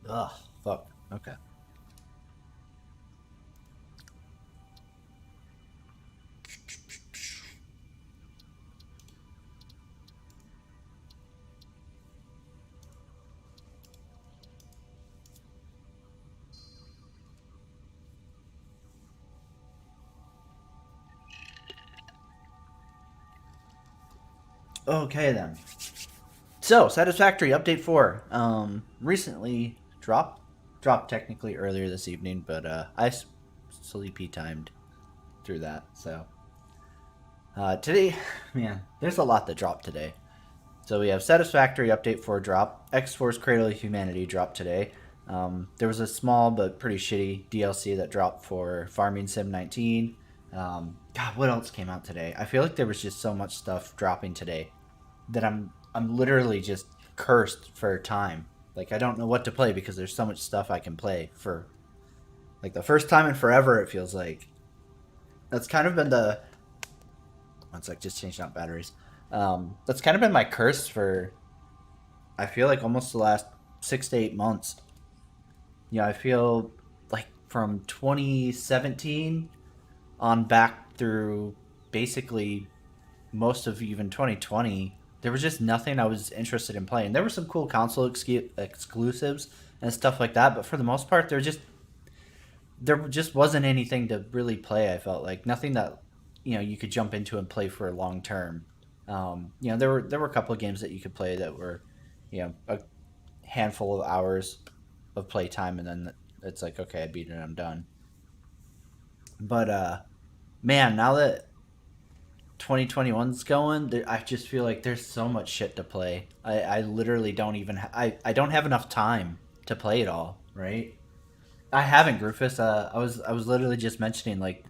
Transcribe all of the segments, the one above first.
Ugh, fuck. Okay. Okay then. So, Satisfactory Update 4. Recently dropped technically earlier this evening, but sleepy timed through that. So, today, man, there's a lot that dropped today. So we have Satisfactory Update 4 drop. X-Force Cradle of Humanity dropped today. There was a small but pretty shitty DLC that dropped for Farming Sim 19. God, what else came out today? I feel like there was just so much stuff dropping today that I'm literally just cursed for time. Like I don't know what to play because there's so much stuff I can play for like the first time in forever. It feels like that's kind of been the one sec, just changing out batteries. That's kind of been my curse for I feel like almost the last 6 to 8 months. I feel like from 2017 on back through basically most of even 2020, there was just nothing I was interested in playing. There were some cool console exclusives and stuff like that, but for the most part, there just wasn't anything to really play. I felt like nothing that you could jump into and play for a long term. There were a couple of games that you could play that were a handful of hours of playtime, and then it's like, okay, I beat it, I'm done. But man, now that 2021's going, I just feel like there's so much shit to play. I literally don't even I don't have enough time to play it all, right? I haven't, Rufus. I was literally just mentioning like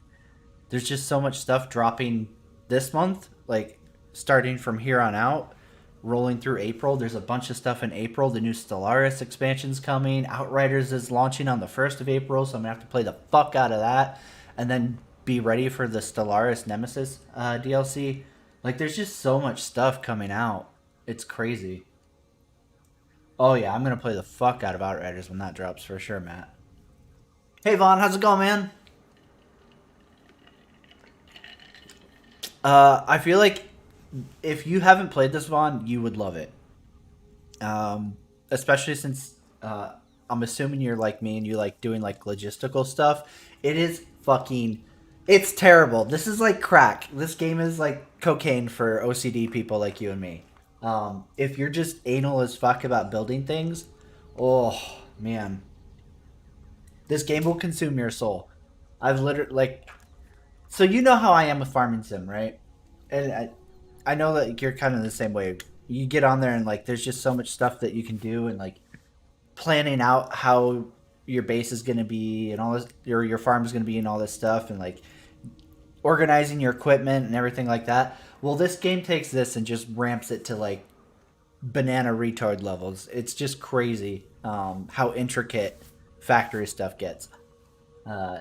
there's just so much stuff dropping this month, like starting from here on out, rolling through April. There's a bunch of stuff in April. The new Stellaris expansion's coming. Outriders is launching on the 1st of April, so I'm going to have to play the fuck out of that. And then be ready for the Stellaris Nemesis DLC. Like, there's just so much stuff coming out. It's crazy. Oh, yeah, I'm going to play the fuck out of Outriders when that drops for sure, Matt. Hey, Vaughn, how's it going, man? I feel like if you haven't played this, Vaughn, you would love it. Especially since I'm assuming you're like me and you like doing like logistical stuff. It is fucking. It's terrible. This is like crack. This game is like cocaine for OCD people like you and me. If you're just anal as fuck about building things, oh man, this game will consume your soul. I've literally like so you know how I am with farming sim, right? And I know that you're kind of the same way. You get on there and like there's just so much stuff that you can do and like planning out how your base is going to be and all this your farm is going to be and all this stuff and like organizing your equipment and everything like that. Well, this game takes this and just ramps it to like banana retard levels. It's just crazy how intricate factory stuff gets. Uh,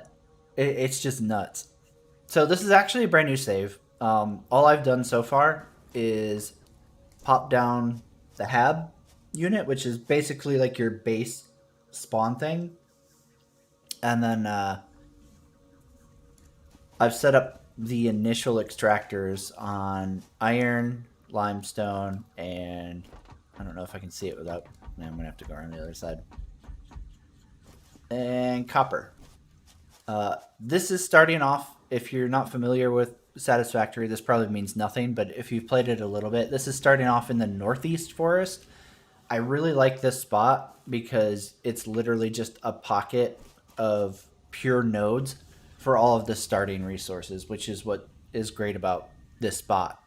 it's just nuts. So this is actually a brand new save. All I've done so far is pop down the Hab unit, which is basically like your base spawn thing, and then I've set up the initial extractors on iron, limestone, and I don't know if I can see it without. I'm gonna have to go around the other side. And copper. This is starting off. If you're not familiar with Satisfactory, this probably means nothing. But if you've played it a little bit, this is starting off in the northeast forest. I really like this spot because it's literally just a pocket of pure nodes for all of the starting resources, which is what is great about this spot.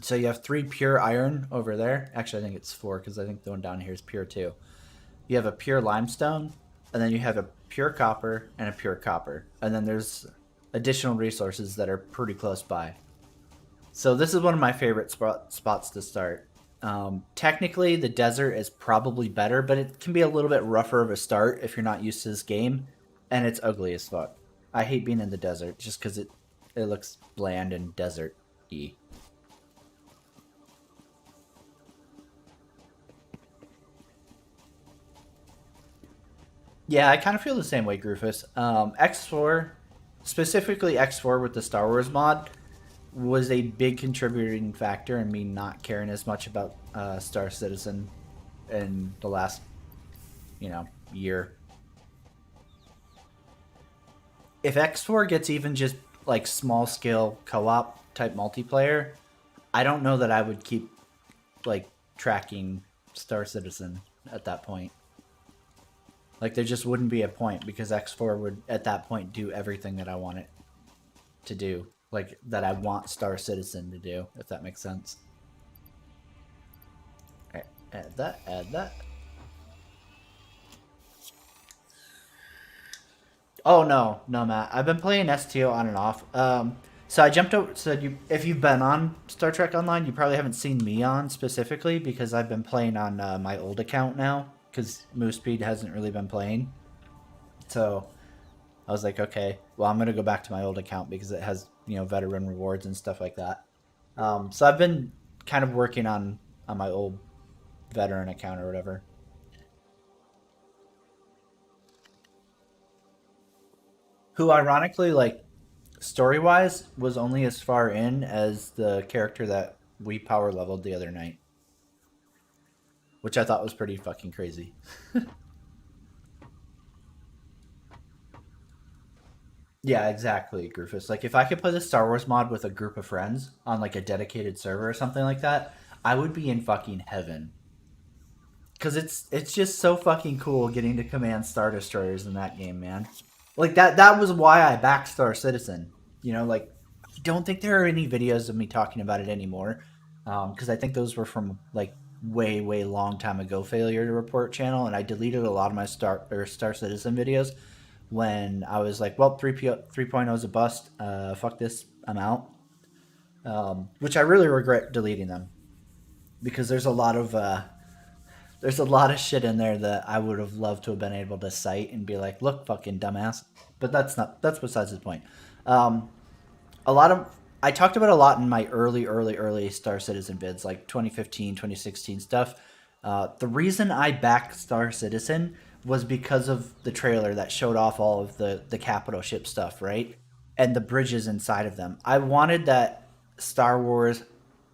So you have three pure iron over there. Actually, I think it's four because I think the one down here is pure too. You have a pure limestone, and then you have a pure copper and a pure copper. And then there's additional resources that are pretty close by. So this is one of my favorite spots to start. Technically, the desert is probably better, but it can be a little bit rougher of a start if you're not used to this game, and it's ugly as fuck. I hate being in the desert just because it looks bland and desert-y. Yeah, I kind of feel the same way, Groofus. X4, specifically X4 with the Star Wars mod, was a big contributing factor in me not caring as much about Star Citizen in the last, year. If X4 gets even just like small scale co op type multiplayer, I don't know that I would keep like tracking Star Citizen at that point. Like there just wouldn't be a point because X4 would at that point do everything that I want it to do, like that I want Star Citizen to do, if that makes sense. Alright, add that, add that. Oh no, no, Matt. I've been playing STO on and off. So I jumped over. So if you've been on Star Trek Online, you probably haven't seen me on specifically because I've been playing on my old account now because Moospeed hasn't really been playing. So I was like, okay, well I'm gonna go back to my old account because it has veteran rewards and stuff like that. So I've been kind of working on my old veteran account or whatever. Who ironically like story wise was only as far in as the character that we power leveled the other night, which I thought was pretty fucking crazy. Yeah, exactly, Groofus. Like if I could play the Star Wars mod with a group of friends on like a dedicated server or something like that, I would be in fucking heaven. Cause it's just so fucking cool getting to command Star Destroyers in that game, man. Like that was why I backed Star Citizen. Like I don't think there are any videos of me talking about it anymore, because I think those were from like way long time ago failure to report channel, and I deleted a lot of my Star Citizen videos when I was like, well, 3.0 is a bust. Fuck this, I'm out. Which I really regret deleting them because there's a lot of shit in there that I would have loved to have been able to cite and be like, look, fucking dumbass. But that's besides the point. Um, a lot of I talked about a lot in my early Star Citizen vids, like 2015, 2016 stuff. The reason I backed Star Citizen was because of the trailer that showed off all of the capital ship stuff, right? And the bridges inside of them. I wanted that Star Wars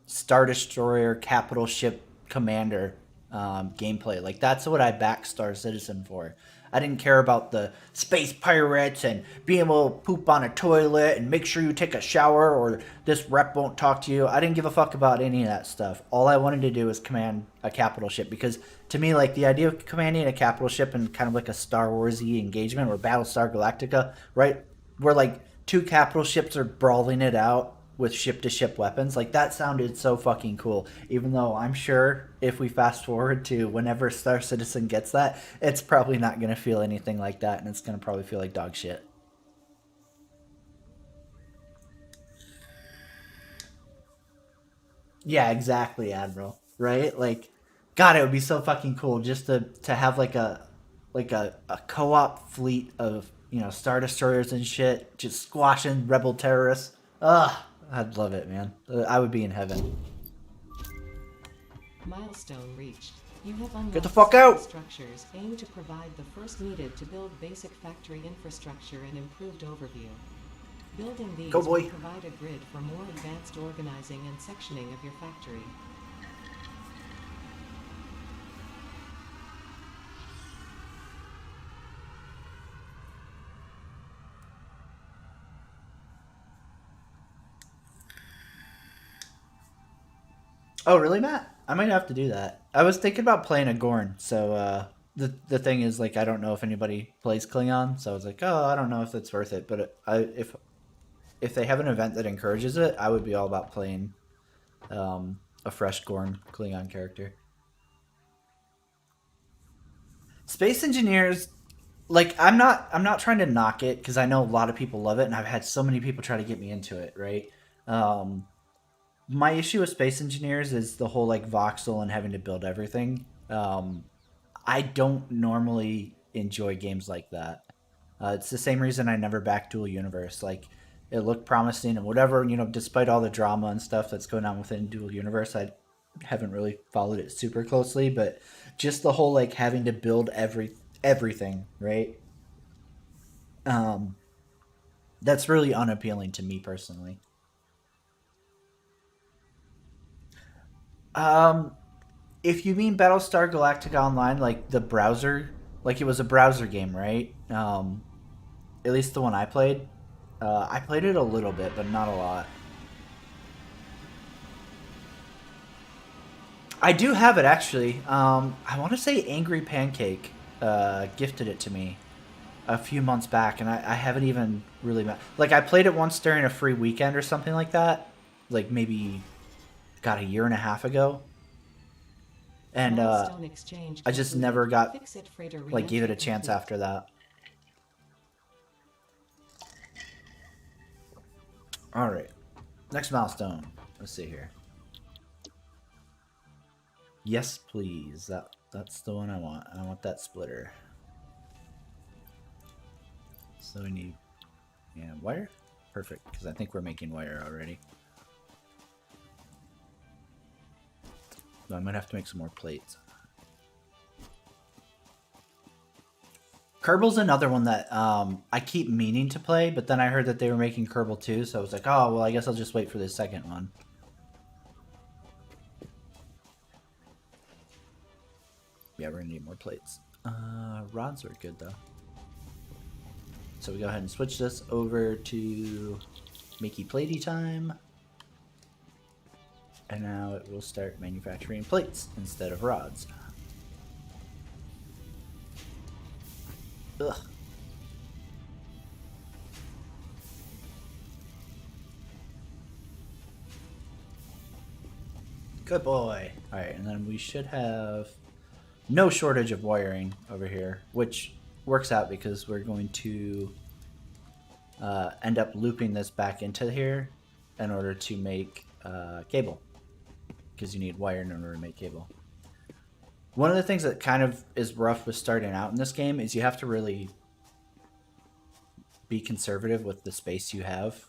Star Destroyer capital ship commander gameplay. Like that's what I backed Star Citizen for. I didn't care about the space pirates and being able to poop on a toilet and make sure you take a shower or this rep won't talk to you. I didn't give a fuck about any of that stuff. All I wanted to do was command a capital ship because to me, like the idea of commanding a capital ship in kind of like a Star Warsy engagement or Battlestar Galactica, right? Where like two capital ships are brawling it out with ship to ship weapons. Like that sounded so fucking cool. Even though I'm sure if we fast forward to whenever Star Citizen gets that, it's probably not going to feel anything like that and it's going to probably feel like dog shit. Yeah, exactly, Admiral. Right? Like god, it would be so fucking cool just to have like a co-op fleet of, star destroyers and shit just squashing rebel terrorists. Ugh, I'd love it, man. I would be in heaven. Milestone reached. You have Get the unlocked fuck several out! structures aimed to provide the first needed to build basic factory infrastructure and improved overview. Building Go, these will boy. provide a grid for more advanced organizing and sectioning of your factory. Oh, really, Matt? I might have to do that. I was thinking about playing a Gorn, so the thing is, like, I don't know if anybody plays Klingon, so I was like, oh, I don't know if it's worth it. But if they have an event that encourages it, I would be all about playing a fresh Gorn Klingon character. Space Engineers, like, I'm not trying to knock it because I know a lot of people love it, and I've had so many people try to get me into it, right? Um, my issue with Space Engineers is the whole like voxel and having to build everything. I don't normally enjoy games like that. It's the same reason I never back Dual Universe. Like, it looked promising and whatever, despite all the drama and stuff that's going on within Dual Universe, I haven't really followed it super closely. But just the whole like having to build everything, right? Um, that's really unappealing to me personally. Um, if you mean Battlestar Galactica Online, like the browser, like it was a browser game, right? At least the one I played. I played it a little bit, but not a lot. I do have it actually. I want to say Angry Pancake gifted it to me a few months back, and I haven't even really like I played it once during a free weekend or something like that, like maybe got a year and a half ago, and Milestone exchange I just concluded. never got Fix it freighter like gave it reentry a chance complete. after that. All right, next milestone. Let's see here. Yes, please. That's the one I want. I want that splitter. So we need wire. Perfect, because I think we're making wire already. So I might have to make some more plates. Kerbal's another one that I keep meaning to play, but then I heard that they were making Kerbal 2, so I was like, oh, well, I guess I'll just wait for the second one. Yeah, we're gonna need more plates. Rods are good, though. So we go ahead and switch this over to makey platey time. And now it will start manufacturing plates instead of rods. Ugh. Good boy. Alright, and then we should have no shortage of wiring over here, which works out because we're going to end up looping this back into here in order to make cable, because you need wire in order to make cable. One of the things that kind of is rough with starting out in this game is you have to really be conservative with the space you have.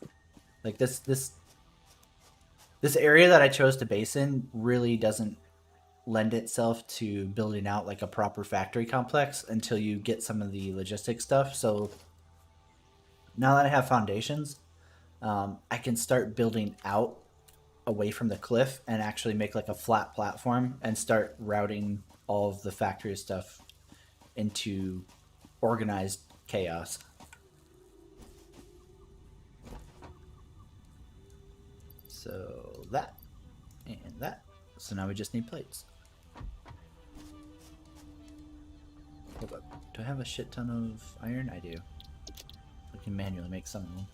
Like this area that I chose to base in really doesn't lend itself to building out like a proper factory complex until you get some of the logistic stuff. So now that I have foundations, I can start building out away from the cliff and actually make like a flat platform and start routing all of the factory stuff into organized chaos. So that and that. So now we just need plates. Hold up. Do I have a shit ton of iron? I do. I can manually make some of them.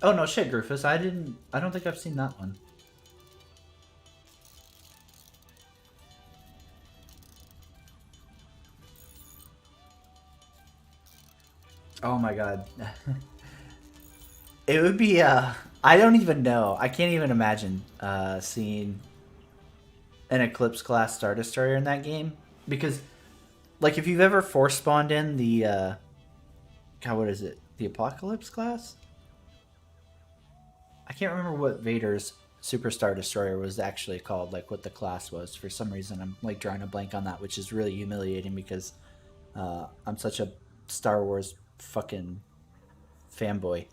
Oh no, shit, Griffiths. I don't think I've seen that one. Oh my god. It would be I don't even know. I can't even imagine seeing an Eclipse class Star Destroyer in that game, because like if you've ever force spawned in the God, what is it? The Apocalypse class? I can't remember what Vader's Super Star Destroyer was actually called, like what the class was. For some reason, I'm like drawing a blank on that, which is really humiliating because I'm such a Star Wars fucking fanboy.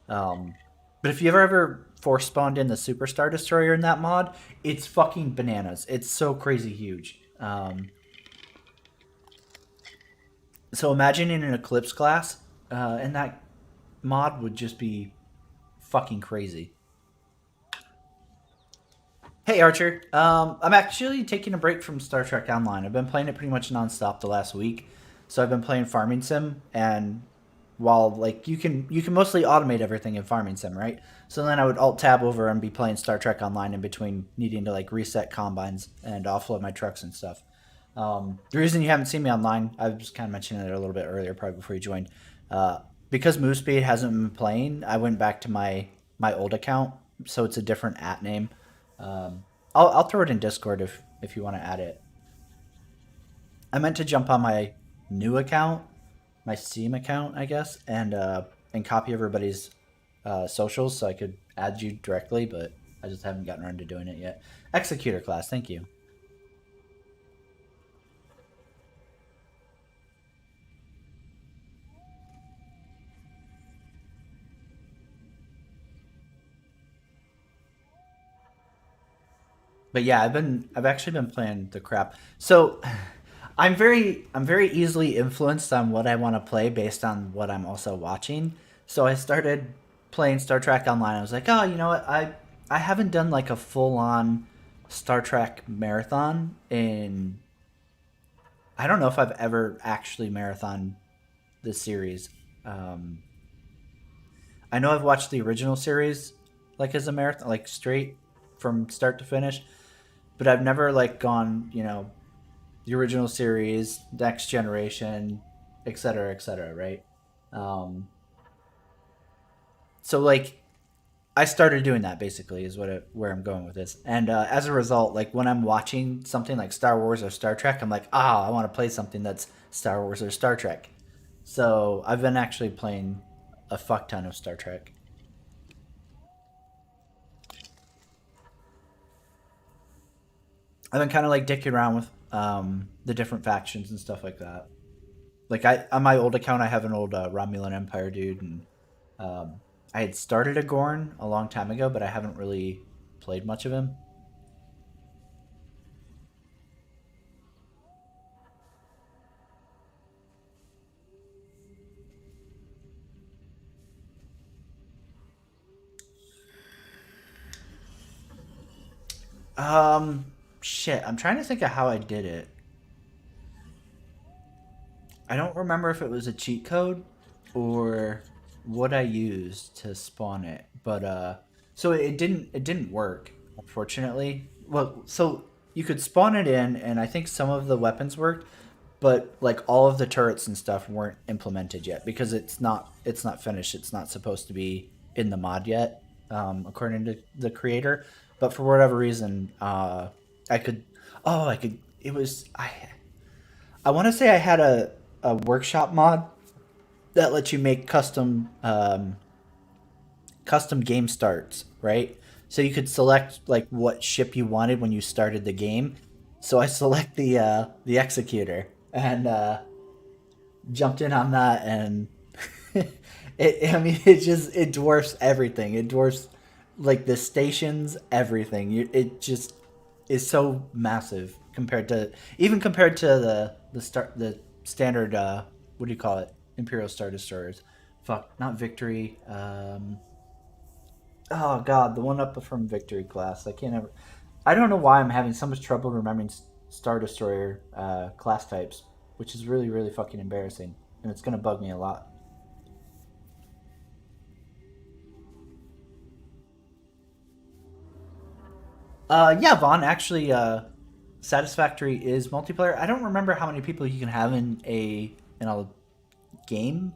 Um, but if you ever force spawned in the Super Star Destroyer in that mod, it's fucking bananas. It's so crazy huge. So imagining an Eclipse class in that mod would just be fucking crazy. Hey Archer, I'm actually taking a break from Star Trek Online. I've been playing it pretty much nonstop the last week, so I've been playing Farming Sim, and while like you can mostly automate everything in Farming Sim, right? So then I would alt tab over and be playing Star Trek Online in between needing to like reset combines and offload my trucks and stuff. The reason you haven't seen me online, I was kind of mentioning it a little bit earlier, probably before you joined, because MoveSpeed hasn't been playing. I went back to my old account, so it's a different at name. I'll throw it in Discord if you want to add it. I meant to jump on my new account, my Steam account, I guess, and copy everybody's socials so I could add you directly, but I just haven't gotten around to doing it yet. Executor class, thank you. But yeah, I've actually been playing the crap. So I'm very easily influenced on what I want to play based on what I'm also watching. So I started playing Star Trek Online. I was like, oh, you know what? I haven't done like a full on Star Trek marathon in I don't know if I've ever actually marathon the series. Um, I know I've watched the original series like as a marathon, like straight from start to finish, but I've never like gone, the original series, Next Generation, et cetera, right? Um, so like I started doing that basically is where I'm going with this, and as a result, like when I'm watching something like Star Wars or Star Trek, I'm like, I want to play something that's Star Wars or Star Trek. So I've been actually playing a fuck ton of Star Trek. I've been kind of like dicking around with the different factions and stuff like that. Like I on my old account, I have an old Romulan Empire dude, and I had started a Gorn a long time ago, but I haven't really played much of him. Um, shit, I'm trying to think of how I did it. I don't remember if it was a cheat code or what I used to spawn it, but so it didn't work, unfortunately. Well, so you could spawn it in, and I think some of the weapons worked, but like all of the turrets and stuff weren't implemented yet because it's not finished. It's not supposed to be in the mod yet, according to the creator. But for whatever reason, I could. Oh, I could. It was I want to say I had a workshop mod that lets you make custom game starts, right? So you could select like what ship you wanted when you started the game. So I select the executor and jumped in on that, and I mean it dwarfs everything. It dwarfs like the stations, everything. It just is so massive compared to the standard what do you call it, Imperial Star Destroyers. Fuck, not Victory. Oh god, the one up from Victory class. I can't ever. I don't know why I'm having so much trouble remembering Star Destroyer class types, which is really really fucking embarrassing, and it's gonna bug me a lot. Yeah, Vaughn. Actually, Satisfactory is multiplayer. I don't remember how many people you can have in a game.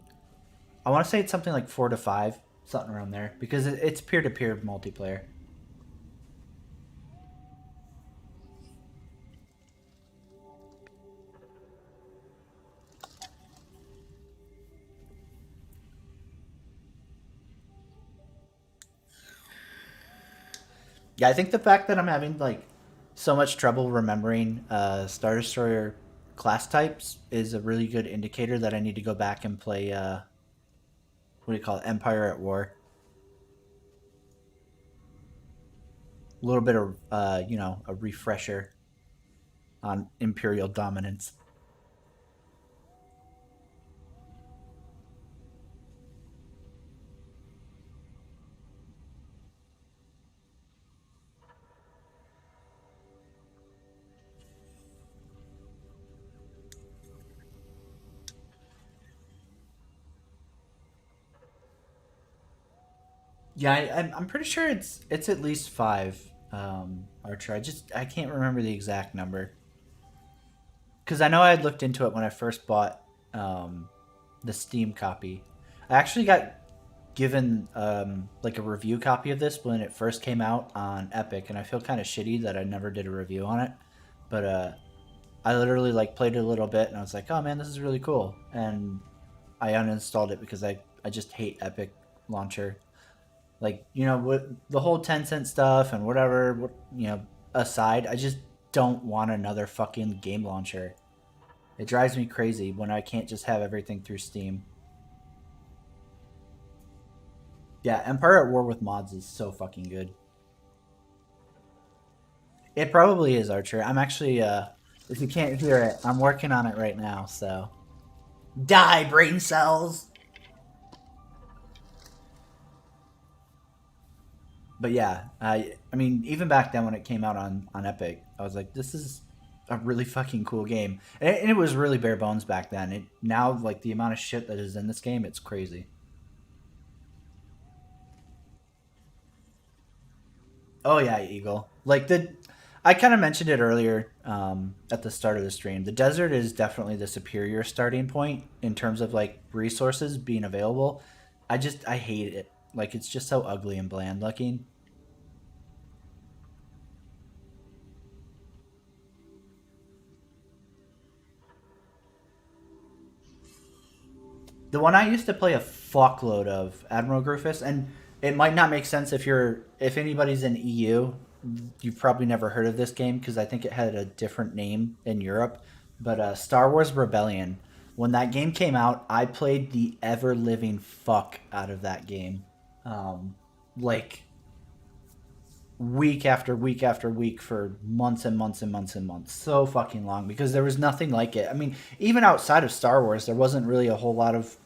I want to say it's something like 4 to 5, something around there, because it's peer to peer multiplayer. Yeah, I think the fact that I'm having like so much trouble remembering Star Destroyer class types is a really good indicator that I need to go back and play what do you call it, Empire at War. A little bit of a refresher on Imperial dominance. Yeah, I'm pretty sure it's at least 5 Archer. I can't remember the exact number because I know I had looked into it when I first bought the Steam copy. I actually got given like a review copy of this when it first came out on Epic, and I feel kind of shitty that I never did a review on it. But I literally like played it a little bit, and I was like, oh man, this is really cool, and I uninstalled it because I just hate Epic launcher. Like, you know, with the whole Tencent stuff and whatever, you know, aside, I just don't want another fucking game launcher. It drives me crazy when I can't just have everything through Steam. Yeah, Empire at War with mods is so fucking good. It probably is, Archer. I'm actually, if you can't hear it, I'm working on it right now, so. Die, brain cells! But yeah, I mean, even back then when it came out on Epic, I was like, this is a really fucking cool game. And it was really bare bones back then. Now, like, the amount of shit that is in this game, it's crazy. Oh yeah, Eagle. I kind of mentioned it earlier at the start of the stream. The desert is definitely the superior starting point in terms of like resources being available. I hate it. Like it's just so ugly and bland looking. The one I used to play a fuckload of, Admiral Grufus, and it might not make sense if anybody's in EU. You've probably never heard of this game because I think it had a different name in Europe. But Star Wars Rebellion, when that game came out, I played the ever living fuck out of that game, like week after week after week for months and months and months and months, so fucking long because there was nothing like it. I mean, even outside of Star Wars, there wasn't really a whole lot of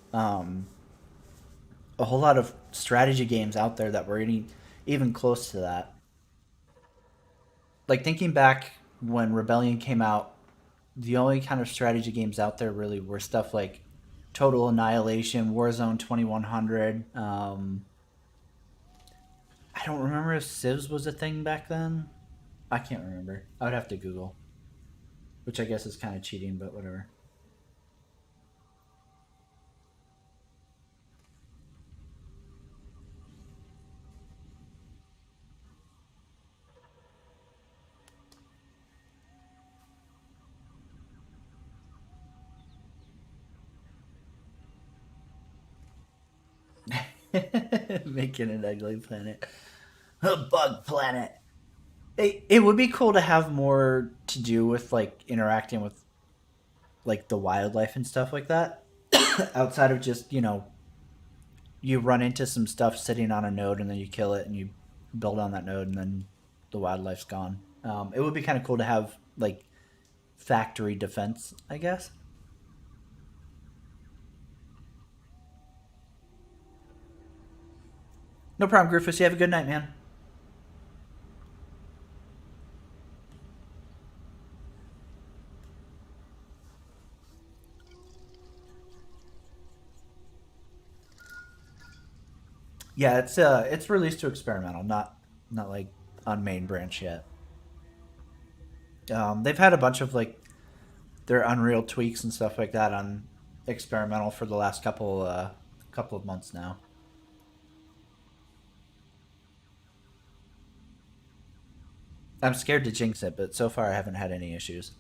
strategy games out there that were even close to that. Like thinking back when Rebellion came out, the only kind of strategy games out there really were stuff like Total Annihilation, Warzone 2100. I don't remember if Civs was a thing back then. I can't remember. I would have to Google, which I guess is kind of cheating, but whatever. Making an ugly planet. A bug planet. It would be cool to have more to do with like interacting with like the wildlife and stuff like that outside of just, you know, you run into some stuff sitting on a node and then you kill it and you build on that node and then the wildlife's gone. It would be kind of cool to have like factory defense, I guess. No problem, Griffiths. You have a good night, man. Yeah, it's released to experimental, not like on main branch yet. They've had a bunch of like their Unreal tweaks and stuff like that on experimental for the last couple of months now. I'm scared to jinx it, but so far I haven't had any issues.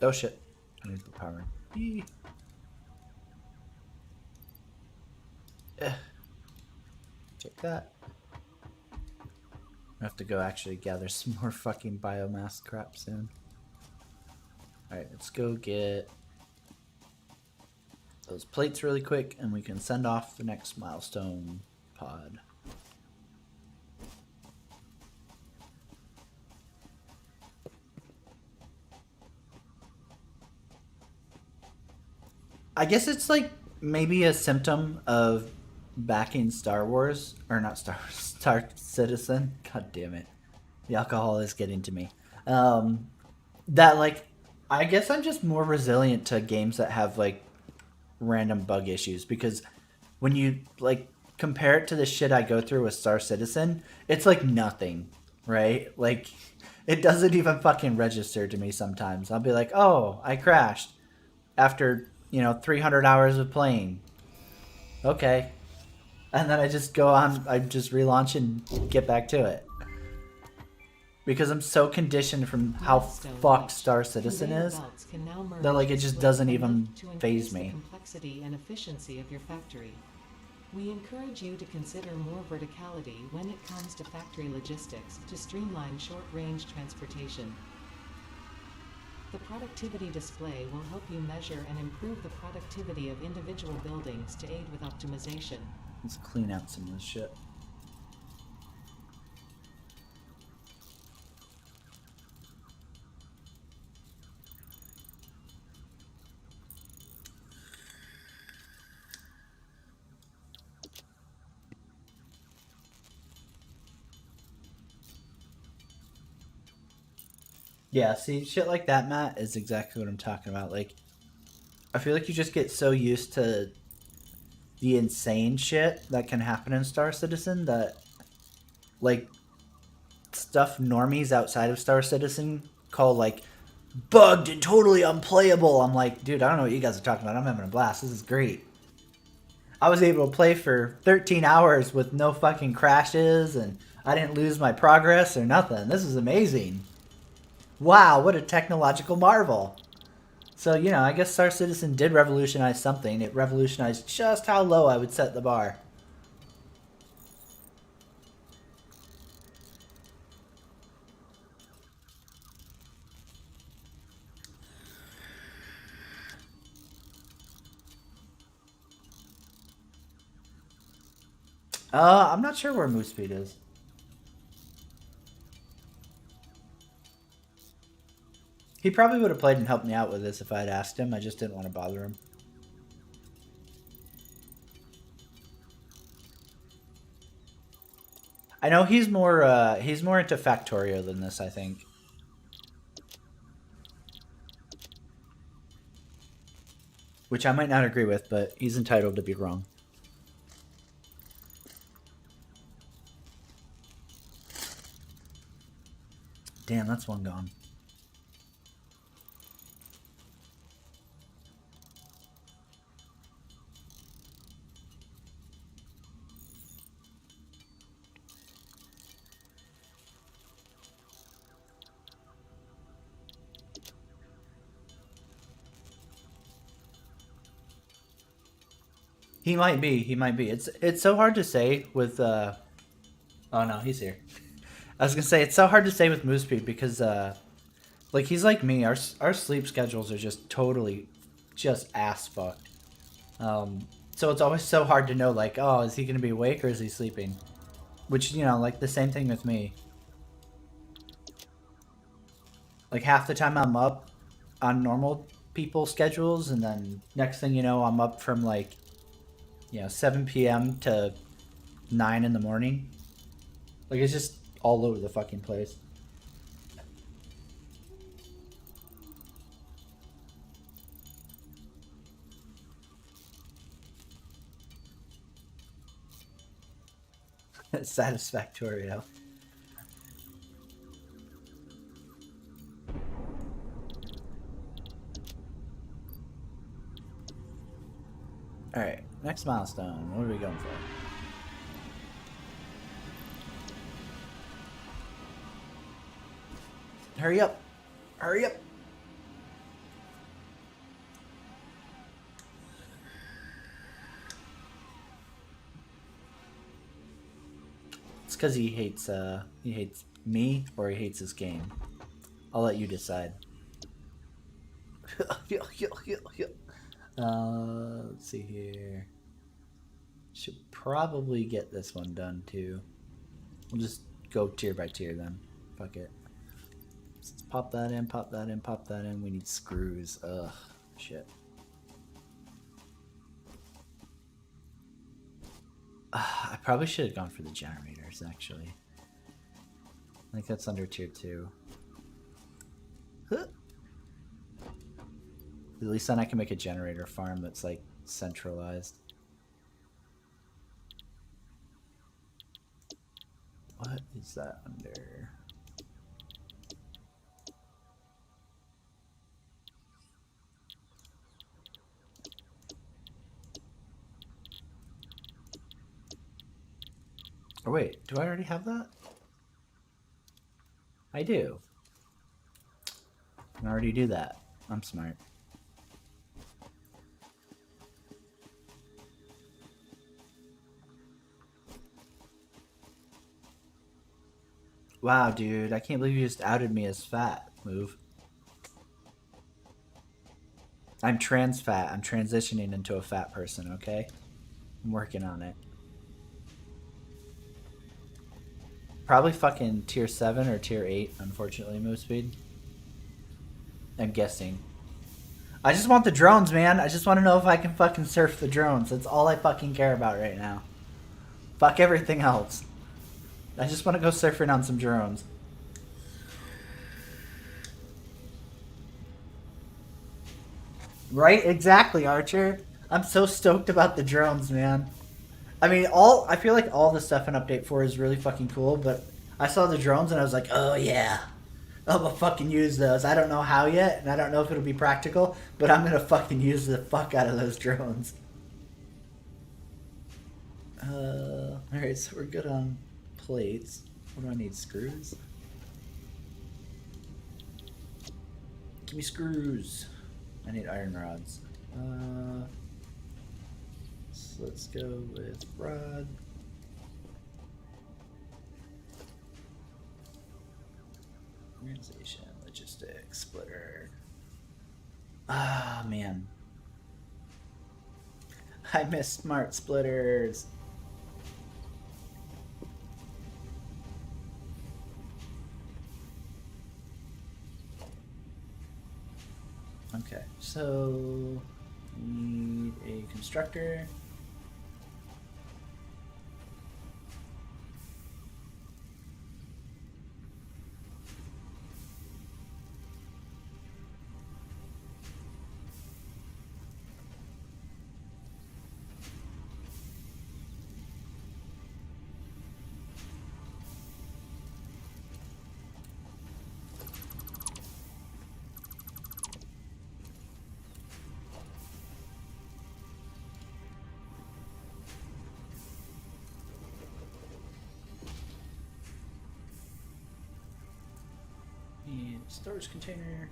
Oh shit! I need the power. Take that. I have to go actually gather some more fucking biomass crap soon. Alright, let's go get those plates really quick and we can send off the next milestone pod. I guess it's like maybe a symptom of backing Star Wars or not Star Wars, Star Citizen. God damn it, the alcohol is getting to me. Um, that like, I guess I'm just more resilient to games that have like random bug issues because when you like compare it to the shit I go through with Star Citizen, it's like nothing, right? Like it doesn't even fucking register to me sometimes. I'll be like, "Oh, I crashed after, you know, 300 hours of playing." Okay. And then I just go on, I just relaunch and get back to it. Because I'm so conditioned from how Milestone fucked reached. Star Citizen Conveyor is belts can now merge that like it to just split doesn't enough even to increase phase the me. complexity and efficiency of your factory. We encourage you to consider more verticality when it comes to factory logistics to streamline short-range transportation. The productivity display will help you measure and improve the productivity of individual buildings to aid with optimization. Let's clean out some of this shit. Yeah, see, shit like that, Matt, is exactly what I'm talking about. Like, I feel like you just get so used to the insane shit that can happen in Star Citizen that, like, stuff normies outside of Star Citizen call, like, bugged and totally unplayable. I'm like, dude, I don't know what you guys are talking about. I'm having a blast. This is great. I was able to play for 13 hours with no fucking crashes, and I didn't lose my progress or nothing. This is amazing. Wow, what a technological marvel. So, you know, I guess Star Citizen did revolutionize something. It revolutionized just how low I would set the bar. I'm not sure where Moose Speed is. He probably would have played and helped me out with this if I had asked him. I just didn't want to bother him. I know he's more into Factorio than this, I think. Which I might not agree with, but he's entitled to be wrong. Damn, that's one gone. He might be. He might be. It's so hard to say with. Oh no, he's here. I was gonna say it's so hard to say with Moose Speed because like he's like me. Our sleep schedules are just totally, just ass fucked. So it's always so hard to know like, oh, is he gonna be awake or is he sleeping? Which, you know, like the same thing with me. Like half the time I'm up on normal people schedules, and then next thing you know, I'm up from like, you know, 7 p.m. to 9 in the morning. Like it's just all over the fucking place. Satisfactory. All right, next milestone. What are we going for? Hurry up! Hurry up! It's because he hates me or he hates this game. I'll let you decide. Let's see here. Should probably get this one done too. We'll just go tier by tier then. Fuck it. Let's pop that in, pop that in, pop that in. We need screws. Ugh, shit. I probably should have gone for the generators, actually. I think that's under tier 2. Huh. At least then I can make a generator farm that's like centralized. What is that under? Oh wait, do I already have that? I do. I can already do that. I'm smart. . Wow, dude, I can't believe you just outed me as fat. Move. I'm trans fat. I'm transitioning into a fat person, okay? I'm working on it. Probably fucking tier 7 or tier 8, unfortunately, move speed. I'm guessing. I just want the drones, man. I just want to know if I can fucking surf the drones. That's all I fucking care about right now. Fuck everything else. I just want to go surfing on some drones. Right? Exactly, Archer. I'm so stoked about the drones, man. I mean, I feel like all the stuff in Update 4 is really fucking cool, but I saw the drones and I was like, oh yeah. I'm gonna fucking use those. I don't know how yet, and I don't know if it'll be practical, but I'm gonna fucking use the fuck out of those drones. Alright, so we're good on plates. What do I need? Screws? Give me screws. I need iron rods. So let's go with rod. Organization, logistics, splitter. Ah, man. I miss smart splitters. Okay, so need a constructor. Need a storage container.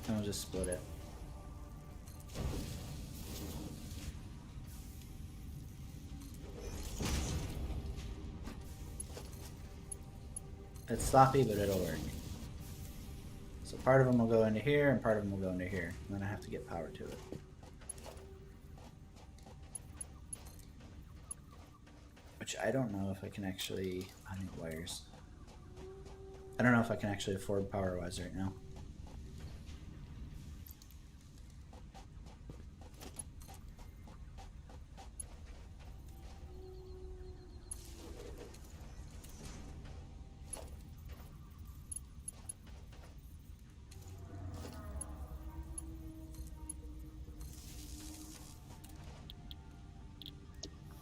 And I'll just split it. It's sloppy, but it'll work. So part of them will go into here, and part of them will go into here. And then I have to get power to it. Which I don't know if I can actually... I need wires. I don't know if I can actually afford power-wise right now.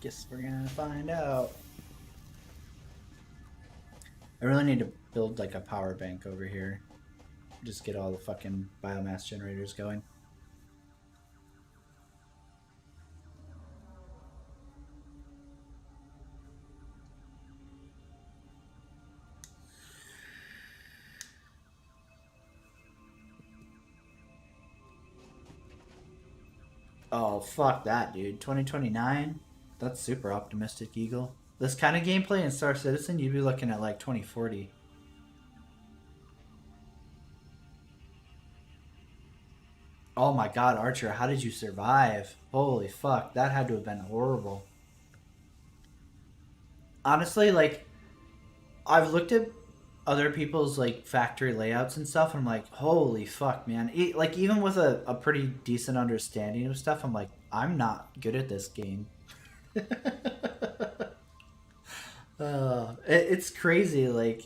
Guess we're gonna find out. I really need to build like a power bank over here. Just get all the fucking biomass generators going. Oh, fuck that, dude. 2029? That's super optimistic, Eagle. This kind of gameplay in Star Citizen, you'd be looking at like 2040. Oh my god, Archer, how did you survive? Holy fuck, that had to have been horrible. Honestly, like, I've looked at other people's like factory layouts and stuff, and I'm like, holy fuck, man. Like, even with a pretty decent understanding of stuff, I'm like, I'm not good at this game. It's crazy, like,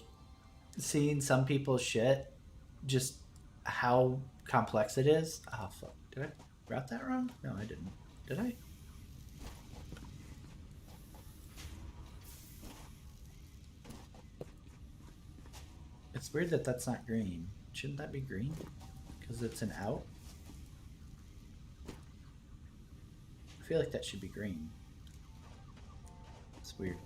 seeing some people's shit, just how complex it is. Oh, fuck. Did I route that wrong? No, I didn't. Did I? It's weird that that's not green. Shouldn't that be green? Because it's an out? I feel like that should be green. It's weird.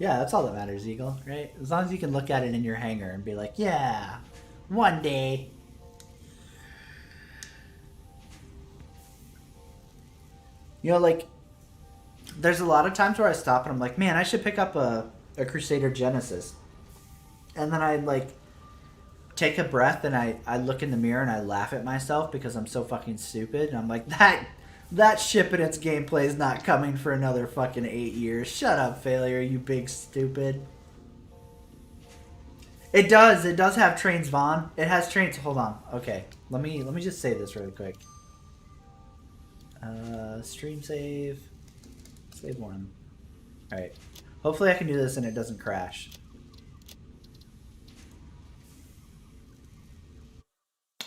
Yeah, that's all that matters, Eagle, right? As long as you can look at it in your hangar and be like, yeah, one day. You know, like, there's a lot of times where I stop and I'm like, man, I should pick up a Crusader Genesis. And then I, like, take a breath and I look in the mirror and I laugh at myself because I'm so fucking stupid. And I'm like, that ship and its gameplay is not coming for another fucking 8 years. Shut up, failure, you big stupid. It does. It does have trains, Vaughn. It has trains. Hold on. Okay. Let me just save this really quick. Stream save. Save one. Alright. Hopefully I can do this and it doesn't crash.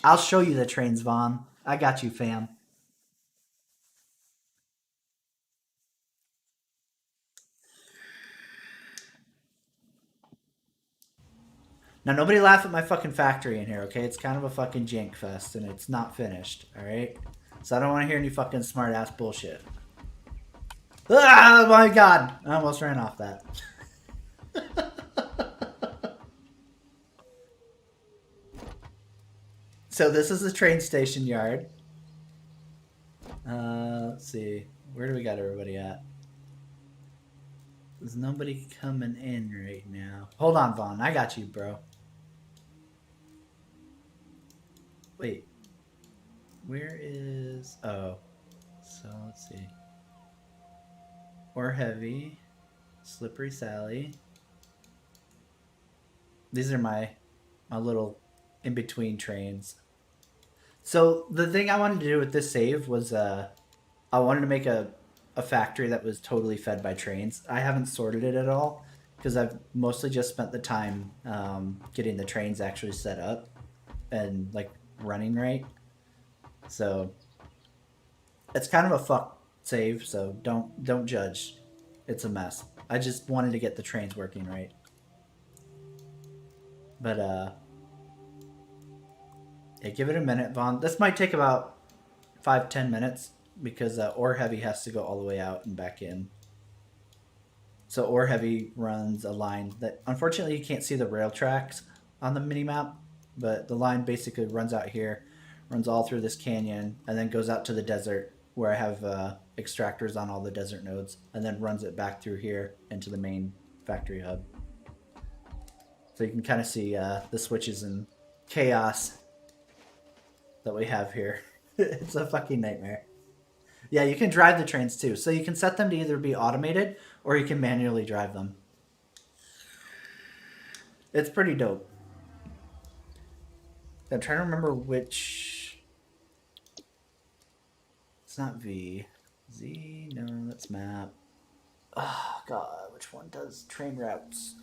I'll show you the trains, Vaughn. I got you, fam. Now, nobody laugh at my fucking factory in here, okay? It's kind of a fucking jank fest, and it's not finished, alright? So I don't want to hear any fucking smart ass bullshit. Ah, my god! I almost ran off that. So this is the train station yard. Let's see. Where do we got everybody at? There's nobody coming in right now. Hold on, Vaughn. I got you, bro. Wait. Where is... Oh. So, let's see. Or Heavy. Slippery Sally. These are my little in-between trains. So, the thing I wanted to do with this save was... I wanted to make a factory that was totally fed by trains. I haven't sorted it at all because I've mostly just spent the time getting the trains actually set up and like running right. So it's kind of a fuck save. So don't judge. It's a mess. I just wanted to get the trains working right. But yeah, give it a minute, Vaughn. This might take about 5-10 minutes because Ore Heavy has to go all the way out and back in. So Ore Heavy runs a line that unfortunately you can't see the rail tracks on the mini map, but the line basically runs out here, runs all through this canyon, and then goes out to the desert where I have extractors on all the desert nodes, and then runs it back through here into the main factory hub. So you can kind of see the switches and chaos that we have here. It's a fucking nightmare. Yeah, you can drive the trains too. So you can set them to either be automated or you can manually drive them. It's pretty dope. I'm trying to remember which... It's not V. Z? No, that's map. Oh, God. Which one does train routes?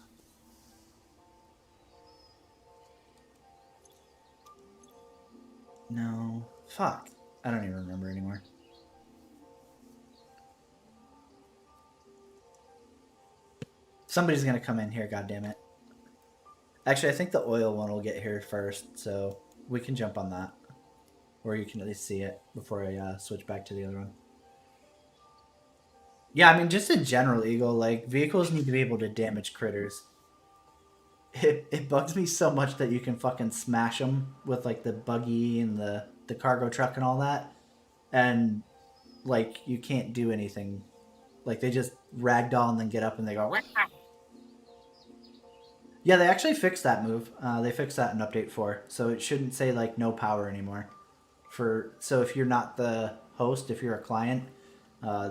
No. Fuck. I don't even remember anymore. Somebody's gonna come in here, goddammit. Actually, I think the oil one will get here first, so we can jump on that. Or you can at least see it before I switch back to the other one. Yeah, I mean, just in general, Eagle, like, vehicles need to be able to damage critters. It bugs me so much that you can fucking smash them with, like, the buggy and the cargo truck and all that. And, like, you can't do anything. Like, they just ragdoll and then get up and they go... Wah! Yeah, they actually fixed that move. They fixed that in update 4, so it shouldn't say like no power anymore. So if you're not the host, if you're a client,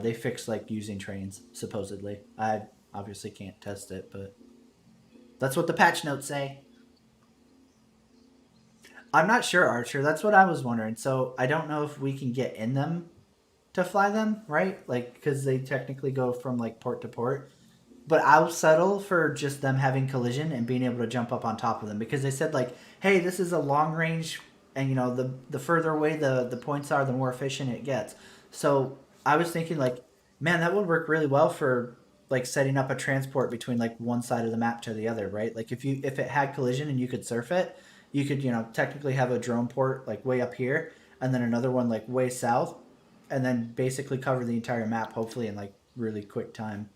they fixed like using trains supposedly. I obviously can't test it, but that's what the patch notes say. I'm not sure, Archer. That's what I was wondering. So I don't know if we can get in them to fly them, right? Like because they technically go from like port to port. But I'll settle for just them having collision and being able to jump up on top of them because they said like, hey, this is a long range, and you know the further away the points are, the more efficient it gets. So I was thinking like, man, that would work really well for like setting up a transport between like one side of the map to the other, right? Like if it had collision and you could surf it, you could technically have a drone port like way up here and then another one like way south, and then basically cover the entire map hopefully in like really quick time.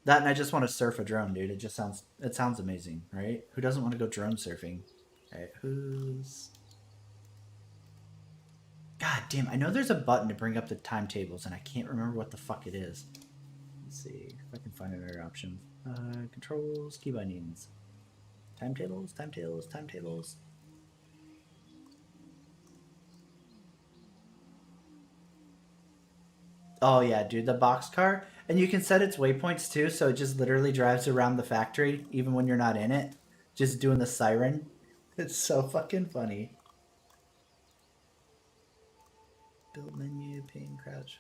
That and I just want to surf a drone, dude. It sounds amazing, right? Who doesn't want to go drone surfing? All right, who's God damn, I know there's a button to bring up the timetables, and I can't remember what the fuck it is. Let's see if I can find another option. Controls, key bindings. Timetables, timetables, timetables. Oh yeah, dude, the box car. And you can set its waypoints too, so it just literally drives around the factory, even when you're not in it. Just doing the siren. It's so fucking funny. Build menu, pane, crouch.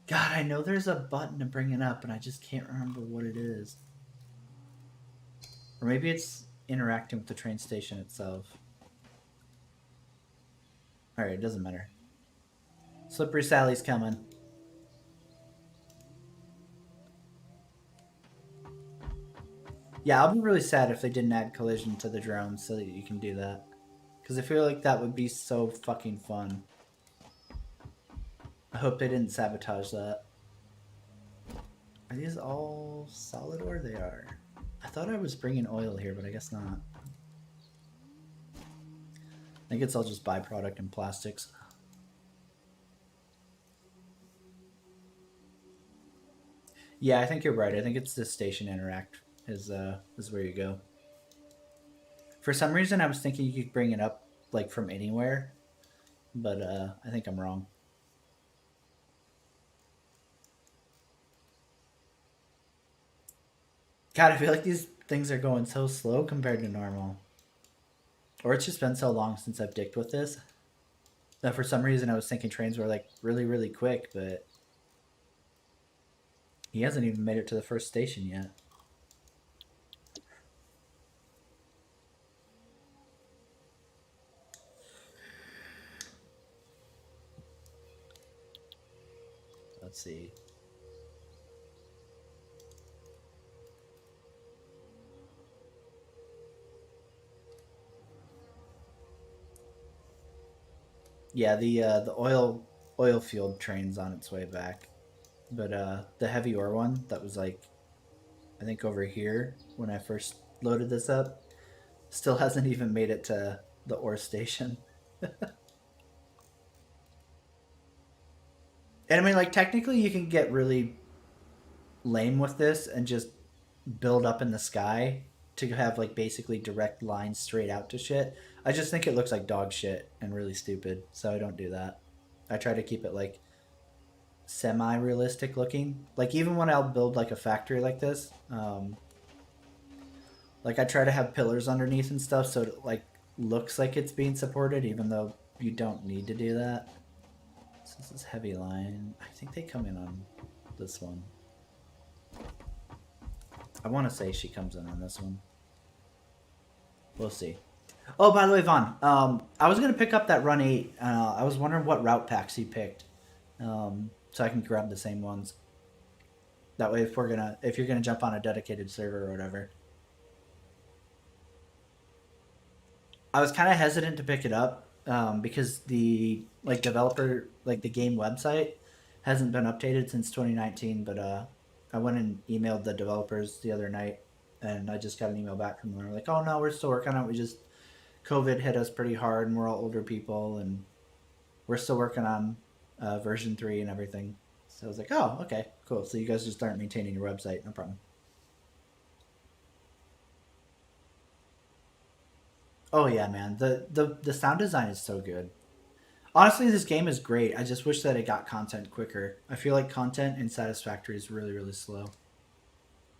God, I know there's a button to bring it up, and I just can't remember what it is. Or maybe it's interacting with the train station itself. Alright, it doesn't matter. Slippery Sally's coming. Yeah, I'll be really sad if they didn't add collision to the drones so that you can do that. Because I feel like that would be so fucking fun. I hope they didn't sabotage that. Are these all solid ore? They are. I thought I was bringing oil here, but I guess not. I think it's all just byproduct and plastics. Yeah, I think you're right. I think it's the station interact is where you go. For some reason, I was thinking you could bring it up like from anywhere, but I think I'm wrong. God, I feel like these things are going so slow compared to normal. Or it's just been so long since I've dicked with this that for some reason I was thinking trains were like really, really quick, but he hasn't even made it to the first station yet. Let's see. Yeah, the oil field train's on its way back, but the heavy ore one that was like I think over here when I first loaded this up still hasn't even made it to the ore station. And I mean, like technically, you can get really lame with this and just build up in the sky to have like basically direct lines straight out to shit. I just think it looks like dog shit and really stupid, so I don't do that. I try to keep it like semi-realistic looking. Like even when I'll build like a factory like this, like I try to have pillars underneath and stuff, so it like looks like it's being supported, even though you don't need to do that. So this is heavy line. I think they come in on this one. I want to say she comes in on this one. We'll see. Oh, by the way, Vaughn, I was gonna pick up that run 8. I was wondering what route packs he picked, so I can grab the same ones. That way, if you're gonna jump on a dedicated server or whatever, I was kind of hesitant to pick it up because the like developer like the game website hasn't been updated since 2019. But I went and emailed the developers the other night, and I just got an email back from them. They're like, "Oh no, we're still working on it. We just COVID hit us pretty hard, and we're all older people, and we're still working on version 3 and everything." So I was like, "Oh, okay, cool. So you guys just aren't maintaining your website, no problem." Oh yeah, man. The sound design is so good. Honestly, this game is great. I just wish that it got content quicker. I feel like content in Satisfactory is really, really slow,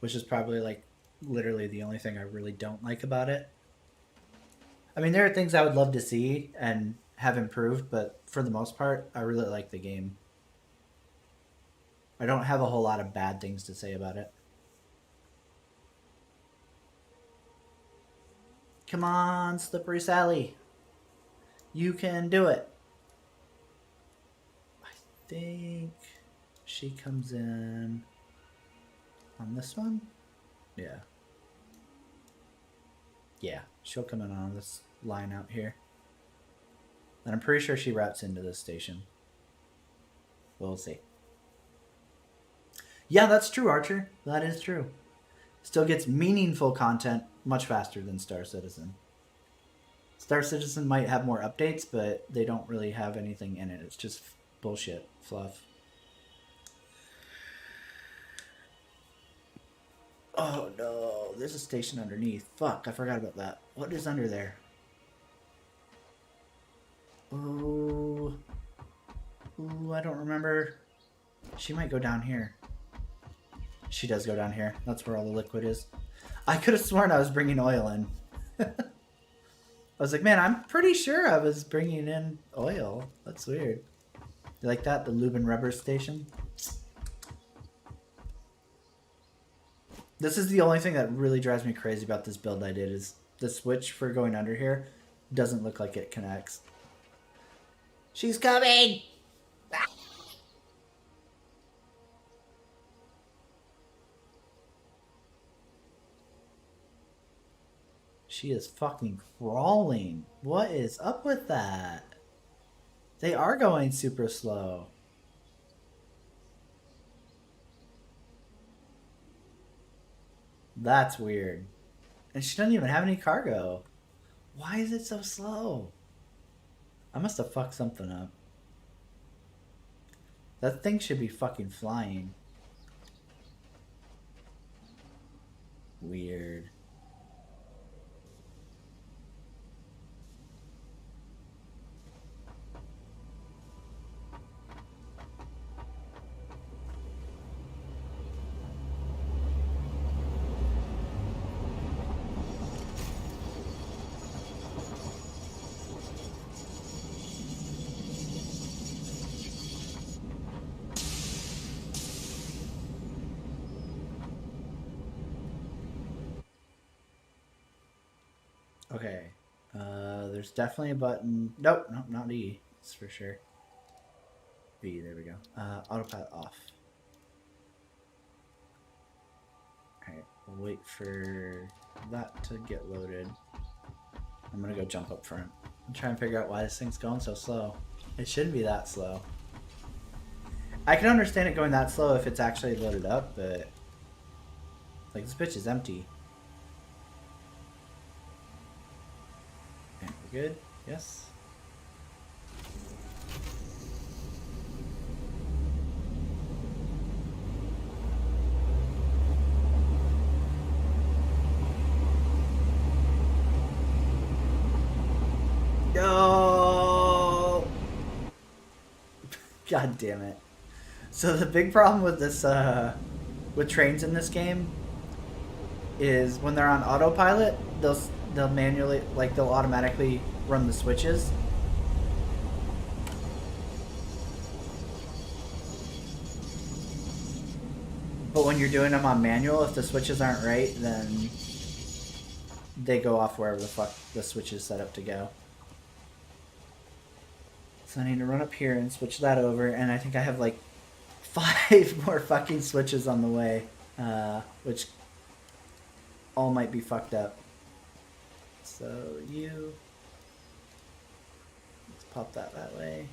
which is probably like literally the only thing I really don't like about it. I mean, there are things I would love to see and have improved, but for the most part, I really like the game. I don't have a whole lot of bad things to say about it. Come on, Slippery Sally. You can do it. I think she comes in on this one. Yeah. Yeah, she'll come in on this line out here. And I'm pretty sure she routes into this station. We'll see. Yeah, that's true, Archer. That is true. Still gets meaningful content much faster than Star Citizen. Star Citizen might have more updates, but they don't really have anything in it. It's just bullshit, fluff. Oh no, there's a station underneath. Fuck, I forgot about that. What is under there? Ooh. Ooh, I don't remember. She might go down here. She does go down here. That's where all the liquid is. I could have sworn I was bringing oil in. I was like, man, I'm pretty sure I was bringing in oil. That's weird. You like that? The lube and rubber station? This is the only thing that really drives me crazy about this build I did is the switch for going under here doesn't look like it connects. She's coming! She is fucking crawling. What is up with that? They are going super slow. That's weird. And she doesn't even have any cargo. Why is it so slow? I must have fucked something up. That thing should be fucking flying. Weird. Okay. There's definitely a button. Nope, not E. That's for sure. B, there we go. Autopilot off. Alright, we'll wait for that to get loaded. I'm gonna go jump up front and try and figure out why this thing's going so slow. It shouldn't be that slow. I can understand it going that slow if it's actually loaded up, but like this bitch is empty. Okay, we're good? Yes. No. God damn it. So the big problem with this, with trains in this game, is when they're on autopilot, they'll manually, like they'll automatically run the switches. But when you're doing them on manual, if the switches aren't right, then they go off wherever the fuck the switch is set up to go. So I need to run up here and switch that over, and I think I have like 5 more fucking switches on the way, which all might be fucked up. So let's pop that way.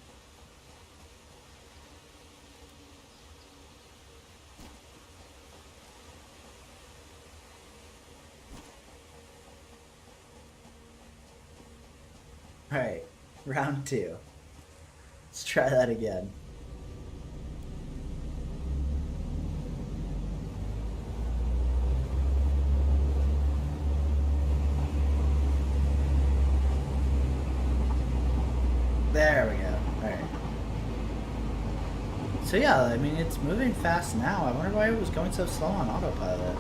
Alright, round 2. Let's try that again. There we go. Alright. So yeah, I mean, it's moving fast now. I wonder why it was going so slow on autopilot.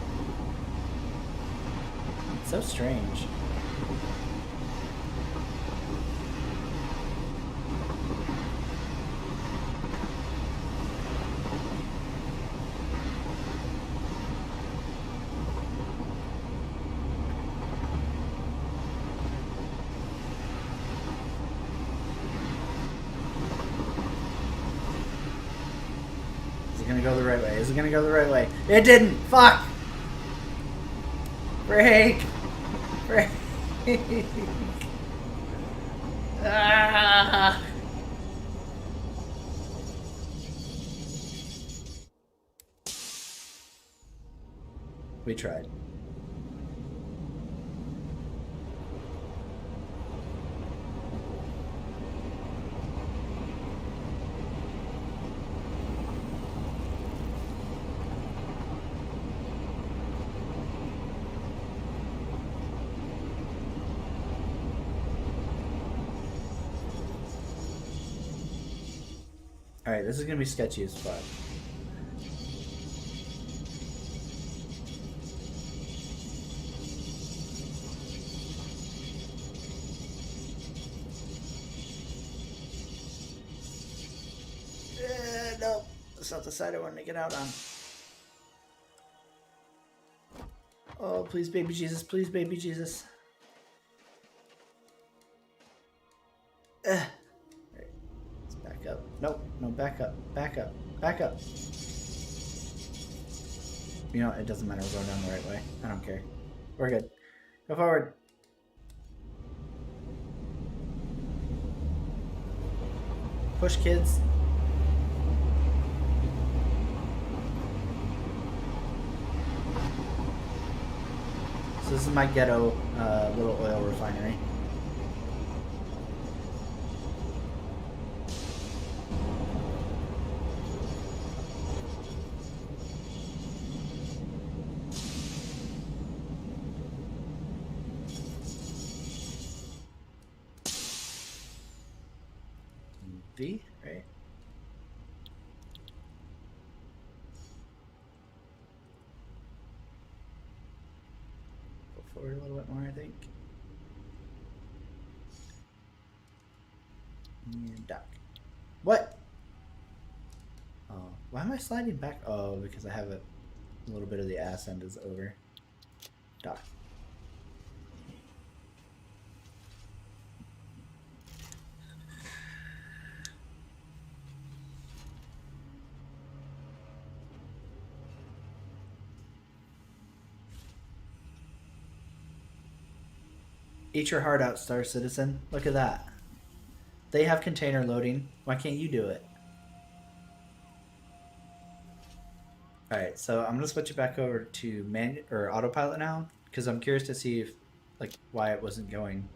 It's so strange. Go the right way? Is it gonna go the right way? It didn't! Fuck! Brake! Brake! Ah! We tried. Alright, this is gonna be sketchy as fuck. No, that's not the side I wanted to get out on. Oh, please, baby Jesus, please, baby Jesus. Alright, let's back up. Nope, no, back up, back up, back up. You know, it doesn't matter, we're going down the right way. I don't care. We're good. Go forward. Push, kids. So this is my ghetto little oil refinery. V, right? Go forward a little bit more, I think. And duck. What? Oh, why am I sliding back? Oh, because I have a little bit of the ass end is over. Dock. Eat your heart out, Star Citizen. Look at that. They have container loading. Why can't you do it? Alright, so I'm gonna switch it back over to autopilot now, because I'm curious to see if why it wasn't going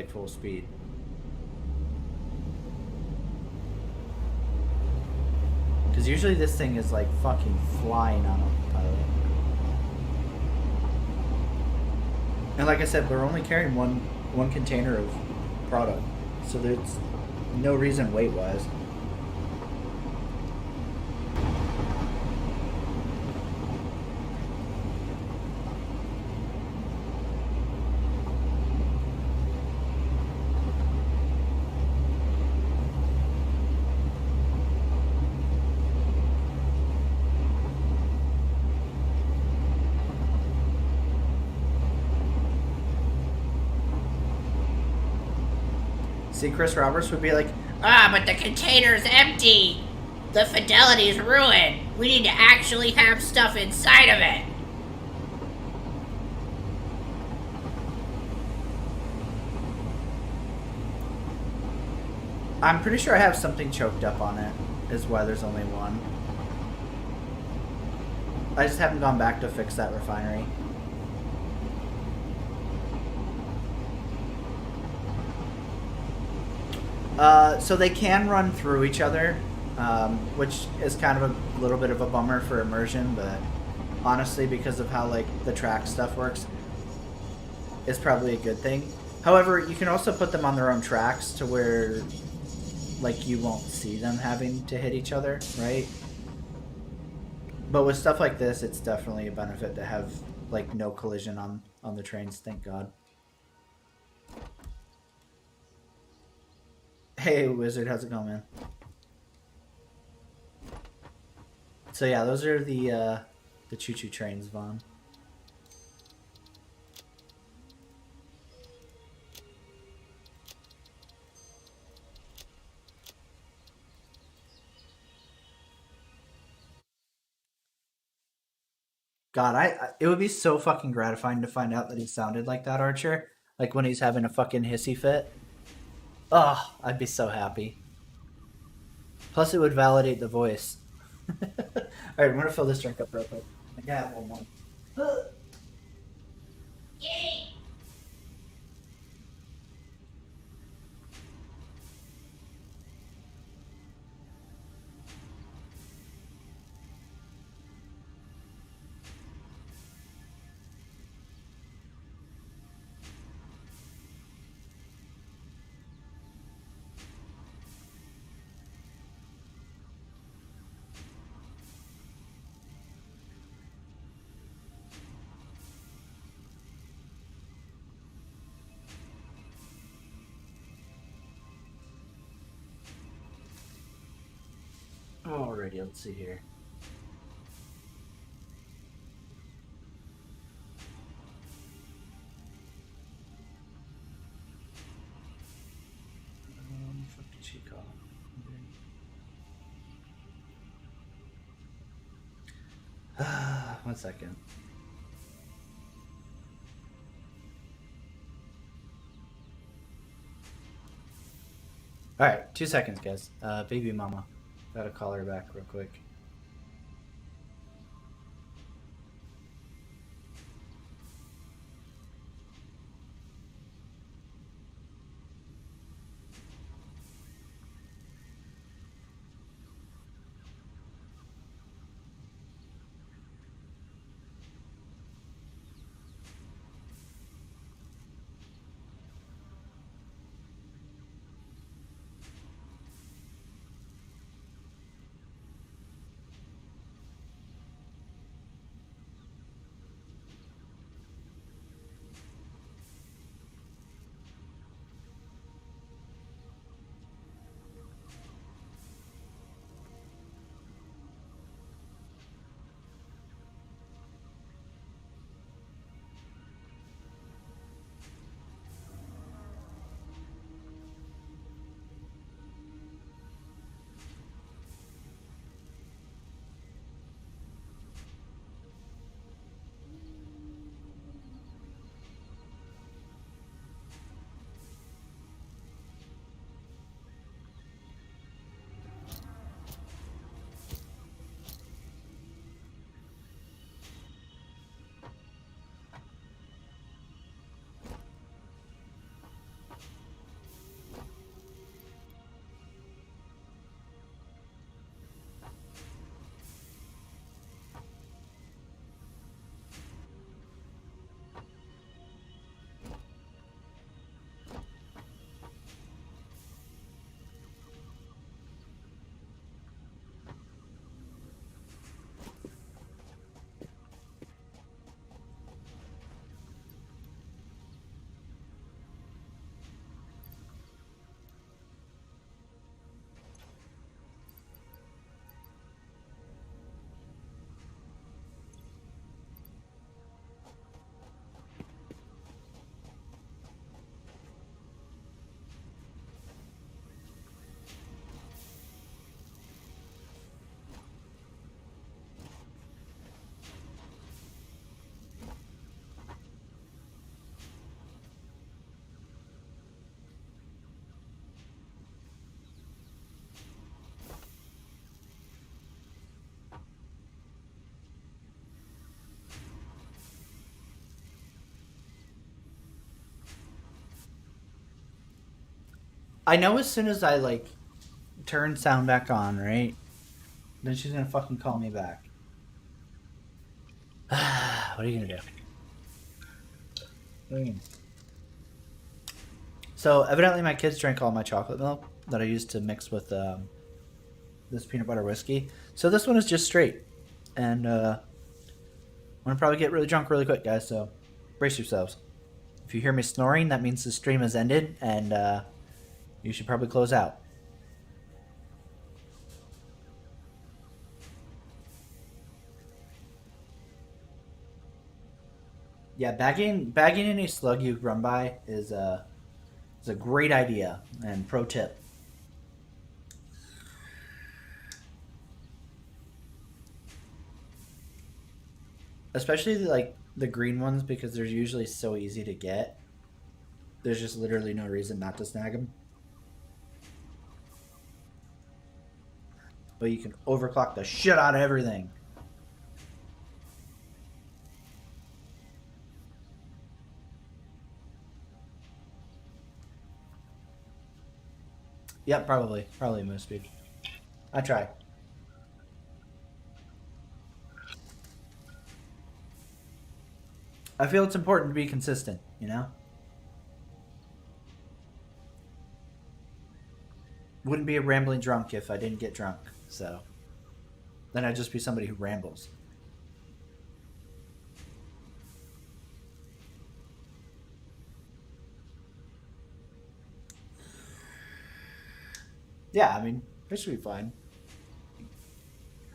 full speed. Because usually this thing is fucking flying on autopilot. And like I said, we're only carrying one container of product, so there's no reason weight wise. See, Chris Roberts would be like, but the container's empty. The fidelity's ruined. We need to actually have stuff inside of it. I'm pretty sure I have something choked up on it, is why there's only one. I just haven't gone back to fix that refinery. So they can run through each other, which is kind of a little bit of a bummer for immersion, but honestly, because of how the track stuff works, it's probably a good thing. However, you can also put them on their own tracks to where you won't see them having to hit each other, right? But with stuff like this, it's definitely a benefit to have no collision on the trains, thank God. Hey, Wizard, how's it going, man? So yeah, those are the choo-choo trains, Vaughn. God, it would be so fucking gratifying to find out that he sounded like that, Archer. Like when he's having a fucking hissy fit. Oh, I'd be so happy. Plus, it would validate the voice. Alright, I'm gonna fill this drink up real quick. I can have one more. Yay! Alrighty, let's see here. Fuck the cheat call. Okay. 1 second. Alright, 2 seconds, guys. Baby mama. Gotta call her back real quick. I know as soon as I like turn sound back on, right? Then she's gonna fucking call me back. What are you gonna do? What do you mean? So evidently my kids drank all my chocolate milk that I used to mix with this peanut butter whiskey. So this one is just straight, and I'm gonna probably get really drunk really quick, guys. So brace yourselves. If you hear me snoring, that means the stream has ended, and you should probably close out. Yeah, bagging any slug you run by is a great idea and pro tip. Especially like the green ones because they're usually so easy to get. There's just literally no reason not to snag them. But you can overclock the shit out of everything. Yep, probably move speed. I try. I feel it's important to be consistent, you know? Wouldn't be a rambling drunk if I didn't get drunk, so then I'd just be somebody who rambles. Yeah, I mean, this should be fine.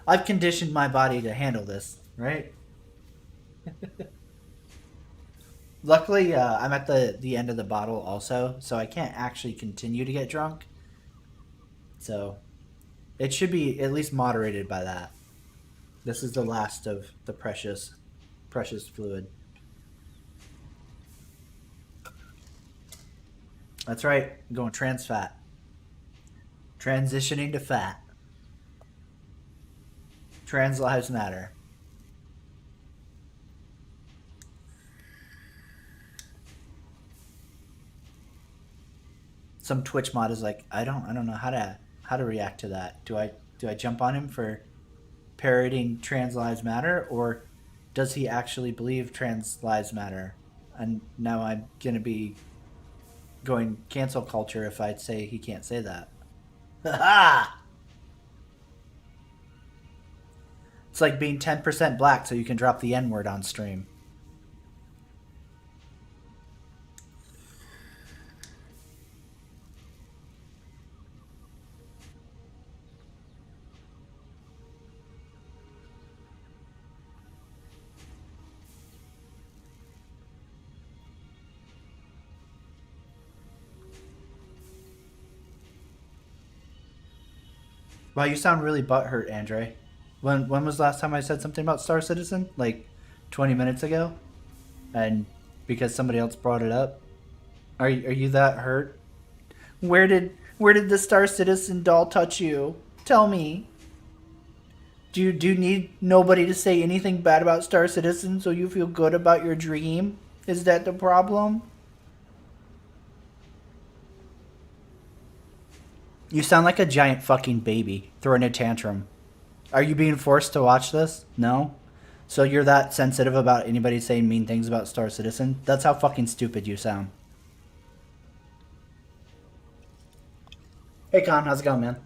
I've conditioned my body to handle this, right? Luckily, I'm at the end of the bottle also, so I can't actually continue to get drunk. So it should be at least moderated by that. This is the last of the precious fluid. That's right. I'm going trans fat. Transitioning to fat. Trans lives matter. Some Twitch mod is like, I don't know how to react to that. Do I jump on him for parroting trans lives matter, or does he actually believe trans lives matter? And now I'm gonna be going cancel culture if I say he can't say that. Ha! It's like being 10% black so you can drop the N word on stream. Wow, you sound really butthurt, Andre. When was the last time I said something about Star Citizen? Like 20 minutes ago? And because somebody else brought it up? Are you that hurt? Where did the Star Citizen doll touch you? Tell me. Do you need nobody to say anything bad about Star Citizen so you feel good about your dream? Is that the problem? You sound like a giant fucking baby throwing a tantrum. Are you being forced to watch this? No? So you're that sensitive about anybody saying mean things about Star Citizen? That's how fucking stupid you sound. Hey Con, how's it going, man?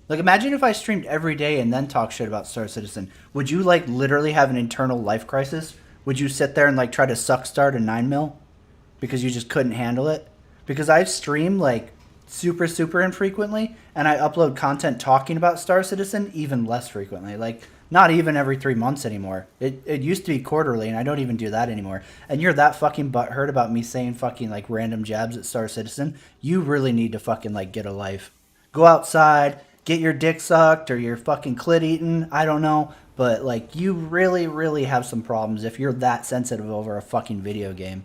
Like, imagine if I streamed every day and then talk shit about Star Citizen. Would you, like, literally have an internal life crisis? Would you sit there and, like, try to suck star to 9 mil? Because you just couldn't handle it? Because I stream, like, super infrequently, and I upload content talking about Star Citizen even less frequently. Like, not even every 3 months anymore. It used to be quarterly, and I don't even do that anymore. And you're that fucking butthurt about me saying fucking, like, random jabs at Star Citizen. You really need to fucking, like, get a life. Go outside, get your dick sucked or your fucking clit eaten. I don't know. But, like, you really have some problems if you're that sensitive over a fucking video game.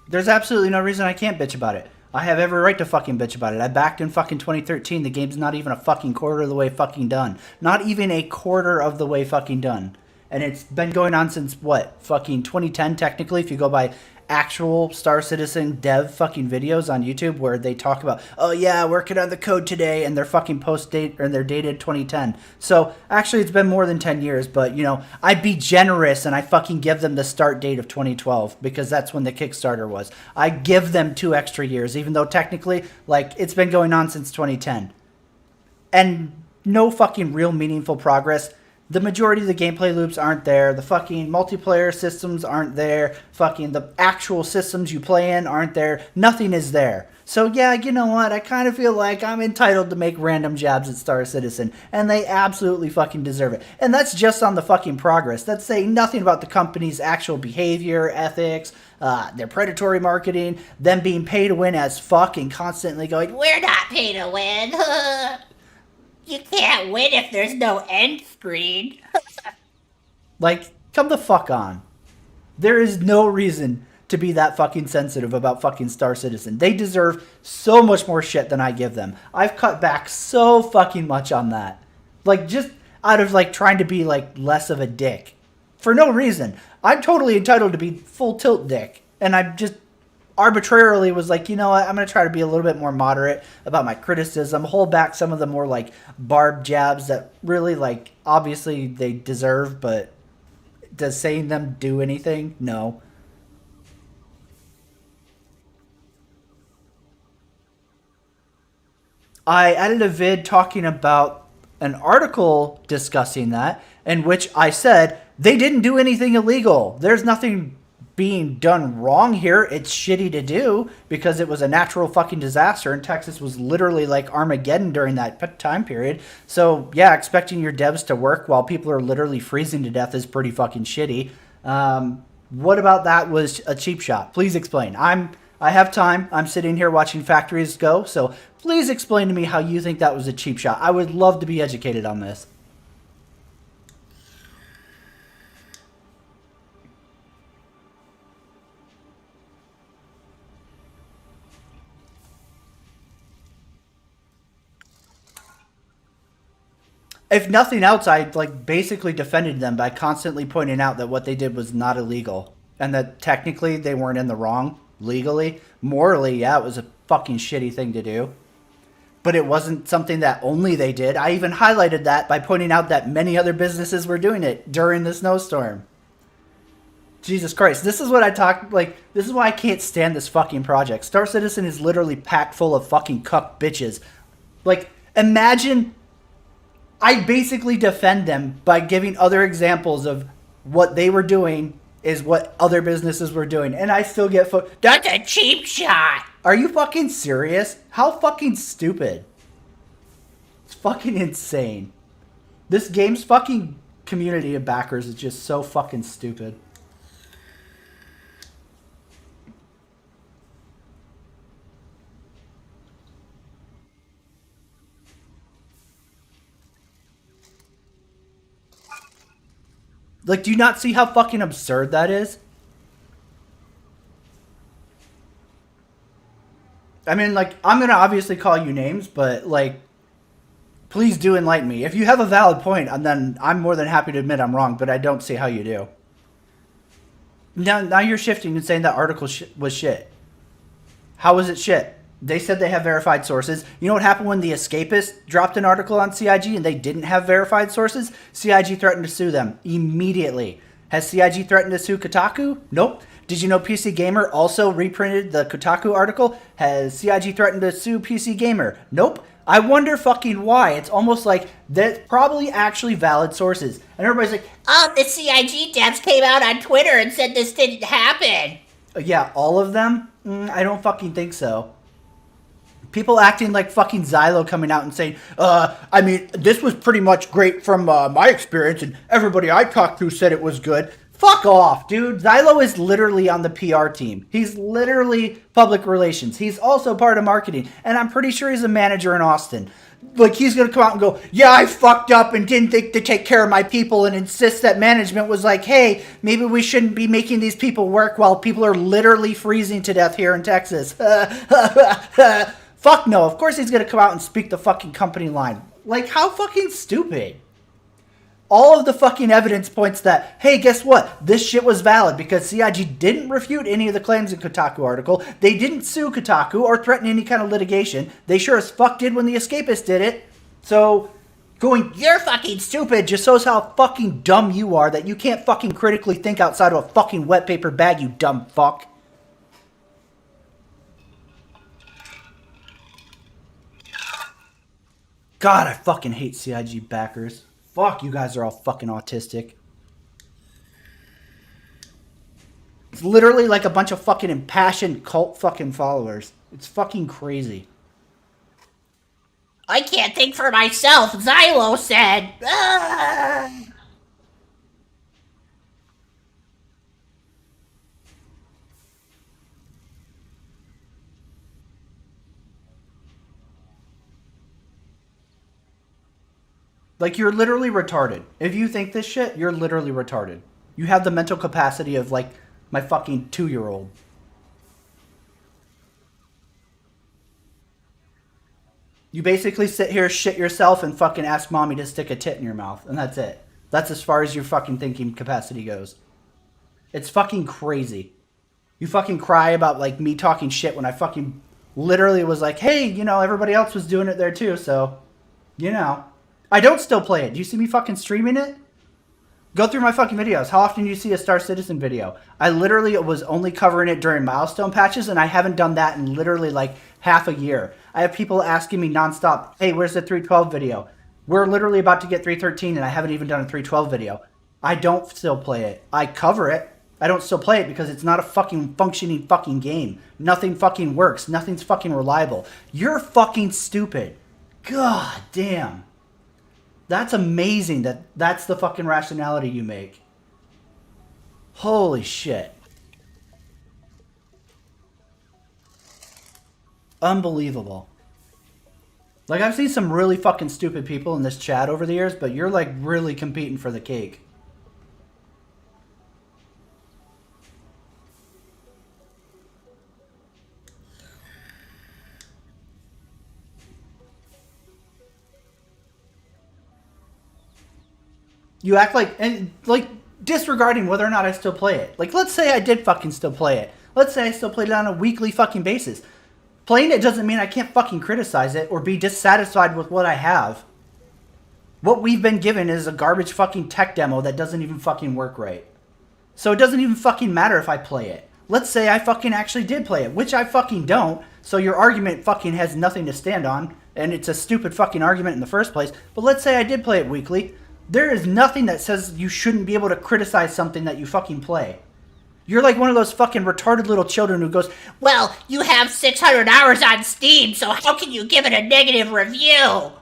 There's absolutely no reason I can't bitch about it. I have every right to fucking bitch about it. I backed in fucking 2013. The game's not even a fucking quarter of the way fucking done. Not even a quarter of the way fucking done. And it's been going on since what? Fucking 2010 technically, if you go by actual Star Citizen dev fucking videos on YouTube where they talk about, oh yeah, working on the code today, and their fucking post date or their dated 2010. So actually it's been more than 10 years, but you know, I'd be generous and I fucking give them the start date of 2012 because that's when the Kickstarter was. I give them 2 extra years, even though technically, like, it's been going on since 2010. And no fucking real meaningful progress. The majority of the gameplay loops aren't there. The fucking multiplayer systems aren't there. Fucking the actual systems you play in aren't there. Nothing is there. So yeah, you know what? I kind of feel like I'm entitled to make random jabs at Star Citizen, and they absolutely fucking deserve it. And that's just on the fucking progress. That's saying nothing about the company's actual behavior, ethics, their predatory marketing, them being pay to win as fuck and constantly going, We're not pay to win. You can't win if there's no end screen. like, come the fuck on. There is no reason to be that fucking sensitive about fucking Star Citizen. They deserve so much more shit than I give them. I've cut back so fucking much on that. Like, just out of, like, trying to be, like, less of a dick. For no reason. I'm totally entitled to be full tilt dick. And I just arbitrarily was like, you know what, I'm going to try to be a little bit more moderate about my criticism, hold back some of the more, like, barbed jabs that really, like, obviously they deserve, but does saying them do anything? No. I added a vid talking about an article discussing that, in which I said they didn't do anything illegal. There's nothing being done wrong here. It's shitty to do because it was a natural fucking disaster, and Texas was literally like Armageddon during that time period. So yeah, expecting your devs to work while people are literally freezing to death is pretty fucking shitty. What about that was a cheap shot? Please explain. I have time. I'm sitting here watching factories go, so please explain to me how you think that was a cheap shot. I would love to be educated on this. If nothing else, I like basically defended them by constantly pointing out that what they did was not illegal and that technically they weren't in the wrong legally. Morally, yeah, it was a fucking shitty thing to do. But it wasn't something that only they did. I even highlighted that by pointing out that many other businesses were doing it during the snowstorm. Jesus Christ, this is what I talk like. This is why I can't stand this fucking project. Star Citizen is literally packed full of fucking cuck bitches. Like, imagine I basically defend them by giving other examples of what they were doing is what other businesses were doing, and I still get That's a cheap shot. Are you fucking serious? How fucking stupid? It's fucking insane. This game's fucking community of backers is just so fucking stupid. Like, do you not see how fucking absurd that is? I mean, like, I'm gonna obviously call you names, but, like, please do enlighten me. If you have a valid point, then I'm more than happy to admit I'm wrong, but I don't see how you do. Now you're shifting and saying that article was shit. How was it shit? They said they have verified sources. You know what happened when The Escapist dropped an article on CIG and they didn't have verified sources? CIG threatened to sue them immediately. Has CIG threatened to sue Kotaku? Nope. Did you know PC Gamer also reprinted the Kotaku article? Has CIG threatened to sue PC Gamer? Nope. I wonder fucking why. It's almost like they're probably actually valid sources. And everybody's like, Oh, the CIG devs came out on Twitter and said this didn't happen. yeah, all of them? I don't fucking think so. People acting like fucking Xylo coming out and saying, I mean, this was pretty much great from my experience, and everybody I talked to said it was good. Fuck off, dude. Xylo is literally on the PR team. He's literally public relations. He's also part of marketing, and I'm pretty sure he's a manager in Austin. Like, he's going to come out and go, yeah, I fucked up and didn't think to take care of my people, and insist that management was like, hey, maybe we shouldn't be making these people work while people are literally freezing to death here in Texas. Fuck no. Of course he's going to come out and speak the fucking company line. Like, how fucking stupid. All of the fucking evidence points that, hey, guess what? This shit was valid because CIG didn't refute any of the claims in Kotaku article. They didn't sue Kotaku or threaten any kind of litigation. They sure as fuck did when The Escapist did it. So, going, you're fucking stupid just shows how fucking dumb you are that you can't fucking critically think outside of a fucking wet paper bag, you dumb fuck. God, I fucking hate CIG backers. Fuck, you guys are all fucking autistic. It's literally like a bunch of fucking impassioned cult fucking followers. It's fucking crazy. I can't think for myself, Xylo said. Ah! Like, you're literally retarded. If you think this shit, you're literally retarded. You have the mental capacity of, like, my fucking 2-year-old. You basically sit here, shit yourself, and fucking ask mommy to stick a tit in your mouth. And that's it. That's as far as your fucking thinking capacity goes. It's fucking crazy. You fucking cry about, like, me talking shit when I fucking literally was like, hey, you know, everybody else was doing it there too, so, you know. I don't still play it. Do you see me fucking streaming it? Go through my fucking videos. How often do you see a Star Citizen video? I literally was only covering it during milestone patches, and I haven't done that in literally like half a year. I have people asking me nonstop, hey, where's the 312 video? We're literally about to get 313, and I haven't even done a 312 video. I don't still play it. I cover it. I don't still play it because it's not a fucking functioning fucking game. Nothing fucking works. Nothing's fucking reliable. You're fucking stupid. God damn. That's amazing that that's the fucking rationality you make. Holy shit. Unbelievable. Like, I've seen some really fucking stupid people in this chat over the years, but you're like really competing for the cake. You act like, and like, disregarding whether or not I still play it. Like, let's say I did fucking still play it. Let's say I still played it on a weekly fucking basis. Playing it doesn't mean I can't fucking criticize it or be dissatisfied with what I have. What we've been given is a garbage fucking tech demo that doesn't even fucking work right. So it doesn't even fucking matter if I play it. Let's say I fucking actually did play it, which I fucking don't. So your argument fucking has nothing to stand on, and it's a stupid fucking argument in the first place. But let's say I did play it weekly. There is nothing that says you shouldn't be able to criticize something that you fucking play. You're like one of those fucking retarded little children who goes, well, you have 600 hours on Steam, so how can you give it a negative review?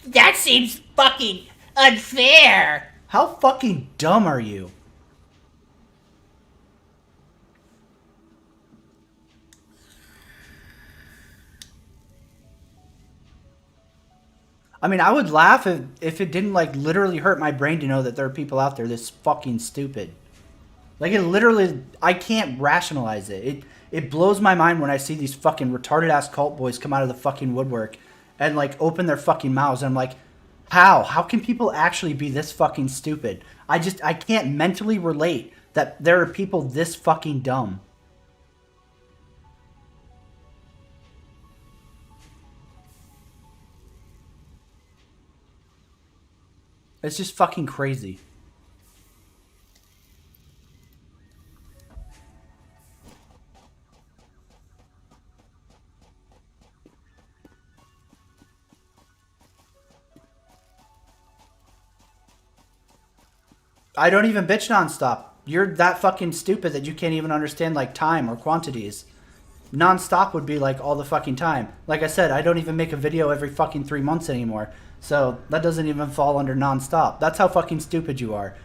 That seems fucking unfair. how fucking dumb are you? I mean, I would laugh if it didn't, like, literally hurt my brain to know that there are people out there this fucking stupid. Like, it literally, I can't rationalize it. It blows my mind when I see these fucking retarded-ass cult boys come out of the fucking woodwork and, like, open their fucking mouths. And I'm like, how? How can people actually be this fucking stupid? I can't mentally relate that there are people this fucking dumb. It's just fucking crazy. I don't even bitch nonstop. You're that fucking stupid that you can't even understand, like, time or quantities. Nonstop would be like all the fucking time. Like I said, I don't even make a video every fucking 3 months anymore. So that doesn't even fall under nonstop. That's how fucking stupid you are.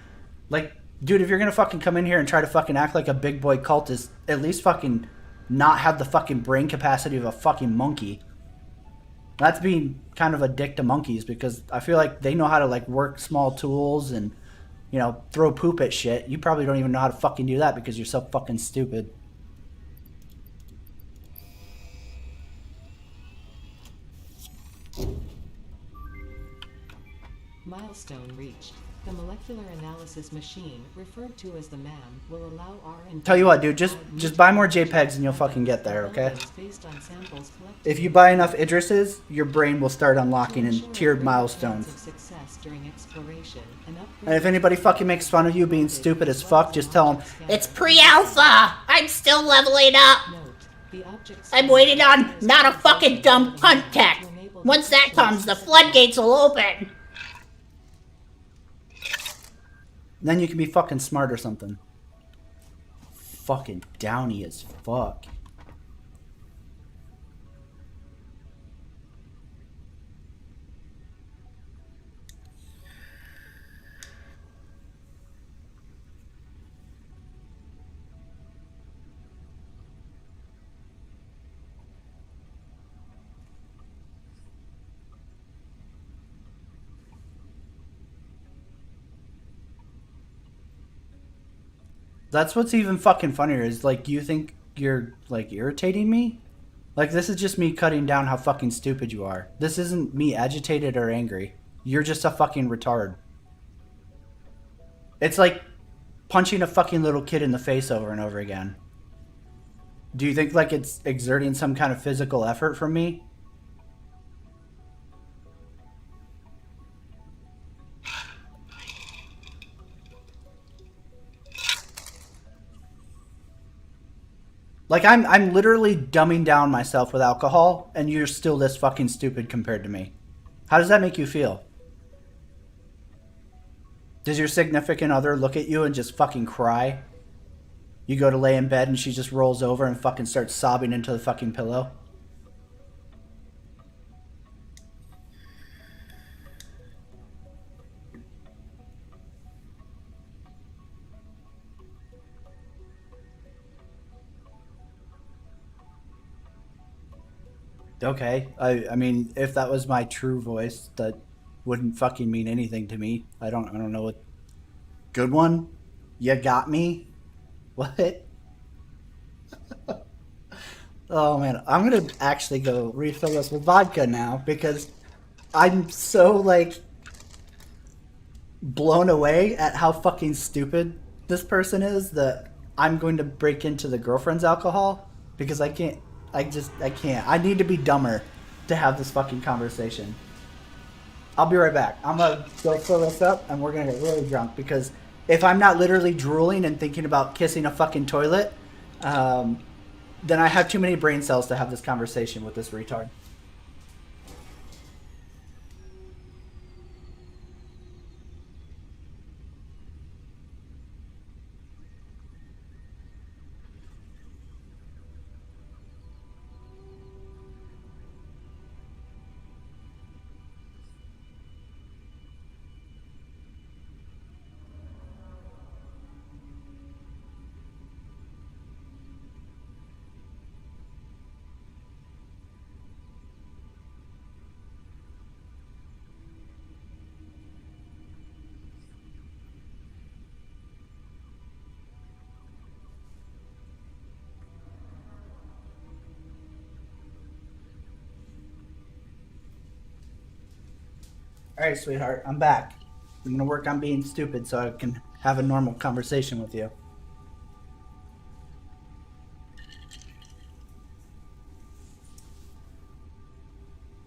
Like, dude, if you're gonna fucking come in here and try to fucking act like a big boy cultist, at least fucking not have the fucking brain capacity of a fucking monkey. That's being kind of a dick to monkeys, because I feel like they know how to, like, work small tools and, you know, throw poop at shit. You probably don't even know how to fucking do that because you're so fucking stupid. Milestone reached. The molecular analysis machine, referred to as the MAM, will allow R&D. Tell you what, dude, just buy more JPEGs and you'll fucking get there, okay? If you buy enough Idrises, your brain will start unlocking in tiered milestones. And if anybody fucking makes fun of you being stupid as fuck, just tell them, It's pre-alpha. I'm still leveling up. I'm waiting on not a fucking dumb cunt tech. Once that comes, the floodgates will open. Then you can be fucking smart or something. Fucking downy as fuck. That's what's even fucking funnier is like you think you're like irritating me? Like this is just me cutting down how fucking stupid you are. This isn't me agitated or angry. You're just a fucking retard. It's like punching a fucking little kid in the face over and over again. Do you think like it's exerting some kind of physical effort from me? Like I'm literally dumbing down myself with alcohol and you're still this fucking stupid compared to me. How does that make you feel? Does your significant other look at you and just fucking cry? You go to lay in bed and she just rolls over and fucking starts sobbing into the fucking pillow? Okay. I mean, if that was my true voice, that wouldn't fucking mean anything to me. I don't know what. Good one? You got me? What? Oh man, I'm gonna actually go refill this with vodka now because I'm so like blown away at how fucking stupid this person is that I'm going to break into the girlfriend's alcohol because I can't. I can't. I need to be dumber to have this fucking conversation. I'll be right back. I'm gonna go fill this up and we're gonna get really drunk because if I'm not literally drooling and thinking about kissing a fucking toilet, then I have too many brain cells to have this conversation with this retard. All right, sweetheart, I'm back. I'm gonna work on being stupid so I can have a normal conversation with you.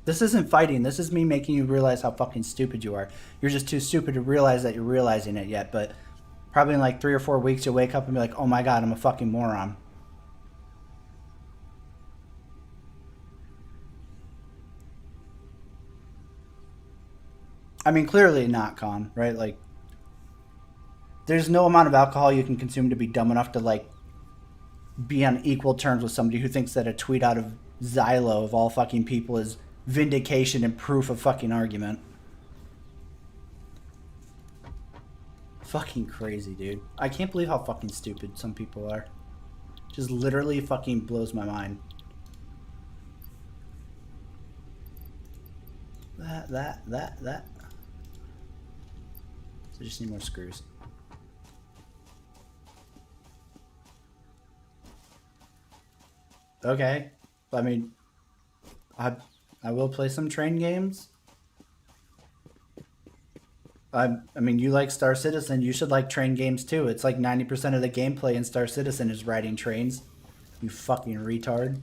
This isn't fighting. This is me making you realize how fucking stupid you are. You're just too stupid to realize that you're realizing it yet, but probably in like 3 or 4 weeks you'll wake up and be like, oh my god, I'm a fucking moron. I mean, clearly not, Con, right? Like, there's no amount of alcohol you can consume to be dumb enough to, like, be on equal terms with somebody who thinks that a tweet out of Xylo, of all fucking people, is vindication and proof of fucking argument. Fucking crazy, dude. I can't believe how fucking stupid some people are. Just literally fucking blows my mind. That. So I just need more screws. Okay. I mean, I will play some train games. I mean, you like Star Citizen. You should like train games too. It's like 90% of the gameplay in Star Citizen is riding trains. You fucking retard.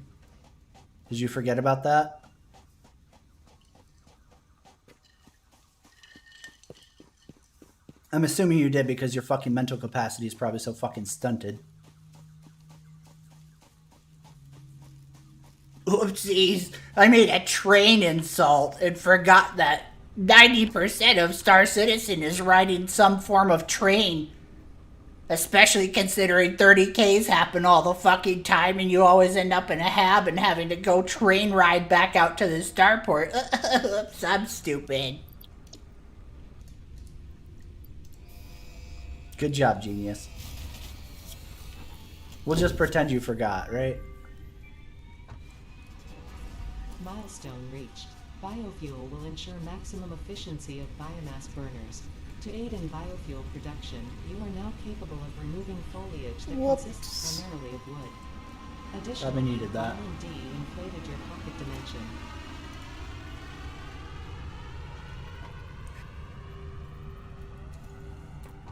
Did you forget about that? I'm assuming you did because your fucking mental capacity is probably so fucking stunted. Oopsies. I made a train insult and forgot that 90% of Star Citizen is riding some form of train. Especially considering 30Ks happen all the fucking time and you always end up in a hab and having to go train ride back out to the starport. Oops, I'm stupid. Good job, genius. We'll just pretend you forgot, right? Milestone reached. Biofuel will ensure maximum efficiency of biomass burners. To aid in biofuel production, you are now capable of removing foliage that consists primarily of wood. Additionally, Probably needed that. R&D inflated your pocket dimension.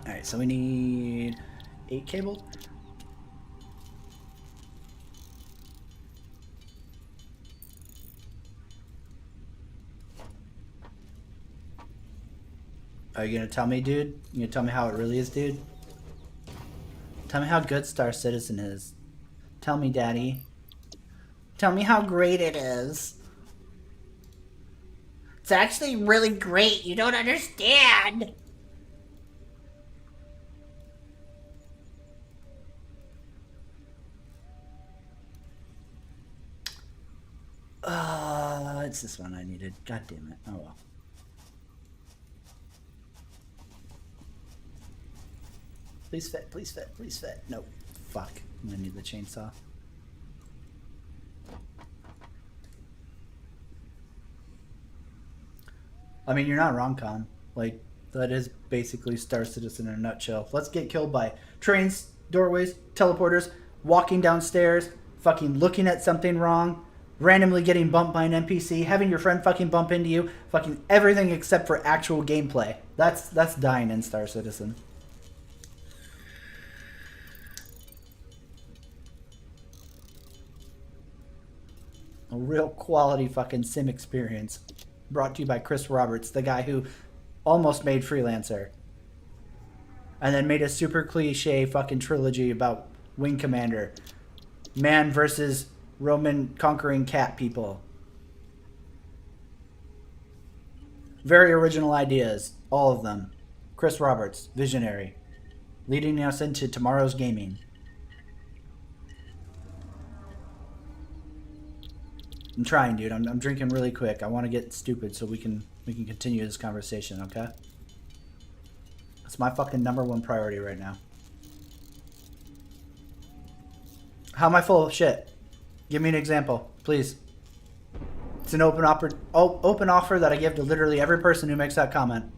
Alright, so we need 8 cable. Are you gonna tell me, dude? You gonna tell me how it really is, dude? Tell me how good Star Citizen is. Tell me, Daddy. Tell me how great it is. It's actually really great. You don't understand. It's this one I needed. God damn it. Oh well. Please fit, please fit, please fit. Nope. Fuck. I'm gonna need the chainsaw. I mean, you're not wrong, Con. Like, that is basically Star Citizen in a nutshell. Let's get killed by trains, doorways, teleporters, walking downstairs, fucking looking at something wrong, randomly getting bumped by an NPC, having your friend fucking bump into you, fucking everything except for actual gameplay. That's dying in Star Citizen. A real quality fucking sim experience. Brought to you by Chris Roberts, the guy who almost made Freelancer. And then made a super cliche fucking trilogy about Wing Commander. Man versus Roman conquering cat people. Very original ideas. All of them. Chris Roberts, visionary. Leading us into tomorrow's gaming. I'm trying, dude. I'm drinking really quick. I want to get stupid so we can continue this conversation, okay? That's my fucking #1 priority right now. How am I full of shit? Give me an example, please. It's an open offer that I give to literally every person who makes that comment.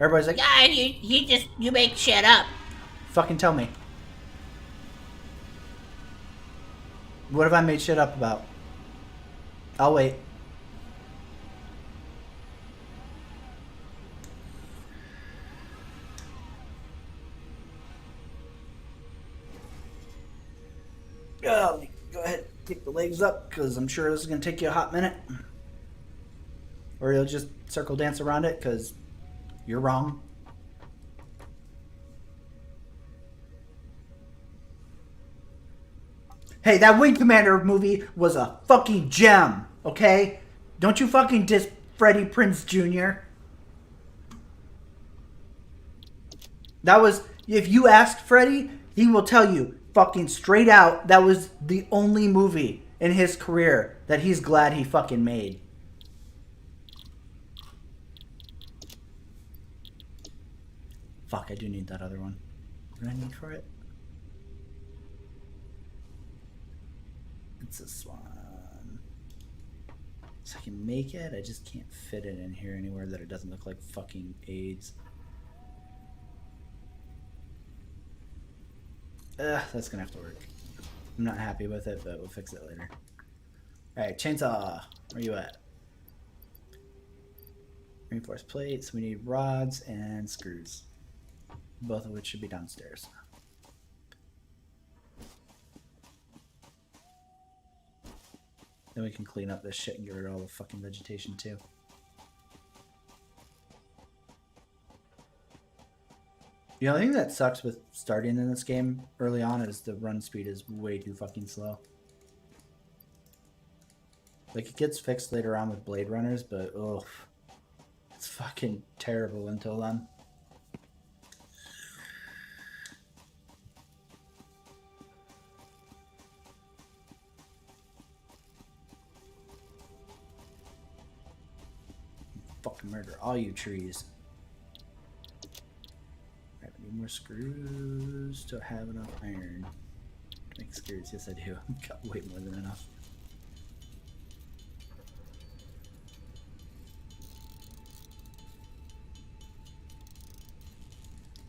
Everybody's like, Yeah, you make shit up. fucking tell me. What have I made shit up about? I'll wait. Go ahead, pick the legs up, because I'm sure this is going to take you a hot minute. Or you'll just circle dance around it, because you're wrong. Hey, that Wing Commander movie was a fucking gem, okay? Don't you fucking diss Freddie Prinze Jr. That was, if you asked Freddie, he will tell you fucking straight out that was the only movie in his career that he's glad he fucking made. Fuck, I do need that other one. What do I need for it? It's this one. So I can make it, I just can't fit it in here anywhere that it doesn't look like fucking AIDS. That's gonna have to work. I'm not happy with it, but we'll fix it later. Alright, chainsaw. Where you at? Reinforced plates. We need rods and screws. Both of which should be downstairs. Then we can clean up this shit and get rid of all the fucking vegetation too. The only thing that sucks with starting in this game early on is the run speed is way too fucking slow. Like, it gets fixed later on with Blade Runners, but ugh. It's fucking terrible until then. Fucking murder all you trees. I need more screws. Do I have enough iron to make screws? Yes, I do. I've got way more than enough.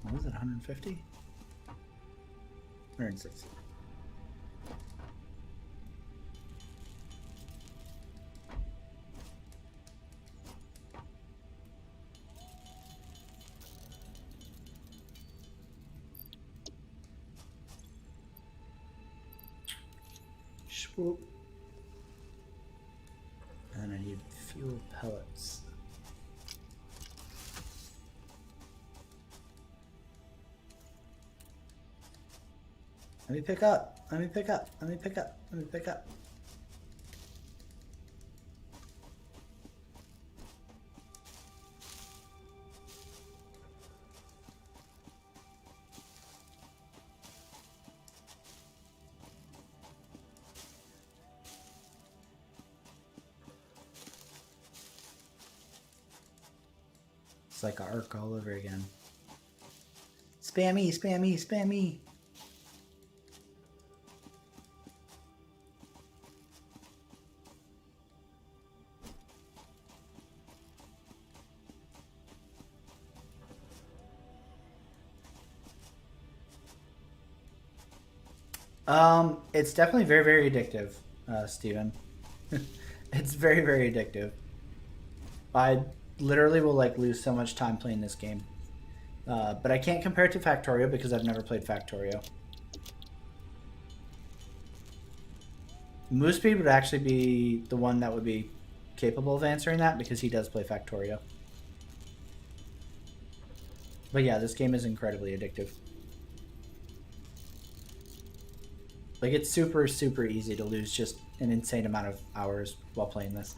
What was it, 150? 160. Swoop. And I need fuel pellets. Let me pick up. Let me pick up. Let me pick up. Let me pick up. It's like an arc all over again. Spammy, spammy, spammy. It's definitely very, very addictive, Steven. It's very, very addictive. I literally will like lose so much time playing this game. But I can't compare it to Factorio because I've never played Factorio. Moospeed would actually be the one that would be capable of answering that because he does play Factorio. But yeah, this game is incredibly addictive. Like, it's super, super easy to lose just an insane amount of hours while playing this.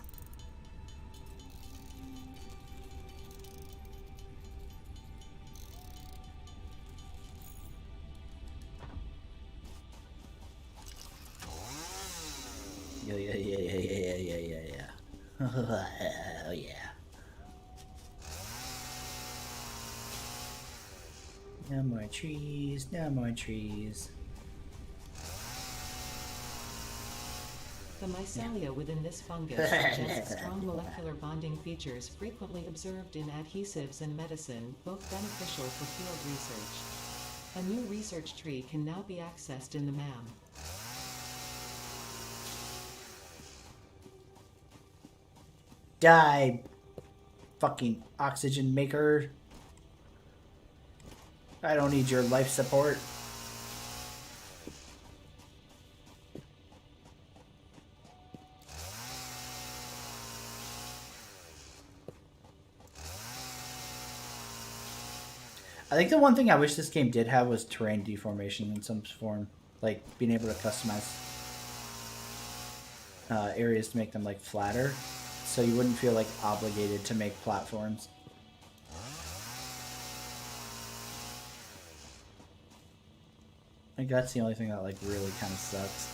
Yeah. Oh, yeah. No more trees, no more trees. The mycelia within this fungus suggests strong molecular bonding features frequently observed in adhesives and medicine, both beneficial for field research. A new research tree can now be accessed in the MAM. Die, fucking oxygen maker. I don't need your life support. I think the one thing I wish this game did have was terrain deformation in some form. Like, being able to customize areas to make them, like, flatter. So you wouldn't feel, like, obligated to make platforms. I think that's the only thing that, like, really kind of sucks.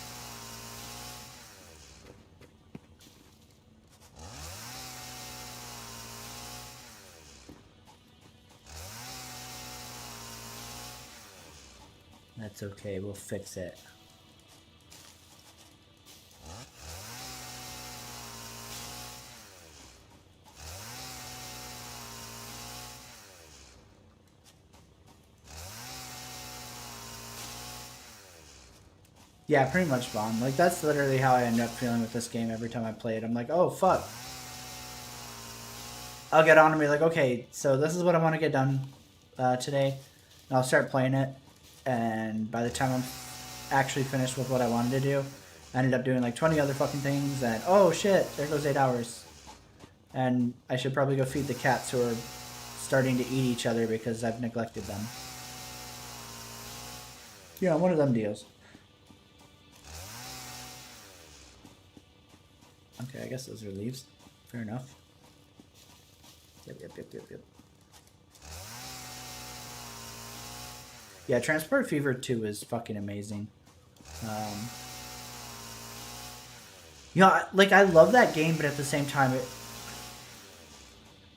That's okay, we'll fix it. Yeah, pretty much Vaughn. Like, that's literally how I end up feeling with this game every time I play it. I'm like, oh, fuck. I'll get on and be like, okay, so this is what I want to get done today. And I'll start playing it. And by the time I'm actually finished with what I wanted to do, I ended up doing like 20 other fucking things. And, oh, shit, there goes 8 hours. And I should probably go feed the cats who are starting to eat each other because I've neglected them. Yeah, one of them deals. Okay, I guess those are leaves. Fair enough. Yep. Yeah, Transport Fever 2 is fucking amazing. Like, I love that game, but at the same time,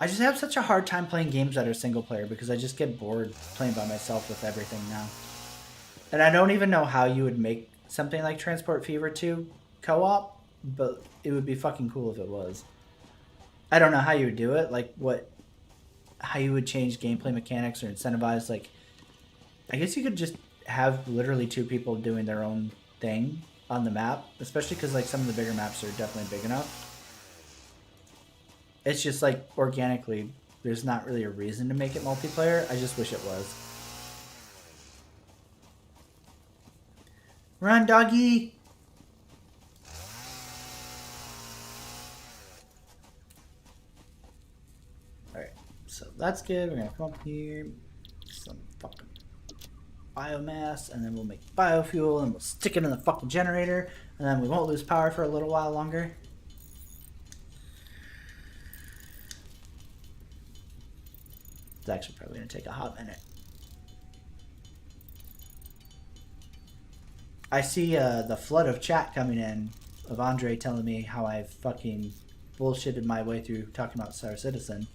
I just have such a hard time playing games that are single player because I just get bored playing by myself with everything now. And I don't even know how you would make something like Transport Fever 2 co-op, but it would be fucking cool if it was. I don't know how you would do it, like how you would change gameplay mechanics or incentivize, like, I guess you could just have literally two people doing their own thing on the map, especially because like some of the bigger maps are definitely big enough. It's just like organically, there's not really a reason to make it multiplayer. I just wish it was. Run, doggy! Alright, so that's good. We're gonna come up here, some fucking biomass, and then we'll make biofuel, and we'll stick it in the fucking generator, and then we won't lose power for a little while longer. It's actually probably going to take a hot minute. I see the flood of chat coming in of Andre telling me how I've fucking bullshitted my way through talking about Star Citizen.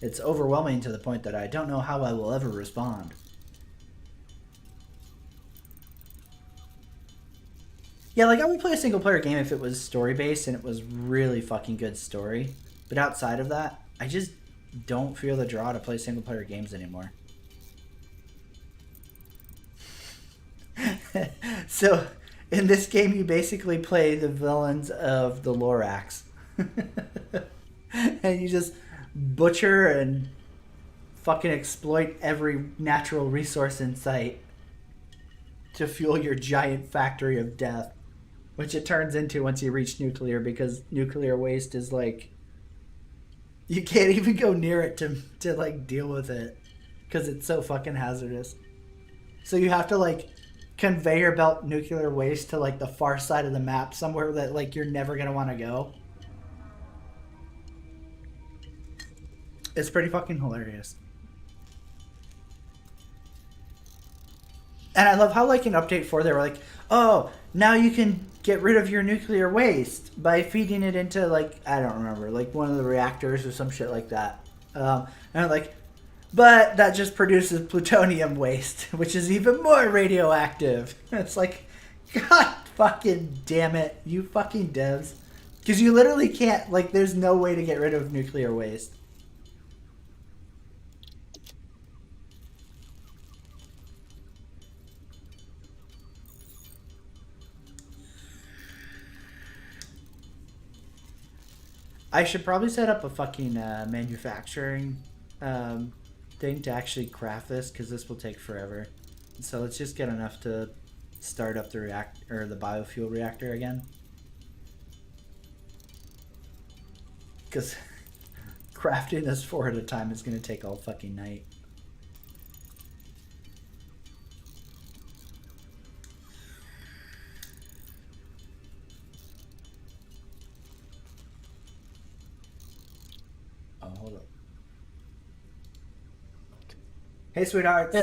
It's overwhelming to the point that I don't know how I will ever respond. Yeah, like I would play a single player game if it was story based and it was really fucking good story. But outside of that, I just don't feel the draw to play single player games anymore. So, in this game, you basically play the villains of the Lorax. And you just butcher and fucking exploit every natural resource in sight to fuel your giant factory of death. Which it turns into once you reach nuclear, because nuclear waste is like... You can't even go near it to like deal with it. Because it's so fucking hazardous. So you have to like conveyor belt nuclear waste to like the far side of the map, somewhere that like you're never going to want to go. It's pretty fucking hilarious. And I love how like in update 4 they were like, oh, now you can get rid of your nuclear waste by feeding it into like, I don't remember, like one of the reactors or some shit like that. And I'm like, but that just produces plutonium waste, which is even more radioactive. It's like, God fucking damn it, you fucking devs. Because you literally can't, like, there's no way to get rid of nuclear waste. I should probably set up a fucking manufacturing thing to actually craft this, because this will take forever. So let's just get enough to start up the the biofuel reactor again. Because crafting this 4 at a time is going to take all fucking night. Oh, hold up. Hey, sweethearts.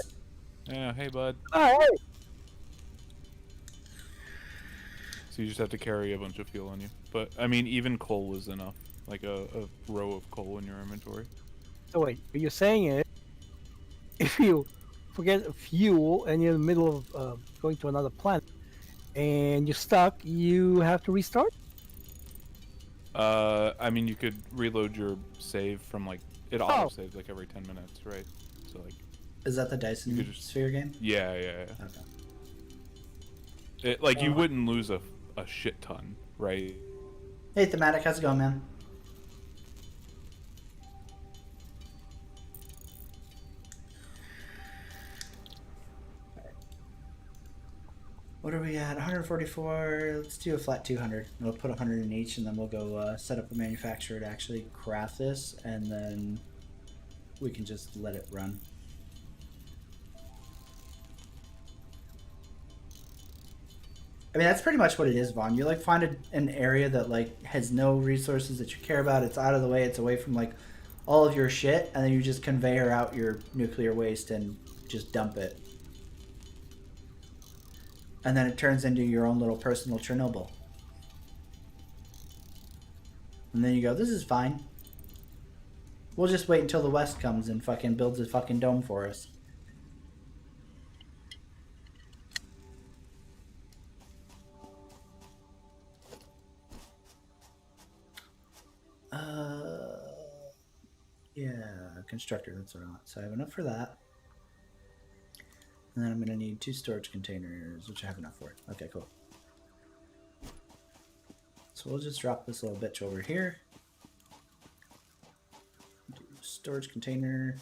Yeah, hey, bud. Oh, hey. So you just have to carry a bunch of fuel on you. But, I mean, even coal is enough. Like a row of coal in your inventory. So wait, what you're saying is, if you forget fuel and you're in the middle of going to another planet, and you're stuck, you have to restart? I mean, you could reload your save from, like, it auto-saves, like, every 10 minutes, right? So, like... Is that the Dyson Sphere game? Yeah. Okay. It, like, you wouldn't lose a shit ton, right? Hey, Thematic, how's it going, man? What are we at? 144. Let's do a flat 200. We'll put 100 in each, and then we'll go set up a manufacturer to actually craft this, and then we can just let it run. I mean, that's pretty much what it is, Vaughn. You like find an area that like has no resources that you care about. It's out of the way. It's away from like all of your shit, and then you just conveyor out your nuclear waste and just dump it. And then it turns into your own little personal Chernobyl. And then you go, this is fine. We'll just wait until the West comes and fucking builds a fucking dome for us. Yeah, constructor, that's what I want. So I have enough for that. And then I'm gonna need 2 storage containers, which I have enough for. Okay, cool. So we'll just drop this little bitch over here. Do storage container.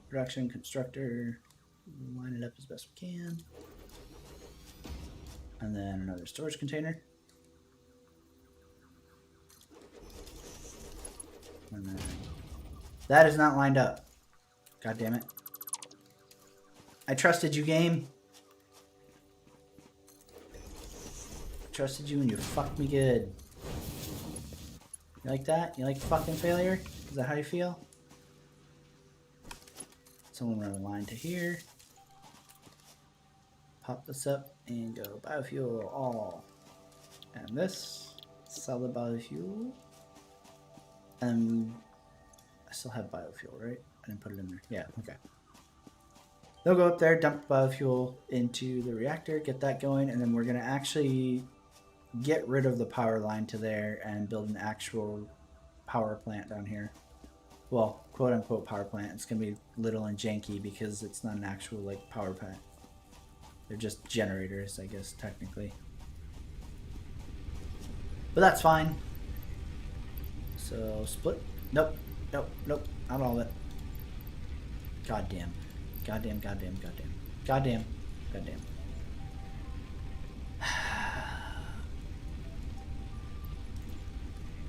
Production, constructor. Line it up as best we can. And then another storage container. And then that is not lined up. God damn it. I trusted you, game. I trusted you and you fucked me good. You like that? You like fucking failure? Is that how you feel? Someone run a line to here. Pop this up and go biofuel all. And this, solid biofuel. And I still have biofuel, right? I didn't put it in there. Yeah, okay. They'll go up there, dump biofuel into the reactor, get that going, and then we're going to actually get rid of the power line to there and build an actual power plant down here. Well, quote unquote power plant. It's going to be little and janky because it's not an actual like power plant. They're just generators, I guess, technically. But that's fine. So split. Nope. Nope. Nope. Not all of it. Goddamn. Goddamn. Goddamn. Goddamn. Goddamn. Goddamn.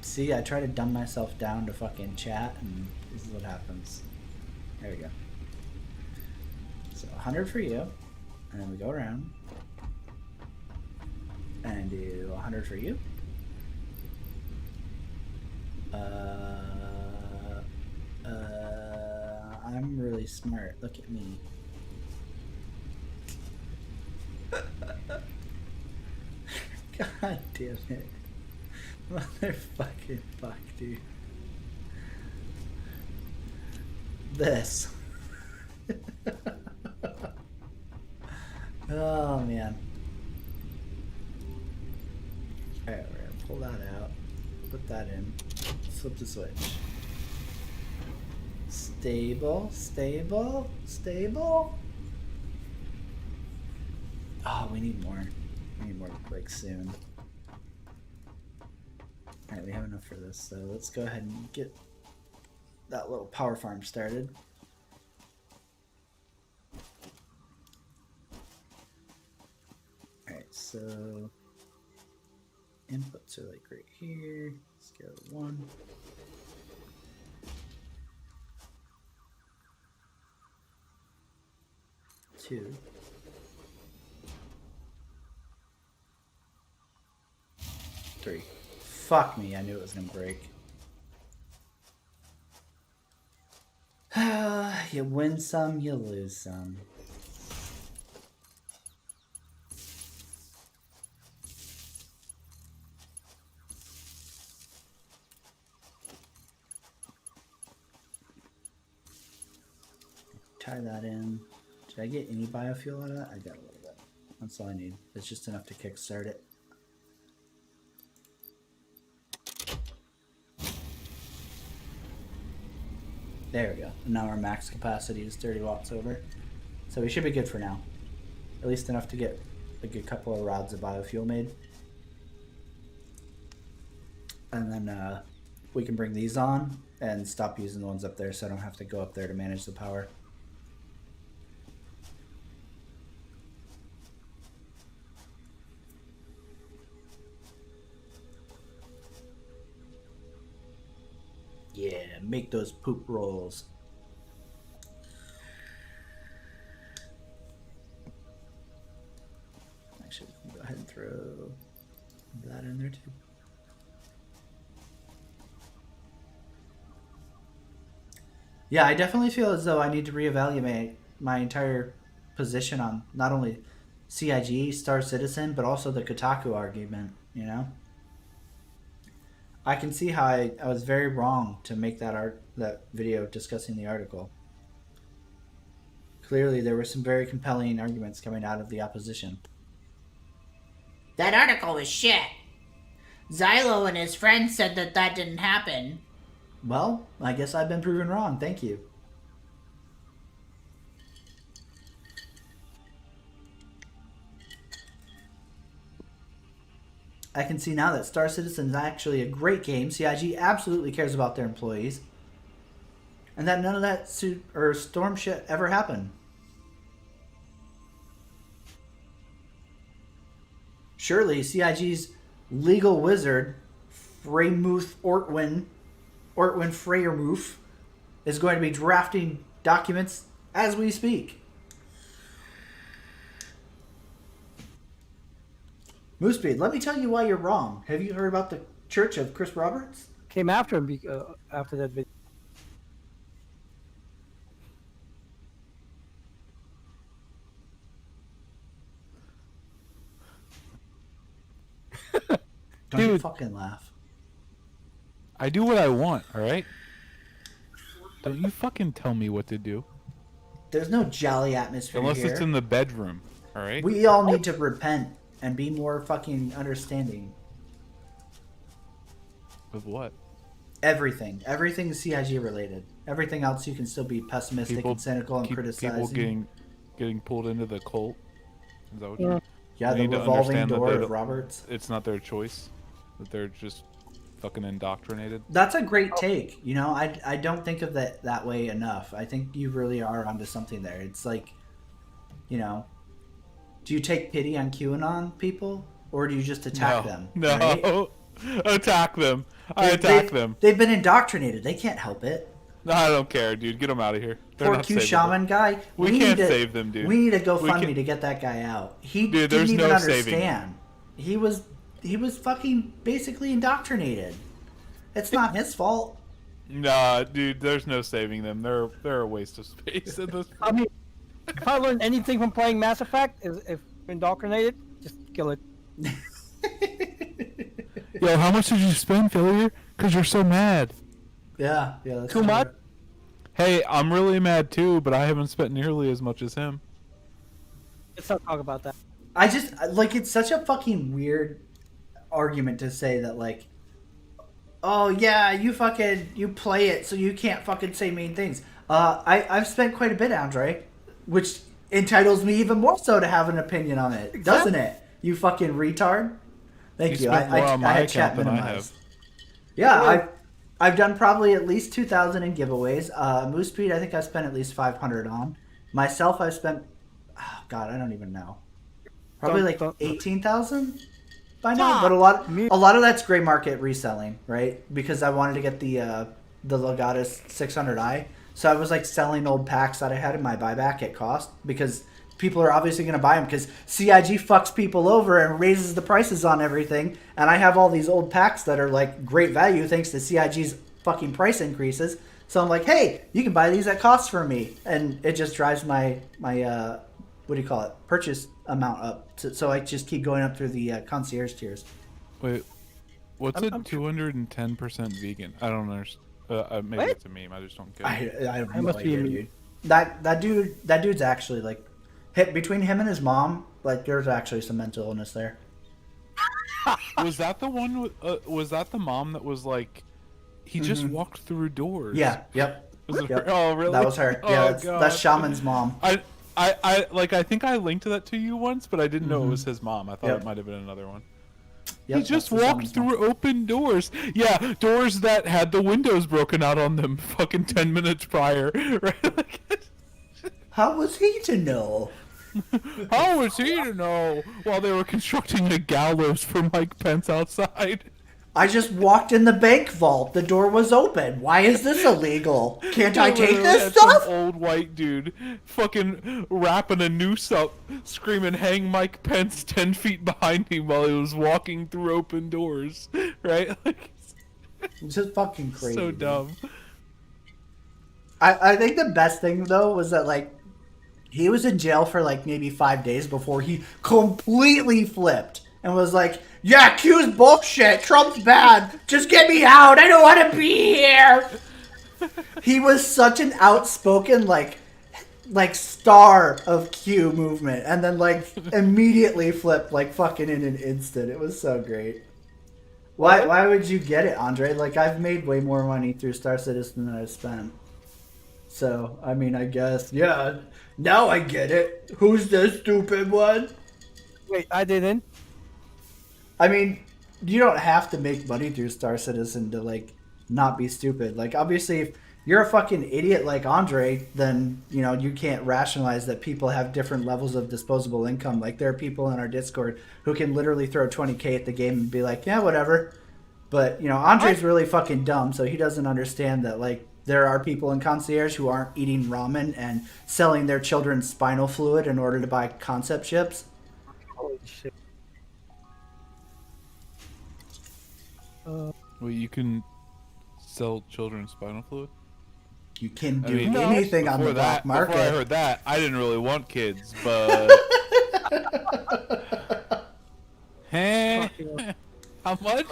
See, I try to dumb myself down to fucking chat, and this is what happens. There we go. So 100 for you, and then we go around and do 100 for you. I'm really smart. Look at me. God damn it. Motherfucking fuck, dude. This. Oh, man. Alright, we're gonna pull that out. Put that in. Flip the switch. Stable, stable, stable. Oh, we need more. We need more like soon. Alright, we have enough for this, so let's go ahead and get that little power farm started. Alright, so inputs are like right here. Let's go 1. 2. 3. Fuck me, I knew it was gonna break. You win some, you lose some. Tie that in. Did I get any biofuel out of that? I got a little bit. That's all I need. It's just enough to kickstart it. There we go. And now our max capacity is 30 watts over. So we should be good for now. At least enough to get a good couple of rods of biofuel made. And then we can bring these on and stop using the ones up there so I don't have to go up there to manage the power. Yeah, make those poop rolls. Actually, we can go ahead and throw that in there too. Yeah, I definitely feel as though I need to reevaluate my entire position on not only CIG, Star Citizen, but also the Kotaku argument, you know? I can see how I was very wrong to make that video discussing the article. Clearly, there were some very compelling arguments coming out of the opposition. That article was shit. Xylo and his friends said that didn't happen. Well, I guess I've been proven wrong. Thank you. I can see now that Star Citizen is actually a great game. CIG absolutely cares about their employees. And that none of that storm shit ever happened. Surely CIG's legal wizard, Freymuth Ortwin Freyermuth, is going to be drafting documents as we speak. Moosebreed, let me tell you why you're wrong. Have you heard about the Church of Chris Roberts? Came after him after that video. Don't you Dude. fucking laugh. I do what I want, alright? Don't you fucking tell me what to do. There's no jolly atmosphere Unless here. it's in the bedroom, alright? We all need to repent and be more fucking understanding. Of what? Everything. Everything's CIG related. Everything else you can still be pessimistic and cynical and criticizing. People getting pulled into the cult. Is that what you Yeah, They the need to revolving understand that door they of don't- Roberts. It's not their choice. That they're just fucking indoctrinated. That's a great take. You know, I don't think of that way enough. I think you really are onto something there. It's like, you know, do you take pity on QAnon people or do you just attack them? No. right? Attack them. I attack them. They've been indoctrinated. They can't help it. No, I don't care, dude. Get them out of here. They're Poor not Q savable. Shaman guy. We need can't to- save them, dude. We need to go We fund can- me to get that guy out. He Dude, didn't there's even no saving understand. He was fucking basically indoctrinated. It's not his fault. Nah, dude. There's no saving them. They're a waste of space at this I mean, if I learned anything from playing Mass Effect, is if you're indoctrinated, just kill it. Yo, how much did you spend, failure? Because you're so mad. Yeah, that's Too much? Hey, I'm really mad too, but I haven't spent nearly as much as him. Let's not talk about that. I just like it's such a fucking weird argument to say that like, oh yeah, you play it so you can't fucking say mean things. I've spent quite a bit, Andre, which entitles me even more so to have an opinion on it, doesn't it? You fucking retard. Thank you. spent more on my had chat account than I minimized. have. Yeah, I've done probably at least 2,000 in giveaways. Moose Speed, I think I've spent at least 500 on. Myself, I've spent, oh God, I don't even know. Probably like 18,000 by now. But a lot of that's gray market reselling, right? Because I wanted to get the Legatus 600i, so I was like selling old packs that I had in my buyback at cost because people are obviously going to buy them because CIG fucks people over and raises the prices on everything. And I have all these old packs that are like great value thanks to CIG's fucking price increases. So I'm like, hey, you can buy these at cost for me. And it just drives my what do you call it, purchase amount up. So I just keep going up through the concierge tiers. Wait, what's a 210% vegan? I don't understand. Maybe What? it's a meme. I just don't get it. I have It no must be a idea, meme. dude. That dude's actually like, between him and his mom, like there's actually some mental illness there. Was that the one? Was that the mom that was like, he just walked through doors? Mm-hmm. Yeah. Yep. Was it Yep. her? Oh, really? That was her. Oh, Yeah, God. that's Shaman's mom. I think I linked that to you once, but I didn't know it was his mom. I thought Yep. it might have been another one. Yep, He just that's the walked Shaman's mom. through open doors. Yeah, doors that had the windows broken out on them fucking 10 minutes prior. Right? Like, How was he to know? how was he to know while they were constructing a gallows for Mike Pence outside? I just walked in the bank vault. The door was open. Why is this illegal? Can't I take Literally this had stuff? Some old white dude fucking wrapping a noose up, screaming, "Hang Mike Pence 10 feet behind him" while he was walking through open doors. Right? Like, It's just fucking crazy. so dude. dumb. I think the best thing though was that like he was in jail for like maybe 5 days before he completely flipped and was like, "Yeah, Q's bullshit. Trump's bad. Just get me out. I don't want to be here." He was such an outspoken like star of Q movement, and then like immediately flipped like fucking in an instant. It was so great. Why would you get it, Andre? Like I've made way more money through Star Citizen than I've spent. So I mean, I guess yeah. Now I get it. Who's the stupid one? Wait, I didn't. I mean, you don't have to make money through Star Citizen to like not be stupid. Like obviously if you're a fucking idiot like Andre, then you know you can't rationalize that people have different levels of disposable income. Like there are people in our Discord who can literally throw 20K at the game and be like, yeah, whatever. But you know, Andre's really fucking dumb, so he doesn't understand that like there are people in concierge who aren't eating ramen and selling their children spinal fluid in order to buy concept chips. Holy shit. Well, you can sell children spinal fluid. You can I do mean, anything on the black market. Before I heard that, I didn't really want kids, but hey, how much?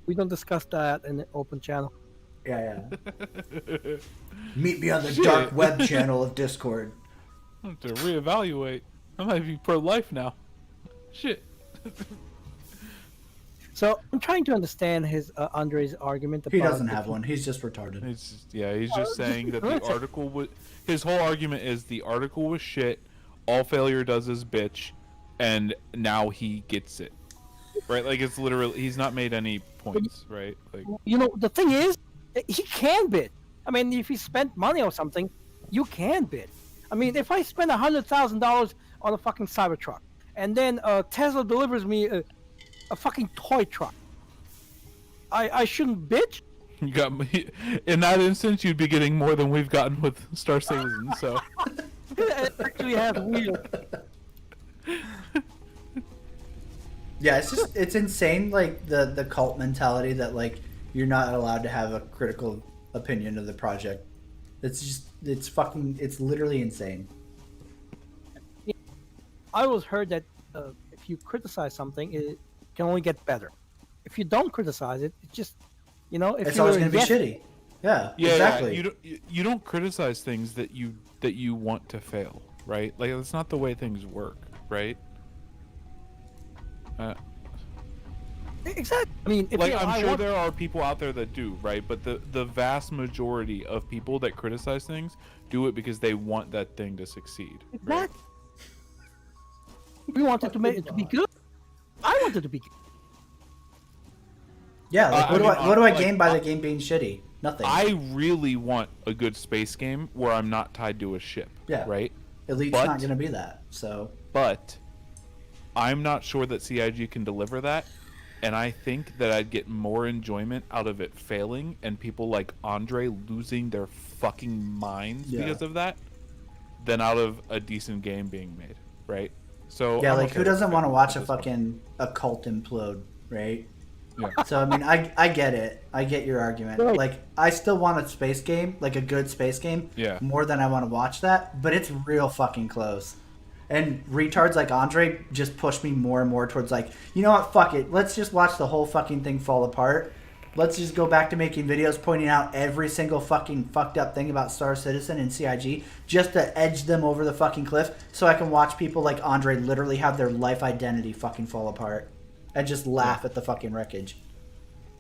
We don't discuss that in the open channel. Yeah. Meet me on the Shit. dark web channel of Discord. I have to reevaluate. I might be pro-life now. Shit. So I'm trying to understand his Andre's argument. About He doesn't have one. He's just retarded. He's just saying that the article was. His whole argument is the article was shit. All failure does is bitch, and now he gets it. Right? Like it's literally he's not made any points, right? Like You know, the thing is, he can bid. I mean, if he spent money or something, you can bid. I mean, if I spend $100,000 on a fucking Cybertruck, and then Tesla delivers me a fucking toy truck, I shouldn't bitch. you got me. In that instance, you'd be getting more than we've gotten with Star Citizen. So It actually has wheels. Yeah, it's insane. Like the cult mentality that like you're not allowed to have a critical opinion of the project. It's literally insane. I always heard that if you criticize something, it can only get better. If you don't criticize it, it's just, you know, if It's you're always going to be yes- shitty. Yeah, yeah, exactly. you don't criticize things that you want to fail, right? Like that's not the way things work, right? Exactly. I mean, if Like you, I'm I sure want- there are people out there that do, right? But the vast majority of people that criticize things do it because they want that thing to succeed. Right? Exactly. We wanted to make it to be good. I wanted to be good. Yeah, like I what do I mean, gain by the game being shitty? Nothing. I really want a good space game where I'm not tied to a ship. Yeah. Right. Elite's but- not going to be that. So But I'm not sure that CIG can deliver that, and I think that I'd get more enjoyment out of it failing and people like Andre losing their fucking minds Yeah. because of that than out of a decent game being made, right? So yeah, I'm like okay who with doesn't want to failing watch at a this point. fucking a cult implode, right? Yeah. So I mean, I get it. I get your argument. Right. Like I still want a space game, like a good space game, Yeah. more than I want to watch that. But it's real fucking close. And retards like Andre just push me more and more towards like, you know what? Fuck it. Let's just watch the whole fucking thing fall apart. Let's just go back to making videos pointing out every single fucking fucked up thing about Star Citizen and CIG just to edge them over the fucking cliff so I can watch people like Andre literally have their life identity fucking fall apart and just laugh at the fucking wreckage.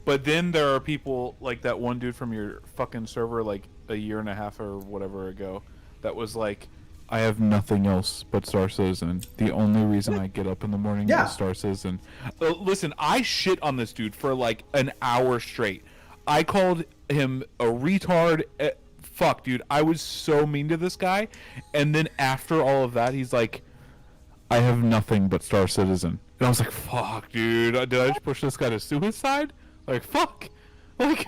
But then there are people like that one dude from your fucking server like a year and a half or whatever ago that was like, I have nothing else but Star Citizen. The only reason I get up in the morning Yeah. is Star Citizen. Listen, I shit on this dude for like an hour straight. I called him a retard. Fuck, dude. I was so mean to this guy. And then after all of that, he's like, I have nothing but Star Citizen. And I was like, fuck, dude. Did I just push this guy to suicide? Like, fuck. Like,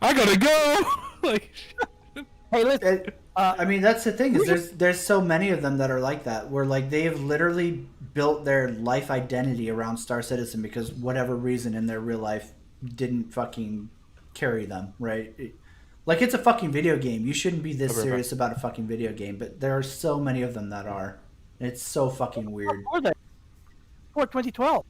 I gotta go. Like, shit. Hey, listen. I mean, that's the thing is there's so many of them that are like that, where like they have literally built their life identity around Star Citizen because whatever reason in their real life didn't fucking carry them, right? Like, it's a fucking video game. You shouldn't be this I'll be right serious about a fucking video game, but there are so many of them that are. It's so fucking weird. Or they? For 2012.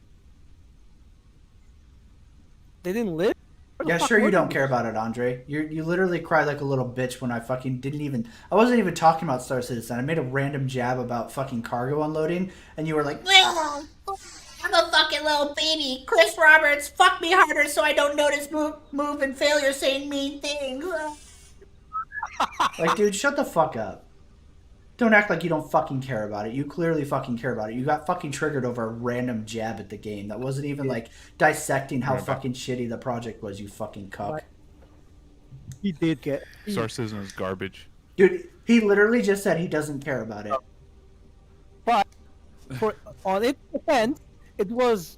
They didn't live? Where the Yeah, fuck sure you were don't they? care about it, Andre. You literally cried like a little bitch when I fucking didn't even... I wasn't even talking about Star Citizen. I made a random jab about fucking cargo unloading, and you were like, Well, I'm a fucking little baby. Chris Roberts, fuck me harder so I don't notice move and failure saying mean things. like, dude, shut the fuck up. Don't act like you don't fucking care about it. You clearly fucking care about it. You got fucking triggered over a random jab at the game that wasn't even like dissecting how Right back. fucking shitty the project was, you fucking cuck. Right. He did get. Star Citizen is garbage. Dude, he literally just said he doesn't care about it. But for on its defense, it was.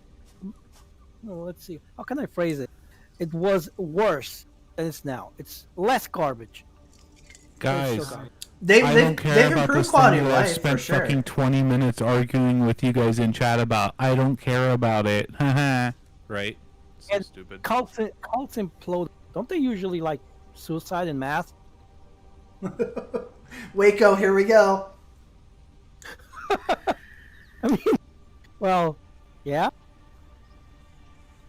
Well, let's see. How can I phrase it? It was worse than it's now. It's less garbage. Guys, It's still garbage. They've, I they've, don't care they've about improved this quality thing of that I've life, for spent sure. fucking 20 minutes arguing with you guys in chat about. I don't care about it. Right? So And stupid. Cults implode. Don't they usually like suicide in mass? Waco, here we go. I mean, well, yeah.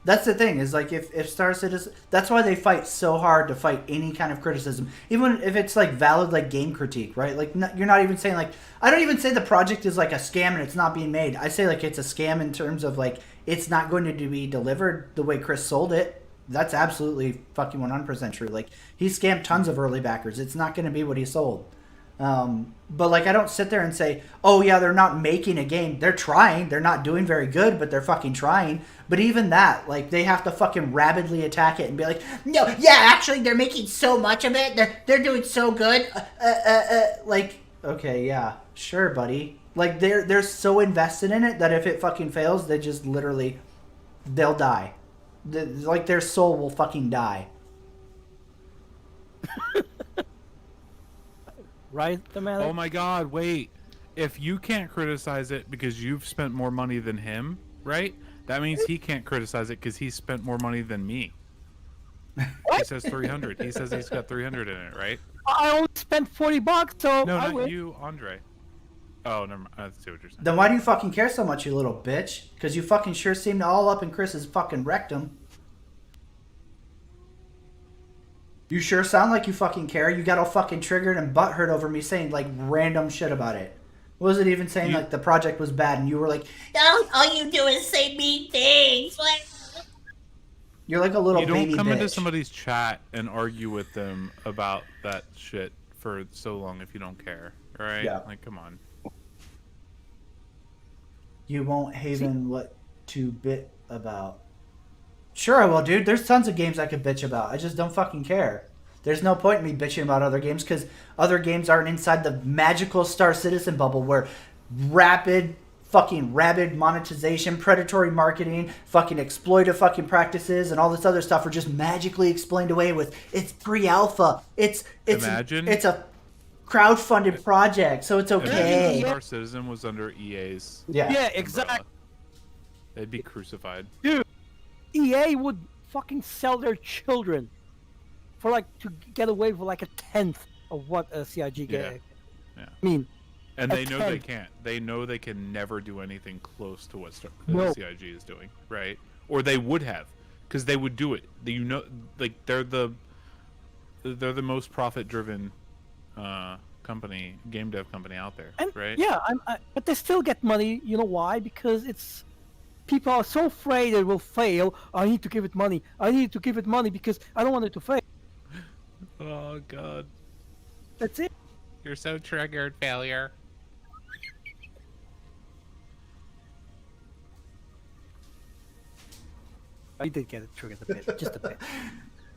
That's the thing, is like if Star Citizen, that's why they fight so hard to fight any kind of criticism, even if it's like valid like game critique, right? Like you're not even saying like, I don't even say the project is like a scam and it's not being made. I say like it's a scam in terms of like it's not going to be delivered the way Chris sold it. That's absolutely fucking 100% true. Like he scammed tons of early backers. It's not going to be what he sold. But like I don't sit there and say, oh yeah, they're not making a game. They're trying. They're not doing very good, but they're fucking trying. But even that, like they have to fucking rabidly attack it and be like, No, yeah, actually, they're making so much of it. They're doing so good. like, okay, yeah, sure, buddy. Like they're so invested in it that if it fucking fails, they just literally, they'll die. Like their soul will fucking die. Right, the man. Oh my god, wait. If you can't criticize it because you've spent more money than him, right? That means he can't criticize it because he's spent more money than me. He says 300. He says he's got 300 in it, right? I only spent $40, so No, I not win. you, Andre. Oh, never mind. I see what you're saying. Then why do you fucking care so much, you little bitch? Because you fucking sure seem to all up in Chris's fucking rectum. You sure sound like you fucking care. You got all fucking triggered and butthurt over me saying like random shit about it. Was it even saying like the project was bad and you were like, All you do is say mean things. you're like a little You don't baby come bitch. into somebody's chat and argue with them about that shit for so long if you don't care, right? Yeah. Like, come on. You won't haven what to bit about. Sure I will, dude. There's tons of games I could bitch about. I just don't fucking care. There's no point in me bitching about other games because other games aren't inside the magical Star Citizen bubble where rapid monetization, predatory marketing, fucking exploitive fucking practices, and all this other stuff are just magically explained away with it's pre-alpha. It's Imagine- it's a crowdfunded project, so it's Imagine okay. if Star Citizen was under EA's Yeah, umbrella. exactly. They'd be crucified. Dude, EA would fucking sell their children for like to get away with like a tenth of what a CIG get. Yeah. I mean, And A they know they tenth. can't. They know they can never do anything close to what No. CIG is doing, right? Or they would have, because they would do it. You know, like they're the most profit-driven company, game dev company out there, and right? yeah, but they still get money. You know why? Because it's people are so afraid it will fail. I need to give it money. I need to give it money because I don't want it to fail. Oh god, That's it. you're so triggered, failure. I did get it triggered a bit, just a bit.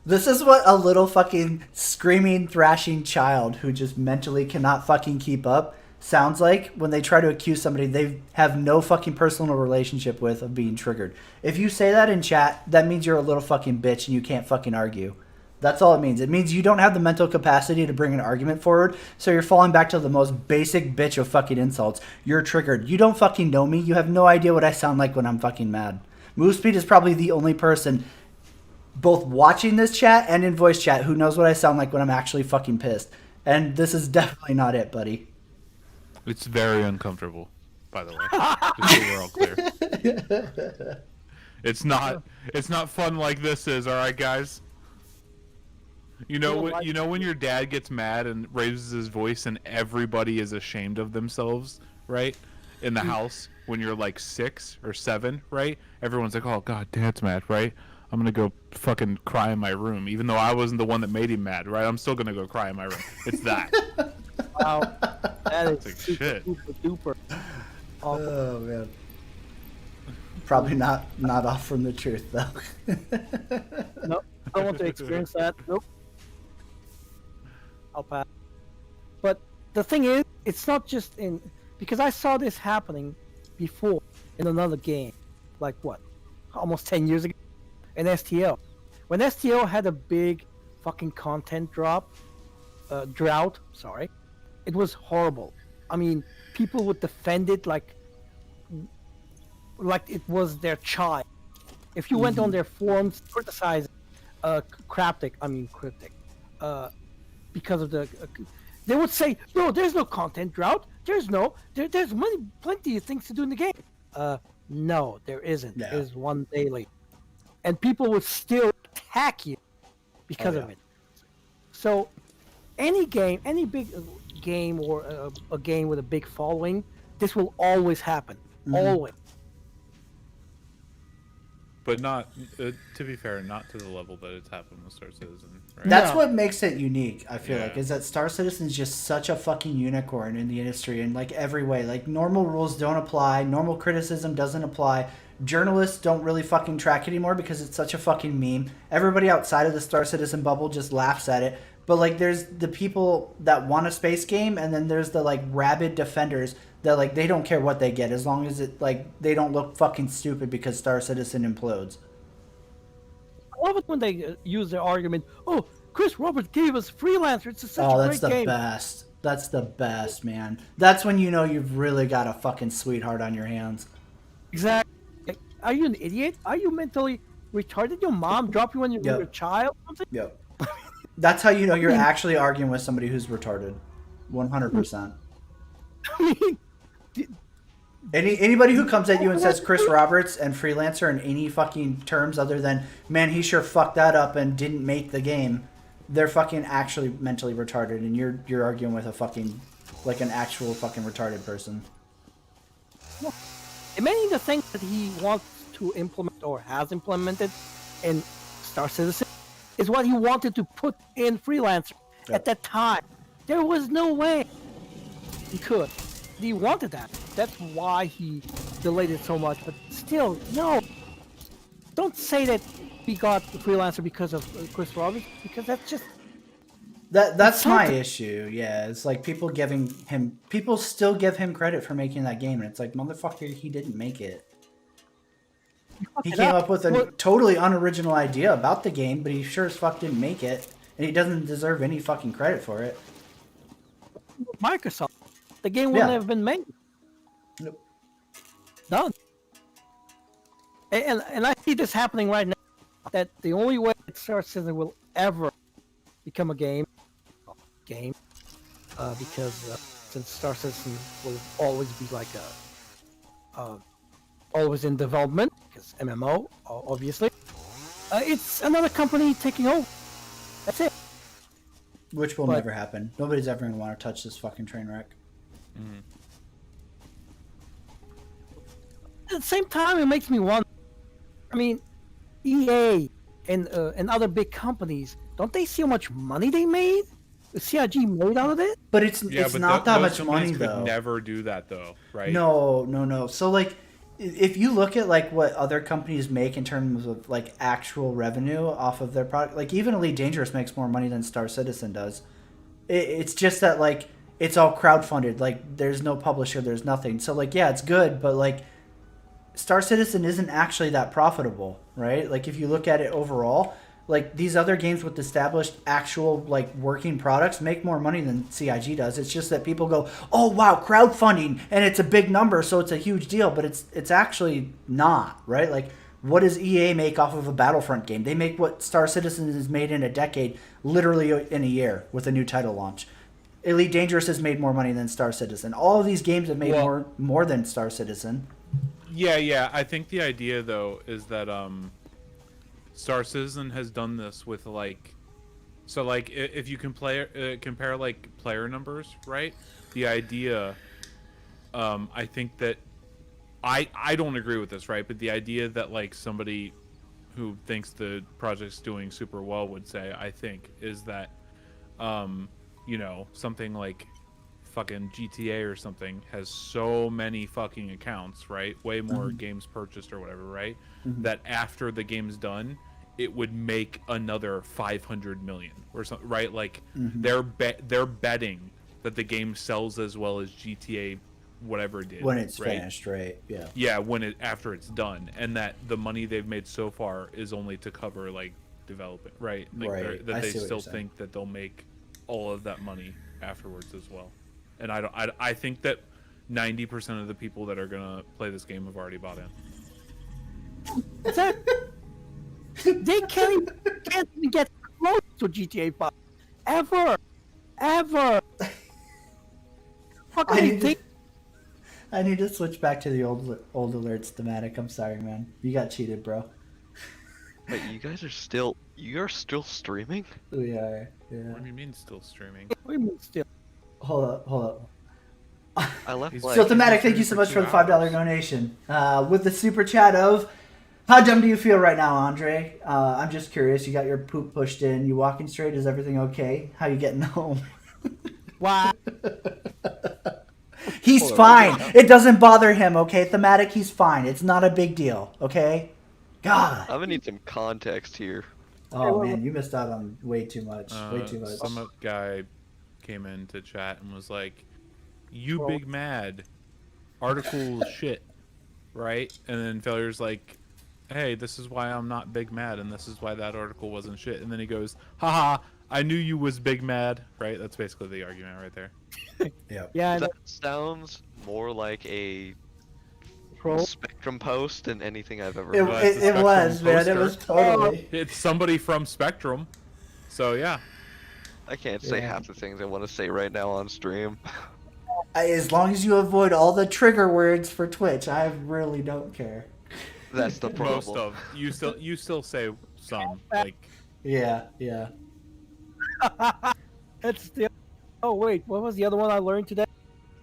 This is what a little fucking screaming, thrashing child who just mentally cannot fucking keep up sounds like when they try to accuse somebody they have no fucking personal relationship with of being triggered. If you say that in chat, that means you're a little fucking bitch and you can't fucking argue. That's all it means. It means you don't have the mental capacity to bring an argument forward, so you're falling back to the most basic bitch of fucking insults. You're triggered. You don't fucking know me. You have no idea what I sound like when I'm fucking mad. Move Speed is probably the only person both watching this chat and in voice chat who knows what I sound like when I'm actually fucking pissed. And this is definitely not it, buddy. It's very uncomfortable, by the way. Just so we're all clear. It's not fun like this is, all right, guys. You know when your dad gets mad and raises his voice and everybody is ashamed of themselves, right? In the house when you're like 6 or 7, right? Everyone's like, "Oh God, Dad's mad, right? I'm gonna go fucking cry in my room," even though I wasn't the one that made him mad, right? I'm still gonna go cry in my room. It's that. Wow, that is like super, shit. super duper. Awful. Oh man. Probably not off from the truth though. Nope, I don't want to experience that. Nope. I'll pass. But the thing is, it's not just in because I saw this happening before in another game, like what, almost 10 years ago, in STL. When STL had a big fucking content drought. Sorry, it was horrible. I mean, people would defend it like it was their child. If you went on their forums criticizing cryptic, because of the, they would say, no, there's no content drought. There's plenty of things to do in the game. No, there isn't. Yeah. There's one daily, and people would still attack you because of it. So, any game, any big game or a game with a big following, this will always happen. Always. But not, to be fair, not to the level that it's happened with Star Citizen. Right? That's No. what makes it unique, I feel Yeah. like, is that Star Citizen is just such a fucking unicorn in the industry in like every way. Like normal rules don't apply, normal criticism doesn't apply. Journalists don't really fucking track anymore because it's such a fucking meme. Everybody outside of the Star Citizen bubble just laughs at it. But like there's the people that want a space game and then there's the like rabid defenders that like they don't care what they get as long as it like they don't look fucking stupid because Star Citizen implodes. I love it when they use their argument. Oh, Chris Roberts gave us Freelancer. It's such Oh, a that's great the game. best. That's the best, man. That's when you know you've really got a fucking sweetheart on your hands. Exactly. Are you an idiot? Are you mentally retarded? Your mom dropped you when you were a child? Or something? Yep. That's how you know you're actually arguing with somebody who's retarded. 100%. I mean, Anybody who comes at you and says Chris Roberts and Freelancer in any fucking terms other than, man, he sure fucked that up and didn't make the game, they're fucking actually mentally retarded and you're arguing with a fucking, like an actual fucking retarded person. many of the things that he wants to implement or has implemented in Star Citizen is what he wanted to put in Freelancer at that time. There was no way he could. He wanted that. That's why he delayed it so much. But still, no. Don't say that we got the Freelancer because of Chris Roberts, because that's just... That's my something. issue. Yeah, it's like people still give him credit for making that game, and it's like, motherfucker, he didn't make it. He came up with a totally unoriginal idea about the game, but he sure as fuck didn't make it, and he doesn't deserve any fucking credit for it. Microsoft. The game wouldn't have been made. Nope. Done. And I see this happening right now. That the only way that Star Citizen will ever become a game, because since Star Citizen will always be like always in development, because MMO, obviously, it's another company taking over. That's it. Which will never happen. Nobody's ever going to want to touch this fucking train wreck. At the same time, it makes me wonder. I mean, EA and other big companies, don't they see how much money they made? The CIG made out of it? But it's not that much money, could though. Never do that, though, right? No. So, like, if you look at, like, what other companies make in terms of, like, actual revenue off of their product, like, even Elite Dangerous makes more money than Star Citizen does. It's just that, like, it's all crowdfunded. Like, there's no publisher, there's nothing. So, like, yeah, it's good, but, like, Star Citizen isn't actually that profitable, right? Like, if you look at it overall, like, these other games with established actual, like, working products make more money than CIG does. It's just that people go, oh, wow, crowdfunding, and it's a big number, so it's a huge deal, but it's actually not, right? Like, What does EA make off of a Battlefront game? They make what Star Citizen has made in a decade, literally in a year with a new title launch. Elite Dangerous has made more money than Star Citizen. All of these games have made Well- more than Star Citizen. Yeah. I think the idea though is that Star Citizen has done this with like, so like if you can compare like player numbers, right? The idea, I think that I don't agree with this, right? But the idea that like somebody who thinks the project's doing super well would say, I think, is that you know, something like fucking GTA or something has so many fucking accounts, right? Way more games purchased or whatever, right? That after the game's done, it would make another 500 million or something, right? Like they're betting that the game sells as well as GTA whatever it did When it's right? finished, right? Yeah. Yeah, after it's done, and that the money they've made so far is only to cover like development, right? Like Right. that I they see what still you're saying. think that they'll make all of that money afterwards as well. And I think that 90% of the people that are gonna play this game have already bought in. They can't even get close to GTA 5. Ever. Fucking I need to switch back to the old alerts thematic. I'm sorry, man. You got cheated, bro. Wait, you're still streaming? We are. Yeah. What do you mean still streaming? We mean still. Hold up. I left He's- like So thematic, thank you streaming so for much for 2 the $5 hours. donation. With the super chat of, how dumb do you feel right now, Andre? I'm just curious. You got your poop pushed in. You walking straight? Is everything okay? How you getting home? Why? He's Hold on, fine. what It doesn't bother him, okay? Thematic, he's fine. It's not a big deal, okay? God. I'm gonna need some context here. Oh man, you missed out on way too much. Way too much. Some guy came in to chat and was like, "You Well- big mad, article shit, right?" And then Failure's like, "Hey, this is why I'm not big mad, and this is why that article wasn't shit." And then he goes, "Haha, I knew you was big mad," right? That's basically the argument right there. Yeah, I know. That sounds more like a Troll. Spectrum post than anything I've ever It, heard. it's a it was, Spectrum man. It was poster. totally. It's somebody from Spectrum, so yeah. I can't say Yeah. half the things I want to say right now on stream. As long as you avoid all the trigger words for Twitch, I really don't care. That's the problem. Most of you still say some like Yeah. It's still. Oh wait, what was the other one I learned today?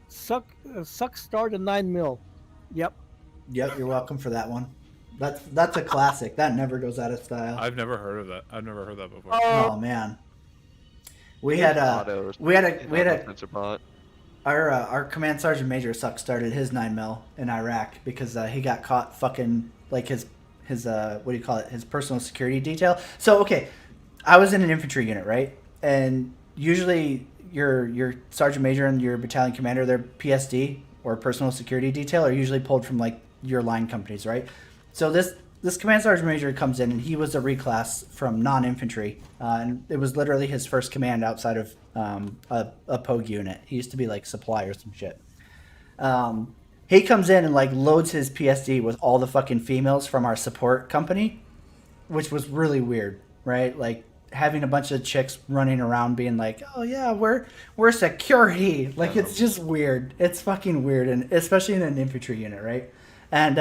Suck start at 9 mil. Yep. Yep, you're welcome for that one. That's a classic. That never goes out of style. I've never heard of that. I've never heard that before. Oh man. We had Autos. Sensor bot. our command sergeant major Suck started his 9mm in Iraq because he got caught fucking like his what do you call it, his personal security detail. So okay, I was in an infantry unit, right? And usually your sergeant major and your battalion commander, their PSD or personal security detail are usually pulled from like your line companies, right? So this command sergeant major comes in and he was a reclass from non-infantry, and it was literally his first command outside of a POG unit. He used to be like supply or some shit. He comes in and like loads his PSD with all the fucking females from our support company, which was really weird, right? Like having a bunch of chicks running around being like, "Oh yeah, we're security." Like it's just weird. It's fucking weird, and especially in an infantry unit, right? And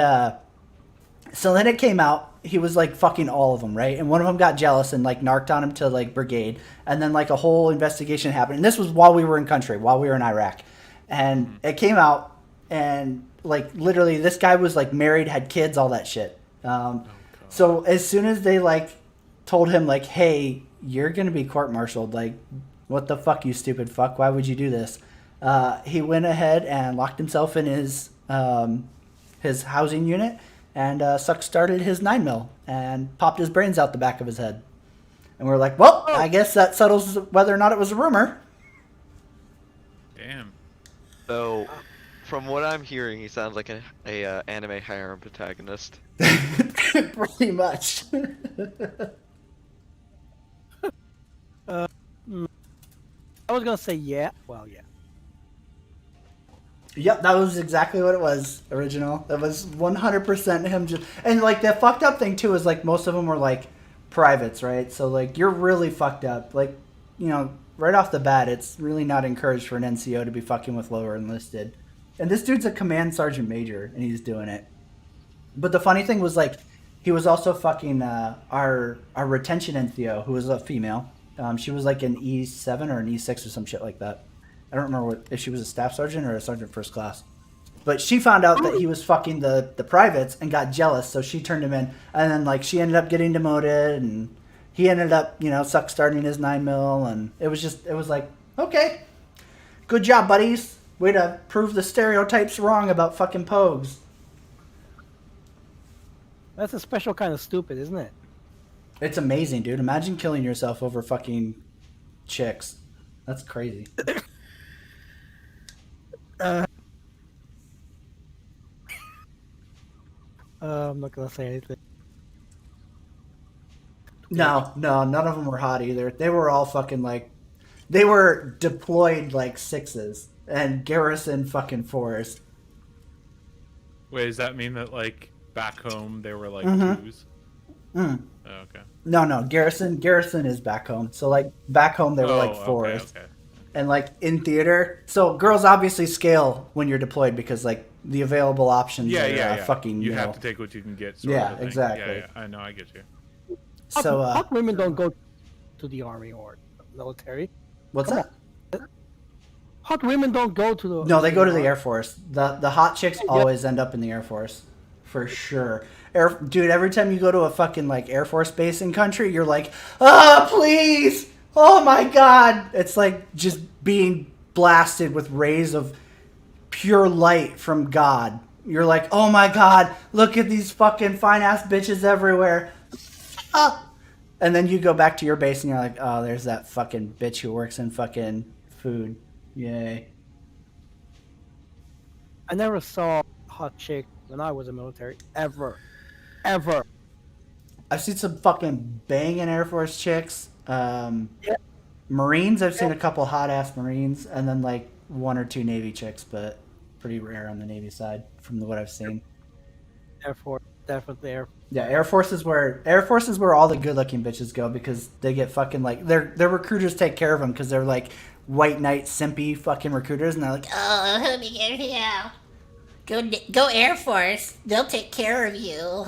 so then it came out, he was like fucking all of them, right? And one of them got jealous and like narked on him to like brigade, and then like a whole investigation happened. And this was while we were in country, while we were in Iraq, and it came out, and like literally this guy was like married, had kids, all that shit. So as soon as they like told him like, "Hey, you're gonna be court-martialed," like, what the fuck, you stupid fuck? Why would you do this? He went ahead and locked himself in his housing unit, and Suck started his 9mm and popped his brains out the back of his head. And we're like, well, I guess that settles whether or not it was a rumor. Damn. So, from what I'm hearing, he sounds like a anime harem protagonist. Pretty much. I was gonna say yeah. Well, yeah. Yep, that was exactly what it was. Original. That was 100% him. Just and like the fucked up thing too is like most of them were like privates, right? So like you're really fucked up. Like right off the bat, it's really not encouraged for an NCO to be fucking with lower enlisted. And this dude's a command sergeant major, and he's doing it. But the funny thing was like he was also fucking our retention NCO, who was a female. She was like an E7 or an E6 or some shit like that. I don't remember if she was a staff sergeant or a sergeant first class. But she found out that he was fucking the privates and got jealous, so she turned him in. And then like she ended up getting demoted, and he ended up suck starting his 9mm, and it was like, okay, good job, buddies. Way to prove the stereotypes wrong about fucking pogues. That's a special kind of stupid, isn't it? It's amazing, dude. Imagine killing yourself over fucking chicks. That's crazy. I'm not gonna say anything. No, none of them were hot either. They were all fucking like, they were deployed like sixes and garrison fucking fours. Wait, does that mean that like back home they were like twos? Oh, okay. No, garrison is back home. So like back home they were like fours. Okay. And like in theater, so girls obviously scale when you're deployed because like the available options are fucking you have to take what you can get. Yeah, of thing. exactly. Yeah, I know, I get you. So hot women don't go to the army or military. what's Come that? Hot women don't go to the. No, they go to the Air Force. The hot chicks always end up in the Air Force, for sure. Dude, every time you go to a fucking like Air Force base in country, you're like, please, oh my god! It's like just being blasted with rays of pure light from God. You're like, oh my god, look at these fucking fine ass bitches everywhere. And then you go back to your base and you're like, oh, there's that fucking bitch who works in fucking food. Yay. I never saw a hot chick when I was in the military. Ever. I've seen some fucking banging Air Force chicks. Marines, I've seen a couple hot ass Marines, and then like one or two Navy chicks, but pretty rare on the Navy side from what I've seen. Air Force. Definitely Air Force. Yeah, Air Force is where all the good looking bitches go because they get fucking like their recruiters take care of them because they're like white knight simpy fucking recruiters, and they're like, Oh, yeah. Go Air Force. They'll take care of you.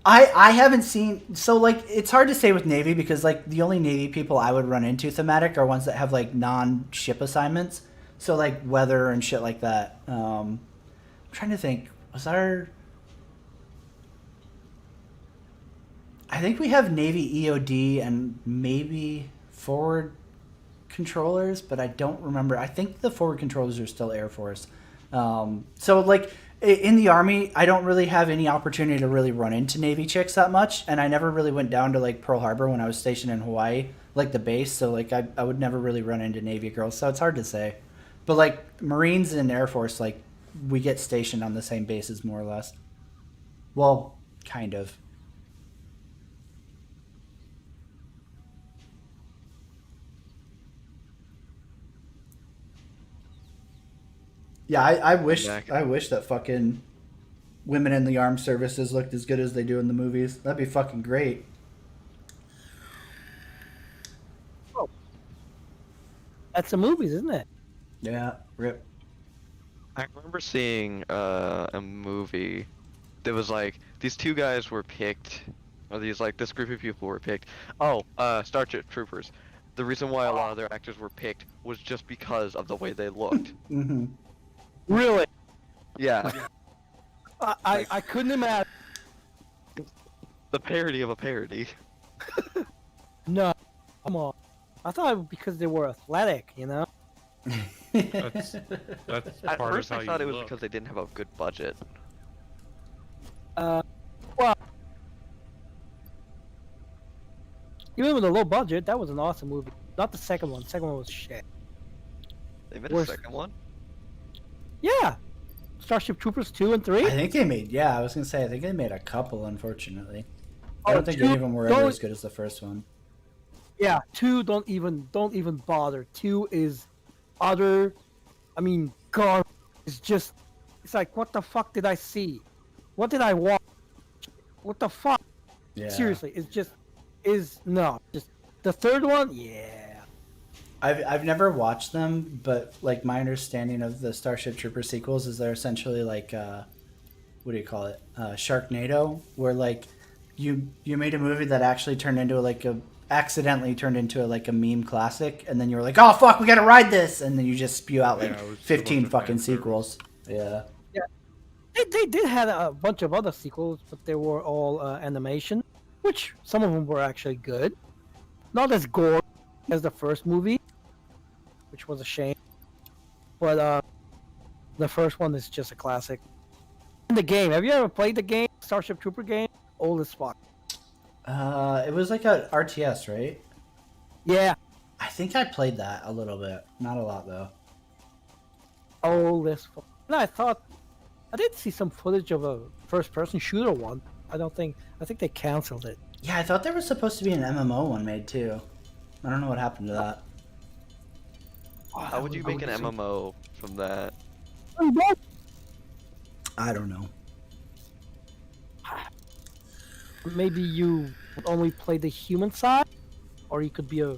I haven't seen, so like it's hard to say with Navy because like the only Navy people I would run into thematic are ones that have like non-ship assignments, so like weather and shit like that. I'm trying to think, I think we have Navy EOD and maybe forward controllers, but I don't remember. I think the forward controllers are still Air Force. So like in the Army, I don't really have any opportunity to really run into Navy chicks that much, and I never really went down to like Pearl Harbor when I was stationed in Hawaii, like the base. So like I would never really run into Navy girls, so it's hard to say. But like Marines and Air Force, like we get stationed on the same bases more or less. Well, kind of. Yeah, I wish that fucking women in the armed services looked as good as they do in the movies. That'd be fucking great. Oh. That's the movies, isn't it? Yeah, rip. I remember seeing a movie that was like these two guys were picked, or this group of people were picked. Oh, Starship Troopers. The reason why a lot of their actors were picked was just because of the way they looked. Mm-hmm. Really? Yeah. I couldn't imagine. The parody of a parody. No, come on. I thought it was because they were athletic, you know? That's At part first of how I thought you it was look. because they didn't have a good budget. Well, even with a low budget, that was an awesome movie. Not the second one. The second one was shit. They made Worse. a second one? Yeah. Starship Troopers 2 and 3? I think they made, I was gonna say, I think they made a couple, unfortunately. I don't think two- any of them were ever don't- as good as the first one. Yeah, 2 don't even bother. 2 is other, I mean, God, it's like, what the fuck did I see? What did I watch? What the fuck? Yeah. Seriously, just the third one, yeah. I've never watched them, but like my understanding of the Starship Trooper sequels is they're essentially like what do you call it? Sharknado, where like you made a movie that actually turned into like a accidentally turned into like a meme classic, and then you were like, oh fuck, we gotta ride this, and then you just spew out like Yeah, it was just a 15 bunch of fucking fan service. sequels. Yeah. They did have a bunch of other sequels, but they were all animation, which some of them were actually good. Not as gory as the first movie, which was a shame. But the first one is just a classic. And the game, have you ever played the game, Starship Trooper game? Old as fuck. It was like a RTS, right? Yeah, I think I played that a little bit, not a lot though. old as fuck. And I did see some footage of a first-person shooter one. I think they canceled it. Yeah, I thought there was supposed to be an MMO one made too. I don't know what happened to that. How would you make an MMO from that? I don't know. Maybe you would only play the human side, or you could be a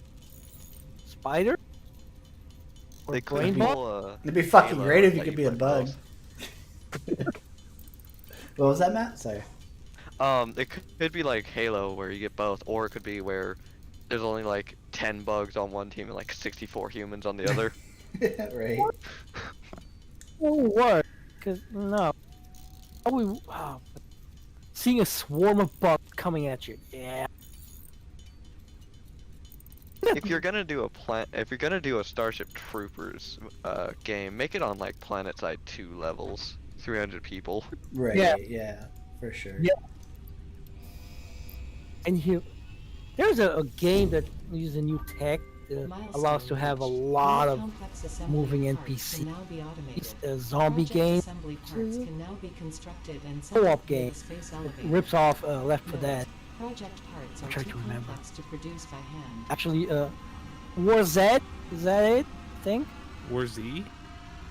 spider. Or They could brain bot. pull It'd be fucking Halo great if and you let could be a play bug. both. What was that, Matt? Sorry. It could be like Halo where you get both, or it could be where there's only like 10 bugs on one team and like 64 humans on the other. Right. Won't work, cause no. Seeing a swarm of bugs coming at you, yeah. If you're gonna do a Starship Troopers game, make it on like PlanetSide 2 levels, 300 people. Right. Yeah. Yeah. For sure. Yeah. And there's a game that uses a new tech that allows to have a lot of moving NPC. A zombie game, co-op game, rips off Left 4 Dead. Project parts I'm are trying too to remember. complex to produce by hand. Actually, War Z, is that it? I think. War Z?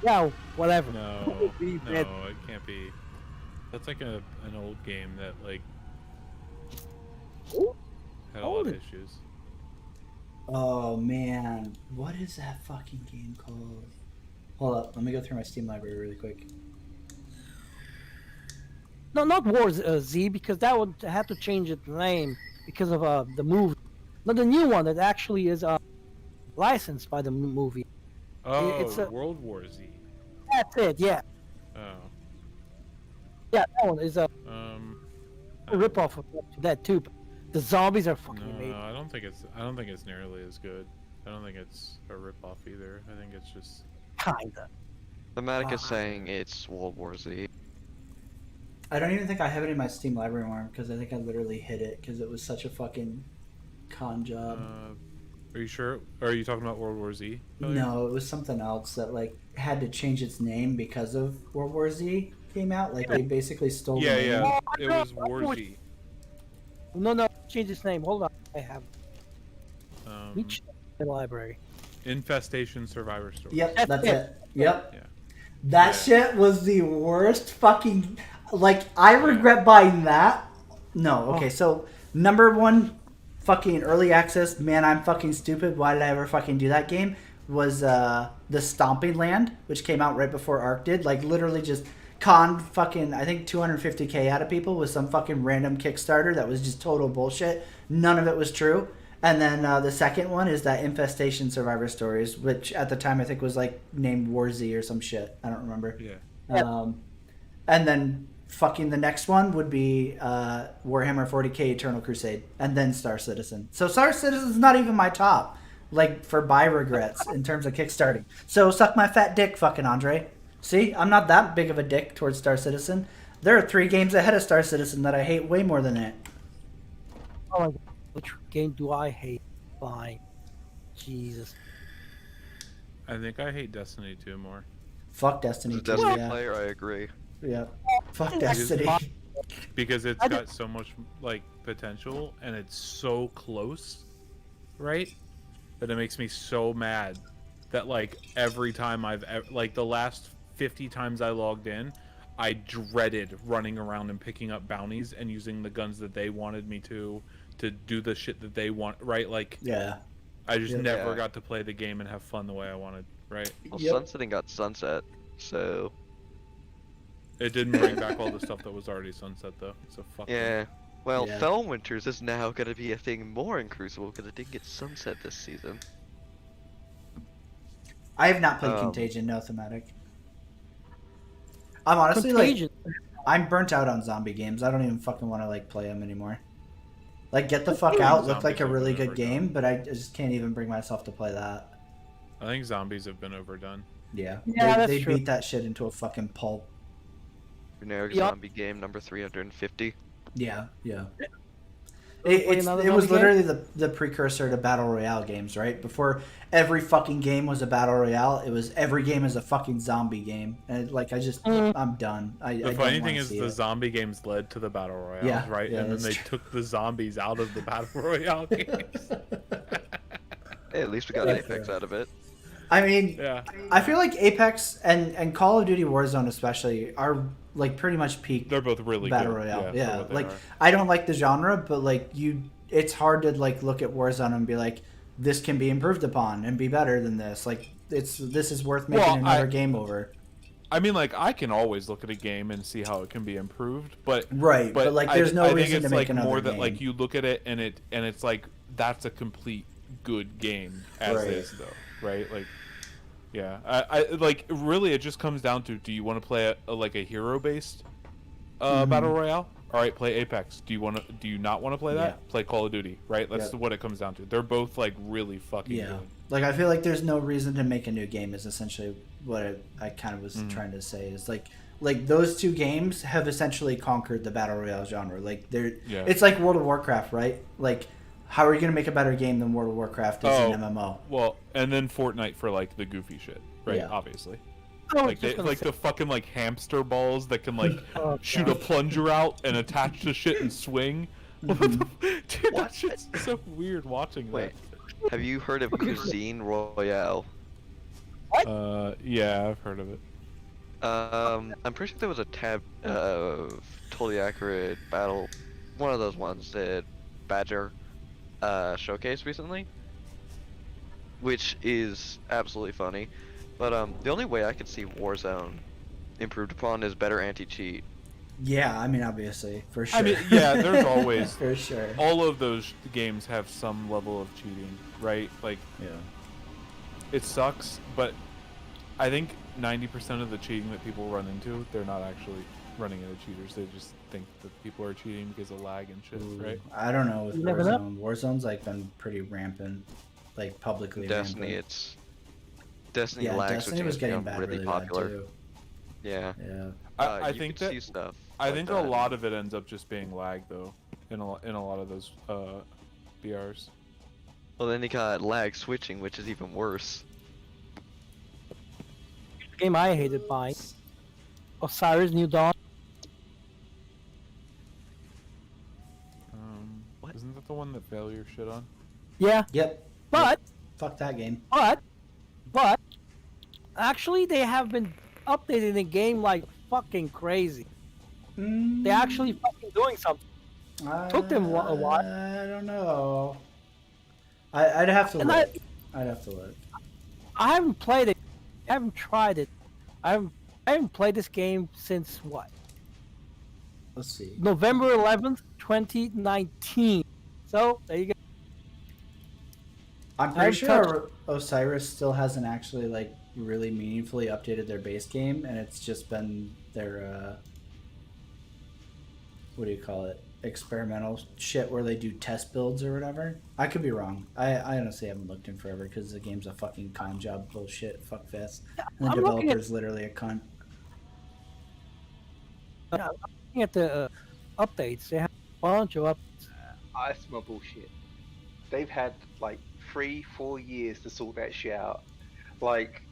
Yeah, whatever. No, Be no, dead. it can't be. That's like an old game that like had a lot of Old. issues. Oh man, what is that fucking game called? Hold up, let me go through my Steam library really quick. No, not War Z, because that would have to change its name because of the movie. Not the new one that actually is licensed by the movie. Oh, it's a- World War Z. That's it. Yeah, Oh, yeah, that one is a I- ripoff of that too. But the zombies are fucking No, amazing. I don't think it's nearly as good. I don't think it's a ripoff either. I think it's just Kinda. The Matic is saying it's World War Z. I don't even think I have it in my Steam library anymore because I think I literally hid it because it was such a fucking con job. Are you sure? Are you talking about World War Z? No, it was something else that like had to change its name because of World War Z came out. Like they basically stole the Yeah, name. yeah. Oh, It no, was War Z. No, change its name. Hold on, I have. Um, Let me check the library. Infestation Survivor Story. Yep, That's that's it. it. Yep. Yeah. That Yeah. shit was the worst fucking. Like, I regret buying that. No, okay, so number one fucking early access, man, I'm fucking stupid. Why did I ever fucking do that game? Was The Stomping Land, which came out right before Ark did. Like, literally just conned fucking, I think, 250K out of people with some fucking random Kickstarter that was just total bullshit. None of it was true. And then the second one is that Infestation Survivor Stories, which at the time I think was like named War Z or some shit. I don't remember. Yeah. And then fucking the next one would be Warhammer 40K Eternal Crusade, and then Star Citizen. So Star Citizen's not even my top, like for buy regrets in terms of kickstarting. So suck my fat dick, fucking Andre. See, I'm not that big of a dick towards Star Citizen. There are 3 games ahead of Star Citizen that I hate way more than it. Oh my god, which game do I hate? Fine. Jesus. I think I hate Destiny 2 more. Fuck Destiny As a 2, Destiny yeah. player, I agree. Yeah. Fuck That's Destiny. fine. Because it's I got so much like potential and it's so close, right? That it makes me so mad that like every time like the last 50 times I logged in, I dreaded running around and picking up bounties and using the guns that they wanted me to do the shit that they want, right? Like Yeah. I just Yep. never Yeah. got to play the game and have fun the way I wanted, right? Well, Yep. sunsetting got sunset, so It didn't bring back all the stuff that was already sunset though. So fuck them. yeah. Well, Yeah. Fell Winters is now gonna be a thing more in Crucible because it didn't get sunset this season. I have not played Um, Contagion, no thematic. I'm honestly like, Contagion. I'm burnt out on zombie games. I don't even fucking want to like play them anymore. Like, Get the Fuck Out looked like a Zombies really have been good game, but I just can't even bring myself to play that. I think zombies have been overdone. Yeah, Yeah, that's they true. beat that shit into a fucking pulp. Generic Yup. zombie game number 350. Yeah, yeah. Play It another was zombie game? literally the precursor to battle royale games, right? Before every fucking game was a battle royale, it was every game is a fucking zombie game, and I'm done. I The don't funny wanna thing is see the it. zombie games led to the battle royales, Yeah, right? yeah, And then that's they true. took the zombies out of the battle royale games. Hey, at least we got That's Apex fair. out of it. I mean, Yeah. I feel like Apex and Call of Duty Warzone especially are like pretty much peak They're both really battle good. royale. for Yeah, what they like are. I don't like the genre, but like it's hard to like look at Warzone and be like, this can be improved upon and be better than this. Like this is worth making Well, another game over. I mean, like I can always look at a game and see how it can be improved, but Right, but, like, there's no I think reason it's to make like another more that game. like you look at it and it's like that's a complete good game as Right. is though, right? Like, yeah, I like really it just comes down to, do you want to play like a hero based Mm-hmm. battle royale? All right, play Apex. Do you not want to play that? Yeah. Play Call of Duty, right? That's Yep. what it comes down to. They're both like really fucking Yeah, good. like I feel like there's no reason to make a new game. Is essentially what I kind of was Mm-hmm. trying to say. Is like those two games have essentially conquered the battle royale genre. Like Yeah. it's like World of Warcraft, right? Like, how are you gonna make a better game than World of Warcraft as an MMO? Well, and then Fortnite for like the goofy shit, right? Yeah. Obviously. I was Like just gonna say- the fucking like hamster balls that can like Oh, shoot God. a plunger out and attach to shit and swing. What the dude, that shit's so weird watching Wait, have you heard of Cuisine Royale? Yeah, I've heard of it. I'm pretty sure there was a totally accurate battle, one of those ones that Badger showcased recently, which is absolutely funny. But the only way I could see Warzone improved upon is better anti-cheat. Yeah, I mean obviously for sure. I mean, yeah, there's always for sure. all of those games have some level of cheating, right? Like Yeah. it sucks, but I think 90% of the cheating that people run into, they're not actually running into cheaters. They just think that people are cheating because of lag and shit, right? I don't know with You never know. Warzone. Warzone's like been pretty rampant, like publicly. Destiny, rampant. it's Destiny Yeah, lag Destiny switching was has getting become bad really bad popular. too. Yeah. Yeah. I You think could that see stuff. I like think that. a lot of it ends up just being lag though, in a lot of those BRs. Well, then you got lag switching, which is even worse. Game I hated buying. Osiris New Dawn. What? Isn't that the one that failure shit on? Yeah, Yep. but Fuck that game. but actually they have been updating the game like fucking crazy. They're actually fucking doing something. Took them a while. I don't know. I'd have to And look. I'd have to look. I haven't played it. I haven't tried it. I haven't played this game since what? Let's see. November 11th, 2019. So there you go. I'm I've pretty sure touched- Osiris still hasn't actually like really meaningfully updated their base game, and it's just been their what do you call it? Experimental shit where they do test builds or whatever. I could be wrong. I honestly haven't looked in forever because the game's a fucking con job bullshit fuck fest, and the I'm looking at- developer's literally a cunt. I'm looking at the updates. They have a bunch of updates. I smell bullshit. They've had like 3-4 years to sort that shit out. Like,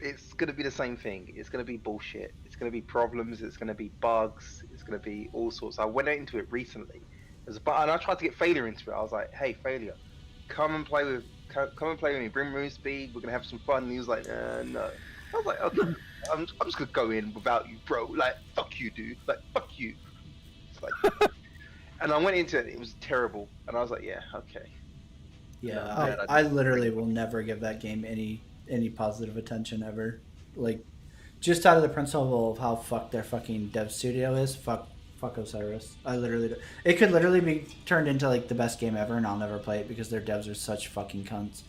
it's gonna be the same thing. It's gonna be bullshit. It's gonna be problems. It's gonna be bugs. It's gonna be all sorts. I went into it recently, and I tried to get Failure into it. I was like, "Hey, Failure, come and play with come and play with me. Bring room speed. We're gonna have some fun." And he was like, "No." I was like, "Okay, I'm just gonna go in without you, bro. Like, fuck you, dude. Like, fuck you." It's like, and I went into it. It was terrible, and I was like, "Yeah, okay." Yeah, No, man, I didn't literally bring- will never give that game any positive attention ever. Like, just out of the principle of how fucked their fucking dev studio is. Fuck Osiris. I literally, it could literally be turned into like the best game ever, and I'll never play it because their devs are such fucking cunts.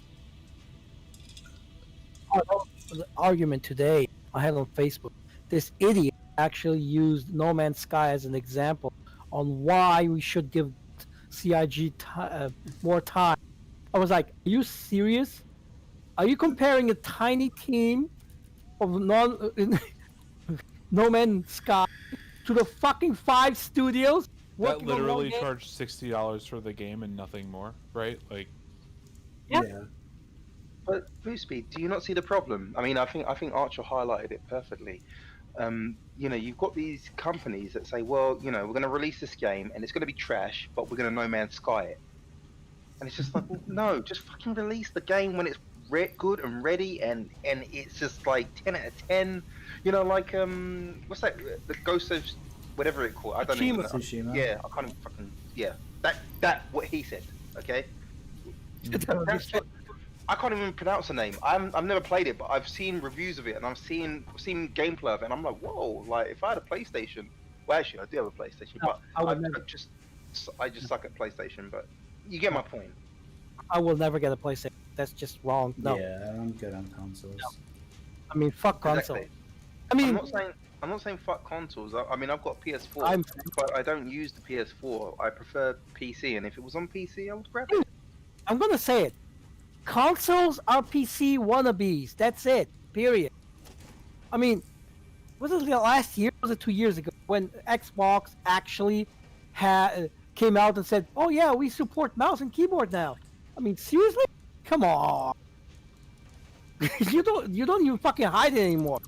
The argument today I had on Facebook. This idiot actually used No Man's Sky as an example on why we should give CIG more time. I was like, "Are you serious? Are you comparing a tiny team of No Man's Sky to the fucking 5 studios That working on one literally game?" charged $60 for the game and nothing more, right? Like, Yeah. But Boosby, do you not see the problem? I mean, I think Archer highlighted it perfectly. You've got these companies that say, well, we're going to release this game and it's going to be trash, but we're going to No Man's Sky it. And it's just like, well, no, just fucking release the game when it's good and ready, and it's just like 10 out of 10. Like what's that? The Ghost of whatever it called. I don't even know. Tsushima. Yeah, I can't even fucking That what he said. Okay. That's what, I can't even pronounce the name. I've never played it, but I've seen reviews of it and I've seen gameplay of it, and I'm like, whoa! Like if I had a PlayStation, well, actually I do have a PlayStation, but I just suck at PlayStation. But you get my point. I will never get a PlayStation. That's just wrong. No. Yeah, I'm good on consoles. No. I mean, fuck console. Exactly. I mean, I'm not saying fuck consoles. I mean, I've got PS4, I'm- but I don't use the PS4. I prefer PC, and if it was on PC, I would grab it. I'm gonna say it. Consoles are PC wannabes. That's it. Period. I mean, was it last year? Or was it 2 years ago when Xbox actually came out and said, "Oh yeah, we support mouse and keyboard now"? I mean, seriously? Come on. you don't even fucking hide it anymore.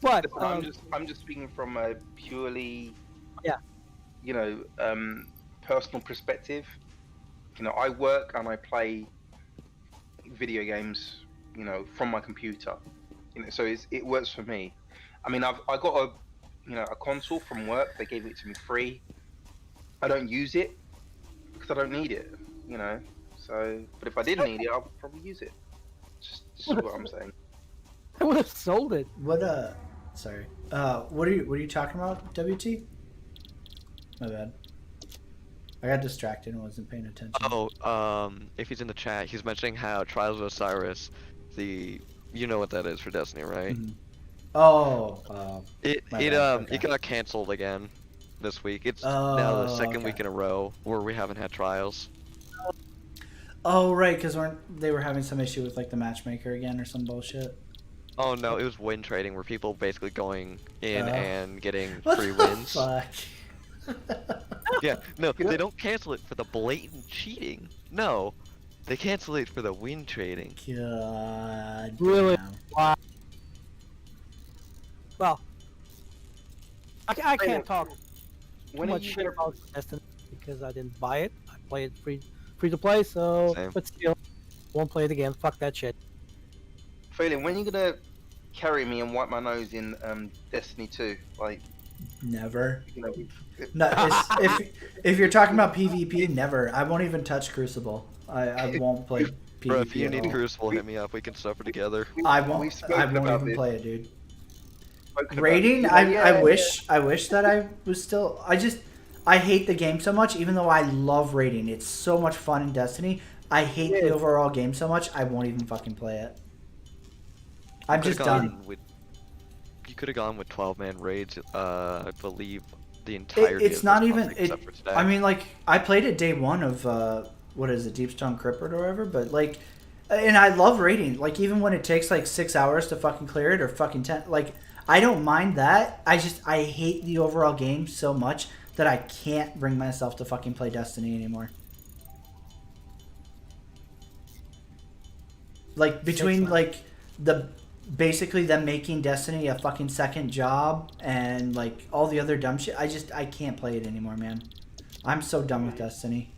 But I'm just speaking from a purely, Yeah. Personal perspective. I work and I play video games, from my computer. So it works for me. I mean, I got a console from work. They gave it to me free. I don't use it because I don't need it. So, but if I did need it, I'll probably use it. Just what I'm saying. I would have sold it. What sorry. What are you talking about? WT? My bad. I got distracted and wasn't paying attention. Oh, if he's in the chat, he's mentioning how Trials of Osiris, you know what that is for Destiny, right? Mhm. Oh, It my bad, okay. it got canceled again this week. It's now the Oh, second okay. week in a row where we haven't had trials. oh, right, because they were having some issue with like the matchmaker again or some bullshit. Oh no, it was win trading where people basically going in Oh. and getting What free the wins. fuck? Yeah, no, they don't cancel it for the blatant cheating. No, they cancel it for the win trading. God. Really? damn. Wow. Well, I can't talk too When are much you shit gonna, about Destiny because I didn't buy it. I play it free to play, so Same. but still won't play it again. Fuck that shit. Phelan, when are you gonna carry me and wipe my nose in Destiny 2? Like, Never. you know, No, if you're talking about PvP, never. I won't even touch Crucible. I won't play PvP. Bro, if you at need all. Crucible, hit me up. We can suffer together. I We've won't. spoken I won't about even this. play it, dude. spoken about Rating, it. I wish that I was still. I hate the game so much, even though I love rating. It's so much fun in Destiny. I hate the overall game so much. I won't even fucking play it. I'm just done. You could have gone with 12-man raids. I believe the entire. It's not even. Except for today. I mean, like I played it day one of what is it, Deepstone Cryptid or whatever. But like, and I love raiding. Like even when it takes like 6 hours to fucking clear it or fucking 10. Like I don't mind that. I hate the overall game so much that I can't bring myself to fucking play Destiny anymore. Like between like basically them making Destiny a fucking second job and like all the other dumb shit, I can't play it anymore, man. I'm so done with Destiny.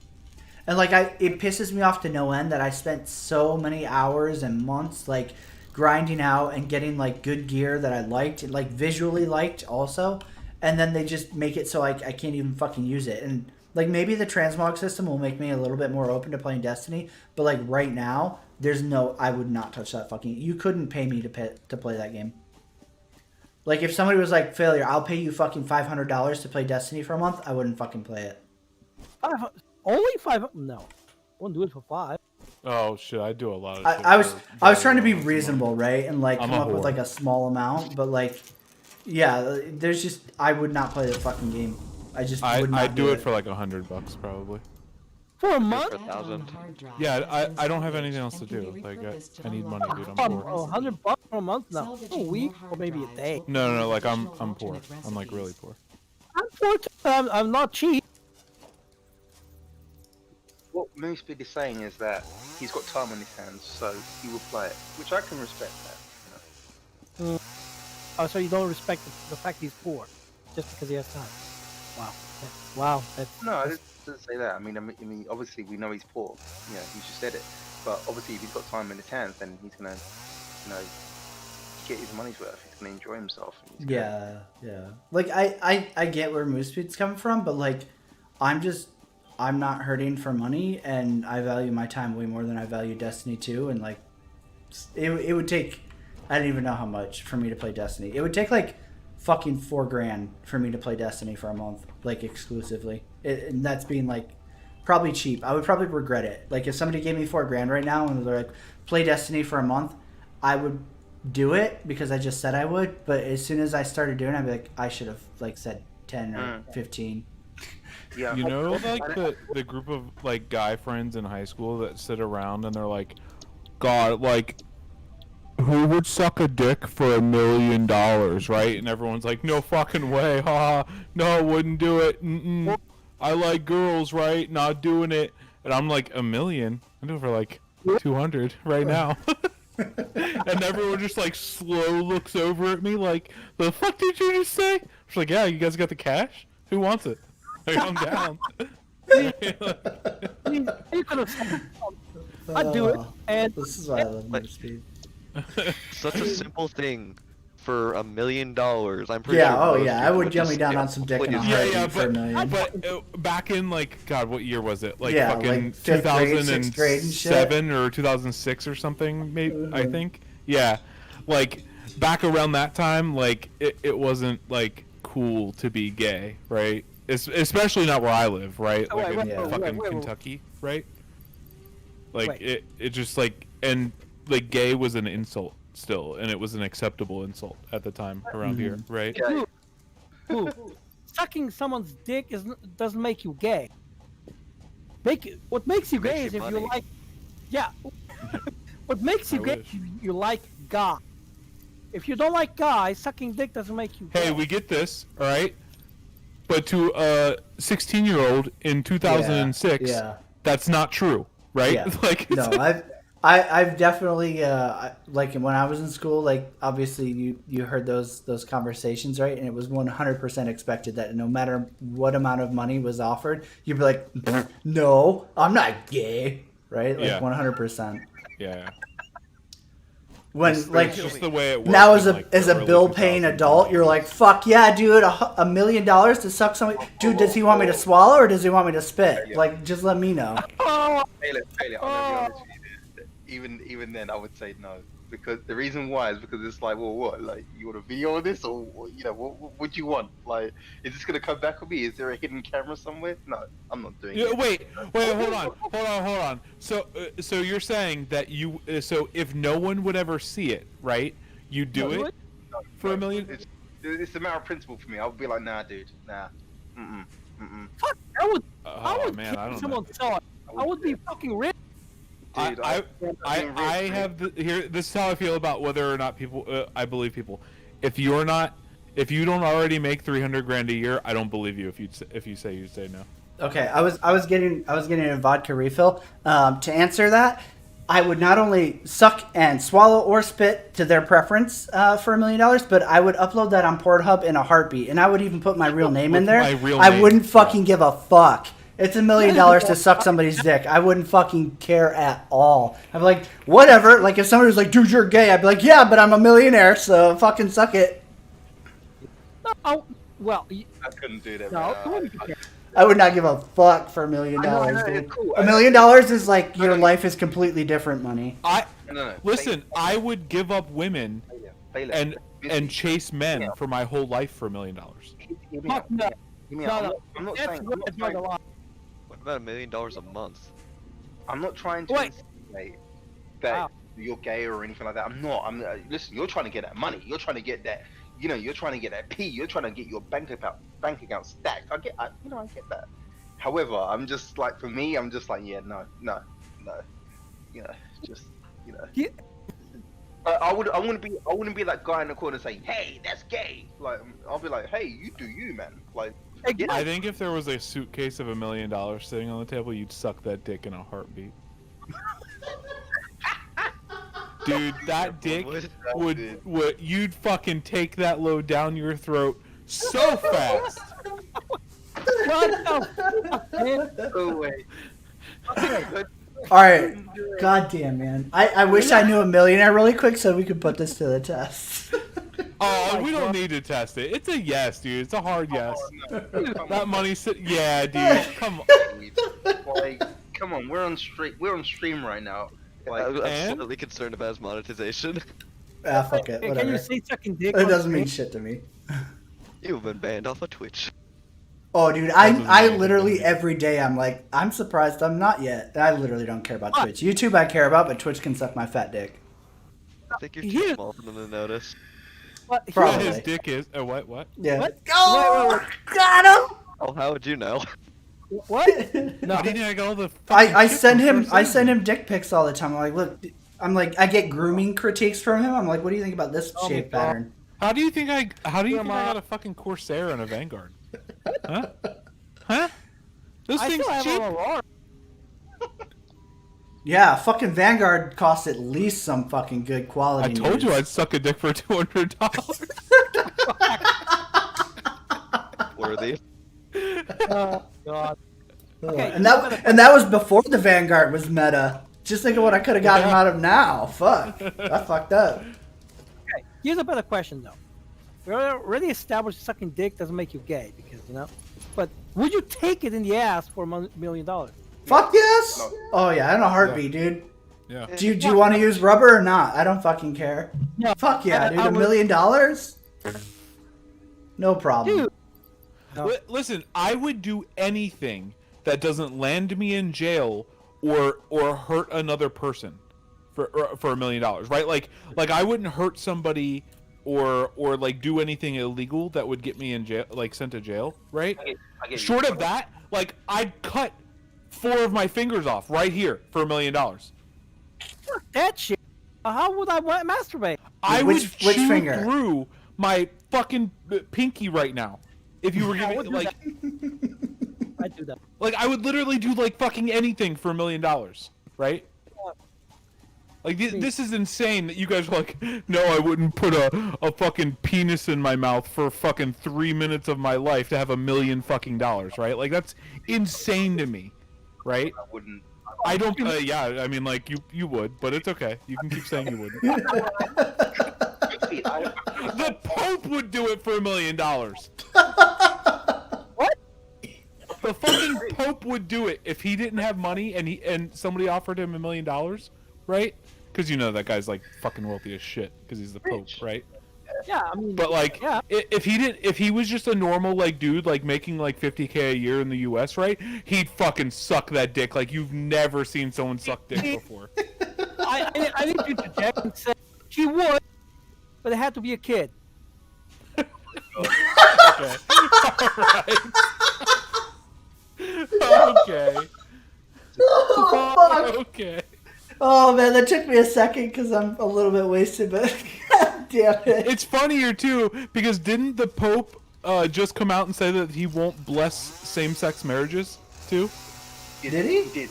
And like it pisses me off to no end that I spent so many hours and months like grinding out and getting like good gear that I liked and like visually liked also, and then they just make it so I can't even fucking use it. And like maybe the transmog system will make me a little bit more open to playing Destiny, but like right now there's no, I would not touch that fucking. You couldn't pay me to play that game. Like if somebody was like, Failure, I'll pay you fucking $500 to play Destiny for a month, I wouldn't fucking play it. Only 5? No, wouldn't do it for 5. Oh shit, I do a lot of. shit I was for trying to be very low reasonable, right, and like I'm come a up with whore. like a small amount, but like, yeah, there's just I would not play the fucking game. I just would not I do it it for like $100 probably. For a For month? a thousand. Yeah, I don't have anything else to do. Like I need money, dude. I'm poor. $100 for a month? No, a week or maybe a day. No, like I'm poor. I'm like really poor. I'm poor too. I'm not cheap. What Moonspeed is saying is that he's got time on his hands, so he will play it, which I can respect that. You know? Oh, so you don't respect the fact he's poor just because he has time? Wow. Wow. That's, No, I didn't say that. I mean, obviously we know he's poor. Yeah, he just said it. But obviously, if he's got time in his hands, then he's gonna, you know, get his money's worth. He's gonna enjoy himself. And he's gonna- Yeah. Like I get where Moose Speed's coming from, but like I'm not hurting for money, and I value my time way more than I value Destiny 2, and like it would take, I don't even know how much for me to play Destiny. It would take like fucking $4,000 for me to play Destiny for a month, like exclusively. And that's being like probably cheap. I would probably regret it. Like if somebody gave me $4,000 right now and they're like, play Destiny for a month, I would do it because I just said I would. But as soon as I started doing it, I'd be like, I should have like said 10 or 15. Yeah. You know, like the group of like guy friends in high school that sit around and they're like, God, like, who would suck a dick for $1 million, right? And everyone's like, no fucking way, haha, no, I wouldn't do it. Mm-mm. I like girls, right? Not doing it. And I'm like, $1 million? I do it for like 200 right now. And everyone just like slow looks over at me like, the fuck did you just say? I was like, yeah, you guys got the cash? Who wants it? Like, I'm down. you could have said, I'd do it. And This is why I love Moose Speed. Such a simple thing for $1 million. I'm pretty Yeah, sure. oh most yeah, I people would just yummy down skip on some dick in a completely. Yeah, heartbeat for $1 million. but back in like, God, what year was it? Like Yeah, fucking like fifth grade, sixth grade and shit. 2007 or 2006 or something, maybe, I think. Yeah, like back around that time, like it wasn't like cool to be gay, right? Especially not where I live, right? Oh, Like wait, in wait, fucking wait. Kentucky, right? Like Wait. it just like, and like gay was an insult still, and it was an acceptable insult at the time around here, right? Yeah. Dude, sucking someone's dick doesn't make you gay. What makes you gay Makes is you if money. you like, yeah. What makes you I gay wish. is you like guys. If you don't like guys, sucking dick doesn't make you gay. Hey, we get this, all right? But to a 16-year-old in 2006, Yeah. that's not true, right? Yeah. Like, No, I've definitely like when I was in school, like obviously you heard those conversations, right? And it was 100% expected that no matter what amount of money was offered, you'd be like, no, I'm not gay, right? Like Yeah. 100%. yeah. When like It's just the way it works. now as in, a like, the as a early bill paying 2000s. adult, you're like, fuck yeah, dude, $1 million to suck somebody. Dude, does he want me to swallow or does he want me to spit? Like, just let me know. Failure, I'm gonna be honest with you. Even then, I would say no, because the reason why is because it's like, well, what? Like, you want a video of this, or you know, what do you want? Like, is this gonna come back on me? Is there a hidden camera somewhere? No, I'm not doing Yeah, it. wait, hold on. So you're saying that you, so if no one would ever see it, right? You do it for $1 million? It's a matter of principle for me. I'll be like, nah, dude, nah, Fuck, I would Oh man, kill I don't know. someone saw it. I would be fucking rich. Dude, I I have here. This is how I feel about whether or not people. I believe people. If you don't already make $300,000 a year, I don't believe you. If you say no. Okay, I was getting a vodka refill. To answer that, I would not only suck and swallow or spit to their preference for $1 million, but I would upload that on Pornhub in a heartbeat, and I would even put my real name in With there. my real I name, wouldn't fucking yeah. give a fuck. It's $1 million to suck somebody's dick. I wouldn't fucking care at all. I'd be like, whatever. Like if somebody was like, dude, you're gay, I'd be like, yeah, but I'm a millionaire, so fucking suck it. Oh, well, I couldn't do that. no, man. you wouldn't care. I would not give a fuck for $1 million, I know, dude. cool. $1 million is like your life is completely different money. No. Listen, I would give up women Bailiff, and chase men for my whole life for $1 million. Hear me out. Fuck no. Hear me No, out. no. I'm not That's saying. where I draw the line. What about $1 million a month? I'm not trying to Wait. insinuate that Wow. you're gay or anything like that. I'm not. Listen. You're trying to get that money. You're trying to get that. You're trying to get that P. You're trying to get your bank account stacked. I get that. However, I'm just like, for me, I'm just like, yeah, no. Yeah. I wouldn't be that guy in the corner saying, hey, that's gay. Like, I'll be like, hey, you do you, man. Like, I think if there was a suitcase of $1 million sitting on the table, you'd suck that dick in a heartbeat. Dude, that dick would you'd fucking take that load down your throat so fast. What the fuck, man? oh wait. All right. Goddamn, man. I wish I knew a millionaire really quick so we could put this to the test. Oh, we don't need to test it. It's a yes, dude. It's a hard yes. That money, yeah, dude. Come on. Like, come on, we're on stream right now. Like, I'm and? slightly concerned about his monetization. Ah, fuck it. Hey, can Whatever. you say sucking dick? It on doesn't mean stream? shit to me. You've been banned off of Twitch. Oh, dude, I literally every day I'm like, I'm surprised I'm not yet. I literally don't care about Twitch. YouTube I care about, but Twitch can suck my fat dick. I think you're too Here- small for them to notice. What? Yeah, Probably. his dick is. What? Yeah. What? Oh, got him! Oh, how would you know? What? No. How do you think I got all the? fucking I shit send from him first I season? send him dick pics all the time. I'm like, look, I get grooming critiques from him. I'm like, what do you think about this Oh my shape God. pattern? How do you think I Grandma. got a fucking Corsair and a Vanguard? Huh? Huh? Those I things still have cheap. a alarm. Yeah, fucking Vanguard costs at least some fucking good quality. I told you news. I'd suck a dick for $200. Worthy. Oh God. Okay, and that was before the Vanguard was meta. Just think of what I could have gotten him out of now. Fuck, I fucked up. Okay, here's a better question though. We already established sucking dick doesn't make you gay because But would you take it in the ass for $1 million? Fuck yes. No. Oh yeah, in a heartbeat, dude. Yeah. Do you want to use rubber or not? I don't fucking care. No. Fuck yeah, dude. I $1 would- million? No problem. Dude. No. Listen, I would do anything that doesn't land me in jail or hurt another person for $1 million, right? Like I wouldn't hurt somebody or like do anything illegal that would get me in jail, like sent to jail, right? I get you. Short of that, like I'd cut 4 of my fingers off right here for $1 million. Fuck that shit. How would I want masturbate? I Which would chew finger? through my fucking pinky right now if you were I giving would do like. I do that. Like I would literally do like fucking anything for $1 million, right? Like this is insane that you guys are like, no, I wouldn't put a fucking penis in my mouth for fucking 3 minutes of my life to have $1 million fucking dollars, right? Like that's insane to me, right? I wouldn't. I don't. Yeah, I mean, like you would, but it's okay. You can keep saying you wouldn't. The Pope would do it for $1 million. What? The fucking Pope would do it if he didn't have money and somebody offered him $1 million, right? Because you know that guy's like fucking wealthy as shit because he's the Pope, right? Yeah, I mean. But like, Yeah. if he was just a normal like dude like making like $50K a year in the U.S., right? He'd fucking suck that dick like you've never seen someone suck dick before. I need you to check and say he would, but it had to be a kid. Okay. Alright. Okay. Oh, fuck. Okay. Oh man, that took me a second because I'm a little bit wasted, but god damn it. It's funnier too because didn't the Pope just come out and say that he won't bless same-sex marriages too? Did he? He did.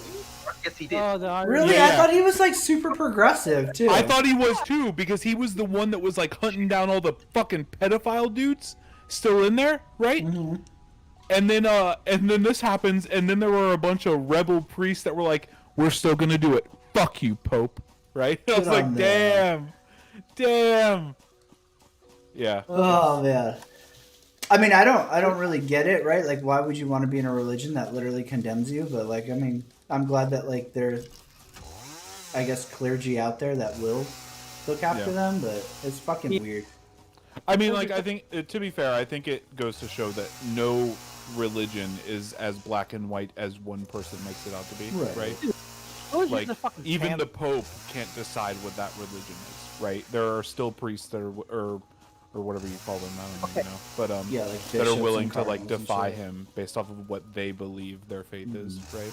Yes, he did. Oh, no, Really? Yeah. I thought he was like super progressive too. I thought he was too because he was the one that was like hunting down all the fucking pedophile dudes still in there, right? and then this happens, and then there were a bunch of rebel priests that were like, "We're still gonna do it. Fuck you, Pope." Right? I was Good like, on them. damn. Yeah. Oh man. I mean, I don't really get it, right? Like, why would you want to be in a religion that literally condemns you? But like, I mean, I'm glad that like there's, I guess, clergy out there that will look after Yeah. them. But it's fucking weird. I mean, like, I think to be fair, I think it goes to show that no religion is as black and white as one person makes it out to be, Right. right? Religion's Like, a fucking even scam. the Pope can't decide what that religion is, right? There are still priests that are, or whatever you call them, I don't even know, but Yeah, like that bishops are and willing to like cardinals and defy shit. him based off of what they believe their faith is, right?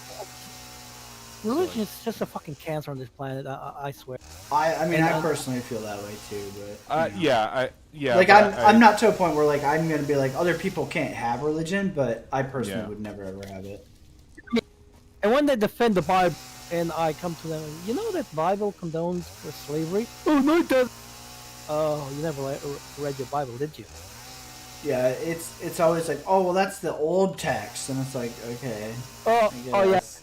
Religion is just a fucking cancer on this planet. I swear. I mean, And, I personally feel that way too. But you know. Yeah. Like but I'm not to a point where like I'm gonna be like other people can't have religion, but I personally Yeah. would never ever have it. And when they defend the Bible, and I come to them, you know that Bible condones for slavery? Oh no, it does. Oh, you never read your Bible, did you? Yeah, it's always like, oh well, that's the old text, and it's like, okay, Oh, I oh yeah. guess.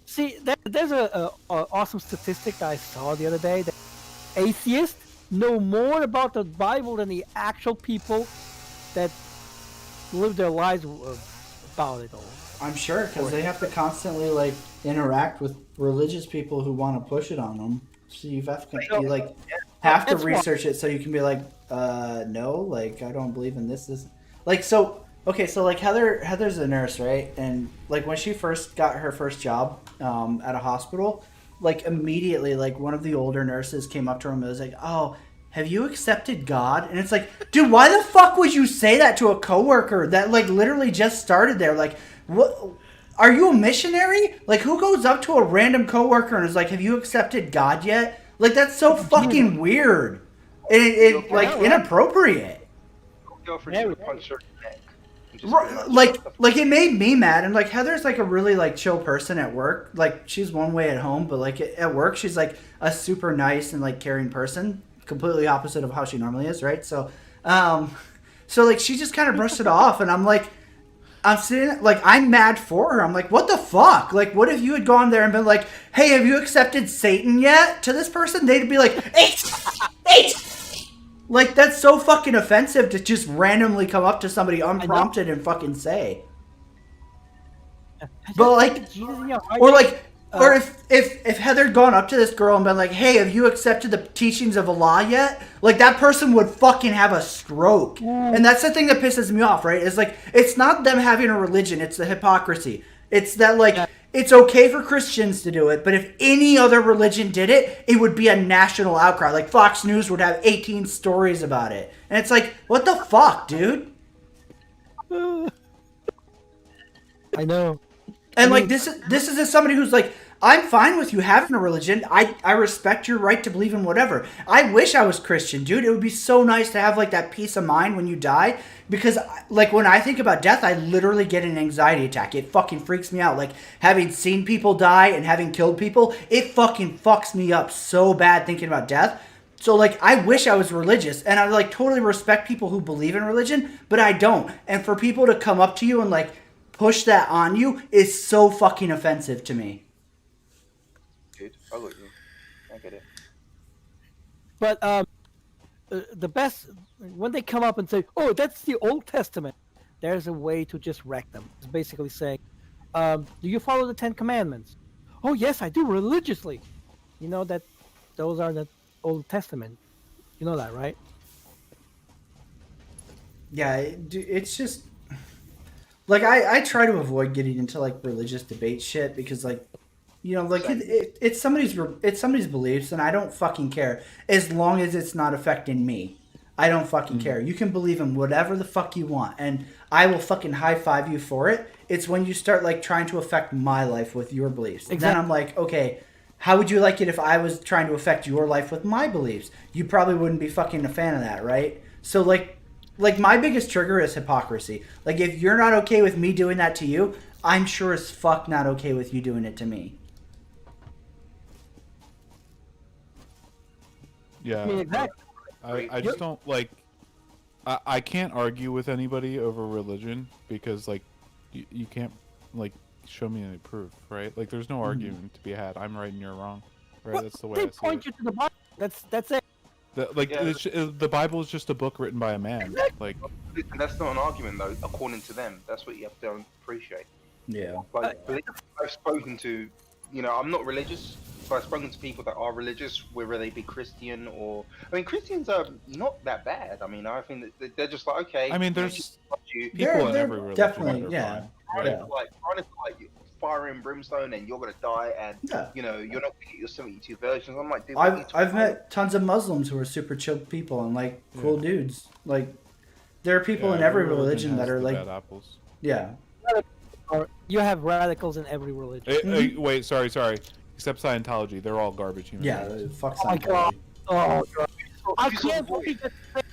See, there's a awesome statistic I saw the other day that atheists know more about the Bible than the actual people that live their lives about it all. I'm sure because they have to constantly like interact with religious people who want to push it on them. So you have to you like have to That's why- research it so you can be like, no, like I don't believe in this. Like so. Okay, so like Heather's a nurse, right? And like when she first got her first job at a hospital, like immediately, like one of the older nurses came up to her and was like, "Oh, have you accepted God?" And it's like, dude, why the fuck would you say that to a coworker that like literally just started there? Like, what? Are you a missionary? Like, who goes up to a random coworker and is like, "Have you accepted God yet?" Like, that's so fucking weird. It like inappropriate. Girlfriend should have punched her in the neck. And just Right, been like "Shut the like it made me mad, and like Heather's like a really like chill person at work. Like she's one way at home, but like at work she's like a super nice and like caring person, completely opposite of how she normally is, right? So like she just kind of brushed it off, and I'm like, I'm sitting like I'm mad for her. I'm like, what the fuck? Like, what if you had gone there and been like, hey, have you accepted Satan yet? To this person, they'd be like, eight. Like, that's so fucking offensive to just randomly come up to somebody unprompted and fucking say. But like, Jesus in your heart. or like, or if Heather had gone up to this girl and been like, hey, have you accepted the teachings of Allah yet? Like, that person would fucking have a stroke. And that's the thing that pisses me off, right? Is like, it's not them having a religion, it's the hypocrisy. It's that like, it's okay for Christians to do it, but if any other religion did it, it would be a national outcry. Like Fox News would have 18 stories about it. And it's like, what the fuck, dude? I know. And like this is as somebody who's like, I'm fine with you having a religion. I respect your right to believe in whatever. I wish I was Christian, dude. It would be so nice to have like that peace of mind when you die. Because like when I think about death, I literally get an anxiety attack. It fucking freaks me out. Like having seen people die and having killed people, it fucking fucks me up so bad thinking about death. So like I wish I was religious, and I like totally respect people who believe in religion, but I don't. And for people to come up to you and like push that on you is so fucking offensive to me. dude. I got you. I get it. But the best when they come up and say, "Oh, that's the Old Testament," there's a way to just wreck them. It's basically saying, "Do you follow the Ten Commandments?" "Oh, yes, I do religiously." You know that those are the Old Testament. You know that, right? Yeah, it's just like I try to avoid getting into like religious debate shit because like you know like it's somebody's beliefs and I don't fucking care as long as it's not affecting me. I don't fucking care. You can believe in whatever the fuck you want and I will fucking high five you for it. It's when you start like trying to affect my life with your beliefs. Then I'm like, okay, how would you like it if I was trying to affect your life with my beliefs? You probably wouldn't be fucking a fan of that, right? So like my biggest trigger is hypocrisy. Like if you're not okay with me doing that to you, I'm sure as fuck not okay with you doing it to me. Yeah. I mean, exactly. I just don't like. I can't argue with anybody over religion because like you can't like show me any proof, right? Like there's no argument to be had. I'm right and you're wrong, right? Well, That's the way they I see point it. you to the Bible. That's it. Yeah. The Bible is just a book written by a man. Like And that's not an argument, though, according to them. That's what you have to appreciate. Yeah. Like, I've spoken to, I'm not religious, but I've spoken to people that are religious, whether they be Christian or. I mean, Christians are not that bad. I mean, I think that they're just like, okay. I mean, you know, there's Jesus loves you. people in they're every religion definitely, that are yeah. fine, Trying right? to, like fire and brimstone, and you're gonna die, and Yeah. you're not gonna get your 72 versions. I'm like, dude, what are you I've talking met tons of Muslims who are super chill people and like cool dudes. Like there are people Yeah, in every religion that has are the like bad apples. yeah. Or you have radicals in every religion. Wait, sorry. Except Scientology, they're all garbage human Yeah, beings. fuck Oh my God. Scientology. Oh God. I you saw can't the voice. believe that.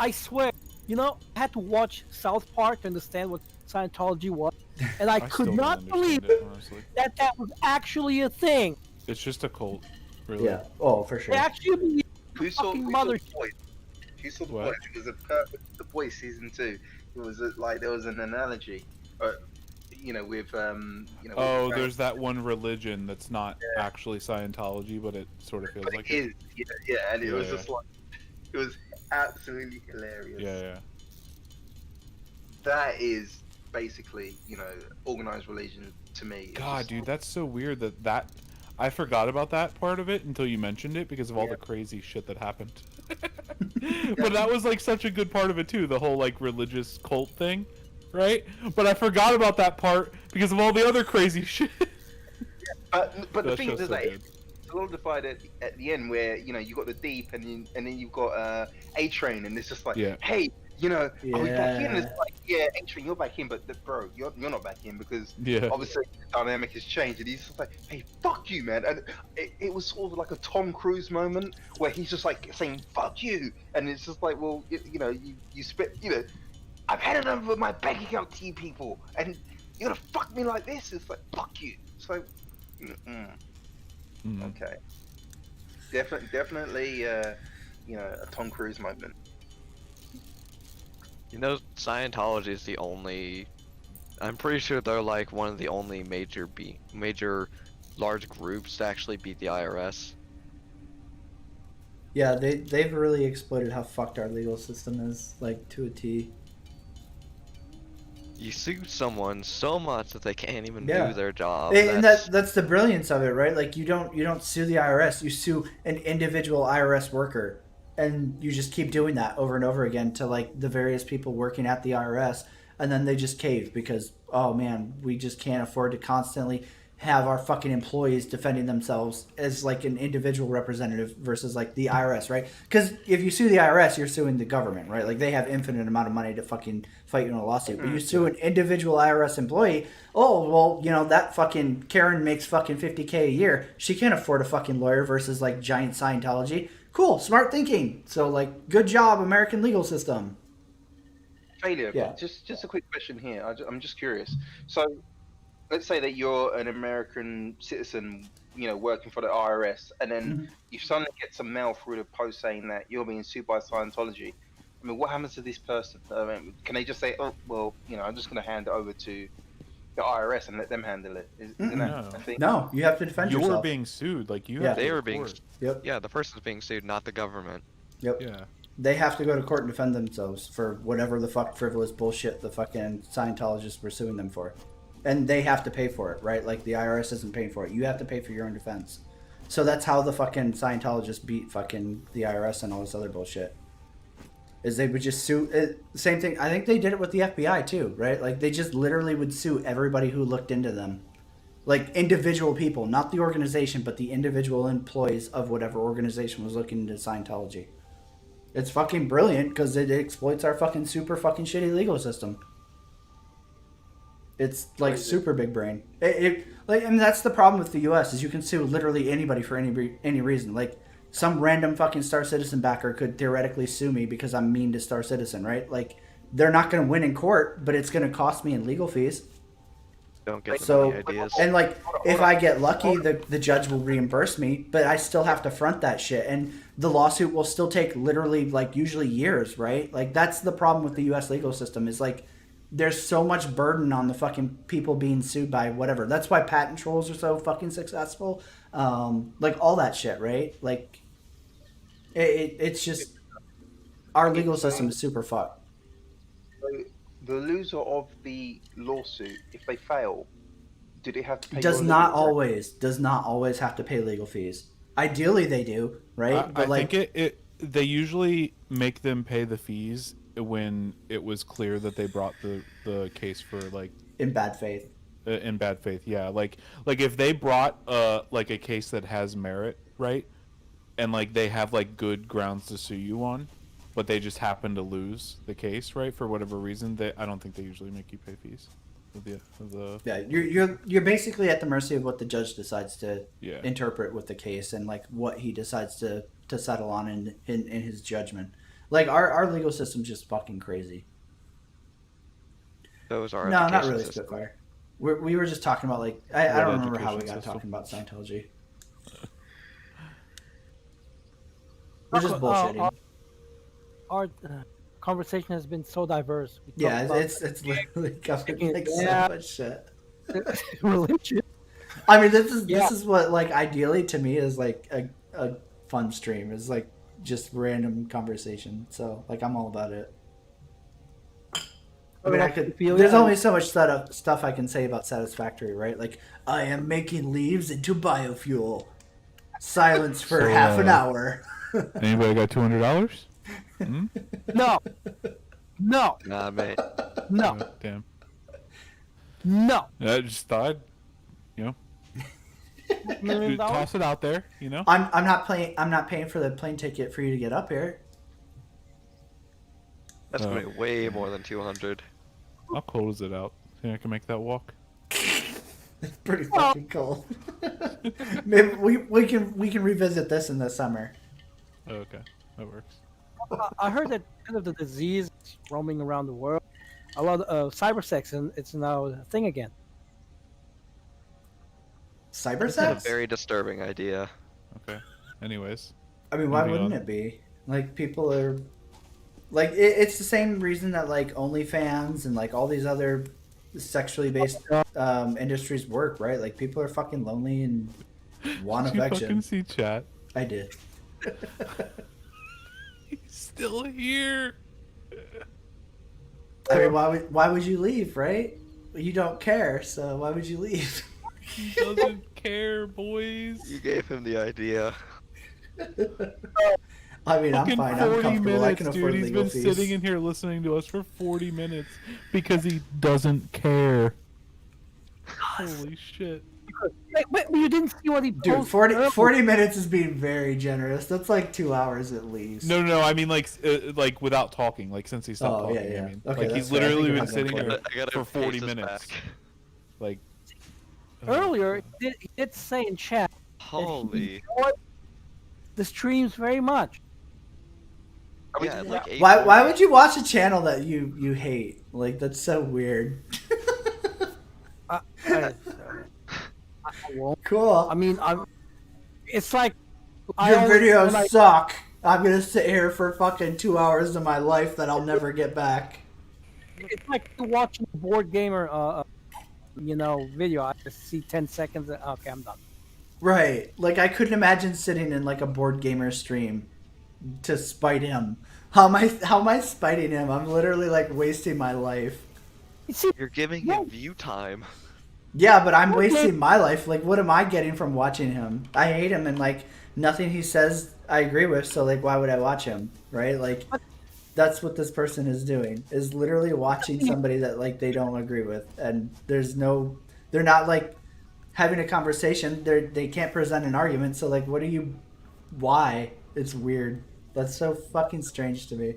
I swear, I had to watch South Park to understand what Scientology was, and I still could don't not understand believe it, honestly. that was actually a thing. It's just a cult, really. Yeah. Oh, for They sure. actually believe Who saw fucking the mother. voice? Who saw the What? voice? It was a perfect. The Voice season 2. It was like there was an analogy, with Oh, there's that one religion that's not actually Scientology, but it sort of feels but like it is, yeah, and it was Yeah. just like it was absolutely hilarious. Yeah. That is basically organized religion to me. It's God, just- dude, that's so weird that I forgot about that part of it until you mentioned it because of all the crazy shit that happened. But that was like such a good part of it too, the whole like religious cult thing, right? But I forgot about that part because of all the other crazy shit. But the That thing show's is so that good. it's solidified at the end where you got the deep and then you've got A Train and it's just like Yeah. hey are we back in? Yeah. It's like yeah A Train you're back in but bro you're not back in because Yeah. obviously the dynamic has changed and he's just like hey fuck you man and it was sort of like a Tom Cruise moment where he's just like saying fuck you and it's just like well you spit I've had enough of my bank account to you people and you're gonna fuck me like this it's like fuck you it's like okay definitely a Tom Cruise moment. Scientology is the only. I'm pretty sure they're like one of the only major large groups to actually beat the IRS. Yeah, they've really exploited how fucked our legal system is, like to a T. You sue someone so much that they can't even Yeah. do their job. And that's the brilliance of it, right? Like you don't sue the IRS, you sue an individual IRS worker, and you just keep doing that over and over again to like the various people working at the IRS, and then they just cave because oh man, we just can't afford to constantly have our fucking employees defending themselves as like an individual representative versus like the IRS, right? Because if you sue the IRS, you're suing the government, right? Like they have infinite amount of money to fucking fight you in a lawsuit. But you sue an individual IRS employee, oh well, that fucking Karen makes fucking $50K a year. She can't afford a fucking lawyer versus like giant Scientology. Cool, smart thinking. So like, good job, American legal system. Failure. Yeah. Just a quick question here. I'm just curious. So, let's say that you're an American citizen, working for the IRS, and then you suddenly get some mail through the post saying that you're being sued by Scientology. I mean, what happens to this person? Can they just say, "Oh, well, I'm just going to hand it over to the IRS and let them handle it"? Isn't that No. a thing? No, you have to defend You're yourself. being sued, like you Yeah. have to They were being. report. Yep. Yeah, the person's being sued, not the government. Yep. Yeah. They have to go to court and defend themselves for whatever the fuck frivolous bullshit the fucking Scientologists were suing them for. And they have to pay for it, right? Like the IRS isn't paying for it. You have to pay for your own defense. So that's how the fucking Scientologists beat fucking the IRS and all this other bullshit. Is they would just sue. Same thing. I think they did it with the FBI too, right? Like they just literally would sue everybody who looked into them. Like individual people, not the organization, but the individual employees of whatever organization was looking into Scientology. It's fucking brilliant because it exploits our fucking super fucking shitty legal system. It's like Crazy. super big brain. And that's the problem with the U.S. is you can sue literally anybody for any reason. Like some random fucking Star Citizen backer could theoretically sue me because I'm mean to Star Citizen, right? Like they're not going to win in court, but it's going to cost me in legal fees. Don't get the So, money ideas. and like, if I get lucky, the judge will reimburse me, but I still have to front that shit. And the lawsuit will still take literally, like, usually years, right? Like, that's the problem with the U.S. legal system is, like, there's so much burden on the fucking people being sued by whatever. That's why patent trolls are so fucking successful. Like, all that shit, right? Like, it's just, our legal system is super fucked. So the loser of the lawsuit, if they fail, do they have to pay Does your not legal fees? always have to pay legal fees. Ideally, they do, right? I think they usually make them pay the fees when it was clear that they brought the case for like in bad faith. in bad faith. Yeah, like if they brought like a case that has merit, right, and like they have like good grounds to sue you on, but they just happen to lose the case, right, for whatever reason, I don't think they usually make you pay fees. Yeah, you're basically at the mercy of what the judge decides to interpret with the case and like what he decides to settle on in his judgment. Like our legal system's just fucking crazy. Those are no, not really system. Spitfire. We were just talking about like I don't remember how we got talking about Scientology. We're just bullshitting. Our conversation has been so diverse. Yeah, it's literally covered like so much shit. Religion. I mean, this is what like ideally to me is like a fun stream is like just random conversation. So like I'm all about it. I mean, there's only so much stuff I can say about Satisfactory, right? Like I am making leaves into biofuel. Silence for half an hour. Anybody got $200? No. No. Nah, mate. No. Oh, damn. No. I just thought, $1 million? toss it out there, I'm not paying for the plane ticket for you to get up here. That's gonna be way more than 200. How cold is it out? Think I can make that walk? It's pretty fucking cold. Maybe we can revisit this in the summer. Oh, okay, that works. I heard that kind of the disease is roaming around the world. A lot of cybersex, and it's now a thing again. Cyber That's sex? a very disturbing idea. Okay. Anyways. I mean, why Moving wouldn't on. it be? Like people are, like it's the same reason that like OnlyFans and like all these other sexually based industries work, right? Like people are fucking lonely and want Did you affection. fucking see chat? I did. He's still here. I mean, why would you leave, right? You don't care, so why would you leave? He doesn't care, boys. You gave him the idea. I mean, I'm Fucking fine. I'm 40 comfortable. I can minutes, afford dude. He's legal been fees. sitting in here listening to us for 40 minutes because he doesn't care. Holy shit. Wait, you didn't see what he Dude, posted 40 minutes is being very generous. That's like 2 hours at least. No. I mean, like without talking. Like since he stopped Oh, talking. yeah. I mean, Okay, like that's he's fair. I think literally it been was sitting okay. here I gotta for 40 pace this minutes. back. Like earlier. He did say in chat Holy. the streams very much. Yeah, like Why would you watch a channel that you hate? Like that's so weird. I won't. Cool. I mean, it's like Your always- videos when I- suck. I'm gonna sit here for fucking 2 hours of my life that I'll never get back. It's like watching a board gamer, video. I just see 10 seconds. And, okay, I'm done. Right. Like I couldn't imagine sitting in like a board gamer stream to spite him. How am I spiting him? I'm literally like wasting my life. You see, You're giving him view time. Yeah, but I'm wasting my life. Like, what am I getting from watching him? I hate him, and like nothing he says I agree with. So like, why would I watch him? Right? Like, that's what this person is doing. Is literally watching somebody that like they don't agree with, and they're not like having a conversation. They can't present an argument. So like, why? It's weird. That's so fucking strange to me.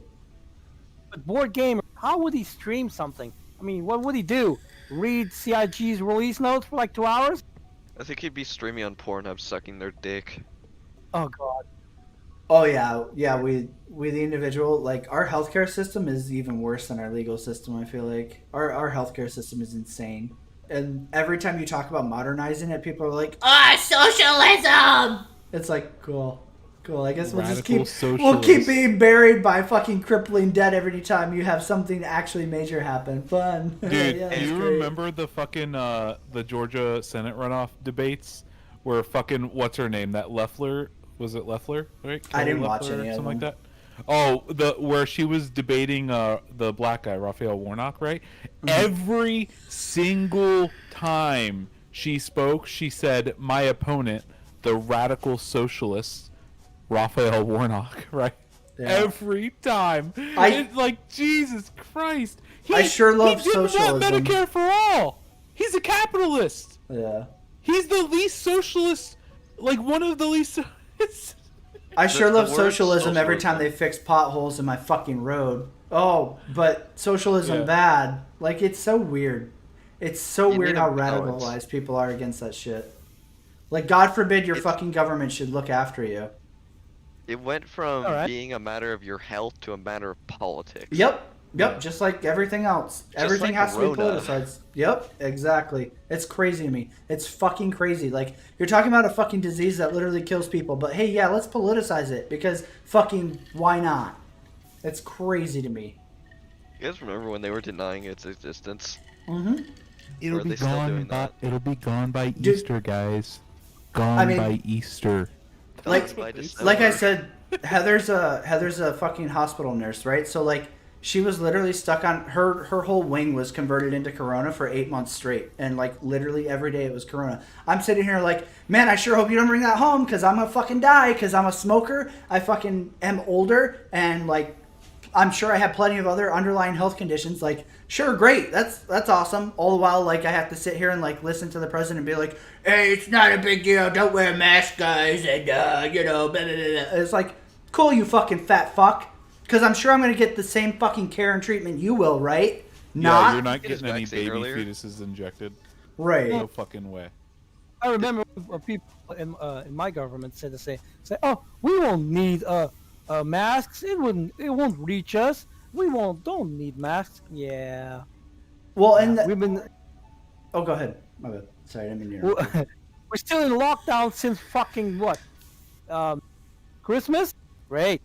but board gamer, how would he stream something? I mean, what would he do? Read CIG's release notes for like 2 hours? I think he'd be streaming on Pornhub sucking their dick. Oh god. Oh yeah. We the individual, like our healthcare system is even worse than our legal system. I feel like our healthcare system is insane. And every time you talk about modernizing it, people are like, Socialism! it's like, cool. Cool. I guess Radical we'll keep socialist. being buried by fucking crippling debt every time you have something actually major happen. Fun. Dude, Yeah, do it's you great. remember the fucking the Georgia Senate runoff debates where fucking what's her name? That Loeffler, was it Loeffler? Right? I didn't Kelly watch Loeffler or any of something like them. that. Oh, the where she was debating the black guy, Raphael Warnock, right? Mm-hmm. Every single time she spoke, she said, "My opponent, the radical socialist, Raphael Warnock," right? Yeah. Every time. It's like, Jesus Christ. I sure love he didn't socialism. want Medicare for all. He's a capitalist. Yeah. He's the least socialist, like one of the least. I sure love word socialism every time socialism. they fix potholes in my fucking road. Oh, but socialism Yeah. bad. Like, it's so weird. It's so You weird need how a balance. radicalized people are against that shit. Like, God forbid your It's- fucking government should look after you. It went from Alright. being a matter of your health to a matter of politics. Yep. Yeah. Just like everything else. Everything like has to be Rona. politicized. Yep, exactly. It's crazy to me. It's fucking crazy. Like, you're talking about a fucking disease that literally kills people, but hey, yeah, let's politicize it because fucking why not? It's crazy to me. You guys remember when they were denying its existence? Mm-hmm. It'll Or are be they still gone doing by. that? It'll be gone by Dude. Easter, guys. Gone I mean- by Easter. Like, By like I December. said, Heather's a fucking hospital nurse, right? So like she was literally stuck on her whole wing was converted into Corona for 8 months straight, and like literally every day it was Corona. I'm sitting here like, man, I sure hope you don't bring that home because I'm gonna fucking die because I'm a smoker. I fucking am older and like I'm sure I have plenty of other underlying health conditions. Like, sure, great, that's awesome. All the while, like, I have to sit here and like listen to the president be like, "Hey, it's not a big deal. Don't wear a mask, guys." And you know, blah, blah, blah, blah. It's like, cool, you fucking fat fuck. Because I'm sure I'm gonna get the same fucking care and treatment you will, right? Yeah, you're not Get his getting any vaccine baby earlier. fetuses injected. right. No fucking way. I remember people in my government said to say, "Oh, we won't need masks. It won't reach us. We don't need masks." Yeah. Well, and We've been oh, go ahead. My bad. Sorry, I didn't mean to interrupt you. we're still in lockdown since fucking what? Christmas? Great.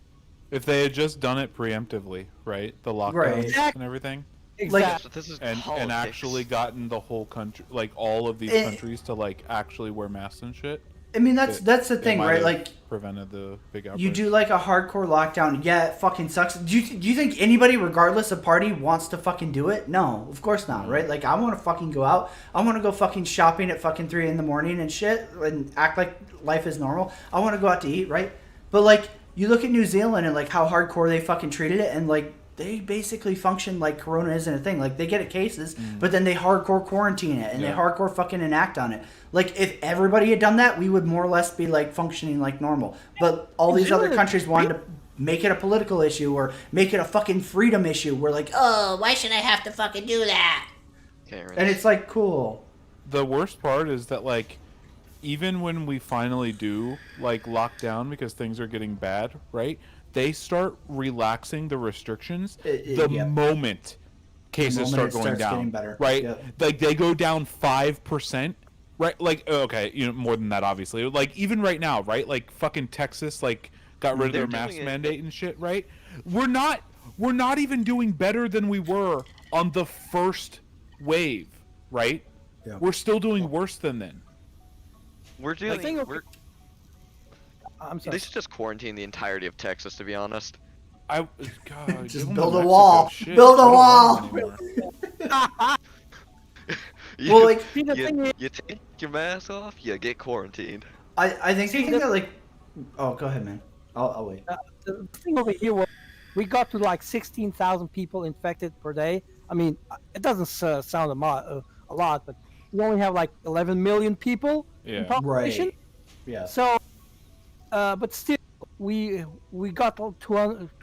If they had just done it preemptively, right? The lockdowns Right. and everything, Exactly. So this is and politics. actually gotten the whole country, like all of these Eh. countries, to like actually wear masks and shit. I mean, that's the it thing, might right? have Like, prevented the big outbreak. you do like a hardcore lockdown. Yeah, it fucking sucks. Do you think anybody, regardless of party, wants to fucking do it? No, of course not, right? Like, I want to fucking go out. I want to go fucking shopping at fucking 3 in the morning and shit and act like life is normal. I want to go out to eat, right? But like, you look at New Zealand and like how hardcore they fucking treated it, and like they basically function like Corona isn't a thing. Like, they get it cases, but then they hardcore quarantine it and they Yeah. hardcore fucking enact on it. Like, if everybody had done that, we would more or less be like functioning like normal. But all these other countries wanted to make it a political issue or make it a fucking freedom issue. We're like, Oh, why should I have to fucking do that? Karens. and it's like, cool. The worst part is that like even when we finally do like lock down because things are getting bad, right? They start relaxing the restrictions the yep. moment cases moment start it going starts down, getting better. right? Yep. Like they go down 5%, right? Like okay, you know, more than that obviously. Like even right now, right? Like fucking Texas like got rid of They're their mask doing it. mandate and shit, right? We're not even doing better than we were on the first wave, right? Yeah. We're still doing worse than then. We're doing. thing of- We're, I'm they sorry. should just quarantine the entirety of Texas, to be honest. God, Just give 'em build a Mexico wall. shit. Build a I don't wall. want 'em anymore. Well, like, See, the thing is, you take your mask off, you get quarantined. I think See, the thing the- that like, oh, go ahead, man. I'll wait. the thing over here was we got to like 16,000 people infected per day. I mean, it doesn't sound a lot, but we only have like 11 million people in Yeah. population. Right. Yeah. So, but still, we got to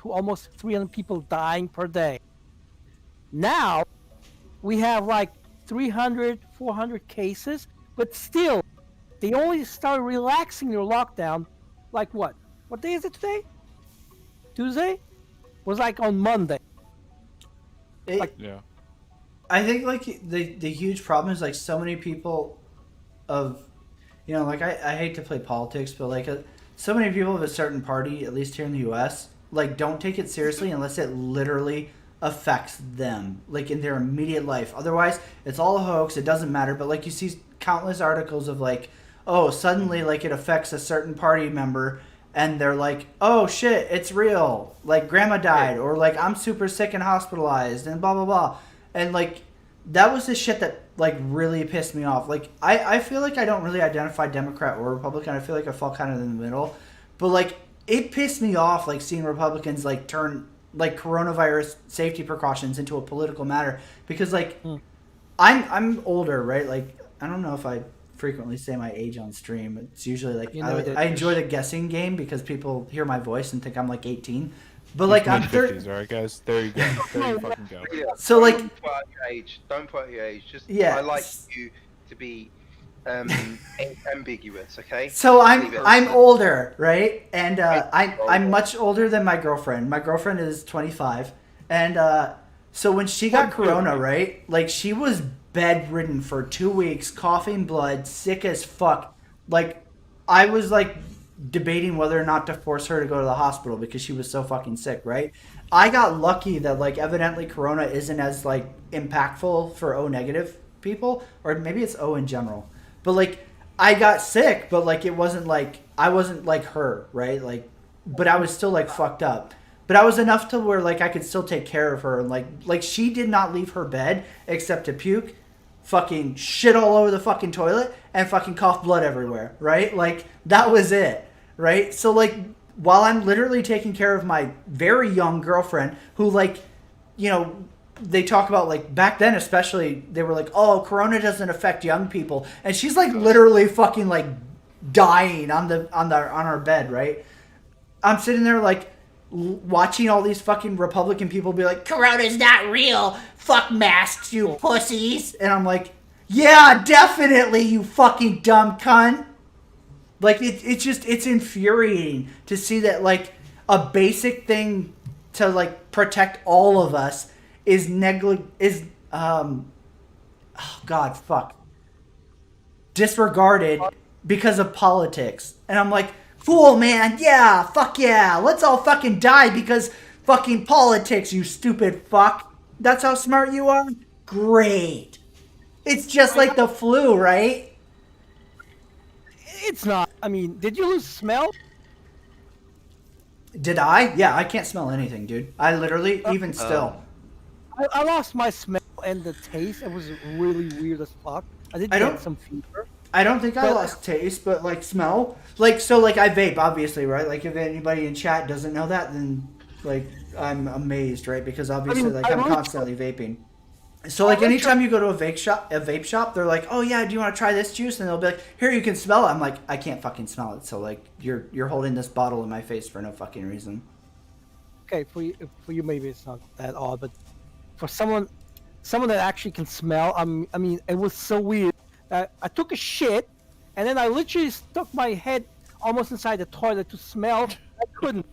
almost 300 people dying per day. Now, we have like 300, 400 cases, but still, they only started relaxing their lockdown, like what? What day is it today? Tuesday? Was like on Monday. It- like- Yeah. I think like the huge problem is like so many people of, you know, like I hate to play politics, but like so many people of a certain party, at least here in the U.S., like don't take it seriously unless it literally affects them, like in their immediate life. Otherwise, it's all a hoax. It doesn't matter. But like you see countless articles of like, oh, suddenly like it affects a certain party member, and they're like, oh shit, it's real. Like grandma died, or like I'm super sick and hospitalized, and blah blah blah, and like that was the shit that like really pissed me off. Like I feel like I don't really identify Democrat or Republican. I feel like I fall kind of in the middle. But like it pissed me off like seeing Republicans like turn like coronavirus safety precautions into a political matter because like I'm older, right? Like I don't know if I frequently say my age on stream. It's usually like You know that- I enjoy the guessing game because people hear my voice and think I'm like 18. But like I'm 50s, all right, guys. There you go. There you fucking go. Yeah, So, like- don't put out your age. Don't put out your age. Just Yeah. I like you to be ambiguous. Okay. So Leave it. I'm older, right? And I'm much older than my girlfriend. My girlfriend is 25, and so when she got corona, right? Like she was bedridden for 2 weeks, coughing blood, sick as fuck. Like I was like debating whether or not to force her to go to the hospital because she was so fucking sick, right? I got lucky that like evidently corona isn't as like impactful for O negative people, or maybe it's O in general. But like I got sick, but like it wasn't like I wasn't like her, right? Like but I was still like fucked up. But I was enough to where like I could still take care of her, and like she did not leave her bed except to puke, fucking shit all over the fucking toilet, and fucking cough blood everywhere, right? Like that was it, right? So like while I'm literally taking care of my very young girlfriend who like, you know, they talk about like back then especially they were like, oh, corona doesn't affect young people, and she's like literally fucking like dying on our bed, right? I'm sitting there like watching all these fucking Republican people be like, Corona's not real. Fuck masks, you pussies. and I'm like, yeah, definitely, you fucking dumb cunt. Like it's infuriating to see that like a basic thing to like protect all of us is oh god fuck disregarded because of politics. And I'm like, cool man, yeah, fuck yeah, let's all fucking die because fucking politics, you stupid fuck. That's how smart you are? Great. It's just like the flu, right? It's not. I mean, did you lose smell? Did I? Yeah, I can't smell anything, dude. I literally, even still. I lost my smell and the taste. It was really weird as fuck. I did I get don't- some fever. I don't think I But- lost taste, but like smell. Like, so like I vape, obviously, right? Like if anybody in chat doesn't know that, then like I'm amazed, right? Because obviously mean, like I I'm really- constantly vaping. So like anytime you go to a vape shop, they're like, oh yeah, do you want to try this juice? And they'll be like, here, you can smell it. I'm like, I can't fucking smell it. So like you're holding this bottle in my face for no fucking reason. Okay, for you maybe it's not that odd, but for someone that actually can smell, I mean, it was so weird. I took a shit, and then I literally stuck my head almost inside the toilet to smell. I couldn't.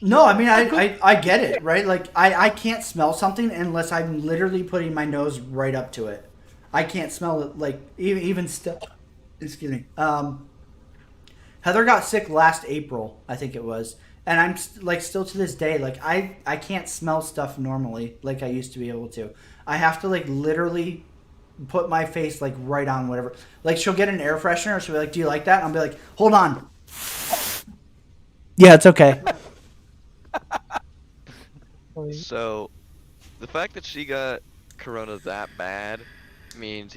No, I mean I get it, right? Like I can't smell something unless I'm literally putting my nose right up to it. I can't smell it like even still. Excuse me. Heather got sick last April, I think it was, and I'm like still to this day like I can't smell stuff normally like I used to be able to. I have to like literally put my face like right on whatever. Like she'll get an air freshener, she'll be like, "Do you like that?" And I'll be like, "Hold on." Yeah, it's okay. So, the fact that she got corona that bad means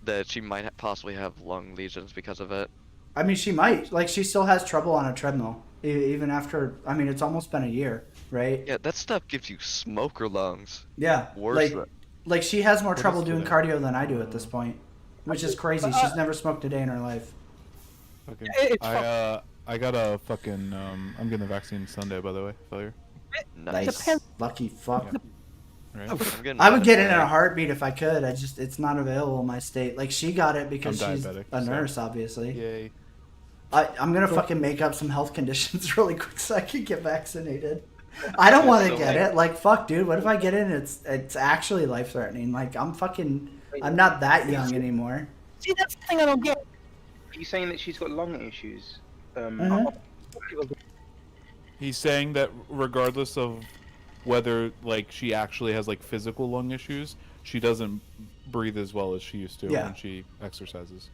that she might possibly have lung lesions because of it. I mean, she might. Like, she still has trouble on a treadmill, even after. I mean, it's almost been a year, right? Yeah, that stuff gives you smoker lungs. Yeah. Worse Like she has more What trouble is doing that? cardio than I do at this point, which is crazy. She's never smoked a day in her life. Okay. It's I got a fucking I'm getting the vaccine Sunday, by the way. Failure. Nice. Depends. Lucky fuck. Yeah. Right. I'm getting I would mine get it in today. a heartbeat if I could. It's not available in my state. Like she got it because I'm she's diabetic, a so- nurse, obviously. Yay. I'm gonna fucking make up some health conditions really quick so I can get vaccinated. I don't There's want to so get many- it. Like, fuck, dude. What if I get it and it's actually life threatening? Like, I'm not that young anymore. See, that's the thing I don't get. Are you saying that she's got lung issues? Mhm. People do. He's saying that regardless of whether like she actually has like physical lung issues, she doesn't breathe as well as she used to Yeah. when she exercises.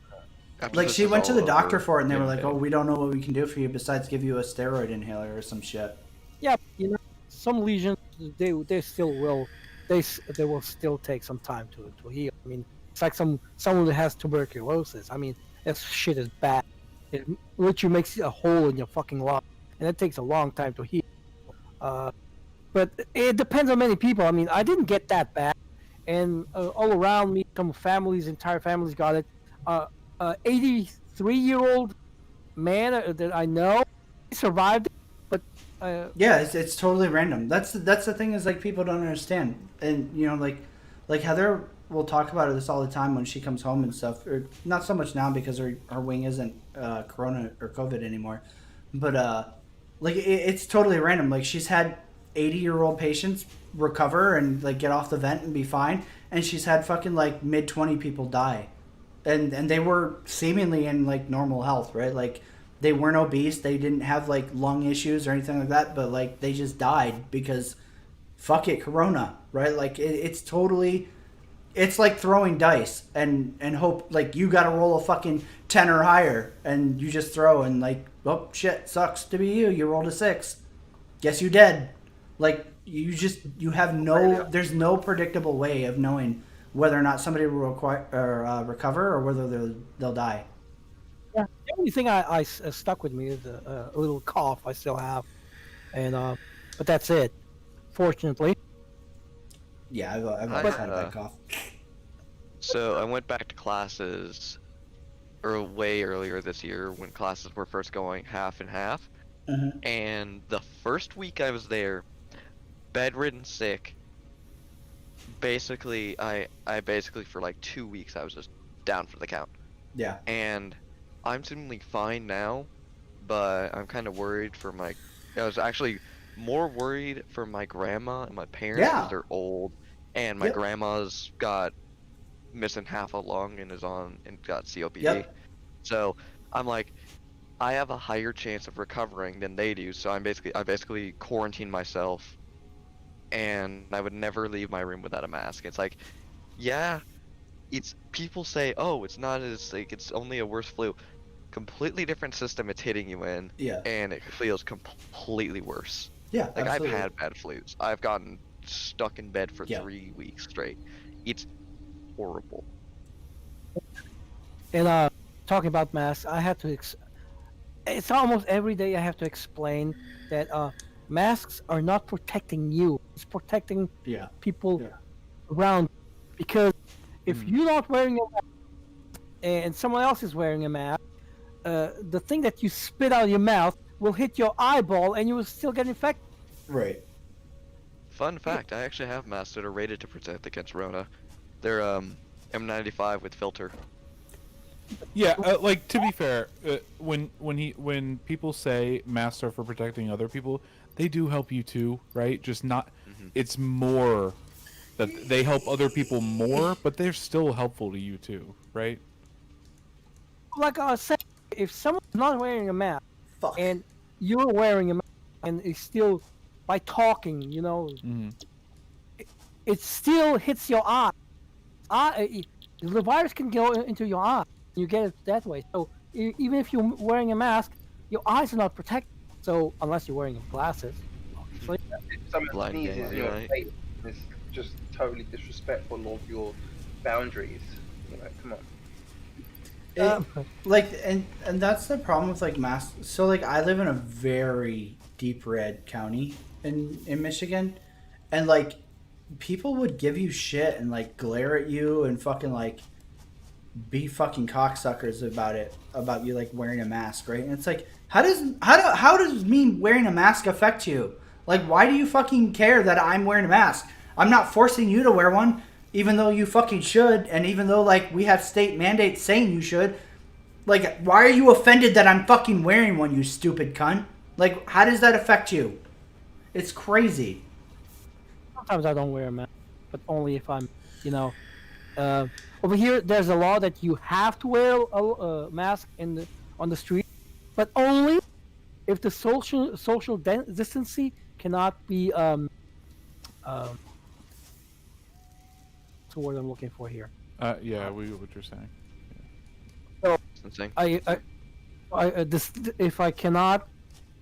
after Like, this she is went to all the doctor over, for it, and they were in like, May. "Oh, we don't know what we can do for you besides give you a steroid inhaler or some shit." Yeah, you know, some lesions they still will they will still take some time to heal. I mean, it's like someone that has tuberculosis. I mean, that shit is bad. It literally makes a hole in your fucking lung, and it takes a long time to heal. But it depends on many people. I mean, I didn't get that bad, and all around me, some families, entire families got it. 83-year-old man that I know survived it, but Yeah, it's totally random. That's the thing is like people don't understand, and you know like Heather will talk about this all the time when she comes home and stuff. Or not so much now because her wing isn't Corona or COVID anymore, but like it's totally random. Like she's had 80-year-old patients recover and like get off the vent and be fine, and she's had fucking like mid-20 people die, and they were seemingly in like normal health, right? Like they weren't obese, they didn't have like lung issues or anything like that, but like they just died because fuck it, corona, right? Like it's totally, it's like throwing dice and hope like you got to roll a fucking 10 or higher and you just throw and like, oh shit, sucks to be you rolled a 6, guess you dead. Like you have no, there's no predictable way of knowing whether or not somebody will recover or whether they'll die. yeah, the only thing I stuck with me is a little cough I still have, and but that's it. Fortunately, Yeah, I've I, always had a uh, bad cough. So I went back to classes way earlier this year when classes were first going half and half. Mhm. And the first week I was there, bedridden sick. Basically, I basically for like 2 weeks I was just down for the count. Yeah. And I'm seemingly fine now, but I'm kind of worried for my. I was actually more worried for my grandma and my parents Yeah. because they're old, and my Yep. grandma's got missing half a lung and is on and got COPD. Yep. So I'm like, I have a higher chance of recovering than they do. So I basically quarantine myself, and I would never leave my room without a mask. It's like, yeah, it's people say, oh, it's not as like it's only a worse flu. Completely different system it's hitting you in, Yeah. and it feels completely worse. Yeah. Like absolutely. I've had bad flus. I've gotten stuck in bed for Yeah. 3 weeks straight. It's horrible. and talking about masks, I had to. It's almost every day I have to explain that masks are not protecting you. It's protecting Yeah. people Yeah. around. Because if Mm. you're not wearing a mask and someone else is wearing a mask, the thing that you spit out of your mouth will hit your eyeball and you will still get infected. Right. Fun fact, I actually have masks that are rated to protect against Rona. They're M95 with filter. Yeah, like to be fair, when people say masks are for protecting other people, they do help you too, right? Just not. It's more that they help other people more, but they're still helpful to you too, right? Like I was saying, if someone's not wearing a mask Fuck. and you're wearing a mask and it's still by talking, you know, Mhm. it still hits your eye. The virus can go into your eye. You get it that way. So even if you're wearing a mask, your eyes are not protected. So unless you're wearing glasses, obviously. Someone Blind sneezes game, in your right? face. It's just totally disrespectful of your boundaries. You know, come on. Like and that's the problem with like masks. So like I live in a very deep red county in Michigan, and like people would give you shit and like glare at you and fucking like be fucking cocksuckers about you like wearing a mask, right? And it's like how does me wearing a mask affect you? Like why do you fucking care that I'm wearing a mask? I'm not forcing you to wear one, even though you fucking should, and even though like we have state mandates saying you should. Like why are you offended that I'm fucking wearing one, you stupid cunt? Like how does that affect you? It's crazy. Sometimes I don't wear a mask, but only if I'm, you know, over here there's a law that you have to wear a mask on the street, but only if the social distancing cannot be what's the word I'm looking for here. Yeah, we get what you're saying. So Distancing. this if I cannot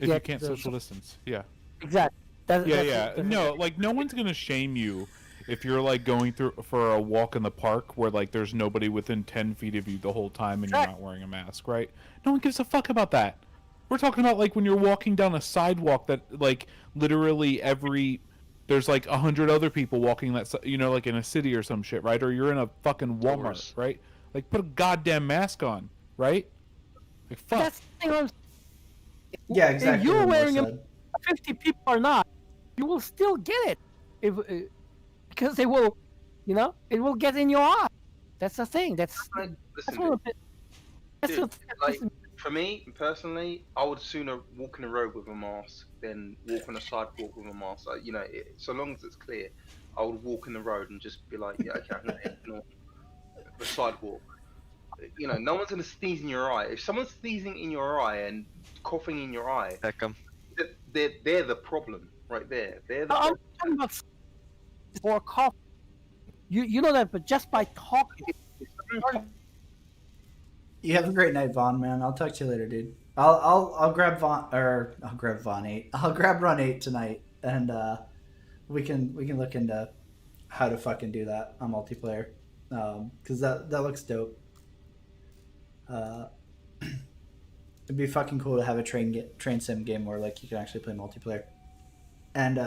If you get can't the- social distance, yeah. exactly. Yeah. No, like no one's gonna shame you if you're like going through for a walk in the park where like there's nobody within 10 feet of you the whole time and you're Right. not wearing a mask, right? No one gives a fuck about that. We're talking about like when you're walking down a sidewalk that like literally there's like 100 other people walking like in a city or some shit, right? Or you're in a fucking Walmart, Stores. right? Like put a goddamn mask on, right? Like fuck. That's the thing I'm Yeah, If exactly. you're what Mo wearing a said. 50 people or not, you will still get it if because they will, it will get in your eye. That's the thing. That's Listen, one of the, that's dude, the, like for me personally, I would sooner walk in the road with a mask than walk on a sidewalk with a mask. Like, so long as it's clear, I would walk in the road and just be like, yeah, okay, I'm gonna ignore the sidewalk. No one's gonna sneeze in your eye. If someone's sneezing in your eye and coughing in your eye, Heck 'em. they're the problem right there. They're the I'm problem. talking about for cough. You know that, but just by talking, You have a great night, Vaughn, man. I'll talk to you later, dude. I'll grab Vaughn, or I'll grab Vaughn 8. I'll grab Run 8 tonight, and we can look into how to fucking do that on multiplayer, because that looks dope. It'd be fucking cool to have a train sim game where like you can actually play multiplayer. And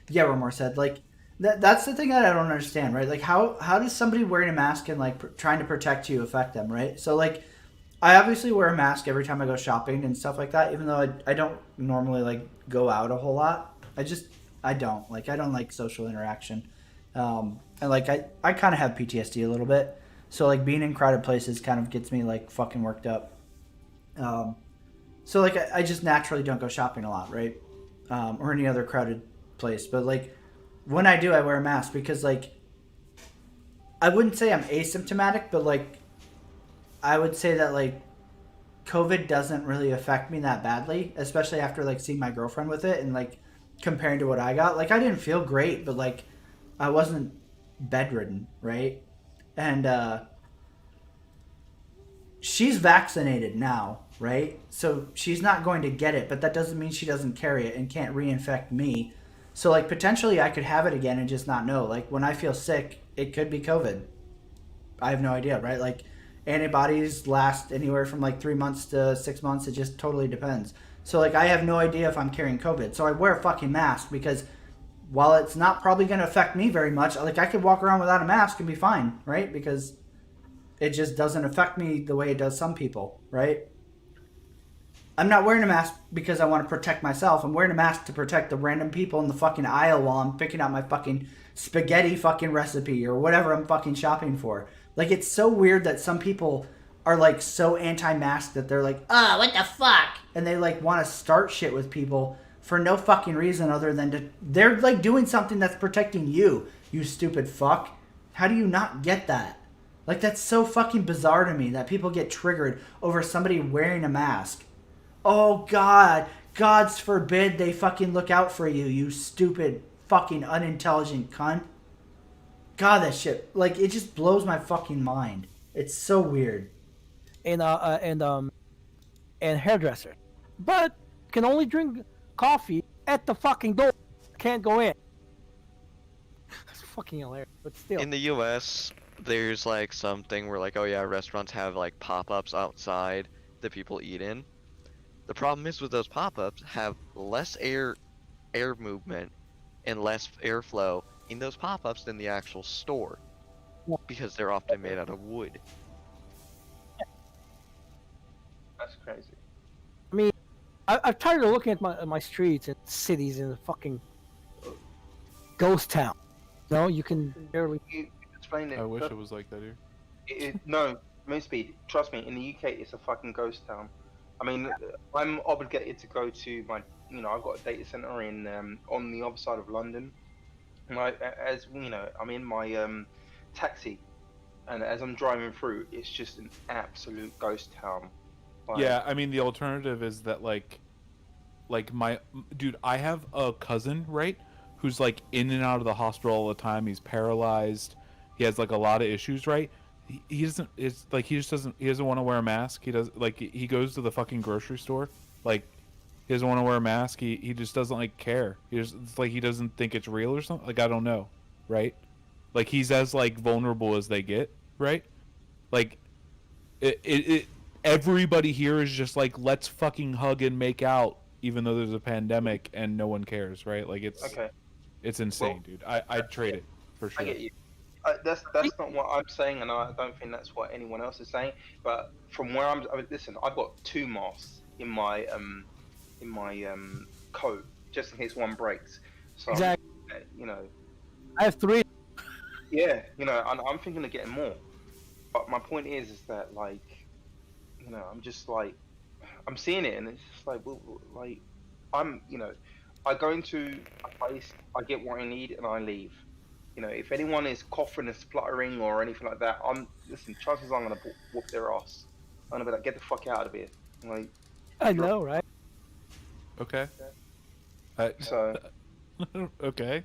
yeah, Romor said like that's the thing that I don't understand, right? Like how does somebody wearing a mask and like trying to protect you affect them, right? So like I obviously wear a mask every time I go shopping and stuff like that, even though I don't normally like go out a whole lot. I don't like social interaction. And like I kind of have PTSD a little bit. So like being in crowded places kind of gets me like fucking worked up. So like I just naturally don't go shopping a lot, right? Or any other crowded place. But like when I do, I wear a mask because like I wouldn't say I'm asymptomatic, but like I would say that like COVID doesn't really affect me that badly, especially after like seeing my girlfriend with it and like comparing to what I got. Like I didn't feel great, but like I wasn't bedridden, right? And she's vaccinated now, right? So she's not going to get it, but that doesn't mean she doesn't carry it and can't reinfect me. So like potentially I could have it again and just not know. Like when I feel sick, it could be COVID. I have no idea, right? Like antibodies last anywhere from like 3 months to 6 months. It just totally depends. So like I have no idea if I'm carrying COVID. So I wear a fucking mask because while it's not probably going to affect me very much, like I could walk around without a mask and be fine, right? Because it just doesn't affect me the way it does some people, right? I'm not wearing a mask because I want to protect myself. I'm wearing a mask to protect the random people in the fucking aisle while I'm picking out my fucking spaghetti fucking recipe or whatever I'm fucking shopping for. Like, it's so weird that some people are, like, so anti-mask that they're like, Oh, what the fuck? and they, like, want to start shit with people for no fucking reason other than to... They're, like, doing something that's protecting you, you stupid fuck. How do you not get that? Like, that's so fucking bizarre to me that people get triggered over somebody wearing a mask. Oh, God. God's forbid they fucking look out for you, you stupid fucking unintelligent cunt. God, that shit, like, it just blows my fucking mind. It's so weird. and hairdresser, but can only drink coffee at the fucking door. Can't go in. It's fucking hilarious, but still. In the U.S., there's like something where like, oh yeah, restaurants have like pop-ups outside that people eat in. The problem is with those pop-ups have less air movement and less airflow in those pop-ups than the actual store, because they're often made out of wood. That's crazy. I mean, I'm tired of looking at my streets and cities in a fucking ghost town. No, you can barely. You explain it. I wish but it was like that here. no, Moonspeed. Trust me. In the UK, it's a fucking ghost town. I mean, I'm obligated to go to my I've got a data center in on the other side of London, and as I'm in my taxi, and as I'm driving through, it's just an absolute ghost town. Like, Yeah, I mean the alternative is that like my dude, I have a cousin, right, who's like in and out of the hospital all the time. He's paralyzed. He has like a lot of issues, right? He doesn't. It's like he just doesn't. He doesn't want to wear a mask. He does like he goes to the fucking grocery store. Like he doesn't want to wear a mask. He just doesn't like care. It's like he doesn't think it's real or something. Like I don't know, right? Like he's as like vulnerable as they get, right? Like it everybody here is just like let's fucking hug and make out even though there's a pandemic and no one cares, right? Like okay, it's insane, dude. I'd trade it for sure. I get you. That's not what I'm saying, and I don't think that's what anyone else is saying. But from where listen, I've got 2 masks in my coat just in case one breaks. So Exactly. you know, I have 3. yeah, I'm thinking of getting more. But my point is that like, I'm just like, I'm seeing it, and it's just like, well, like, I go into a place, I get what I need, and I leave. If anyone is coughing and spluttering or anything like that, listen, chances are I'm gonna whoop their ass. I'm gonna be like, get the fuck out of here. Like, I know, right? Okay. so, Okay.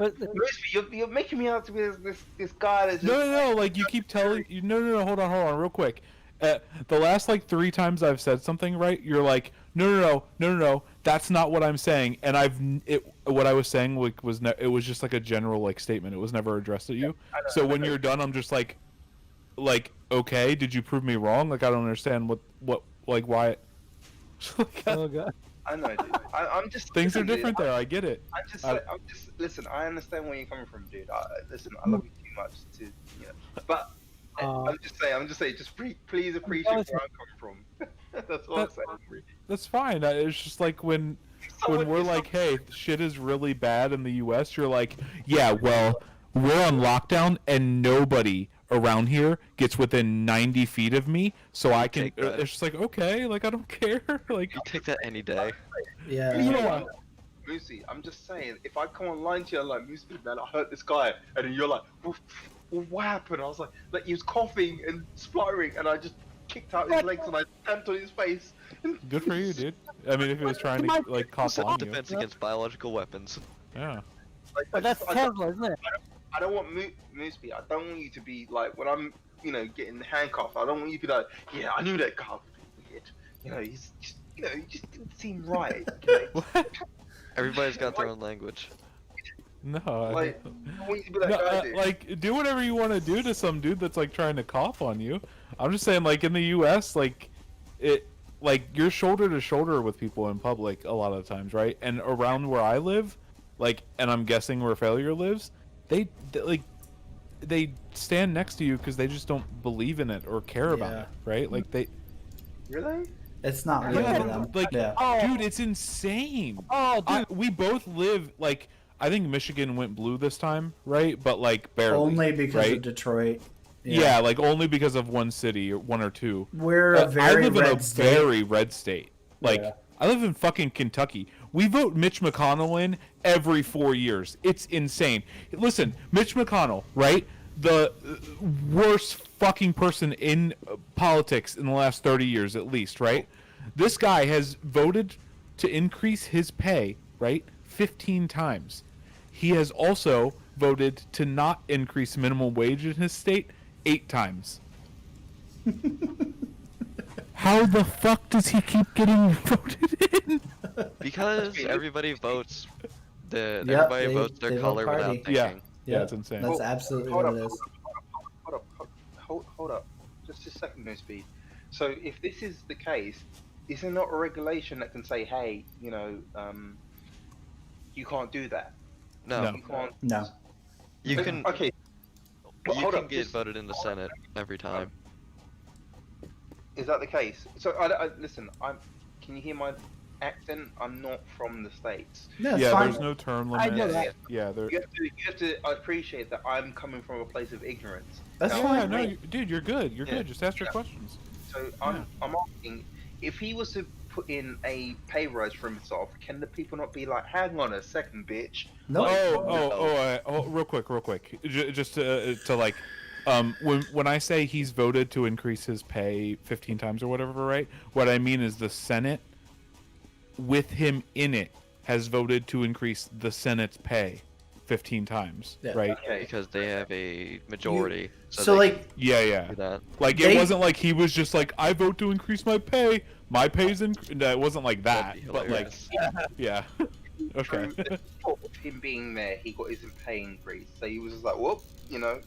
But you're making me out to be this guy that's just, No. Like you keep telling you. No. Hold on, real quick. The last like 3 times I've said something right, you're like, no. That's not what I'm saying. And what I was saying it was just like a general like statement. It was never addressed at you. So when you're done, I'm just like, okay, did you prove me wrong? Like I don't understand what like why. oh god. I know, dude. I'm just Things are listen, dude, different there. I get it. I'm just listen. I understand where you're coming from, dude. Listen, I love you too much to, but I'm just saying, just please appreciate where I'm coming from. That's all I'm saying. That's fine. It's just like when we're like, hey, shit is really bad in the U.S. You're like, yeah, well, we're on lockdown and nobody around here gets within 90 feet of me, so I can. take that. It's just like, okay, like I don't care. Like, You take that any day. Yeah. You know what? Moosey, I'm just saying, if I come online to you, I'm like, Moosey, man, I hurt this guy, and then you're like, well, what happened? I was like, he was coughing and spluttering, and I just kicked out his legs and I stamped on his face. good for you, dude. I mean, if he was trying to like cop on you, Self-defense against biological weapons. yeah. But that's Tesla, isn't it? I don't want Moosey. I don't want you to be like when I'm, getting handcuffed. I don't want you to be like, yeah, I knew that guy was weird. He just didn't seem right. Everybody's got their own language. No, Like, I don't want you to be that no, guy, dude. like do whatever you want to do to some dude that's like trying to cough on you. I'm just saying, like in the U.S., like you're shoulder to shoulder with people in public a lot of times, right? And around where I live, and I'm guessing where Failure lives, they stand next to you because they just don't believe in it or care about Yeah. it, right? Like they, Really? It's not real yeah, to them. like, yeah. dude, it's insane. Oh, dude. We both live like. I think Michigan went blue this time, right? But like barely. Only because right? of Detroit. Yeah, like only because of one city or one or two. We're a very I live red in a state. very red state. Like Yeah. I live in fucking Kentucky. We vote Mitch McConnell in every 4 years. It's insane. Listen, Mitch McConnell, right? The worst fucking person in politics in the last 30 years at least, right? This guy has voted to increase his pay, right? 15 times. He has also voted to not increase minimum wage in his state 8 times. How the fuck does he keep getting voted in? Because everybody votes Yep, votes their they vote color without party. thinking. Yeah, yeah, it's insane. That's absolutely Hold what up, it is. hold up. Just a second, Moosey. So if this is the case, is there not a regulation that can say, hey, you can't do that? No, No. You can't. No. you can Okay. Well, you hold can up, get just- voted in the Senate every time. Is that the case? So listen. Can you hear my accent? I'm not from the States. No, it's Yeah, fine. there's no term I limit. know that. Yeah, there. You have to appreciate that I'm coming from a place of ignorance. That's Now, fine. Yeah, no, dude, you're good. You're Yeah. good. Just ask your Yeah. questions. So I'm asking, if he was to put in a pay rise for himself, can the people not be like, hang on a second, bitch? No. Real quick, just to like, when I say he's voted to increase his pay 15 times or whatever, right? What I mean is the Senate, with him in it, has voted to increase the Senate's pay 15 times, Yeah. right? Okay. Because they have a majority. So they like, Yeah. can do that. Like They- it wasn't like he was just like, I vote to increase my pay. My pay's in. No, it wasn't like that. That'd be But like, hilarious. yeah. Okay. Through the thought of him being there, he got his pay increase. So he was just like, whoop, you know.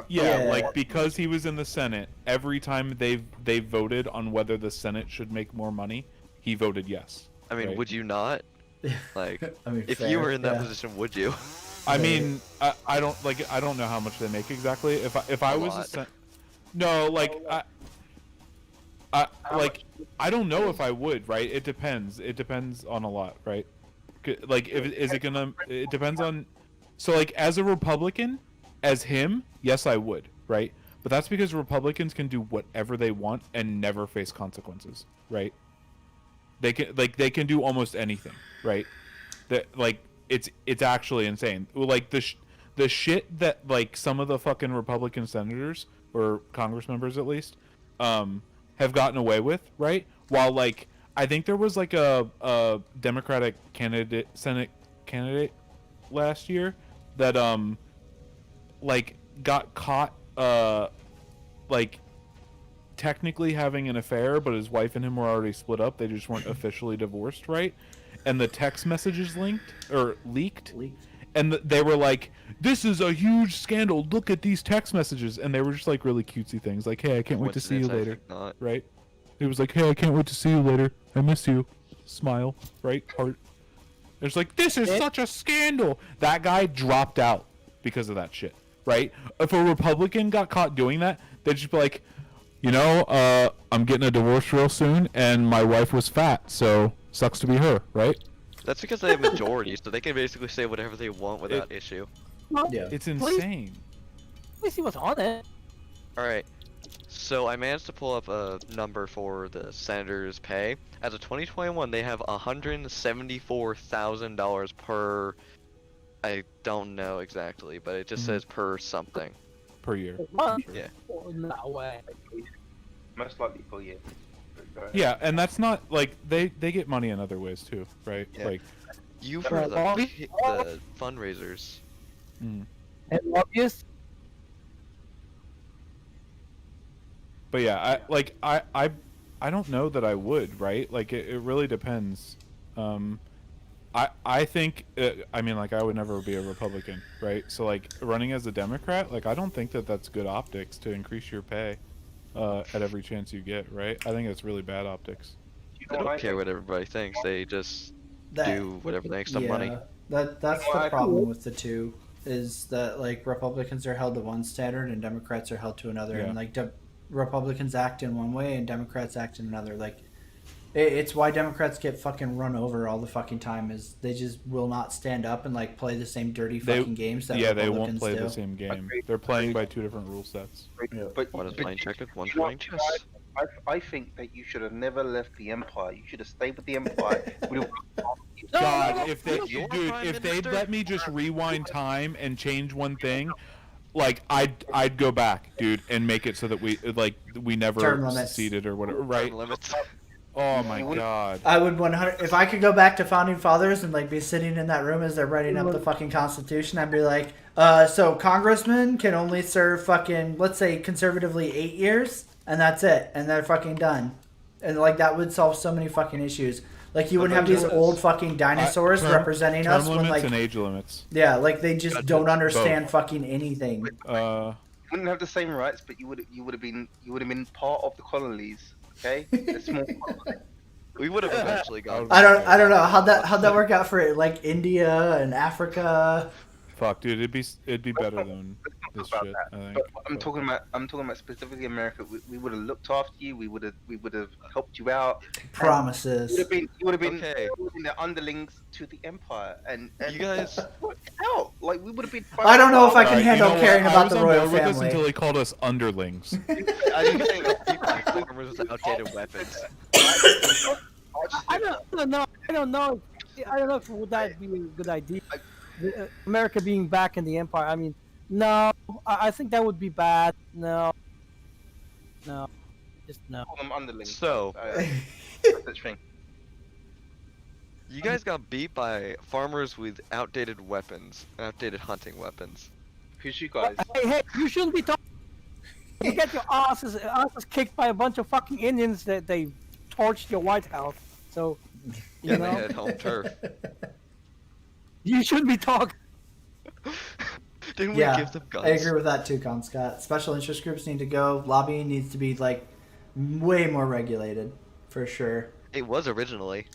Yeah, Yeah. like because he was in the Senate, every time they voted on whether the Senate should make more money, he voted yes. I mean, right? would you not? Like, I mean, if fair, you were in that yeah. position, would you? I mean, I don't know how much they make exactly. If I A was lot. no, like I don't know if I would, right? It depends. It depends on a lot, right? Like, is it gonna? It depends on. So, like, as a Republican, as him, yes, I would, right? But that's because Republicans can do whatever they want and never face consequences, right? They can do almost anything, right? That like it's actually insane. Like the shit that like some of the fucking Republican senators or Congress members at least have gotten away with, right? While like I think there was like a Democratic Senate candidate last year that like got caught like technically having an affair, but his wife and him were already split up. They just weren't officially divorced, right? And the text messages leaked, and they were like, "This is a huge scandal. Look at these text messages," and they were just like really cutesy things, like, "Hey, I can't wait to see you Coincidence, I later," think not. right? It was like, "Hey, I can't wait to see you later. I miss you." Smile, right? Heart. It's like, this is such a scandal. That guy dropped out because of that shit, right? If a Republican got caught doing that, they'd just be like, you know, I'm getting a divorce real soon, and my wife was fat, so sucks to be her, right? That's because they have majorities, so they can basically say whatever they want without issue. Yeah. It's insane. Let me see what's on it. Alright, so I managed to pull up a number for the senator's pay. As of 2021, they have $174,000 per... I don't know exactly, but it just says per something. Per year. What? Yeah. Oh, no way. Most likely for you. Go ahead. Yeah, and that's not like they get money in other ways too, right? Yeah. Like, You've heard of the fundraisers. mm. And lobbyists? But yeah, I don't know that I would, right? Like it really depends. I think I mean, like, I would never be a Republican, right? So like running as a Democrat, like I don't think that that's good optics to increase your pay at every chance you get, right? I think it's really bad optics. You They know don't what I care think? what everybody thinks. They just That- do whatever makes them money. That's Well, the I- problem with the two, is that like Republicans are held to one standard and Democrats are held to another, Yeah. and like Republicans act in one way and Democrats act in another. Like it's why Democrats get fucking run over all the fucking time, is they just will not stand up and like play the same dirty They- fucking games that Yeah, they Republicans won't play do. the same game. Agreed. They're playing by two different rule sets. But, One is but playing checkers, one's you know, playing chess. I think that you should have never left the Empire. You should have stayed with the Empire. God, if they, You're dude, Prime if they'd Minister? let me just rewind time and change one thing, like I'd go back, dude, and make it so that we never Term limits. seceded or whatever, right? Term limits. Oh my god. I would 100. If I could go back to founding fathers and like be sitting in that room as they're writing up the fucking Constitution, I'd be like, so congressmen can only serve fucking, let's say conservatively 8 years, and that's it, and they're fucking done, and like that would solve so many fucking issues. Like you wouldn't have these old fucking dinosaurs Term- representing term us when limits like and age limits. yeah, like they just That's don't it. understand fucking anything. You wouldn't have the same rights, but you would have been part of the colonies. Okay, a small colony. We would have eventually gone. I don't know how'd that work out for like India and Africa. Fuck, dude, it'd be better than this about shit. that. I think. But I'm talking about specifically America. We would have looked after you. We would have helped you out. Promises. You would have been Okay. the underlings to the Empire, and You guys- worked out. Like we would have been. I don't know if I can Alright, handle you know caring what? about I was the on royal board with this family. until he called us underlings. I didn't think people farmers with outdated weapons. I don't know. I don't know. I don't know if would that be a good idea. America being back in the empire. I mean, no. I think that would be bad. No. No. Just no. Call them underlings. So- No such thing. You guys got beat by farmers with outdated weapons, outdated hunting weapons. Who's you guys? Hey, you shouldn't be talking. You get your asses kicked by a bunch of fucking Indians that they torched your White House. So, you Yeah, know, they had home turf. you shouldn't be talking. Didn't we Yeah, give them guns? I agree with that too, Con Scott. Special interest groups need to go. Lobbying needs to be like way more regulated, for sure. It was originally.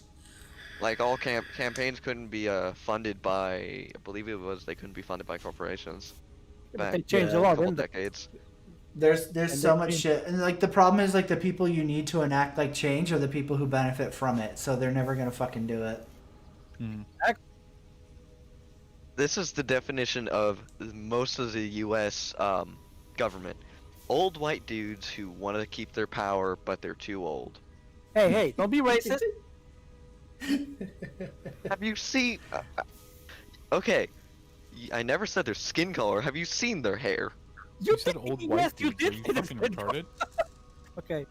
Like all campaigns couldn't be funded by, I believe it was they couldn't be funded by corporations. But Back they changed yeah, a a lot, couple didn't they? decades. There's And so they much changed- shit, and like the problem is like the people you need to enact like change are the people who benefit from it, so they're never gonna fucking do it. This is the definition of most of the U.S. Government. Old white dudes who want to keep their power, but they're too old. Hey, don't be racist. Have you seen? Okay, I never said their skin color. Have you seen their hair? You said old white yes, you dudes. Are did you say fucking this. retarded? Okay,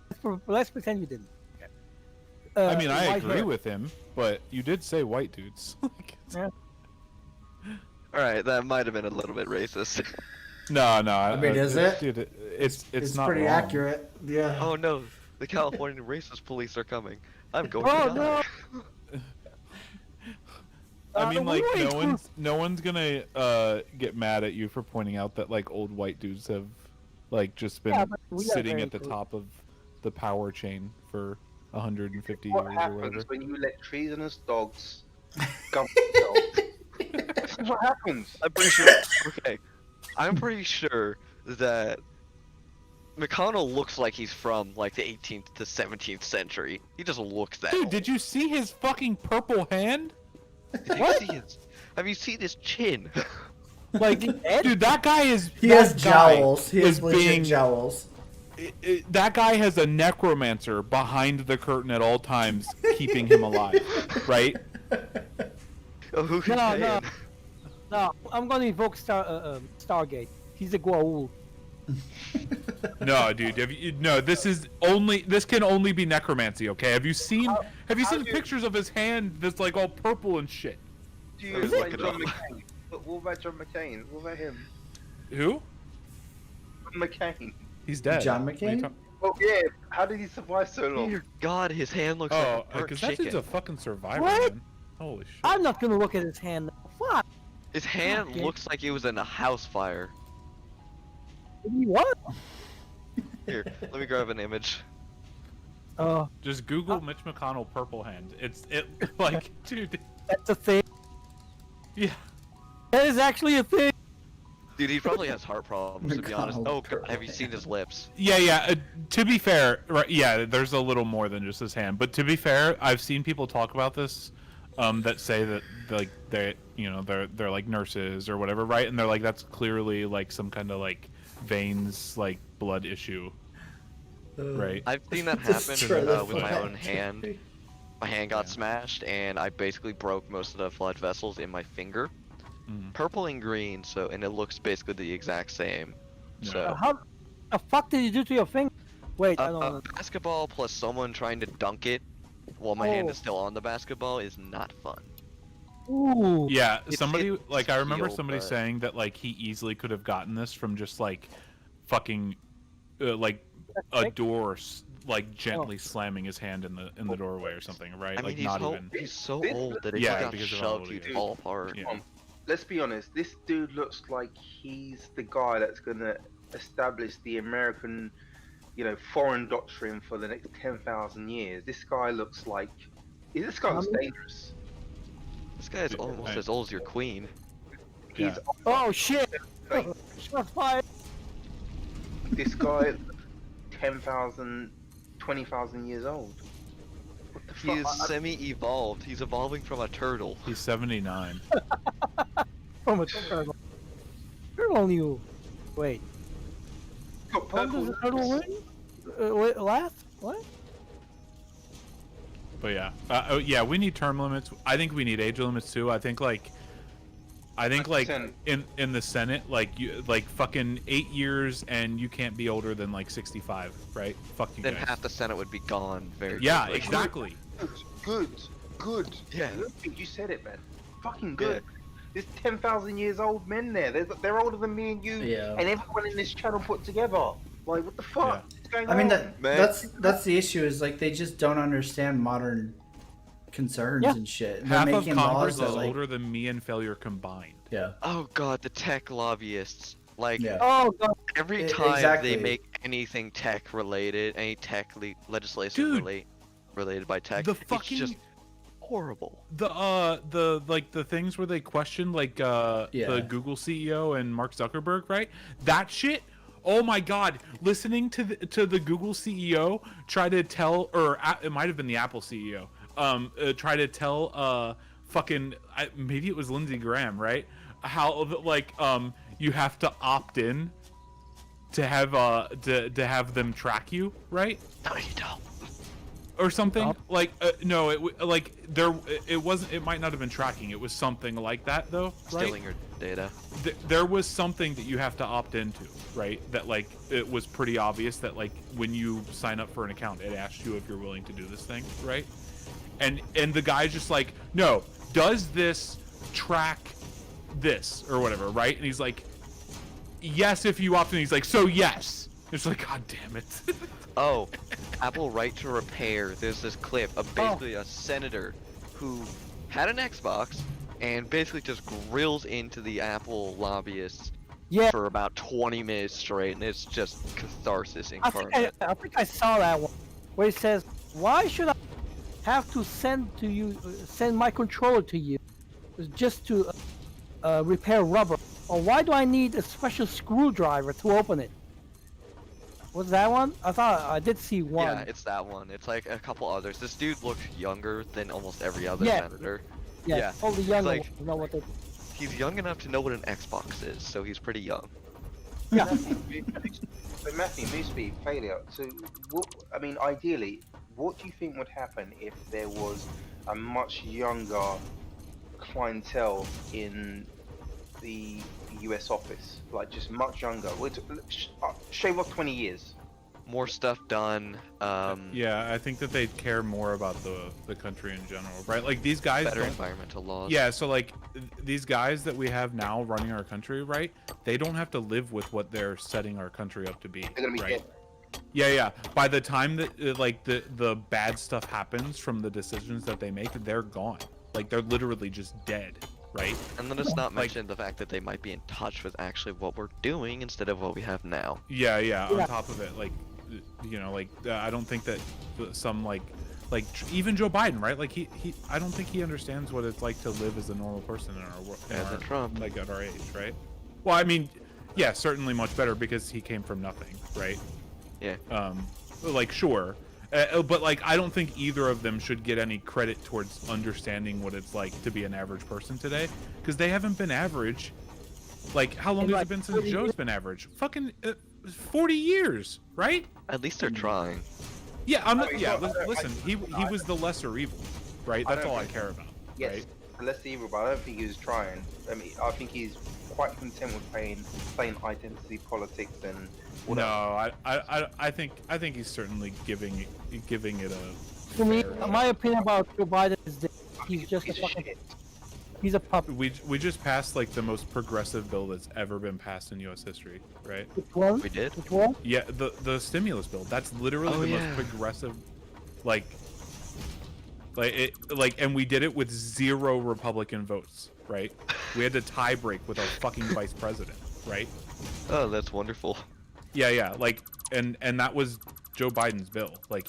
let's pretend you didn't. I mean, I white agree hair. with him, but you did say white dudes. All right, that might have been a little bit racist. No. I mean, is it? Dude, it's not pretty wrong. accurate. Yeah. Oh no, the California racist police are coming. I'm going Oh, to no. die. I mean, like, wait. no one's gonna get mad at you for pointing out that like old white dudes have like just been Yeah, but we are sitting very at the cool. top of the power chain for 150 What years or happens whatever. when you let treasonous dogs govern themselves? This is what happens. I'm pretty sure. Okay, I'm pretty sure that McConnell looks like he's from like the 18th to 17th century. He just looks that. Dude, old. did you see his fucking purple hand? Have you seen his chin? Like, dude, that guy is. He that has guy jowls. He has is legit being- jowls. That guy has a necromancer behind the curtain at all times, keeping him alive, right? Oh, who can No, pay no. him? No, I'm gonna invoke Stargate. He's a Goa'uld. No, dude. This can only be necromancy. Okay. Have you seen pictures of his hand that's like all purple and shit? Do you Is like it? John McCain? What about John McCain? What about him? Who? John McCain. He's dead. John What are you McCain? talk- Oh yeah. How did he survive so long? Dear God, his hand looks Oh, like a burnt because that dude's chicken. a fucking survivor, What? man. Holy shit. I'm not gonna look at his hand. Fuck. His hand Okay. looks like it was in a house fire. What? Here, let me grab an image. Just Google Mitch McConnell purple hand. It like, dude. That's a thing. Yeah. That is actually a thing. Dude, he probably has heart problems, to be honest. McConnell Oh, purple have you seen his lips? Yeah. To be fair, right? Yeah, there's a little more than just his hand. But to be fair, I've seen people talk about this, that say that like they're like nurses or whatever, right? And they're like that's clearly like some kind of like veins like blood issue, right? I've seen that Just happen try to with my fuck. own hand. My hand got smashed, and I basically broke most of the blood vessels in my finger. Mhm. Purple and green, and it looks basically the exact same. Yeah. So, How the fuck did you do to your finger? Wait, I don't know. basketball plus someone trying to dunk it while my hand Oh. is still on the basketball is not fun. Ooh. Yeah, It's- somebody it's like I remember healed, somebody but- saying that like he easily could have gotten this from just like fucking like a Sick. door like gently slamming his hand in the doorway or something, right? I mean, like he's, not so, even. he's so This- old that if Yeah, he got because of how shoved, old he he'd is. fall apart. Yeah. Let's be honest. This dude looks like he's the guy that's gonna establish the American, foreign doctrine for the next 10,000 years. This guy looks like. This guy looks dangerous. This guy's Dude, almost right. as old as your queen. He's Oh shit. like, Shots fired. this guy, 10,000, 20,000 years old. What the He fuck? is semi-evolved. He's evolving from a turtle. He's 79. From a turtle. Turtle knew. Wait. Got How long purple does a turtle lips. win? Last? What? But yeah, yeah, we need term limits. I think we need age limits too. I think like 100%. in the Senate, like you like fucking 8 years and you can't be older than like 65, right? Fuck you Then guys. half the Senate would be gone very Yeah, quickly. exactly. Good. Yeah. You said it, man. Fucking good. There's 10,000 years old men there. They're older than me and you, Yeah. and everyone in this channel put together. Like, what the fuck? Yeah. What's going I mean on? that's the issue is like they just don't understand modern concerns Yeah. and shit. They're Half of making Congress laws is that like older than me and failure combined. yeah. Oh god, the tech lobbyists. Like Yeah. Oh god. every E- time exactly. they make anything tech related, any tech legislation Dude, related by tech, the fucking it's just horrible. the like the things where they question like Yeah. the Google CEO and Mark Zuckerberg, right? That shit. Oh my god, listening to the Google CEO try to tell, or it might have been the Apple CEO, try to tell fucking maybe it was Lindsey Graham, right? How like you have to opt in to have have them track you, right? No, you don't. Or something No. like no, like there it wasn't. It might not have been tracking. It was something like that though, right? Stealing your data. There was something that you have to opt into, right? That like it was pretty obvious that like when you sign up for an account, it asks you if you're willing to do this thing, right? And the guy's just like, no, does this track this or whatever, right? And he's like, yes, if you opt in. He's like, so yes. It's like, god damn it. Oh, Apple right to repair. There's this clip of basically a senator who had an Xbox and basically just grills into the Apple lobbyists Yeah. for about 20 minutes straight, and it's just catharsis I think incarnate. I think I saw that one where it says, "Why should I have to send my controller to you just to repair rubber, or why do I need a special screwdriver to open it?" Was that one? I thought I did see one. Yeah, it's that one. It's like a couple others. This dude looks younger than almost every other Yeah. senator. yeah, yeah. all the younger like- ones know what they. He's young enough to know what an Xbox is, so he's pretty young. Yeah. But Matthew, Mooseby, failure. So, what? I mean, ideally, what do you think would happen if there was a much younger clientele in the US office? Like, just much younger. Shave off 20 years. More stuff done. Yeah, I think that they care more about the country in general, right? Like these guys Better don't. environmental laws. Yeah, so like these guys that we have now running our country, right? They don't have to live with what they're setting our country up to be, They're gonna be right? dead. Yeah. By the time that like the bad stuff happens from the decisions that they make, they're gone. Like they're literally just dead, right? And then let's not Like- mention the fact that they might be in touch with actually what we're doing instead of what we have now. Yeah. On Yeah. top of it, like you know, like I don't think that some like even Joe Biden, right? Like he I don't think he understands what it's like to live as a normal person in our world, As a Trump. like at our age, right? Well, I mean, yeah, certainly much better because he came from nothing, right? Yeah. Like sure, but like I don't think either of them should get any credit towards understanding what it's like to be an average person today, because they haven't been average. Like how long In, has like, it been since 40 Joe's years? been average? Fucking 40 years, right? At least they're trying. Yeah, I'm No, not. he's Yeah, not- listen, he was the lesser evil, right? I That's don't all I think- care about, Yes, right? less evil, but I don't think he was trying. I mean, I think he's quite content with playing identity politics and all No, that. I think he's certainly giving it a. To me, fair- my opinion about Joe Biden is that he's just a Piece of fucking. shit. He's a puppet. We just passed like the most progressive bill that's ever been passed in U.S. history, right? Which one? We did? Which one? Yeah, the stimulus bill. That's literally Oh, the yeah. most progressive, like and we did it with 0 Republican votes, right? We had to tie break with our fucking vice president, right? Oh, that's wonderful. Yeah, like, and that was Joe Biden's bill. Like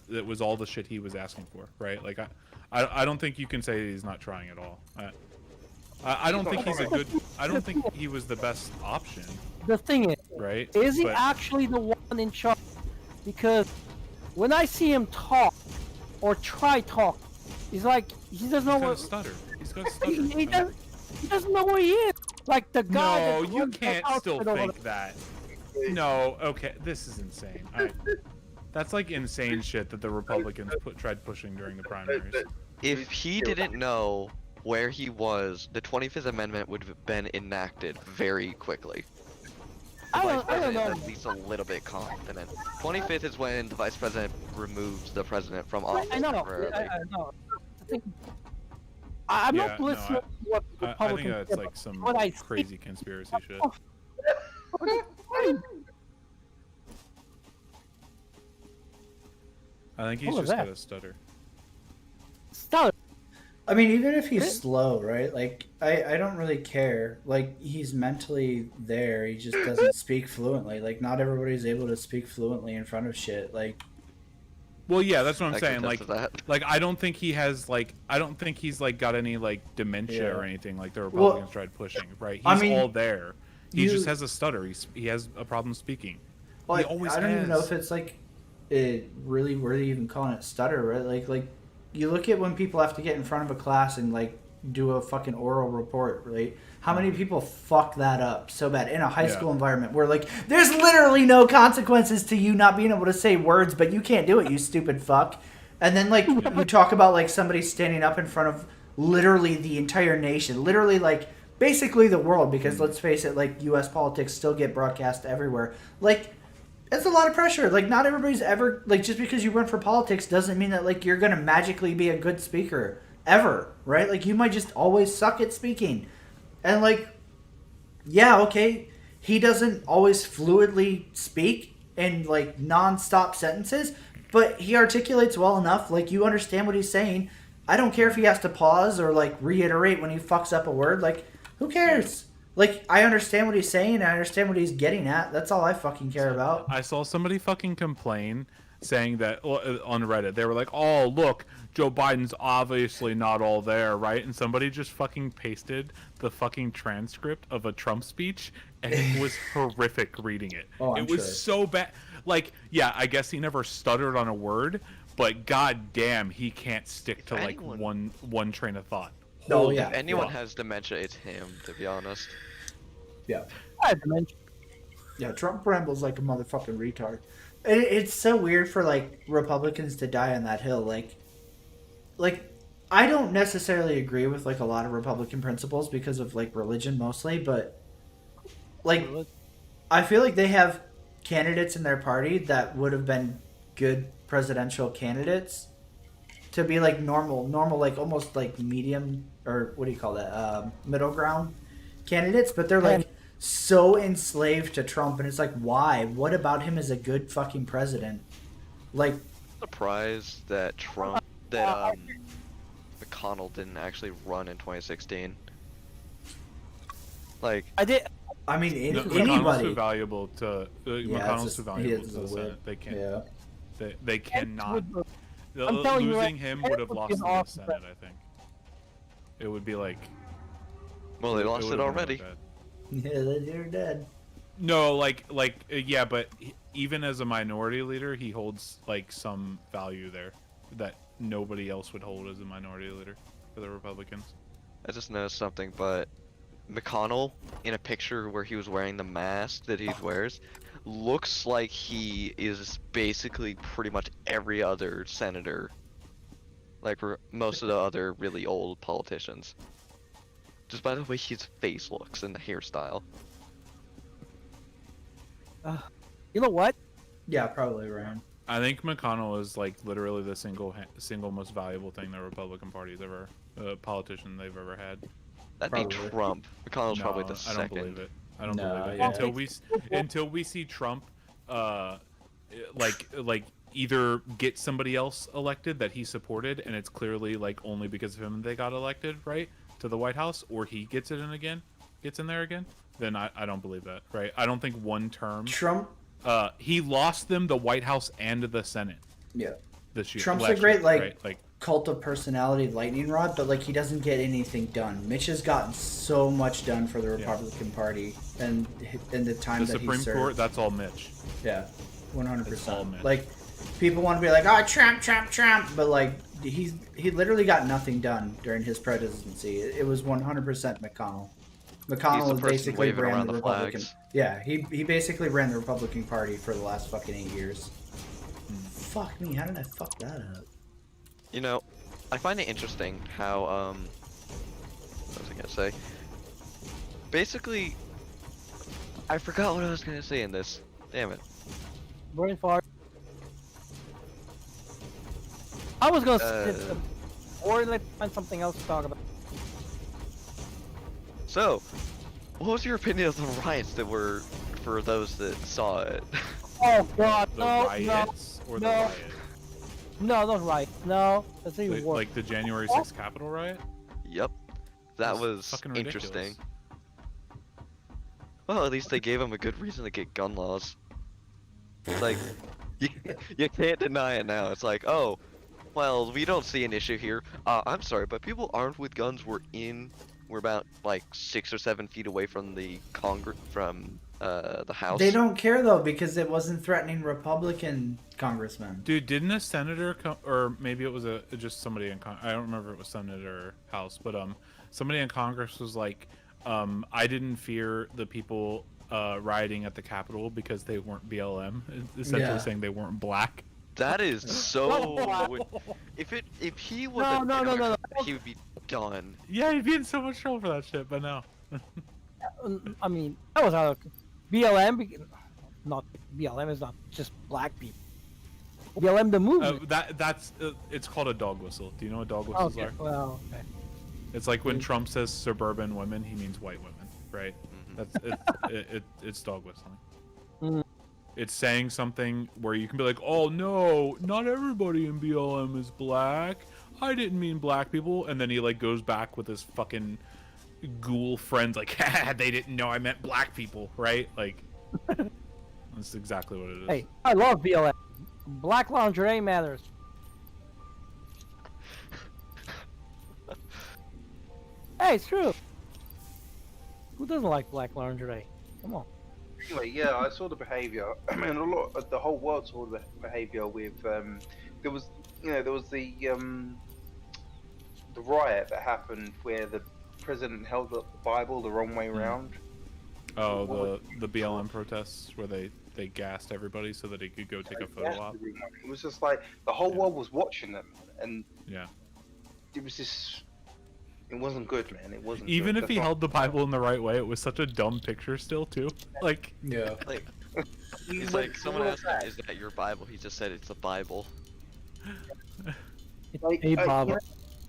it was all the shit he was asking for, right? Like I don't think you can say he's not trying at all. I don't think he's a good. I don't think he was the best option, The thing right? is he But- actually the one in charge? Because when I see him talk or try talk, he's like he doesn't know He's got a what stutter. He's got a stutter. he doesn't know where he is. Like the guy. No, that you runs the can't house still and over think that. No, okay, this is insane. That's like insane shit that the Republicans tried pushing during the primaries. If he didn't know where he was, the 25th Amendment would have been enacted very quickly. The vice I don't president know. is at least a little bit confident. 25th is when the vice president removes the president from office I know. temporarily. I know. I think I'm Yeah, not no, listening to what the I think Republicans that's say, like but some what I crazy conspiracy shit. I think he's What was just that? got a stutter. Stop. I mean, even if he's slow, right? Like, I don't really care. Like, he's mentally there. He just doesn't speak fluently. Like, not everybody's able to speak fluently in front of shit. Like, Well, yeah, that's what I'm I can saying. attest Like, to that. like I don't think he has like I don't think he's like got any like dementia Yeah. or anything like the Well, Republicans tried pushing. Right? He's I mean, all there. He you- just has a stutter. He has a problem speaking. like, he always I don't even know has. if it's like it really worthy even calling it stutter, right? Like you look at when people have to get in front of a class and like do a fucking oral report, right? How many people fuck that up so bad in a high Yeah. school environment where like there's literally no consequences to you not being able to say words, but you can't do it, you stupid fuck. And then like you talk about like somebody standing up in front of literally the entire nation, literally like basically the world, because let's face it, like US politics still get broadcast everywhere. Like it's a lot of pressure. Like not everybody's ever like just because you run for politics doesn't mean that like you're gonna magically be a good speaker ever, right? Like you might just always suck at speaking. And like yeah, okay, he doesn't always fluidly speak in like non-stop sentences, but he articulates well enough, like you understand what he's saying. I don't care if he has to pause or like reiterate when he fucks up a word, like who cares? Like I understand what he's saying, I understand what he's getting at. That's all I fucking care about. I saw somebody fucking complain saying that on Reddit. They were like, "Oh, look, Joe Biden's obviously not all there, right?" And somebody just fucking pasted the fucking transcript of a Trump speech, and it was horrific reading it. Oh, I'm it was sure. so bad. Like, yeah, I guess he never stuttered on a word, but god damn, he can't stick to like anyone- one train of thought. Oh yeah. If anyone yeah. has dementia, it's him, to be honest. Yeah. I had to mention. Yeah, Trump rambles like a motherfucking retard. It's so weird for like Republicans to die on that hill. Like I don't necessarily agree with like a lot of Republican principles because of like religion mostly, but like I feel like they have candidates in their party that would have been good presidential candidates to be like normal like almost like medium or what do you call that middle ground candidates, but they're like so enslaved to Trump, and it's like why? What about him is a good fucking president? Like Surprised that McConnell didn't actually run in 2016. Like, I did. I mean McConnell's too anybody. valuable to McConnell's it's too just- valuable he to is the a Senate. whip. They can't. Yeah. They cannot. I'm telling you, Losing him would have would lost be the awesome. Senate. I think it would be like. well, they lost would it have been already. really bad. Yeah, they're dead. No, yeah, but even as a minority leader, he holds like some value there that nobody else would hold as a minority leader for the Republicans. I just noticed something, but McConnell, in a picture where he was wearing the mask that he wears, looks like he is basically pretty much every other senator. Like most of the other really old politicians. Just by the way his face looks and the hairstyle. You know what? Yeah, probably Ryan. I think McConnell is like literally the single most valuable thing the Republican Party's ever politician they've ever had. That'd Probably. be Trump. McConnell's probably the I second. don't believe it. I don't No, believe it yeah. until we see Trump, like either get somebody else elected that he supported, and it's clearly like only because of him they got elected, right, to the White House, or he gets in there again. Then I don't believe that, right? I don't think one term. Trump. He lost them the White House and the Senate Yeah. this year. Trump's a last great year, like right? cult of personality lightning rod, but like he doesn't get anything done. Mitch has gotten so much done for the Republican Party and in the time the that Supreme he served. Court. That's all Mitch. Yeah, It's all 100%. Mitch. Like people want to be like, oh, Trump, but like he literally got nothing done during his presidency. It was 100% McConnell. He's the McConnell person basically waving ran around the the Republican. flags. Yeah, he basically ran the Republican Party for the last fucking 8 years. fuck me. How did I fuck that up? You know, I find it interesting how what was I gonna say? Basically, I forgot what I was gonna say in this. Damn it. Brain fart. I was gonna or let's find something else to talk about. So, what was your opinion of the riots that were for those that saw it? Oh god, The no, riots or the no. riot? no, not right. No, that's even worse. Like the January 6th Capitol riot? Yep, that That's was fucking ridiculous. interesting. Well, at least they gave him a good reason to get gun laws. It's like, you can't deny it now. It's like, oh, well, we don't see an issue here. I'm sorry, but people armed with guns we're about like 6 or 7 feet away from the the House. They don't care though because it wasn't threatening Republican congressmen. Dude, didn't a senator or maybe it was just somebody in I don't remember if it was Senate or House, but somebody in Congress was like, I didn't fear the people rioting at the Capitol because they weren't BLM, essentially saying they weren't black. That is so. If he was No. he would be done. Yeah, he'd be in so much trouble for that shit, but no. I mean, that was out of BLM. Not BLM is not just black people. BLM the movement. That's it's called a dog whistle. Do you know what dog whistles Okay, are? well, okay. It's like when Trump says suburban women, he means white women, right? That's it's dog whistling. Mm. It's saying something where you can be like, oh no, not everybody in BLM is black. I didn't mean black people. And then he like goes back with his fucking ghoul friends like, they didn't know I meant black people, right? Like, that's exactly what it is. Hey, I love BLM. Black lingerie matters. Hey, it's true. Who doesn't like black lingerie? Come on. Anyway, yeah, I saw the behaviour. I mean, the whole world saw the behaviour with there was the riot that happened where the president held up the Bible the wrong way around. Oh, the BLM protests where they gassed everybody so that he could go take a photo op. It was just like the whole world was watching them, and Yeah. it was just. It wasn't good, man. It wasn't. Even good. if he held the Bible in the right way, it was such a dumb picture still too. Like, Yeah. Like, it's like someone asked him, "Is that your Bible?" He just said it's a Bible. Like, Hey, Bob.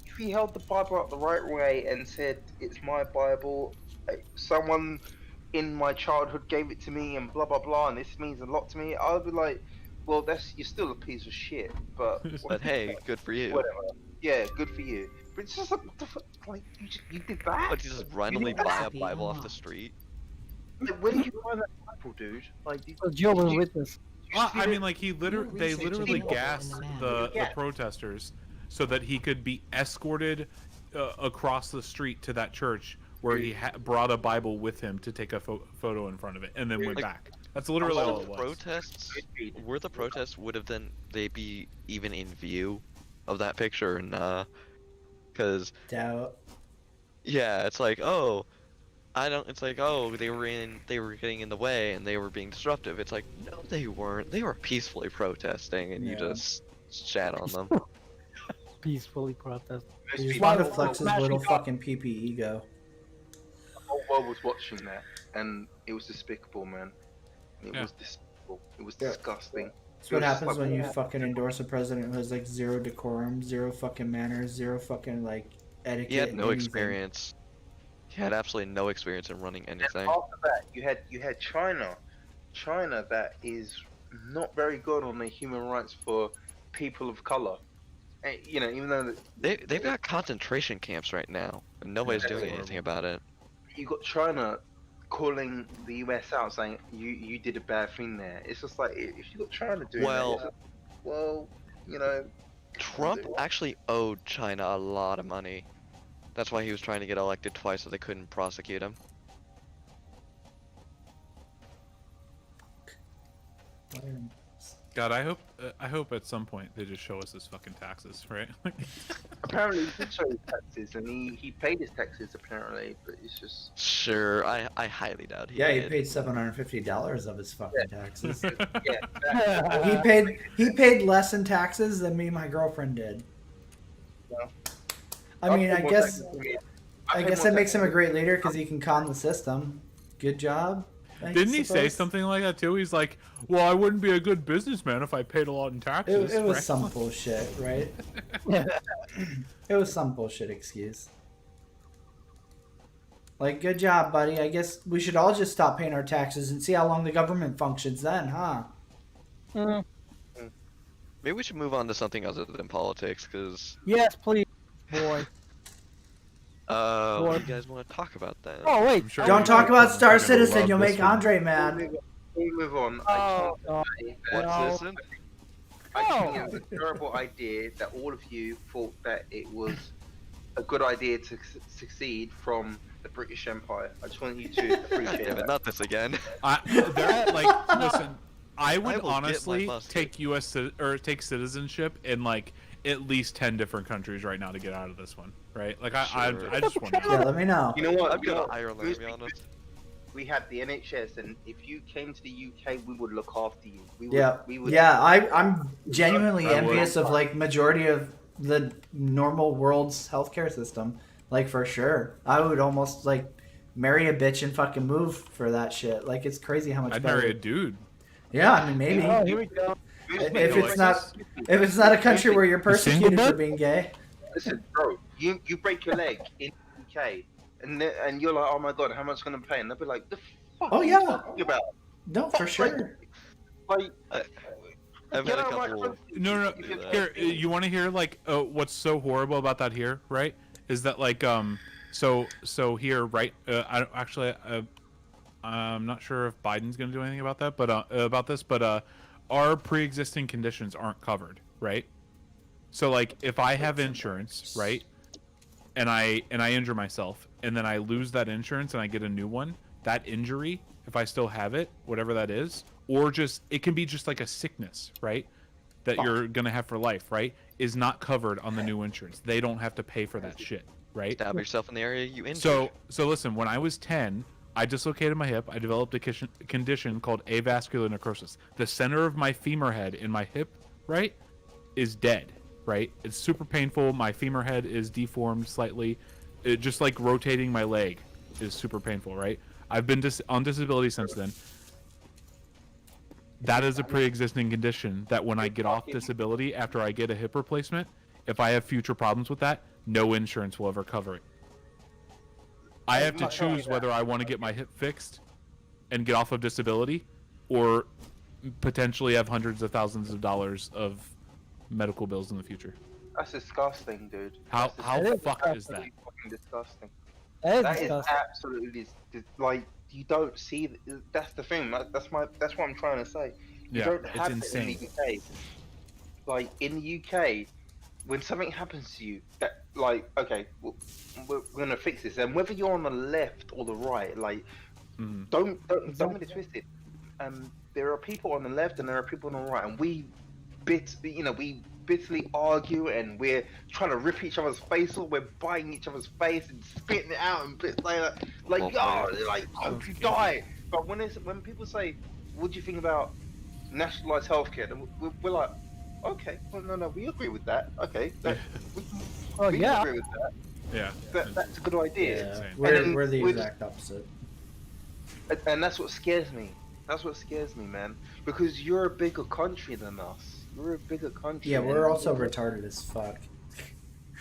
if he held the Bible up the right way and said, "It's my Bible," someone in my childhood gave it to me, and blah blah blah, and this means a lot to me, I'd be like, "Well, you're still a piece of shit." But But hey, good for you. whatever. Yeah, good for you. But it's just like, what the fuck? Like, you did that? But you just randomly buy a Bible off the street. Like, where did you find that Bible, dude? Like, A Jehovah's Witness. well, I mean, like they research literally is gassed involved in the Yeah. protesters so that he could be escorted across the street to that church where he brought a Bible with him to take a photo in front of it and then went Like, back. That's literally all it was. Were the protests would have then they be even in view of that picture? Nah, because Doubt. yeah, it's like, oh, I don't. It's like, oh, they were getting in the way and they were being disruptive. It's like, no, they weren't. They were peacefully protesting, and you Yeah. just chat on them. Peacefully protest. He just Why wanted to the flex his smashing little car- fucking PP ego. The whole world was watching that, and it was despicable, man. It Yeah. was despicable. It was Yeah. disgusting. That's what It was happens like- when you fucking endorse a president who has like zero decorum, zero fucking manners, zero fucking like etiquette. He had no anything. experience. He had absolutely no experience in running anything. After that, you had China. China that is not very good on the human rights for people of color. And, you know, even though They've got concentration camps right now, and nobody's Yeah, doing that's anything about it. you got China calling the US out, saying you did a bad thing there. It's just like if you got China doing Well- that, it's just, well, you know, Trump actually owed China a lot of money. That's why he was trying to get elected twice so they couldn't prosecute him. God, I hope at some point they just show us his fucking taxes, right? Apparently, he did show his taxes, and he paid his taxes apparently, but it's just Sure, I highly doubt he Yeah, he did. paid $750 of his fucking taxes. yeah. He paid less in taxes than me and my girlfriend did. Well, I mean, I paid more guess taxes than me. I paid guess more that makes him a taxes. great leader because he can calm the system. Good job. I Didn't he say suppose. something like that too? He's like, "Well, I wouldn't be a good businessman if I paid a lot in taxes." It was right? some bullshit, right? It was some bullshit excuse. Like, good job, buddy. I guess we should all just stop paying our taxes and see how long the government functions then, huh? Mm, Maybe we should move on to something other than politics, because yes, please, boy. what do you guys want to talk about then? Oh wait. I'm sure I Don't was- talk about Star You're gonna Citizen. love You'll this make one. Andre Before mad. we move on, Oh, no. What's this? I think No. it's a terrible idea that all of you thought that it was a good idea to succeed from the British Empire. I just want you to God appreciate damn it, that. not this again. They're like, listen, I would will get my honestly mustard. take or take citizenship in like at least 10 different countries right now to get out of this one, right? Like Sure. I just want to. Yeah, let me know. You know what? I'd You know go what? to Ireland, to be honest. We have the NHS, and if you came to the UK, we would look after you. We would, Yeah, we would. yeah. I'm genuinely I would. envious of like majority of the normal world's healthcare system. Like for sure, I would almost like marry a bitch and fucking move for that shit. Like it's crazy how much I'd better. marry a dude. Yeah, I mean maybe Oh, here we go. if it's not a country where you're single persecuted for bud? being gay. Listen, bro, you break your leg in the UK, and you're like, oh my god, how much gonna pay? And they'll be like, the fuck Oh, are yeah. you talking about? No, for sure. Like, I've get had a out of my couple. country. No. If you're Here, fucking- you want to hear like what's so horrible about that here, right? Is that like so here, right? I don't actually. I'm not sure if Biden's going to do anything about that, but about this, but our pre-existing conditions aren't covered, right? So like if I have insurance, right, and I injure myself, and then I lose that insurance and I get a new one, that injury, if I still have it, whatever that is, or just it can be just like a sickness, right, that you're gonna have for life, right, is not covered on the new insurance. They don't have to pay for that shit, right? Stab yourself in the area you injured. So listen, when I was 10, I dislocated my hip. I developed a condition called avascular necrosis. The center of my femur head in my hip, right, is dead, right? It's super painful. My femur head is deformed slightly. It, just like rotating my leg is super painful, right? I've been on disability since then. That is a pre-existing condition that when I get off disability after I get a hip replacement, if I have future problems with that, no insurance will ever cover it. I have to choose whether I want to get my hip fixed and get off of disability or potentially have hundreds of thousands of dollars of medical bills in the future. That's disgusting, dude. How That's fucked is that? absolutely fucking disgusting. That is That is disgusting. absolutely like you don't see. That's the thing. That's what I'm trying to say. You Yeah, don't it's have insane. it in the UK. Like in the UK, when something happens to you, that like okay, we're gonna fix this, and whether you're on the left or the right, like Mhm. don't get it twisted. There are people on the left and there are people on the right, and we bitterly argue, and we're trying to rip each other's face off. We're biting each other's face and spitting it out and bits like that. Like, Oh, oh, like I hope you die. But when people say, "What do you think about nationalised healthcare?" then we're like, "Okay, well, no, we agree with that. Okay, we Oh can yeah. agree with that. Yeah. That's a good idea." Yeah, insane. we're, And we're the we're exact opposite. And that's what scares me. That's what scares me, man. Because you're a bigger country than us. We're a bigger country. Yeah, and- we're also retarded as fuck.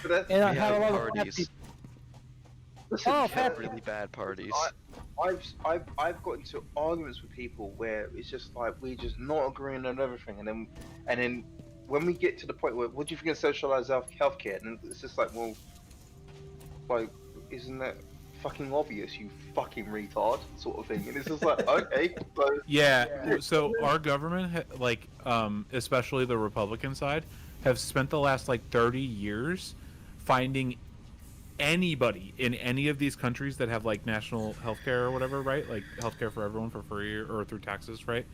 But that's, And I We have a have lot of fat parties. people. listen, Oh, We have fat really bad parties. I've got into arguments with people where it's just like we're just not agreeing on everything, and then when we get to the point where what do you think of socialized healthcare? And it's just like, well, like isn't that fucking obvious, you fucking retard, sort of thing? And it's just like, okay, so Yeah. So our government, especially the Republican side, have spent the last like 30 years finding anybody in any of these countries that have like national healthcare or whatever, right? Like healthcare for everyone for free or through taxes, right?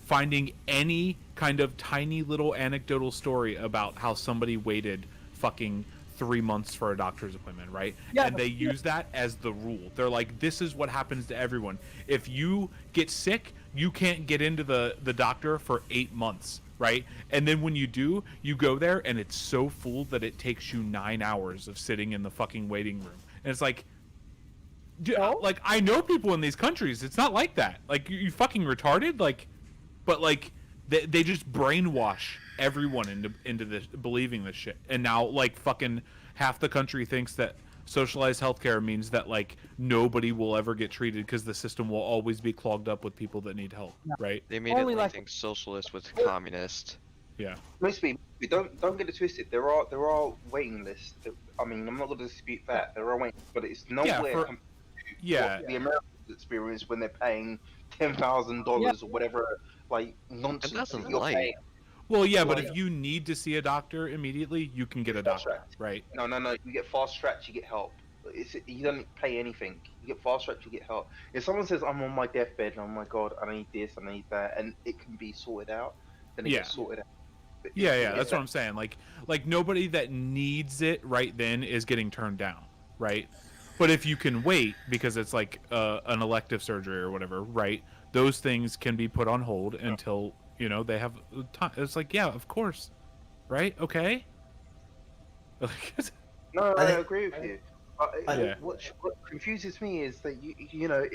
finding any kind of tiny little anecdotal story about how somebody waited fucking 3 months for a doctor's appointment, right? Yeah, And they use that as the rule. They're like, this is what happens to everyone. If you get sick, you can't get into the doctor for 8 months, right? And then when you do, you go there and it's so full that it takes you 9 hours of sitting in the fucking waiting room. And it's like, like, I know people in these countries, it's not like that. Like, you fucking retarded? Like, but like, they just brainwash everyone into this, believing this shit. And now, like, fucking half the country thinks that socialized healthcare means that, like, nobody will ever get treated because the system will always be clogged up with people that need help, right? They immediately like- think socialist was communist. Yeah. Mostly, don't get it twisted. There are waiting lists. I mean, I'm not going to dispute that. There are waiting, but it's nowhere for- compared to yeah. what the Americans experience when they're paying $10,000 or whatever, like nonsense. And that's that you're light. paying. Well, yeah, but Like- if you need to see a doctor immediately, you can get a That's doctor, right. right? No. You get fast tracks, you get help. You don't pay anything. You get fast tracks, you get help. If someone says, I'm on my deathbed, and oh my god, I need this, I need that, and it can be sorted out, then it Yeah. gets sorted out. But Yeah, if- yeah, if that's that- what I'm saying. Like nobody that needs it right then is getting turned down, right? But if you can wait because it's like an elective surgery or whatever, right? Those things can be put on hold until, you know, they have time. It's like, yeah, of course, right? Okay. No, I I think- agree with you. Yeah. What confuses me is that you know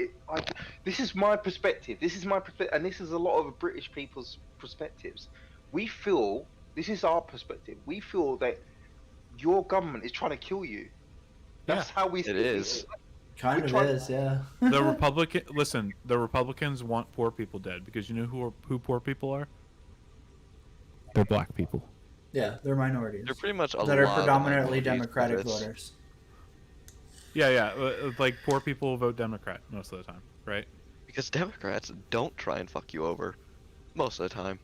this is my perspective. This is my perspective, and this is a lot of British people's perspectives. We feel this is our perspective. We feel that your government is trying to kill you. That's how we. It is. Kind We of try- is, yeah. The Republicans want poor people dead because you know who poor people are? They're black people. Yeah, they're minorities They're pretty much a that are lot of predominantly minorities, Democratic but it's- voters. Yeah, like poor people vote Democrat most of the time, right? Because Democrats don't try and fuck you over most of the time.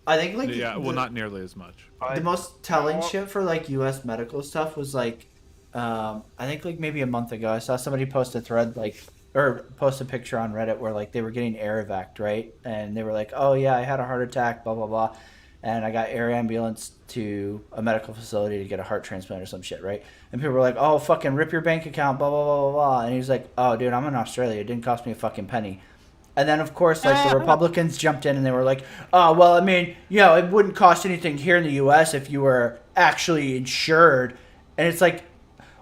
I think like Yeah, well, the, not nearly as much. the most telling I- shit for like U.S. medical stuff was like, I think like maybe a month ago I saw somebody post a thread like or post a picture on Reddit where like they were getting air evac, right? And they were like, oh yeah, I had a heart attack, blah blah blah, and I got air ambulance to a medical facility to get a heart transplant or some shit, right? And people were like, oh fucking rip your bank account, blah blah blah blah blah, and he's like, oh dude, I'm in Australia, it didn't cost me a fucking penny. And then, of course, like the Republicans jumped in and they were like, "Oh, well, I mean, you know, it wouldn't cost anything here in the U.S. if you were actually insured." And it's like,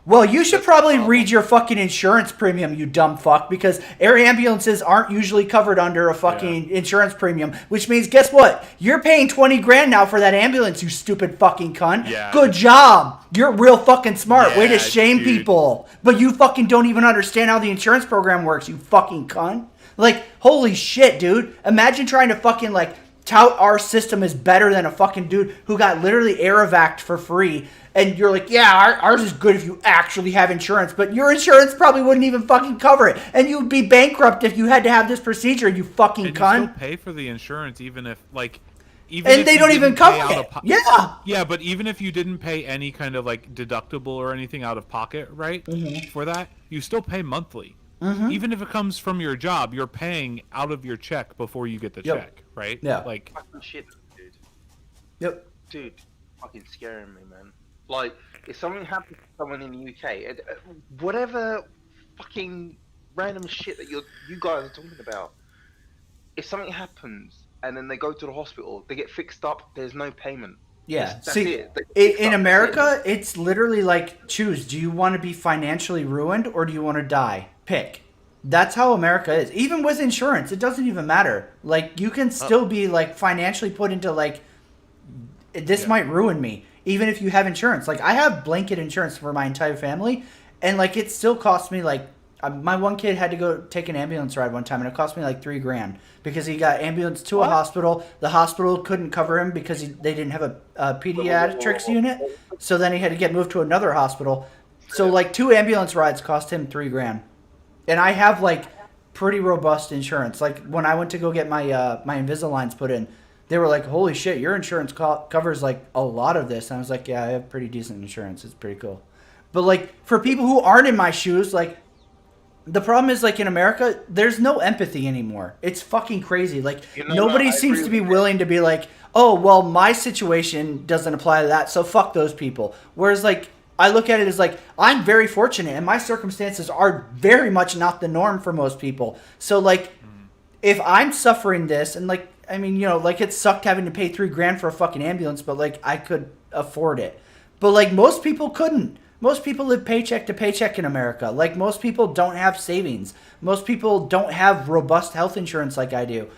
well, you should probably read your fucking insurance premium, you dumb fuck, because air ambulances aren't usually covered under a fucking insurance premium. Which means, guess what? You're paying 20 grand now for that ambulance, you stupid fucking cunt. Yeah. Good job. You're real fucking smart. Way to Yeah, shame dude. people. But you fucking don't even understand how the insurance program works, you fucking cunt. Like, holy shit, dude. Imagine trying to fucking, like, tout our system is better than a fucking dude who got literally air evac'd for free. And you're like, yeah, ours is good if you actually have insurance. But your insurance probably wouldn't even fucking cover it. And you'd be bankrupt if you had to have this procedure, you fucking And you cunt. still pay for the insurance even if, like, even And if they you don't even didn't pay cover out it. of po- Yeah. Yeah, but even if you didn't pay any kind of like deductible or anything out of pocket, right? For that, you still pay monthly. Even if it comes from your job, you're paying out of your check before you get the Yep. check, right? Yeah. Like, Fucking shit, dude. Yep. Dude, fucking scaring me, man. Like, if something happens to someone in the UK, whatever fucking random shit that you guys are talking about, if something happens and then they go to the hospital, they get fixed up, there's no payment. Yeah. That's See, it. They get fixed in up, that's America, it's literally like choose. Do you want to be financially ruined or do you want to die? Pick. That's how America is. Even with insurance, it doesn't even matter. Like, you can still be like financially put into like, this might ruin me, even if you have insurance. Like, I have blanket insurance for my entire family, and like it still cost me like my one kid had to go take an ambulance ride one time, and it cost me like $3,000 because he got ambulance to a hospital. The hospital couldn't cover him because they didn't have a pediatrics unit, so then he had to get moved to another hospital. So like 2 ambulance rides cost him $3,000, and I have like pretty robust insurance. Like when I went to go get my my Invisaligns put in, they were like, "Holy shit, your insurance covers like a lot of this." And I was like, "Yeah, I have pretty decent insurance. It's pretty cool." But like for people who aren't in my shoes, like the problem is, like, in America, there's no empathy anymore. It's fucking crazy. Like, nobody I seems agree to be with you. willing to be like, oh, well, my situation doesn't apply to that, so fuck those people. Whereas, like, I look at it as like, I'm very fortunate, and my circumstances are very much not the norm for most people. So, like, if I'm suffering this, and, like, I mean, you know, like, it sucked having to pay $3,000 for a fucking ambulance, but, like, I could afford it. But, like, most people couldn't. Most people live paycheck to paycheck in America. Like, most people don't have savings. Most people don't have robust health insurance like I do.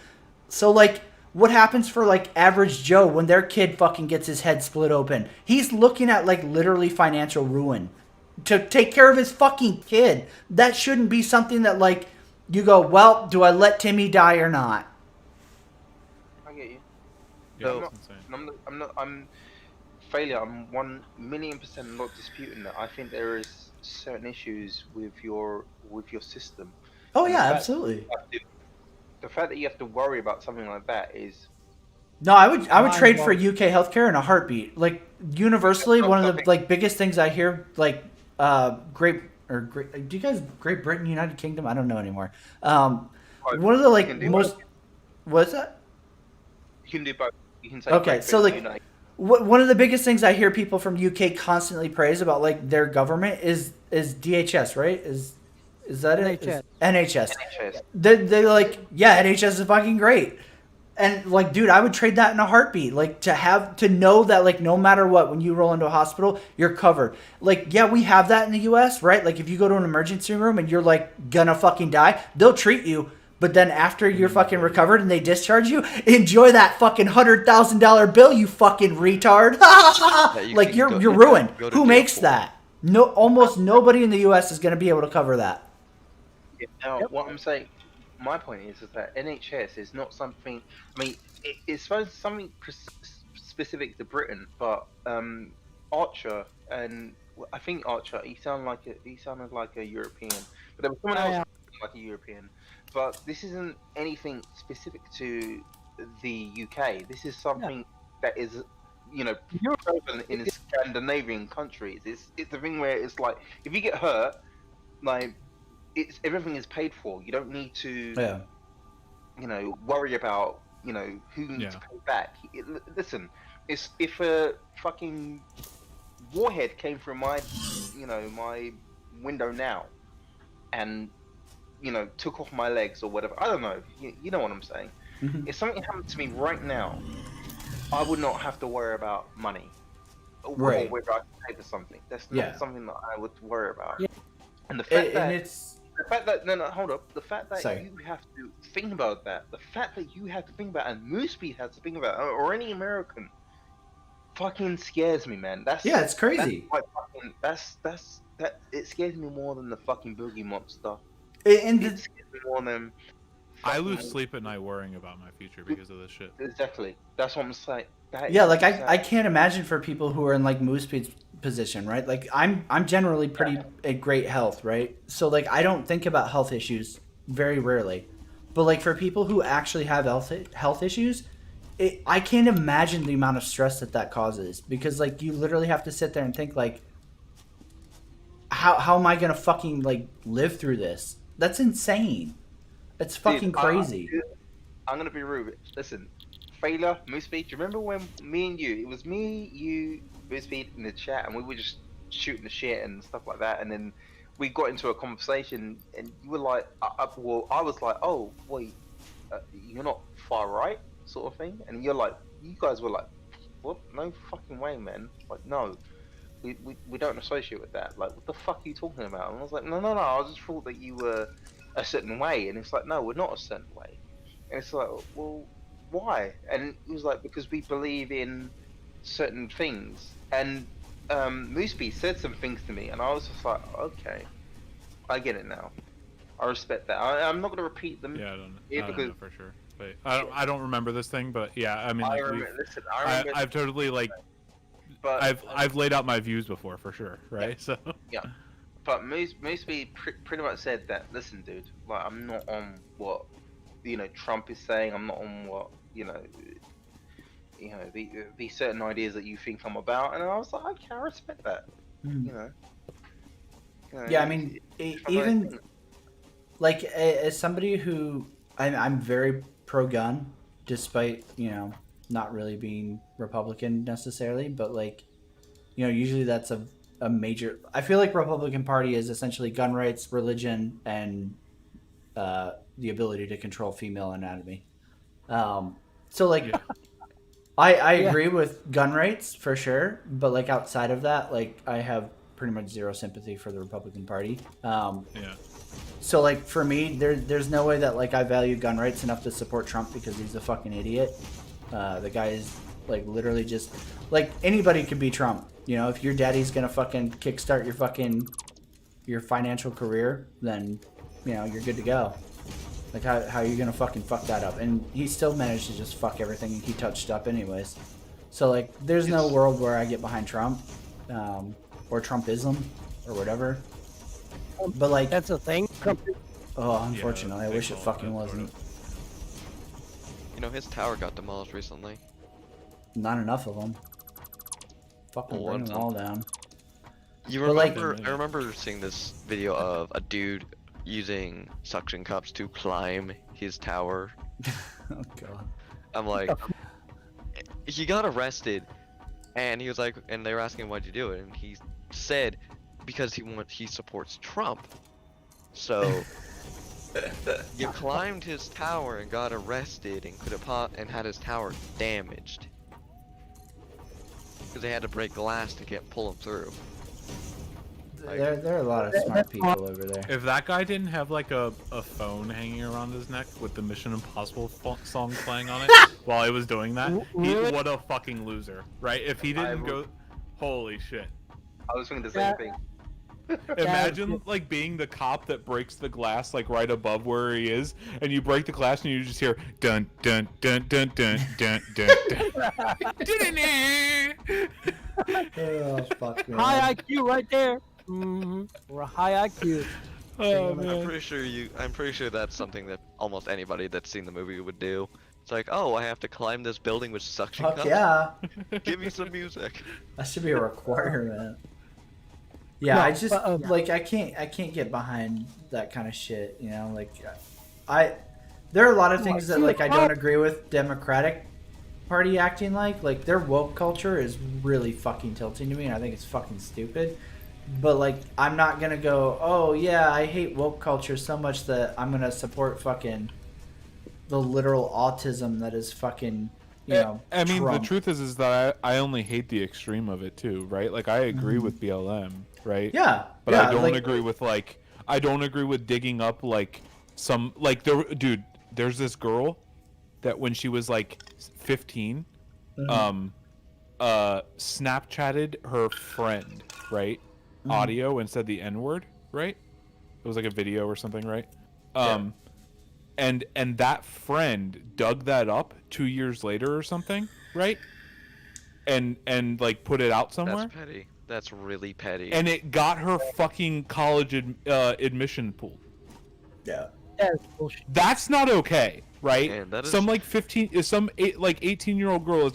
So, like, what happens for, like, average Joe when their kid fucking gets his head split open? He's looking at, like, literally financial ruin to take care of his fucking kid. That shouldn't be something that, like, you go, well, do I let Timmy die or not? I get you. Yeah, I'm it's not. insane. I'm failure. I'm 1,000,000% not disputing that. I think there is certain issues with your system, Oh, and yeah, absolutely. the fact that you have to worry about something like that is No, I would trade for Mind-blowing. UK healthcare in a heartbeat. Like, universally, not one of the something. like biggest things I hear, like, do you guys Great Britain, United Kingdom? I don't know anymore. One of the, You can like, do most, both. what's that? You can do both. You can say Okay, Great so, Britain, like, United. one of the biggest things I hear people from UK constantly praise about, like, their government is DHS, right? Is that it? NHS. NHS. NHS. They're like, yeah, NHS is fucking great. And, like, dude, I would trade that in a heartbeat. Like, to know that, like, no matter what, when you roll into a hospital, you're covered. Like, yeah, we have that in the US, right? Like, if you go to an emergency room and you're, like, gonna fucking die, they'll treat you. But then after you're fucking recovered and they discharge you, enjoy that fucking $100,000 bill, you fucking retard. you Like, can you're go, you're yeah, ruined. go to Who jail makes for. that? No, almost nobody in the US is gonna be able to cover that. Yeah. Now, what I'm saying, my point is that NHS is not something. I mean, it's supposed to something specific to Britain, but Archer and I think Archer, he sounded like a European, but there was someone else Yeah. like a European. But this isn't anything specific to the UK. This is Yeah. something that is, you know, Europe. prevalent in Scandinavian countries. It's the thing where it's like if you get hurt, like it's everything is paid for. You don't need to, Yeah. worry about, who needs Yeah. to pay back. Listen, it's if a fucking warhead came through my window now, and took off my legs or whatever. I don't know. You know what I'm saying? Mhm. If something happened to me right now, I would not have to worry about money or Right. whether I can pay for something. That's not Yeah. something that I would worry about. Yeah. And the fact And that it's no, hold up. The fact that Sorry. you have to think about that, the fact that you have to think about, and Mooseby has to think about, or any American, fucking scares me, man. yeah, it's crazy. That it scares me more than the fucking Boogie Monster. And It scares me more than. I fucking- lose sleep at night worrying about my future because of this shit. Exactly. That's what I'm saying. That yeah, is like, I exact- can't imagine for people who are in, like, Moosepeed's position, right? Like, I'm generally pretty at great health, right? So, like, I don't think about health issues very rarely. But, like, for people who actually have health issues, I can't imagine the amount of stress that causes, because, like, you literally have to sit there and think, like, how am I gonna fucking, like, live through this? That's insane. It's fucking Dude, crazy. I'm gonna be rude. Listen, Failure, Mooseby, do you remember when me and you, it was me, you, Mooseby in the chat, and we were just shooting the shit and stuff like that, and then we got into a conversation, and you were like, well, I was like, oh, wait, you're not far right, sort of thing, and you guys were like, what? No fucking way, man. Like, no. We don't associate with that. Like, what the fuck are you talking about? And I was like, no. I just thought that you were a certain way. And it's like, no, we're not a certain way. And it's like, well, why? And it was like, because we believe in certain things. And Mooseby said some things to me, and I was just like, okay, I get it now. I respect that. I'm not gonna repeat them. Yeah, I don't because know for sure. But I don't remember this thing, but yeah, I mean, like, listen, I remember. I've totally, like, but I've laid out my views before for sure, right? So But Mooseby pretty much said that, listen, dude, like, I'm not on what, Trump is saying. I'm not on what, the certain ideas that you think I'm about. And I was like, okay, I respect that. Mm. You know. Yeah, I mean, it's one of those even things. like as somebody who I'm very pro-gun, despite not really being Republican necessarily, but like usually that's a major. I feel like Republican Party is essentially gun rights, religion, and the ability to control female anatomy. So like Yeah. I Yeah. agree with gun rights for sure, but like outside of that, like I have pretty much zero sympathy for the Republican Party. Yeah. So like for me, there's no way that like I value gun rights enough to support Trump because he's a fucking idiot. The guy is like literally just like anybody could be Trump. If your daddy's gonna fucking kickstart your financial career, then you're good to go. Like how are you gonna fucking fuck that up? And he still managed to just fuck everything he touched up anyways. So like there's no world where I get behind Trump, or Trumpism, or whatever. But like That's a thing. unfortunately, I they wish it call it fucking that, sort wasn't. His tower got demolished recently. Not enough of them. Fucking Oh, bring what's them up? all down. You But, like- remember? I remember seeing this video of a dude using suction cups to climb his tower. Oh god. I'm like, he got arrested, and he was like, and they were asking him why'd you do it, and he said because he supports Trump. So you climbed his tower and got arrested and and had his tower damaged because they had to break glass to pull him through. Like- There are a lot of smart people over there. If that guy didn't have like a phone hanging around his neck with the Mission Impossible song playing on it while he was doing that, Really? what a fucking loser, right? If he didn't go, holy shit. I was thinking the same thing. Imagine like being the cop that breaks the glass like right above where he is, and you break the glass and you just hear dun dun dun dun dun dun dun dun. Oh fuck man. High IQ right there. We're high IQ. Oh I'm man. pretty sure that's something that almost anybody that's seen the movie would do. It's like, oh, I have to climb this building with suction Fuck cups. yeah. Give me some music. That should be a requirement. Yeah, No, I just but, like I can't get behind that kind of shit. Like there are a lot of things that like I don't agree with Democratic Party acting like. Like their woke culture is really fucking tilting to me, and I think it's fucking stupid. But like I'm not gonna go, oh yeah, I hate woke culture so much that I'm gonna support fucking the literal autism that is fucking I mean, Trump. the truth is that I only hate the extreme of it too, right? Like I agree with BLM, right? Yeah, But yeah, I don't like- agree with I don't agree with digging up like some like dude. There's this girl that when she was like 15, Snapchatted her friend, right? Audio and said the N-word, right? It was like a video or something, right? And that friend dug that up 2 years later or something, right? And like put it out somewhere. That's petty. That's really petty. And it got her fucking college admission pool. Yeah. That's bullshit. That's not okay, right? Man, that is- Some like 18-year-old girl is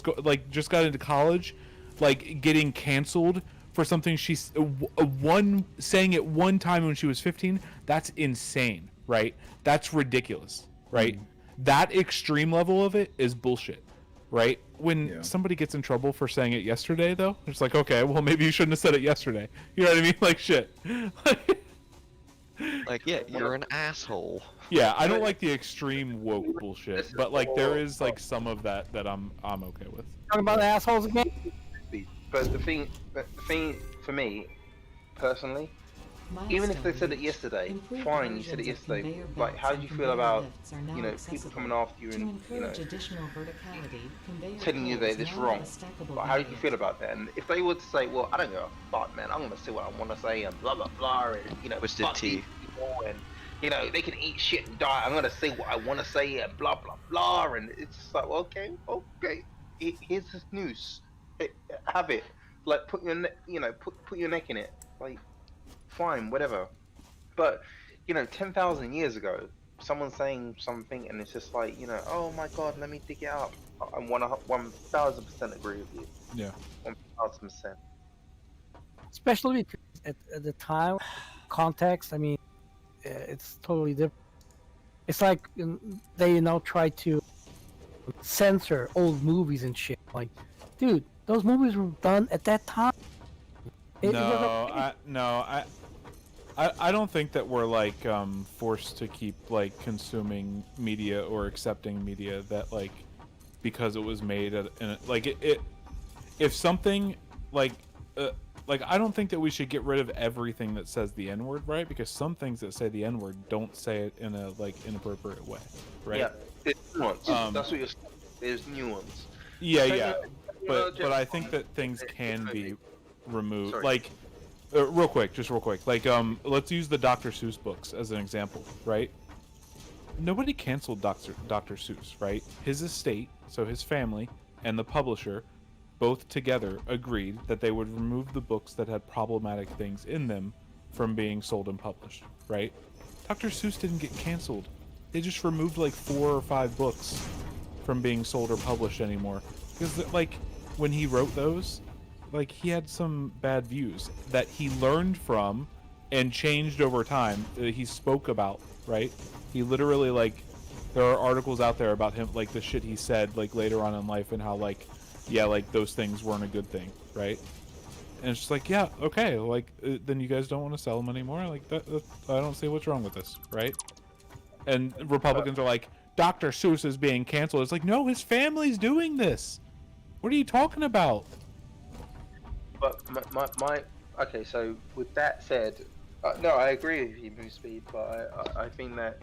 just got into college, like getting canceled for something she's saying it one time when she was 15. That's insane, right? That's ridiculous, right? That extreme level of it is bullshit, right? When somebody gets in trouble for saying it yesterday, though, it's like, okay, well, maybe you shouldn't have said it yesterday. You know what I mean? Like, shit. Like, yeah, you're an asshole. Yeah, I don't like the extreme woke bullshit, but like there is like some of that I'm okay with. Talking about assholes again? But the thing for me, personally, even if they said it yesterday, fine, you said it yesterday. Like, how do you feel about, people coming after you and, telling you that it's wrong? But how do you feel about that? And if they were to say, well, I don't give a fuck, man, I'm gonna say what I want to say and blah blah blah, and Twisted fuck these tea. people, and they can eat shit and die. I'm gonna say what I want to say and blah blah blah, and it's just like, well, okay, here's this noose, have it. Like, put your put your neck in it, like. Fine, whatever. But 10,000 years ago, someone's saying something, and it's just like, oh my god, let me dig it up. I 1,000% agree with you. Yeah. Especially because at the time, context, I mean, it's totally different. It's like they try to censor old movies and shit. Like, dude, those movies were done at that time. It was okay. I don't think that we're like forced to keep like consuming media or accepting media that like because it was made like it if something like I don't think that we should get rid of everything that says the N-word, right? Because some things that say the N-word don't say it in a like inappropriate way, right? Yeah, it's nuance. That's what you're saying. There's nuance. Yeah. But I think that things can be removed. Sorry. Like real quick. Like let's use the Dr. Seuss books as an example, right? Nobody canceled Dr. Seuss, right? His estate, so his family and the publisher both together agreed that they would remove the books that had problematic things in them from being sold and published, right? Dr. Seuss didn't get canceled. They just removed like 4 or 5 books from being sold or published anymore. Because like when he wrote those, like he had some bad views that he learned from and changed over time. He spoke about, right? He literally like there are articles out there about him like the shit he said like later on in life and how like yeah, like those things weren't a good thing, right? And it's just like, yeah, okay, like then you guys don't want to sell them anymore. Like that, I don't see what's wrong with this, right? And Republicans are like, Dr. Seuss is being canceled. It's like, no, his family's doing this. What are you talking about? But my okay. So with that said, no, I agree with you, Move Speed. But I think that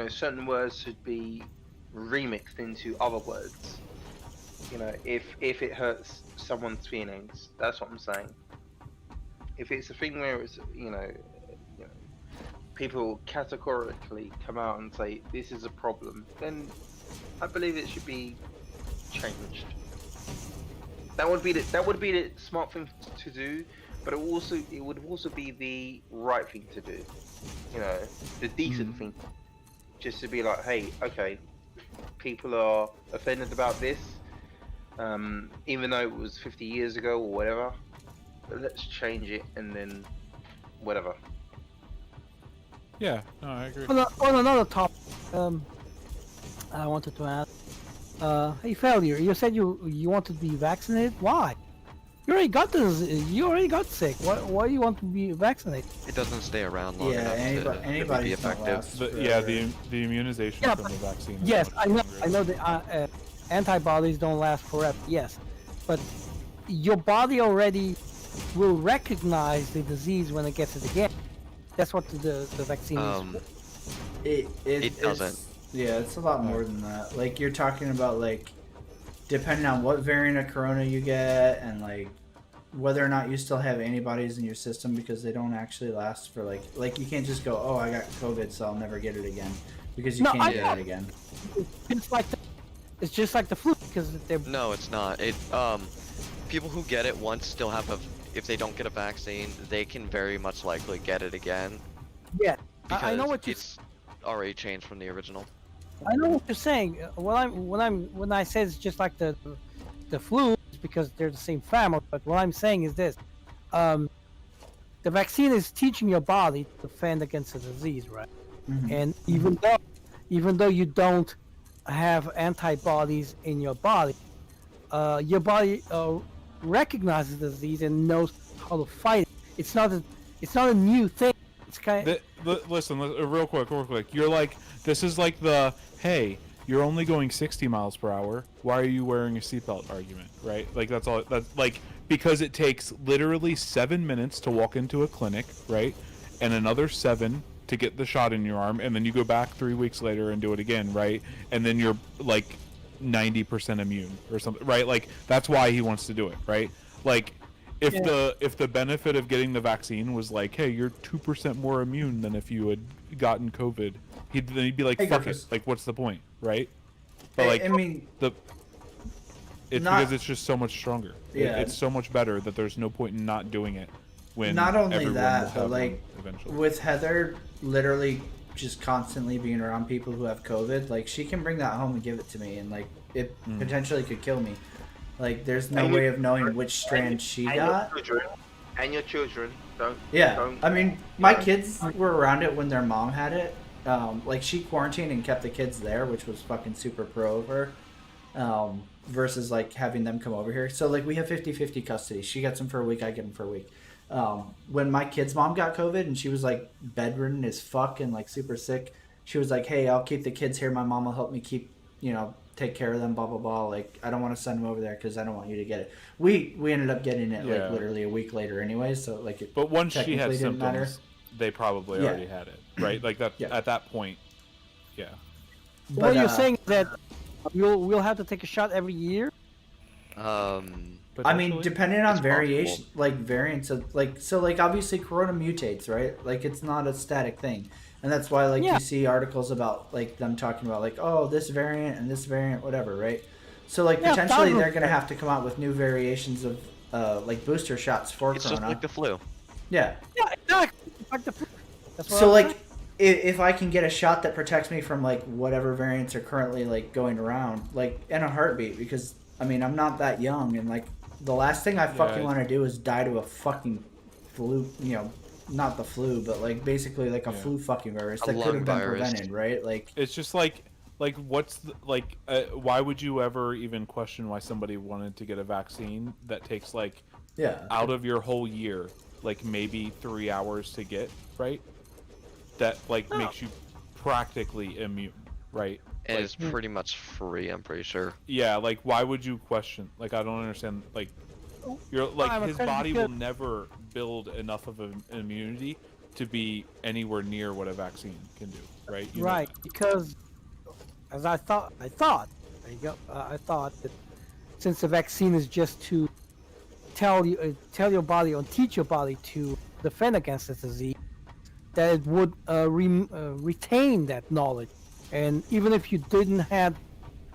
certain words should be remixed into other words. If it hurts someone's feelings, that's what I'm saying. If it's a thing where it's people categorically come out and say this is a problem, then I believe it should be changed. That would be the smart thing to do, but it would also be the right thing to do. The decent thing, just to be like, hey, okay, people are offended about this. Even though it was 50 years ago or whatever, but let's change it and then whatever. Yeah, no, I agree. On another topic, I wanted to ask. Hey, Failure, you said you wanted to be vaccinated. Why? You already got this. You already got sick. Why do you want to be vaccinated? It doesn't stay around long enough to really be anybody's effective. The immunization Yeah, from the vaccine. is Yes, much I know the antibodies don't last forever. Yes, but your body already will recognize the disease when it gets it again. That's what the vaccine is. It doesn't. It's a lot more than that. Like you're talking about like depending on what variant of corona you get and like whether or not you still have antibodies in your system because they don't actually last for like you can't just go, oh, I got COVID so I'll never get it again because you can't get it again. It's just like the flu because they're No, it's not. People who get it once still have if they don't get a vaccine, they can very much likely get it again. Yeah, Because I know what it's already changed from the original. I know what you're saying. When I say it's just like the flu, it's because they're the same family. But what I'm saying is this: the vaccine is teaching your body to defend against the disease, right? Mm-hmm. And even though you don't have antibodies in your body recognizes the disease and knows how to fight it. It's not a new thing. It's kind of... Listen, real quick. You're like, this is like the, hey, you're only going 60 miles per hour. Why are you wearing a seatbelt argument, right? Like, that's all. That's like, because it takes literally 7 minutes to walk into a clinic, right? And another 7 to get the shot in your arm. And then you go back 3 weeks later and do it again, right? And then you're like 90% immune or something, right? Like, that's why he wants to do it, right? Like, if the benefit of getting the vaccine was like, hey, you're 2% more immune than if you had gotten COVID, he'd be like, fuck it. Like, what's the point, right? But like, I mean, because it's just so much stronger. Yeah. It's so much better that there's no point in not doing it. When not only everyone will that, have but one like eventually. with Heather literally just constantly being around people who have COVID, like she can bring that home and give it to me, and like it potentially could kill me. Like there's no way of knowing which strand she got. And your children. Don't. Yeah, Don't. I mean, my kids were around it when their mom had it. Like she quarantined and kept the kids there, which was fucking super pro of her. Versus like having them come over here. So like we have 50-50 custody. She gets them for a week, I get them for a week. When my kid's mom got COVID and she was like bedridden as fuck and like super sick, she was like, "Hey, I'll keep the kids here. My mom will help me keep, take care of them. Blah blah blah. Like I don't want to send them over there because I don't want you to get it." We ended up getting it like literally a week later anyway. So like it. But once she had didn't matter. symptoms, they probably already had it, right? Like that at that point. Yeah. So what you're saying is that we'll have to take a shot every year? I mean, depending on variation, like variants of like obviously Corona mutates, right? Like it's not a static thing, and that's why like you see articles about like them talking about like, oh, this variant and this variant, whatever, right? So like potentially they're gonna have to come out with new variations of like booster shots for it's Corona. It's just like the flu. Yeah. Yeah, exactly. Like the flu. That's what So I'm like. saying. If I can get a shot that protects me from like whatever variants are currently like going around, like in a heartbeat, because I mean I'm not that young, and like the last thing I fucking want to do is die to a fucking flu, not the flu, but like basically like a flu fucking virus that could have been prevented, right? Like it's just like what's why would you ever even question why somebody wanted to get a vaccine that takes like out of your whole year, like maybe 3 hours to get, right? That like makes you practically immune, right? And like, it's pretty much free, I'm pretty sure. Yeah, like why would you question? Like I don't understand. Like you're like his body will never build enough of an immunity to be anywhere near what a vaccine can do, right? You know that. Because as I thought, there you go. I thought that since the vaccine is just to tell your body or teach your body to defend against this disease, that it would retain that knowledge, and even if you didn't have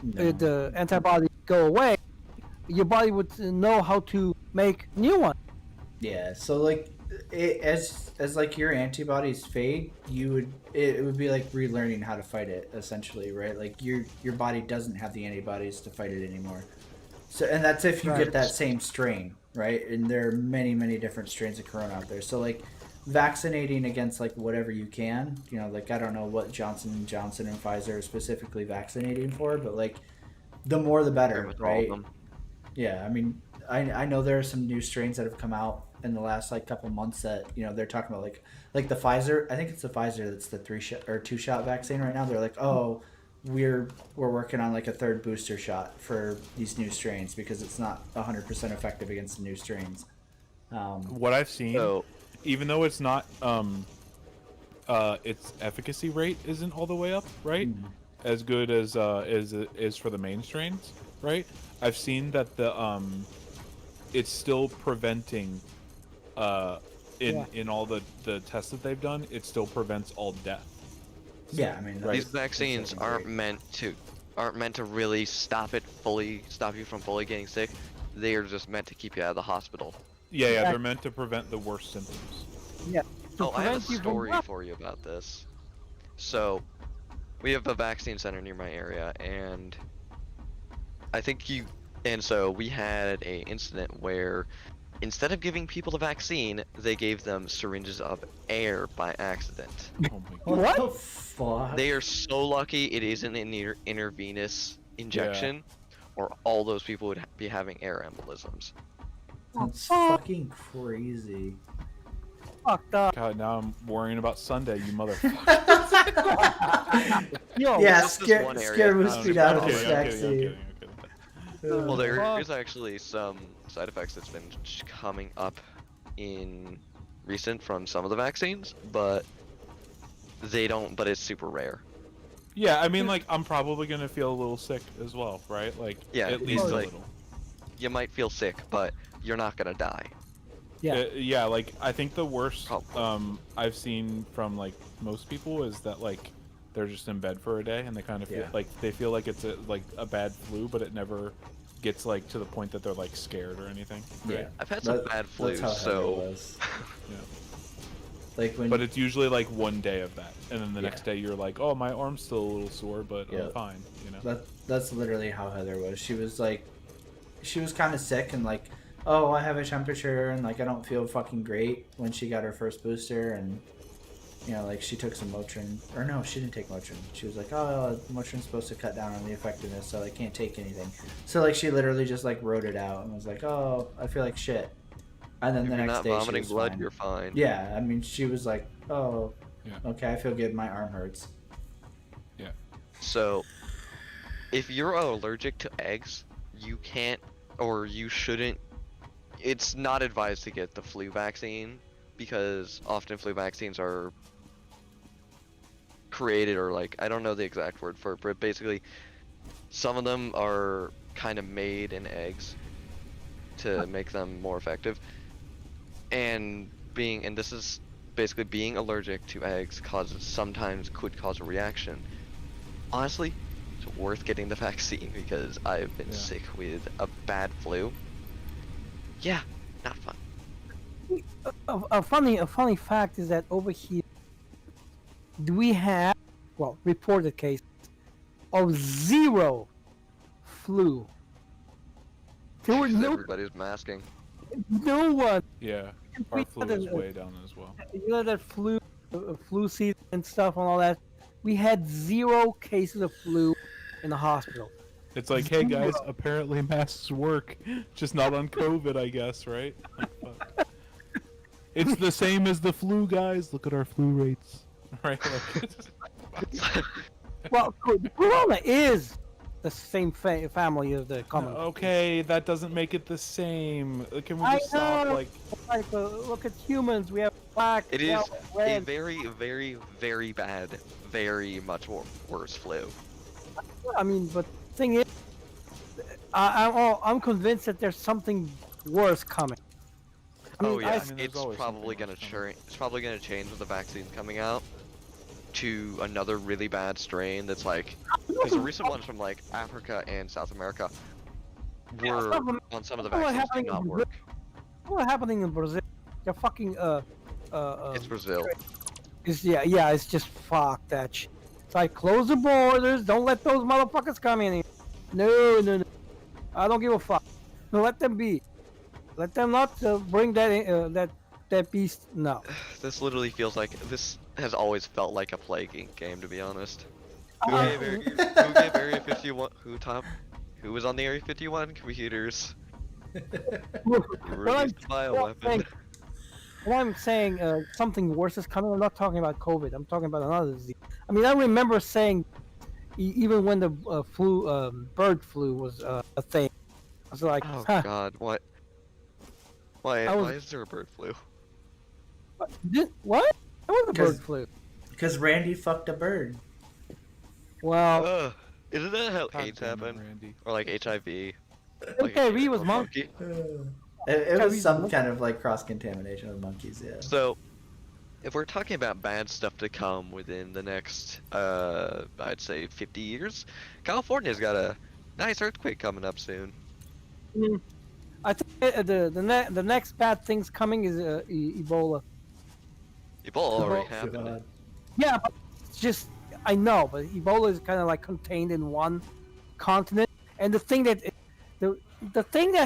the antibody go away, your body would know how to make new ones. Yeah, so like as like your antibodies fade, it would be like relearning how to fight it essentially, right? Like your body doesn't have the antibodies to fight it anymore. So and that's if you get that same strain, right? And there are many different strains of corona out there. So like vaccinating against like whatever you can, like I don't know what Johnson & Johnson and Pfizer are specifically vaccinating for, but like the more the better, right? Yeah, I mean I know there are some new strains that have come out in the last like couple months that they're talking about like the Pfizer. I think it's the Pfizer that's the 3-shot or 2-shot vaccine right now. They're like, oh, we're working on like a third booster shot for these new strains because it's not 100% effective against the new strains. What I've seen, even though it's not, its efficacy rate isn't all the way up, right? As good as it is for the main strains, right? I've seen that it's still preventing, in all the tests that they've done, it still prevents all death. Yeah, I mean these vaccines aren't meant to really stop you from fully getting sick. They are just meant to keep you out of the hospital. Yeah, they're meant to prevent the worst symptoms. Yeah. I have a story for you about this. So, we have a vaccine center near my area, and so we had a incident where instead of giving people the vaccine, they gave them syringes of air by accident. Oh my God. What the fuck? They are so lucky it isn't an intravenous injection, or all those people would be having air embolisms. That's fucking crazy. Fucked up. God, now I'm worrying about Sunday, you motherfucker. Yeah, scare Moose out of his vaccine. Well, there is actually some side effects that's been coming up in recent from some of the vaccines, but it's super rare. Yeah, I mean, like, I'm probably gonna feel a little sick as well, right? Like, at least a little. You might feel sick, but you're not gonna die. Yeah. Like, I think the worst I've seen from, like, most people is that, like, they're just in bed for a day and they kind of feel like it's a bad flu, but it never gets like to the point that they're like scared or anything. Right? Yeah, I've had some bad flus, so yeah. Like when, but it's usually like one day of that, and then the next day you're like, oh, my arm's still a little sore, but I'm fine. You know. That's literally how Heather was. She was kind of sick, and like oh, I have a temperature and like I don't feel fucking great when she got her first booster, and like she took some Motrin, or no, she didn't take Motrin. She was like, oh, Motrin's supposed to cut down on the effectiveness, so I can't take anything. So like she literally just like wrote it out and was like, oh, I feel like shit. And then If the you're next not day she vomiting was blood, fine. you're fine. Yeah, I mean she was like, oh, Yeah. okay, I feel good. My arm hurts. Yeah. So, if you're allergic to eggs, you can't or you shouldn't. It's not advised to get the flu vaccine because often flu vaccines are created, or like, I don't know the exact word for it, but basically some of them are kind of made in eggs to make them more effective. And this is basically being allergic to eggs sometimes could cause a reaction. Honestly, it's worth getting the vaccine because I've been Yeah. sick with a bad flu. Yeah, not fun. A funny fact is that over here, we have, well, reported cases of 0 flu. There were no Everybody's masking. one. Yeah. We Our flu had is a- way down as well. That flu season and stuff and all that. We had 0 cases of flu in the hospital. It's like, hey guys, apparently masks work, just not on COVID, I guess, right? Like, fuck. It's the same as the flu, guys. Look at our flu rates, right? Like, Well, corona is the same family as the common. okay, that doesn't make it the same. Can we I just stop? know. Like, Like, look at humans. We have black, It is yellow, a red. very, very, very bad, very much worse flu. I mean, but the thing is, I'm convinced that there's something worse coming. I Oh mean, yeah, I mean, there's it's always probably something gonna worse coming. change. It's probably gonna change with the vaccine coming out to another really bad strain that's like, because the recent ones from like Africa and South America were on some of the What vaccines happening did not in work. What's happening in Brazil? They're fucking It's Brazil. It's just fuck that shit. It's like close the borders, don't let those motherfuckers come in here. No. I don't give a fuck. Let them be. Let them not bring that beast. No. This literally feels like this has always felt like a plague game, to be honest. Who Yeah. gave Area 51? Who was on the Area 51 computers? Well, Released a bioweapon. When I'm saying something worse is coming, I'm not talking about COVID. I'm talking about another disease. I mean, I remember saying, even when the bird flu was a thing, I was like, Oh huh, God, what? Why? I was- Why is there a bird flu? what? It was a bird 'Cause- flu. Because Randy fucked a bird. Well, Ugh. Isn't that how God AIDS damn it, happened? Randy. Or like HIV? HIV was or monkey. It was we- some kind of like cross contamination of monkeys. Yeah. So, if we're talking about bad stuff to come within the next, I'd say 50 years, California's got a nice earthquake coming up soon. I think the next bad things coming is Ebola. Ebola already Oh, happened. God. Yeah, but it's just I know, but Ebola is kind of like contained in one continent, and the thing that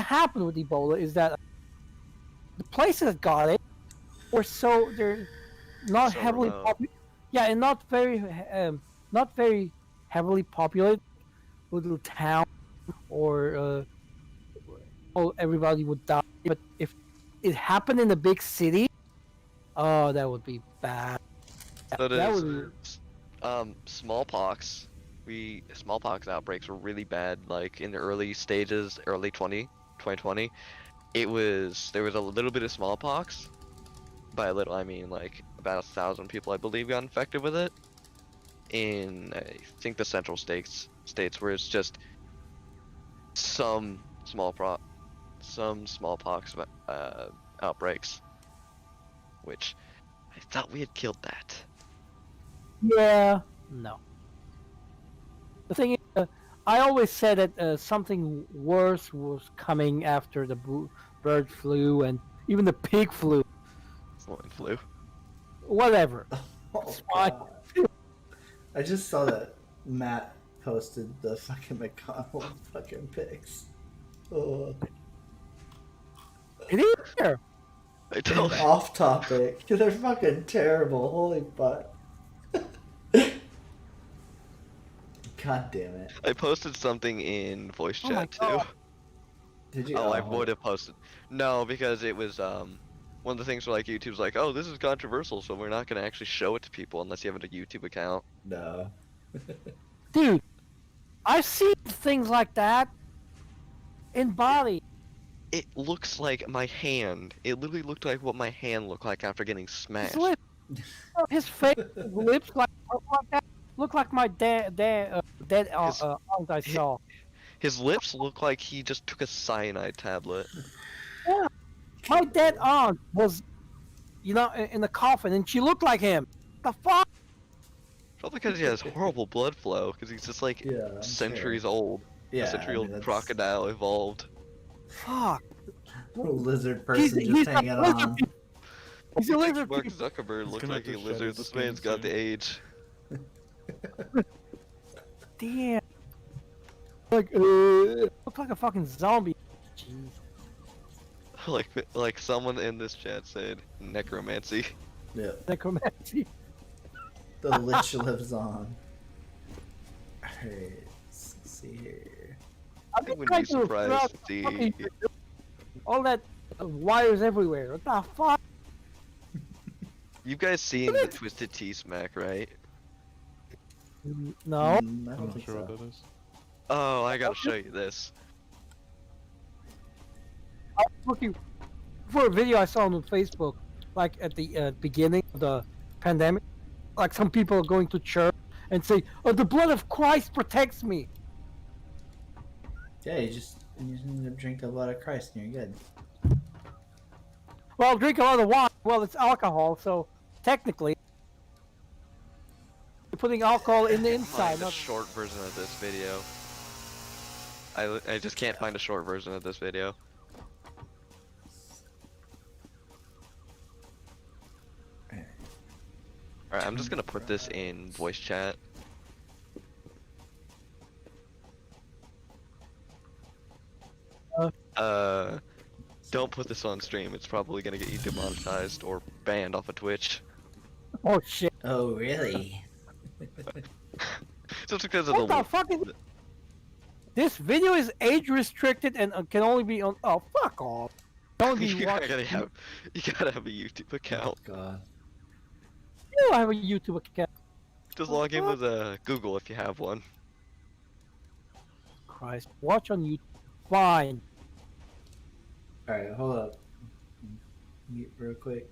happened with Ebola is that the places that got it they're not So heavily remote. yeah, and not very heavily populated little town or everybody would die. But if it happened in a big city, oh, that would be bad. So that does, would smallpox. Smallpox outbreaks were really bad, like in the early stages, 2020. There was a little bit of smallpox. By a little, I mean like about 1,000 people, I believe, got infected with it. In I think the central states where it's just some smallpox outbreaks, which I thought we had killed that. Yeah, no. The thing is, I always said that something worse was coming after the bird flu and even the pig flu. Swine flu. Whatever. Oh, It's fine. God. I just saw that Matt posted the fucking McDonald's fucking pics. Oh. Get in there. I And told you. off topic. They're fucking terrible. Holy fuck. God damn it. I posted something in voice Oh my chat too. God. Did you? Oh, I would have posted. No, because it was one of the things where like YouTube's like, oh, this is controversial, so we're not gonna actually show it to people unless you have a YouTube account. No. Dude, I've seen things like that in body. It looks like my hand. It literally looked like what my hand looked like after getting His smashed. lips, his face, his lips, like that, look like my dead His- aunt I saw. His lips look like he just took a cyanide tablet. Yeah, my dead aunt was, you know, in the coffin, and she looked like him. The fuck? Probably because he has horrible blood flow, because he's just like Yeah, I'm centuries sure. old. Yeah. A century-old that's- crocodile evolved. Fuck. Little lizard person He's just a hanging lizard on. people. He's a Mark lizard. people. Zuckerberg looks gonna like have a to shed lizard. his This skin man's got the soon. age. Damn. Look like a fucking zombie. Jeez. Like someone in this chat said, necromancy. Yeah. Necromancy. The lich lives on. Alright, let's see here. I've I been wouldn't trying be to figure surprised out to see. fucking- all that wires everywhere. What the fuck? You guys seen the Twisted Tea smack, right? No. I I'm don't not think sure so. what that is. Oh, I gotta show you this. I was looking for a video I saw on Facebook, like at the beginning of the pandemic. Like some people are going to church and say, "Oh, the blood of Christ protects me." Yeah, you just need to drink a lot of Christ and you're good. Well, I'll drink a lot of wine. Well, it's alcohol, so technically, you're putting alcohol in the inside. Find a Not... short version of this video. I just can't find a short version of this video. Alright, I'm just gonna put this in voice chat. Don't put this on stream. It's probably gonna get you demonetized or banned off of Twitch. Oh shit! Oh, really? Just because of What the the fuck is... This video is age restricted and can only be on. Oh, fuck off! Don't be you watching. gotta have a YouTube account. God. You have a YouTube account. Just log in with Google if you have one. Christ, watch on YouTube. Fine. Alright, hold up. Mute real quick.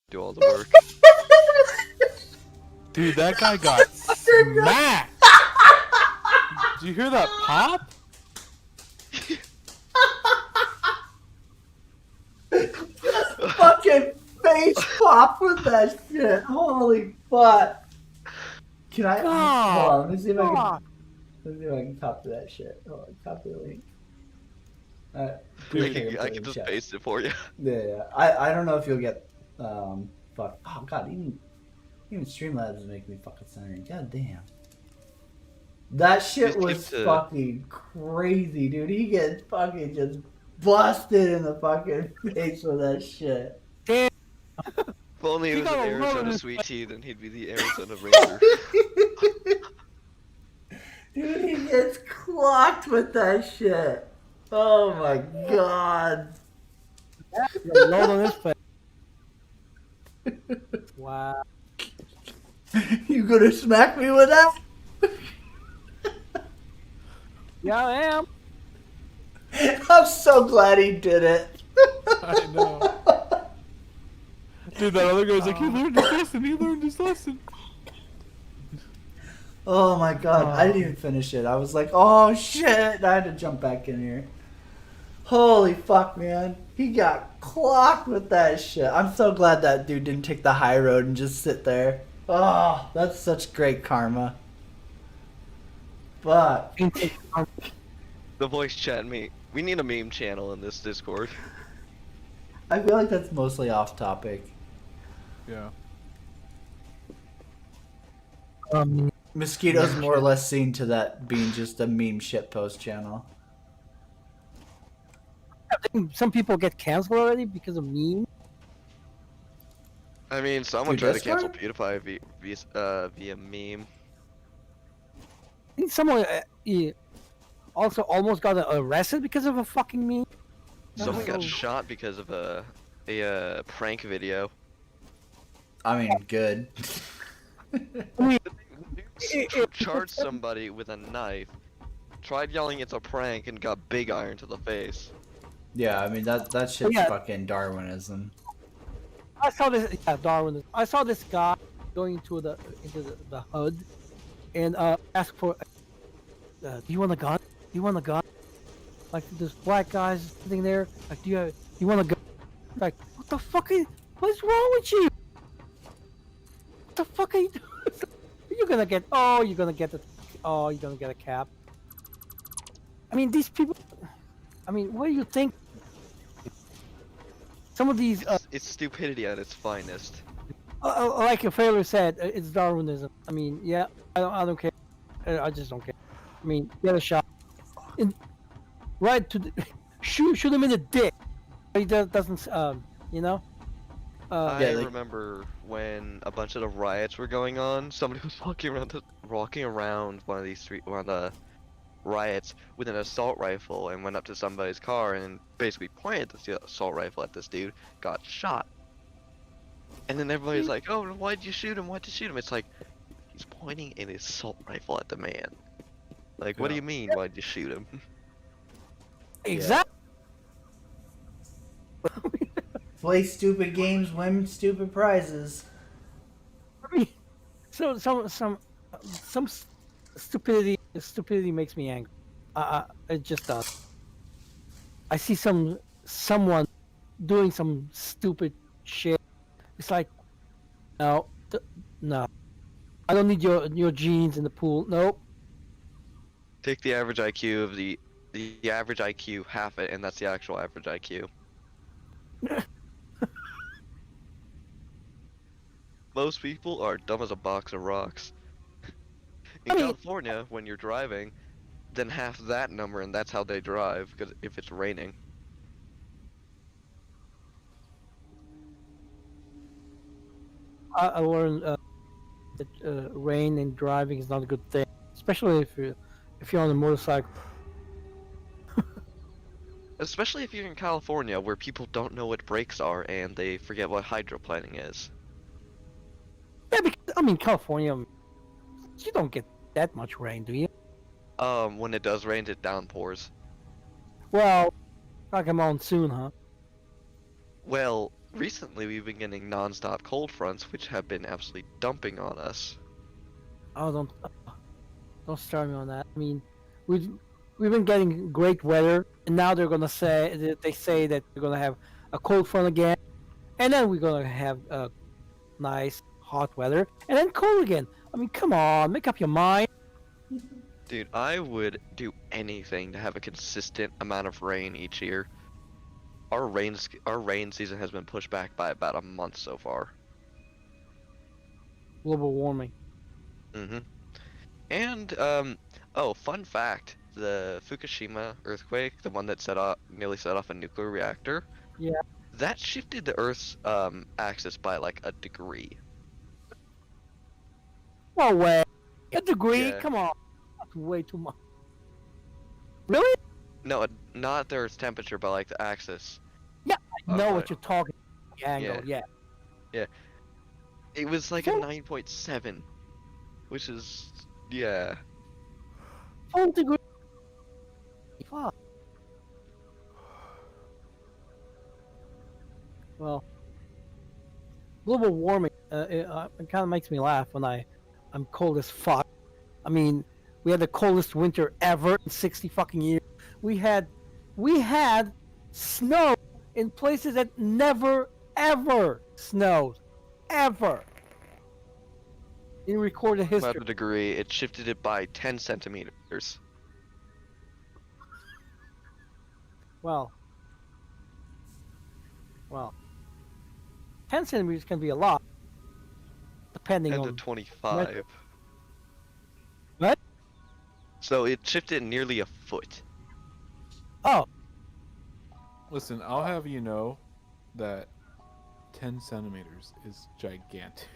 Do all the work. Dude, that guy got smacked! Did you hear that pop? Fucking face pop with that shit. Holy fuck. Can I? God, Hold on, let me see if I can. God. Let me see if I can copy that shit. Hold on, copy the link. Alright. I can just paste it for you. Yeah. I don't know if you'll get fuck. Oh god, even Streamlabs is making me fucking sorry. God damn. That shit Just was keep the- fucking crazy, dude. He gets fucking just busted in the fucking face with that shit. If only He it was an got a load Arizona of- sweet tea, then he'd be the Arizona Ranger. Dude, he gets clocked with that shit. Oh my god. The load on his face. Wow. You gonna smack me with that? Yeah, I am. I'm so glad he did it. I know. Dude, that other guy's like, he learned his lesson. He learned his lesson. Oh my god, I didn't even finish it. I was like, oh shit, I had to jump back in here. Holy fuck, man. He got clocked with that shit. I'm so glad that dude didn't take the high road and just sit there. Oh, that's such great karma. Fuck. The voice chat me. We need a meme channel in this Discord. I feel like that's mostly off topic. Yeah. Mosquito's more or less seen to that being just a meme shitpost channel. I think some people get canceled already because of memes. I mean, someone Through tried to cancel Discord? PewDiePie via meme. I think someone also almost got arrested because of a fucking meme. Someone got So- shot because of a prank video. I mean, good. Charged somebody with a knife, tried yelling it's a prank, and got big iron to the face. Yeah, I mean, that shit's Yeah. fucking Darwinism. I saw this. Yeah, Darwin. I saw this guy going into the HUD and asked for. Do you want a gun? Do you want a gun? Like this black guy's sitting there. Like, do you want a gun? Like, what the fuck? What's wrong with you? What the fuck are you doing? You're gonna get. Oh, you're gonna get the. Oh, you're gonna get a cap. I mean, these people. I mean, what do you think? Some of these. It's stupidity at its finest. Like your favorite said, it's Darwinism. I mean, yeah, I don't care. I just don't care. I mean, get a shot. Right to the, shoot him in the dick. He doesn't, you know. I Yeah, like- remember when a bunch of the riots were going on. Somebody was walking around one of the riots with an assault rifle and went up to somebody's car and basically pointed the assault rifle at this dude. Got shot. And then everybody's like, "Oh, why'd you shoot him? Why'd you shoot him?" It's like he's pointing an assault rifle at the man. Like, what do Yeah. you mean? Why'd you shoot him? Exactly. Play stupid games, win stupid prizes. I mean, so some stupidity makes me angry. It just does. I see someone doing some stupid shit. It's like, no, no. I don't need your genes in the pool. Nope. Take the average IQ of the average IQ, half it, and that's the actual average IQ. Most people are dumb as a box of rocks. In I mean- California, when you're driving, then half that number, and that's how they drive, because if it's raining. I learned that rain and driving is not a good thing, especially if you're on a motorcycle. Especially if you're in California, where people don't know what brakes are, and they forget what hydroplaning is. Yeah, because, I mean, California, you don't get that much rain, do you? When it does rain, it downpours. Well, like a monsoon, huh? Well, recently we've been getting non-stop cold fronts, which have been absolutely dumping on us. Oh, don't start me on that. I mean, we've been getting great weather, and now they're gonna say they say that we're gonna have a cold front again, and then we're gonna have nice hot weather, and then cold again. I mean, come on, make up your mind. Dude, I would do anything to have a consistent amount of rain each year. Our rain season has been pushed back by about a month so far. Global warming. Mm-hmm. And oh, fun fact: the Fukushima earthquake, the one that nearly set off a nuclear reactor. Yeah. That shifted the Earth's axis by like a degree. No way. A degree? Yeah. Come on. That's way too much. Really? No, not the Earth's temperature, but like the axis. Yeah, I know Uh, what you're talking. The angle, yeah. It was like a Full- 9.7, which is yeah. Full degree. Fuck. Well, global warming. It kind of makes me laugh when I'm cold as fuck. I mean, we had the coldest winter ever in 60 fucking years. We had snow in places that never ever snowed, ever in recorded About history. the degree, it shifted it by 10 centimeters. Well, 10 centimeters can be a lot, depending 10 to on 25. What? So it shifted nearly a foot. Oh, Listen, I'll have you know that 10 centimeters is gigantic.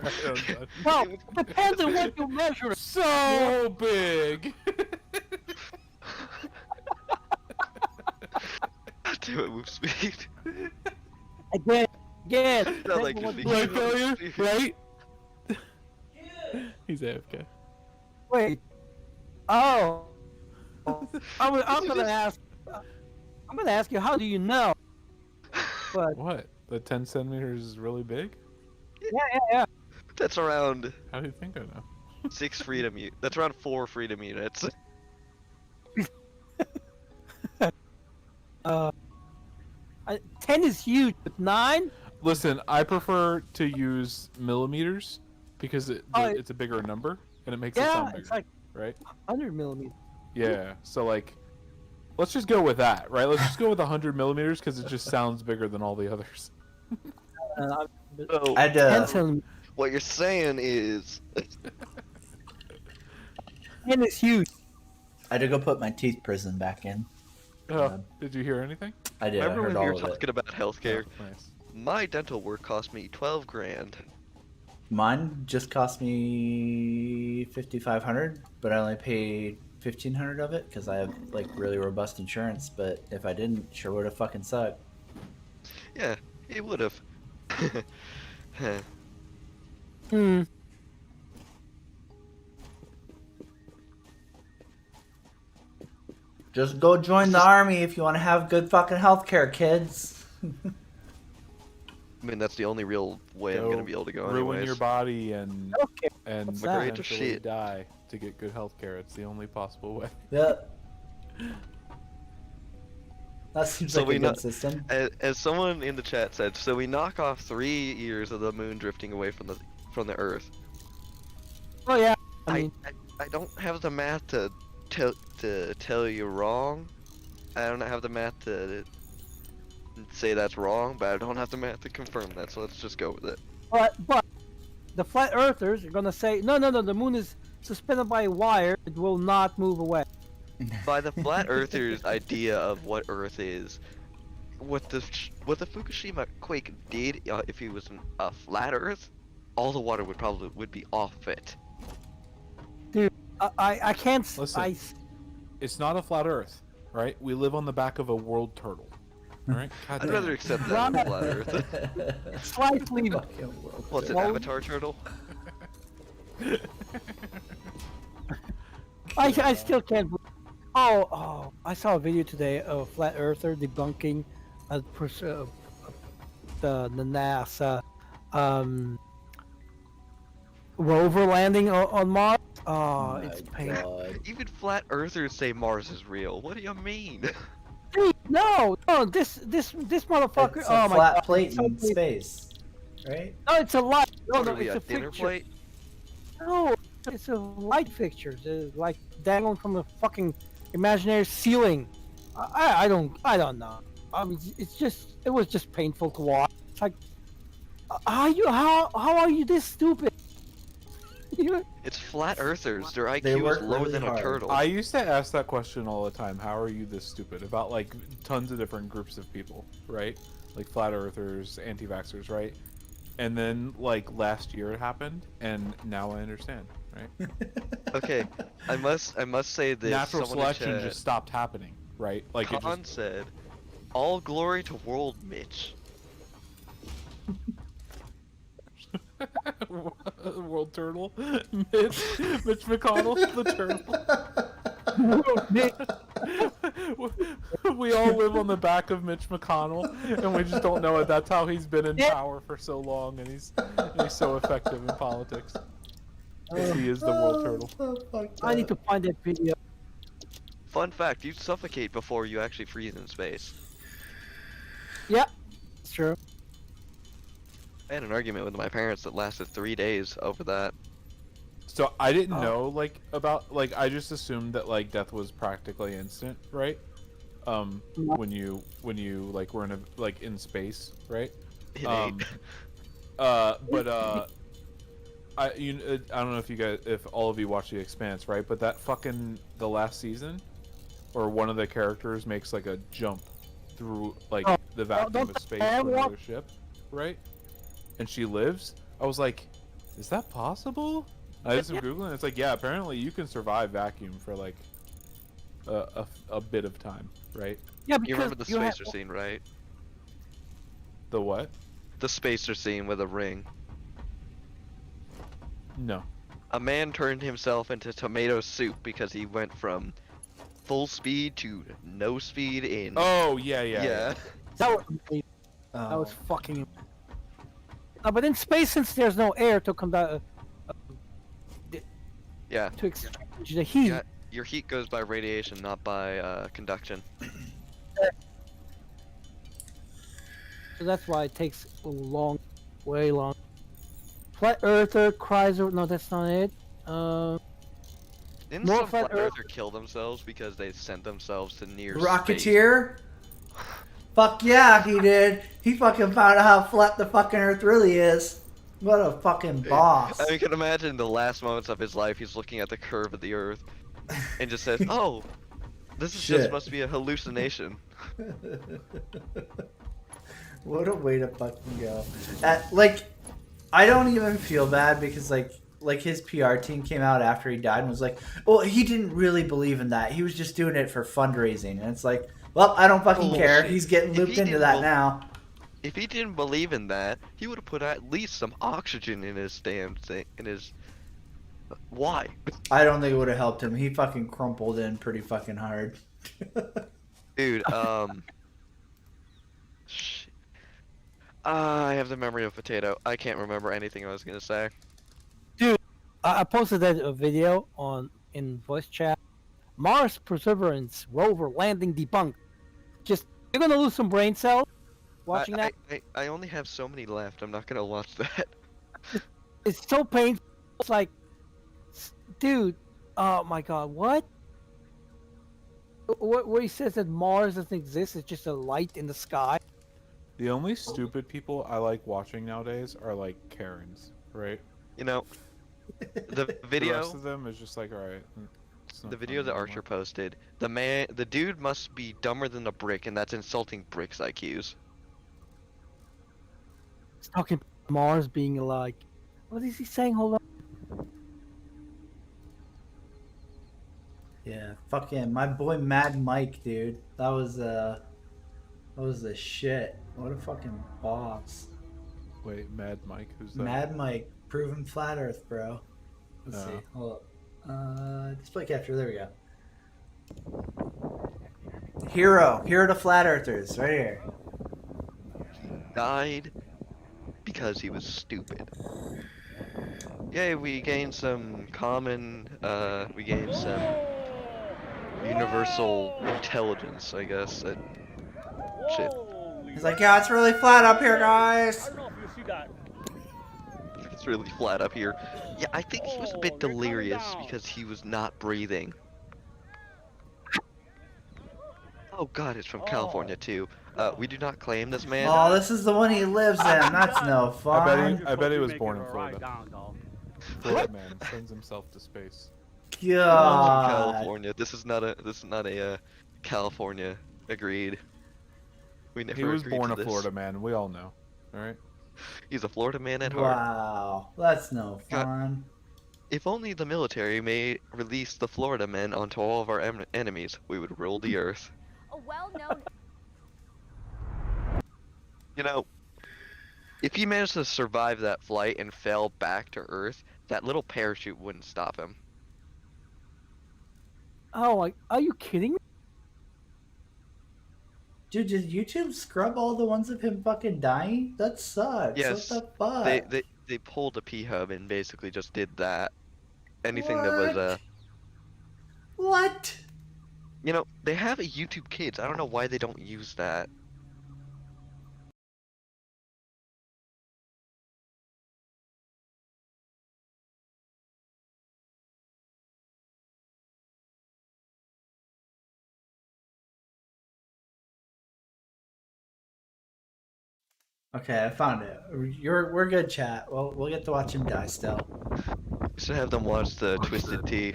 Right, I'm done. well, depends on what you measure. So big. Do it move speed. Again, Not like depends on what you you think. Right, measure. failure? Right? He's AFK. Wait. Oh. I'm gonna ask. I'm gonna ask you. How do you know? But What? The 10 centimeters is really big? yeah. That's around How do you think I know? 6 freedom units. That's around 4 freedom units. 10 is huge, but 9. Listen, I prefer to use millimeters because Oh, it's a bigger number and it makes it Yeah, sound bigger, it's like right? 100 millimeters. Yeah. So like, let's just go with that, right? Let's just go with 100 millimeters because it just sounds bigger than all the others. So, I'd 10 centimeters. what you're saying is 10 is huge. I had to go put my teeth prison back in. Oh, did you hear anything? I did. I remember heard when we all were of it. talking about healthcare? Oh, nice. My dental work cost me 12 grand. Mine just cost me 5,500, but I only paid 1,500 of it because I have like really robust insurance. But if I didn't, sure would have fucking sucked. Yeah, it would have. Hmm. Just go join the army if you want to have good fucking healthcare, kids. I mean, that's the only real way I'm gonna be able to go ruin anyways. your body and Okay. and What's that? potentially Shit. die to get good health care. It's the only possible way. Yep. That seems So like we a know- good system. As someone in the chat said, so we knock off 3 years of the moon drifting away from the Earth. Oh yeah. I I, mean, I don't have the math to tell you wrong. I don't have the math to say that's wrong, but I don't have the math to confirm that. So let's just go with it. but the flat earthers are gonna say no. The moon is suspended by a wire. It will not move away. By the flat earthers' idea of what Earth is, what the Fukushima quake did, if it was a flat Earth, all the water would be off it. I can't. Listen. It's not a flat Earth, right? We live on the back of a world turtle. All right. God I'd damn rather it. accept that than flat Earth. slightly. What's an Well- avatar turtle? I still can't. Oh! I saw a video today of a flat earther debunking the NASA rover landing on Mars. Oh, it's painful. God. Even flat earthers say Mars is real. What do you mean? Dude, no, this motherfucker. It's Oh a my flat god! plate it's so in painful. space, right? No, it's a light. No, What are we, it's a a dinner picture. plate? No, it's a light fixture. It's like dangling from a fucking imaginary ceiling. I don't know. I mean, it was just painful to watch. It's like, how are you this stupid? You- It's flat earthers. Their IQ They is work lower really than a hard. turtle. I used to ask that question all the time. How are you this stupid? About like tons of different groups of people, right? Like flat earthers, anti-vaxxers, right? And then like last year it happened, and now I understand, right? Okay, I must say this. Natural Someone in selection chat, just stopped happening, right? Like it Khan just said, "All glory to World Mitch." World Turtle, Mitch McConnell, the turtle. We all live on the back of Mitch McConnell, and we just don't know it. That's how he's been in power for so long, and he's so effective in politics. 'Cause he is the world turtle. I need to find that video. Fun fact: you suffocate before you actually freeze in space. Yeah, it's true. I had an argument with my parents that lasted 3 days over that. So I didn't know like I just assumed that like death was practically instant, right? When you like were in a like in space, right? Innate. But I don't know if you guys, if all of you watch The Expanse, right? But that fucking the last season, or one of the characters makes like a jump through like the vacuum don't of space I to walk- another ship, right? And she lives. I was like, is that possible? I did some googling. And it's like, yeah, apparently you can survive vacuum for like a bit of time, right? Yeah, You because remember the you have- spacer scene, right? The what? The spacer scene with a ring. No. A man turned himself into tomato soup because he went from full speed to no speed in. Oh yeah. that was amazing. Oh. That was fucking. But in space, since there's no air to conduct, Yeah. to exchange the heat, Yeah. Your heat goes by radiation, not by conduction. so that's why it takes a long, way long. Flat Earther cries. No, that's not it. Didn't More some flat flat Earth- earther kill themselves because they sent themselves to near space? Rocketeer? Fuck yeah, he did. He fucking found out how flat the fucking Earth really is. What a fucking boss. I can imagine the last moments of his life, he's looking at the curve of the Earth and just says, "Oh, this is Shit. just must be a hallucination." What a way to fucking go. Like, I don't even feel bad because like his PR team came out after he died and was like, well, he didn't really believe in that. He was just doing it for fundraising. And it's like, well, I don't fucking care. Bullshit. He's getting If looped he into didn't that bel- now. If he didn't believe in that, he would have put at least some oxygen in his damn thing. In his. Why? I don't think it would have helped him. He fucking crumpled in pretty fucking hard. Dude, shit. I have the memory of potato. I can't remember anything I was gonna say. I posted that video in voice chat. Mars Perseverance rover landing debunked. Just you're gonna lose some brain cells watching that. I only have so many left. I'm not gonna watch that. It's so painful. It's like, dude, oh my god, what? Where he says that Mars doesn't exist, it's just a light in the sky. The only stupid people I like watching nowadays are like Karens, right? You know, the The rest video, of them is just like, all right. It's not the video funny that Archer anymore. posted. The dude must be dumber than a brick, and that's insulting bricks' IQs. It's talking about Mars being like, what is he saying? Hold on. Yeah, fucking my boy Mad Mike, dude. That was the shit. What a fucking boss. Wait, Mad Mike, who's that? Mad Mike, proven flat Earth, bro. Let's see. Hold up. Display capture. There we go. Hero to flat earthers, right here. Died because he was stupid. Yay, we gained some we gained some universal intelligence, I guess. Shit. He's like, yeah, it's really flat up here, guys. It's really flat up here. Yeah, I think he was a bit delirious because he was not breathing. Oh god, it's from California too. We do not claim this man. Oh, this is the one he lives in. That's no fun. I bet he was born in Florida. Florida man sends himself to space. From God. California. This is not a California. Agreed. We never He was agreed born to a this. Florida man. We all know. All right. He's a Florida man at heart. Wow, that's no God. fun. If only the military may release the Florida men onto all of our enemies, we would rule the earth. A well-known You know, if he managed to survive that flight and fell back to Earth, that little parachute wouldn't stop him. Oh, like, are you kidding me? Dude, did YouTube scrub all the ones of him fucking dying? That sucks. Yes, What the fuck? they pulled a P-hub and basically just did that. Anything that was What? you know, they have a YouTube Kids. I don't know why they don't use that. Okay, I found it. We're good, chat. Well, we'll get to watch him die still. We should have them watch the Twisted Tea.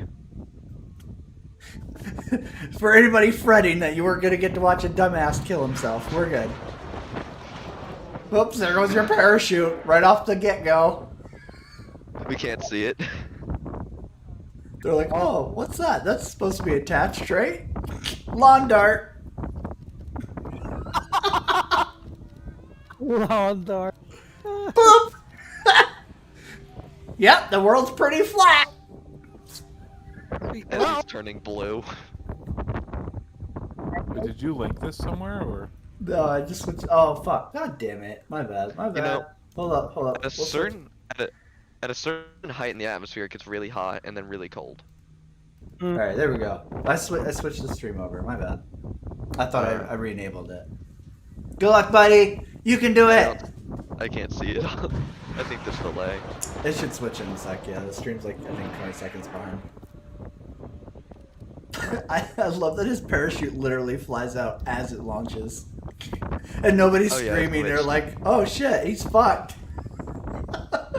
For anybody fretting that you weren't gonna get to watch a dumbass kill himself, we're good. Whoops, there goes your parachute right off the get-go. We can't see it. They're like, oh, what's that? That's supposed to be attached, right? Lawn dart. Lawn dart. Boop. Yep, the world's pretty flat. And Well, he's turning blue. Wait, did you link this somewhere or? No, I just switched. Oh fuck! God damn it! My bad. My bad. know, hold up. Hold up. At a We'll switch. certain at a certain height in the atmosphere, it gets really hot and then really cold. All right, there we go. I switched the stream over. My bad. I thought I re-enabled it. Good luck, buddy. You can do it. I can't see it. I think there's delay. It should switch in a sec. Yeah, the stream's like I think 20 seconds behind. I love that his parachute literally flies out as it launches, and nobody's Oh, yeah, it's screaming. They're glitched. like, "Oh shit, he's fucked."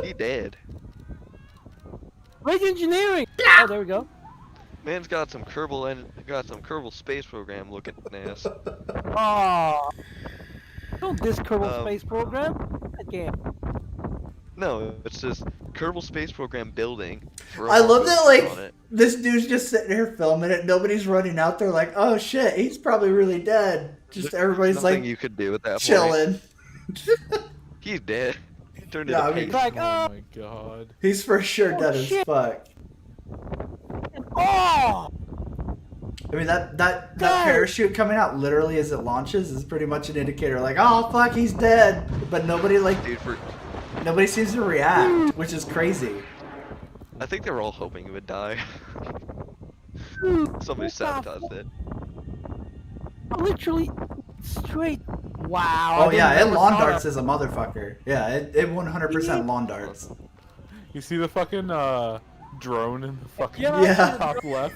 He did. great engineering. Oh, there we go. Man's got some Kerbal Space Program looking ass. Oh, don't diss Kerbal Um, Space Program. That game. No, it's just Kerbal Space Program building. I love that, like, on it. this dude's just sitting here filming it. Nobody's running out there like, oh shit, he's probably really dead. Just There's everybody's nothing like you could do at that point. chilling. He's dead. He turned Yeah, into I mean- paste. Like, Oh my god. He's for sure Oh, dead as shit. fuck. Oh, I mean that God. parachute coming out literally as it launches is pretty much an indicator. Like, oh fuck, he's dead. But nobody nobody seems to react, which is crazy. I think they were all hoping he would die. Somebody sabotaged it. literally straight. Wow. Oh I yeah, it didn't lawn ever darts thought as a motherfucker. Yeah, it 100% lawn darts. You see the fucking drone in the fucking Yeah. top left?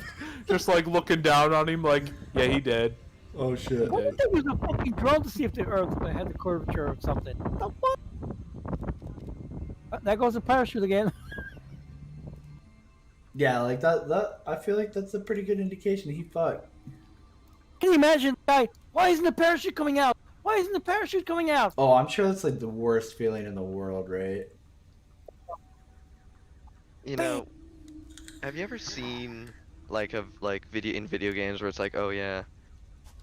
Just like looking down on him like, yeah, he dead. Oh shit. of- I wonder if there was a fucking drone to see if the Earth had the curvature or something. What the fuck? There goes the parachute again. Yeah, like that. I feel like that's a pretty good indication he fucked. Can you imagine, guy? Why isn't the parachute coming out? Why isn't the parachute coming out? Oh, I'm sure that's like the worst feeling in the world, right? You know, have you ever seen video games where it's like, oh yeah,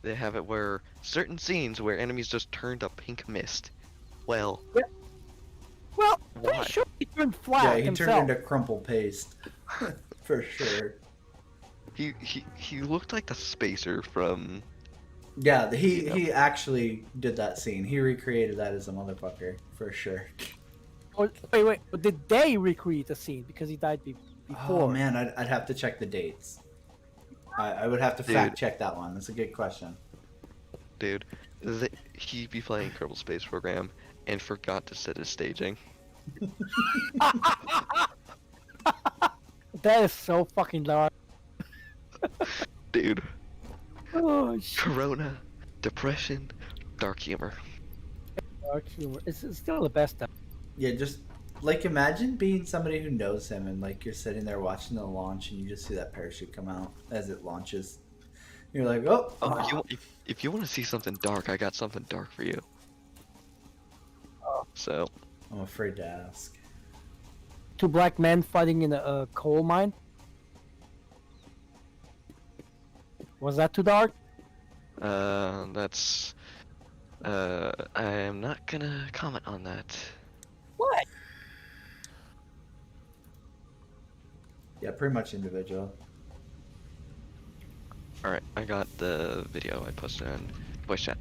they have it where certain scenes where enemies just turned a pink mist. Well, Well, Why? pretty sure he turned flat Yeah, he himself. turned into crumple paste. For sure. he looked like the spacer from. Yeah, he actually did that scene. He recreated that as a motherfucker, for sure. Or, wait. But did they recreate the scene because he died before? Oh man, I'd have to check the dates. I would have to Dude. fact check that one. That's a good question. Dude, he'd be playing Kerbal Space Program and forgot to set his staging. That is so fucking dark. Dude, Oh shit. Corona, depression, dark humor. Dark humor. It's still the best stuff. Yeah, just like imagine being somebody who knows him and like you're sitting there watching the launch and you just see that parachute come out as it launches. You're like, oh, If you want to see something dark, I got something dark for you. So, I'm afraid to ask. two black men fighting in a coal mine. Was that too dark? That's. I am not gonna comment on that. What? Yeah, pretty much individual. Alright, I got the video I posted on voice chat.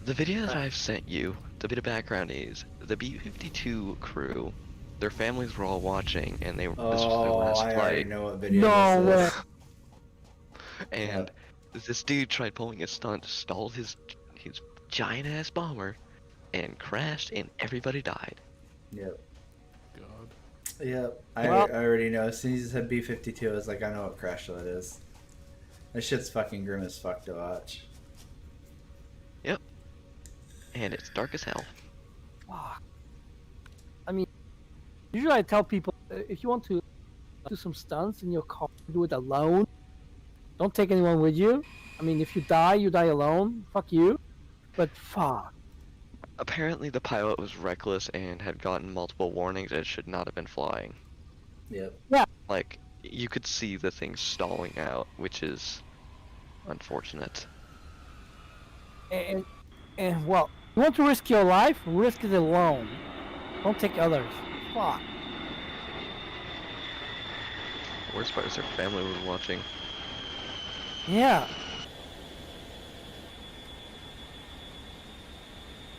The video that I've sent you, the bit of background is the B-52 crew, their families were all watching, and this was their Oh, last I already flight. know what video No this way. is. And this dude tried pulling a stunt, stalled his giant ass bomber, and crashed, and everybody died. Yep. God. Yep. Well- I already know. As soon as you said B-52, I was like, I know what crash that is. That shit's fucking grim as fuck to watch. Yep. And it's dark as hell. Fuck. I mean, usually I tell people if you want to do some stunts in your car, do it alone. Don't take anyone with you. I mean, if you die alone. Fuck you. But fuck. Apparently the pilot was reckless and had gotten multiple warnings and should not have been flying. Yep. Like, you could see the thing stalling out, which is unfortunate. And well, you want to risk your life? Risk it alone. Don't take others. Fuck. Worst part is their family was watching. Yeah.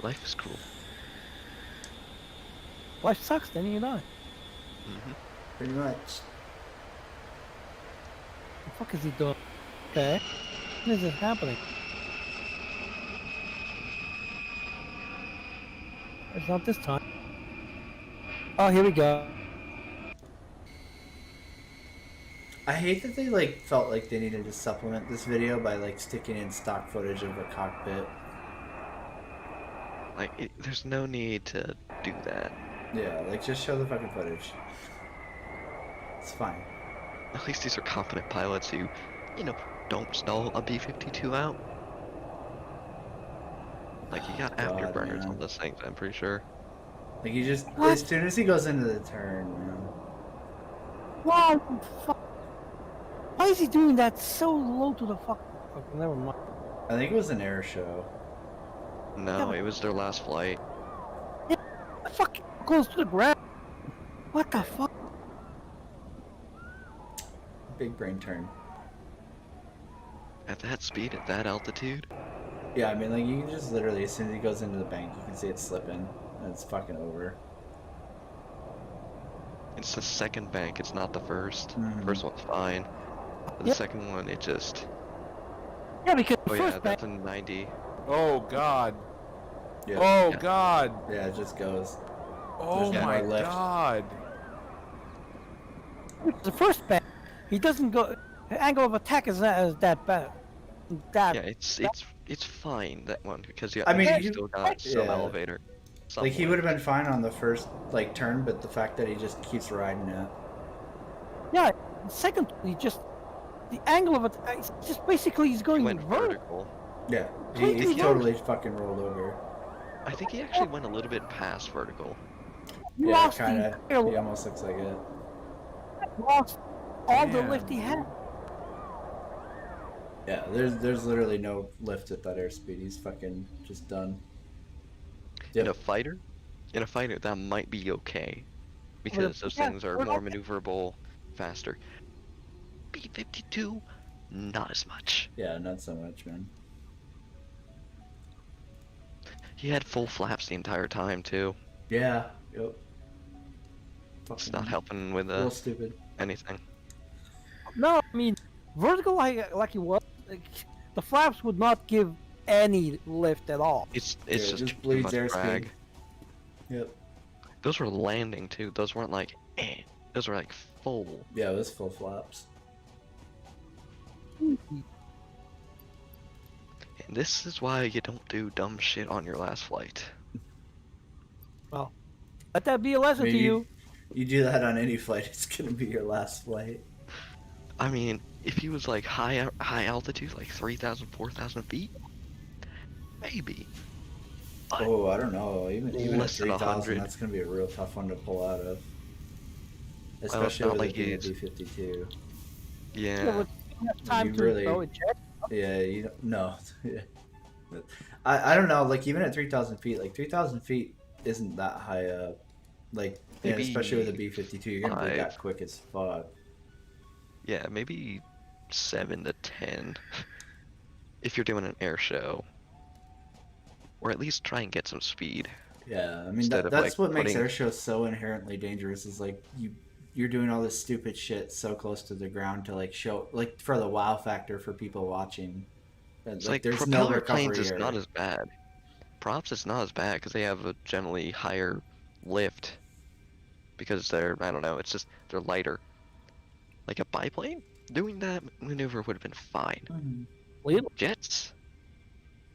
Life is cruel. Life sucks, then you die. Pretty much. The fuck is he doing? Okay. What is this happening? It's not this time. Oh, here we go. I hate that they like felt like they needed to supplement this video by like sticking in stock footage of a cockpit. Like, there's no need to do that. Yeah, like just show the fucking footage. It's fine. At least these are competent pilots who, don't stall a B-52 out. Like, you got God, afterburners man. on those things, I'm pretty sure. Like you just What? as soon as he goes into the turn, man. Wow. Fuck. Why is he doing that so low to the fuck? Okay, never mind. I think it was an air show. No, it was their last flight. Fuck close to the ground. What the fuck? Big brain turn. At that speed, at that altitude, Yeah, I mean like you can just literally as soon as he goes into the bank, you can see it slipping, and it's fucking over. it's the second bank, it's not the first. Mhm. First one's fine. But the Yep. second one, it just... Yeah, because Oh the yeah, first that's bank, a 90. Oh God. Yeah. Oh Yeah. God. Yeah, it just goes. Oh There's no my more lift. God. the first bank, he doesn't go. The angle of attack is that bad. That Yeah, it's fine, that one, because I mean, you you- still got some yeah. elevator. Like he somewhere. would have been fine on the first like turn, but the fact that he just keeps riding it. yeah. Second, he just the angle of it. It's just basically he's He going went vertical. vertical. Yeah, Completely he's totally fucking rolled over. I think he actually went a little bit past vertical. You Yeah, lost kind of. the He almost looks like it. lost all the Damn. lift he had. Yeah, there's literally no lift at that airspeed. He's fucking just done. In Yep. a fighter, that might be okay, because those yeah, things are we're more not- maneuverable, faster. B-52, not as much. Yeah, not so much, man. He had full flaps the entire time too. Yeah. Yep. It's Fucking not helping with a little stupid. anything. No, I mean vertical like he was. Like, the flaps would not give any lift at all. It's Yeah, it just just too bleeds much airspeed. drag. Yep. Those were landing too. Those weren't like Those were like full. Yeah, it was full flaps. And this is why you don't do dumb shit on your last flight. Well, let that be a lesson I to mean, you. You do that on any flight, it's gonna be your last flight. I mean, if he was like high altitude, like 3,000, 4,000 feet, maybe. But Oh, I don't know. Even at Less than 3,000, 100. that's gonna be a real tough one to pull out of. especially not with like it being a he's- B-52. Yeah, Yeah. but you have time You to really- throw a jet. Yeah, you don't, no. I don't know. Like even at 3,000 feet, like 3,000 feet isn't that high up. Like and Maybe especially with a B-52, you're gonna bleed that 5. quick as fuck. Yeah, maybe 7 to 10 if you're doing an air show, or at least try and get some speed. Yeah, I mean Instead of, that's like, what makes putting- air shows so inherently dangerous. Is like you're doing all this stupid shit so close to the ground to like show like for the wow factor for people watching. And, It's like there's no propeller recovery planes is error. not as bad. Props is not as bad because they have a generally higher lift because they're, I don't know, it's just they're lighter. Like a biplane, doing that maneuver would have been fine. Mhm. Little. Jets,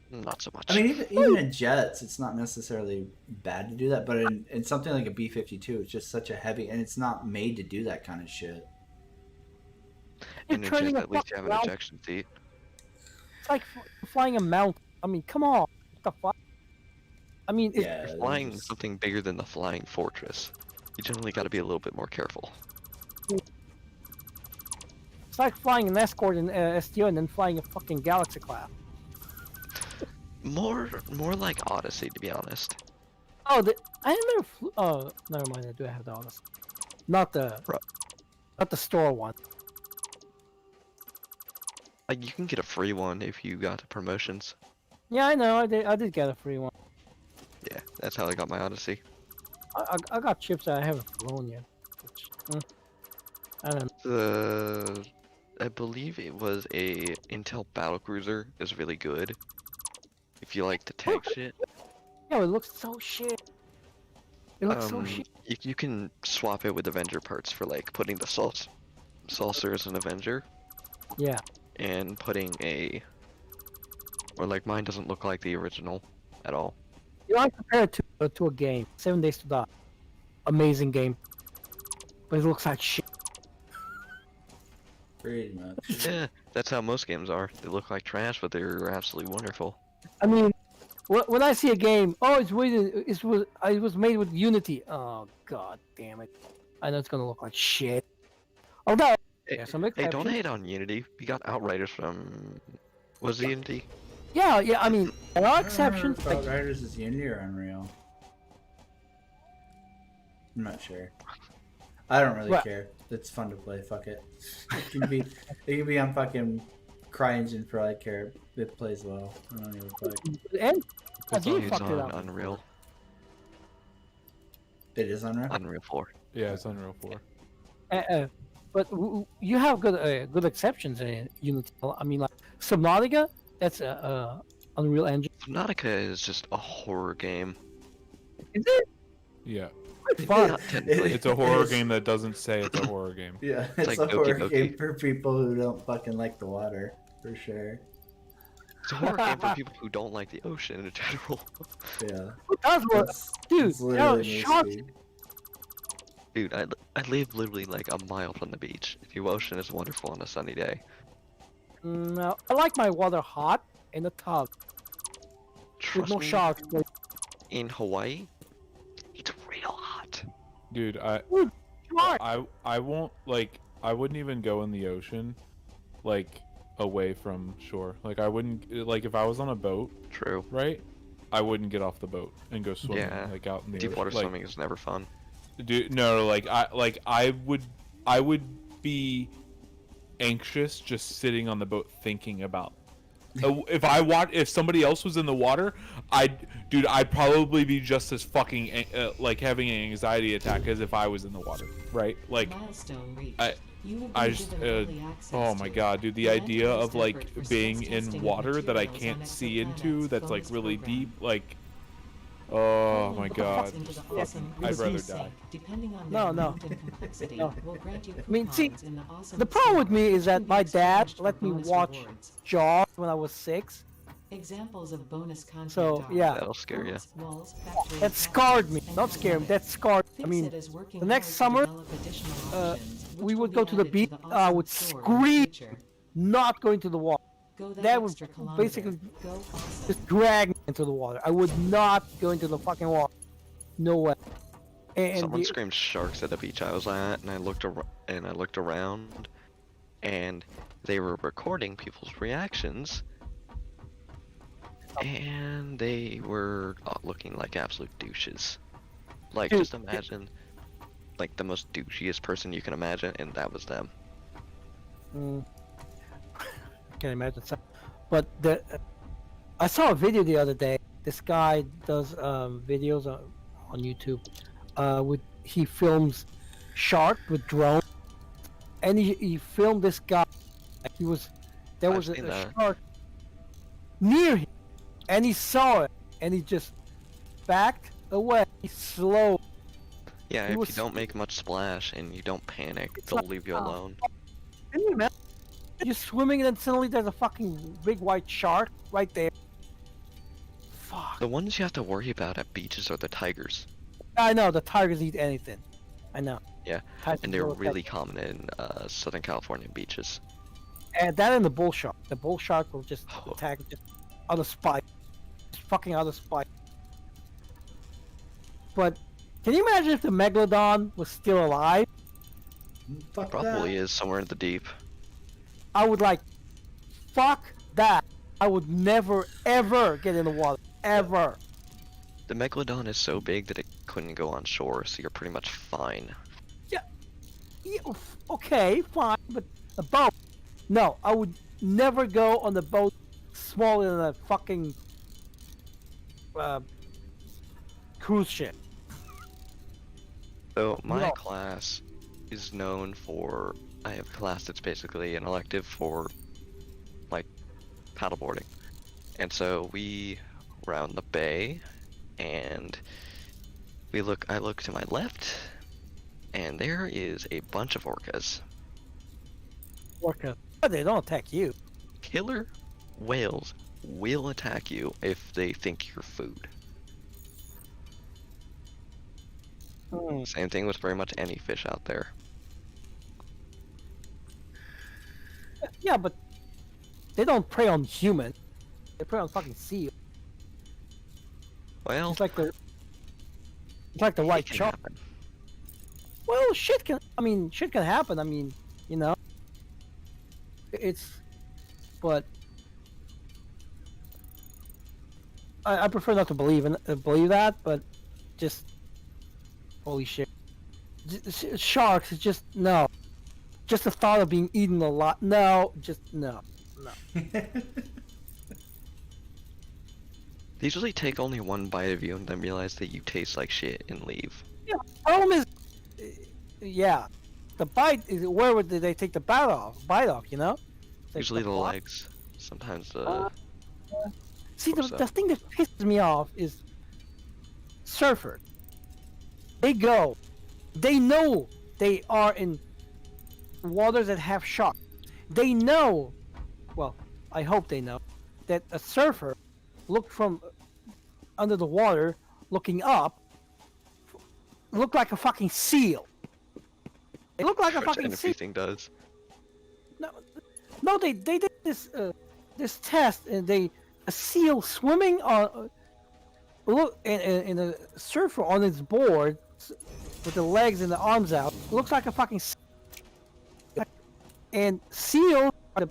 not so much. I mean, even in jets, it's not necessarily bad to do that, but in something like a B-52, it's just such a heavy, and it's not made to do that kind of shit. You're in a turning jet, a at least you have an fucking ejection seat. It's like flying a mount. I mean, come on. What the fuck? I mean, it's, Yeah, Flying just- something bigger than the Flying Fortress, you generally got to be a little bit more careful. it's like flying an Escort in STO and then flying a fucking Galaxy class. More like Odyssey, to be honest. Oh, I never flew. Oh, never mind. I do have the honest. Not the. Right. Not the store one. Like you can get a free one if you got the promotions. Yeah, I know. I did get a free one. Yeah, that's how I got my Odyssey. I got chips that I haven't flown yet. Which, I don't know. I believe it was a Intel battlecruiser is really good. If you like the tank shit. Yeah, it looks so shit. It looks so shit. You can swap it with Avenger parts for like putting the saucer as an Avenger Yeah. and putting or like mine doesn't look like the original at all. You know, I compare it to a game. 7 Days to Die. Amazing game. But it looks like shit. Pretty much. Yeah, that's how most games are. They look like trash, but they're absolutely wonderful. I mean, when I see a game, oh, it was made with Unity. Oh, god damn it! I know it's gonna look like shit. Although, Hey, yeah, some Hey, exceptions. don't hate on Unity. We got Outriders from. Was it Unity? Yeah, I mean, there are exceptions. If Like, Outriders is Unity or Unreal? I'm not sure. I don't really What? care. It's fun to play. Fuck it. It can be on fucking CryEngine for all I care. It plays well. I don't give a fuck. and It's you used fucked it on up. Unreal. It is Unreal. Unreal 4. Yeah, it's Unreal 4. But you have good exceptions in Unity. I mean, like Subnautica, that's a Unreal Engine. Subnautica is just a horror game. Is it? Yeah, It's fun. Not technically. it's a horror is. game that doesn't say it's a horror game. Yeah, it's like a Doki horror Doki. game for people who don't fucking like the water, for sure. It's a horror game for people who don't like the ocean in general. Yeah. That's what, It's, dude. it's literally Sharks. nasty. Dude, I live literally like a mile from the beach. The ocean is wonderful on a sunny day. No, I like my water hot in the tub with Trust no me, sharks. Like, in Hawaii, it's real hot. Dude, sharks. I won't like I wouldn't even go in the ocean, like away from shore. Like I wouldn't like if I was on a boat, True. right? I wouldn't get off the boat and go swimming Yeah, like out in the Deep ocean. water Like, swimming is never fun. Dude, no, like I would be anxious just sitting on the boat thinking about. If somebody else was in the water, I'd probably be just as fucking like having an anxiety attack as if I was in the water, right? Like Milestone reached. I- You have I been just given early access oh my to god, dude, the the idea of enhanced like effort for being source in testing of water that I materials can't on see into exoplanets that's like bonus really program. deep, like oh my Rolling god. buckets into the awesome I'd rather resource die. sink, depending on No, their no. amount and complexity, No. will grant you I mean, see, coupons in the awesome The problem with sink, me is which that can be my dad exchanged for let me bonus watch rewards. Jaws when I was 6. Examples of bonus content So, are yeah. That'll scare you. boats, walls, factories, That scarred me. and Not scared me. highways. That scarred me. I mean, Fixit is working the next hard to summer, develop additional options, which we will would be go to the added beach. I awesome would store in the scream, future. not going to the water. Go That would extra kilometer. basically Go awesome. just drag me into the water. I would not go into the fucking water. No way. And Someone the, screamed sharks at the beach I was at, and I looked around, and they were recording people's reactions, and they were looking like absolute douches. Like, Dude, just imagine, like, the most douchiest person you can imagine, and that was them. mm, I can't imagine. But I saw a video the other day. This guy does videos on YouTube. He films shark with drone, and he filmed this guy. There I've was seen a that. shark near him, and he saw it, and he just backed away slow. Yeah, He if was- you don't make much splash and you don't panic, It's they'll like, leave you alone. Can you imagine? You're swimming, and then suddenly there's a fucking big white shark right there. Fuck. The ones you have to worry about at beaches are the tigers, I know the tigers eat anything. I know. Yeah, Tigers and they're will attack- really common in Southern California beaches. And that and the bull shark. The bull shark will just Oh. attack just out of spite. Just fucking out of spite. But can you imagine if the megalodon was still alive? Fuck Probably is somewhere in the deep. I would like, fuck that. I would never ever get in the water. Ever. The megalodon is so big that it couldn't go on shore, so you're pretty much fine. Yeah, okay, fine, but a boat. No, I would never go on the boat smaller than a fucking cruise ship. So my No. class is known for, I have a class that's basically an elective for, like, paddleboarding. And so we were out in the bay, and I look to my left, and there is a bunch of orcas. Orca. But they don't attack you. Killer whales will attack you if they think you're food. Hmm. Same thing with pretty much any fish out there. Yeah, but they don't prey on humans. They prey on fucking seal. Well, It's like the white it can shark. happen. Well, shit can happen. I mean, you know. But I prefer not to believe that, but just holy shit. Sharks is just no. Just the thought of being eaten alive. No, just no. They usually take only one bite of you and then realize that you taste like shit and leave. Problem is, yeah, the bite is where would they take the bite off? You know? It's like Usually the block. legs. Sometimes the See, the torso. thing that pisses me off is surfers. They go, they know they are in waters that have sharks. They know, well, I hope they know, that a surfer looked from under the water, looking up, looked like a fucking seal. They look like a which fucking seal. everything does. No, they did this test, and a seal swimming on look in a surfer on its board with the legs and the arms out looks like a fucking seal. And seals are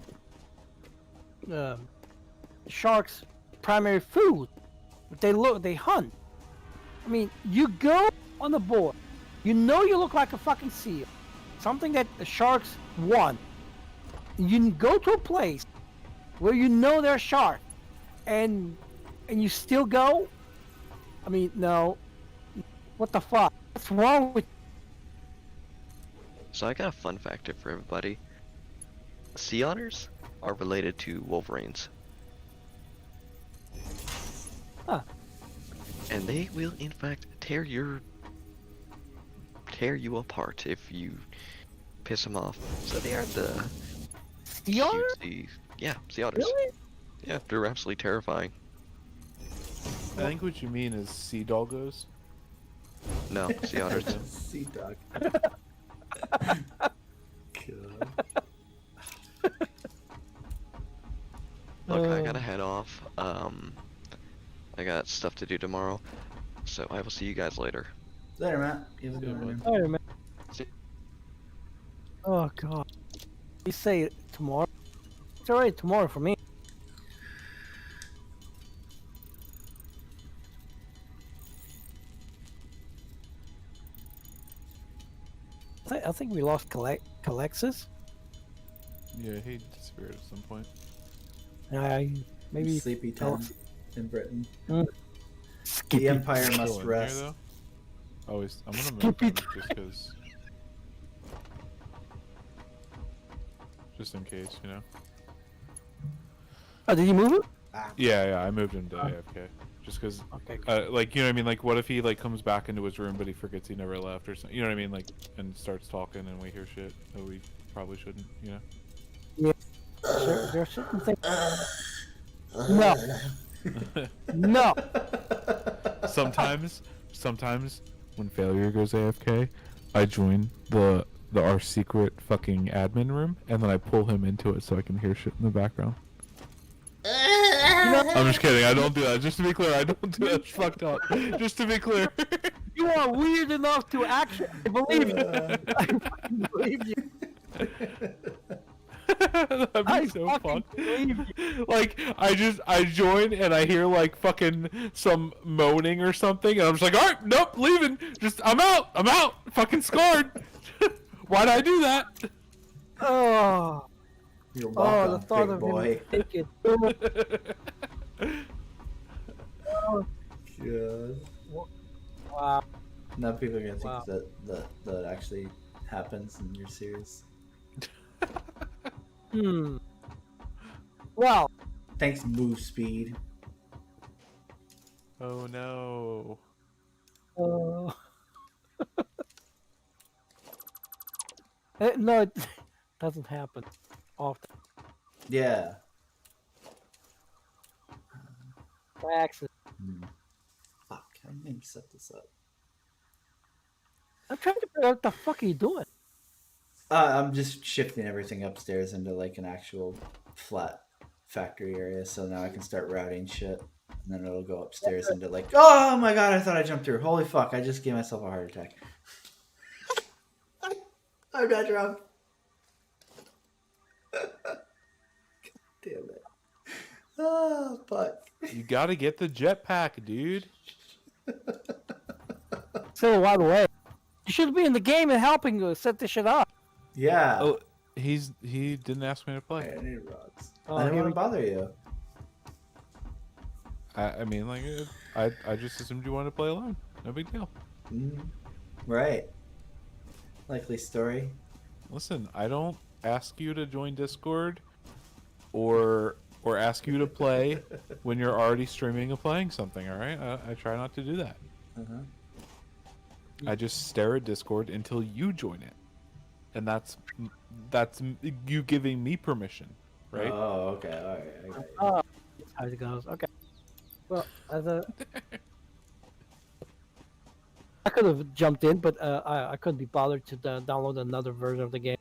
the sharks' primary food. They hunt. I mean, you go on the board, you know you look like a fucking seal, something that the sharks want. You go to a place where you know there's shark, and you still go. I mean, no. What the fuck? What's wrong with? So I got a fun fact for everybody. Sea otters are related to wolverines. Huh. And they will in fact tear you apart if you piss them off. So they are the Sea otter? sea otters. Really? Yeah, they're absolutely terrifying. I think what you mean is sea doggos. No, sea otters. Sea dog. God. Look, I gotta head off. I got stuff to do tomorrow. So I will see you guys later. Later, Matt. You have a Yeah, good bud. one. All right, man. See- Oh god. You say tomorrow? It's already tomorrow for me. I think we lost Calexis. Yeah, he disappeared at some point. I maybe Sleepy town in Britain. Skippy. The Empire Still must in rest. here though. Oh, I'm gonna move Skippy him just because. Just in case, you know. Oh, did you move it? Yeah, I moved him to AFK. Just because, Okay. like, you know what I mean? Like, what if he, like, comes back into his room, but he forgets he never left or something? You know what I mean? Like, and starts talking and we hear shit that we probably shouldn't, you know? There are certain things. No. No. Sometimes when failure goes AFK, I join our secret fucking admin room, and then I pull him into it so I can hear shit in the background. I'm just kidding. I don't do that. Just to be clear, I don't do that. It's fucked up. Just to be clear. You are weird enough to actually believe you. I fucking believe you. That'd be I so fucking fun. believe Like, I join and I hear like fucking some moaning or something, and I'm just like, all right, nope, leaving. Just I'm out. Fucking scarred. Why'd I do that? Oh. You're Oh, welcome, the thought big of boy. him naked. God. Wow. Now people are gonna think Wow. that actually happens and you're serious. Well, Thanks, move speed. Oh no. uh, no, it doesn't happen often. Yeah. By accident. Fuck, I need to set this up. I'm trying to figure out what the fuck are you doing? I'm just shifting everything upstairs into like an actual flat factory area, so now I can start routing shit, and then it'll go upstairs into like. Oh my god! I thought I jumped through. Holy fuck! I just gave myself a heart attack. I'm not drunk. God damn it! Oh fuck! You gotta get the jetpack, dude. So, by the way, you should be in the game and helping set this shit up. Yeah. Oh, he didn't ask me to play. I need rocks. Oh, I didn't here want we- to bother you. I mean, like, I just assumed you wanted to play alone. No big deal. Right. Likely story. Listen, I don't ask you to join Discord or ask you to play when you're already streaming or playing something, all right? I try not to do that. Uh-huh. I just stare at Discord until you join it. And that's you giving me permission, right? Oh, okay. All right. I got you. Oh, that's how it goes. Okay. Well, I could have jumped in, but I couldn't be bothered to download another version of the game.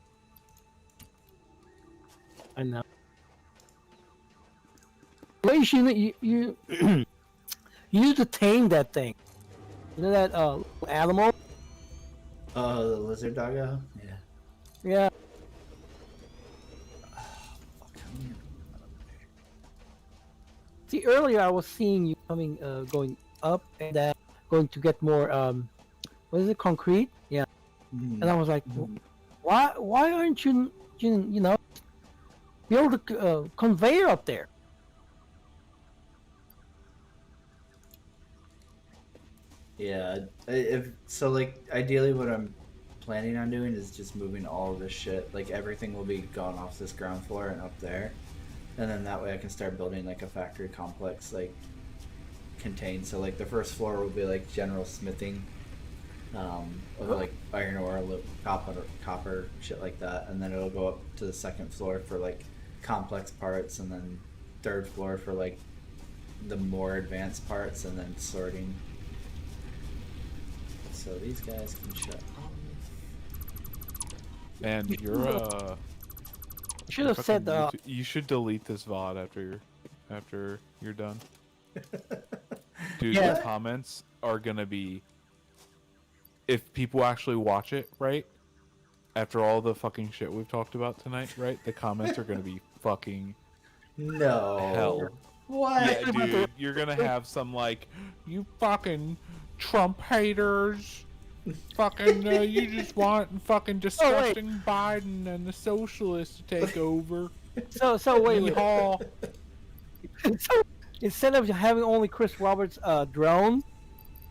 I know. Well, you you need to tame that thing. You know that animal? Oh, the lizard doggo? Yeah. Yeah. Fuck, how many- See, earlier I was seeing you coming, going up and going to get more, what is it, concrete? Yeah. Mhm. And I was like, why aren't you know, build a conveyor up there? Yeah, if so, like ideally, what I'm planning on doing is just moving all of this shit. Like everything will be gone off this ground floor and up there, and then that way I can start building like a factory complex, like contained. So like the first floor will be like general smithing, of like iron ore, copper, shit like that, and then it'll go up to the second floor for like complex parts, and then third floor for like the more advanced parts, and then sorting. So these guys can shut off. And you're You should you're have said, fucking you should delete this VOD after you're done. Dude, Yeah. the comments are gonna be if people actually watch it, right? After all the fucking shit we've talked about tonight, right? The comments are gonna be fucking No. hell. What? Yeah, dude, you're gonna have some like, you fucking Trump haters. Fucking, you just want fucking disgusting Biden and the socialists to take over. So wait. Yeehaw. So instead of having only Chris Roberts drone,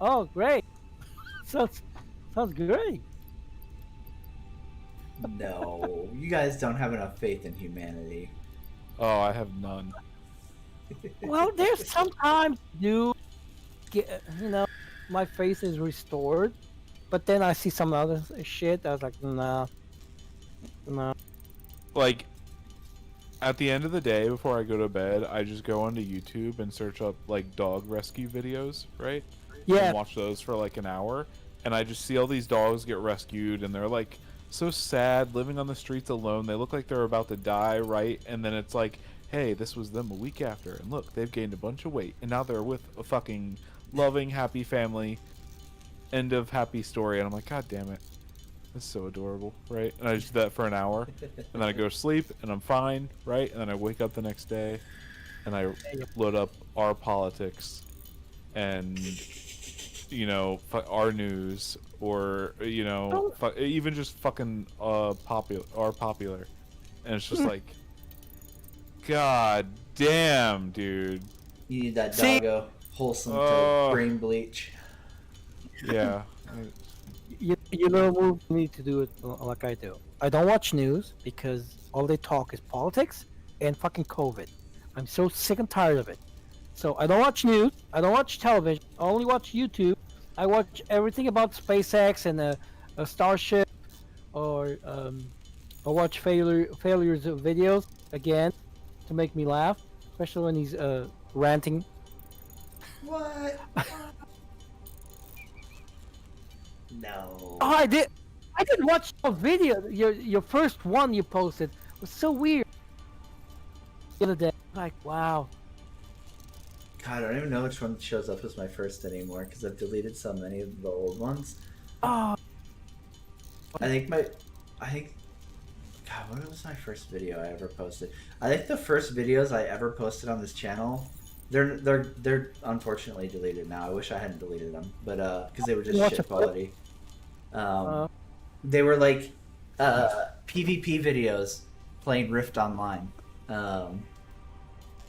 oh great, sounds great. No. You guys don't have enough faith in humanity. Oh, I have none. Well, there's sometimes you get, my face is restored, but then I see some other shit. I was like, no. Like, at the end of the day, before I go to bed, I just go onto YouTube and search up like dog rescue videos, right? Yeah. And watch those for like an hour, and I just see all these dogs get rescued, and they're like so sad, living on the streets alone. They look like they're about to die, right? And then it's like, hey, this was them a week after, and look, they've gained a bunch of weight, and now they're with a fucking loving, happy family. End of happy story. And I'm like, God damn it, this is so adorable, right? And I just do that for an hour, and then I go to sleep, and I'm fine, right? And then I wake up the next day, and I load up our politics, and our news, or even just fucking popular, and it's just like, God damn, dude. You need that See? doggo wholesome Oh. to brain bleach. Yeah. You need to do it like I do. I don't watch news because all they talk is politics and fucking COVID. I'm so sick and tired of it. So I don't watch news. I don't watch television. I only watch YouTube. I watch everything about SpaceX and a Starship, or I watch failures of videos again to make me laugh, especially when he's ranting. What? No. Oh, I did watch a video. Your first one you posted was so weird. The other day, like, wow. God, I don't even know which one shows up as my first anymore because I've deleted so many of the old ones. Oh, I think, God, what was my first video I ever posted? I think the first videos I ever posted on this channel, they're unfortunately deleted now. I wish I hadn't deleted them, but because they were just Watch shit a clip? quality. They were like PvP videos playing Rift Online.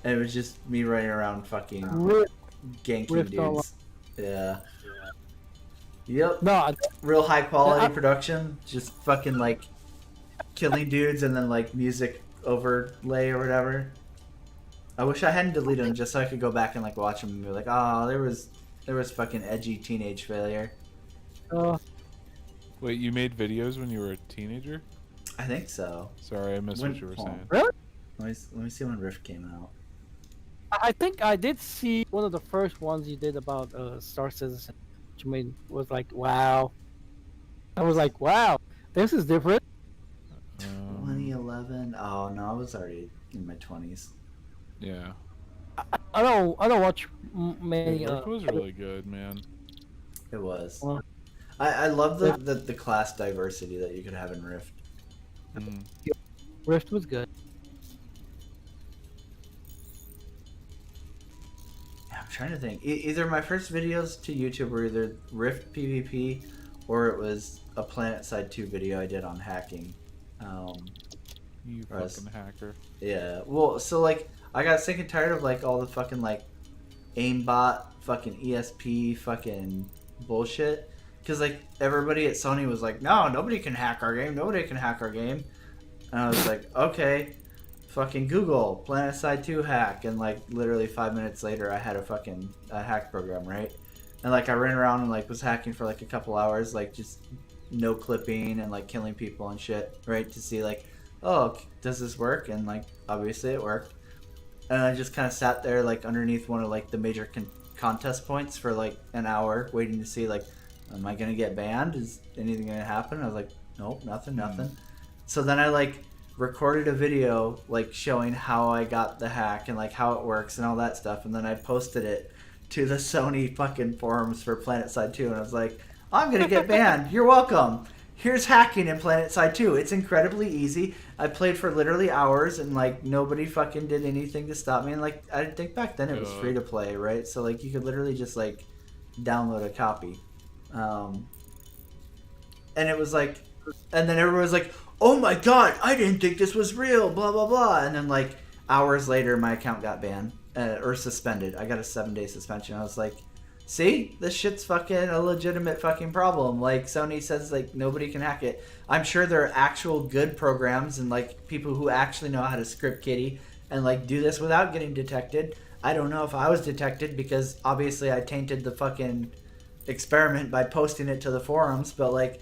And it was just me running around fucking ganking Rift dudes. Online. Yeah. Yep. no, Real high quality I- production. Just fucking like killing dudes and then like music overlay or whatever. I wish I hadn't deleted them just so I could go back and like watch them and be like, oh, there was fucking edgy teenage failure. Wait, you made videos when you were a teenager? I think so. Sorry, I missed When- what you were hold on. saying. really? Let me see when Rift came out. I think I did see one of the first ones you did about Star Citizen, which was like, wow. I was like, wow, this is different. 2011. Oh no, I was already in my 20s. Yeah. I don't watch many. Rift was really good, man. It was. Well, I love the class diversity that you could have in Rift. Mm. Rift was good. Yeah, I'm trying to think. Either my first videos to YouTube were either Rift PvP, or it was a PlanetSide 2 video I did on hacking. You Russ. fucking hacker. Yeah. Well, so like I got sick and tired of like all the fucking like aimbot, fucking ESP, fucking bullshit. Cause like everybody at Sony was like, no, nobody can hack our game. Nobody can hack our game. And I was like, okay, fucking Google PlanetSide 2 hack, and like literally 5 minutes later, I had a hack program, right? And like I ran around and like was hacking for like a couple hours, like just no clipping and like killing people and shit, right? To see like, oh, does this work? And like obviously it worked. And I just kind of sat there like underneath one of like the major contest points for like an hour, waiting to see like, am I gonna get banned? Is anything gonna happen? I was like, nope, nothing. So then I like recorded a video like showing how I got the hack and like how it works and all that stuff, and then I posted it to the Sony fucking forums for PlanetSide 2, and I was like, I'm gonna get banned. You're welcome. Here's hacking in PlanetSide 2. It's incredibly easy. I played for literally hours and like nobody fucking did anything to stop me. And like I think back then it was free to play, right? So like you could literally just like download a copy. And it was like, and then everyone was like, "Oh my god, I didn't think this was real." Blah blah blah. And then like hours later, my account got banned or suspended. I got a 7-day suspension. I was like, see, this shit's fucking a legitimate fucking problem. Like Sony says, like nobody can hack it. I'm sure there are actual good programs and like people who actually know how to script kitty and like do this without getting detected. I don't know if I was detected because obviously I tainted the fucking experiment by posting it to the forums, but like,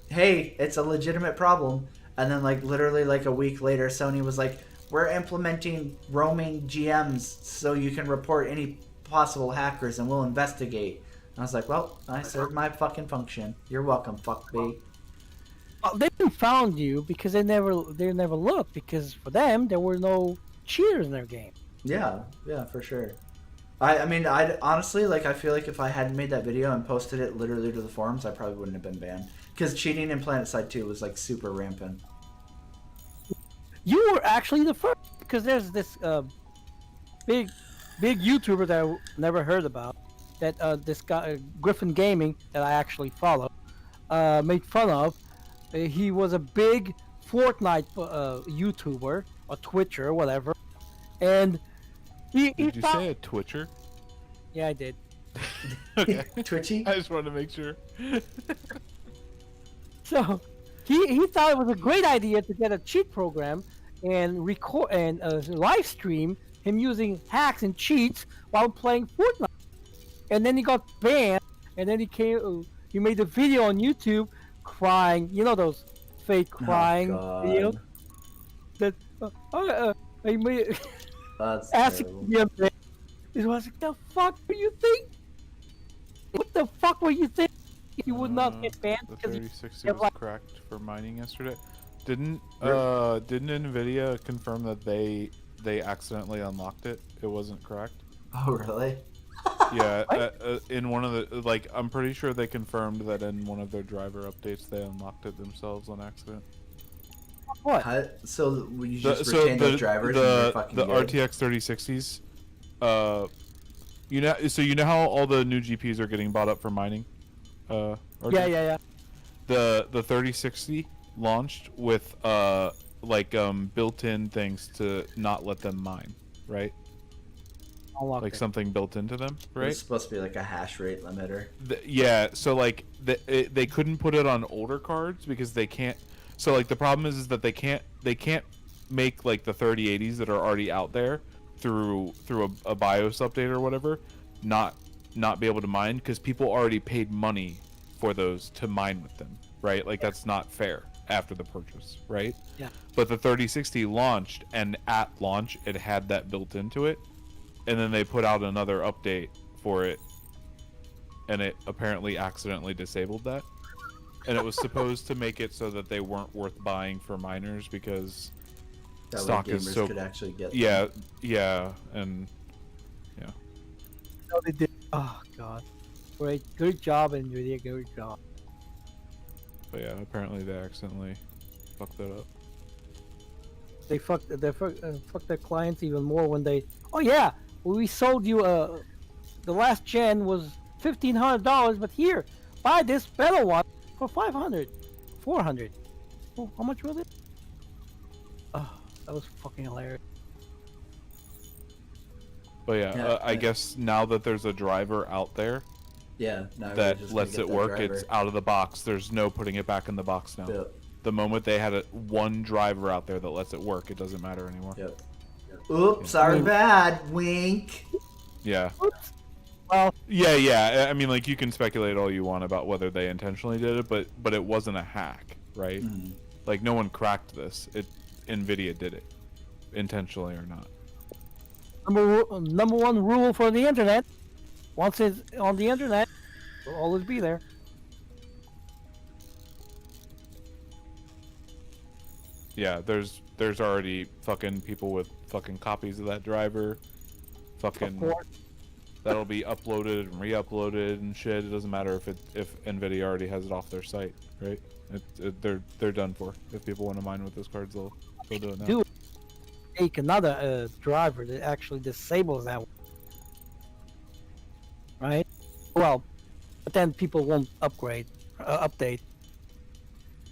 hey, it's a legitimate problem. And then like literally like a week later, Sony was like, we're implementing roaming GMs so you can report any possible hackers and we'll investigate. And I was like, well, I served my fucking function. You're welcome, fuckbait. They didn't found you because they never looked, because for them there were no cheaters in their game. Yeah, for sure. I mean, I honestly, like, I feel like if I hadn't made that video and posted it literally to the forums, I probably wouldn't have been banned. Because cheating in PlanetSide 2 was, like, super rampant. You were actually the first, because there's this big YouTuber that I never heard about, that this guy, Griffin Gaming, that I actually follow, made fun of. He was a big Fortnite YouTuber, or Twitcher, whatever, and he Did you thought... say a Twitcher? Yeah, I did. Okay. Twitchy? I just wanted to make sure. So he thought it was a great idea to get a cheat program and record and live stream him using hacks and cheats while playing Fortnite. And then he got banned. And then he made a video on YouTube crying. You know those fake crying videos that I made. That's Asking terrible. me. It was like, the fuck were you think? What the fuck were you think? You would not get banned The because 3060 was cracked for mining yesterday. Didn't Nvidia confirm that they accidentally unlocked it? It wasn't cracked. Oh, really? Yeah, in one of the, like, I'm pretty sure they confirmed that in one of their driver updates they unlocked it themselves on accident. what? So you just retain those drivers and you're fucking the good? RTX 3060s, you know how all the new GPUs are getting bought up for mining? Yeah. The 3060 launched with built-in things to not let them mine, right? Unlocked Like it. something built into them, right? It's supposed to be like a hash rate limiter. Yeah, so like they couldn't put it on older cards because they can't. So like the problem is that they can't make like the 3080s that are already out there through a BIOS update or whatever, not be able to mine because people already paid money for those to mine with them, right? Like that's not fair after the purchase, right? Yeah. But the 3060 launched, and at launch it had that built into it, and then they put out another update for it, and it apparently accidentally disabled that. And it was supposed to make it so that they weren't worth buying for miners because That way stock gamers is so could actually get them. yeah, and yeah. No, they did. Oh god. Great, good job, Nvidia. Good job. But yeah, apparently they accidentally fucked that up. They fucked their clients even more when they. Oh yeah, we sold you the last gen was $1,500, but here, buy this better one for 500, 400. Oh, how much was it? Oh, that was fucking hilarious. But yeah, I guess now that there's a driver out there Yeah, now we're that just gonna lets get it that work, driver. it's out of the box. There's no putting it back in the box now. Yep. The moment they had one driver out there that lets it work, it doesn't matter anymore. Yep. Oops, sorry, bad. Wink. Yeah. Oops. Well, Yeah. I mean, like, you can speculate all you want about whether they intentionally did it, but it wasn't a hack, right? Mhm. Like, no one cracked this. Nvidia did it, intentionally or not. number one rule for the internet: once it's on the internet, it'll always be there. Yeah, there's already fucking people with fucking copies of that driver. Fucking Of course. that'll be uploaded and re-uploaded and shit. It doesn't matter if NVIDIA already has it off their site, right? They're done for. If people want to mine with those cards, they'll do it now. Do make another driver that actually disables that one, right? Well, but then people won't update.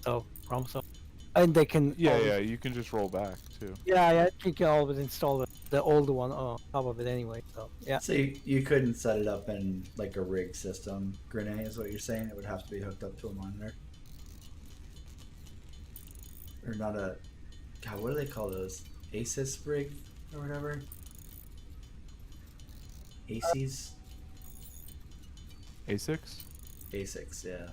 So and they can. Yeah, you can just roll back too. Yeah, you can always install the older one on top of it anyway. So yeah. So you couldn't set it up in like a rig system, Grenade, is what you're saying? It would have to be hooked up to a monitor. Or not a... God, what do they call those? ASIS rig or whatever? ASIS? A6. ASICs, yeah.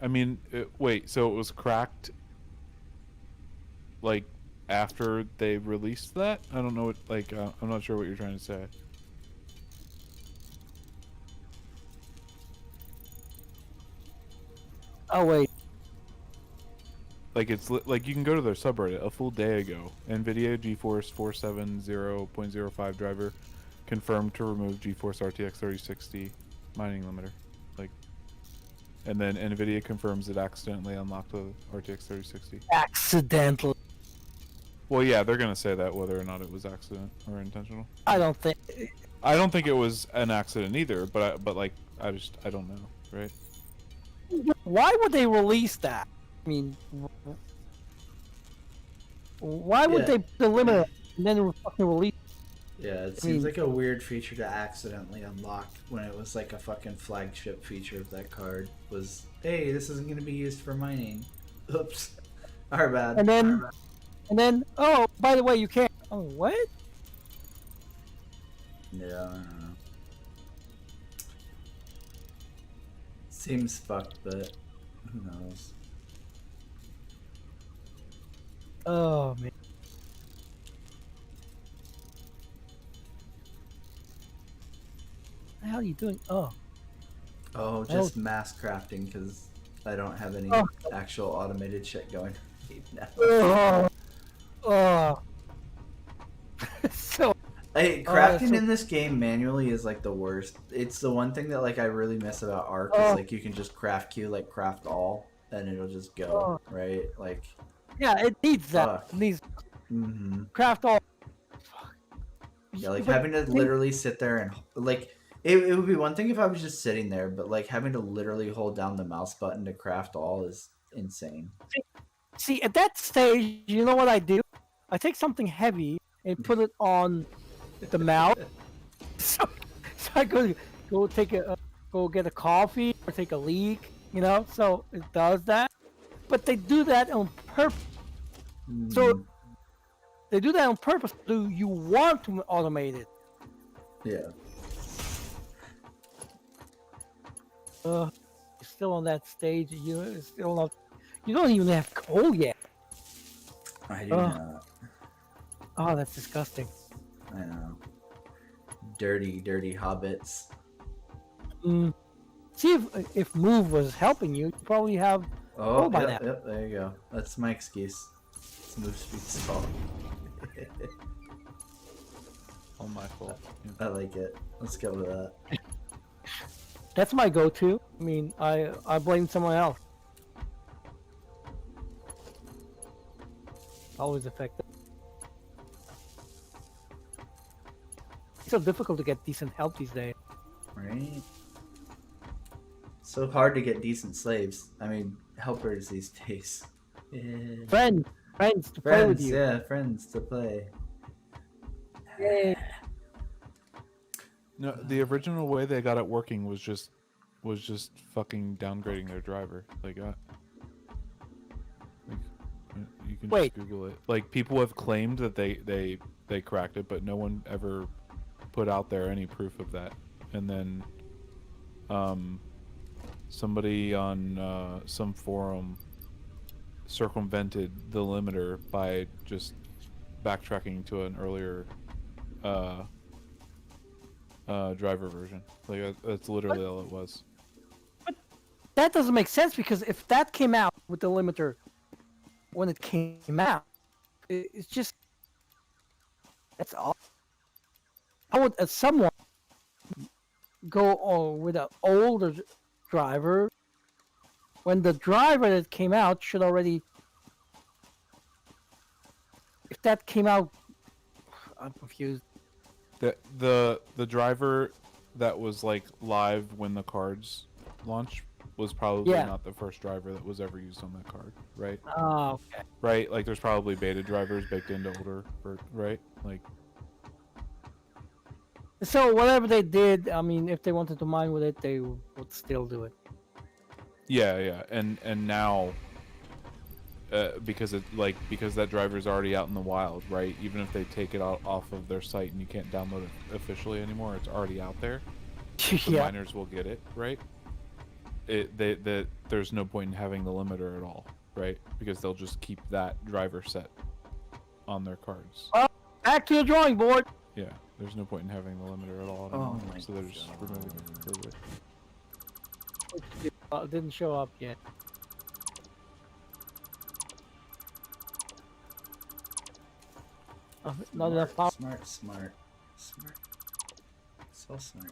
I mean, wait. So it was cracked, like after they released that? I don't know what. Like, I'm not sure what you're trying to say. Oh wait. Like it's like you can go to their subreddit a full day ago. NVIDIA GeForce 470.05 driver confirmed to remove GeForce RTX 3060 mining limiter. Like, and then NVIDIA confirms it accidentally unlocked the RTX 3060. Accidental. Well, yeah, they're gonna say that whether or not it was accident or intentional. I don't think. I don't think it was an accident either, but like I don't know, right? Why would they release that? I mean, why would Yeah. they put the limit and then fucking release? Yeah, it seems like a weird feature to accidentally unlock when it was like a fucking flagship feature of that card was, hey, this isn't going to be used for mining. Oops. Our bad. And then, oh, by the way, you can't. Oh, what? Yeah, I don't know. Seems fucked, but who knows? Oh man. What the hell are you doing? Oh. Oh, just mass crafting because I don't have any Oh. actual automated shit going now. Oh. Oh. So. Hey, Oh, crafting so- in this game manually is like the worst. It's the one thing that like I really miss about Ark is Oh. like you can just craft queue like craft all and it'll just go, right? Like Yeah, it needs that. Fuck. It needs mm-hmm. craft all. Yeah, like But having to think- literally sit there and like it would be one thing if I was just sitting there, but like having to literally hold down the mouse button to craft all is insane. See, at that stage, you know what I do? I take something heavy and put it on the mouth. So I go get a coffee or take a leak, you know. So it does that, but they do that on purpose. So Mm, they do that on purpose. Do you want to automate it? yeah. You're still on that stage. You're still not. You don't even have coal yet. I do Ugh. not. Oh, that's disgusting. I know. Dirty hobbits. Mm. See if Move was helping you, you'd probably have. Oh, by yep, now. yep, there you go. That's my excuse. It's move speed's fault. All my fault. I like it. Let's go with that. That's my go-to. I mean, I blame someone else. Always effective. It's so difficult to get decent help these days. Right? So hard to get decent slaves. I mean, helpers these days. Yeah. Friends to play with Friends, you. yeah, friends to play. Yay. No, the original way they got it working was just fucking downgrading their driver. Like you can Wait. just Google it. Like people have claimed that they cracked it, but no one ever put out there any proof of that. And then somebody on some forum circumvented the limiter by just backtracking to an earlier driver version. Like that's literally all it was. That doesn't make sense because if that came out with the limiter when it came out, it's just That's all. How would someone go with an older driver when the driver that came out should already? If that came out, I'm confused. The driver that was like live when the cards launched was probably Yeah. not the first driver that was ever used on that card, right? Oh, okay. Right? Like there's probably beta drivers baked into older, right? Like So whatever they did, I mean, if they wanted to mine with it, they would still do it. yeah, and now because that driver is already out in the wild, right? Even if they take it out off of their site and you can't download it officially anymore, it's already out there. The Yeah. miners will get it, right? There's no point in having the limiter at all, right? Because they'll just keep that driver set on their cards. Well, back to the drawing board. Yeah, there's no point in having the limiter at all anymore. Oh my So they're just removing it completely. It didn't show up yet. Not enough power. Smart. So smart.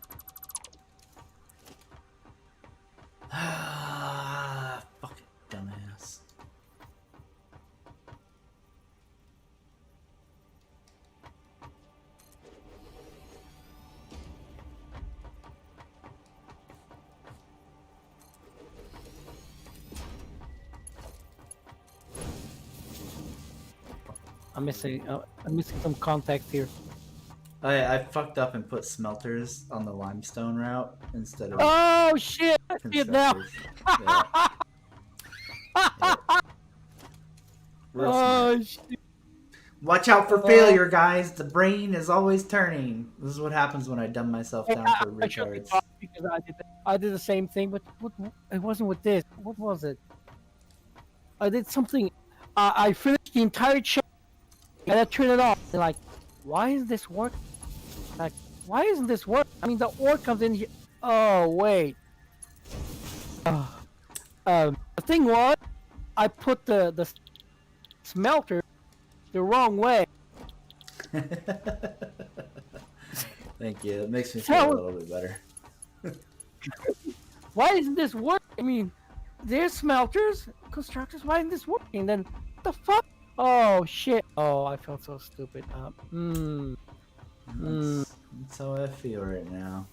Ah, fucking dumbass. I'm missing some context here. I fucked up and put smelters on the limestone route instead of Oh shit! I see it now. constructors. Yeah. Real smart. Oh shit! Watch out for failure, guys. The brain is always turning. This is what happens when I dumb myself down for I should be retards. talking because I did the same thing, but it wasn't with this. What was it? I did something. I finished the entire chain and I turned it off. And like, why is this work? Like, why isn't this work? I mean, the ore comes in here. Oh wait. The thing was, I put the smelter the wrong way. Thank you. It makes me feel a little bit better. Why isn't this working? I mean, there's smelters, constructors. Why isn't this working? Then the fuck? Oh shit! Oh, I felt so stupid. That's how I feel right now.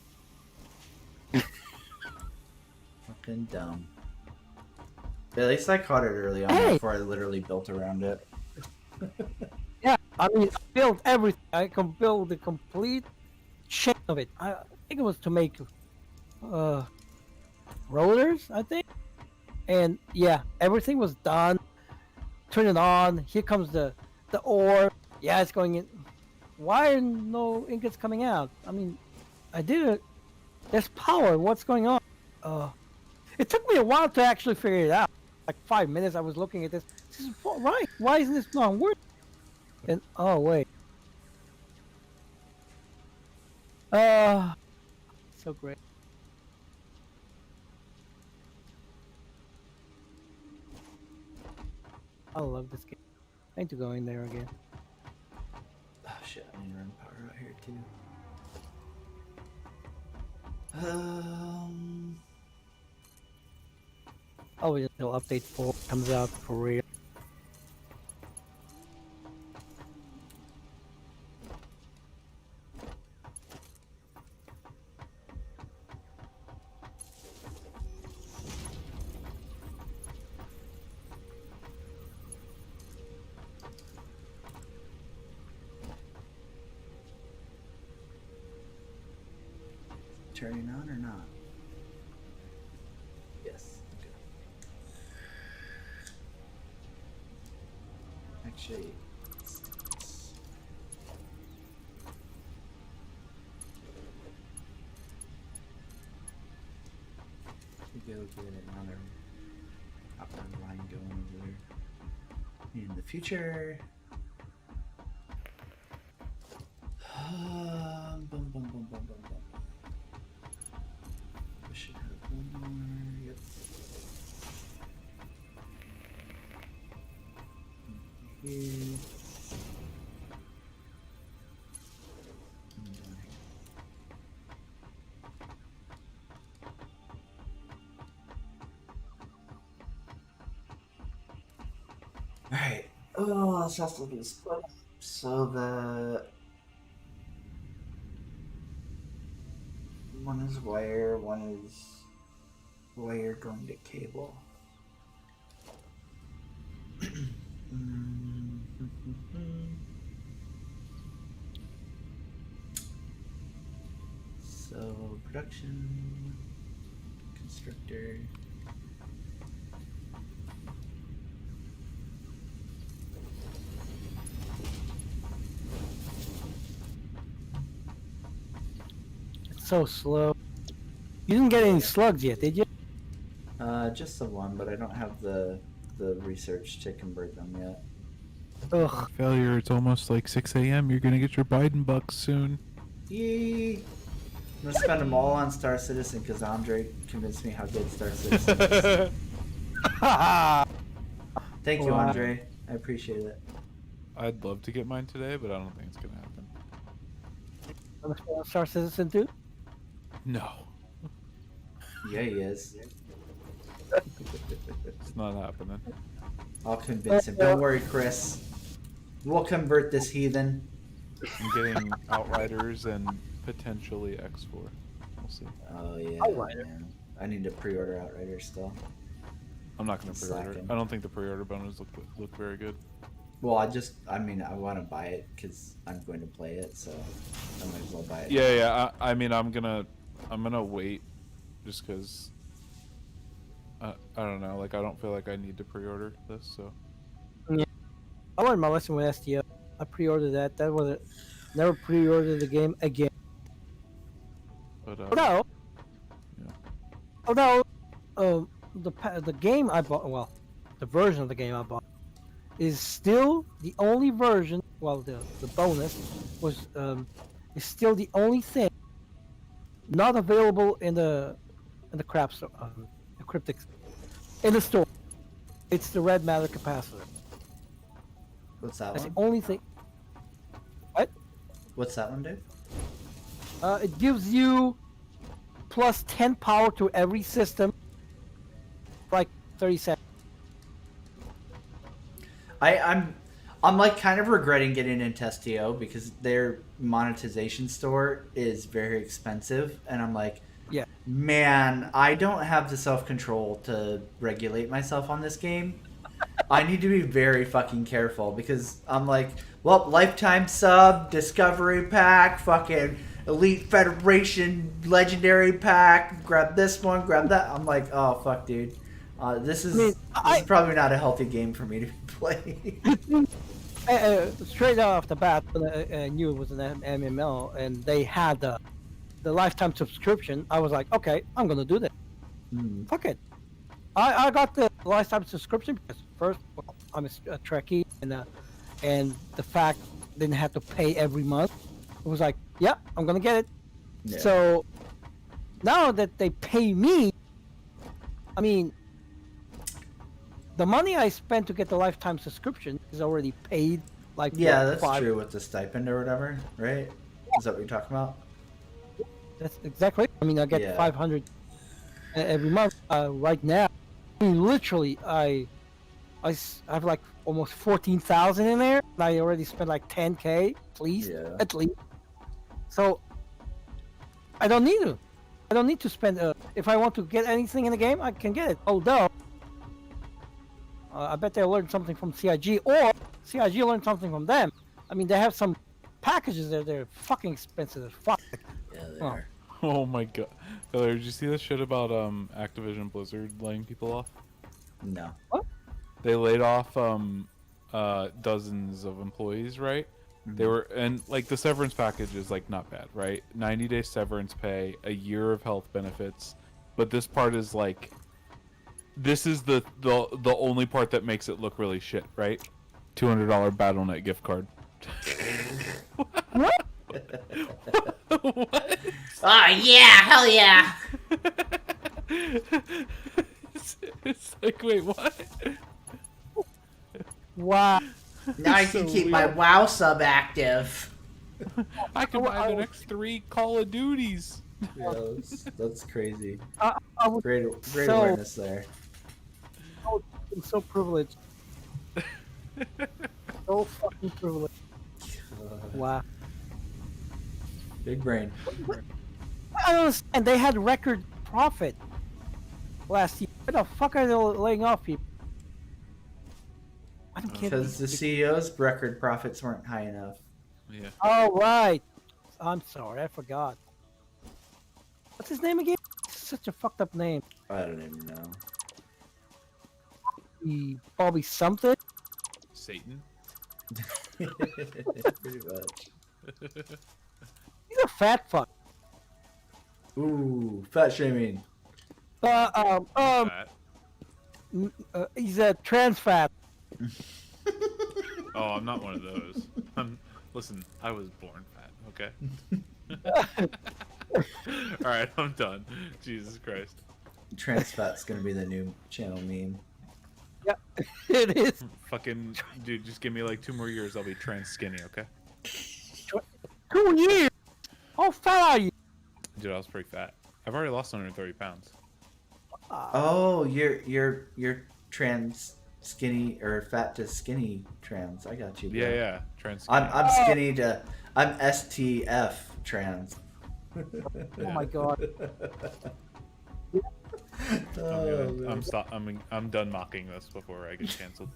Fucking dumb. But at least I caught it early on before I literally built around it. Yeah, I mean, I built everything. I can build the complete chain of it. I think it was to make rollers, I think. And yeah, everything was done. Turn it on. Here comes the ore. Yeah, it's going in. Why are no ingots coming out? I mean, I did it. There's power. What's going on? It took me a while to actually figure it out. Like 5 minutes, I was looking at this. This is right. Why isn't this not working? And oh wait. So great. I love this game. I need to go in there again. Oh shit, I need to run power out here too. Oh, wait until update 4 comes out for real. Turning on or not? Yes. Okay. Actually, we go get another outbound line going over there. In the future. Boom, boom, boom, boom, boom, boom. We should have one more. Yep. Here. this has to be split up. So the one is wire, one is wire going to cable. So production constructor. It's so slow. You didn't get any slugs yet, did you? Just the one, but I don't have the research to convert them yet. Ugh. Failure. It's almost like 6 a.m. You're gonna get your Biden bucks soon. Yee! I'm gonna spend them all on Star Citizen because Andre convinced me how good Star Citizen is. Thank you, Wow. Andre. I appreciate it. I'd love to get mine today, but I don't think it's gonna happen. Star Citizen 2? No, Yeah, he is. it's not happening. I'll convince him. Don't worry, Chris. We'll convert this heathen. I'm getting Outriders and potentially X4. We'll see. Oh yeah. Outrider. Man. I need to pre-order Outrider still. I'm not gonna pre-order. Slacking. I don't think the pre-order bonus look very good. Well, I mean, I want to buy it because I'm going to play it, so I might as well buy it. Yeah. I mean, I'm gonna wait, just because. I don't know. Like, I don't feel like I need to pre-order this, so. I learned my lesson with STO. I pre-ordered that. That was it. Never pre-ordered the game again. But Although, yeah. the game I bought, well, the version of the game I bought, is still the only version. Well, the bonus was is still the only thing not available in the crap store, the cryptic in the store. It's the red matter capacitor. What's that That's the one? only thing. What? What's that one do? It gives you plus 10 power to every system for like 30 seconds. I'm like kind of regretting getting into STO because their monetization store is very expensive, and I'm like, Yeah. man, I don't have the self-control to regulate myself on this game. I need to be very fucking careful because I'm like, well, lifetime sub, discovery pack, fucking Elite Federation legendary pack, grab this one, grab that. I'm like, oh fuck, dude. This is probably not a healthy game for me to be playing. Straight off the bat, when I knew it was an MMO and they had the lifetime subscription, I was like, okay, I'm gonna do that. Fuck it. I got the lifetime subscription because first, well, I'm a Trekkie, and the fact I didn't have to pay every month, it was like, yeah, I'm gonna get it. Yeah. So now that they pay me, I mean, the money I spent to get the lifetime subscription is already paid. Like Yeah, what, that's five- true with the stipend or whatever, right? Is that what you're talking about? That's exactly. I mean, I get Yeah. 500 every month. Right now, I mean, literally, I have like almost 14,000 in there. And I already spent like 10K, Yeah. at least. So I don't need to. I don't need to spend. If I want to get anything in the game, I can get it. Although, I bet they learned something from CIG, or CIG learned something from them. I mean, they have some packages there. They're fucking expensive as fuck. Yeah, they Oh. are. Oh my god. Taylor, did you see this shit about Activision Blizzard laying people off? No. They laid off dozens of employees, right? They were, and like the severance package is like not bad, right? 90-day severance pay, a year of health benefits, but this part is like, this is the only part that makes it look really shit, right? $200 BattleNet gift card. What? What? Oh yeah, hell yeah. It's like, wait, what? Wow. Now I So can keep my weird. WoW sub active. I can buy the next 3 Call of Duties. Yeah, that's crazy. I was Great So- awareness there. so privileged. So fucking privileged. Wow. Big brain. I don't understand. They had record profit last year. Why the fuck are they laying off people? I don't get Because the these. CEO's record profits weren't high enough. Yeah. Oh right. I'm sorry, I forgot. What's his name again? Such a fucked up name. I don't even know. Bobby something. Satan. Pretty much. He's a fat fuck. Ooh, fat shaming. Fat. He's a trans fat. Oh, I'm not one of those. Listen, I was born fat. Okay. All right, I'm done. Jesus Christ. Trans fat's gonna be the new channel meme. Yeah, it is. Fucking dude, just give me like 2 more years. I'll be trans skinny. Okay. 2 years. How fat are you? Dude, I was pretty fat. I've already lost 130 pounds. Oh, you're trans skinny or fat to skinny trans. I got you. Bro. Yeah. Trans skinny. I'm skinny to I'm STF trans. Oh my god. I'm done mocking this before I get canceled.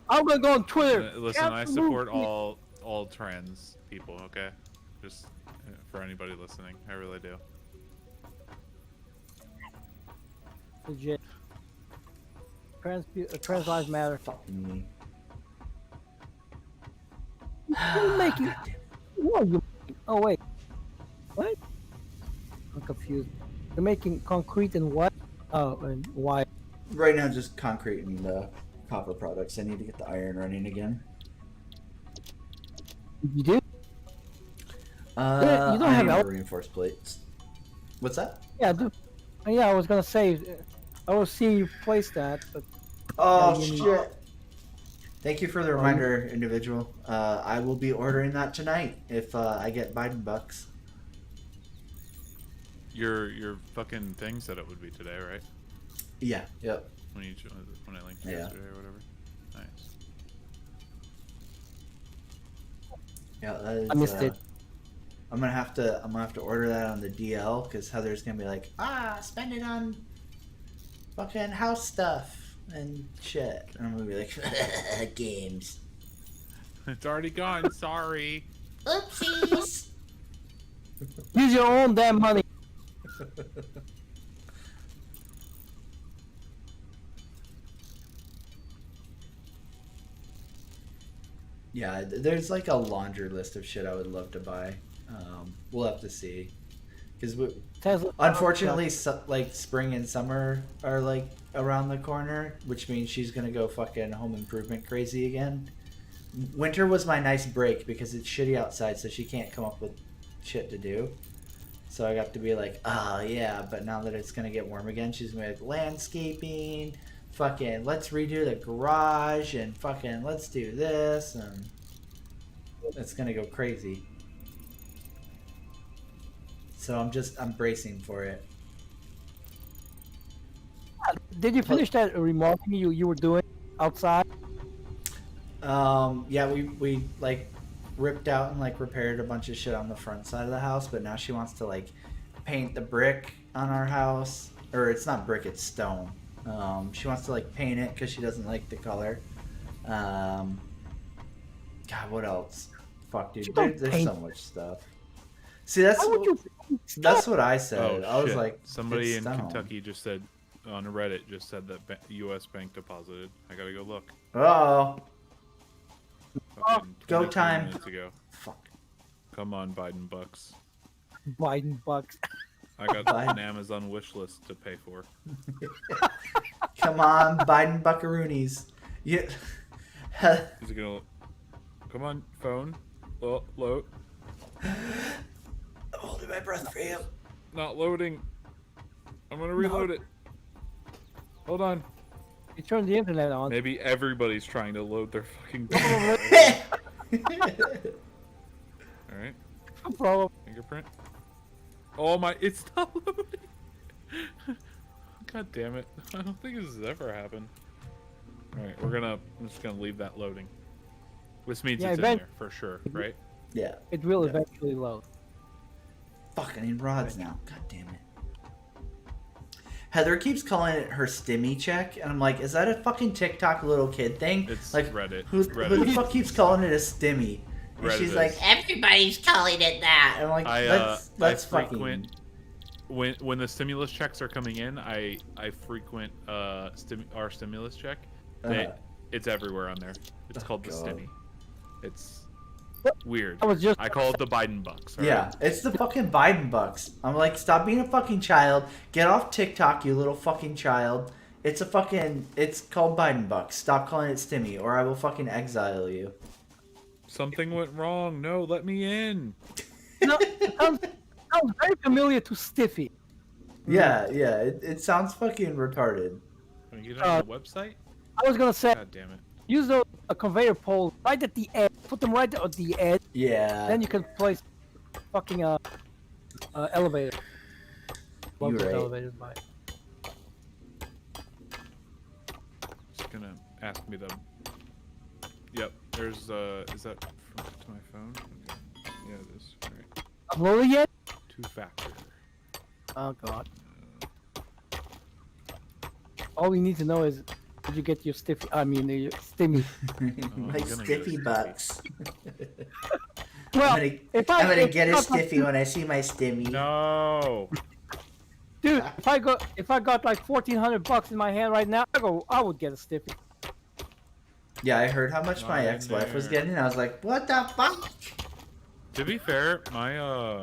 I'm gonna go on Twitter. Listen, I support all trans people. Okay, just for anybody listening, I really do. Legit. Trans lives matter. Fucking me. You're making. What are you? Oh wait. What? I'm confused. You're making concrete and what? Oh, and why? Right now, just concrete and copper products. I need to get the iron running again. You do? You don't I have need el- more reinforced plates. What's that? Yeah, I do. Yeah, I was gonna say. I was seeing you place that, but. Oh Yeah, you shit! Thank you for the reminder, individual. I will be ordering that tonight if I get Biden bucks. Your fucking thing said it would be today, right? Yeah. Yep. When I linked Yeah. yesterday or whatever. Nice. Yeah. That is, I missed it. I'm gonna have to order that on the DL because Heather's gonna be like, spend it on fucking house stuff and shit. And I'm gonna be like, games. It's already gone. Sorry. Oopsies. Use your own damn money. Yeah, there's like a laundry list of shit I would love to buy. We'll have to see, because Tesla. unfortunately, like spring and summer are like around the corner, which means she's gonna go fucking home improvement crazy again. Winter was my nice break because it's shitty outside, so she can't come up with shit to do. So I got to be like, oh yeah, but now that it's gonna get warm again, she's gonna be like landscaping, fucking let's redo the garage, and fucking let's do this, and it's gonna go crazy. So I'm bracing for it. Did you finish that remarking you were doing outside? Yeah, we like ripped out and like repaired a bunch of shit on the front side of the house, but now she wants to like paint the brick on our house, or it's not brick, it's stone. She wants to like paint it because she doesn't like the color. God, what else? Fuck, dude, there's so much stuff. See, that's what I said. I was shit. like, somebody it's in stone. Kentucky just said on Reddit that U.S. bank deposited. I gotta go look. Oh, Fucking go 23 time. minutes ago. Fuck. Come on, Biden bucks. Biden bucks. I got an Amazon wish list to pay for. Come on, Biden buckaroonies. Yeah. Is it gonna? Come on, phone. Load. I'm holding my breath for you. Not loading. I'm gonna reload it. Hold on. You turn the internet on. Maybe everybody's trying to load their fucking. All right. No problem. Fingerprint. Oh my! It's not loading. God damn it! I don't think this has ever happened. All right, I'm just gonna leave that loading. Which means Yeah, it's in event- there for sure, right? Yeah. It will Yeah. eventually load. Fuck, I need rods now. God damn it. Heather keeps calling it her stimmy check, and I'm like, is that a fucking TikTok little kid thing? It's like, Reddit. Who the Reddit. fuck keeps calling it a stimmy? And Reddit she's is. like, everybody's calling it that. And I'm like, let's frequent fucking... when the stimulus checks are coming in, I frequent our stimulus check. It's everywhere on there. It's called the God. stimmy. It's weird. I call it the Biden bucks. all Yeah, right? it's the fucking Biden bucks. I'm like, stop being a fucking child. Get off TikTok, you little fucking child. It's called Biden bucks. Stop calling it stimmy, or I will fucking exile you. Something went wrong. No, let me in. No, it sounds very familiar to Stiffy. Yeah, it sounds fucking retarded. Can you get on the website? I was gonna say, God damn it. use a conveyor pole right at the edge. Put them right at the edge. Yeah. Then you can place fucking elevator. You're right. Elevators by. It's gonna ask me to. Yep. There's is that to my phone? Okay. Yeah, it is. All right. Upload it yet? 2-factor. Oh god. All we need to know is, did you get your stiffy? I mean, your stimmy. My I'm gonna stiffy get a bucks. Well, I'm if gonna if get a not- stiffy when I see my stimmy. No. Dude, if I got like $1,400 in my hand right now, I would get a stiffy. Yeah, I heard how much my Not in ex-wife was there. getting. I was like, what the fuck? To be fair, my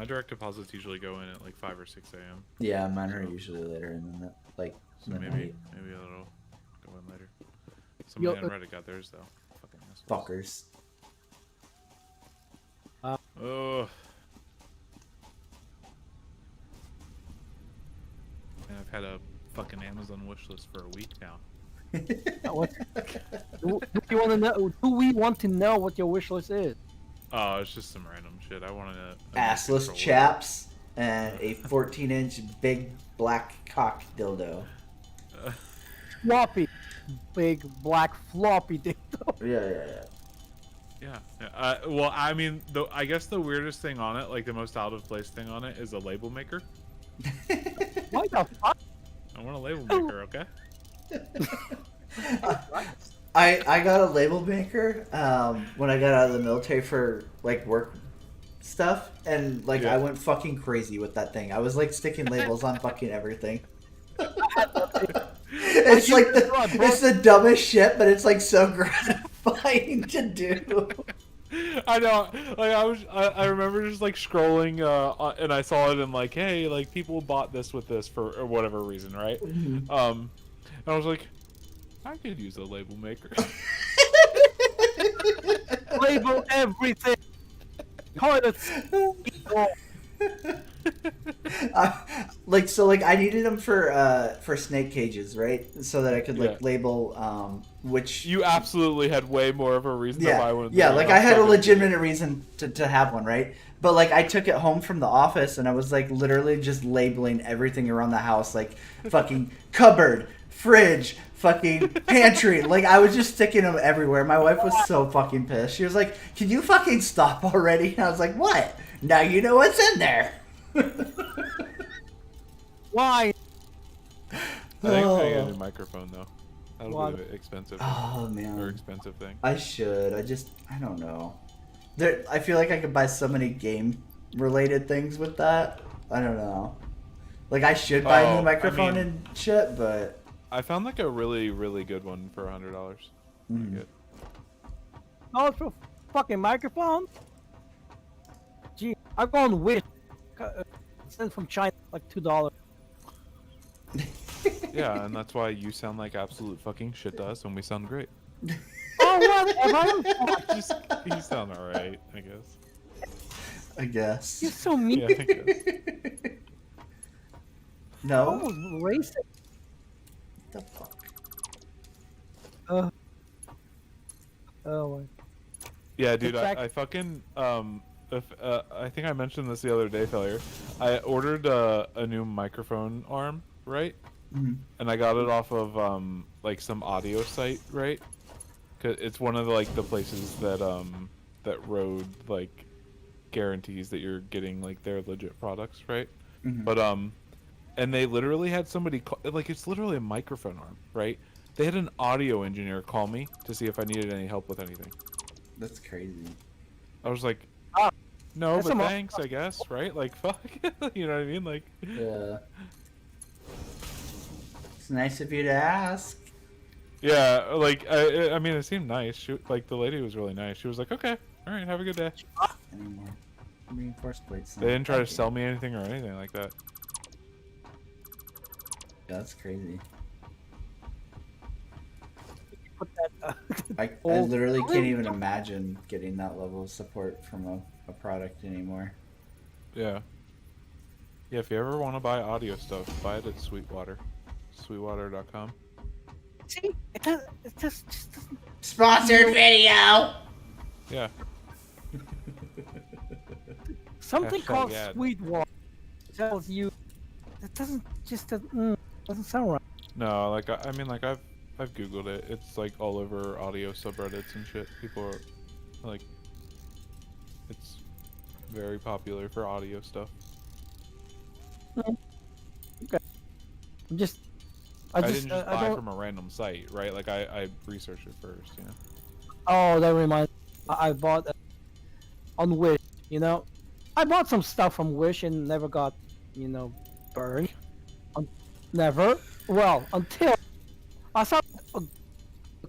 direct deposits usually go in at like 5 or 6 a.m. Yeah, mine are usually later in the like So midnight. maybe it'll go in later. Somebody Yo, on Reddit got theirs though. Fucking assholes. Fuckers. Oh. And I've had a fucking Amazon wish list for a week now. What? Do you want to know? Do we want to know what your wish list is? Oh, it's just some random shit. I wanted a Assless controller. chaps and a 14-inch big black cock dildo. Floppy, big black floppy dildo. Yeah. Yeah. Well, I mean, I guess the weirdest thing on it, like the most out of place thing on it, is a label maker. Why the fuck? I want a label maker, okay? I got a label maker when I got out of the military for like work stuff, and like Yeah. I went fucking crazy with that thing. I was like sticking labels on fucking everything. It's like it's the dumbest shit, but it's like so gratifying to do. I know. Like I remember just like scrolling, and I saw it and like, hey, like people bought this with this for whatever reason, right? Mm-hmm. And I was like, I could use a label maker. Label everything. Toilets. Like I needed them for snake cages, right? So that I could like Yeah. label which You absolutely had way more of a reason to buy one. yeah, than like me. I had a Fucking- legitimate reason to have one, right? But like I took it home from the office and I was like literally just labeling everything around the house, like fucking cupboard, fridge, fucking pantry. Like I was just sticking them everywhere. My wife was so fucking pissed. She was like, "Can you fucking stop already?" And I was like, "What? Now you know what's in there." Why? I think I'm gonna get a Oh. new microphone though. That'll Why? be an expensive, Oh or man, expensive thing. I should. I don't know. I feel like I could buy so many game related things with that. I don't know. Like I should buy a Oh, new I microphone mean- and shit, but I found like a really, really good one for $100. Mm. Like it. $1 for a fucking microphone? Gee, I'm going with sent from China like $2. Yeah, and that's why you sound like absolute fucking shit to us, and we sound great. Oh, whatever. Just, you sound alright, I guess. I guess. You're so mean. Yeah, I guess. No. Almost racist. What the fuck? Oh my. Yeah, dude, In fact- I fucking I think I mentioned this the other day, failure. I ordered a new microphone arm, right? Mhm. And I got it off of like some audio site, right? 'Cause it's one of the, like the places that that Rode like guarantees that you're getting like their legit products, right? Mhm. But and they literally had somebody call, like it's literally a microphone arm, right? They had an audio engineer call me to see if I needed any help with anything. That's crazy. I was like, Ah, no, that's but a mo- thanks, I guess, right? Like, fuck, you know what I mean? Like, Yeah. It's nice of you to ask. yeah, like I mean, it seemed nice. She, like, the lady was really nice. She was like, okay, all right, have a good day. Anymore. Reinforced plates. They didn't try to sell me anything or anything like that. Yeah, that's crazy. Put that. I Old- literally can't even imagine getting that level of support from a product anymore. Yeah. Yeah, if you ever want to buy audio stuff, buy it at Sweetwater. Sweetwater.com. See, it just doesn't. Sponsored video. Yeah. Something Hashtag called ad. Sweetwater tells you it doesn't doesn't sound right. No, like I mean, like I've googled it. It's like all over audio subreddits and shit. People are like, it's very popular for audio stuff. I'm just. I just didn't just I buy don't. from a random site, right? Like I researched it first, you know. Oh, that reminds. I bought on Wish. You know, I bought some stuff from Wish and never got, burned. Never. Well, until I saw a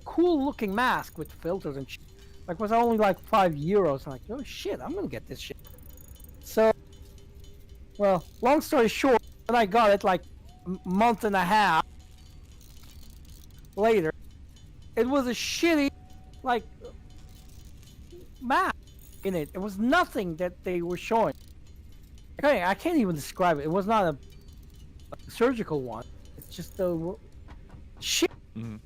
cool looking mask with filters and shit. Like, was only like €5. I'm like, oh shit, I'm gonna get this shit. So, well, long story short, when I got it like a month and a half later, it was a shitty, like, mask in it. It was nothing that they were showing. Okay, I can't even describe it. It was not a surgical one. It's just a shit. Hmm.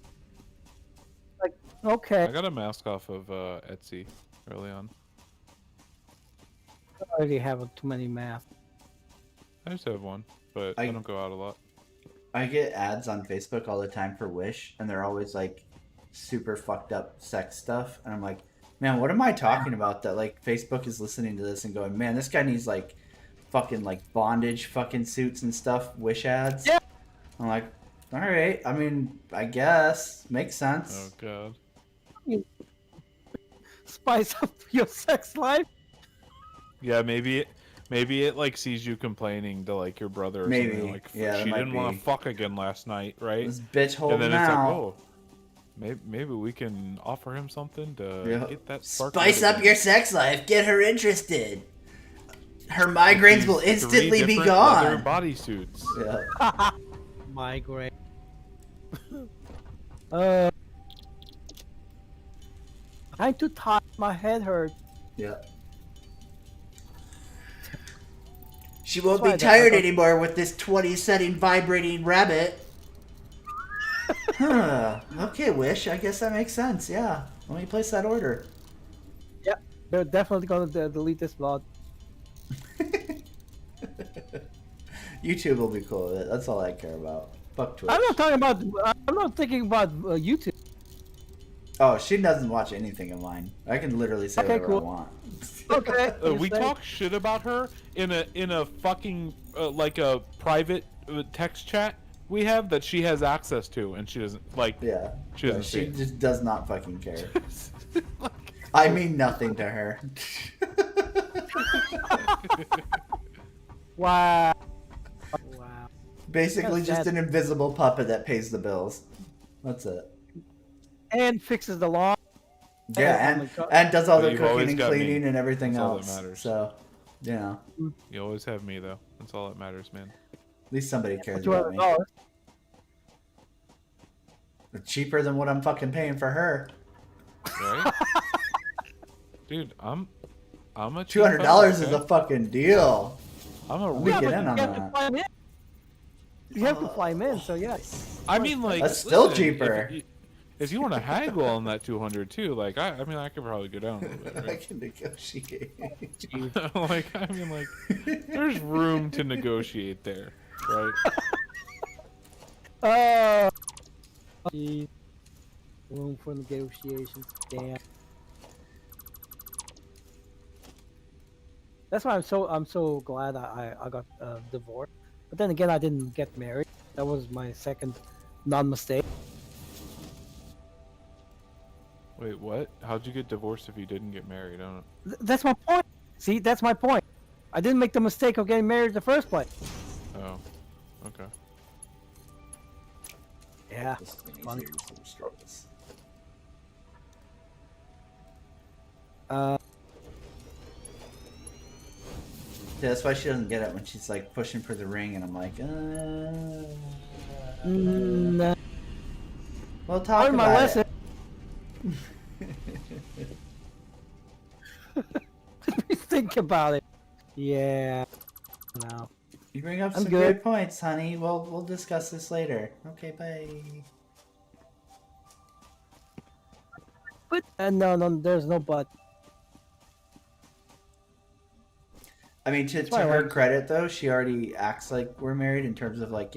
Like, okay, I got a mask off of Etsy early on. I already have too many masks. I just have one, but I don't go out a lot. I get ads on Facebook all the time for Wish, and they're always like super fucked up sex stuff, and I'm like, man, what am I talking about? That like Facebook is listening to this and going, man, this guy needs like fucking like bondage fucking suits and stuff. Wish ads. Yeah. I'm like, all right. I mean, I guess makes sense. Oh god. Spice up your sex life. Yeah, maybe it like sees you complaining to like your brother or Maybe. something like Yeah, that she might didn't want be. to fuck again last night, right? This bitch And holding then it's out. like, oh, maybe we can offer him something to Yeah. get that spark. Spice lit up again. your sex life. Get her interested. Her migraines will These instantly three be different leather gone. bodysuits. Yeah. Migraine. I'm too tired. My head hurts. Yeah. She won't That's why be I tired don't- anymore with this 20 setting vibrating rabbit. Huh. Okay, Wish. I guess that makes sense. Yeah. Let me place that order. Yep, they're definitely gonna delete this vlog. YouTube will be cool with it. That's all I care about. Fuck Twitch. I'm not talking about. I'm not thinking about YouTube. Oh, she doesn't watch anything of mine. I can literally say Okay, whatever cool. I want. Okay. We talk shit about her in a fucking like a private text chat we have that she has access to, and she doesn't like. Yeah. She Yeah, doesn't see she it. just does not fucking care. Like, I mean nothing to her. Wow. Wow. Basically That's just sad. an invisible puppet that pays the bills. That's it. And fixes the lawn. Yeah, Oh my and God. and does all But the you've cooking always and got me. cleaning and everything That's all that else. matters. So, you know, you always have me though. That's all that matters, man. at least somebody cares about me. $200. It's cheaper than what I'm fucking paying for her. Right? Dude, I'm a cheap $200 fella, is okay? a fucking deal. I'm a We Yeah, get but in you on have to that. fly 'em in. You have to fly him in, so yeah. I mean, like That's still listen, cheaper. If you want to haggle on that 200 too, like I mean, I could probably go down a little bit. I Right? can negotiate. Like I mean, like there's room to negotiate there, right? Uh, Jeez. Room for negotiations. Damn. That's why I'm so glad I got divorced. But then again, I didn't get married. That was my second non-mistake. Wait, what? How'd you get divorced if you didn't get married? I don't. That's my point. See, that's my point. I didn't make the mistake of getting married in the first place. Oh, okay. Yeah. This is gonna be Funny. easier to some struggles. Uh, Yeah, that's why she doesn't get it when she's like pushing for the ring, and I'm like, nah. We'll talk Learned my about lesson. it. Let me think about it. Yeah. No. You bring up I'm some good. good points, honey. We'll discuss this later. Okay, bye. But no, there's no but. I mean, to why I her like- credit, though, she already acts like we're married in terms of like,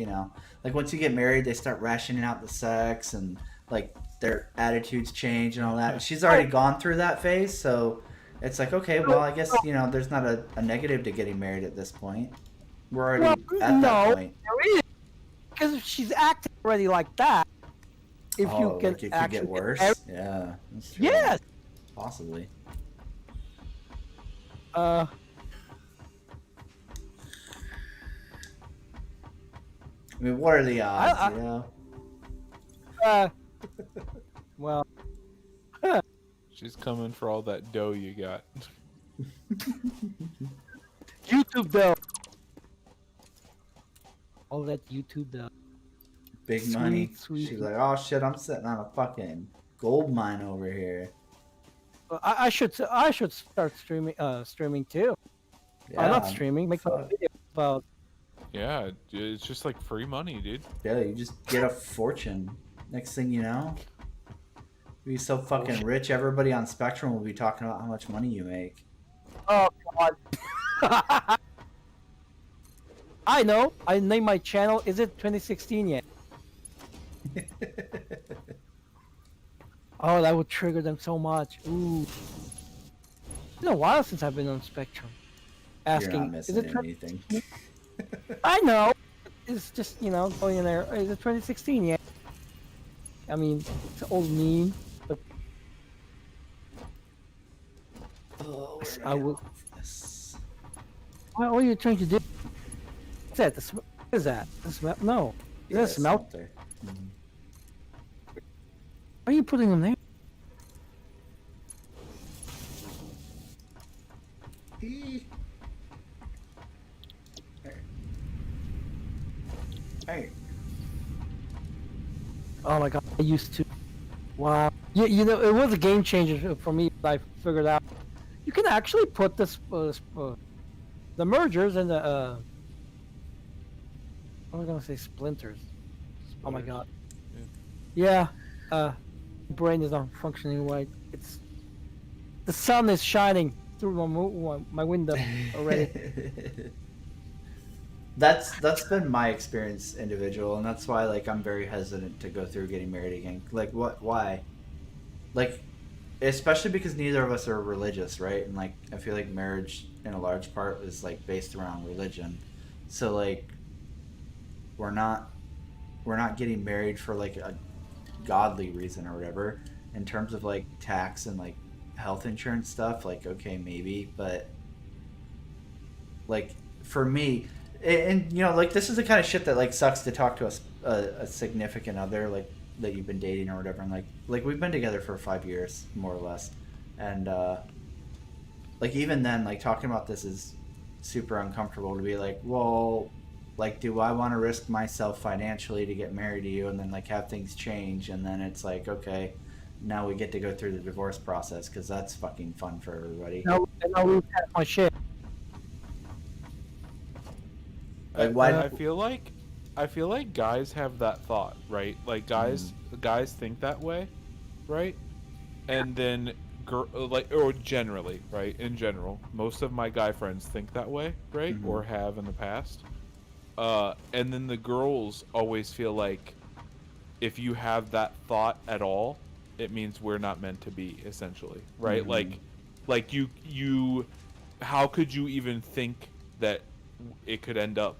like once you get married, they start rationing out the sex and like their attitudes change and all that. She's already gone through that phase, so it's like, okay, well, I guess, there's not a negative to getting married at this point. We're already at that point. There is. Because if she's acting already like that, if Oh, you can like it could actually get worse? married- Yeah. That's true. Yes. Possibly. I mean, what are the odds, you know? Well, She's coming for all that dough you got. YouTube though. All that YouTube though. Big Sweet, money. sweet. She's like, oh shit, I'm sitting on a fucking gold mine over here. I should start streaming too. Yeah, Not streaming. Make a fuck. video about. Yeah, it's just like free money, dude. Yeah, you just get a fortune. Next thing you know, you'll be so fucking rich, everybody on Spectrum will be talking about how much money you make. Oh God. I know. I named my channel. Is it 2016 yet? Oh, that would trigger them so much. Ooh. It's been a while since I've been on Spectrum. You're Asking, not missing is it? anything. I know. It's just going in there. Is it 2016 yet? I mean, it's an old meme, but Oh, I will. Yes. What are you trying to do? What's that? What is that? The smell? No. Is that a smell? smelter. Mhm. Why are you putting them there? Hey. Oh my god, I used to. Wow. It was a game changer for me. I figured out you can actually put this, the mergers and the, what am I gonna say, splinters. Oh my god. Yeah. Brain is not functioning right. The sun is shining through my window already. That's been my experience individual, and that's why like I'm very hesitant to go through getting married again. Like why? Like especially because neither of us are religious, right? And like I feel like marriage in a large part is like based around religion. So like we're not getting married for like a godly reason or whatever. In terms of like tax and like health insurance stuff, like okay maybe, but like for me, and like this is the kind of shit that like sucks to talk to a significant other like that you've been dating or whatever, and like we've been together for 5 years more or less, and like even then like talking about this is super uncomfortable to be like, well, like do I want to risk myself financially to get married to you and then like have things change, and then it's like okay now we get to go through the divorce process because that's fucking fun for everybody. No, we had my shit. Like why I feel like guys have that thought, right? Like guys think that way, right? And then or generally, right? In general, most of my guy friends think that way, right? Or have in the past. And then the girls always feel like if you have that thought at all, it means we're not meant to be, essentially, right? Like you how could you even think that it could end up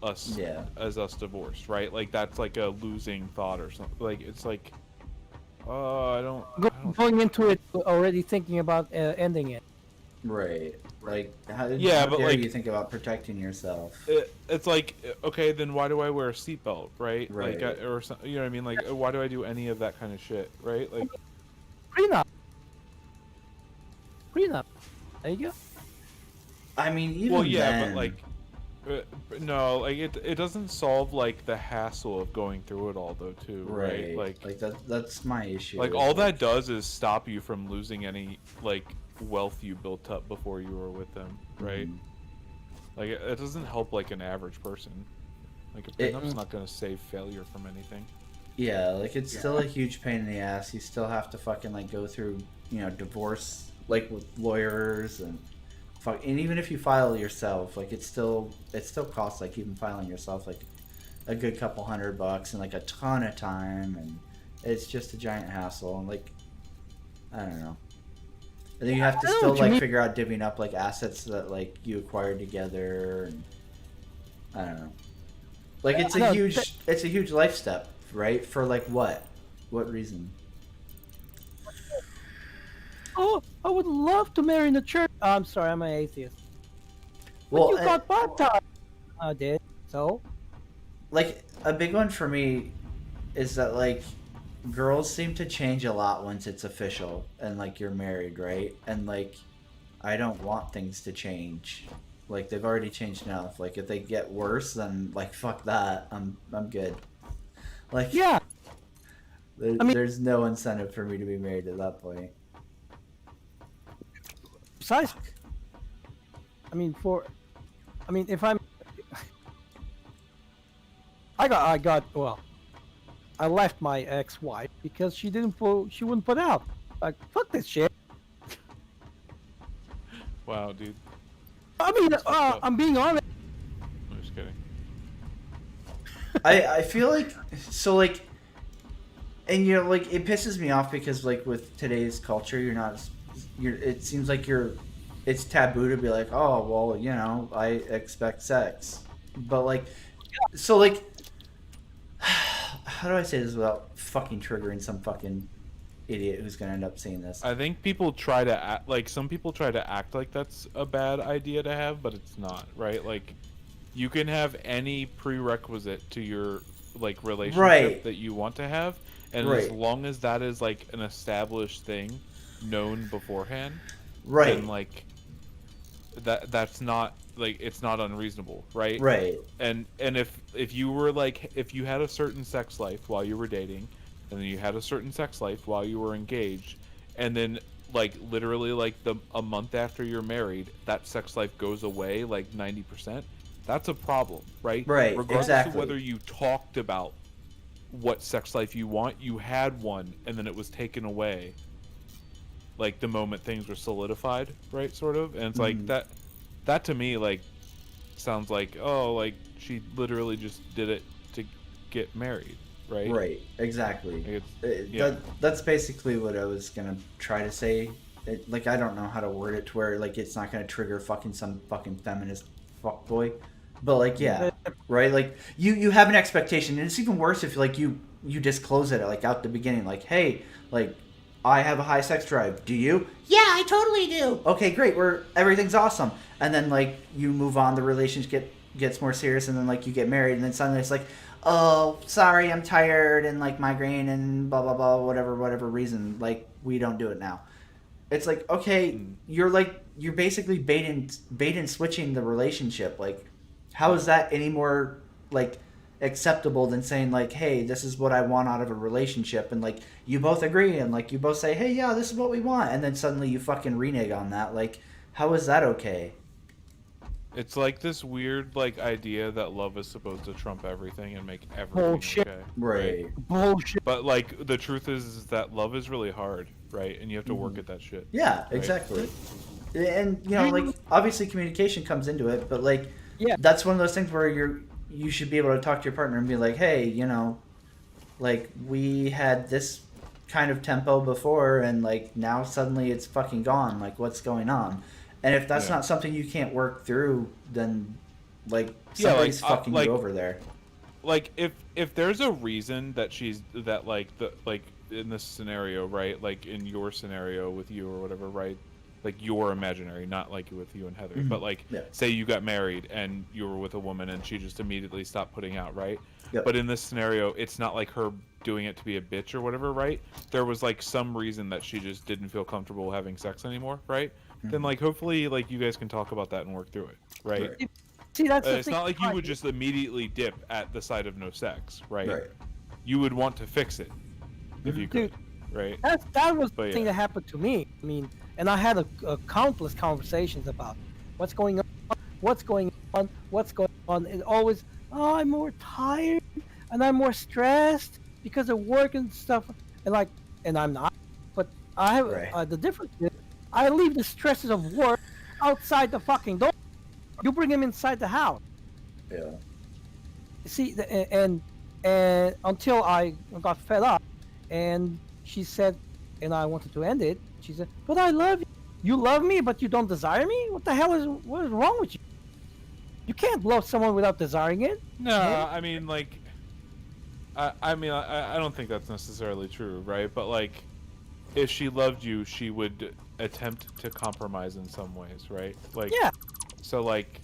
us Yeah. as us divorced, right? Like that's like a losing thought or something. Like it's like, oh, I don't. Going into it already thinking about ending it. Right. Like, how Yeah, but, dare like- you think about protecting yourself? It's like, okay, then why do I wear a seatbelt, right? Right. Like, or you know what I mean? Like, why do I do any of that kind of shit, right? Like, Prenup. Prenup. There you go. I mean, even well, yeah, then, but like, no, like it doesn't solve like the hassle of going through it all, though, too, right? right? Like that's my issue. like is, all that does is stop you from losing any like wealth you built up before you were with them, right? Mhm. Like it doesn't help like an average person. Like a prenup's not gonna save failure from anything. Yeah, like it's still a huge pain in the ass. You still have to fucking like go through, divorce like with lawyers and and even if you file yourself, like it still costs like even filing yourself like a good couple $100 and like a ton of time, and it's just a giant hassle. And like I don't know. And then you have to I know still what you like mean. figure out divvying up like assets that like you acquired together, and I don't know. Like it's a No, huge life step, right? For like what reason? Oh, I would love to marry in the church. Oh, I'm sorry, I'm an atheist. But Well, you got baptized. I did. So? like a big one for me is that like girls seem to change a lot once it's official and like you're married, right? And like I don't want things to change. Like they've already changed enough. Like if they get worse, then like fuck that. I'm good. Like Yeah. I mean- there's no incentive for me to be married at that point. Besides, if I'm, well, I left my ex-wife because she wouldn't put out. Like, fuck this shit. Wow, dude. I mean, That's fucked up. I'm being honest. I'm just kidding. I feel like so like, and like it pisses me off because like with today's culture, it seems like it's taboo to be like, oh well, I expect sex, but like, so like, how do I say this without fucking triggering some fucking idiot who's gonna end up seeing this? I think people try to act like some people try to act like that's a bad idea to have, but it's not, right? Like you can have any prerequisite to your like relationship Right. that you want to have, and Right. as long as that is like an established thing known beforehand, Right. then like that's not like it's not unreasonable, right? Right. And if you were like if you had a certain sex life while you were dating, and then you had a certain sex life while you were engaged, and then like literally like a month after you're married, that sex life goes away like 90%, that's a problem, right? Right, Regardless exactly. of whether you talked about what sex life you want, you had one and then it was taken away like the moment things were solidified, right? Sort of. And it's like that to me like sounds like, oh, like she literally just did it to get married, right? Right. Exactly. Like it's, yeah. That's basically what I was gonna try to say. Like I don't know how to word it to where like it's not gonna trigger some fucking feminist fuckboy, but like yeah, right. Like you have an expectation, and it's even worse if like you disclose it like out the beginning, like hey, like I have a high sex drive. Do you? Yeah, I totally do. Okay, great. Everything's awesome, and then like you move on, the relationship gets more serious, and then like you get married, and then suddenly it's like, oh, sorry, I'm tired and like migraine and blah blah blah, whatever reason, like we don't do it now. It's like, okay, you're basically bait and switching the relationship. Like, how is that any more like acceptable than saying like, hey, this is what I want out of a relationship, and like you both agree and like you both say, hey, yeah, this is what we want, and then suddenly you fucking renege on that. Like, how is that okay? It's like this weird like idea that love is supposed to trump everything and make everything Bullshit. okay. Right. Bullshit. But like the truth is that love is really hard, right? And you have to work at that shit. Yeah, exactly. And like obviously communication comes into it, but like Yeah. that's one of those things where you should be able to talk to your partner and be like, hey, like we had this kind of tempo before, and like now suddenly it's fucking gone. Like, what's going on? And if that's Yeah. not something you can't work through, then like Yeah, like, somebody's fucking like- you over there. Like if there's a reason that she's that like the like in this scenario, right? Like in your scenario with you or whatever, right? Like your imaginary, not like with you and Heather, but like Yeah. say you got married and you were with a woman and she just immediately stopped putting out, right? Yep. But in this scenario, it's not like her doing it to be a bitch or whatever, right? There was like some reason that she just didn't feel comfortable having sex anymore, right? Then like hopefully like you guys can talk about that and work through it, right? Right. See, that's the It's thing. not like you would just immediately dip at the sight of no sex, right? Right. You would want to fix it if you could, Dude, right? that was But the thing yeah. that happened to me. I mean, and I had a countless conversations about what's going on, what's going on, what's going on. And always, oh, I'm more tired and I'm more stressed because of work and stuff. And like, and I'm not. But I have Right. the difference is I leave the stresses of work outside the fucking door. You bring them inside the house. Yeah. See, and until I got fed up, and she said, and I wanted to end it. She said, "But I love you. You love me, but you don't desire me. What is wrong with you? You can't love someone without desiring it." No, Yeah. I mean like, I mean I don't think that's necessarily true, right? But like, if she loved you, she would attempt to compromise in some ways, right? Like, Yeah. So like,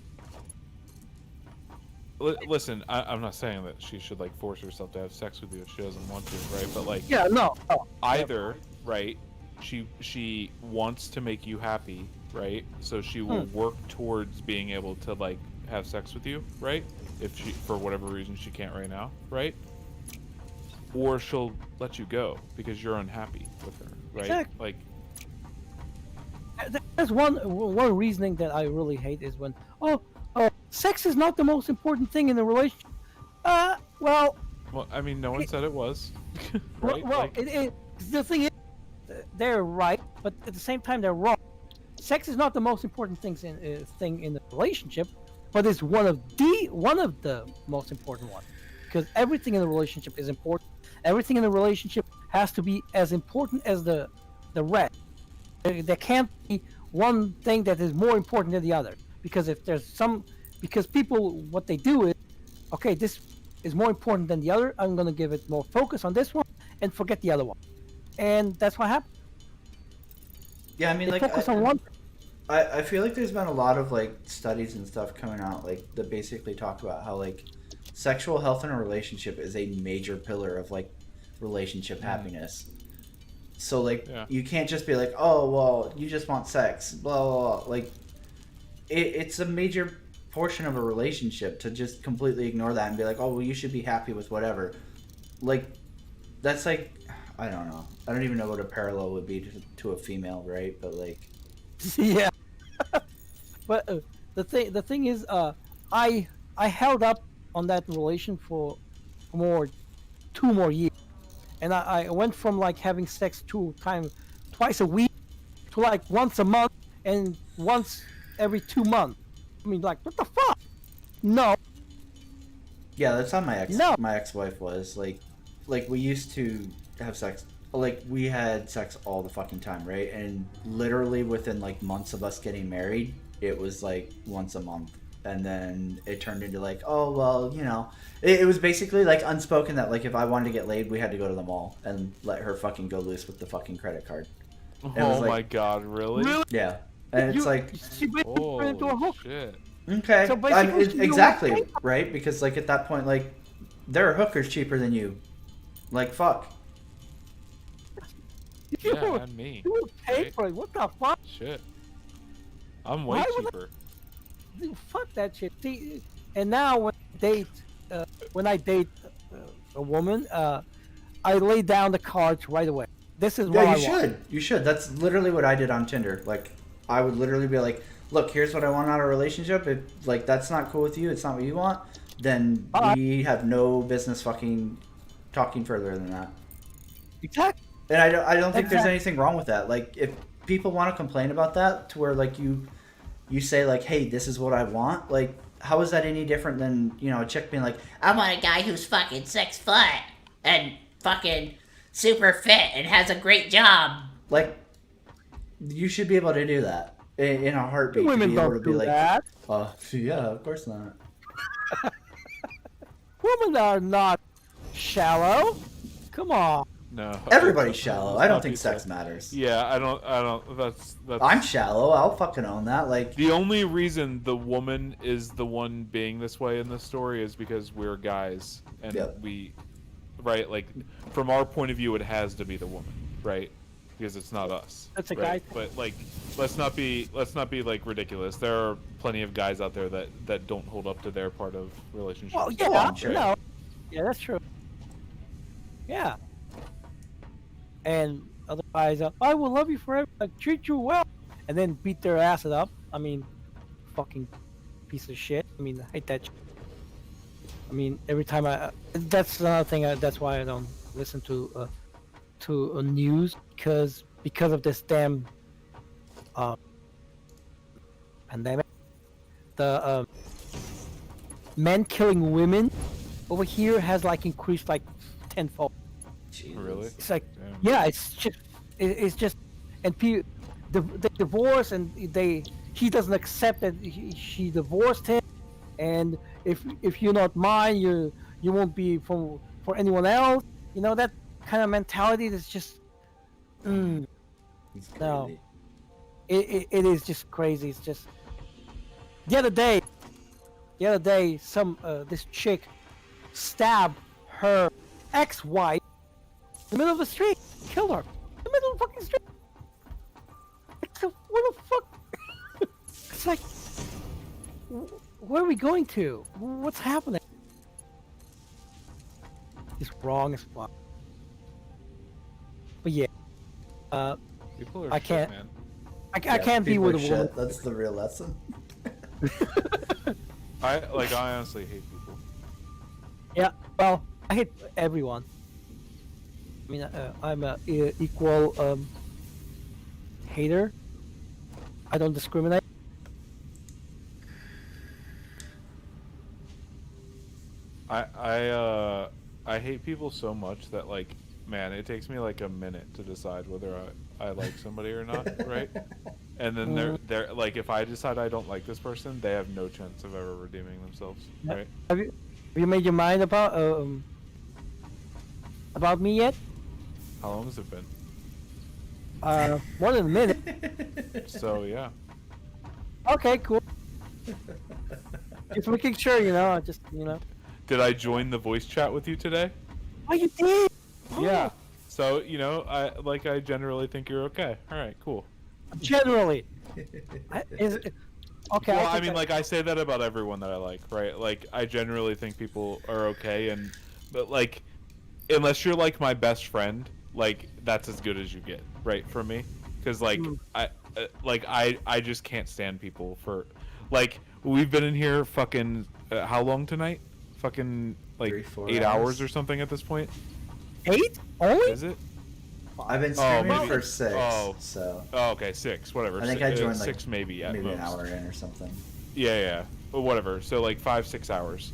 listen, I'm not saying that she should like force herself to have sex with you if she doesn't want to, right? But like, Yeah, no. Oh, either, right? She wants to make you happy, right? So she will work towards being able to like have sex with you, right? If she for whatever reason she can't right now, right? Or she'll let you go because you're unhappy with her, right? Exactly. Like, There's one reasoning that I really hate is when sex is not the most important thing in a relationship. Well, well, I mean, no one said it was, right? well, Like, the thing is, they're right, but at the same time they're wrong. Sex is not the most important thing in the relationship, but it's one of the most important ones, because everything in the relationship is important. Everything in the relationship has to be as important as the rest. There can't be one thing that is more important than the other, because because people, what they do is, okay, this is more important than the other, I'm going to give it more focus on this one and forget the other one, and that's what happens. Yeah, I mean, They like, focus on one. I feel like there's been a lot of like studies and stuff coming out like that basically talk about how like sexual health in a relationship is a major pillar of like relationship happiness. So like Yeah. you can't just be like, oh well, you just want sex, blah blah blah. Like it's a major portion of a relationship to just completely ignore that and be like, oh well, you should be happy with whatever. Like that's like I don't know. I don't even know what a parallel would be to a female, right? But like. Yeah. But the thing is, I held up on that relation for 2 more years, and I went from like having sex twice a week to like once a month and once every 2 months. I mean, like, what the fuck? No. Yeah, that's how No. my ex-wife was. Like we used to have sex. Like we had sex all the fucking time, right? And literally within like months of us getting married, it was like once a month. And then it turned into like, oh well, you know, it was basically like unspoken that like if I wanted to get laid, we had to go to the mall and let her fucking go loose with the fucking credit card. oh was like- my god, really? Really? Yeah, and it's like She basically turned into a Holy hook. shit. okay, So basically she knew exactly what- right because like at that point like there are hookers cheaper than you. Like fuck. You Yeah, would- and me. You would pay right? for it. What the fuck? Shit. I'm way Why would I- cheaper. Dude, fuck that shit. See, and now when I date a woman, I lay down the cards right away. This is what Yeah, I you want. should. You should. That's literally what I did on Tinder. Like, I would literally be like, "Look, here's what I want out of a relationship. If like that's not cool with you, it's not what you want, then Alright. we have no business fucking talking further than that." Exactly. And I don't think there's Exactly. anything wrong with that. Like, if people want to complain about that, to where like you say like, "Hey, this is what I want," like. How is that any different than, you know, a chick being like, I want a guy who's fucking 6 foot and fucking super fit and has a great job. Like, you should be able to do that in a heartbeat. To Women be able don't to be do like, that. yeah, of course not. Women are not shallow. Come on. No. Everybody's shallow. let's I don't not think be sex so- matters. Yeah, I don't. That's. I'm shallow. I'll fucking own that. Like, The only reason the woman is the one being this way in the story is because we're guys and Yep. right? Like, from our point of view, it has to be the woman, right? Because it's not us. That's a right? guy. But like, let's not be like ridiculous. There are plenty of guys out there that don't hold up to their part of relationships. Well, yeah, I'm sure. no. Yeah, that's true. Yeah. And other guys, I will love you forever, I treat you well, and then beat their asses up. I mean, fucking piece of shit. I mean, I hate that shit. I mean, every time that's another thing, that's why I don't listen to news, because of this damn pandemic. The men killing women over here has like increased like tenfold. Really? It's like, Damn. yeah, it's just, and they divorce, and he doesn't accept that she divorced him, and if you're not mine, you won't be for anyone else. You know, that kind of mentality that's just, It's No. crazy. it is just crazy. It's just the other day, some this chick stabbed her ex-wife in the middle of the street, killed her in the middle of the fucking street. What the fuck? It's like, where are we going to? What's happening? It's wrong as fuck. But yeah, People are I shit, can't- man. I Yeah, can't be people with are a woman. shit. That's the real lesson. I honestly hate people. Yeah, well, I hate everyone. I mean, I'm a equal hater. I don't discriminate. I hate people so much that, like, man, it takes me like a minute to decide whether I like somebody or not, right? And then they're like, if I decide I don't like this person, they have no chance of ever redeeming themselves, Yeah. right? Have you made your mind about me yet? How long has it been? More than a minute. So yeah. Okay, cool. Just making sure, just. Did I join the voice chat with you today? Oh, you did. Yeah. So I generally think you're okay. All right, cool. Generally. Okay. Well, I I think mean, like, I say that about everyone that I like, right? Like, I generally think people are okay, but like, unless you're like my best friend, like, that's as good as you get, right? For me, because like, I just can't stand people for, like, we've been in here fucking how long tonight? Fucking like 3-4 8 hours. hours or something at this point. 8 only. Is it? I've been streaming maybe- for 6, oh. so Oh, okay, 6, whatever. I think Si- I joined like 6 maybe at maybe most. an hour in or something. Yeah, but whatever. So like 5-6 hours.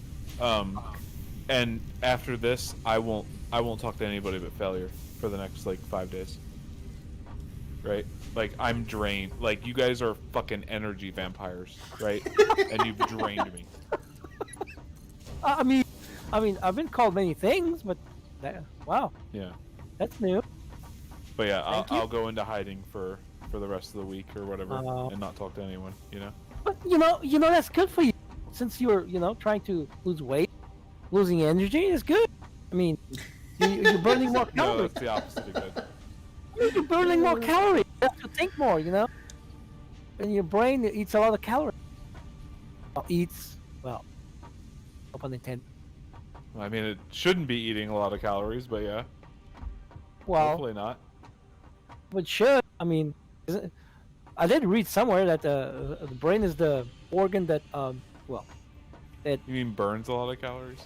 And after this, I won't talk to anybody but failure for the next like 5 days. Right? Like, I'm drained. Like, you guys are fucking energy vampires, right? And you've drained me. I mean, I've been called many things, but wow, Yeah. that's new. But yeah, Thank you. I'll go into hiding for the rest of the week or whatever, Oh. and not talk to anyone. You know. But that's good for you, since you're trying to lose weight, losing energy is good. I mean, you're burning more No, calories. that's the opposite of good. You're burning more calories. You have to think more, and your brain eats a lot of calories. Well, no pun intended. I mean, it shouldn't be eating a lot of calories, but yeah, Well, hopefully not. but should. I mean, I did read somewhere that the brain is the organ that You mean burns a lot of calories?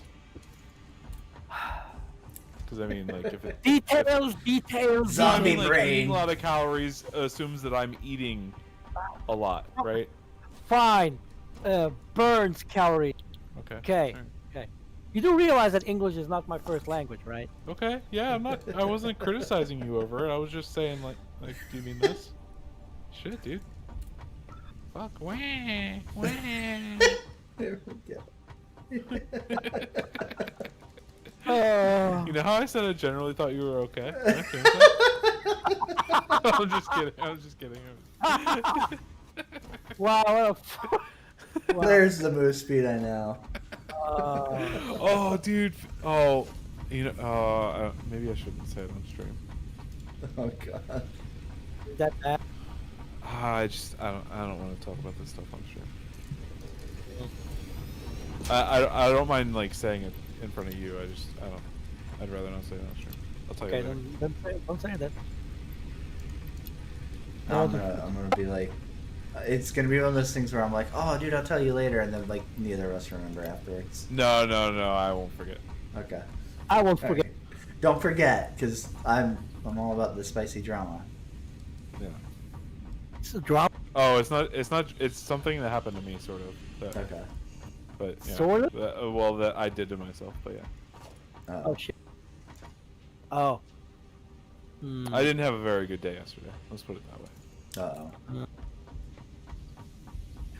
Because I mean, like, if it details. Zombie I mean, like, brain. eating a lot of calories assumes that I'm eating a lot, right? Fine. Burns calories. Okay. Okay. Alright. Okay. You do realize that English is not my first language, right? Okay, yeah, I wasn't criticizing you over it. I was just saying, like, do you mean this? Shit, dude. Fuck. Wah, wah. There we go. Oh, You know how I said I generally thought you were okay? Okay. I'm just kidding. I'm just kidding. wow. What a wow. There's the move speed I know. Oh, dude. Oh, you know. Maybe I shouldn't say it on stream. Oh god. That bad. I don't want to talk about this stuff on stream. I don't mind like saying it in front of you. I'd rather not say it on stream. I'll tell Okay, you later. then don't say that. I'm gonna be like, it's gonna be one of those things where I'm like, oh dude, I'll tell you later, and then like neither of us remember afterwards. No, I won't forget. Okay. I won't forget. Alright. Don't forget, because I'm all about the spicy drama. Yeah. It's a drop. Oh, it's not. It's something that happened to me, sort of. That, Okay. But yeah, Sort of? well, that I did to myself. But yeah, Oh shit. Oh. I didn't have a very good day yesterday. Let's put it that way. Uh-oh.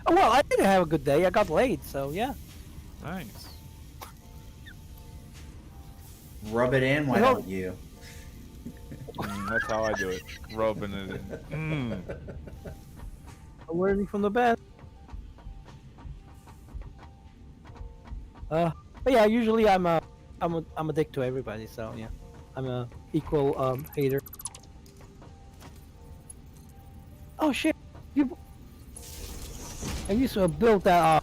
Oh well, I didn't have a good day. I got laid, so yeah. Nice. Rub it in, why Well- don't you? That's how I do it. Rubbing it in. I'm learning from the best. But yeah, usually I'm a dick to everybody, so yeah, I'm a equal hater. Oh shit! I used to build that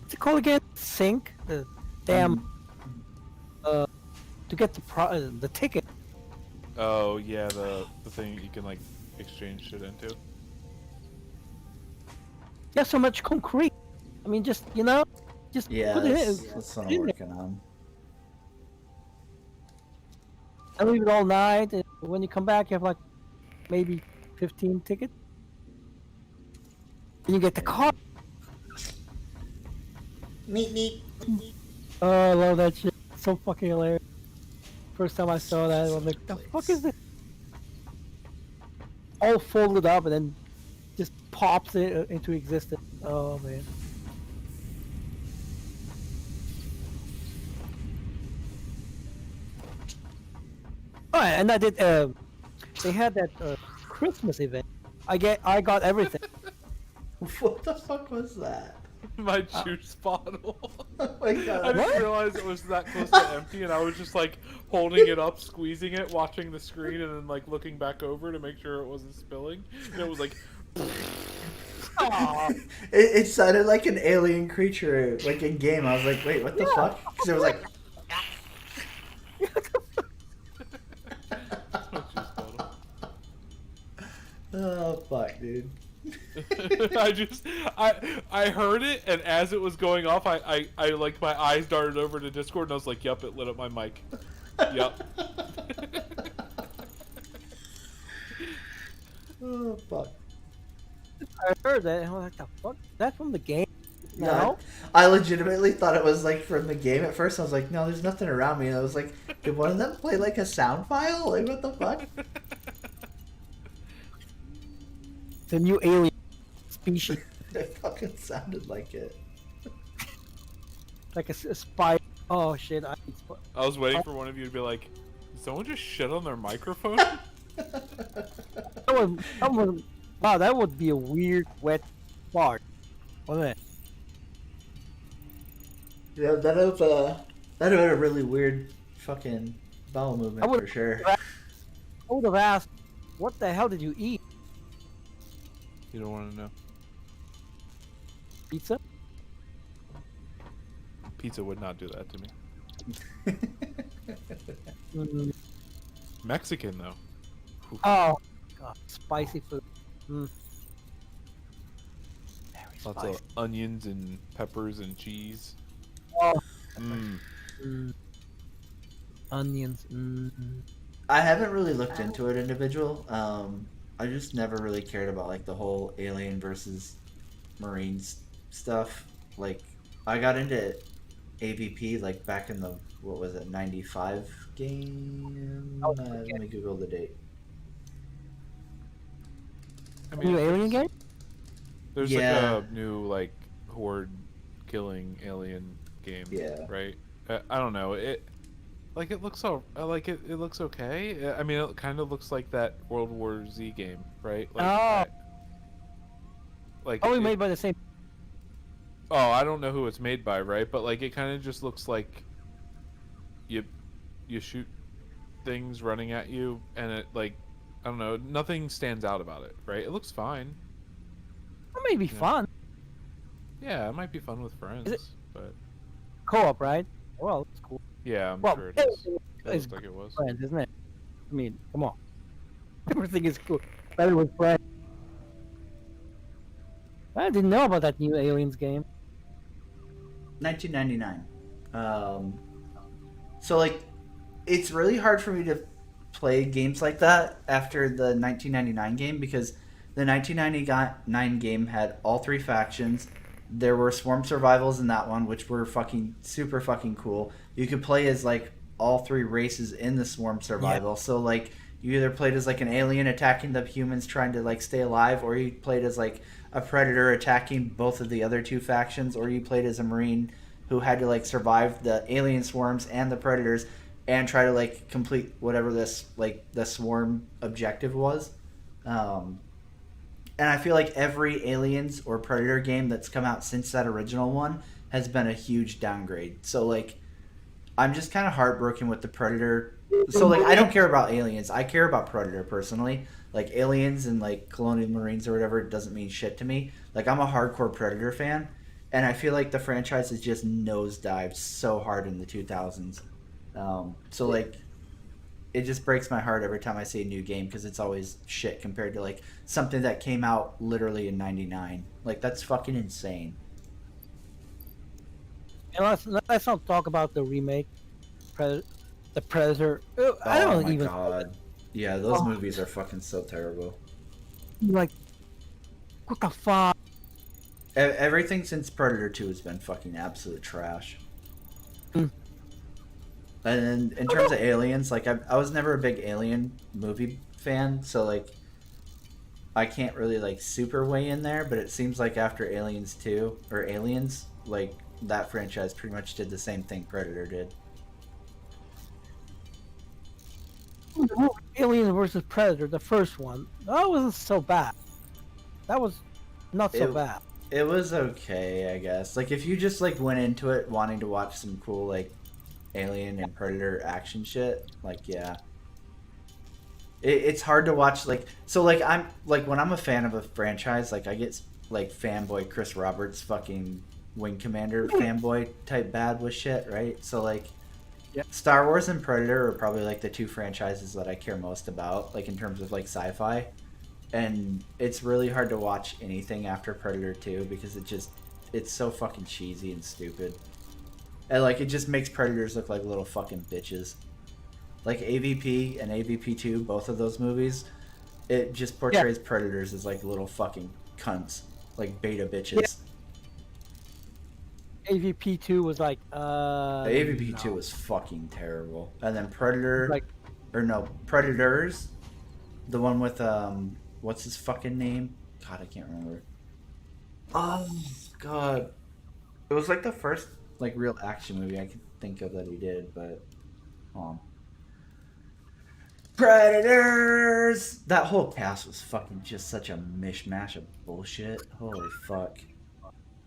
what's it called again? Sink? The damn to get the ticket. Oh yeah, the thing you can like exchange shit into. You have so much concrete. I mean, just just Yeah, put it that's, in. that's what I'm in there. working on. I leave it all night, and when you come back, you have like maybe 15 tickets. And you get the car. Meet. Oh, I love that shit. It's so fucking hilarious. First time I saw that, I was like, the fuck is this? All folded up and then just pops it into existence. Oh man. Oh, and I did. They had that Christmas event. I got everything. What the fuck was that? My juice bottle. Oh my I god. didn't realize it was that close to empty, and I was just like holding it up, squeezing it, watching the screen, and then like looking back over to make sure it wasn't spilling. And it was like, Aw. It sounded like an alien creature, like in game. I was like, wait, what the fuck? Because it was like, my juice bottle. oh fuck, dude. I heard it, and as it was going off, I like my eyes darted over to Discord, and I was like, "Yup, it lit up my mic." Yup. Oh fuck. I heard that, and I was like, the fuck? That's from the game? No, No? I legitimately thought it was like from the game at first. I was like, no, there's nothing around me. And I was like, did one of them play like a sound file? Like, what the fuck? It's a new alien species. It fucking sounded like it. Like a spy. Oh shit, I was waiting for one of you to be like, "Did someone just shit on their microphone?" Wow, that would be a weird wet fart, wouldn't it? Yeah, that'd have been a really weird fucking bowel movement would- for sure. I would have asked, what the hell did you eat? You don't want to know. Pizza? Pizza would not do that to me. Mm. Mexican though. Oh, God, spicy food. Mm. Very Lots spicy. of onions and peppers and cheese. Oh. Mm. Mm. Onions. Mm. I haven't really looked into it individual. I just never really cared about like the whole alien versus marines stuff. Like, I got into AVP, like back in the, what was it, 95 game? Oh, Let me Google the date. I New Alien game? There's like Yeah. a new like horde killing alien game, Yeah. right? I don't know. It looks so like it looks okay. I mean, it kind of looks like that World War Z game, right? Like, Oh. like Only it- made by the same. oh, I don't know who it's made by, right? But like, it kind of just looks like you shoot things running at you, and it like, I don't know, nothing stands out about it, right? It looks fine. That may be fun. Yeah, it might be fun with friends, it- but Co-op, right? Well, it's cool. yeah, I'm Well, sure it is. It it's looks like it was. friends, isn't it? I mean, come on. Everything is cool. Better with friends. I didn't know about that new Aliens game. 1999. So like, it's really hard for me to play games like that after the 1999 game because the 1999 game had all three factions. There were swarm survivals in that one, which were fucking super fucking cool. You could play as like all three races in the swarm survival. So like, you either played as like an alien attacking the humans trying to like stay alive, or you played as like a predator attacking both of the other two factions, or you played as a marine who had to like survive the alien swarms and the predators and try to like complete whatever this like the swarm objective was. And I feel like every aliens or predator game that's come out since that original one has been a huge downgrade. So like, I'm just kind of heartbroken with the predator. So like, I don't care about aliens. I care about predator personally. Like aliens and like colonial marines or whatever doesn't mean shit to me. Like, I'm a hardcore predator fan, and I feel like the franchise has just nosedived so hard in the 2000s. So like, it just breaks my heart every time I see a new game because it's always shit compared to like something that came out literally in '99. Like, that's fucking insane. And let's not talk about the remake, the Predator. I Oh don't my even god. Yeah, those movies are fucking so terrible. like. What the fuck? Everything since Predator 2 has been fucking absolute trash. Hmm. And then in terms of aliens, like, I was never a big alien movie fan, so like, I can't really like super weigh in there, but it seems like after Aliens 2 or Aliens, like, that franchise pretty much did the same thing Predator did. Alien versus Predator, the first one, that wasn't so bad. That was not so It- bad. It was okay, I guess. Like, if you just like went into it wanting to watch some cool like Alien and Predator action shit, like, yeah. It's hard to watch, like, so like, I'm like, when I'm a fan of a franchise, like, I get like fanboy Chris Roberts fucking Wing Commander fanboy type bad with shit, right? So like, Yeah. Star Wars and Predator are probably like the two franchises that I care most about, like in terms of like sci-fi. And it's really hard to watch anything after Predator 2 because it's so fucking cheesy and stupid. And like, it just makes Predators look like little fucking bitches. Like AVP and AVP 2, both of those movies, it just portrays Predators as like little fucking cunts, like beta bitches. AVP2 was like, The AVP 2 no. was fucking terrible. And then Predator, Like- or no, Predators, the one with what's his fucking name? God, I can't remember. Oh god, it was like the first like real action movie I could think of that he did, but Predators. That whole cast was fucking just such a mishmash of bullshit. Holy fuck.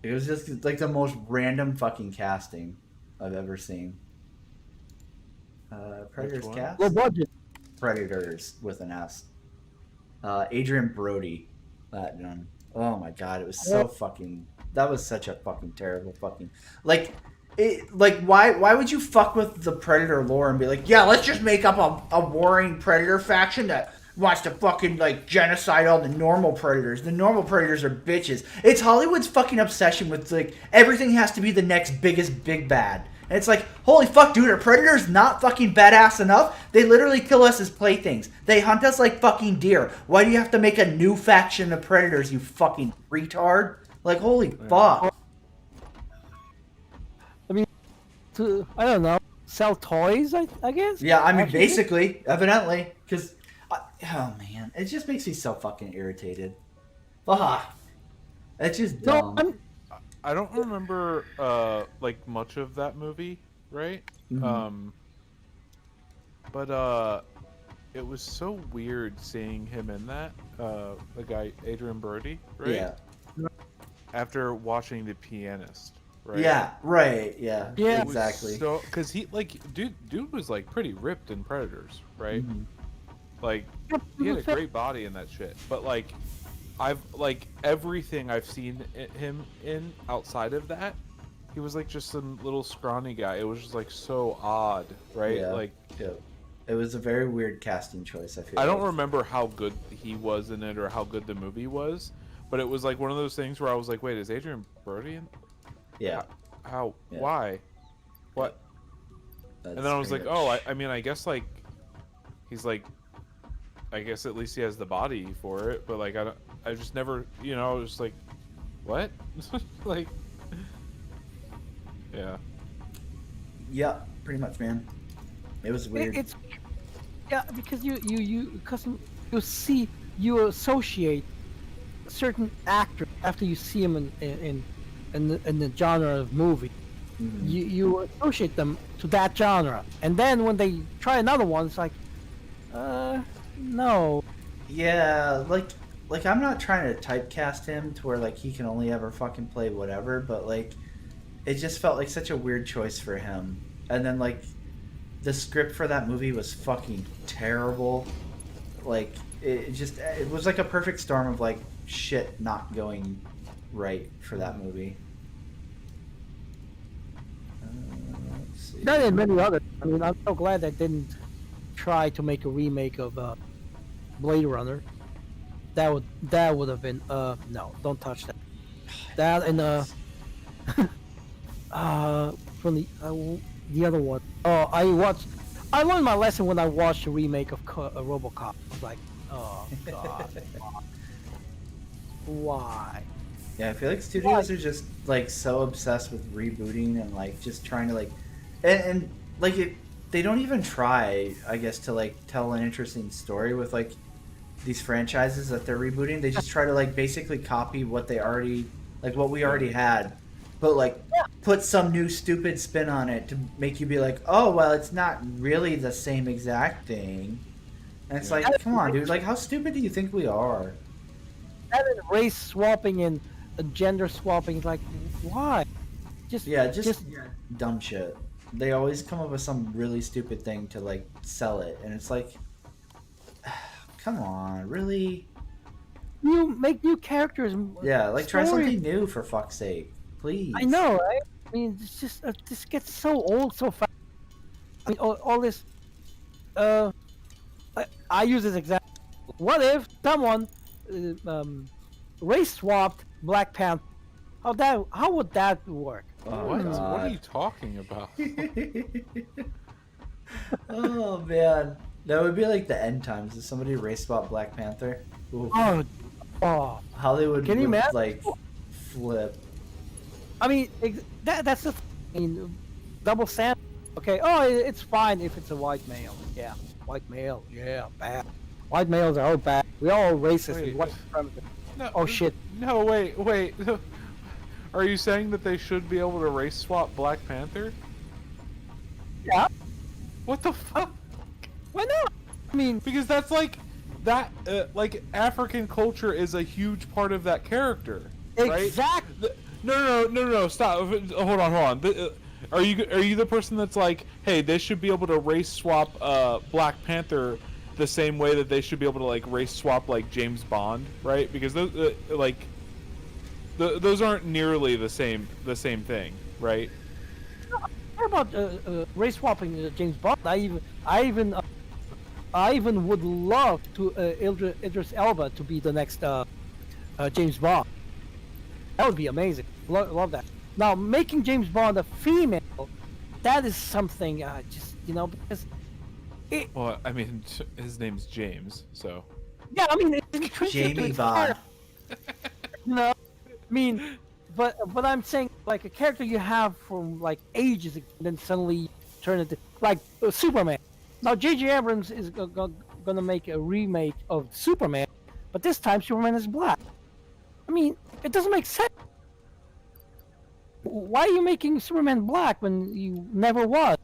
It was just like the most random fucking casting I've ever seen. Predators one? cast? Low budget. Predators with an S. Adrian Brody, that done. Oh my god, it was so fucking. That was such a fucking terrible fucking. Like, it. Like, why would you fuck with the Predator lore and be like, yeah, let's just make up a warring Predator faction that wants to fucking like genocide all the normal Predators. The normal Predators are bitches. It's Hollywood's fucking obsession with like everything has to be the next biggest big bad. And it's like, holy fuck, dude, are Predators not fucking badass enough? They literally kill us as playthings. They hunt us like fucking deer. Why do you have to make a new faction of Predators, you fucking retard? Like, holy fuck. to I don't know, sell toys. I guess. Yeah, I mean, Actually, basically, evidently, because oh man, it just makes me so fucking irritated. Ah, it's just No, dumb. I don't remember like much of that movie, right? Mhm. But it was so weird seeing him in that. The guy Adrian Brody, right? Yeah, After watching The Pianist, right? yeah, right, yeah, Yeah. It was exactly. So, because he like dude was like pretty ripped in Predators, right? Mhm. Like he had a great body in that shit. But like I've like everything I've seen him in outside of that, he was like just some little scrawny guy. It was just like so odd, right? Yeah, Like yeah. It was a very weird casting choice. I feel. I don't like. remember how good he was in it or how good the movie was, but it was like one of those things where I was like, wait, is Adrian Brody in? Yeah, How? Yeah. Why? What? that's And then I was like, pretty oh, much- I mean, I guess like he's like, I guess at least he has the body for it, but like I just never, I was just like, what? Like, yeah. yeah, pretty much, man. It was weird. It's yeah, because you associate certain actor after you see him in the genre of movie. Mhm. You associate them to that genre, and then when they try another one, it's like, no. Yeah, like I'm not trying to typecast him to where like he can only ever fucking play whatever, but like it just felt like such a weird choice for him. And then like the script for that movie was fucking terrible. Like it was like a perfect storm of like shit not going right for that movie. Let's see. That and many others. I mean, I'm so glad they didn't try to make a remake of Blade Runner. That would have been no, don't touch that. That and from the other one. Oh, I learned my lesson when I watched the remake of RoboCop. I was like, oh god, why? Yeah, I feel like studios are just like so obsessed with rebooting and like just trying to like, and like they don't even try, I guess, to like tell an interesting story with like these franchises that they're rebooting. They just try to like basically copy what they already like what we already had, but like put some new stupid spin on it to make you be like, oh well, it's not really the same exact thing. And it's like, come on, dude, like how stupid do you think we are? That and race swapping and gender swapping, like, why? Just Just dumb shit. They always come up with some really stupid thing to like sell it, and it's like, come on, really? make new characters. Yeah, like try story. something new for fuck's sake, please. I know, right? I mean, it's just this gets so old so fast. I mean, all this. I use this example. What if someone race swapped Black Panther? How would that work? Oh, What? What are God. you talking about? Oh man, that would be like the end times if somebody race swap Black Panther. Oof. Oh, Hollywood can you would imagine? like flip. I mean, that's the thing. I mean, double standard. Okay, oh, it's fine if it's a white male. Yeah, white male. Yeah, bad. White males are all bad. We all racist Wait. and white supremacists. No, Oh shit. No, wait. Are you saying that they should be able to race swap Black Panther? Yeah. What the fuck? Why not? I mean, Because that's like that. Like African culture is a huge part of that character, right? exactly. No, stop. Hold on. Are you the person that's like, hey, they should be able to race swap Black Panther the same way that they should be able to like race swap like James Bond, right? Because those those aren't nearly the same thing, right? What about race swapping James Bond? I even would love to Idris Elba to be the next James Bond. That would be amazing. Love that. Now making James Bond a female, that is something just because Well, I mean, his name's James, so. yeah, I mean it's intrinsic to Jamie its Bond. character. I mean, but I'm saying like a character you have from like ages, and then suddenly turn into like Superman. Now J.J. Abrams is gonna make a remake of Superman, but this time Superman is black. I mean, it doesn't make sense. Why are you making Superman black when you never was?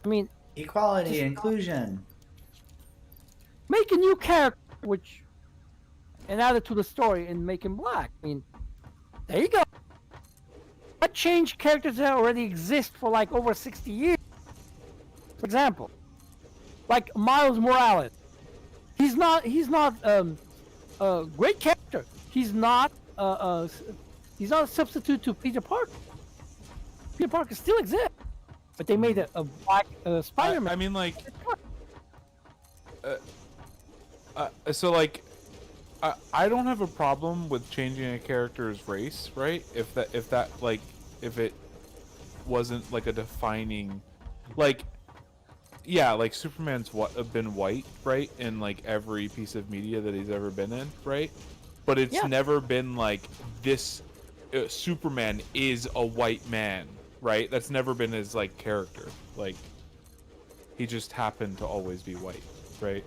I mean, Equality, Just- inclusion. make a new character and add it to the story and make him black. I mean, there you go. Why change characters that already exist for like over 60 years? For example, like Miles Morales. He's not a great character. He's not a substitute to Peter Parker. Peter Parker still exists, but they made a black Spider-Man. I mean, like, so like, I don't have a problem with changing a character's race, right? If it wasn't like a defining, like, yeah, like Superman's been white, right, in like every piece of media that he's ever been in, right? But it's never been like this. Superman is a white man, right? That's never been his like character. Like, he just happened to always be white, right?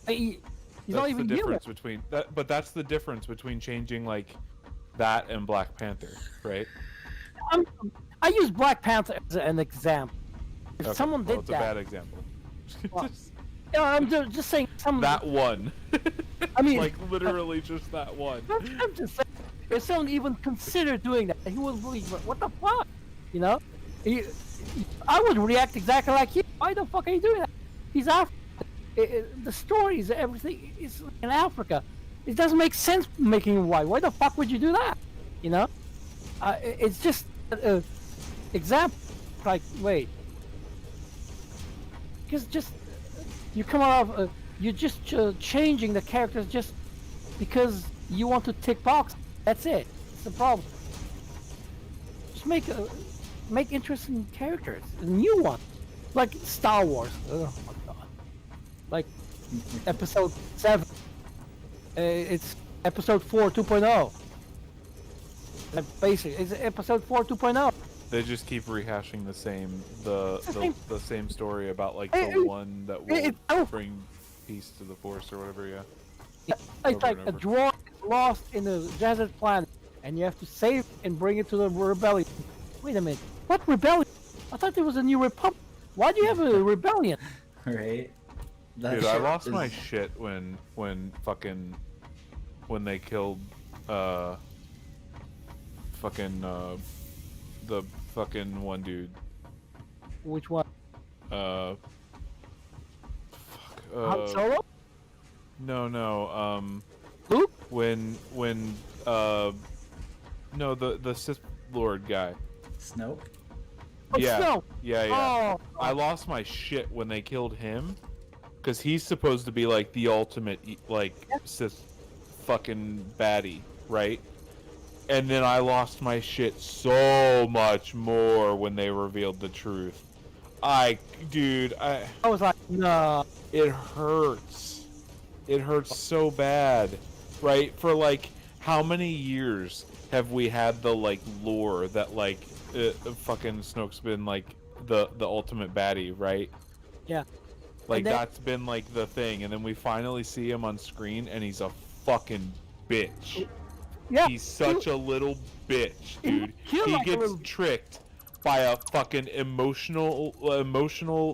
He's That's not the even human. difference between that. But that's the difference between changing like that and Black Panther, right? I use Black Panther as an example. If Okay, someone well, did it's that, a bad example. Well, I'm just saying. That one. I mean, like literally just that one. I'm just saying, if someone even considered doing that, he would believe, what the fuck? You know? I would react exactly like you. Why the fuck are you doing that? He's African. The stories, everything is in Africa. It doesn't make sense making him white. Why the fuck would you do that? You know? It's just an example. Like, wait. Because just, you come out of, you're just changing the characters just because you want to tick box. That's it. It's the problem. Just make interesting characters, a new one, like Star Wars. Oh my god! Like Episode 7. It's Episode 4 2.0. Like basically, it's Episode 4 2.0. They just keep rehashing the same story about like It- the it- one that it- will it- bring peace to the Force or whatever. Yeah. It's Over like and a over. droid is lost in a desert planet, and you have to save it and bring it to the rebellion. Wait a minute, what rebellion? I thought there was a new republic. Why do you have a rebellion? Right? That Dude, I shit lost is- my shit when they killed the fucking one dude. Which one? Fuck. Han Solo? No. Luke? When no, the Sith Lord guy. Snoke? Oh, Yeah. Snow. Yeah. Oh, I lost my shit when they killed him, because he's supposed to be like the ultimate like Sith fucking baddie, right? And then I lost my shit so much more when they revealed the truth. Dude, I was like, no. it hurts. It hurts so bad, right? For like, how many years have we had the like lore that like fucking Snoke's been like the ultimate baddie, right? Yeah. Like And then- that's been like the thing, and then we finally see him on screen, and he's a fucking bitch. Yeah. He's such a little bitch, dude. He He like a gets little- tricked by a fucking emotional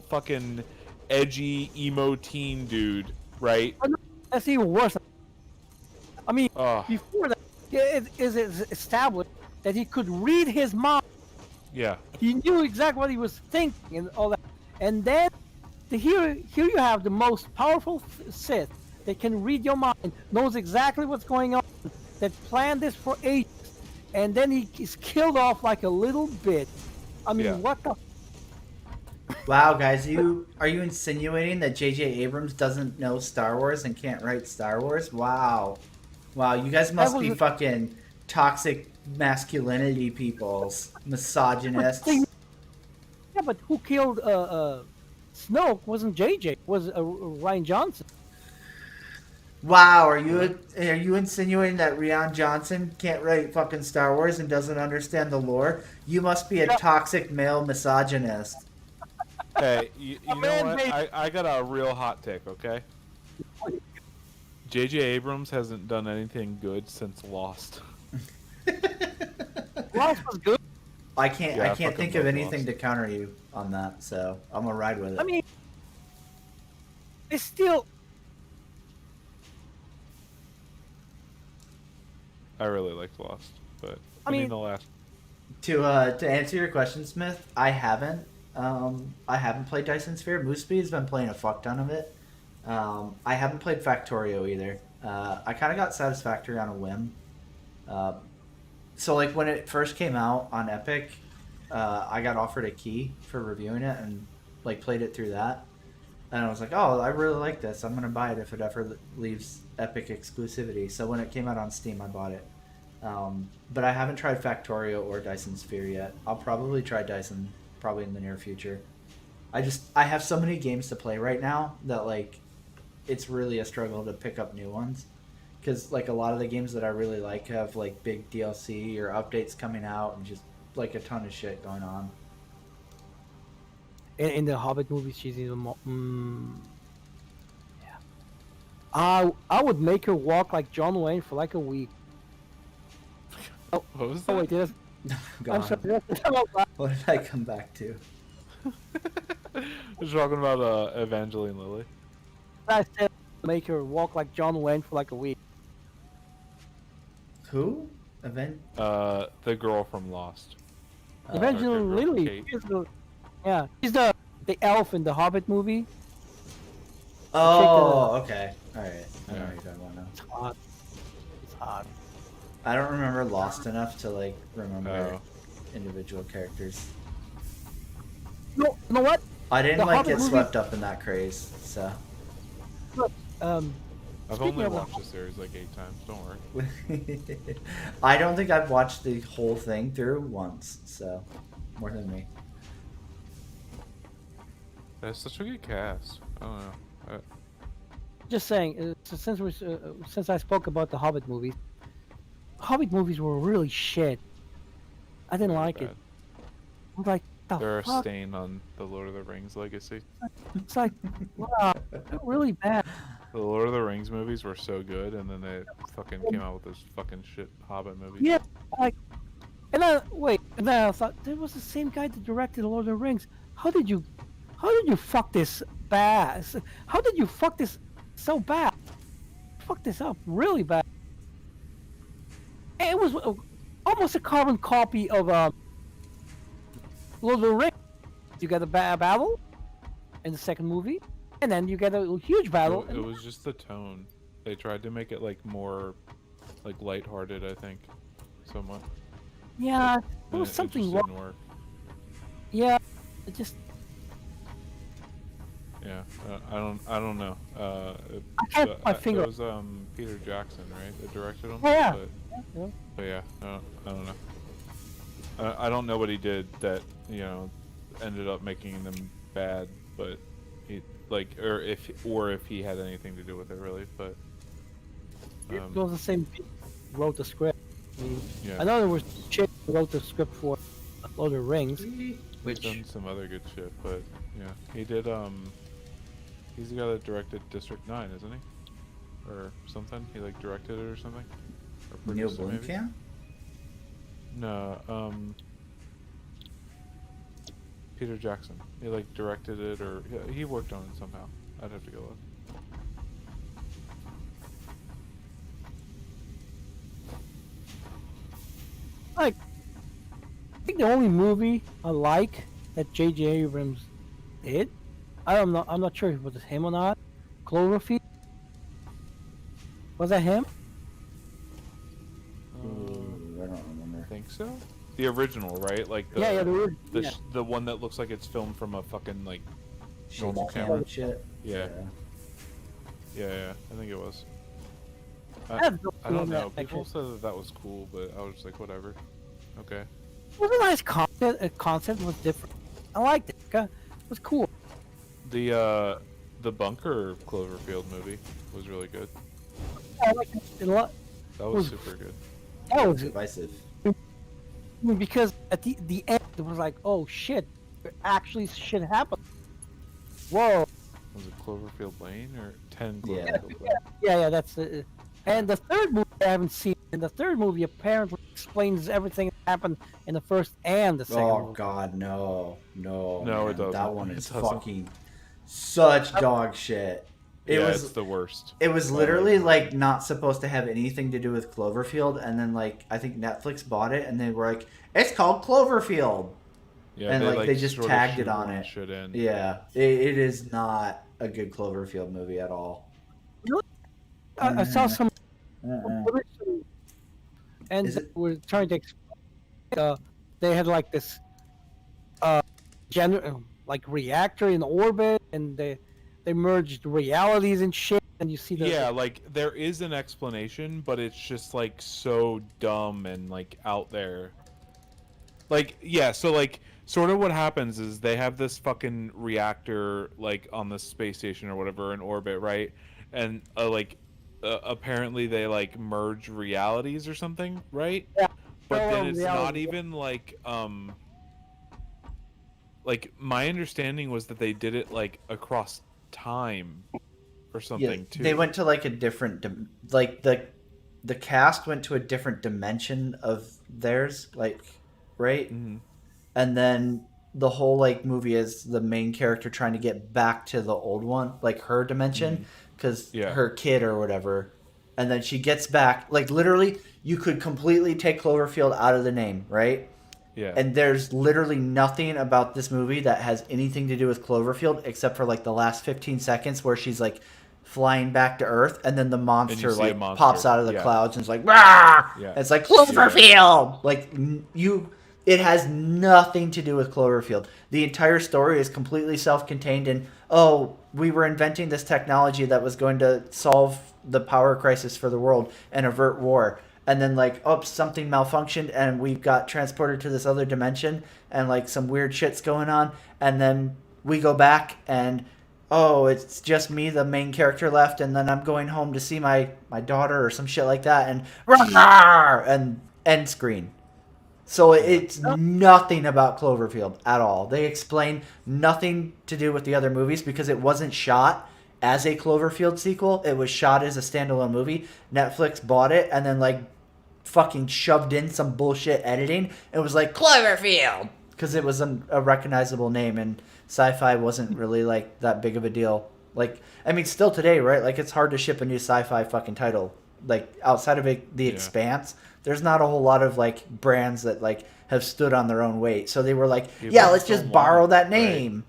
fucking edgy emo teen dude, right? That's even worse. I mean, Ugh. before that, it is established that he could read his mind. Yeah. He knew exactly what he was thinking and all that. And then, here you have the most powerful Sith that can read your mind, knows exactly what's going on, that planned this for ages, and then he is killed off like a little bit. I mean, Yeah. what the? Wow, guys, are you insinuating that J.J. Abrams doesn't know Star Wars and can't write Star Wars? Wow, you guys must be fucking toxic masculinity peoples, misogynists. Yeah, but who killed Snoke wasn't JJ, was Ryan Johnson. Wow, are you insinuating that Rian Johnson can't write fucking Star Wars and doesn't understand the lore? You must be a toxic male misogynist. Hey, you know man what? made- I got a real hot take, okay? J.J. Abrams hasn't done anything good since Lost. Lost was good. I can't Yeah, I think fucking of love anything Lost. to counter you on that, so I'm gonna ride with it. I mean, it's still. I really liked Lost, but I I mean mean- the last. To answer your question, Smith, I haven't. I haven't played Dyson Sphere. Moosby's been playing a fuck ton of it. I haven't played Factorio either. I kind of got Satisfactory on a whim. So like when it first came out on Epic, I got offered a key for reviewing it and like played it through that. And I was like, oh, I really like this. I'm gonna buy it if it ever leaves Epic exclusivity. So when it came out on Steam, I bought it. But I haven't tried Factorio or Dyson Sphere yet. I'll probably try Dyson probably in the near future. I have so many games to play right now that like it's really a struggle to pick up new ones because like a lot of the games that I really like have like big DLC or updates coming out and just like a ton of shit going on. In the Hobbit movies, she's even more. Yeah. I would make her walk like John Wayne for like a week. What was Oh that? wait, there's. I'm God, sorry. that's- what did I come back to? We're talking about Evangeline Lilly. I said make her walk like John Wayne for like a week. Who? Event? The girl from Lost. Eventually, girl, Lily. Kate. Yeah, she's the elf in the Hobbit movie. Oh, okay. All right. I know Yeah. what you're talking about now. It's hot. It's hot. I don't remember Lost enough to like remember Oh. individual characters. No, you know what? I didn't The like Hobbit get movie- swept up in that craze, so. Um, I've Speaking only of- watched the series like 8 times. Don't worry. I don't think I've watched the whole thing through once, so more than me. That's such a good cast. I don't know. just saying. Since I spoke about the Hobbit movies, Hobbit movies were really shit. I didn't like it. Bad. I'm like, the They're a fuck? stain on the Lord of the Rings legacy. It's like, wow, they're really bad. The Lord of the Rings movies were so good, and then they fucking came out with those fucking shit Hobbit movies. Yeah, like, and then wait, and then I thought there was the same guy that directed Lord of the Rings. How did you fuck this bad? How did you fuck this so bad? Fuck this up really bad. And it was almost a carbon copy of Lord of the Rings. You get a battle in the second movie, and then you get a huge battle. It was just the tone. They tried to make it like more, like lighthearted. I think, somewhat. Yeah, there And was it something just wrong. didn't work. Yeah, it just Yeah, I don't know. I can't put my finger. It was Peter Jackson, right? That directed him. Oh, yeah. But, Yeah. but yeah, I don't know. I don't know what he did that ended up making them bad, but he or if he had anything to do with it really, but It was the same people who wrote the script. I mean, yeah, I know there was chick who wrote the script for Lord of the Rings. he's Which done some other good shit, but yeah, he did. He's the guy that directed District 9, isn't he? Or something? He like directed it or something? Or Neil produced it, maybe? Blomkamp? No, Peter Jackson. He like directed it, or he worked on it somehow. I'd have to go look. like, I think the only movie I like that J.J. Abrams did, I'm not sure if it was him or not. Cloverfield. Was that him? Ooh, I don't remember. I think so. The original, right? Like the Yeah, the, the one that looks like it's filmed from a fucking like normal Shaky cam camera. and shit. Yeah. Yeah, I think it was. I have no I don't clue know. that People actually. said that was cool, but I was just like, whatever. Okay. It was a nice concept. The concept was different. I liked it. It was cool. The Bunker Cloverfield movie was really good. I like it a lot. That was super good. That was Divisive. because at the end it was like, oh shit, actually shit happened. Whoa. Was it Cloverfield Lane or 10 Yeah. Cloverfield Lane? Yeah, that's the. And the third movie I haven't seen. And the third movie apparently explains everything that happened in the first and the second Oh movie. God, no. No, Man. it doesn't. That one It is doesn't. fucking such dog shit. It Yeah, was it's the worst. It was literally like not supposed to have anything to do with Cloverfield, and then like I think Netflix bought it, and they were like, "It's called Cloverfield," Yeah, and like they just sort of tagged it on shoehorn it. Shit in. Yeah, it is not a good Cloverfield movie at all. I saw some Uh-uh. footage, and Is they it- were trying to explain. They had like this, like reactor in orbit, and they merged realities and shit, and you see the Yeah, like there is an explanation, but it's just like so dumb and like out there. Like, yeah, so like sort of what happens is they have this fucking reactor like on the space station or whatever in orbit, right? And apparently they like merge realities or something, right? Yeah. But then Parallel it's not reality. even like my understanding was that they did it like across time or something Yeah, too. they went to like a different, like the cast went to a different dimension of theirs, like, right? Mhm. And then the whole like movie is the main character trying to get back to the old one, like her dimension, because Yeah. her kid or whatever. And then she gets back, like literally, you could completely take Cloverfield out of the name, right? Yeah. And there's literally nothing about this movie that has anything to do with Cloverfield except for like the last 15 seconds where she's like flying back to Earth, and then the monster see a like monster. pops out of the Yeah. clouds and it's like, "Rah!" Yeah. It's like Cloverfield. Like it has nothing to do with Cloverfield. The entire story is completely self-contained, and oh, we were inventing this technology that was going to solve the power crisis for the world and avert war. And then like, oh, something malfunctioned and we got transported to this other dimension and like some weird shit's going on, and then we go back and oh, it's just me, the main character left, and then I'm going home to see my daughter or some shit like that, and and end screen. So it's nothing about Cloverfield at all. They explain nothing to do with the other movies because it wasn't shot as a Cloverfield sequel. It was shot as a standalone movie. Netflix bought it and then like fucking shoved in some bullshit editing. It was like Cloverfield because it was a recognizable name, and sci-fi wasn't really like that big of a deal. Like, I mean, still today, right? Like, it's hard to ship a new sci-fi fucking title. Like, outside of it, The Expanse, there's not a whole lot of like brands that like have stood on their own weight. So they were like, People yeah, let's don't just want borrow it, that right? name.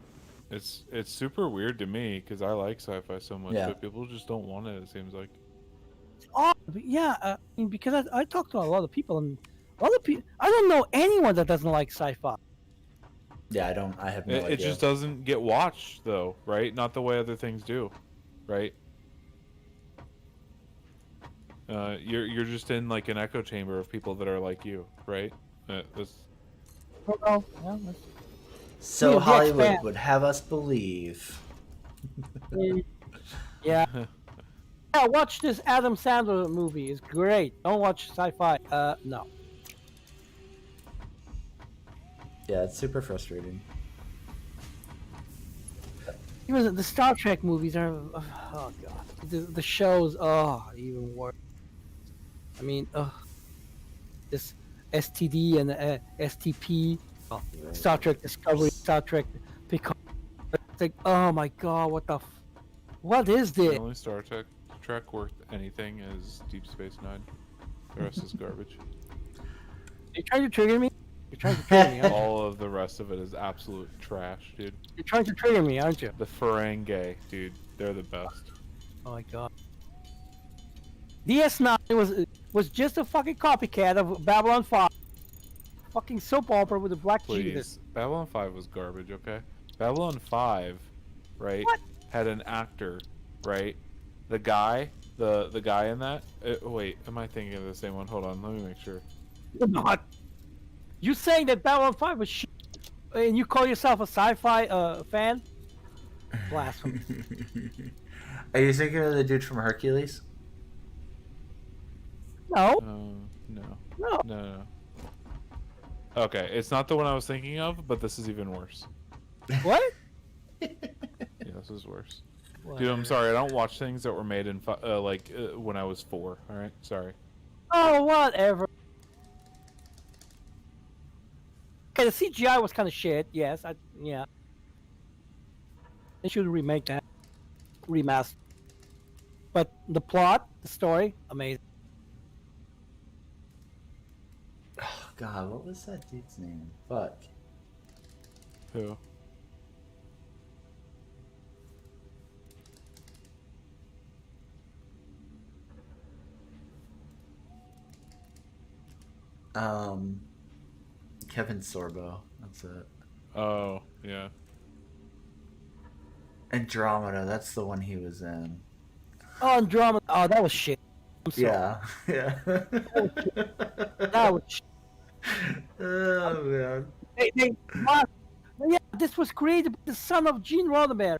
It's super weird to me because I like sci-fi so much, Yeah. but people just don't want it. It seems like. yeah, I mean, because I talk to a lot of people, and a lot of people, I don't know anyone that doesn't like sci-fi. Yeah, I have no It idea. just doesn't get watched though, right? Not the way other things do, right? You're just in like an echo chamber of people that are like you, right? That's Well, yeah, So The Hollywood Expanse. would have us believe. yeah. Yeah, watch this Adam Sandler movie. It's great. Don't watch sci-fi. No. Yeah, it's super frustrating. Even the Star Trek movies are. Oh god. The shows. Oh, even worse. I mean, this STD and STP. Oh, Star Trek Discovery. Star Trek Picard. It's like, oh my god, what is the this? only Star Trek worth anything is Deep Space Nine. The rest is garbage. You're trying to trigger me? You're trying to trigger me, aren't you? All of the rest of it is absolute trash, dude. You're trying to trigger me, aren't you? The Ferengi, dude, they're the best. Oh my god. DS9 was just a fucking copycat of Babylon 5. Fucking soap opera with a black Jesus. Please, Babylon 5 was garbage, okay? Babylon 5, right, What? had an actor, right? The guy, the guy in that. Wait, am I thinking of the same one? Hold on, let me make sure. You're not. You saying that Babylon 5 was shit, and you call yourself a sci-fi fan? Blasphemy. Are you thinking of the dude from Hercules? No, No. no. No. Okay, it's not the one I was thinking of, but this is even worse. What? Yeah, this is worse. Dude, Whatever. I'm sorry. I don't watch things that were made in when I was 4. All right, sorry. Oh, whatever. Okay, the CGI was kind of shit. Yes, yeah. They should remake that, remaster. But the plot, the story, amazing. Oh, God, what was that dude's name? Fuck. Who? Kevin Sorbo. That's it. Oh, yeah. Andromeda. That's the one he was in. Oh, and drama. Oh, that was shit. I'm sorry. Yeah. Yeah. That was shit. Oh man. Yeah, this was created by the son of Gene Roddenberry.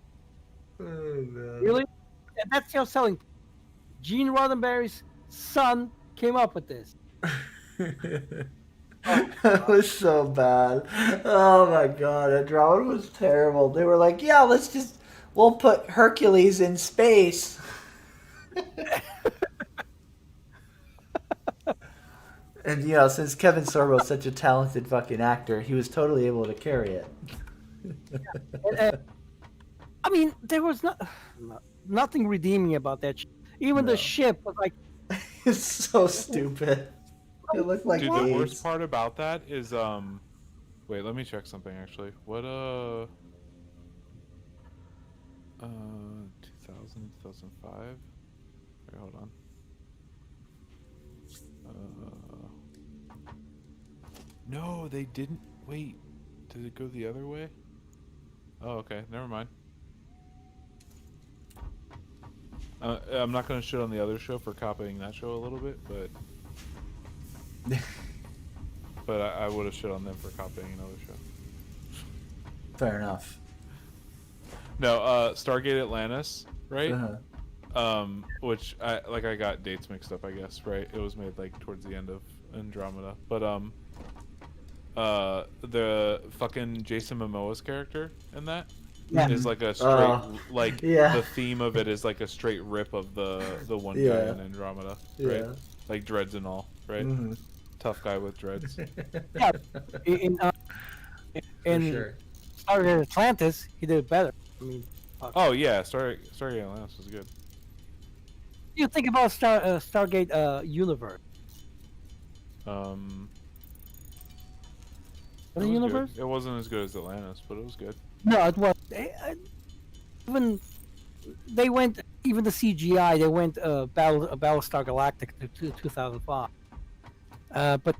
Oh man. Really? And that's your selling point. Gene Roddenberry's son came up with this. That was so bad. Oh my god, Andromeda was terrible. They were like, yeah, we'll put Hercules in space. And since Kevin Sorbo is such a talented fucking actor, he was totally able to carry it. I mean, there was nothing redeeming about that. Even No. the ship was like, It's so stupid. It looked like Dude, the AIDS. worst part about that is wait, let me check something actually. What 2000, 2005? Wait, hold on. No, they didn't. Wait, did it go the other way? Oh, okay, never mind. I'm not gonna shit on the other show for copying that show a little bit, but I would have shit on them for copying another show. Fair enough. No, Stargate Atlantis, right? Uh-huh. Which I got dates mixed up, I guess, right? It was made like towards the end of Andromeda, but the fucking Jason Momoa's character in that is like a straight yeah. the theme of it is like a straight rip of the one guy Yeah. in Andromeda, right? Yeah. Like dreads and all, right? Mhm. Tough guy with dreads. yeah, in For sure. Stargate Atlantis, he did it better. I mean, fuck. Oh yeah, Stargate Atlantis was good. You think about Stargate Universe? It The was universe? good. It wasn't as good as Atlantis, but it was good. No, it was. Even they went. Even the CGI. They went Battlestar Galactica to 2005. But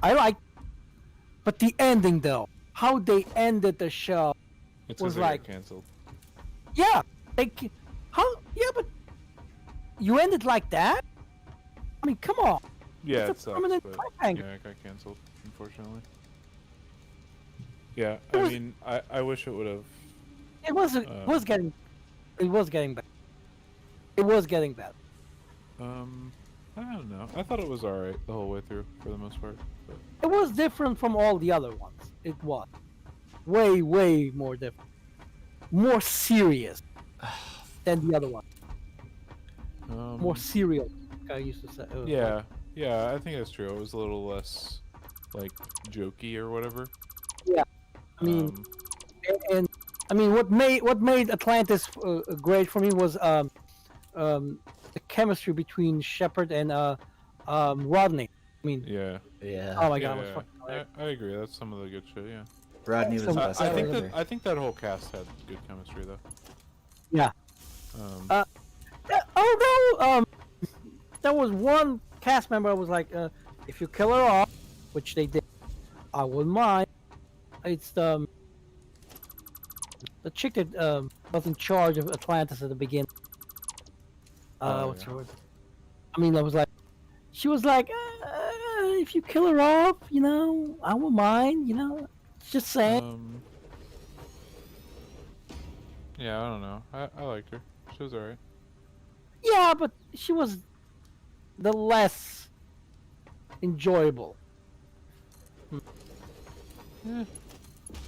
I like. But the ending though, how they ended the show, It's was 'cause they got like, canceled. yeah, how, yeah, but you ended like that. I mean, come on. Yeah, It's it a sucks, permanent but cliffhanger. yeah, it got canceled, unfortunately. Yeah, It I was- mean, I wish it would have. It was getting better. It was getting better. I don't know. I thought it was alright the whole way through for the most part. But It was different from all the other ones. It was way more different, more serious than the other one. More serial. Like I used to say. yeah, I think that's true. It was a little less like jokey or whatever. I mean, and I mean, what made Atlantis great for me was the chemistry between Shepard and Rodney. I mean, Yeah. Yeah. oh my Yeah, god, it was yeah. fucking hilarious. I agree. That's some of the good shit. Yeah. Rodney was So- the best I think character. I think that whole cast had good chemistry though. Yeah. Um, Although there was one cast member who was like, if you kill her off, which they did, I wouldn't mind. It's the chick that was in charge of Atlantis at the beginning. Oh, What's yeah. her word? I mean, I was like, she was like, if you kill her off, I won't mind. Just saying. yeah, I don't know. I liked her. She was alright. Yeah, but she was the less enjoyable.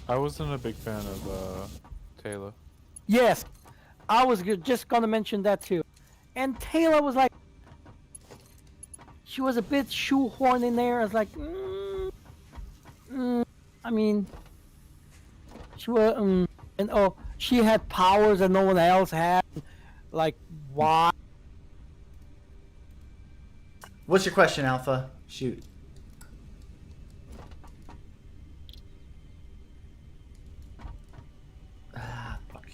I wasn't a big fan of Taylor. Yes, I was just gonna mention that too. And Taylor was like, she was a bit shoehorned in there. I was like, I mean, she was, and oh, she had powers that no one else had. Like, why? What's your question, Alpha? Shoot. Ah, fuck.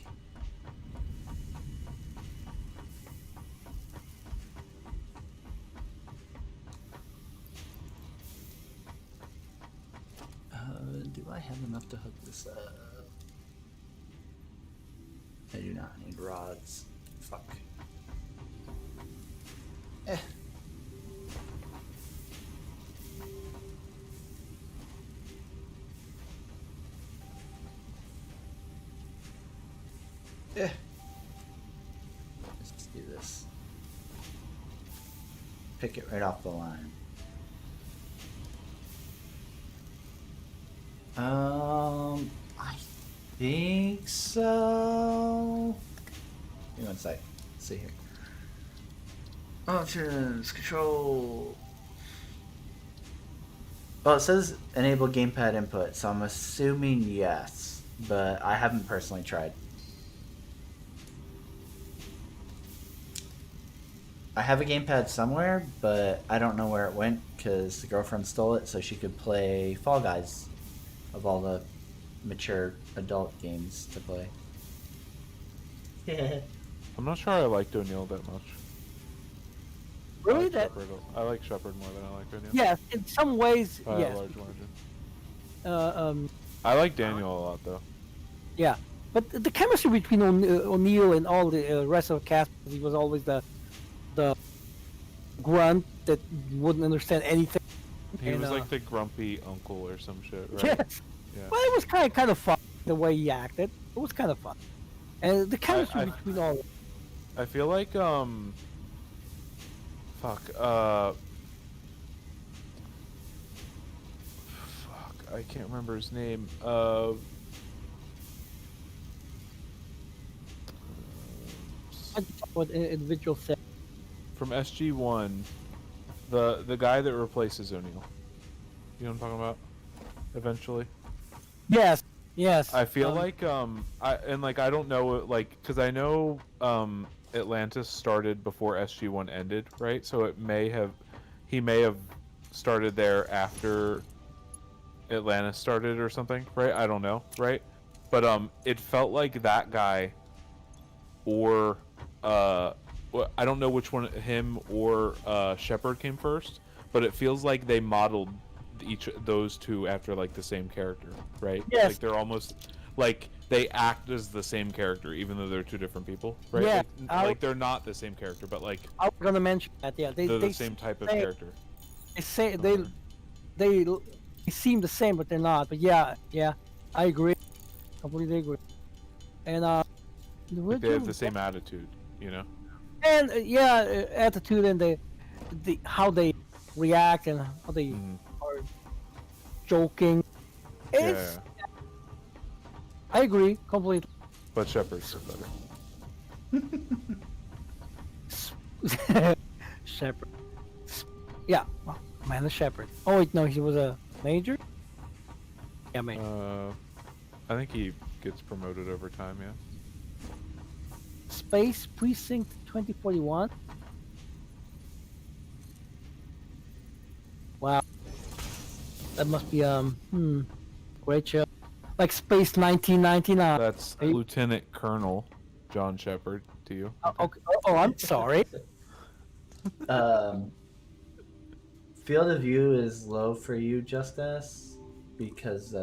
Do I have enough to hook this up? I do not need rods. Fuck. Eh. Eh. Let's just do this. Pick it right off the line. I think so. Give me one sec. Let's see here. Options, control. Well, it says enable gamepad input, so I'm assuming yes, but I haven't personally tried. I have a gamepad somewhere, but I don't know where it went because the girlfriend stole it so she could play Fall Guys of all the mature adult games to play. I'm not sure I liked O'Neill that much. I Really? like That? Shepard. I like Shepard more than I like O'Neill. Yes, in some ways, By a yes. large margin. I like Daniel a lot though. Yeah, but the chemistry between O'Neill and all the rest of the cast, he was always the grunt that wouldn't understand anything. He And, was like the grumpy uncle or some shit, right? Yes. Yeah. Well, it was kind of fun the way he acted. It was kind of fun, and the chemistry between all. I feel like I can't remember his name. What individual said. From SG1, the guy that replaces O'Neill. You know what I'm talking about? Eventually. Yes. Yes. I feel like I don't know because I know Atlantis started before SG1 ended, right? So he may have started there after Atlantis started or something, right? I don't know, right? But it felt like that guy or I don't know which one, him or Shepard came first, but it feels like they modeled those two after like the same character, right? Yes. Like they're almost like they act as the same character even though they're two different people, right? Yeah, like they're not the same character, but like I was gonna mention that. Yeah, they're the same type of character. They say they seem the same, but they're not. But yeah, I agree, completely agree. And Like they have the same attitude, you know? And attitude and the how they react and how they are joking. It's, I agree completely. But Shepard's better. Shepard. Yeah, well, Amanda Shepard. Oh wait, no, he was a major. Yeah, major. I think he gets promoted over time, yeah. Space Precinct 2041. Wow. That must be great show. Like Space 1999. That's Lieutenant Colonel John Shepard to you. Okay. Oh, I'm sorry. Field of view is low for you, Justice, because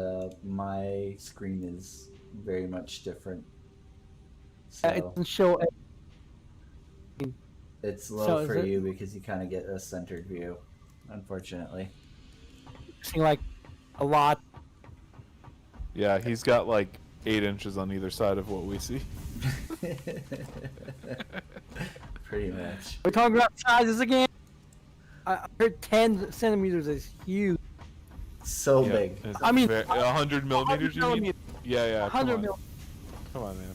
my screen is very much different. So It doesn't show. it's low So is for it- you because you kind of get a centered view, unfortunately. Seeing like a lot. Yeah, he's got like 8 inches on either side of what we see. Pretty much. We're talking about sizes again. I heard 10 centimeters is huge. So Yeah, big. it's I mean, 100 millimeters. You mean? millimeters. Yeah, yeah. Come 100 on, mil. come on, man.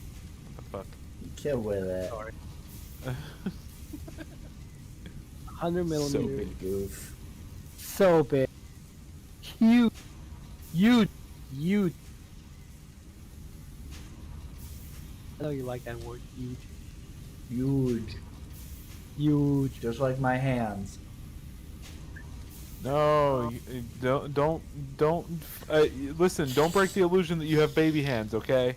What Get with it. Sorry. the fuck? 100 millimeters. Stupid goof. So big. Huge. Huge. Huge. I know you like that word, huge. Huge. Huge. Just like my hands. No, don't. Listen, don't break the illusion that you have baby hands, okay?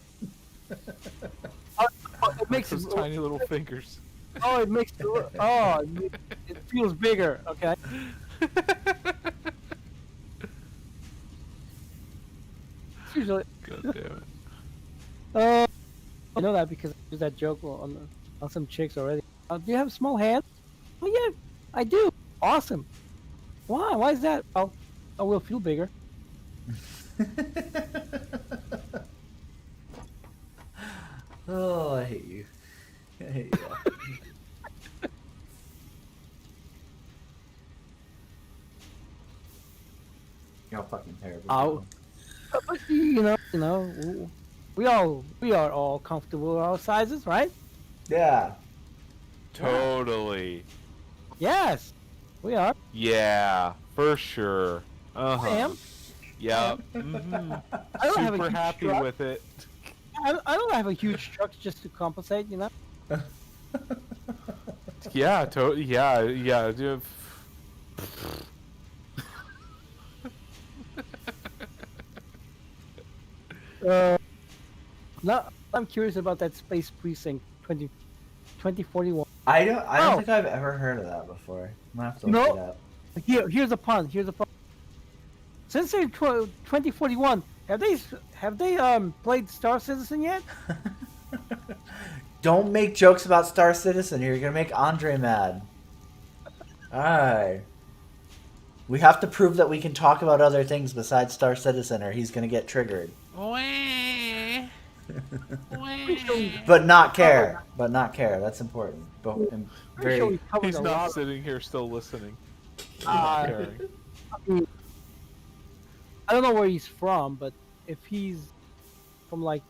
It makes Those it tiny little fingers. Oh, it makes it look. Oh, it feels bigger. Okay. It's usually. God damn it. I know that because I used that joke on some chicks already. Do you have small hands? Oh yeah, I do. Awesome. Why? Why is that? Oh, I will feel bigger. Oh, I hate you. I hate you. You're fucking terrible. Ow. But you know, we are all comfortable with our sizes, right? Yeah. Totally. Yes, we are. Yeah, for sure. Uh huh. I am. Yeah. Mm-hmm. I don't have a Super huge happy truck. with it. I don't have a huge truck just to compensate, you know. Yeah. Yeah. Dude. No, I'm curious about that Space Precinct 2041. I don't Oh. think I've ever heard of that before. I'm gonna have to look No. it up. Here's a pun. Here's a pun. Since they're 2041, have they played Star Citizen yet? Don't make jokes about Star Citizen. You're gonna make Andre mad. Alright. We have to prove that we can talk about other things besides Star Citizen, or he's gonna get triggered. But not care. But not care. That's important. But and Pretty sure very. we covered He's a not lot. sitting here still listening. Uh, Caring. I don't know where he's from, but if he's from like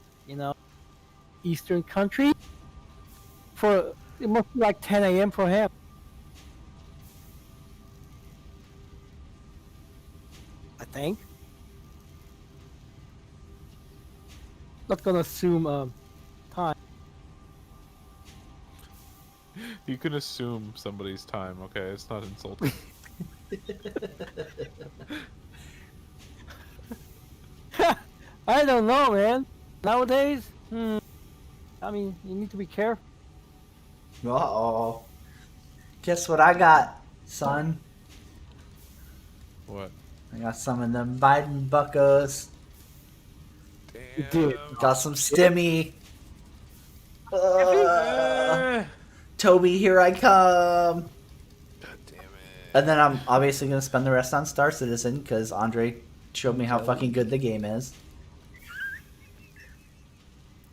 Eastern country, it must be like 10 a.m. for him. I think. Not gonna assume time. You can assume somebody's time, okay? It's not insulting. I don't know, man. Nowadays, I mean, you need to be careful. Uh-oh. Guess what I got, son? What? I got some of them Biden buckos. You did. Got some stimmy. Eh. Toby, here I come. God damn it. And then I'm obviously going to spend the rest on Star Citizen because Andre showed me how fucking good the game is.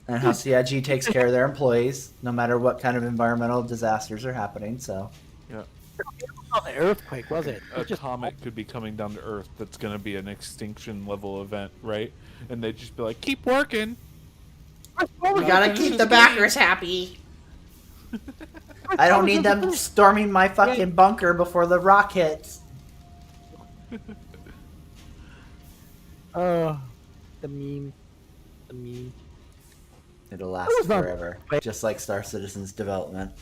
And how CIG takes care of their employees no matter what kind of environmental disasters are happening. So, Yeah. Not an earthquake, was it? A It's just comet could be coming down to Earth that's going to be an extinction level event, right? And they'd just be like, keep working. We gotta keep the backers happy. I don't need them storming my fucking bunker before the rock hits. The meme. The meme. It'll last was not- forever. Just like Star Citizen's development.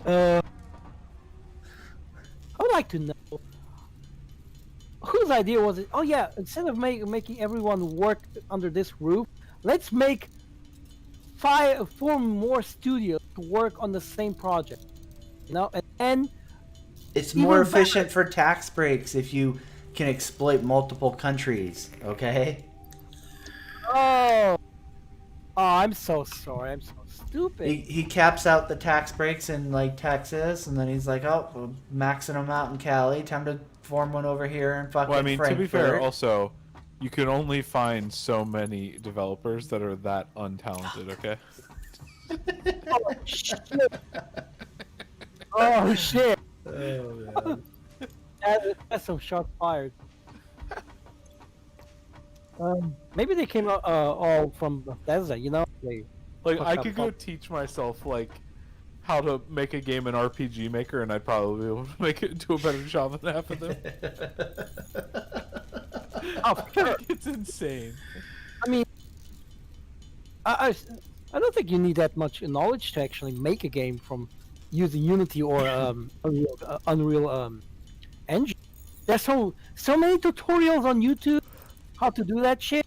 I would like to know whose idea was it? Oh yeah, instead of making everyone work under this roof, let's make 4 more studios to work on the same project. And It's Even more better. efficient for tax breaks if you can exploit multiple countries, okay? oh, I'm so sorry. I'm so stupid. He caps out the tax breaks in like Texas, and then he's like, "Oh, we're maxing them out in Cali. Time to form one over here in fucking Well, I mean, Frankfurt." to be fair, also, you can only find so many developers that are that untalented, okay? Oh shit! Oh shit! Oh, That's some shots fired. Maybe they came out all from Bethesda, you know? They Like fucked I up could go teach myself like how to make a game in RPG Maker, and I'd probably be able to make it do a better job than half of them. Oh, for sure. Like, it's insane. I mean, I, I, I don't think you need that much knowledge to actually make a game from using Unity or Unreal Engine. There's so many tutorials on YouTube how to do that shit.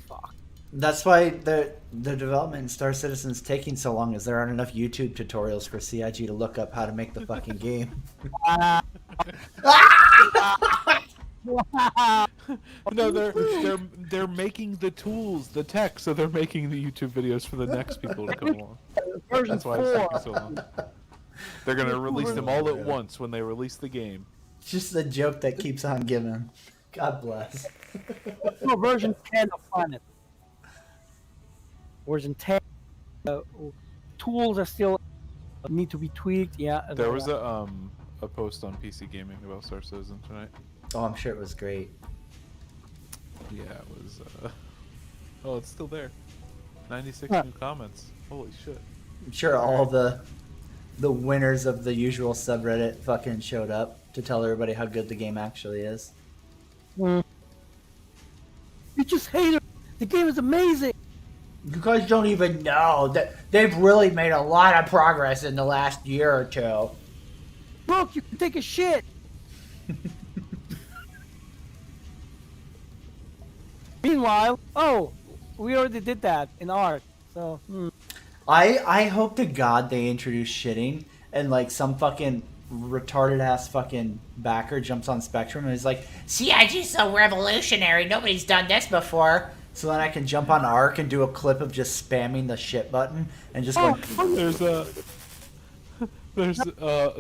Fuck. That's why the development in Star Citizen's taking so long, is there aren't enough YouTube tutorials for CIG to look up how to make the fucking game. No, they're making the tools, the tech, so they're making the YouTube videos for the next people to come along. Version That's why it's 4. taking so long. They're gonna release them all at once when they release the game. It's just the joke that keeps on giving. God bless. No, version 10 of Planet. Version 10. Tools are still need to be tweaked. Yeah. There was a post on PC Gaming about Star Citizen tonight. Oh, I'm sure it was great. Yeah, it was. Oh, it's still there. 96 Huh. new comments. Holy shit. I'm sure all the winners of the usual subreddit fucking showed up to tell everybody how good the game actually is. You just hate it. The game is amazing. You guys don't even know that they've really made a lot of progress in the last year or two. Look, you can take a shit. Meanwhile, oh, we already did that in art. So, I hope to God they introduce shitting and like some fucking retarded ass fucking backer jumps on Spectrum and is like, CIG's so revolutionary. Nobody's done this before. so then I can jump on Arc and do a clip of just spamming the shit button and just going. There's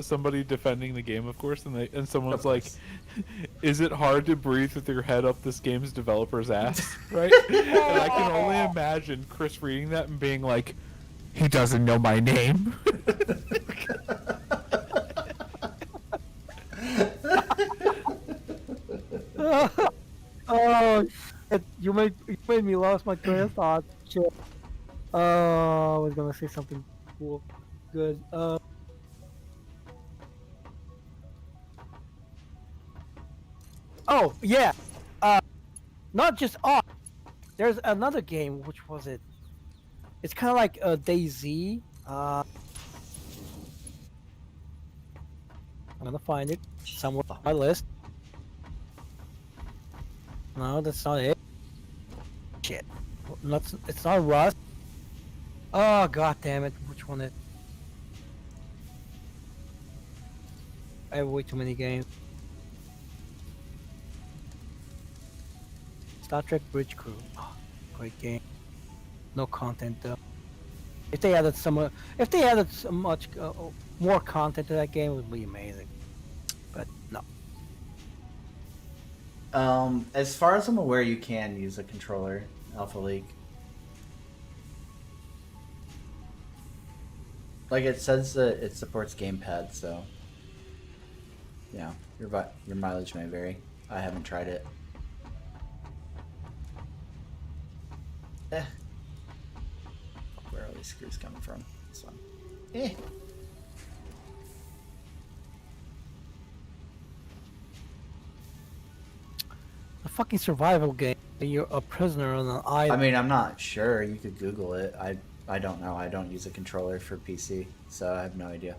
somebody defending the game, of course, and someone's like, "Is it hard to breathe with your head up this game's developer's ass?" Right? And I can only imagine Chris reading that and being like, "He doesn't know my name." oh, shit. You made me lost my train of thought. Shit. I was gonna say something cool, good. Oh yeah. Not just art. There's another game. Which was it? It's kind of like DayZ. I'm gonna find it somewhere on my list. No, that's not it. Shit. It's not Rust. Oh, god damn it. Which one it? I have way too many games. Star Trek Bridge Crew. Oh, great game. No content though. If they added so much more content to that game, it would be amazing. But no. As far as I'm aware, you can use a controller, Alpha League. Like it says that it supports gamepad, so yeah, your mileage may vary. I haven't tried it. Where are all these screws coming from? This one. A fucking survival game. You're a prisoner on an island. I mean, I'm not sure. You could Google it. I don't know. I don't use a controller for PC, so I have no idea.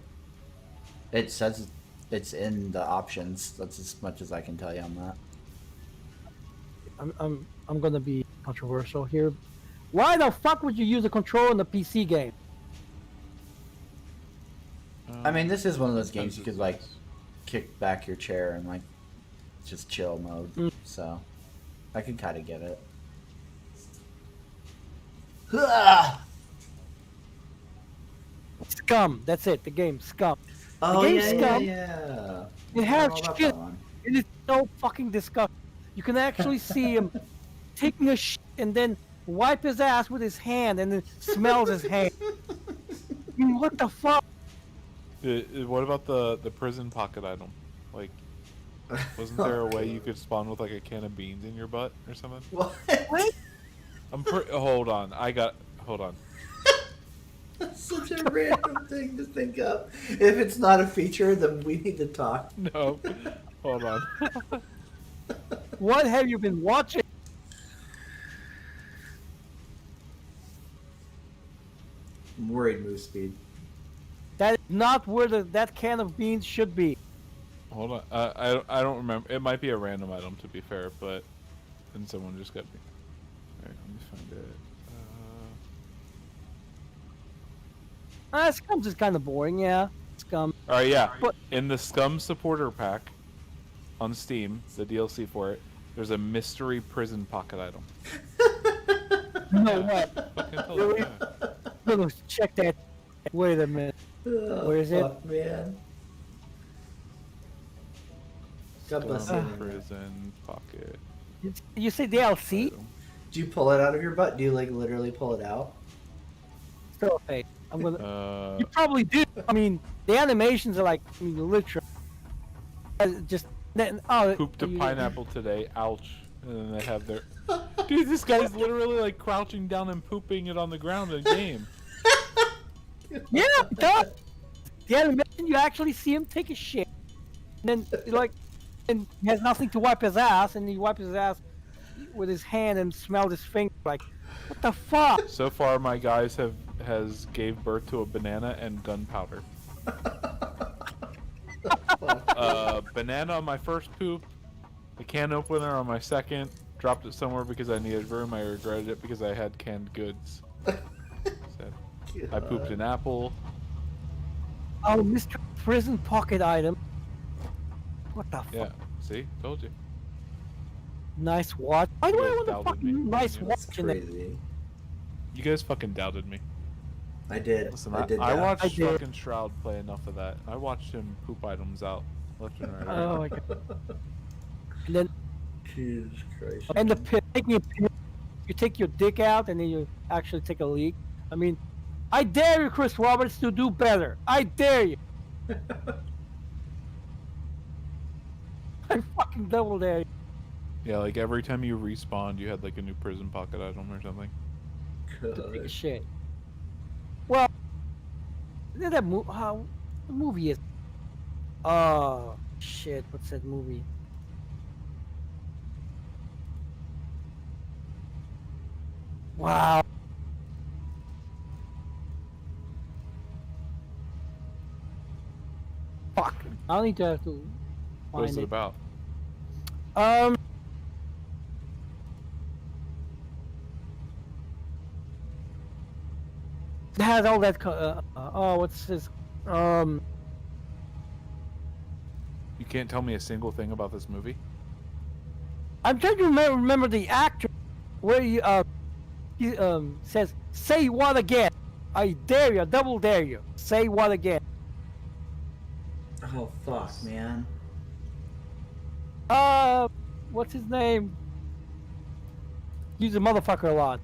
It says it's in the options. That's as much as I can tell you on that. I'm gonna be controversial here. Why the fuck would you use a controller in a PC game? I mean, this is one of those games you could like kick back your chair and like just chill mode. So I can kind of get it. Scum. That's it. The game Scum. Oh game yeah, Scum. yeah. It has All about shit. that one. It is so fucking disgusting. You can actually see him taking a shit and then wipe his ass with his hand and then smells his hand. mean, what the fuck? What about the prison pocket item? Like, wasn't there a way you could spawn with like a can of beans in your butt or something? What? Hold on. Hold on. That's such a random thing to think of. If it's not a feature, then we need to talk. No. Hold on. What have you been watching? I'm worried, move speed. That is not where that can of beans should be. Hold on. I don't remember. It might be a random item to be fair, but then someone just got me. Alright, let me find it. Scum's is kind of boring, yeah. Scum. Alright, yeah. But- In the Scum supporter pack on Steam, the DLC for it, there's a mystery prison pocket item. No what? Fucking hell, Really? yeah. No, check that. Wait a minute. Oh, Where is it? fuck, man. God bless Scum you. prison pocket You say DLC? item. Do you pull it out of your butt? Do you like literally pull it out? Still fake. I'm gonna. You Uh, probably do. I mean, the animations are like, I mean, literal. Just. Oh, pooped a you- pineapple today. Ouch. And then they have their. Dude, this guy's literally like crouching down and pooping it on the ground in game. Yeah, it does. The animation, you actually see him take a shit, and then like, and he has nothing to wipe his ass, and he wipes his ass with his hand and smelled his finger. Like, what the fuck? So far, my guys has gave birth to a banana and gunpowder. Banana on my first poop, the can opener on my second. Dropped it somewhere because I needed room. I regretted it because I had canned goods. I pooped an apple. Oh, Mr. Prison Pocket item. What the fuck? Yeah, see, told you. Nice watch. Why do You I guys want a doubted me. fucking nice Yeah. That's watch in it? crazy. You guys fucking doubted me. I did. Listen, I did I that. watched I did. fucking Shroud play enough of that. I watched him poop items out left and right. Oh my god. And then, Jesus Christ. and the pit, taking a pit, you take your dick out and then you actually take a leak. I mean, I dare you, Chris Roberts, to do better. I dare you. I fucking double dare you. Yeah, like every time you respawned, you had like a new prison pocket item or something. To take a God. shit. Well, that how the movie is. Oh shit! What's that movie? Wow. Fuck. I'll need to have to What was find it it. about? Um. It has all that. Oh, what's this? You can't tell me a single thing about this movie? I'm trying to remember the actor where he says, "Say what again? I dare you, double dare you. Say what again?" Oh fuck, man. What's his name? He's a motherfucker a lot.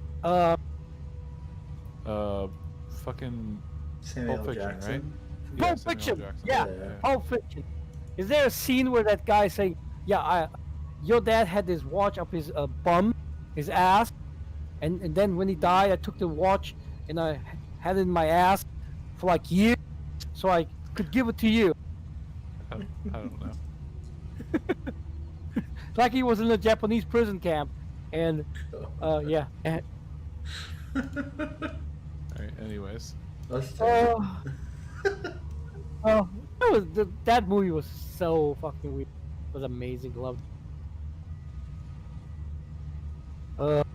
Fucking Samuel Pulp Fiction, Jackson. right? Pulp Samuel Fiction. Jackson. Yeah, Yeah. Pulp Fiction. Is there a scene where that guy saying, "Yeah, your dad had this watch up his bum, his ass, and then when he died, I took the watch and I had it in my ass for like years, so I could give it to you." I don't know. It's like he was in a Japanese prison camp, and yeah. And, Alright, anyways. That's terrible. oh, that movie was so fucking weird. It was amazing. Loved it.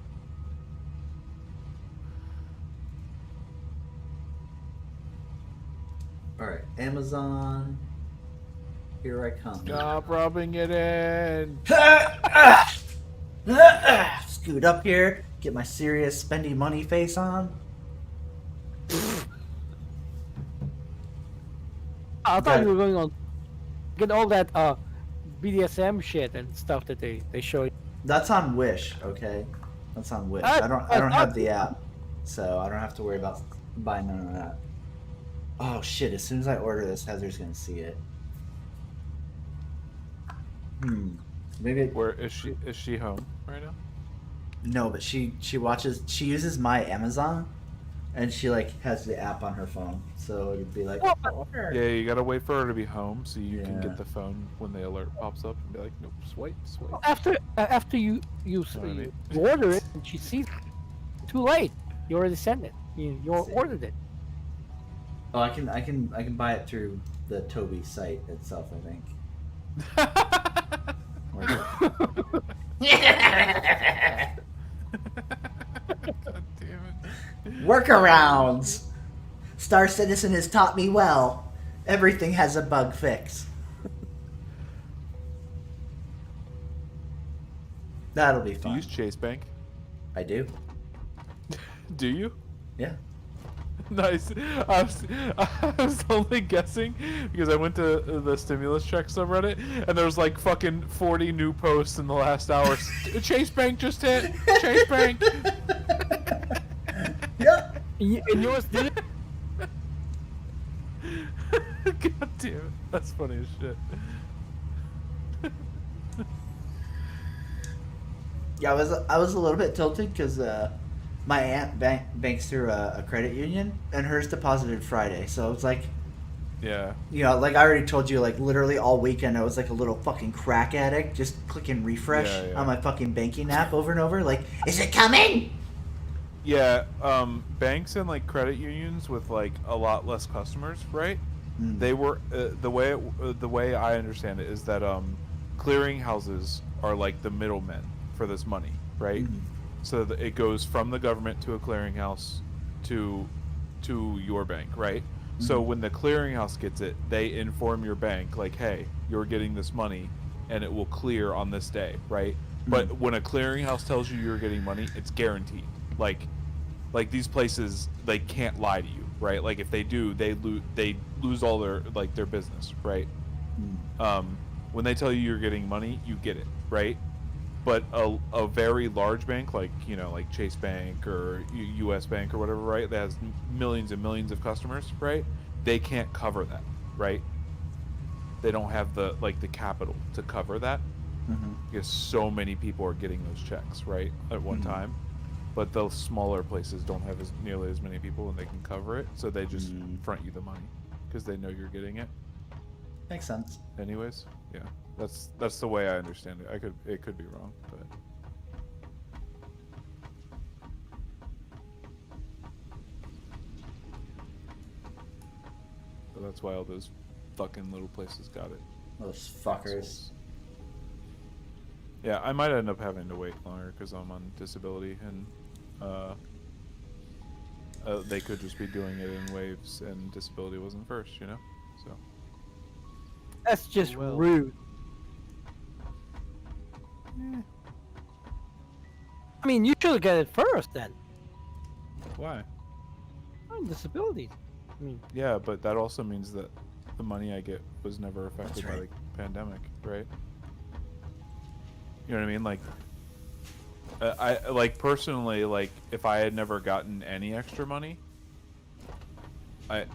Alright, Amazon. Here I come. Stop rubbing it in! Scoot up here, get my serious spendy money face on. I thought Got you it. were going on get all that BDSM shit and stuff that they show you. That's on Wish, okay? That's on Wish. I- I don't I- have the app, so I don't have to worry about buying none of that. Oh shit! As soon as I order this, Heather's gonna see it. Maybe Where is she? Is she home right now? no, but she uses my Amazon, and she like has the app on her phone, so it'd be like, Well, oh, order. Yeah, you gotta wait for her to be home so you can Yeah. get the phone when the alert pops up and be like, nope, swipe, swipe. after you know what I mean? order it and she sees it, too late. You already sent it. You ordered it. Oh, I can buy it through the Toby site itself, I think. God damn it. Workarounds. Star Citizen has taught me well. Everything has a bug fix. That'll be Do you fun. use Chase Bank? I do. Do you? Yeah. Nice. I was only guessing because I went to the stimulus check subreddit and there was like fucking 40 new posts in the last hour. Chase Bank just hit. Chase Bank. Yep. And yours did it? God damn it. That's funny as shit. Yeah, I was a little bit tilted because my aunt banks through a credit union, and hers deposited Friday. So it was like, Yeah. you know, like I already told you, like literally all weekend I was like a little fucking crack addict, just clicking refresh Yeah, yeah. on my fucking banking app over and over. Like, is it coming? Yeah, banks and like credit unions with like a lot less customers, right? They were the way I understand it is that clearing houses are like the middlemen for this money, right? So that it goes from the government to a clearinghouse to your bank, right? So when the clearinghouse gets it, they inform your bank like, "Hey, you're getting this money, and it will clear on this day," right? But when a clearinghouse tells you you're getting money, it's guaranteed. Like these places, they can't lie to you, right? Like if they do, they lose all their business, right? When they tell you you're getting money, you get it, right? But a very large bank like like Chase Bank or U.S. Bank or whatever, right? That has millions and millions of customers, right? They can't cover that, right? They don't have the capital to cover that because so many people are getting those checks, right, at one time. But those smaller places don't have nearly as many people and they can cover it, so they just front you the money because they know you're getting it. Makes sense. Anyways, yeah, that's the way I understand it. It could be wrong, but that's why all those fucking little places got it. Those fuckers. Assholes. Yeah, I might end up having to wait longer because I'm on disability, and they could just be doing it in waves, and disability wasn't first, So. That's just Well. rude. I mean, you should get it first then. Why? Oh, disabilities. I mean, Yeah, but that also means that the money I get was never affected That's by right. the pandemic, right? You know what I mean? Like, I like personally, like if I had never gotten any extra money, I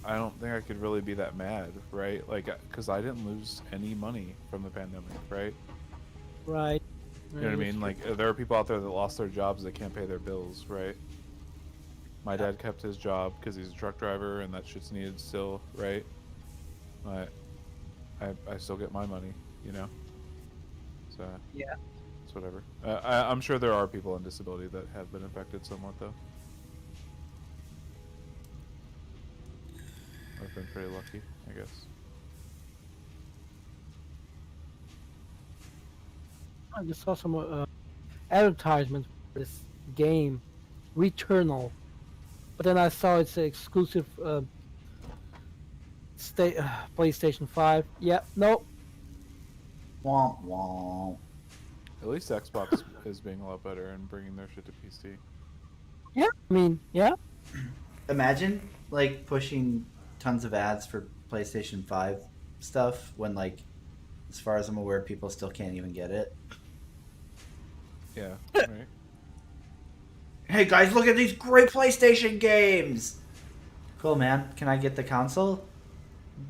don't think I could really be that mad, right? Like, because I didn't lose any money from the pandemic, right? right. You know what I mean? Like, there are people out there that lost their jobs that can't pay their bills, right? My dad kept his job because he's a truck driver, and that shit's needed still, right? I still get my money, So Yeah. it's whatever. I'm sure there are people on disability that have been affected somewhat, though. I've been pretty lucky, I guess. I just saw some advertisement for this game, Returnal, but then I saw it's an exclusive PlayStation 5. Yeah, nope. Womp womp. At least Xbox is being a lot better and bringing their shit to PC. Yeah, I mean, yeah. Imagine like pushing tons of ads for PlayStation 5 stuff when like, as far as I'm aware, people still can't even get it. Yeah, right. Hey guys, look at these great PlayStation games. Cool, man. Can I get the console?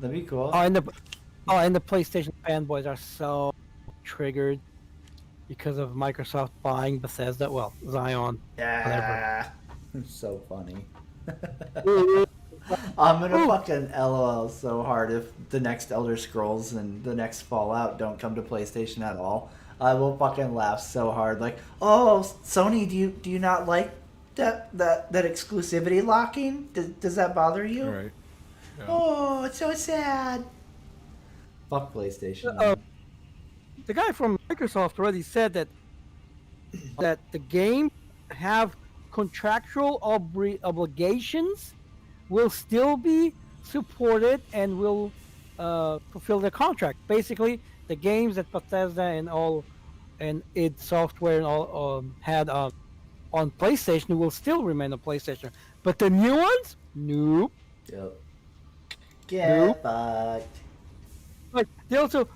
That'd be cool. Oh, and the PlayStation fanboys are so triggered because of Microsoft buying Bethesda. Well, Zion, whatever. Yeah. So funny. Ooh, I'm gonna Ooh. fucking LOL so hard if the next Elder Scrolls and the next Fallout don't come to PlayStation at all. I will fucking laugh so hard. Like, oh, Sony, do you not like that exclusivity locking? Does that bother you? Right. Yeah. Oh, it's so sad. Fuck PlayStation. Uh, Man. the guy from Microsoft already said that the game have contractual obligations will still be supported and will fulfill the contract. Basically, the games that Bethesda and id Software and all had on PlayStation will still remain on PlayStation, but the new ones, nope. Yep. Get Nope. fucked. Like they also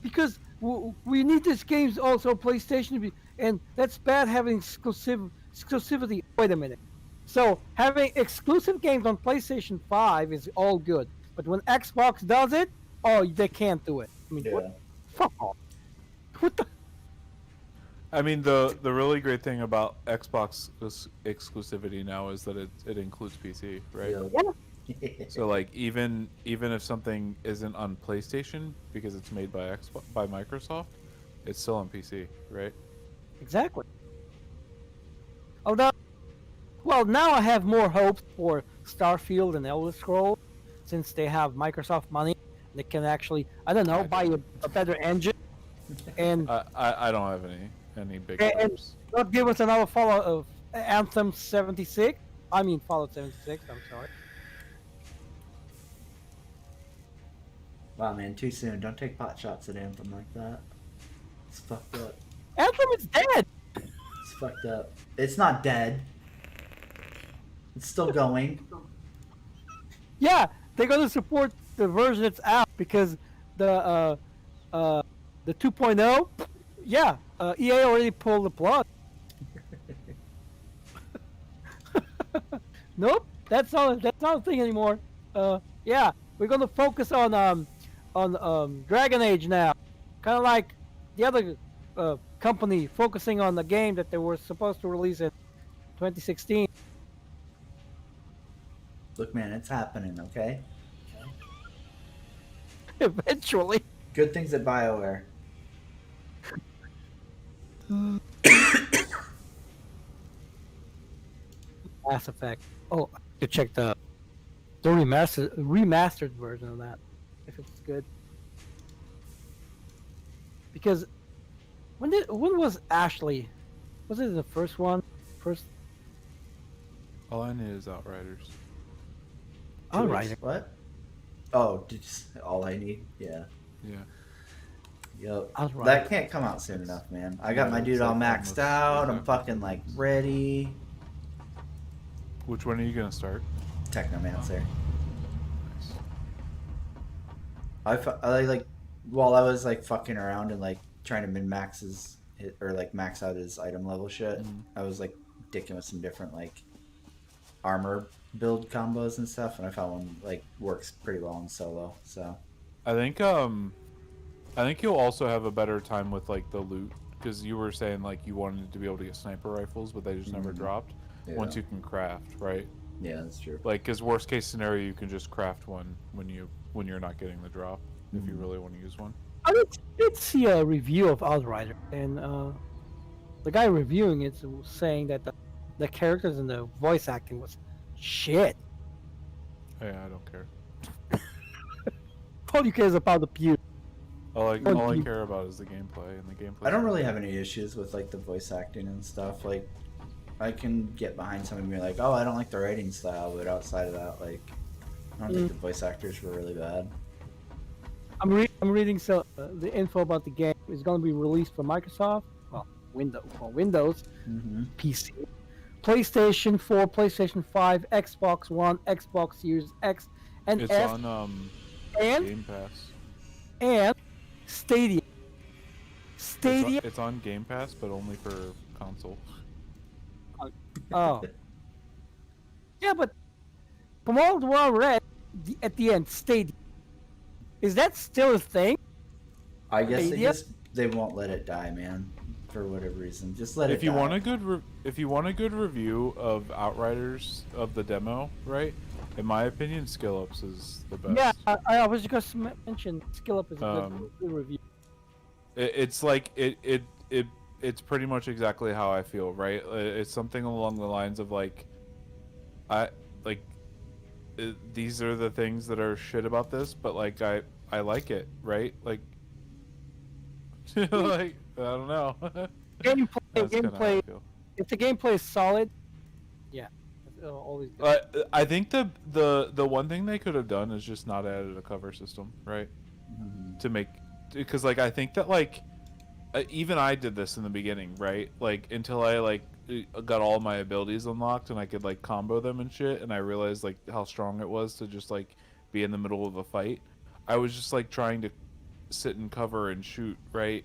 because we need these games also PlayStation to be, and that's bad having exclusivity. Wait a minute. So having exclusive games on PlayStation 5 is all good, but when Xbox does it, oh, they can't do it. I mean, Yeah. what? Fuck off. What the? I mean, the really great thing about Xbox exclusivity now is that it includes PC, right? Yep. So like even if something isn't on PlayStation because it's made by Microsoft, it's still on PC, right? Exactly. Although, well, now I have more hope for Starfield and Elder Scrolls since they have Microsoft money. They can actually, I don't know, buy a better engine and I don't have any big And- hopes. not give us another Fallout of Anthem 76. I mean Fallout 76. I'm sorry. Wow, man, too soon. Don't take pot shots at Anthem like that. It's fucked up. Anthem is dead. It's fucked up. It's not dead. It's still going. Yeah, they're gonna support the version that's out because the 2.0. Yeah, EA already pulled the plug. Nope, that's not a thing anymore. Yeah, we're gonna focus on Dragon Age now, kind of like the other company focusing on the game that they were supposed to release in 2016. Look, man, it's happening, okay? Eventually. Good things at BioWare. Mass Effect. Oh, I could check the remastered version of that if it's good. Because when was Ashley? Was it the first one? First. All I need is Outriders. Two All weeks. right. What? Oh, all I need? Yeah. Yeah. Yep. Outriders. That can't come out soon enough, man. I got Yeah, my it's dude all like maxed almost out. I'm exactly fucking like 2 months. ready. Which one are you gonna start? Technomancer. Nice. I like while I was like fucking around and like trying to min max his or like max out his item level shit. I was like dicking with some different like armor build combos and stuff, and I found one like works pretty well in solo. So I think you'll also have a better time with like the loot because you were saying like you wanted to be able to get sniper rifles, but they just never dropped. yeah, Once you can craft, right? yeah, that's true. Like, because worst case scenario, you can just craft one when you're not getting the drop if you really want to use one. I did see a review of Outrider, and the guy reviewing it was saying that the characters and the voice acting was shit. Yeah, I don't care. All you care is about the view. All I you- care about is the gameplay, and the gameplay. I don't really have any issues with like the voice acting and stuff. Like, I can get behind someone and be like, "Oh, I don't like the writing style," but outside of that, like, I don't think the voice actors were really bad. I'm reading the info about the game is going to be released for Microsoft, well, Windows, Mm-hmm. PC, PlayStation 4, PlayStation 5, Xbox One, Xbox Series X, and It's S, on and Game Pass. and Stadia. It's Stadia. it's on Game Pass, but only for console. Oh. Yeah, but from all what I read, at the end, Stadia. Is that still a thing? I guess Stadia? they won't let it die, man. For whatever reason, just let it If you die. want a good review of Outriders of the demo, right? In my opinion, SkillUps is the best. Yeah, I was just mention Skill Up is a good review. It's like it's pretty much exactly how I feel, right? It's something along the lines of like, I like these are the things that are shit about this, but like I like it, right? Like, like I don't know. That's kinda how I feel. If the gameplay is solid, yeah, it'll always good. I think the one thing they could have done is just not added a cover system, right? To make, because like I think that like even I did this in the beginning, right? Like until I like got all my abilities unlocked and I could like combo them and shit, and I realized like how strong it was to just like be in the middle of a fight. I was just like trying to sit and cover and shoot, right?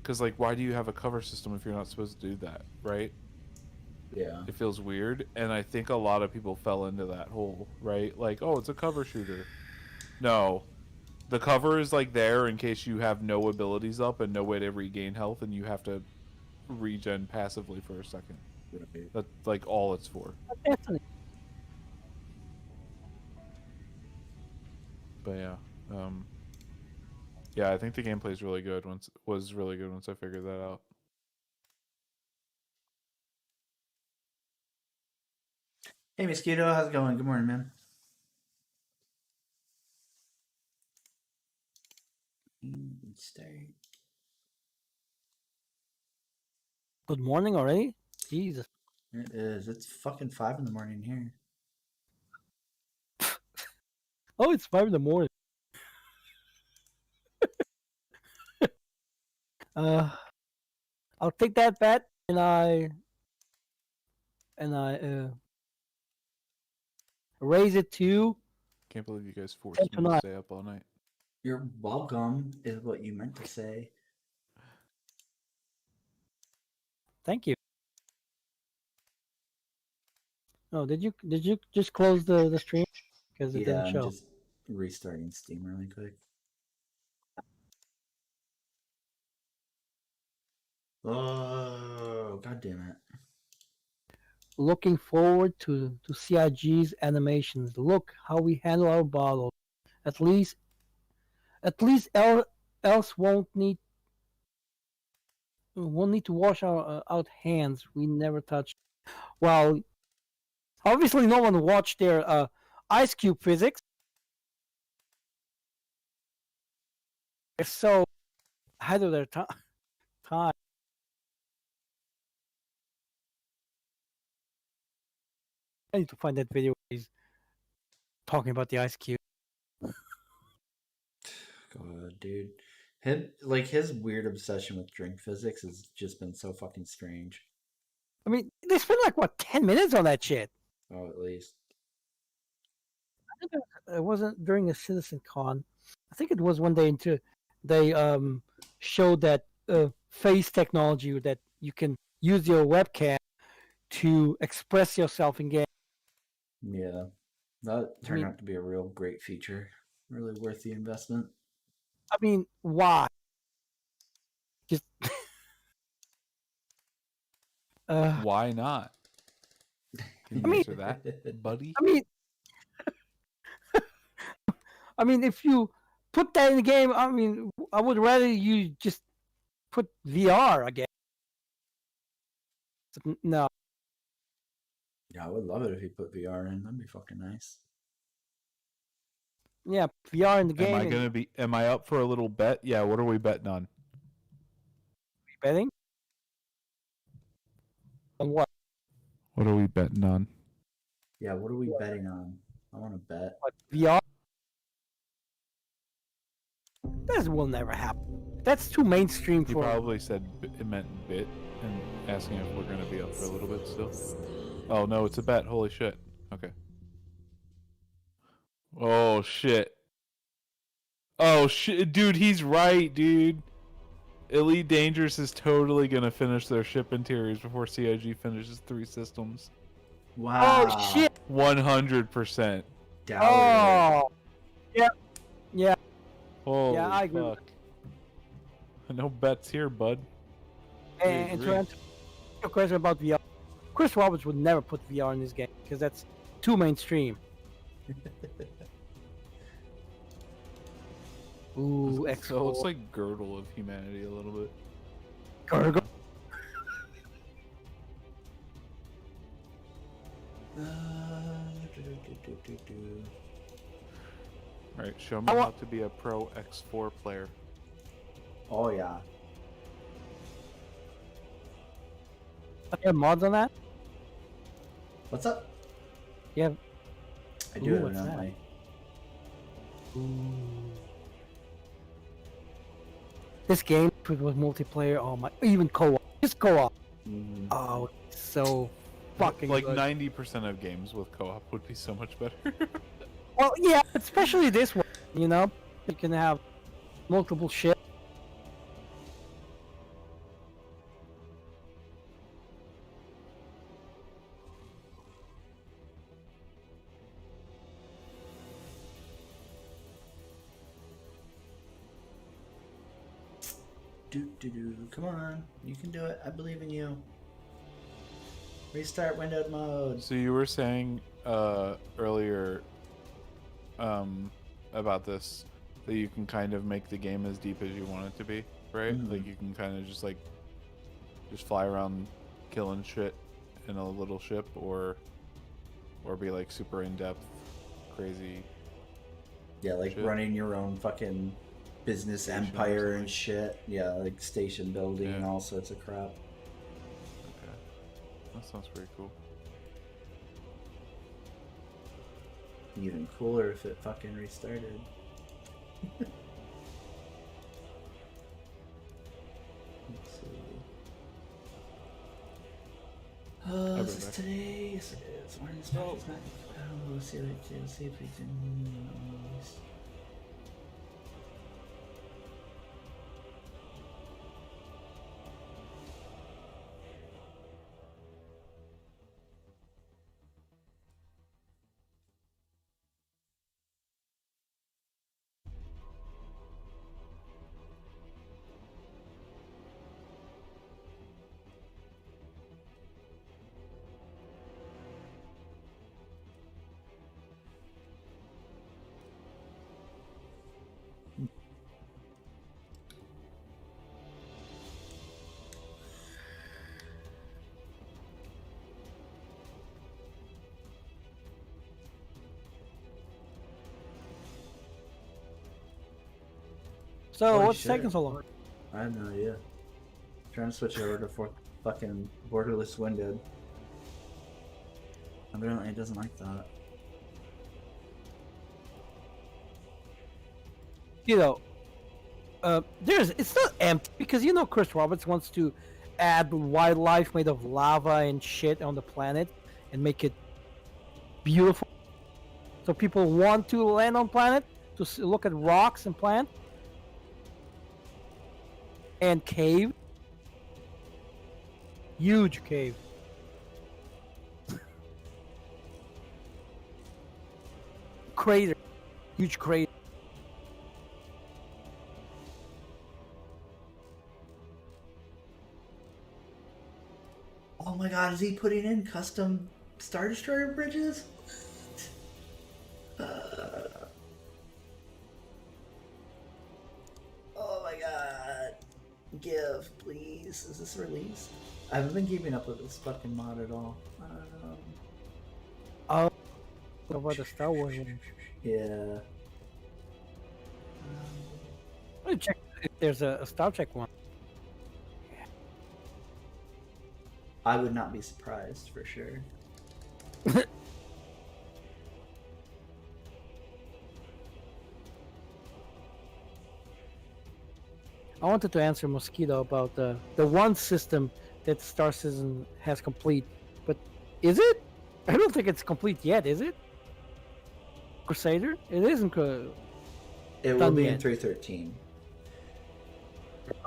Because like, why do you have a cover system if you're not supposed to do that, right? Yeah. It feels weird, and I think a lot of people fell into that hole, right? Like, oh, it's a cover shooter. No, the cover is like there in case you have no abilities up and no way to regain health, and you have to regen passively for a second. Right. That's like all it's for. Definitely. But yeah, yeah, I think the gameplay is really good. Was really good once I figured that out. Hey, Mosquito, how's it going? Good morning, man. Stay. Good morning already. Jesus. It is. It's fucking 5 in the morning here. Oh, it's 5 in the morning. I'll take that bet, and I raise it to. Can't believe you guys forced me to Tonight. stay up all night. You're welcome, is what you meant to say. Thank you. Oh, did you just close the stream because it Yeah, didn't I'm show? just restarting Steam really quick. Oh, god damn it. Looking forward to CIG's animations. Look how we handle our bottles. At least else won't need to wash our out hands. We never touch. Well, obviously no one watched their ice cube physics. They're so ahead of their time. I need to find that video where he's talking about the ice cube. God, dude. His weird obsession with drink physics has just been so fucking strange. I mean, they spent like what 10 minutes on that shit. Oh, at least. I think it wasn't during a Citizen Con. I think it was when they showed that face technology that you can use your webcam to express yourself in game. Yeah. That turned out to be a real great feature. Really worth the investment. I mean, why? Just Why not? Can you answer that, buddy? I mean, if you put that in the game, I mean, I would rather you just put VR again. No. Yeah, I would love it if he put VR in. That'd be fucking nice. Yeah, VR in the game. Am I up for a little bet? Yeah, what are we betting on? Betting? On what? What are we betting on? Yeah, what are we betting on? I want to bet. What, VR? That will never happen. That's too mainstream He for. probably said it meant bit and asking if we're going to be up for a little bit still. Oh, no, it's a bet. Holy shit. Okay. Oh, shit. Oh, shit. Dude, he's right, dude. Elite Dangerous is totally going to finish their ship interiors before CIG finishes 3 systems. Wow. Oh shit! 100%. Dower. Oh, yeah, yeah. Holy I agree with fuck. No bets here, bud. We And to agree. answer your question about VR, Chris Roberts would never put VR in this game because that's too mainstream. Ooh, X4. So it's like Girdle of humanity a little bit. Gurgle. Alright, show me I wa- how to be a pro X4 player. Oh yeah. Are there mods on that? What's up? Yeah. I do Ooh, have what's it on that? my. This game with multiplayer, oh my, even co-op, just co-op. Mhm. Oh, it's so fucking Like good. 90% of games with co-op would be so much better. Well, yeah, especially this one. You know, you can have multiple shit. Come on, you can do it. I believe in you. Restart windowed mode. So you were saying earlier about this that you can kind of make the game as deep as you want it to be, right? Mhm. Like you can kind of just fly around killing shit in a little ship, or be like super in depth, crazy. Yeah, like Shit. running your own fucking business Station or empire and something. shit. Yeah, like station building and Yeah. all sorts of crap. Okay, that sounds pretty cool. Even cooler if it fucking restarted. Let's see. I'll This be is back. today. Yes, it is. Orange Oh. is not. Oh, let's see if we can. So Holy what's shit. taking so long? I have no idea. Trying to switch over to fucking borderless windowed. Evidently, it doesn't like that. You know, it's not empty because you know Chris Roberts wants to add wildlife made of lava and shit on the planet and make it beautiful. So people want to land on planet to look at rocks and plant and cave. Huge cave. Crater. Huge crater. Oh my god, is he putting in custom Star Destroyer bridges? Oh my god. Give, please. Is this released? I haven't been keeping up with this fucking mod at all. Oh, what about the Star Wars one? Yeah. Let me check if there's a Star Trek one. I would not be surprised for sure. I wanted to answer Mosquito about the one system that Star Citizen has complete, but is it? I don't think it's complete yet, is it? Crusader? It isn't. It will Done be in yet. 313.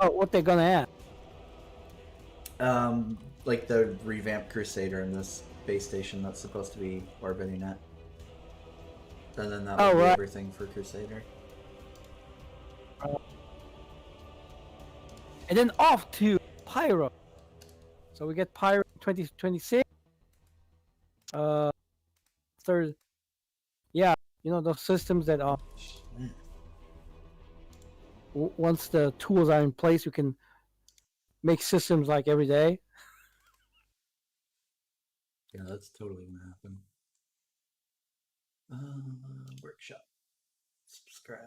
Oh, what they're gonna add? Like the revamped Crusader in this base station that's supposed to be orbiting it. And then that Oh, would be right. everything for Crusader. And then off to Pyro. So we get Pyro 2026. Third. Yeah, you know those systems that once the tools are in place, you can make systems like every day. Yeah, that's totally gonna happen. Workshop. Subscribe.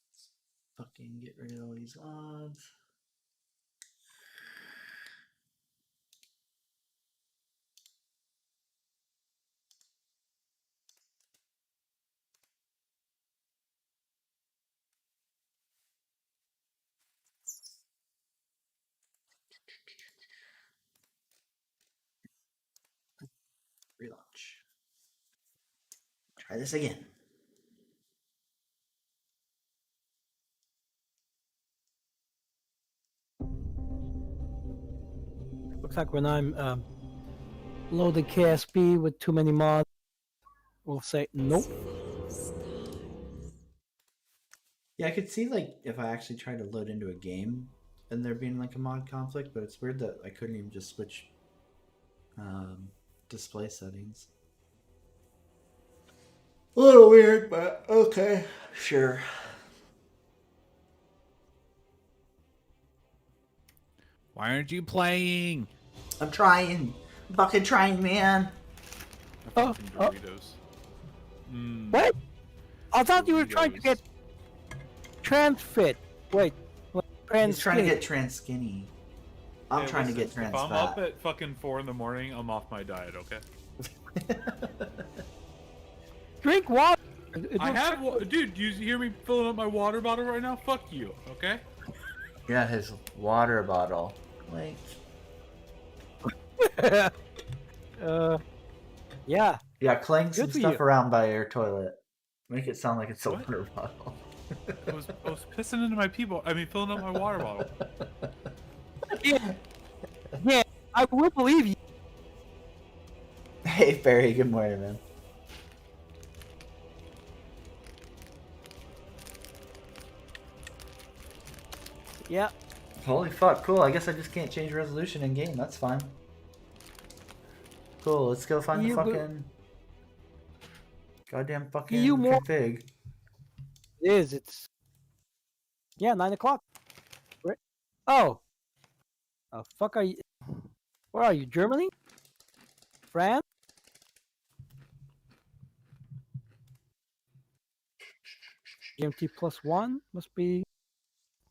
Let's fucking get rid of all these odds. Relaunch. Try this again. Looks like when I'm loading KSP with too many mods, we'll say nope. Yeah, I could see like if I actually tried to load into a game and there being like a mod conflict, but it's weird that I couldn't even just switch display settings. A little weird, but okay, sure. Why aren't you playing? I'm trying. I'm fucking trying, man. Oh, Fucking oh. Doritos. Mm. What? I thought you were trying to Doritos. get trans fit. Wait, trans He's trying to skinny. get trans skinny. I'm Hey, trying to listen, get trans If I'm fat. up at fucking 4 in the morning, I'm off my diet, okay? Drink water. I have, dude. You hear me filling up my water bottle right now? Fuck you, okay? Yeah, his water bottle. Like, Yeah. yeah, clang some Good for stuff you. around by your toilet. Make it sound like it's a What? water bottle. I was pissing into my filling up my water bottle. Yeah, I will believe you. Hey, Barry, good morning, man. Yeah. Holy fuck, cool. I guess I just can't change resolution in game. That's fine. Cool, let's go find the You go- fucking goddamn fucking You more- config. It is. It's 9 o'clock. Right? Oh. Fuck are you? Where are you? Germany? France? GMT +1 must be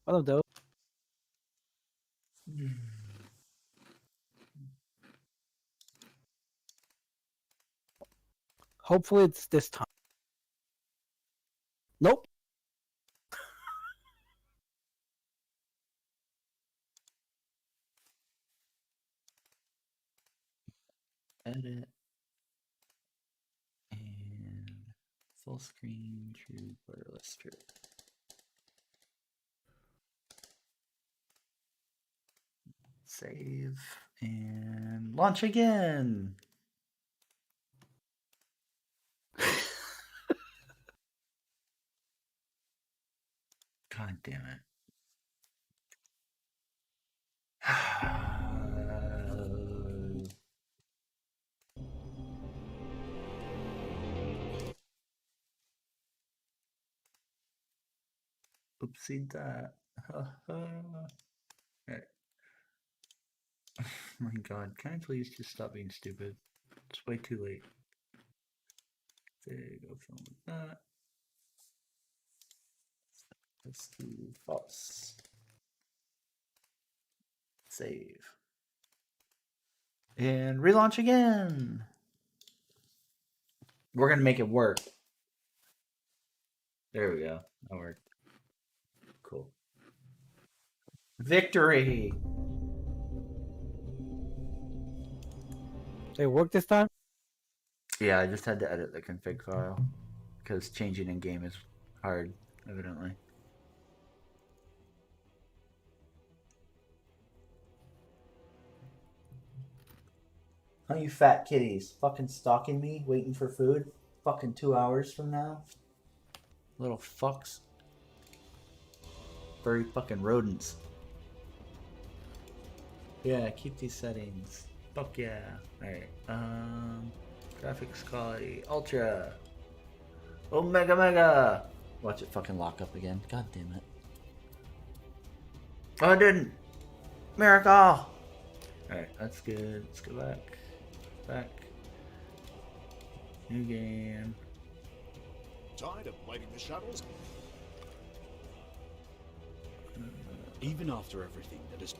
one of those. Hopefully it's this time. Nope. Edit. And full screen true borderless true. Save and launch again. God damn it. Oopsie that. Right. My god, can I please just stop being stupid? It's way too late. There you go, film with that. Let's do false. Save. And relaunch again. We're gonna make it work. There we go. That worked. Cool. Victory! They work this time? Yeah, I just had to edit the config file because changing in game is hard, evidently. Huh, you fat kitties. Fucking stalking me, waiting for food. Fucking 2 hours from now. Little fucks. Furry fucking rodents. Yeah, keep these settings. Fuck yeah. Alright, graphics quality, ultra. Omega mega! Watch it fucking lock up again. God damn it. Oh, it didn't! Miracle! Alright, that's good. Let's go back. Back. New game. Tired of waiting the shuttles? Even after everything that is...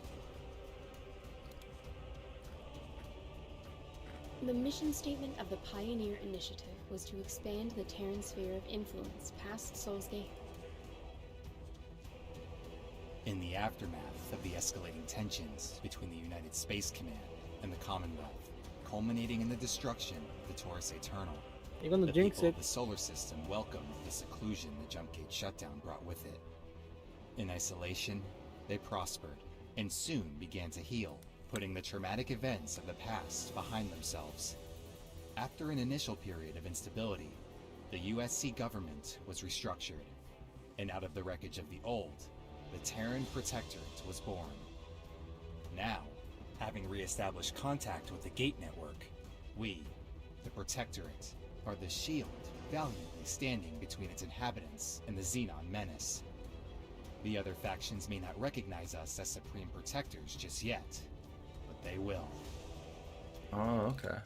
The mission statement of the Pioneer Initiative was to expand the Terran sphere of influence past Sol's Gate. In the aftermath of the escalating tensions between the United Space Command and the Commonwealth, culminating in the destruction of the Taurus Eternal, You're gonna the jinx people it. of the solar system welcomed the seclusion the Jumpgate shutdown brought with it. In isolation, they prospered, and soon began to heal, putting the traumatic events of the past behind themselves. After an initial period of instability, the USC government was restructured, and out of the wreckage of the old, the Terran Protectorate was born. Now, having re-established contact with the Gate Network, we, the Protectorate, are the shield valiantly standing between its inhabitants and the Xenon menace. The other factions may not recognize us as Supreme Protectors just yet, but they will. Oh, okay.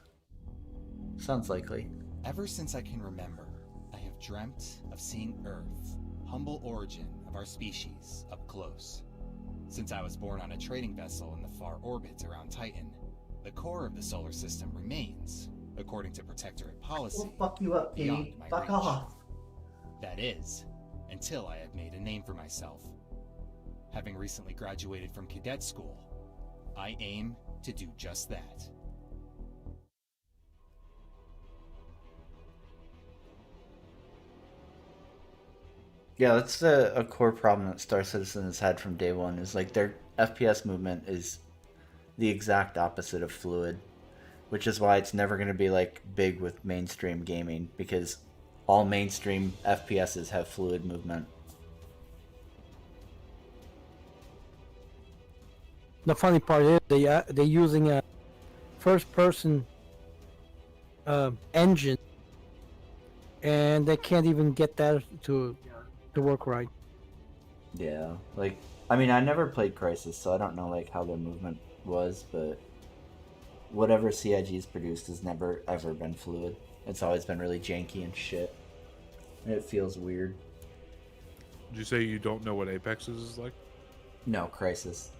Sounds likely. Ever since I can remember, I have dreamt of seeing Earth, humble origin of our species, up close. Since I was born on a trading vessel in the far orbit around Titan, the core of the solar system remains, according to Protectorate policy, We'll fuck you up, beyond kitty. my Fuck reach. off. That is, until I have made a name for myself. Having recently graduated from cadet school, I aim to do just that. Yeah, that's a core problem that Star Citizen has had from day one. Is like their FPS movement is the exact opposite of fluid, which is why it's never going to be like big with mainstream gaming because all mainstream FPSs have fluid movement. The funny part is they're using a first-person engine, and they can't even get that to work right. Yeah, like I mean, I never played Crisis, so I don't know like how their movement was, but whatever CIG's produced has never ever been fluid. It's always been really janky and shit. And it feels weird. Did you say you don't know what Apex is like? No, Crisis.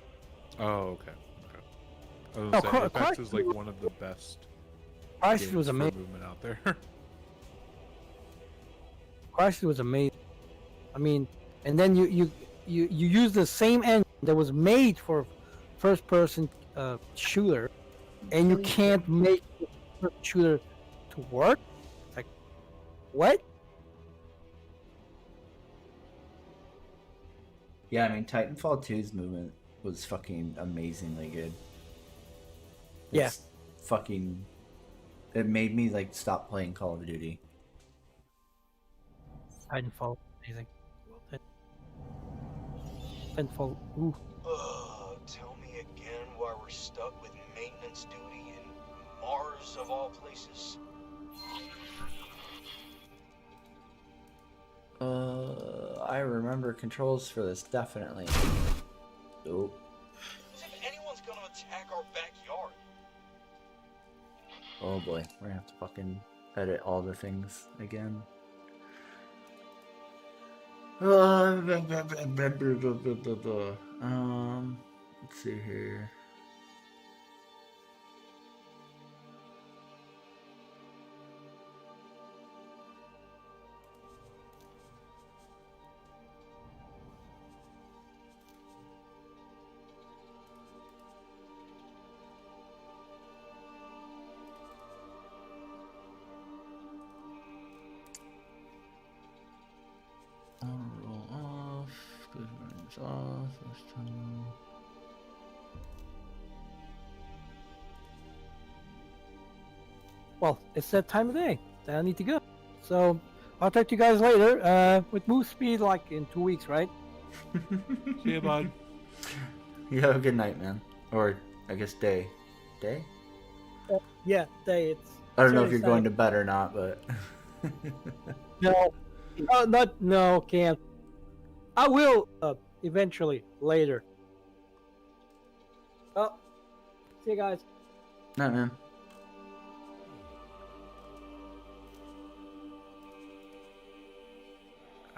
Oh, okay. I was Oh, gonna say, Apex is like one of the best Crisis games was for amazing. movement out there. Crisis was amazing. I mean, and then you use the same engine that was made for first-person shooter, and you can't make the first shooter to work. It's like, what? Yeah, I mean, Titanfall 2's movement was fucking amazingly good. Yeah. It's fucking. It made me like stop playing Call of Duty. Titanfall, amazing. Titanfall, ooh. Tell me again why we're stuck with maintenance duty in Mars of all places. I remember controls for this definitely. Oh. As if anyone's gonna attack our backyard. Oh boy, we're gonna have to fucking edit all the things again. Let's see here. Roll off. Good runs off. This time. well, it's that time of day that I need to go. So I'll talk to you guys later. With move speed, like in 2 weeks, right? See you, bud. You have a good night, man. Or, I guess, day. Day? Yeah, day. It's. I don't know if early you're going to Saturday. bed or not, but... No, can't. I will eventually later. Oh, see you guys. Night, man.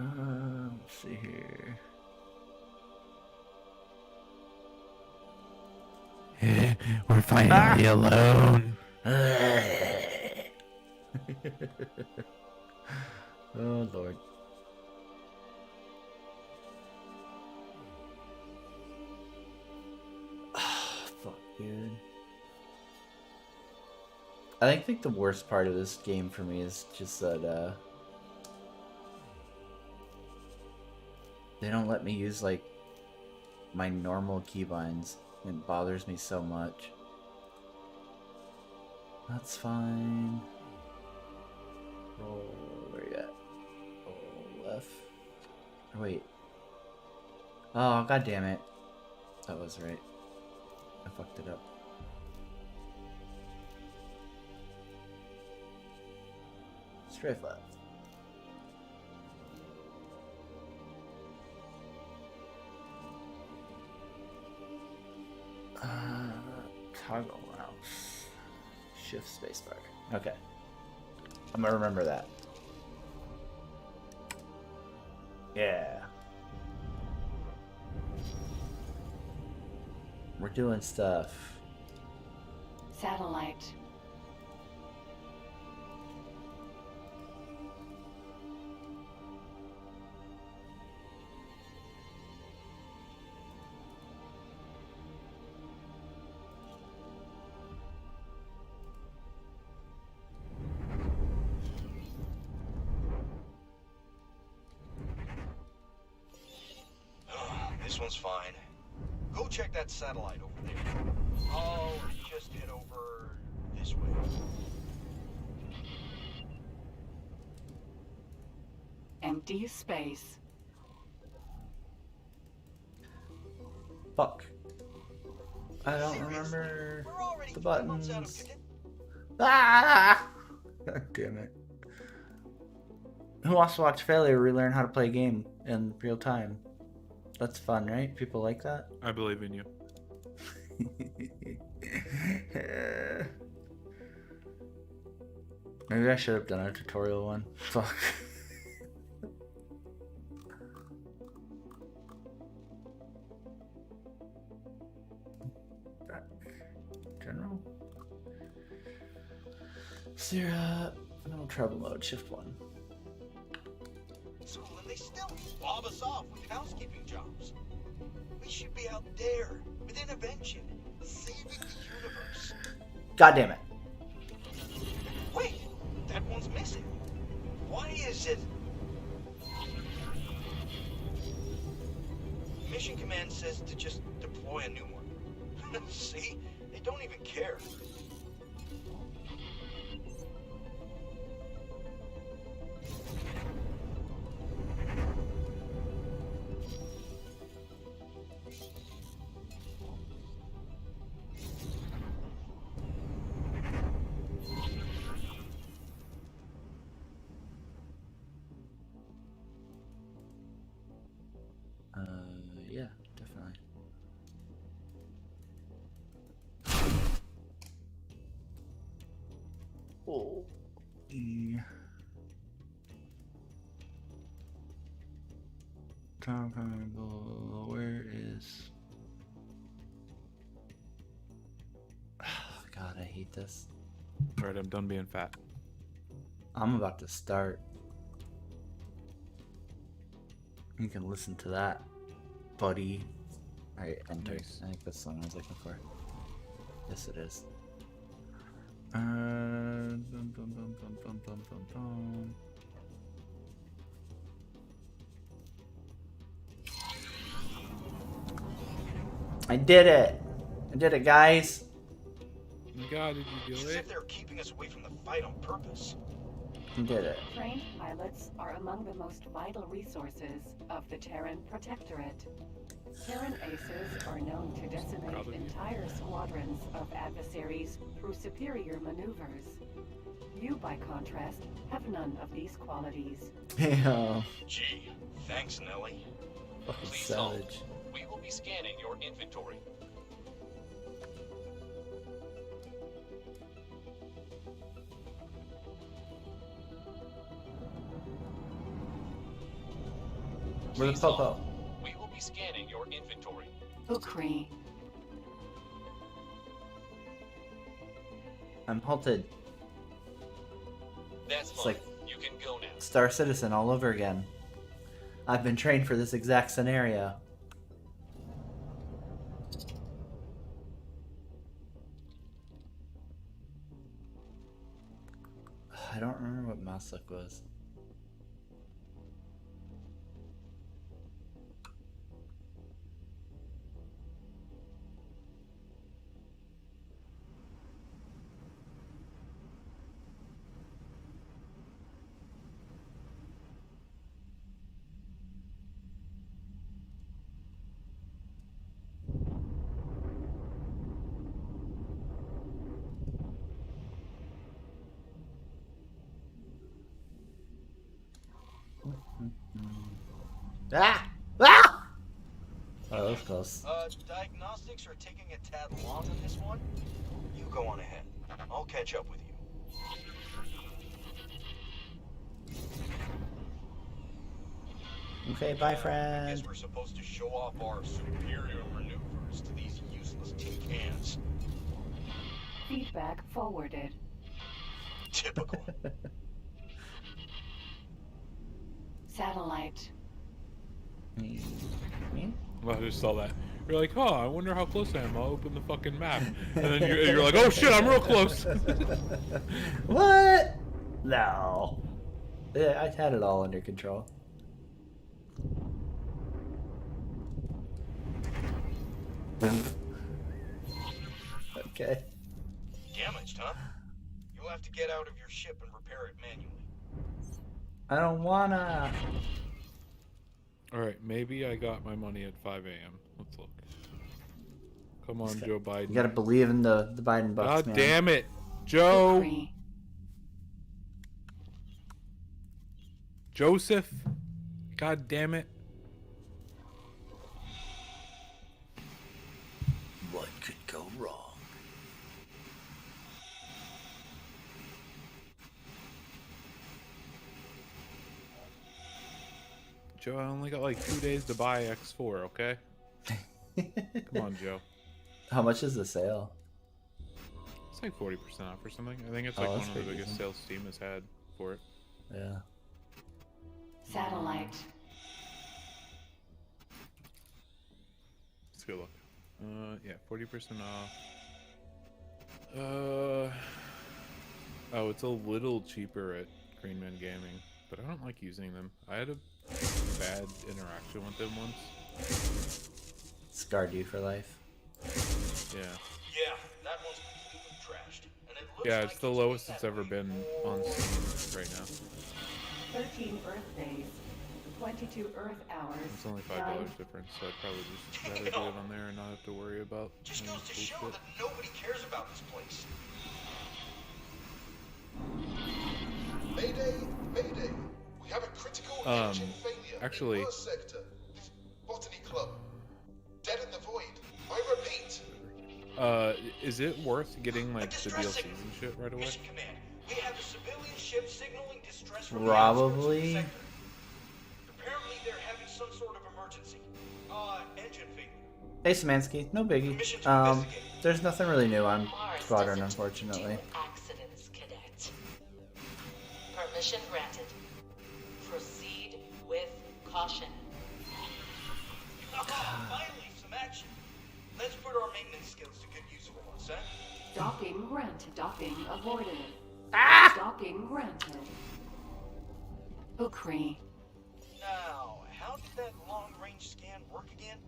Let's see here. We're finally alone. Oh, Lord. Fuck, dude. I think the worst part of this game for me is just that, they don't let me use, like, my normal keybinds. It bothers me so much. That's fine. Roll, where you at? Roll left. Or wait. Oh, god damn it. That was right. I fucked it up. Straight left. Toggle mouse. Shift spacebar. Okay. I'm gonna remember that. Yeah. We're doing stuff. Satellite. This one's fine. Go check that satellite over there. I'll just head over this way. Empty space. Fuck. I don't Seriously, remember we're already the 3 months out of buttons. commit- Ah! God damn it. Who wants to watch failure relearn how to play a game in real time? That's fun, right? People like that? I believe in you. Maybe I should have done a tutorial one. Fuck. Back. General. Zero. No trouble mode. Shift 1. So when they still fob us off with housekeeping jobs, we should be out there with intervention, saving the universe. God damn it. Wait, that one's missing. Why is it? Mission Command says to just deploy a new one. See? They don't even care. Yeah, definitely. Oh. Where is... God, I hate this. Alright, I'm done being fat. I'm about to start. You can listen to that, buddy. Alright, enter. Nice. I think that's the one I was looking for. Yes, it is. Dum, dum, dum, dum, dum, dum, dum, dum. I did it! I did it, guys! God, did you It's do as it? if they're keeping us away from the fight on purpose. You did it. Trained pilots are among the most vital resources of the Terran Protectorate. Terran aces are known to decimate Probably. entire squadrons of adversaries through superior maneuvers. You, by contrast, have none of these qualities. Yeah. Gee, thanks, Nelly. Fucking Please hold. savage. We will be scanning your inventory. Where the Please popo? hold. We will be scanning your inventory. Ukri, I'm halted. That's It's fine. like You can go now. Star Citizen all over again. I've been trained for this exact scenario. I don't remember what mouse look was. Ah! Ah! Oh, that was close. Diagnostics are taking a tad long on this one. You go on ahead. I'll catch up with you. Okay, bye, I friend. guess we're supposed to show off our superior maneuvers to these useless tin cans. feedback forwarded. Typical. Satellite. Me? Well, I just saw that. You're like, oh, I wonder how close I am. I'll open the fucking map. And then you're like, oh shit, I'm real close. What? No. Yeah, I had it all under control. Okay. Damaged, huh? You'll have to get out of your ship and repair it manually. I don't wanna. Alright, maybe I got my money at 5 a.m. Let's look. Come on, Joe Biden. You gotta believe in the Biden bucks, God man. damn it. Joe. Ukri. Joseph. God damn it. What could go wrong? Joe, I only got like 2 days to buy X4, okay? Come on, Joe. How much is the sale? It's like 40% off or something. I think it's Oh, like that's one of the pretty biggest decent. sales Steam has had for it. Yeah. Satellite. Let's go look. Yeah, 40% off. Oh, it's a little cheaper at Green Man Gaming, but I don't like using them. I had a bad interaction with them once. Scarred you for life. Yeah. Yeah, that one's completely trashed. And it looks Yeah, like it's the lowest it's ever been on Steam right now. 13 Earth days. 22 Earth hours. It's only $5 difference, so I'd probably just rather get it on there and not have to worry about Just any goes to show bullshit. that nobody cares about this place. Mayday, Mayday. We have a critical engine failure actually- in Mars sector. This Botany Club. Dead in the void. I repeat. Is it worth getting like the distress DLCs signal. and shit right away? Mission command. We have a civilian ship signaling distress from Probably. the outskirts of the sector. Apparently they're having some sort of emergency. Engine failure. Hey, Samansky, no biggie. Permission to investigate. There's nothing really new on Mars Squadron, doesn't unfortunately. deal with accidents, cadet. Permission granted. Proceed with caution. Finally, some action. Let's put our maintenance skills to good use for once, huh? Docking granted. Docking avoided. Docking granted. Ukri. Now, how did that long-range scan work again?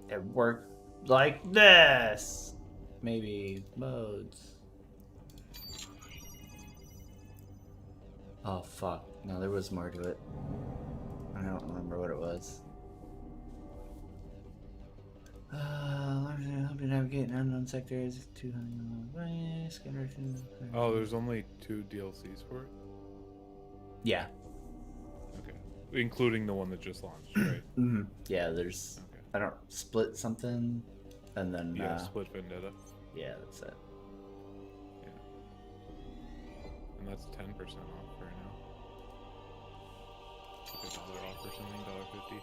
It worked Like this. Maybe modes. Oh fuck. No, there was more to it. I don't remember what it was. Help you navigate unknown sectors. 200 way. Scanner. Oh, there's only 2 DLCs for it? Yeah. Okay. Including the one that just launched, right? Mm-hmm. Yeah, there's... Okay. I don't... Split something, and then... Yeah, Split Vendetta. Yeah, that's it. Yeah. And that's 10% off right now. Like $1 off or something, $1.50.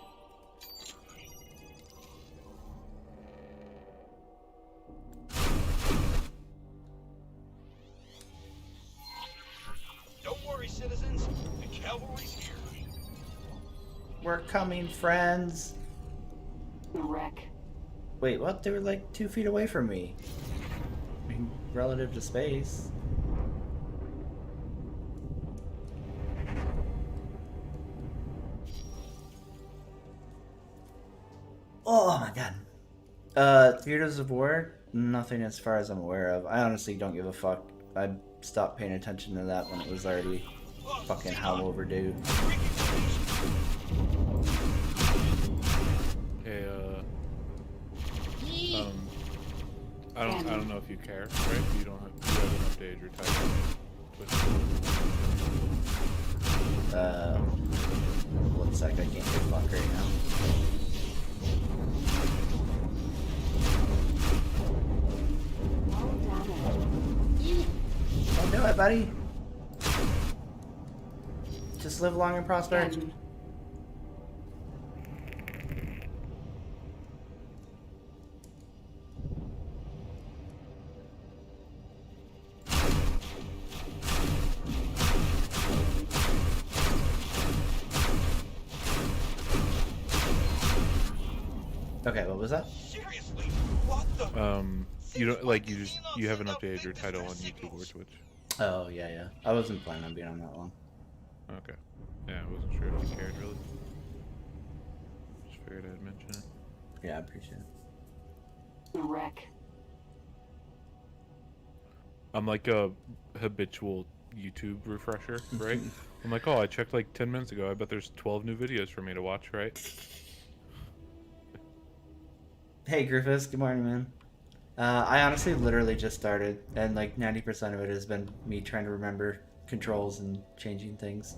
Don't worry, citizens. The cavalry's here. We're coming, friends. Wreck. Wait, what? They were like 2 feet away from me. I mean, relative to space. Oh my god. Theaters of War? Nothing as far as I'm aware of. I honestly don't give a fuck. I stopped paying attention to that when it was already fucking how overdue. Hey, I don't know if you care, right? You haven't updated your title. One sec, I can't get fuck right now. Don't do it, buddy. Just live long and prosper. Okay, what was that? Seriously, what the? You haven't updated your title on YouTube or Twitch. Oh, yeah. I wasn't planning on being on that long. Okay. Yeah, I wasn't sure if you cared, really. Just figured I'd mention it. Yeah, I appreciate it. Wreck. I'm like a habitual YouTube refresher, right? I'm like, oh, I checked like 10 minutes ago. I bet there's 12 new videos for me to watch, right? Hey, Griffiths. Good morning, man. I honestly literally just started, and like 90% of it has been me trying to remember controls and changing things.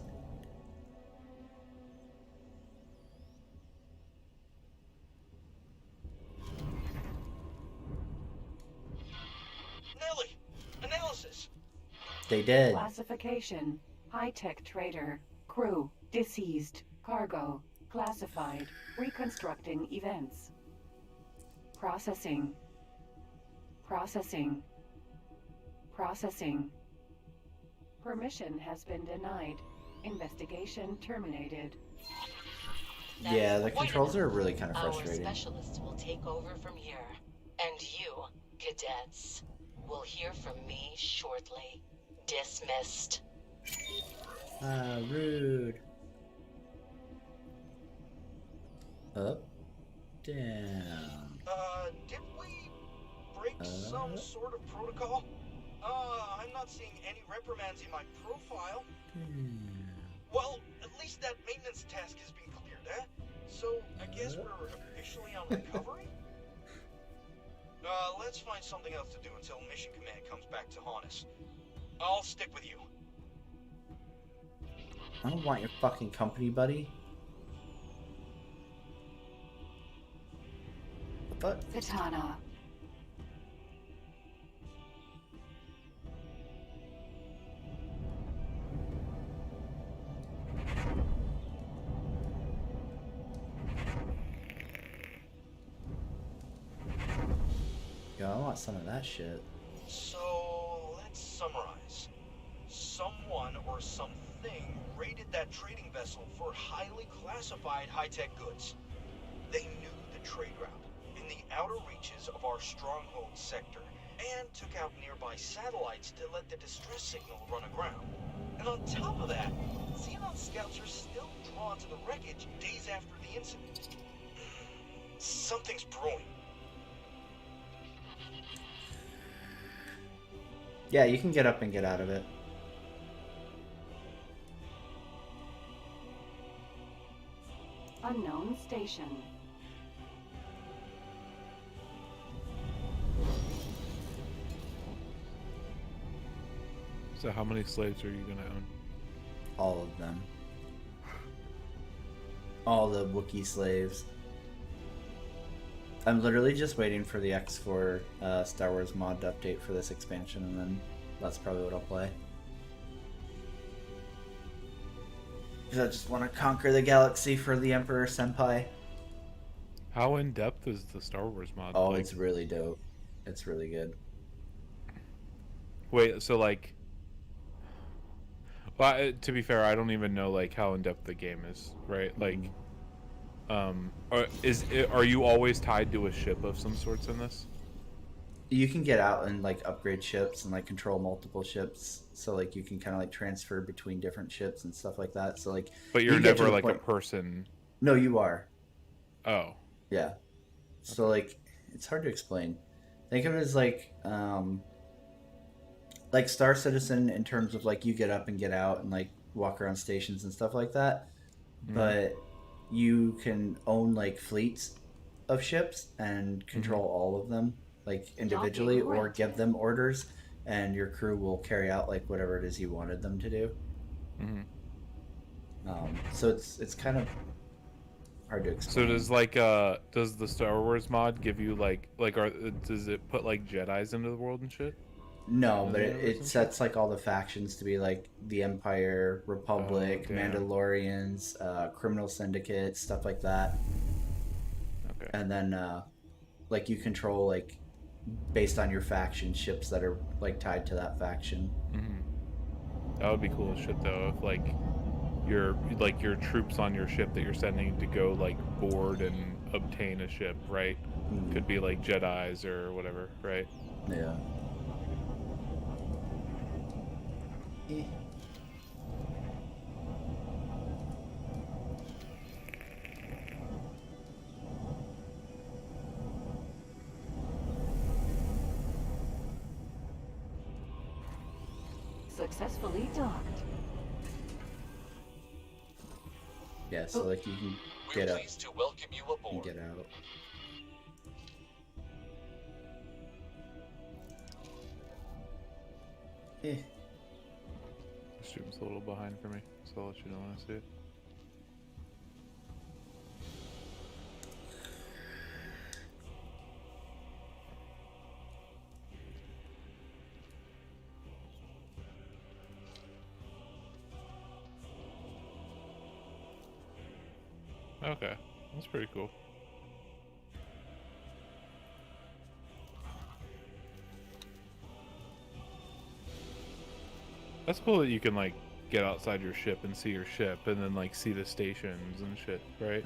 Nelly, analysis. They did. Classification. High-tech trader. Crew. Deceased. Cargo. Classified. Reconstructing events. Processing. Processing. Processing. Permission has been denied. Investigation terminated. Yeah, the controls are really kind of frustrating. Our specialists will take over from here. And you, cadets, will hear from me shortly. Dismissed. Rude. Up, down. Did we break some sort of protocol? I'm not seeing any reprimands in my profile. Well, at least that maintenance task has been cleared, eh? So, I guess we're officially on recovery? Let's find something else to do until Mission Command comes back to haunt us. I'll stick with you. I don't want your fucking company, buddy. What? Katana. Yo, I want some of that shit. So, let's summarize. Someone or something raided that trading vessel for highly classified high-tech goods. They knew the trade route in the outer reaches of our stronghold sector and took out nearby satellites to let the distress signal run aground. And on top of that, Xenon scouts are still drawn to the wreckage days after the incident. Something's brewing. Yeah, you can get up and get out of it. Unknown station. So how many slaves are you gonna own? All of them. All the Wookiee slaves. I'm literally just waiting for the X4 Star Wars mod update for this expansion, and then that's probably what I'll play. Because I just want to conquer the galaxy for the Emperor Senpai. How in depth is the Star Wars mod? Oh, it's really dope. It's really good. Wait, so like, well, to be fair, I don't even know like how in depth the game is, right? Like, are you always tied to a ship of some sorts in this? You can get out and like upgrade ships and like control multiple ships, so like you can kind of like transfer between different ships and stuff like that. So like, But you you're can get to never the like a point... person. No, you are. Oh. Yeah. So like, it's hard to explain. Think of it as like Star Citizen in terms of like you get up and get out and like walk around stations and stuff like that. But you can own like fleets of ships and control all of them like individually, or give them orders, and your crew will carry out like whatever it is you wanted them to do. So it's kind of hard to explain. So does the Star Wars mod give you does it put like Jedis into the world and shit? No, but it sets like all the factions to be like the Empire, Republic, Mandalorians, Criminal Syndicate, stuff like that. Okay. And then like you control like based on your faction ships that are like tied to that faction. That would be cool as shit though, if your troops on your ship that you're sending to go like board and obtain a ship, right? Could be like Jedis or whatever, right? Yeah. Successfully docked. Yeah, so like you can get up to welcome you aboard. and get out. The stream's a little behind for me, so I'll let you know when I see it. Okay, that's pretty cool. That's cool that you can like get outside your ship and see your ship and then like see the stations and shit, right?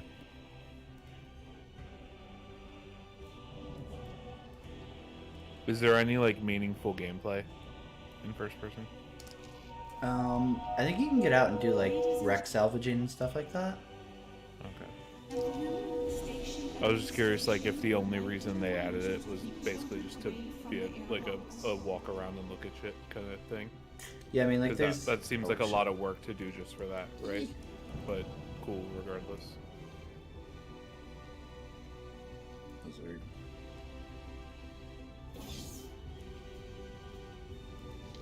Is there any like meaningful gameplay in first person? I think you can get out and do like wreck salvaging and stuff like that. Okay. I was just curious, like, if the only reason they added it was basically just to be a walk around and look at shit kind of thing. Yeah, I mean, like, that seems like a lot of work to do just for that, right? But cool, regardless. That's weird.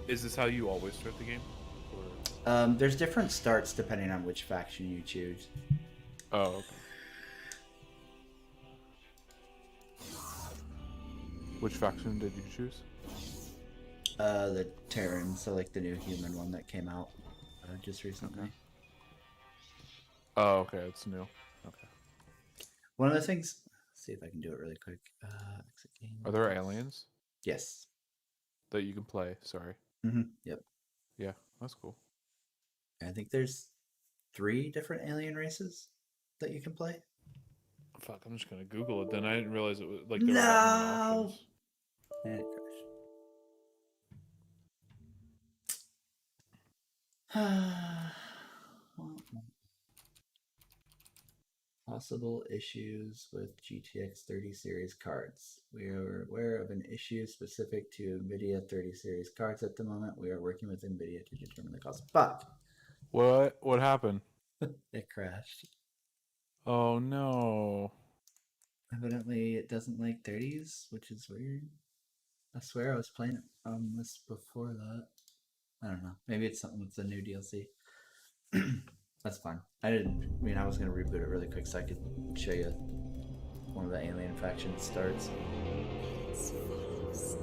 Is this how you always start the game? There's different starts depending on which faction you choose. Oh, okay. Which faction did you choose? The Terran, so like the new human one that came out just recently. Okay. Oh, okay, it's new. Okay. One of the things, let's see if I can do it really quick. Exit game. Are there aliens? Yes. That you can play, sorry. Yep. Yeah, that's cool. I think there's 3 different alien races that you can play. Fuck, I'm just gonna Google it then. I didn't realize it was like there were that many options. And it crashed. Possible issues with GTX 30 series cards. We are aware of an issue specific to NVIDIA 30 series cards at the moment. We are working with NVIDIA to determine the cause. But What happened? it crashed. Oh no. Evidently, it doesn't like 30s, which is weird. I swear I was playing on this before that. I don't know. Maybe it's something with the new DLC. That's fine. I was gonna reboot it really quick so I could show you one of the alien factions starts.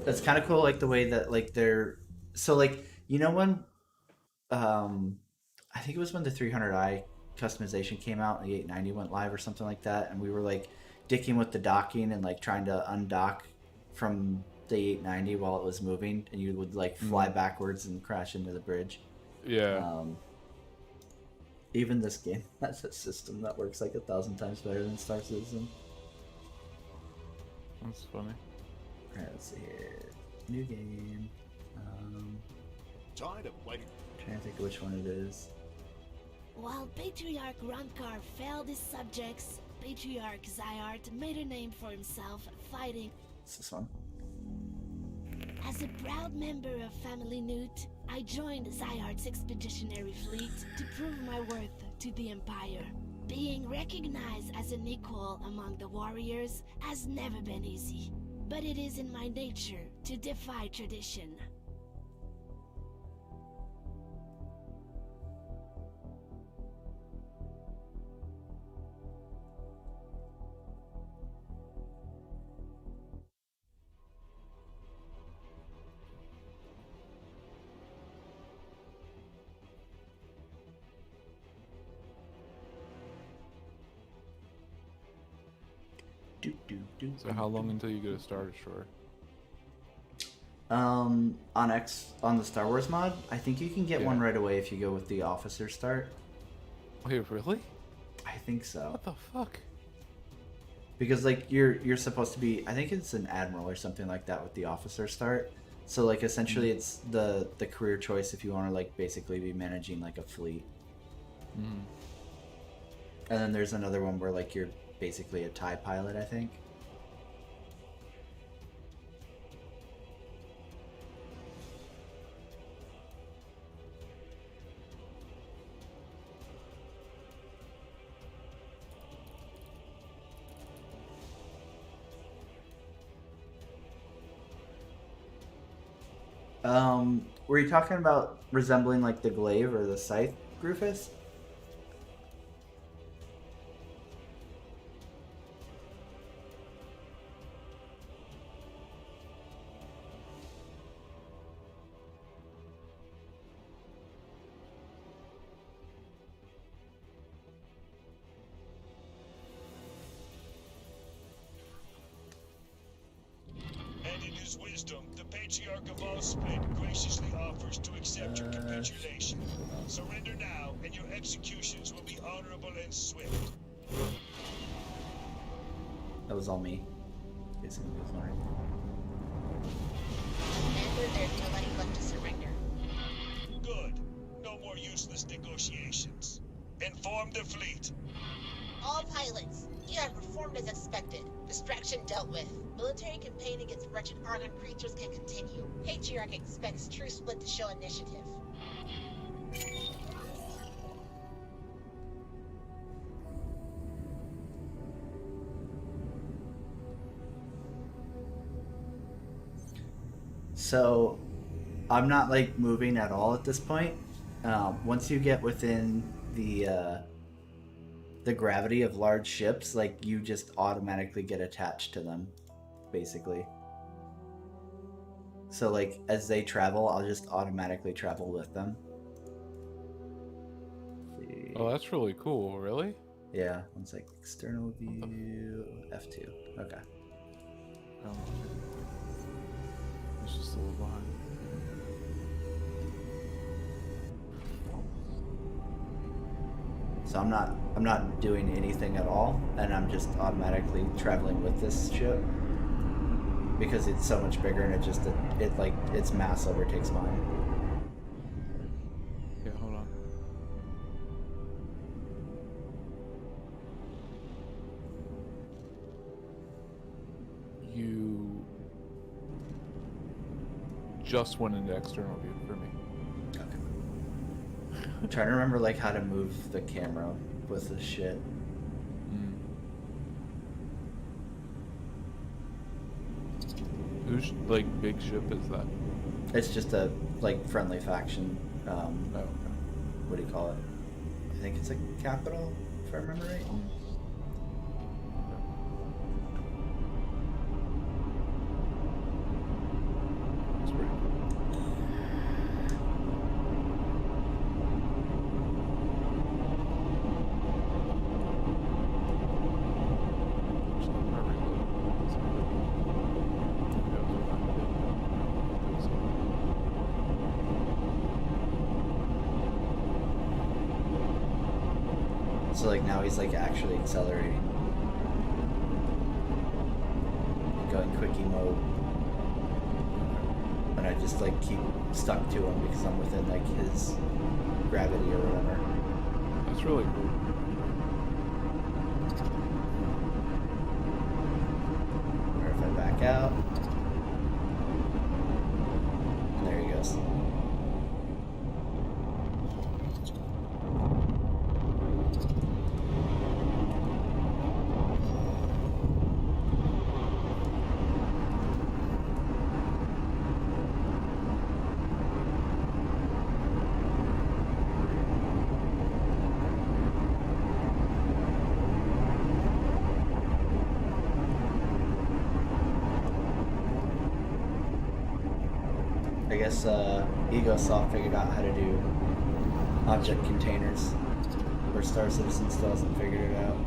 That's kind of cool, like the way that like they're so like when I think it was when the 300i customization came out and the 890 went live or something like that, and we were like dicking with the docking and like trying to undock from the 890 while it was moving, and you would like fly backwards and crash into the bridge. Yeah. Even this game has a system that works like 1,000 times better than Star Citizen. That's funny. Alright, let's see here. New game. Tired of waiting. Trying to think of which one it is. While Patriarch Ronkar failed his subjects, Patriarch Zyart made a name for himself fighting. It's this one. As a proud member of Family Newt, I joined Zyart's expeditionary fleet to prove my worth to the Empire. Being recognized as an equal among the warriors has never been easy, but it is in my nature to defy tradition. So how long until you get a Star Destroyer? On the Star Wars mod, I think you can get one right away if you go with the officer start. Wait, really? I think so. What the fuck? Because like you're supposed to be, I think it's an admiral or something like that with the officer start. So like essentially it's the career choice if you want to like basically be managing like a fleet. And then there's another one where like you're basically a TIE pilot, I think. Were you talking about resembling like the glaive or the scythe, Rufus? And in his wisdom, the Patriarch of all Split graciously offers to accept your capitulation. Surrender now, and your executions will be honorable and swift. That was all me. Guessing it was mine. Commander, there's nobody left to surrender. Good. No more useless negotiations. Inform the fleet. All pilots, you have performed as expected. Distraction dealt with. Military campaign against wretched Argon creatures can continue. Patriarch expects True Split to show initiative. So, I'm not like moving at all at this point. Once you get within the gravity of large ships, like you just automatically get attached to them, basically. So like as they travel, I'll just automatically travel with them. Oh, that's really cool. Really? Yeah. It's like external view F2. Okay. It's just a little behind. So I'm not doing anything at all, and I'm just automatically traveling with this ship because it's so much bigger and it like its mass overtakes mine. Yeah, hold on. just went into external view for me. I'm trying to remember like how to move the camera with this shit. Whose like big ship is that? It's just a like friendly faction. Oh, okay. What do you call it? I think it's a capital, if I remember right. That's pretty cool. So like now he's like actually accelerating, going quickie mode, and I just like keep stuck to him because I'm within like his gravity or whatever. That's really cool. Or if I back out, there he goes. I guess EgoSoft figured out how to do object containers, where Star Citizen still hasn't figured it out.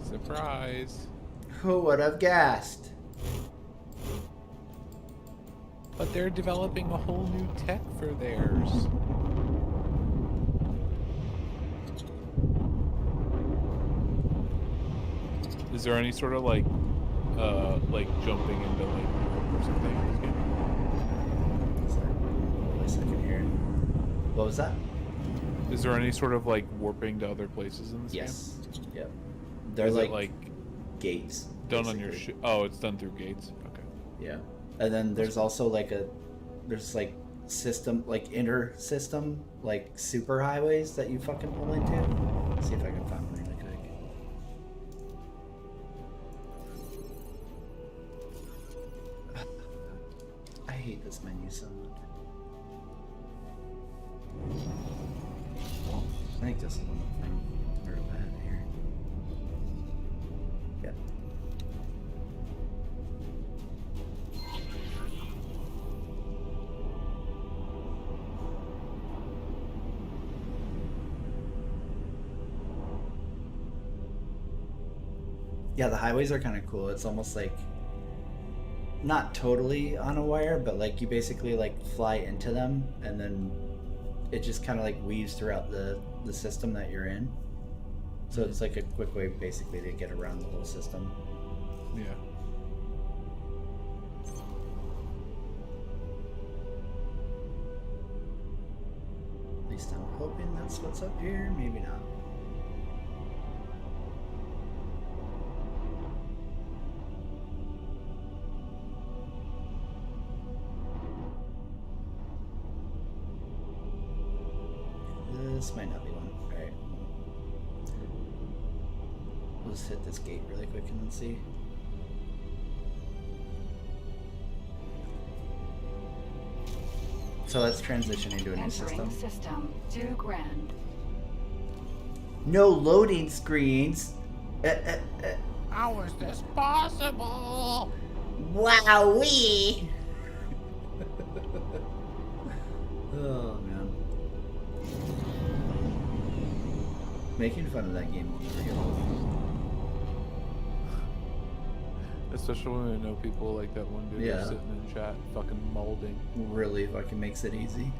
Surprise! Who would have guessed? But they're developing a whole new tech for theirs. Is there any sort of like jumping into like or something in this game? Sorry, wait a second here. What was that? Is there any sort of like warping to other places in this Yes. game? Yep. They're Is like, it like gates. done on your basically. ship? Oh, it's done through gates. Okay. Yeah. And then there's also like there's like system, like inter system, like super highways that you fucking pull into. Let's see if I can find one really quick. I hate this menu so much. I think this is one I'm real bad here. Yep. Yeah, the highways are kind of cool. It's almost like not totally on a wire, but like you basically like fly into them and then it just kind of like weaves throughout the system that you're in. So it's like a quick way basically to get around the whole system. Yeah. At least I'm hoping that's what's up here. Maybe not. This might not be one. Alright. We'll just hit this gate really quick and then see. So let's transition into a new system. System 2 grand. No loading screens. How is this possible? Wowee! Oh man. Making fun of that game will never get old. Especially when I know people like that one dude Yeah. who's sitting in chat fucking molding. Really fucking makes it easy.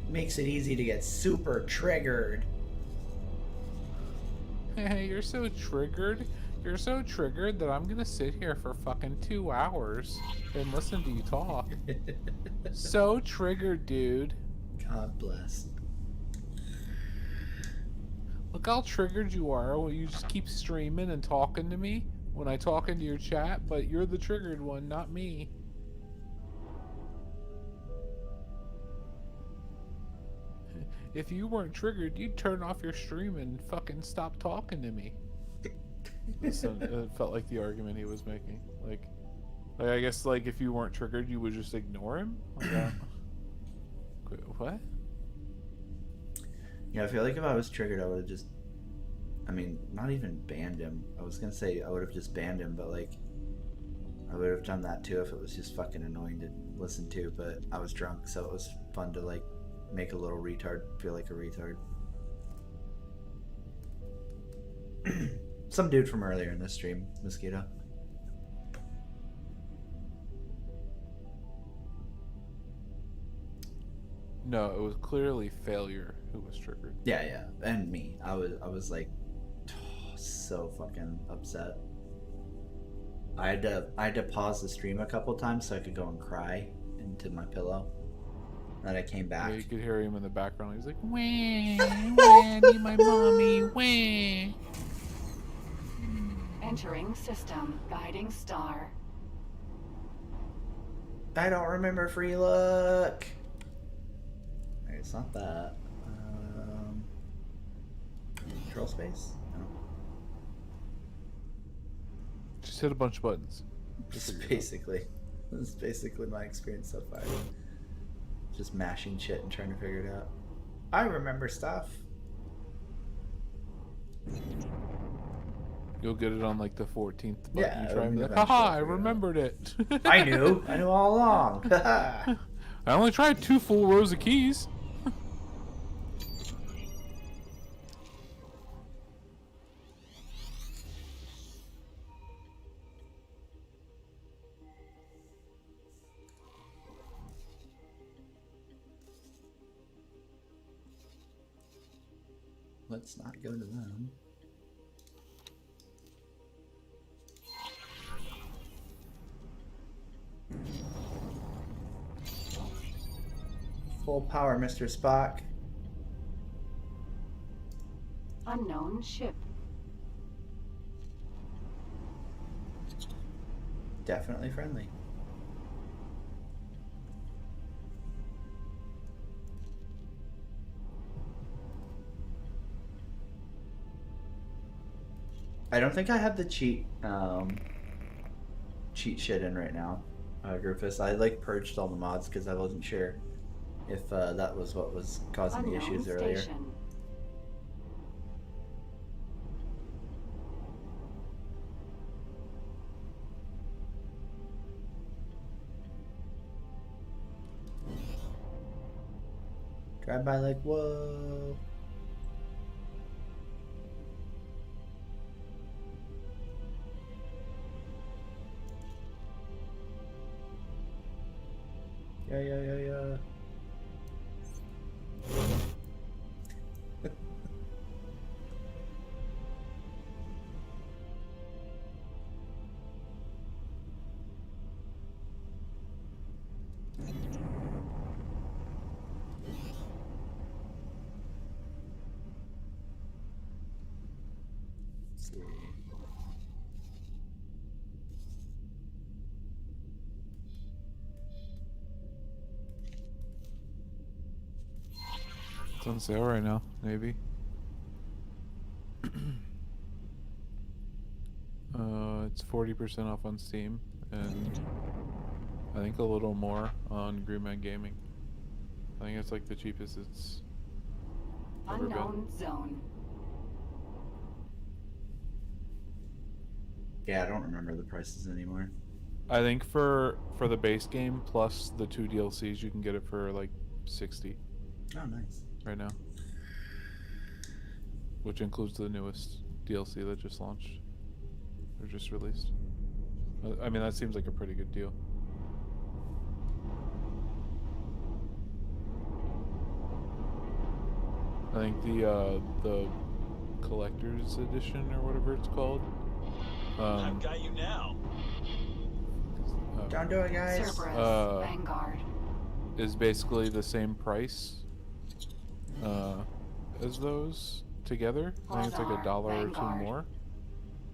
Makes it easy to get super triggered. Hey, you're so triggered. You're so triggered that I'm gonna sit here for fucking 2 hours and listen to you talk. So triggered, dude. God bless. Look how triggered you are when you just keep streaming and talking to me. when I talk into your chat, but you're the triggered one, not me. If you weren't triggered, you'd turn off your stream and fucking stop talking to me. It felt like the argument he was making. Like I guess, like, if you weren't triggered, you would just ignore him? Like, what? Yeah, I feel like if I was triggered, I would have just... I mean, not even banned him. I was gonna say I would have just banned him, but, like, I would have done that too if it was just fucking annoying to listen to, but I was drunk, so it was fun to, like, make a little retard feel like a retard. Some dude from earlier in this stream, Mosquito. No, it was clearly Failure who was triggered. Yeah, and me. I was like, so fucking upset. I had to pause the stream a couple times so I could go and cry into my pillow. Then I came back. Yeah, you could hear him in the background. He was like, "Wah, wah, need my mommy, wah." Entering system. Guiding star. I don't remember free look. It's not that. Control space? No. Just hit a bunch of buttons. Basically. This is basically my experience so far. Just mashing shit and trying to figure it out. I remember stuff. You'll get it on like the 14th button. Yeah, You try and be like, eventually haha, I remembered it. I knew all along. I only tried 2 full rows of keys. Let's not go to them. Full power, Mr. Spock. Unknown ship. Definitely friendly. I don't think I have the cheat shit in right now, Griffiths. I like purged all the mods because I wasn't sure if that was what was causing the issues earlier. Drive by like, whoa. Yeah. Let's see. It's on sale right now, maybe. It's 40% off on Steam, and I think a little more on Greenman Gaming. I think it's like the cheapest it's ever been. Unknown zone. Yeah, I don't remember the prices anymore. I think for the base game plus the 2 DLCs, you can get it for like 60. Oh, nice. Right now, which includes the newest DLC that just launched or just released. I mean, that seems like a pretty good deal. I think the collector's edition or whatever it's called. I've got you now. Don't do it, guys. Cerberus, Vanguard. Is basically the same price as those together. I think it's like $1 or $2 more,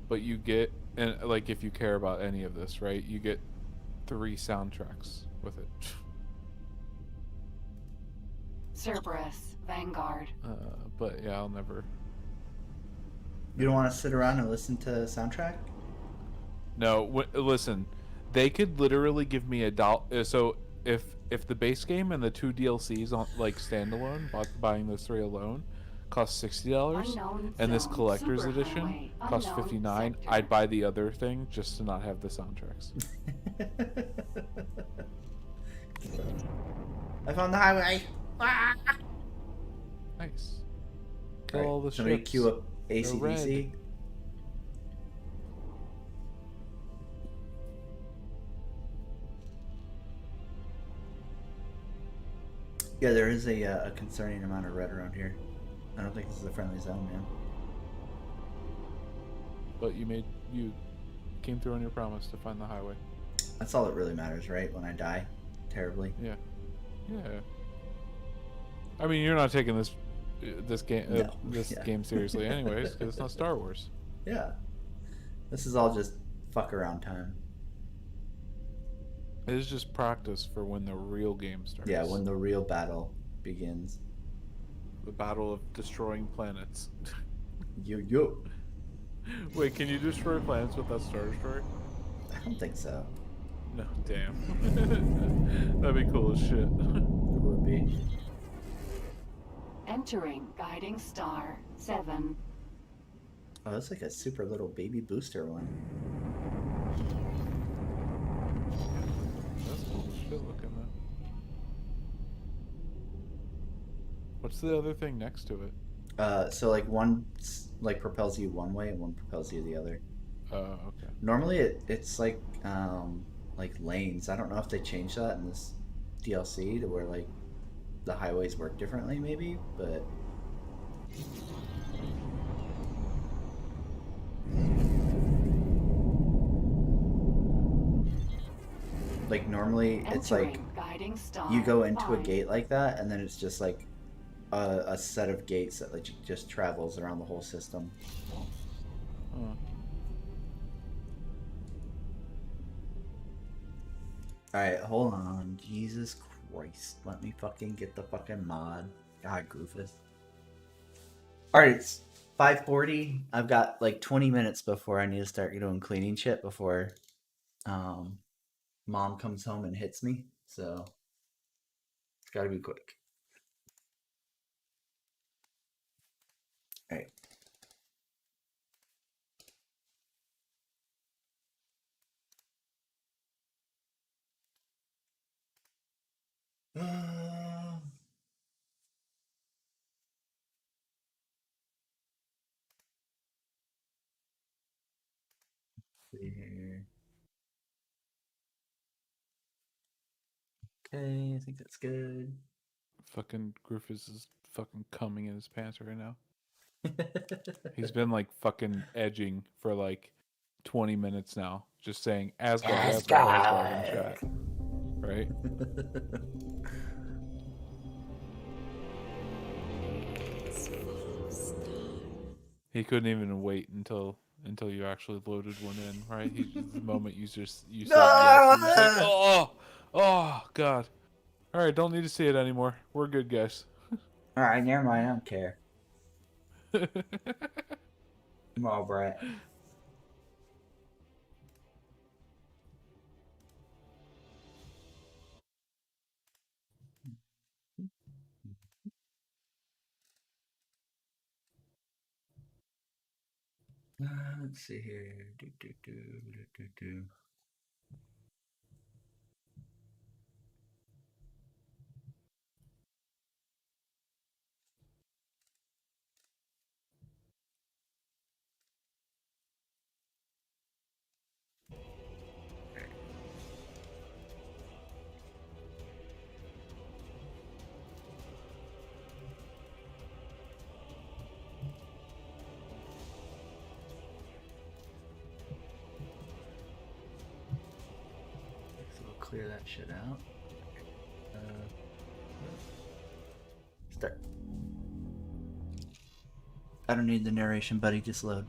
but you get and like if you care about any of this, right? You get 3 soundtracks with it. Cerberus, Vanguard. But yeah, I'll never. You don't want to sit around and listen to a soundtrack? No, listen. They could literally give me $1. So if the base game and the 2 DLCs on like standalone, buying those 3 alone, cost $60, Unknown and this zone, collector's superhighway, edition costs unknown $59, sector. I'd buy the other thing just to not have the soundtracks. I found the highway. Nice. Kill Alright, all the somebody ships. queue up They're ACDC. Yeah, there is a concerning amount of red around here. I don't think this is a friendly zone, man. But you came through on your promise to find the highway. That's all that really matters, right? When I die terribly. Yeah. I mean, you're not taking this game No. game seriously, anyways, because it's not Star Wars. Yeah. This is all just fuck around time. It is just practice for when the real game starts. Yeah, when the real battle begins. The battle of destroying planets. Yo. Wait, can you destroy planets with that Star Destroyer? I don't think so. No, damn. That'd be cool as shit. It would be. Entering guiding star 7. Oh, that's like a super little baby booster one. That's cool as shit looking though. What's the other thing next to it? So like one like propels you one way and one propels you the other. Oh, okay. Normally it's like lanes. I don't know if they changed that in this DLC to where like the highways work differently maybe, but like normally it's like guiding star you go into a 5. gate like that and then it's just like a set of gates that like just travels around the whole system. Huh. Alright, hold on. Jesus Christ. Let me fucking get the fucking mod. God, Goofus. Alright, it's 5:40. I've got like 20 minutes before I need to start doing cleaning shit before Mom comes home and hits me. So, it's gotta be quick. Alright. See here. Okay, I think that's good. Fucking Griffiths is fucking coming in his pants right now. He's been like fucking edging for like 20 minutes now, just saying Asgard in chat. Right? He couldn't even wait until you actually loaded one in, right? The moment you said yes, he was like, oh god. All right, don't need to see it anymore. We're good, guys. All right, never mind. I don't care. I'm over it. Let's see here. Do. So we'll clear that shit out. Start. I don't need the narration, buddy. Just load.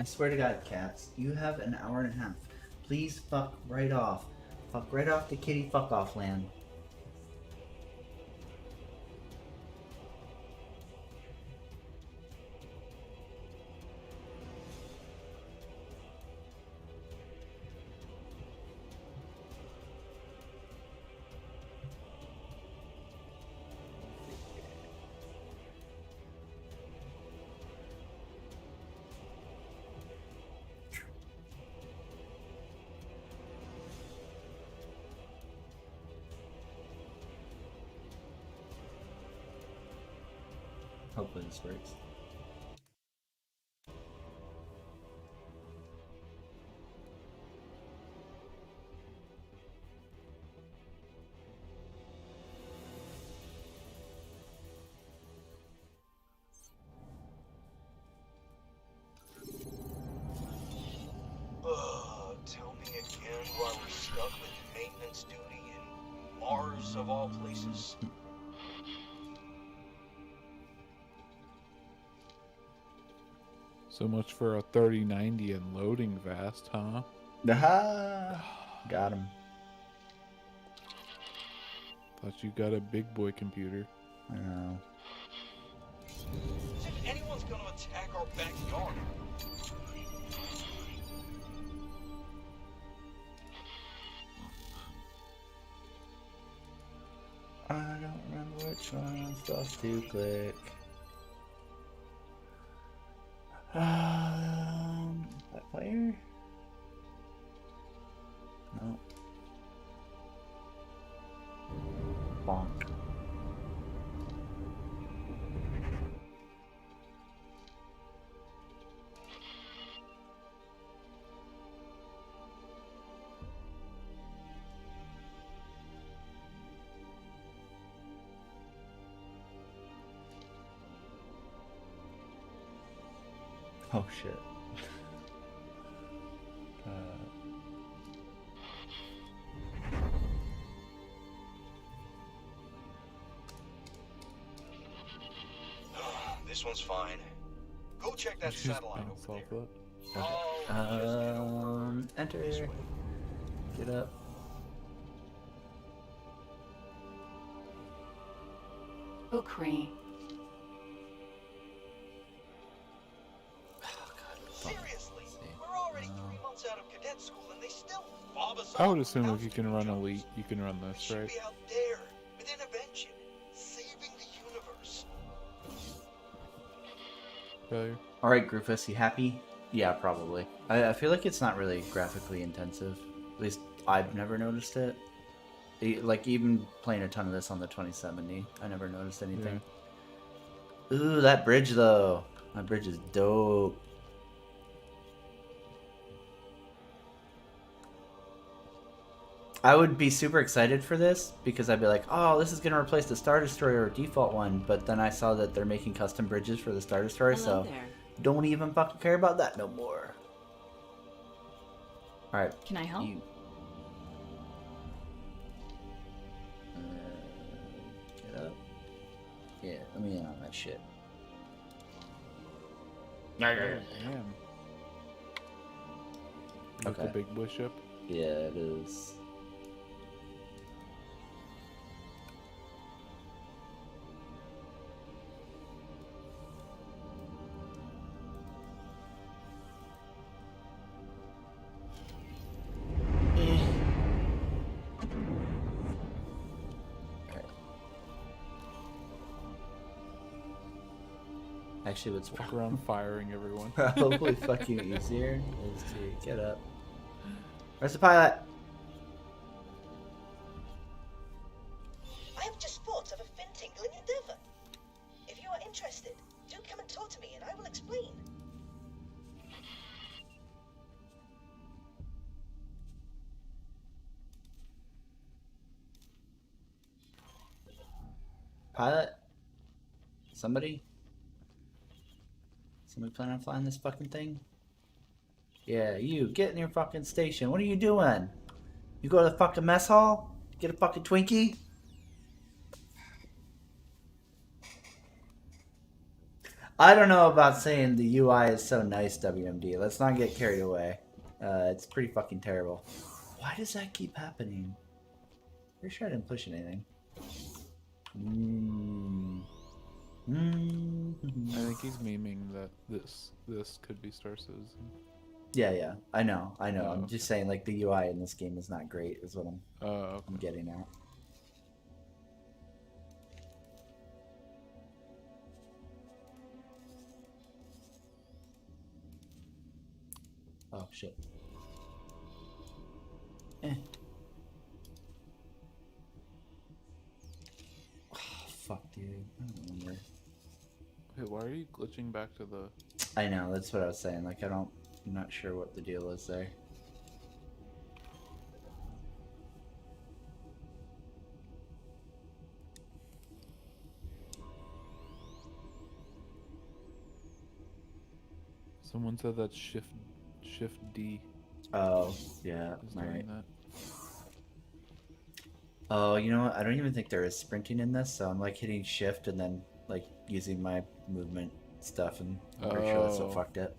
I swear to God, cats, you have an hour and a half. Please fuck right off. Fuck right off to kitty fuck off land. Hopefully this works. Tell me again why we're stuck with maintenance duty in Mars of all places. So much for a 3090 and loading fast, huh? Aha! Got him. Thought you got a big boy computer. I know. As if anyone's gonna attack our backyard. I don't remember which one I'm supposed to click. That player? No. Bonk. Oh shit. This one's fine. Go check that satellite over there. Enter. Get up. Ukri. Seriously, we're already 3 months out of cadet school and they still fob us I up. would assume if you can run Elite, you can run this, right? Be out there with intervention, saving the universe. Failure. Alright, Groofus, you happy? Yeah, probably. I feel like it's not really graphically intensive. At least I've never noticed it. Like, even playing a ton of this on the 2070, I never noticed anything. Yeah. Ooh, that bridge, though. That bridge is dope. I would be super excited for this because I'd be like, oh, this is going to replace the Star Destroyer default one. But then I saw that they're making custom bridges for the Star Destroyer, so don't even fucking care about that no more. Alright. Can I help? Get up. Yeah, let me in on that shit. Damn. That's Okay. the big boy ship? Yeah, it is. Actually, what's walk around firing everyone. Probably fucking easier is to get up. Where's the pilot? I have just thought of a fin-tingling endeavor. If you are interested, do come and talk to me and I will explain. Pilot? Somebody? Somebody plan on flying this fucking thing? Yeah, you, get in your fucking station. What are you doing? You go to the fucking mess hall? Get a fucking Twinkie? I don't know about saying the UI is so nice, WMD. Let's not get carried away. It's pretty fucking terrible. Why does that keep happening? Pretty sure I didn't push anything. I think he's memeing that this could be Star Citizen. Yeah, I know. Oh, I'm just saying, like, the UI in this game is not great, is what okay. I'm getting at. Oh, shit. Oh, fuck, dude. I don't remember. Wait, why are you glitching back to the... I know, that's what I was saying. Like, I'm not sure what the deal is there. Someone said that's Shift D. Oh, yeah. Is All doing right. that. Oh, you know what? I don't even think there is sprinting in this, so I'm like hitting shift and then like using my movement stuff, and I'm pretty sure that's what fucked it.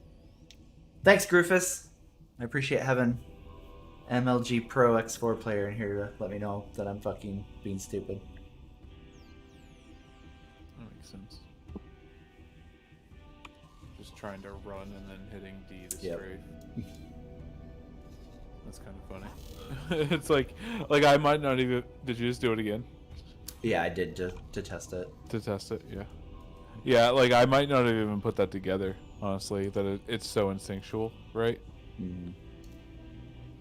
Thanks, Groofus. I appreciate having MLG Pro X4 player in here to let me know that I'm fucking being stupid. That makes sense. Just trying to run and then hitting D to strafe. That's kind of funny. It's like I might not even... Did you just do it again? Yeah, I did to test it. To test it, yeah. Yeah, like I might not have even put that together, honestly, that it's so instinctual, right? Mm-hmm.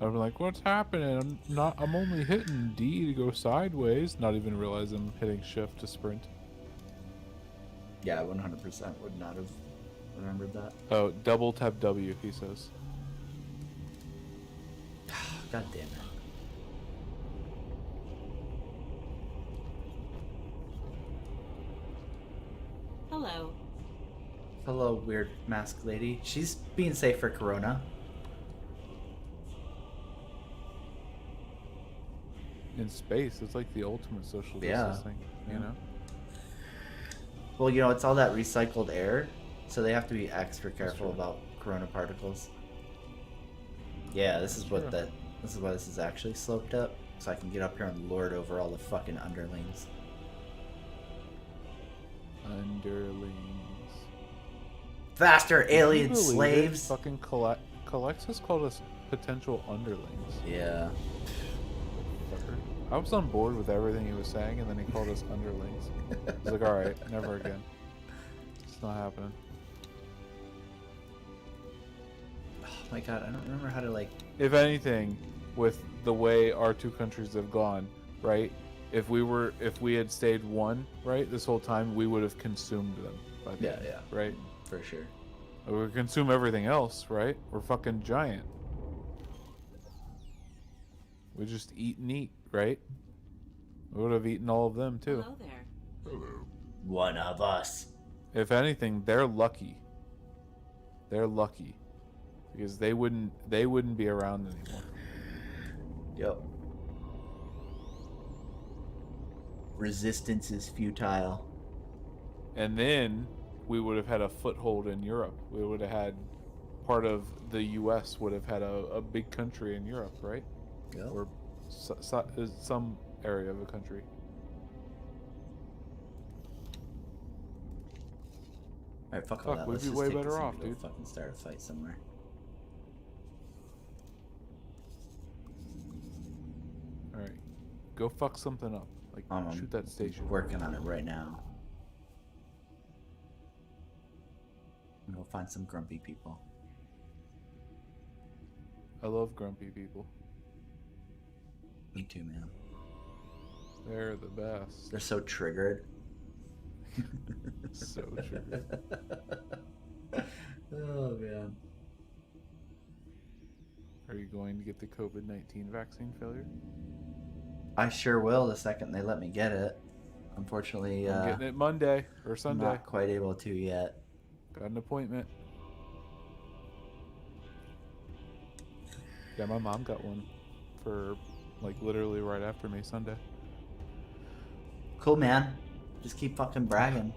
I'd be like, what's happening? I'm only hitting D to go sideways, not even realize I'm hitting shift to sprint. Yeah, 100% would not have remembered that. Oh, double tap W, he says. God damn it. Hello. Hello, weird masked lady. She's being safe for Corona. In space, it's like the ultimate social distancing, you know? Well, you know, it's all that recycled air, so they have to be extra careful about corona particles. Yeah, this is what this is why this is actually sloped up, so I can get up here and lord over all the fucking underlings. Underlings. Faster, Can you alien believe it? slaves! Fucking Colexis called us potential underlings. Yeah. I was on board with everything he was saying, and then he called us underlings. I was like, alright, never again. It's not happening. Oh my god, I don't remember how to, like... If anything, with the way our two countries have gone, right? If we had stayed one, right, this whole time, we would have consumed them. By the end, right? For sure. We would consume everything else, right? We're fucking giant. We just eat and eat, right? We would have eaten all of them too. Hello there. Hello. One of us. If anything, they're lucky. They're lucky. Because they wouldn't be around anymore. Yep. Resistance is futile. And then we would have had a foothold in Europe. We would have had part of the US would have had a big country in Europe, right? Yep. Or some area of a country. Alright, fuck all that. We'd Let's be just way take better this and off, go dude. fucking start a fight somewhere. Alright. Go fuck something up. Like, shoot that station. Working on it right now. I'm gonna go find some grumpy people. I love grumpy people. Me too, man. They're the best. They're so triggered. So triggered. Oh, man. Are you going to get the COVID-19 vaccine, failure? I sure will the second they let me get it. Unfortunately, I'm getting it Monday or Sunday. Not quite able to yet. Got an appointment. Yeah, my mom got one for like literally right after me Sunday. Cool, man. Just keep fucking bragging.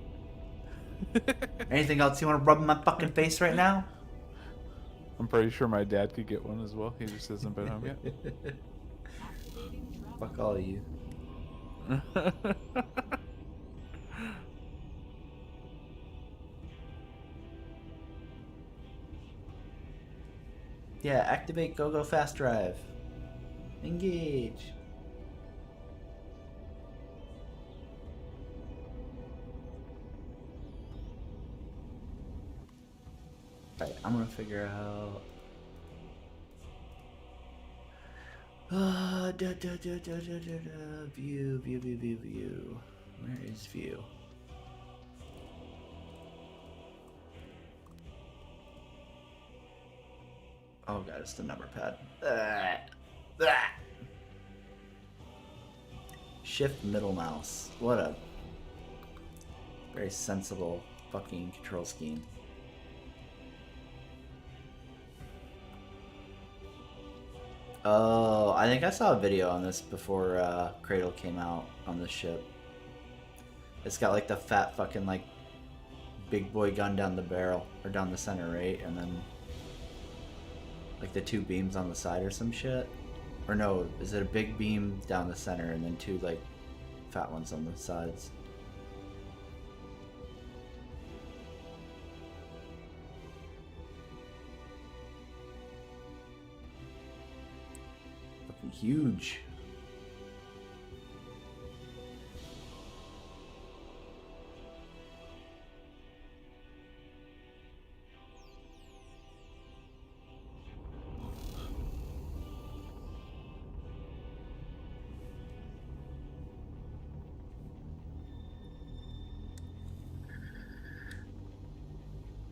Anything else you want to rub in my fucking face right now? I'm pretty sure my dad could get one as well. He just hasn't been home yet. Fuck all of you. Yeah, activate go fast drive. Engage. Alright, I'm gonna figure out. View. Where is view? Oh god, it's the number pad. Shift middle mouse. What a very sensible fucking control scheme. Oh, I think I saw a video on this before Cradle came out on this ship. It's got like the fat fucking like big boy gun down the barrel or down the center, right? And then like the two beams on the side or some shit. Or no, is it a big beam down the center and then two like fat ones on the sides? Fucking huge.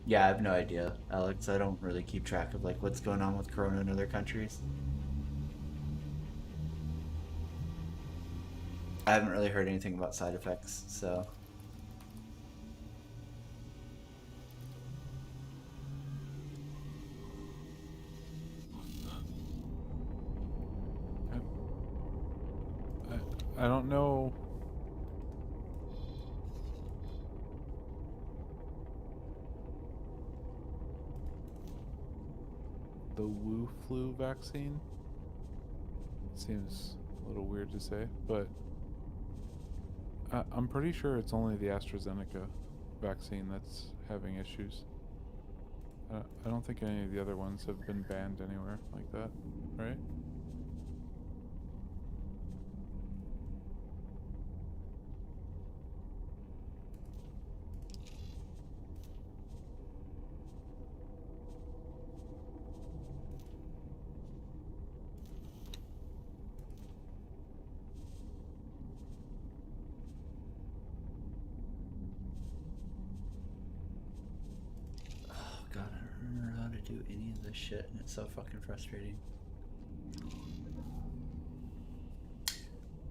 Yeah, I have no idea, Alex. I don't really keep track of like what's going on with Corona in other countries. I haven't really heard anything about side effects, so. I don't know. The Wu flu vaccine seems a little weird to say, but I'm pretty sure it's only the AstraZeneca vaccine that's having issues. I don't think any of the other ones have been banned anywhere like that, right? God, I don't remember how to do any of this shit, and it's so fucking frustrating.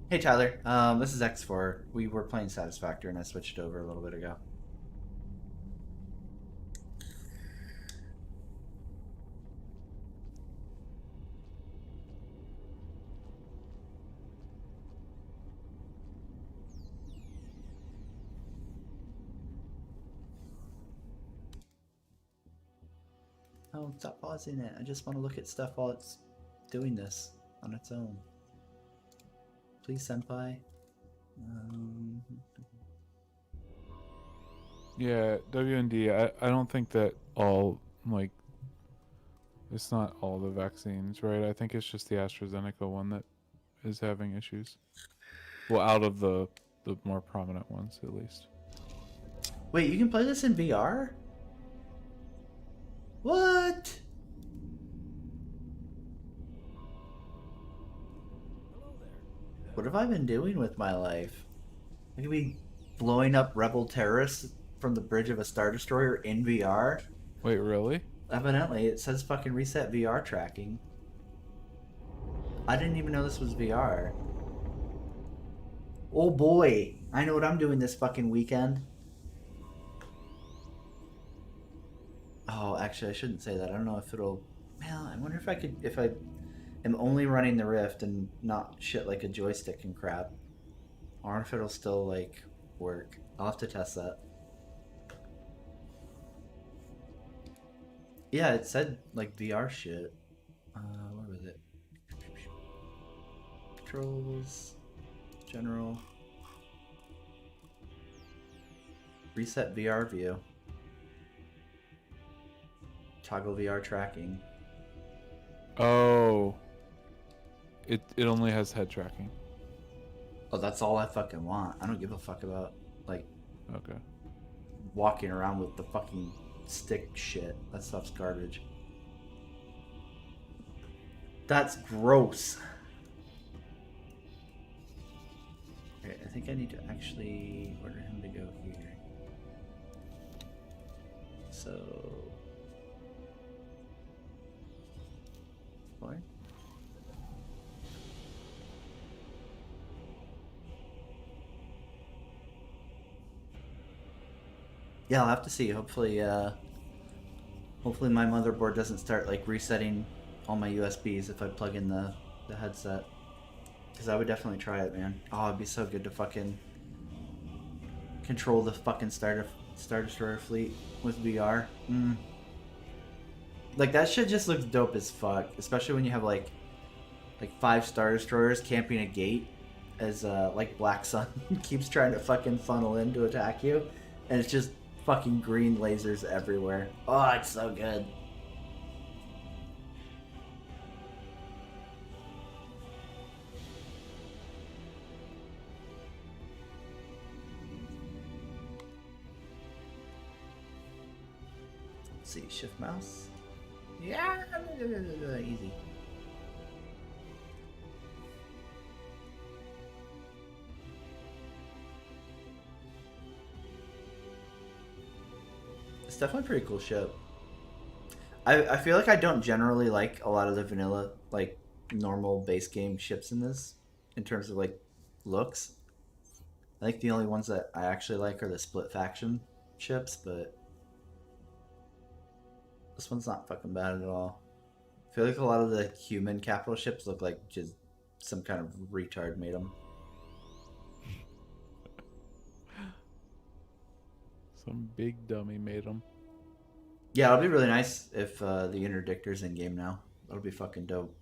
Hey Tyler, this is X4. We were playing Satisfactory, and I switched over a little bit ago. Oh, stop pausing it. I just want to look at stuff while it's doing this on its own. Please, senpai. Yeah, WND, I don't think that all, like, it's not all the vaccines, right? I think it's just the AstraZeneca one that is having issues. Well, out of the more prominent ones, at least. Wait, you can play this in VR? What? What have I been doing with my life? I could be blowing up rebel terrorists from the bridge of a Star Destroyer in VR? Wait, really? Evidently, it says fucking reset VR tracking. I didn't even know this was VR. Oh boy, I know what I'm doing this fucking weekend. Oh, actually, I shouldn't say that. I don't know if it'll... Man, I wonder if I could... If I am only running the Rift and not shit like a joystick and crap. Or if it'll still, like, work. I'll have to test that. Yeah, it said like VR shit. Where was it? Controls, general, reset VR view, toggle VR tracking. Oh. It only has head tracking. Oh, that's all I fucking want. I don't give a fuck about like Okay. walking around with the fucking stick shit. That stuff's garbage. That's gross. Okay, I think I need to actually order him to go here. So, boy. Yeah, I'll have to see. Hopefully my motherboard doesn't start like resetting all my USBs if I plug in the headset. Because I would definitely try it, man. Oh, it'd be so good to fucking control the fucking Star Destroyer fleet with VR. Like, that shit just looks dope as fuck. Especially when you have like 5 Star Destroyers camping a gate as like Black Sun keeps trying to fucking funnel in to attack you. And it's just fucking green lasers everywhere. Oh, it's so good. Let's see, shift mouse. Yeah, easy. It's definitely a pretty cool ship. I feel like I don't generally like a lot of the vanilla, like, normal base game ships in this, in terms of, like, looks. I think the only ones that I actually like are the split faction ships, but this one's not fucking bad at all. I feel like a lot of the human capital ships look like just some kind of retard made them. Some big dummy made them. Yeah, it'll be really nice if the interdictor's in game now. That'll be fucking dope.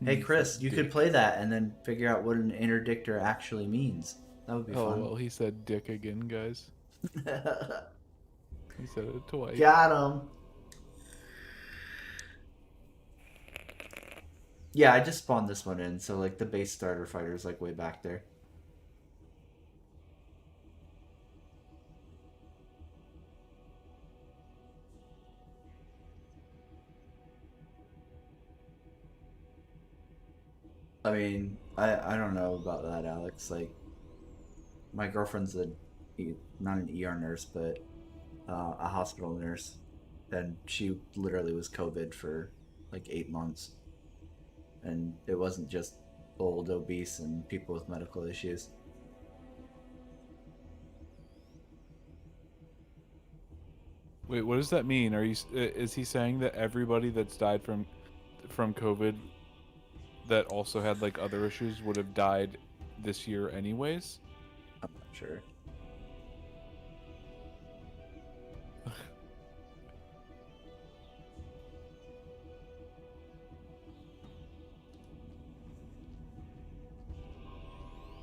Hey Chris, you could play that and then figure out what an interdictor actually means. That would be Oh, fun. well, he said dick again, guys. He said it twice. Got him. Yeah, I just spawned this one in, so like the base starter fighter is like way back there. I mean, I don't know about that, Alex. Like, my girlfriend's not an ER nurse, but a hospital nurse, and she literally was COVID for like 8 months, and it wasn't just old, obese, and people with medical issues. Wait, what does that mean? Are you? Is he saying that everybody that's died from COVID that also had like other issues would have died this year anyways? I'm not sure.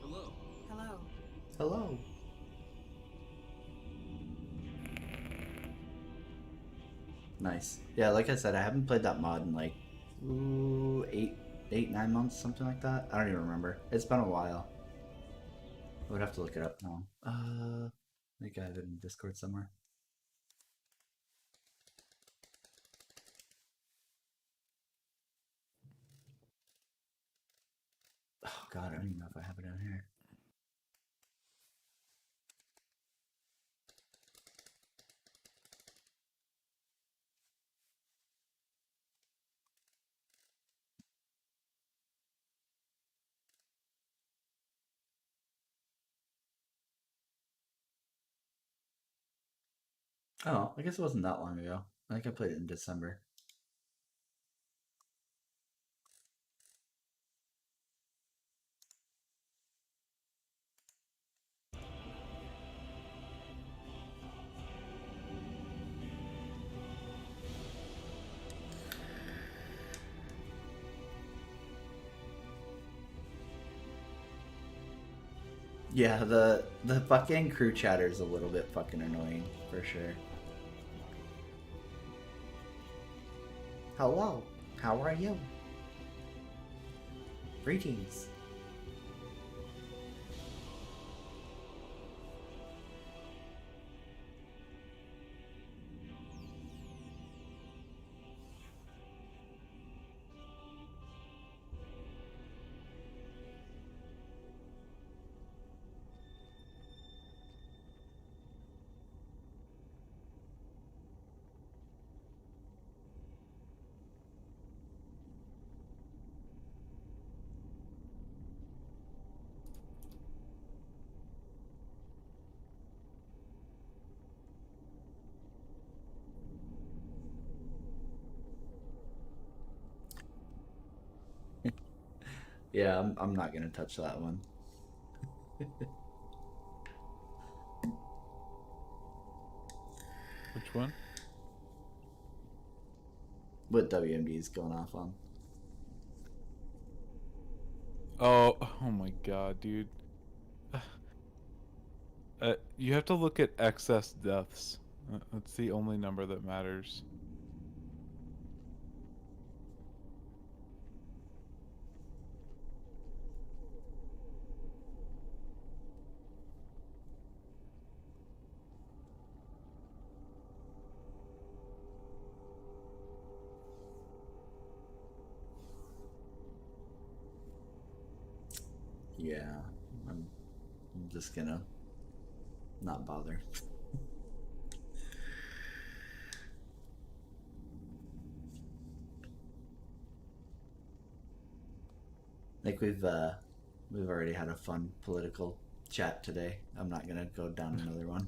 Hello. Hello. Hello. Nice. Yeah, like I said, I haven't played that mod in like 9 months, something like that. I don't even remember. It's been a while. I would have to look it up now. I think I have it in Discord somewhere. Oh god, I don't even know if I have it down here. Oh, I guess it wasn't that long ago. I think I played it in December. Yeah, the fucking crew chatter is a little bit fucking annoying, for sure. Hello, how are you? Greetings. Yeah, I'm not gonna touch that one. Which one? What WMD is going off on? Oh my god, dude. You have to look at excess deaths. That's the only number that matters. Yeah, I'm just gonna not bother. Like we've already had a fun political chat today. I'm not gonna go down another one.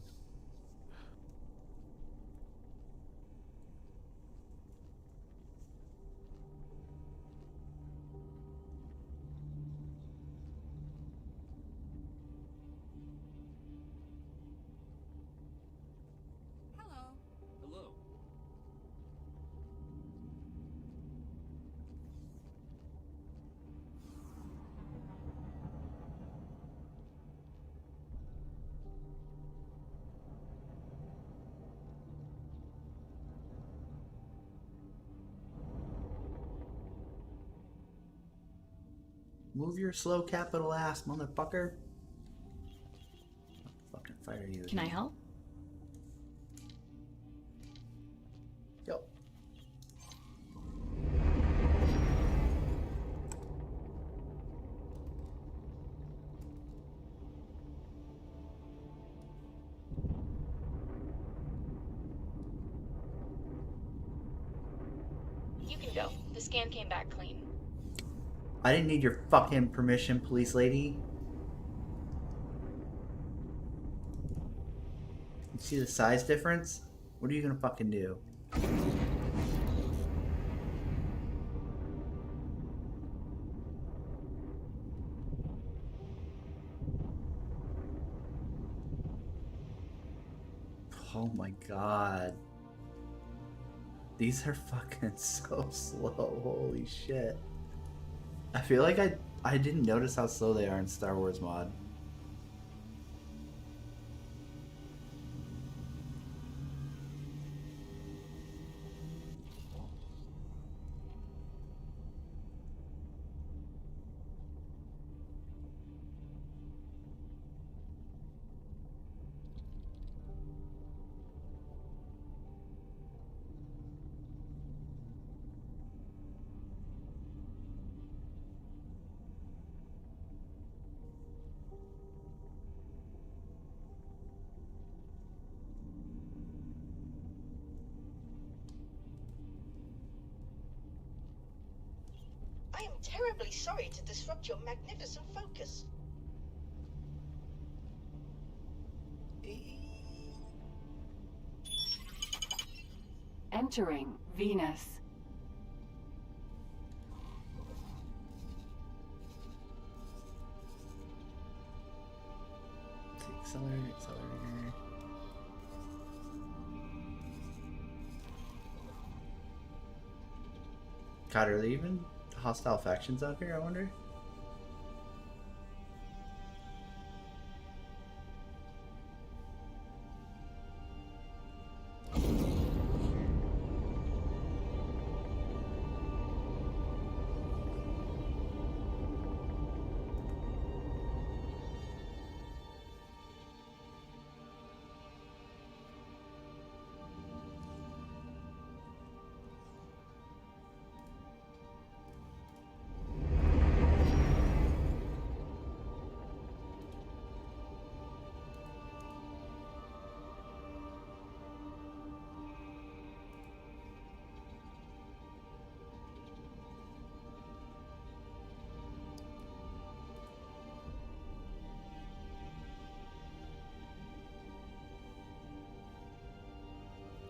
Hello. Move your slow capital ass, motherfucker. I'll fucking fire you. Can I help? Yo. You can go. The scan came back clean. I didn't need your fucking permission, police lady. You see the size difference? What are you gonna fucking do? Oh my god. These are fucking so slow. Holy shit. I feel like I didn't notice how slow they are in Star Wars mod. I am terribly sorry to disrupt your magnificent focus. Entering Venus. Accelerator, accelerator. God, are there even hostile factions out here, I wonder?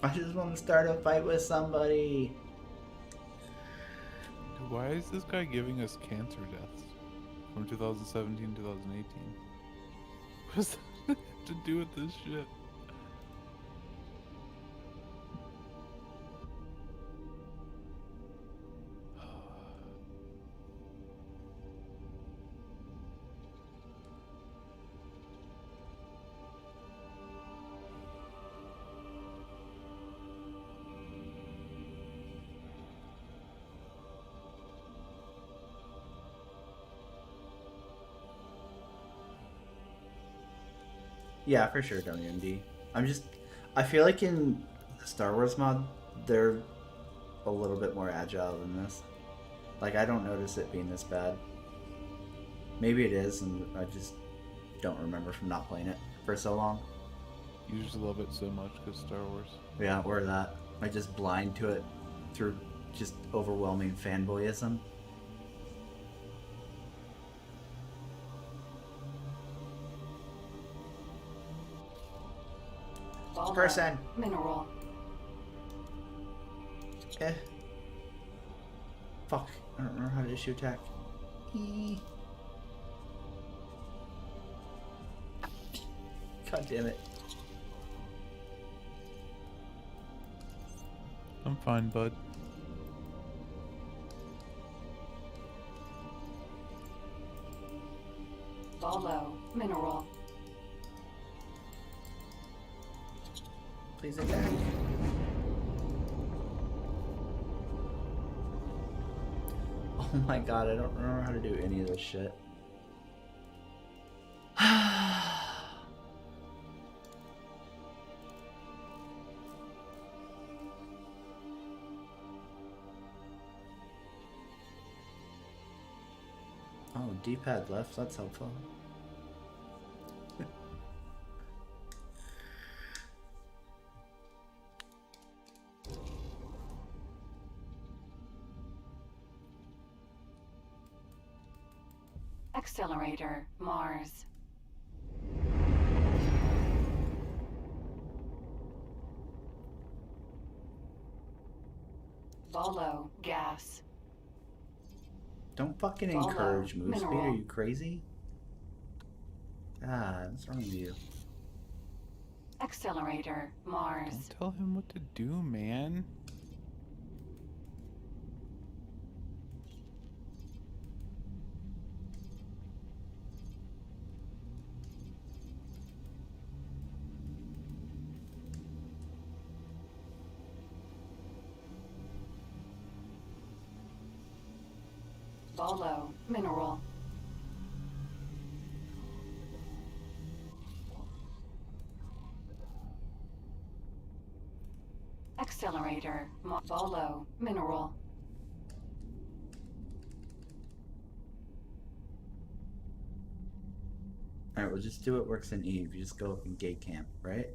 I just want to start a fight with somebody. Why is this guy giving us cancer deaths from 2017 2018? What does that have to do with this shit? Yeah, for sure, WMD. I feel like in the Star Wars mod, they're a little bit more agile than this. Like, I don't notice it being this bad. Maybe it is, and I just don't remember from not playing it for so long. You just love it so much because Star Wars. Yeah, or that. I just blind to it through just overwhelming fanboyism. Person. Mineral. Eh. Fuck. I don't remember how to issue attack. God damn it. I'm fine, bud. Follow. Mineral. Please attack. Oh my god, I don't remember how to do any of this shit. Oh, D-pad left, that's helpful. Accelerator. Mars. Follow. Gas. Don't fucking Follow. encourage move speed, Mineral. are you crazy? God, what's wrong with you? Accelerator. Mars. Don't tell him what to do, man. Follow. Mineral. Accelerator. Follow. Mineral. Alright, we'll just do what works in Eve. You just go up in gate camp, right?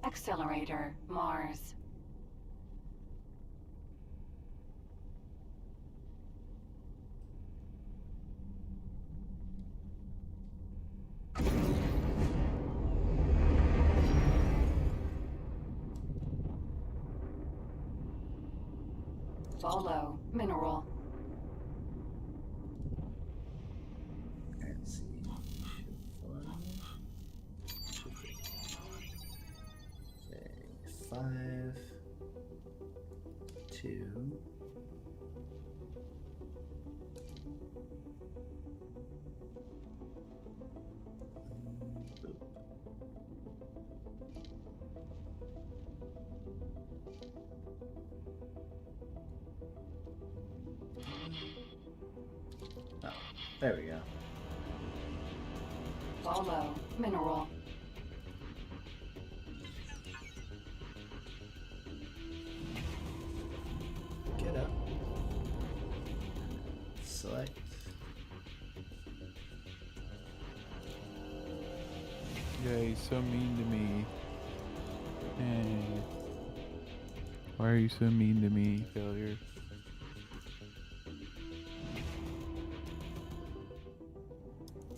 Accelerator. Mars. Follow. Mineral. Let's see. Okay, 5, 2. Oh, there we go. Follow. Mineral. Get up. Select. Yeah, he's so mean to me. Hey. Why are you so mean to me, failure?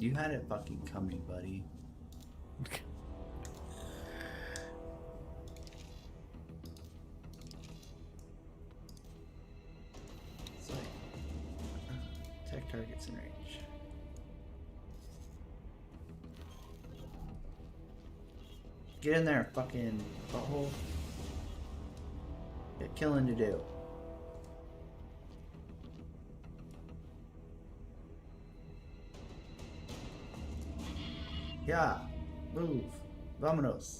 You had it fucking coming, buddy. It's like attack targets in range. Get in there, fucking butthole. Got killing to do. Yeah, move. Vámonos.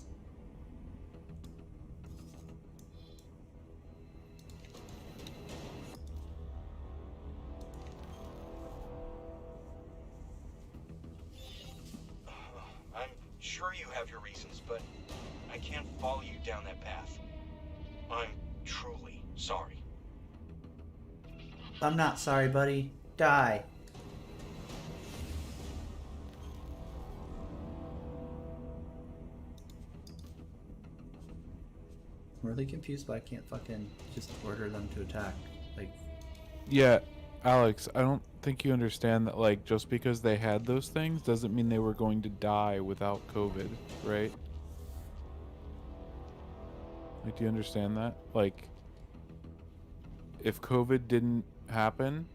I'm sure you have your reasons, but I can't follow you down that path. I'm truly sorry. I'm not sorry, buddy. Die. I'm really confused why I can't fucking just order them to attack. Like, Yeah, Alex, I don't think you understand that, like, just because they had those things doesn't mean they were going to die without COVID, right? Like, do you understand that? Like, if COVID didn't happen,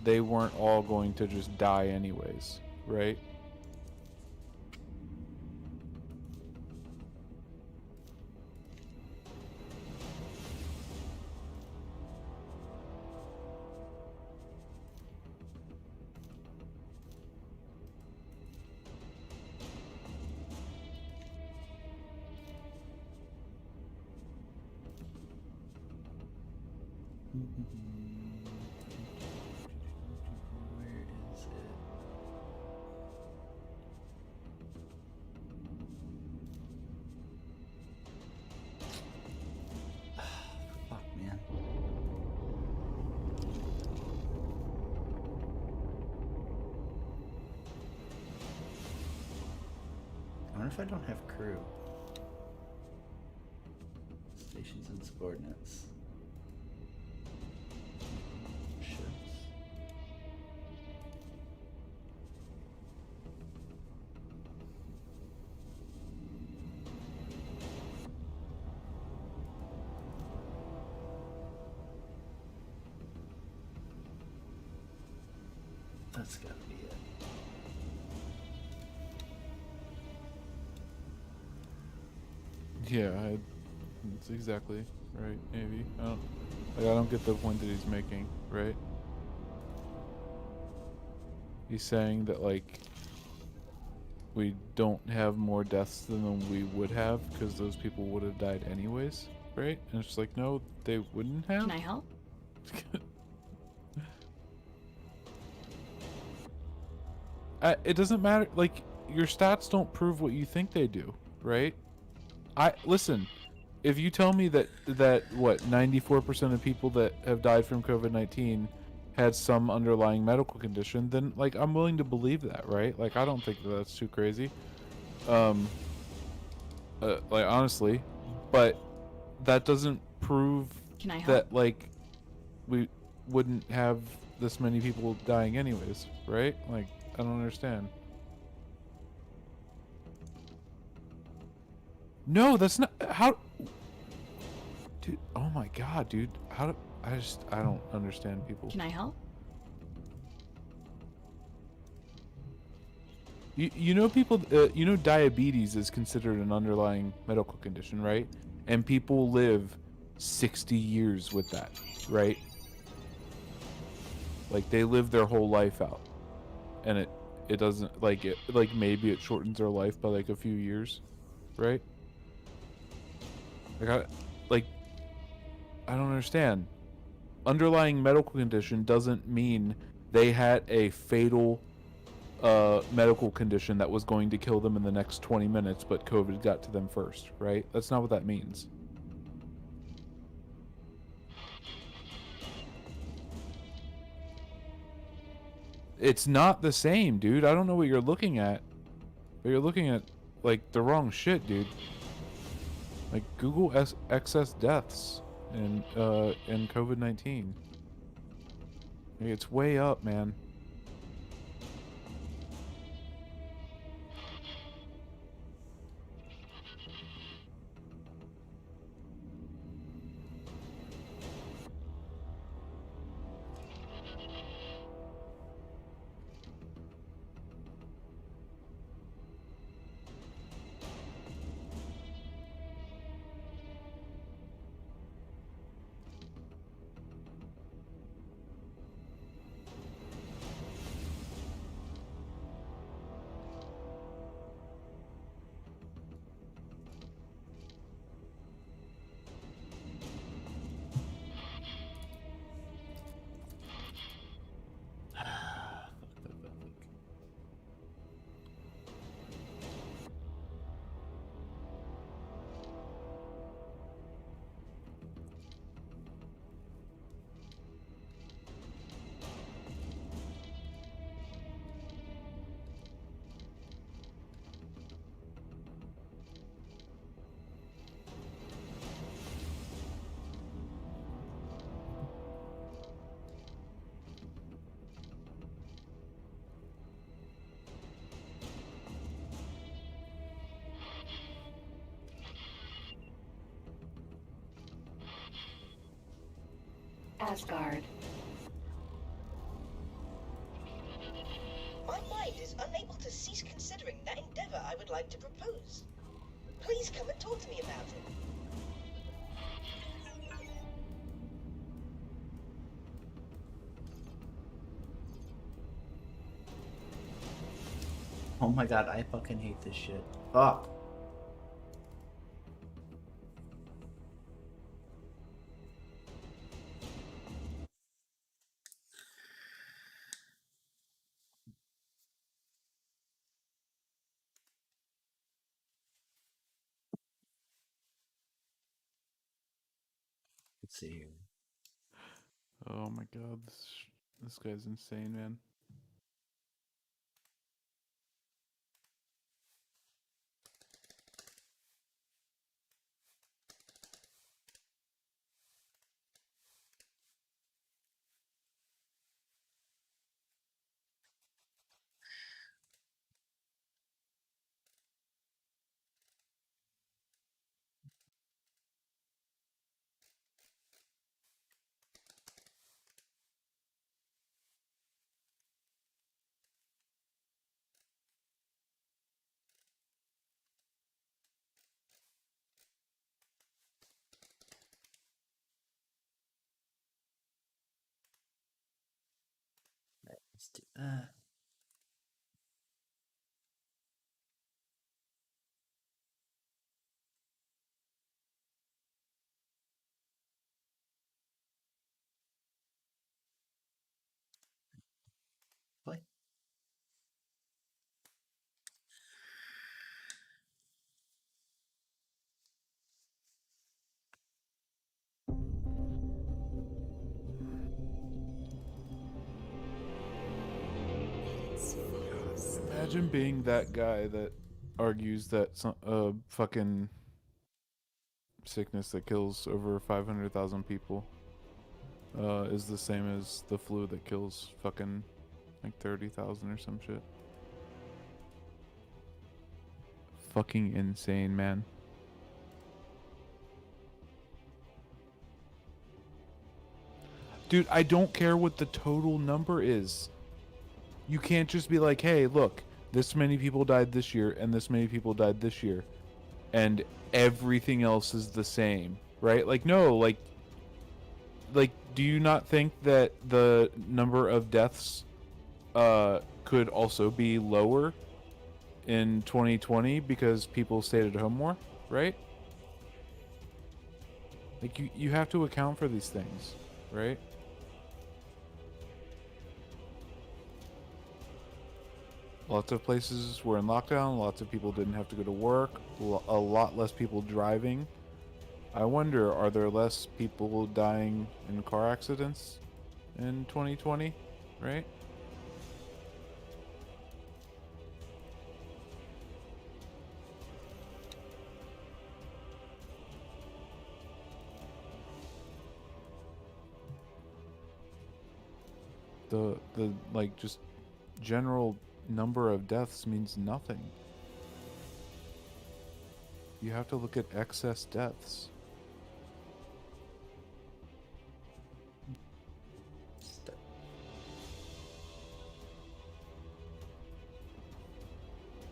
they weren't all going to just die anyways, right? where is it? Fuck, man. I wonder if I don't have crew. Stations and subordinates. Ships. That's gotta be it. Yeah, that's exactly right. Maybe I don't get the point that he's making, right? He's saying that, like, we don't have more deaths than we would have because those people would have died anyways, right? And it's just like, no, they wouldn't have. Can I help? It doesn't matter. Like, your stats don't prove what you think they do, right? Listen. If you tell me that what 94% of people that have died from COVID-19 had some underlying medical condition, then, like, I'm willing to believe that, right? Like, I don't think that that's too crazy. Like, honestly, but that doesn't prove Can I help? that, like, we wouldn't have this many people dying anyways, right? Like, I don't understand. No, that's not how. Dude, oh my god, dude. How do I don't understand people. Can I help? You know people you know diabetes is considered an underlying medical condition, right? And people live 60 years with that, right? Like, they live their whole life out. And it doesn't, like, maybe it shortens their life by like a few years, right? I don't understand. Underlying medical condition doesn't mean they had a fatal medical condition that was going to kill them in the next 20 minutes, but COVID got to them first, right? That's not what that means. It's not the same, dude. I don't know what you're looking at. But you're looking at, like, the wrong shit, dude. Like, Google excess deaths in COVID-19. Like, it's way up, man. Asgard. My mind is unable to cease considering that endeavor I would like to propose. Please come and talk to me about it. Oh my god, I fucking hate this shit. Fuck. Let's see here. Oh my god, this guy's insane, man. Let's do that. Play. Imagine being that guy that argues that some fucking sickness that kills over 500,000 people is the same as the flu that kills fucking like 30,000 or some shit. Fucking insane, man. Dude, I don't care what the total number is. You can't just be like, hey, look, this many people died this year and this many people died this year, and everything else is the same, right? Like, no, like, do you not think that the number of deaths could also be lower in 2020 because people stayed at home more, right? Like, you have to account for these things, right? Lots of places were in lockdown, lots of people didn't have to go to work, a lot less people driving. I wonder, are there less people dying in car accidents in 2020, right? The like just general number of deaths means nothing. You have to look at excess deaths.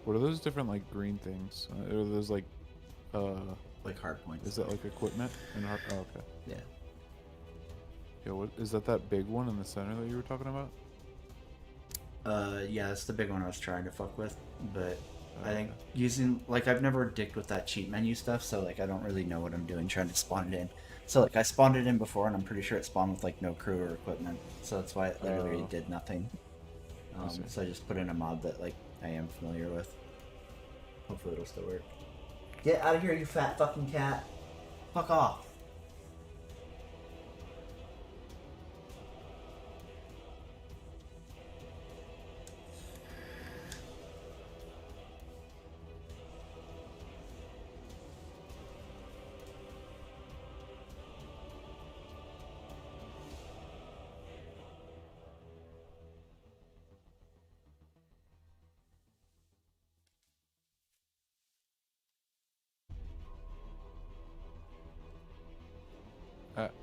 What are those different like green things? Are those like hard points? Is that like equipment and hard? Oh, okay. Yeah. Yeah. What is that? That big one in the center that you were talking about? Yeah, that's the big one I was trying to fuck with, but I think using, like, I've never dicked with that cheat menu stuff, so, like, I don't really know what I'm doing trying to spawn it in. So, like, I spawned it in before, and I'm pretty sure it spawned with, like, no crew or equipment, so that's why it literally did nothing. So I just put in a mod that, like, I am familiar with. Hopefully it'll still work. Get out of here, you fat fucking cat! Fuck off!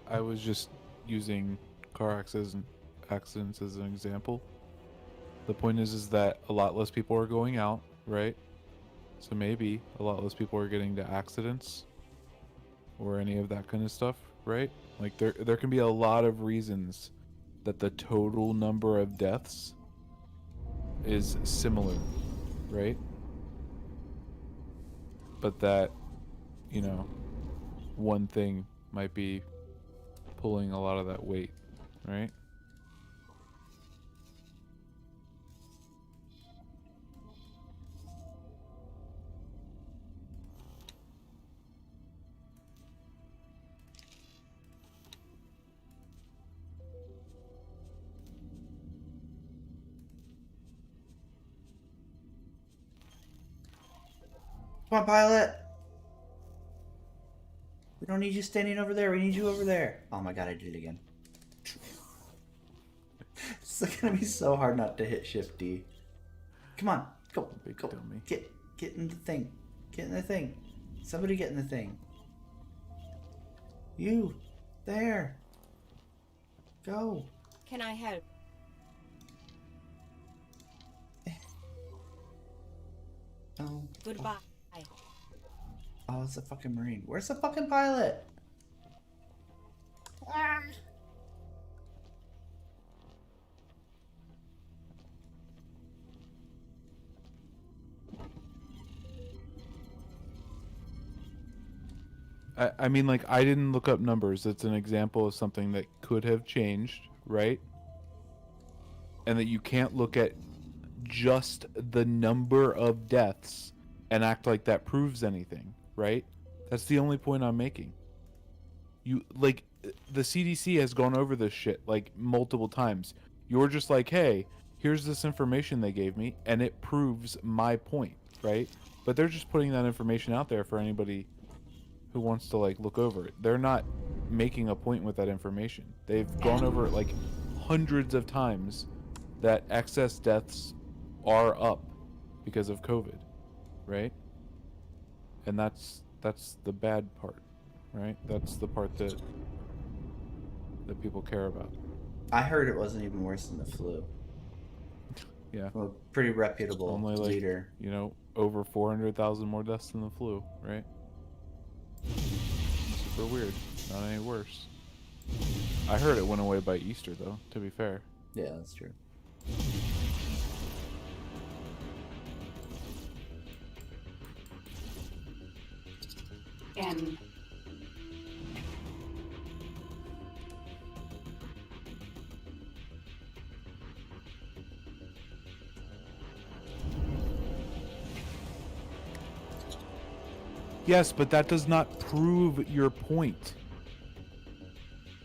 I was just using car accidents as an example. The point is that a lot less people are going out, right? So maybe a lot less people are getting to accidents or any of that kind of stuff, right? Like there can be a lot of reasons that the total number of deaths is similar, right? But that, you know, one thing might be pulling a lot of that weight, right? Come on, pilot. We don't need you standing over there. We need you over there. Oh my god, I did it again. It's gonna be so hard not to hit Shift D. Come on, go, go. Dummy. Get in the thing. Get in the thing. Somebody get in the thing. You, there. Go. Can I help? Oh. Goodbye. Oh, it's a fucking Marine. Where's the fucking pilot? Ah. I mean, like, I didn't look up numbers. It's an example of something that could have changed, right? And that you can't look at just the number of deaths and act like that proves anything, right? That's the only point I'm making. You, like, the CDC has gone over this shit, like, multiple times. You're just like, hey, here's this information they gave me, and it proves my point, right? But they're just putting that information out there for anybody who wants to, like, look over it. They're not making a point with that information. They've gone over it, like, hundreds of times that excess deaths are up because of COVID, right? And that's the bad part, right? That's the part that people care about. I heard it wasn't even worse than the flu. Yeah. From a pretty reputable Only, like, leader. you know, over 400,000 more deaths than the flu, right? Super weird. Not any worse. I heard it went away by Easter, though, to be fair. Yeah, that's true. And Yes, but that does not prove your point.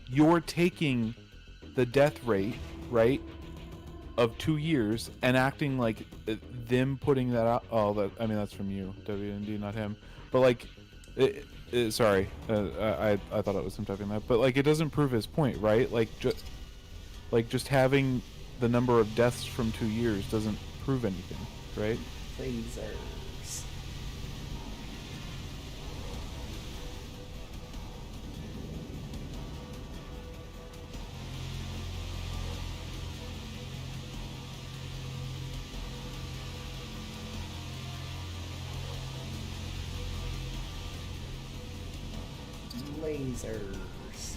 You're taking the death rate, right, of 2 years and acting like them putting that out. Oh, I mean, that's from you, WND, not him. But, like, sorry, I thought it was him typing that. But, like, it doesn't prove his point, right? Like, just having the number of deaths from 2 years doesn't prove anything, right? Lasers. Lasers.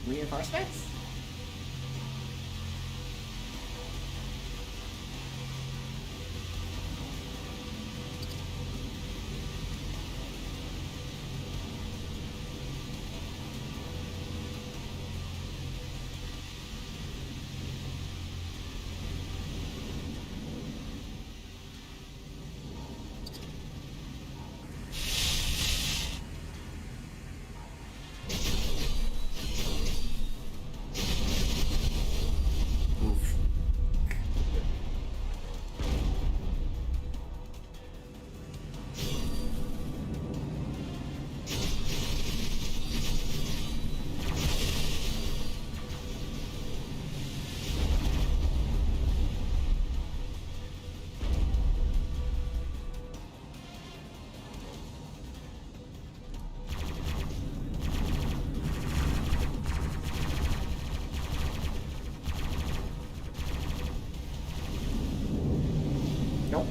Reinforcements?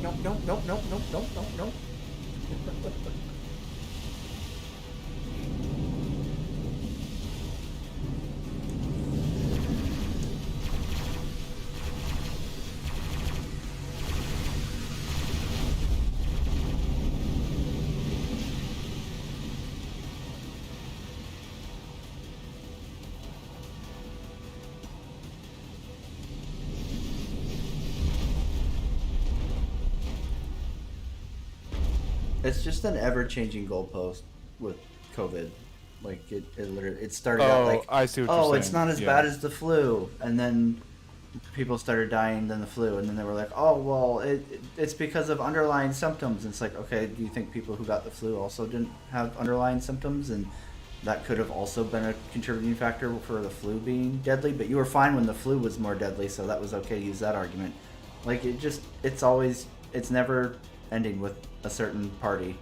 nope, nope, nope, nope, nope, nope, nope, nope, nope. It's just an ever-changing goalpost with COVID. Like it literally, it started out like, I see what you're oh, it's saying. not as Yeah. bad as the flu, and then people started dying than the flu, and then they were like, oh, well, it's because of underlying symptoms. And it's like, okay, do you think people who got the flu also didn't have underlying symptoms, and that could have also been a contributing factor for the flu being deadly? But you were fine when the flu was more deadly, so that was okay to use that argument. Like it's never ending with a certain party.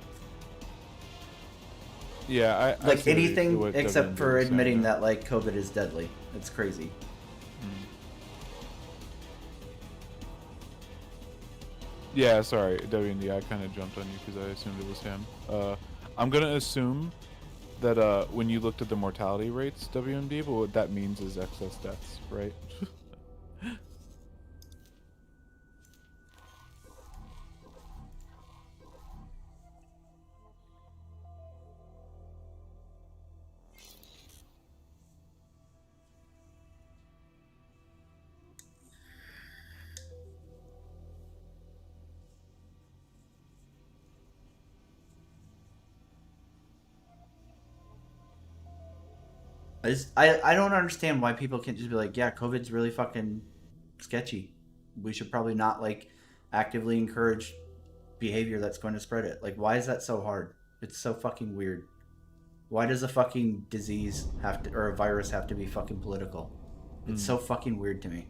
Yeah, I Like see anything what except WNBA for was saying admitting there. that like COVID is deadly. It's crazy. Yeah, sorry, WND. I kind of jumped on you because I assumed it was him. I'm gonna assume that when you looked at the mortality rates, WND, but what that means is excess deaths, right? I don't understand why people can't just be like, yeah, COVID's really fucking sketchy. We should probably not like actively encourage behavior that's going to spread it. Like, why is that so hard? It's so fucking weird. Why does a fucking disease have to, or a virus have to be fucking political? It's so fucking weird to me.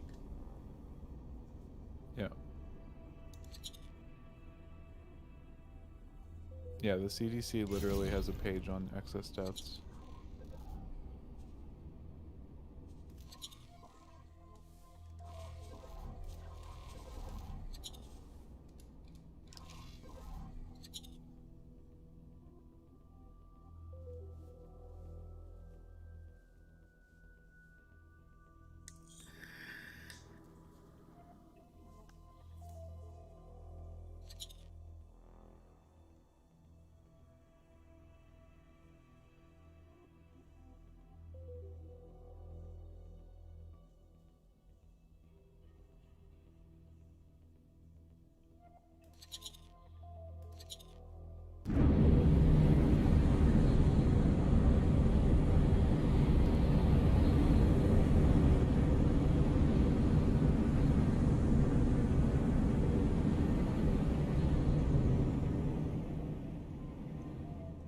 Yeah. Yeah, the CDC literally has a page on excess deaths.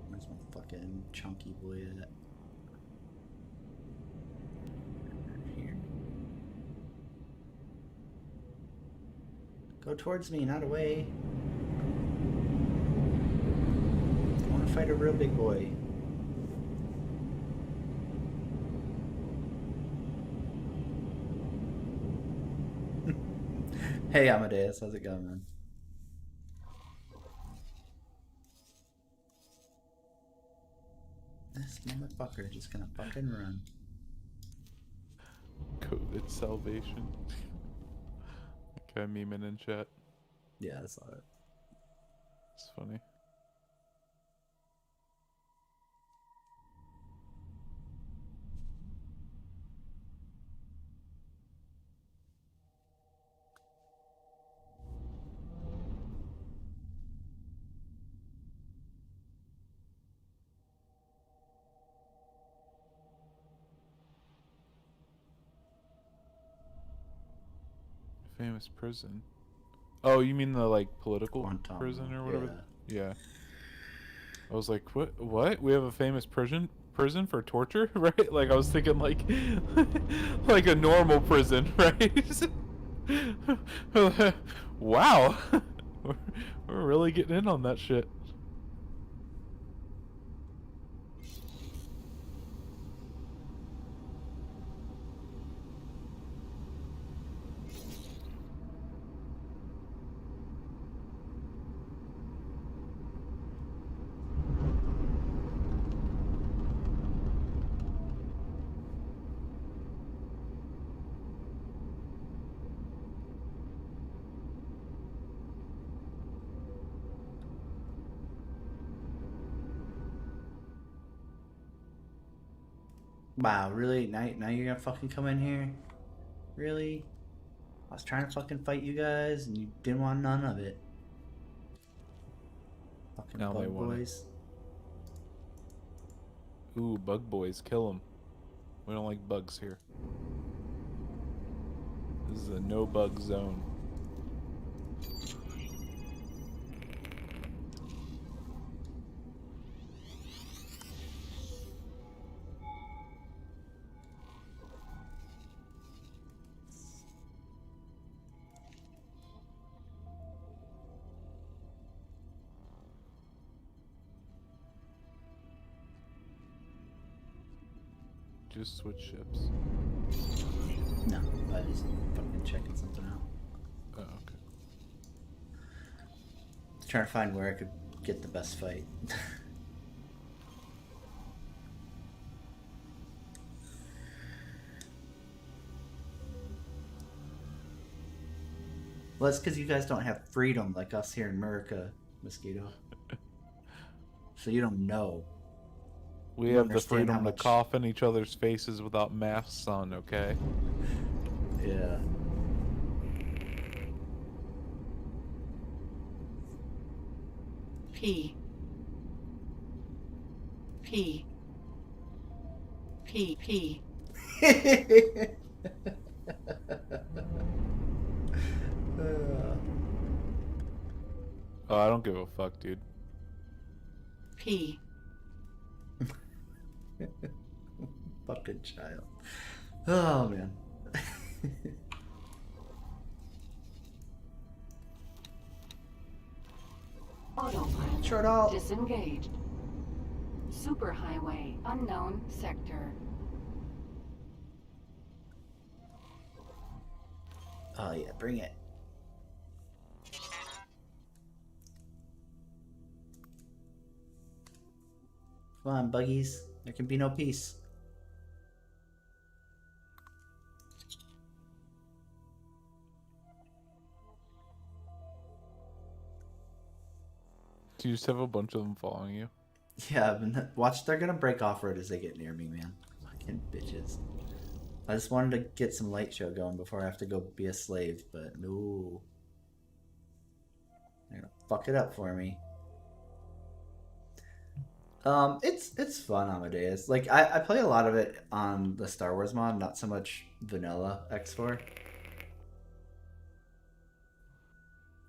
Where's my fucking chunky boy at? Here. Go towards me, not away. I want to fight a real big boy. Hey Amadeus, how's it going, man? This motherfucker just gonna fucking run. COVID salvation. Okay, memeing in chat. Yeah, I saw it. It's funny. Famous prison. Oh, you mean the like political prison or whatever? Yeah. I was like, what? What? We have a famous prison for torture, right? Like I was thinking like like a normal prison, right? Wow. We're really getting in on that shit. Wow, really? Now you're gonna fucking come in here? Really? I was trying to fucking fight you guys, and you didn't want none of it. Fucking Now they bug want it. boys. Ooh, bug boys, kill them. We don't like bugs here. This is a no bug zone. Just switch ships. No, I just fucking checking something out. Oh, okay. Trying to find where I could get the best fight. Well, it's because you guys don't have freedom like us here in America, Mosquito. So you don't know. We You have the understand how freedom to much- cough in each other's faces without masks on, okay? Yeah. P. P. P. P. Oh, I don't give a fuck, dude. P. Fucking child. Oh, man. Autopilot. Short out. Disengaged. Superhighway. Unknown sector. Oh, yeah, bring it. Come on, buggies. There can be no peace. Do you just have a bunch of them following you? Yeah, but watch, they're gonna break off road as they get near me, man. Fucking bitches. I just wanted to get some light show going before I have to go be a slave, but no. They're gonna fuck it up for me. It's fun, Amadeus. Like I play a lot of it on the Star Wars mod, not so much vanilla X4.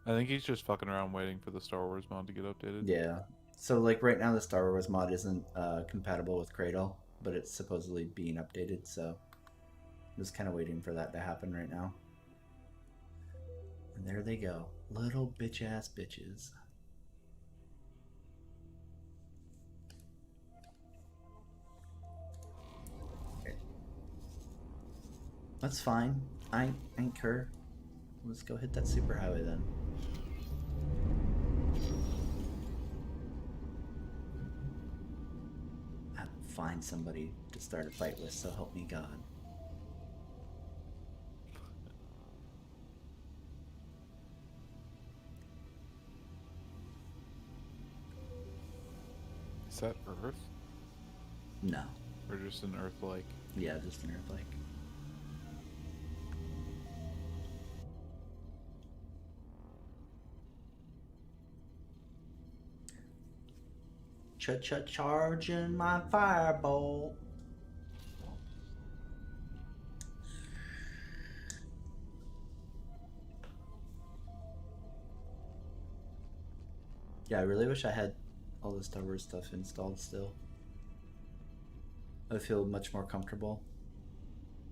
I think he's just fucking around waiting for the Star Wars mod to get updated. Yeah. So like right now the Star Wars mod isn't compatible with Cradle, but it's supposedly being updated, so I'm just kind of waiting for that to happen right now. And there they go. Little bitch ass bitches. That's fine. I ain't care. Let's go hit that superhighway then. I'll find somebody to start a fight with, so help me God. Is that Earth? No. Or just an Earth-like? Yeah, just an Earth-like. Charging my firebolt. Yeah, I really wish I had all the Star Wars stuff installed still. I feel much more comfortable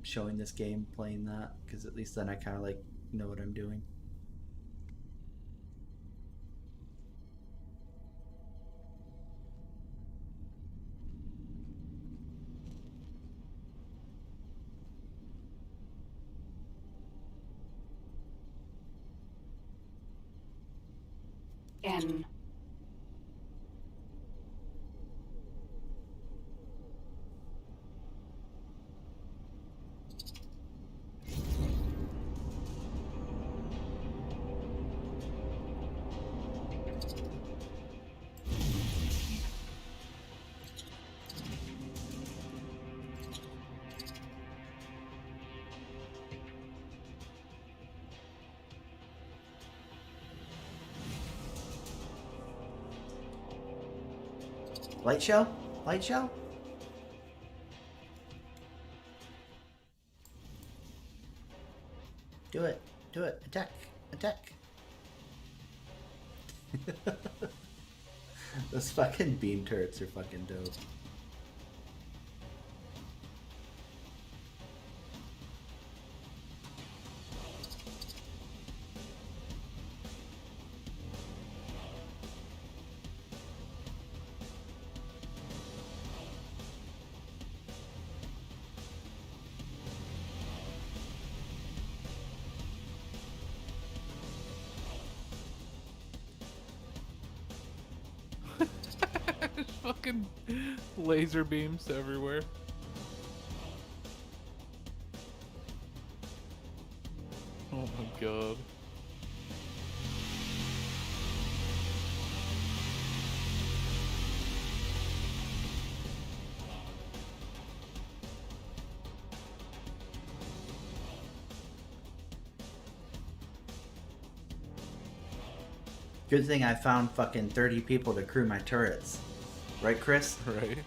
showing this game, playing that, because at least then I kind of like know what I'm doing. N. Light show? Light show? Do it. Do it. Attack. Attack. Those fucking beam turrets are fucking dope. Fucking laser beams everywhere. Oh my god. Good thing I found fucking 30 people to crew my turrets. Right, Chris? Right.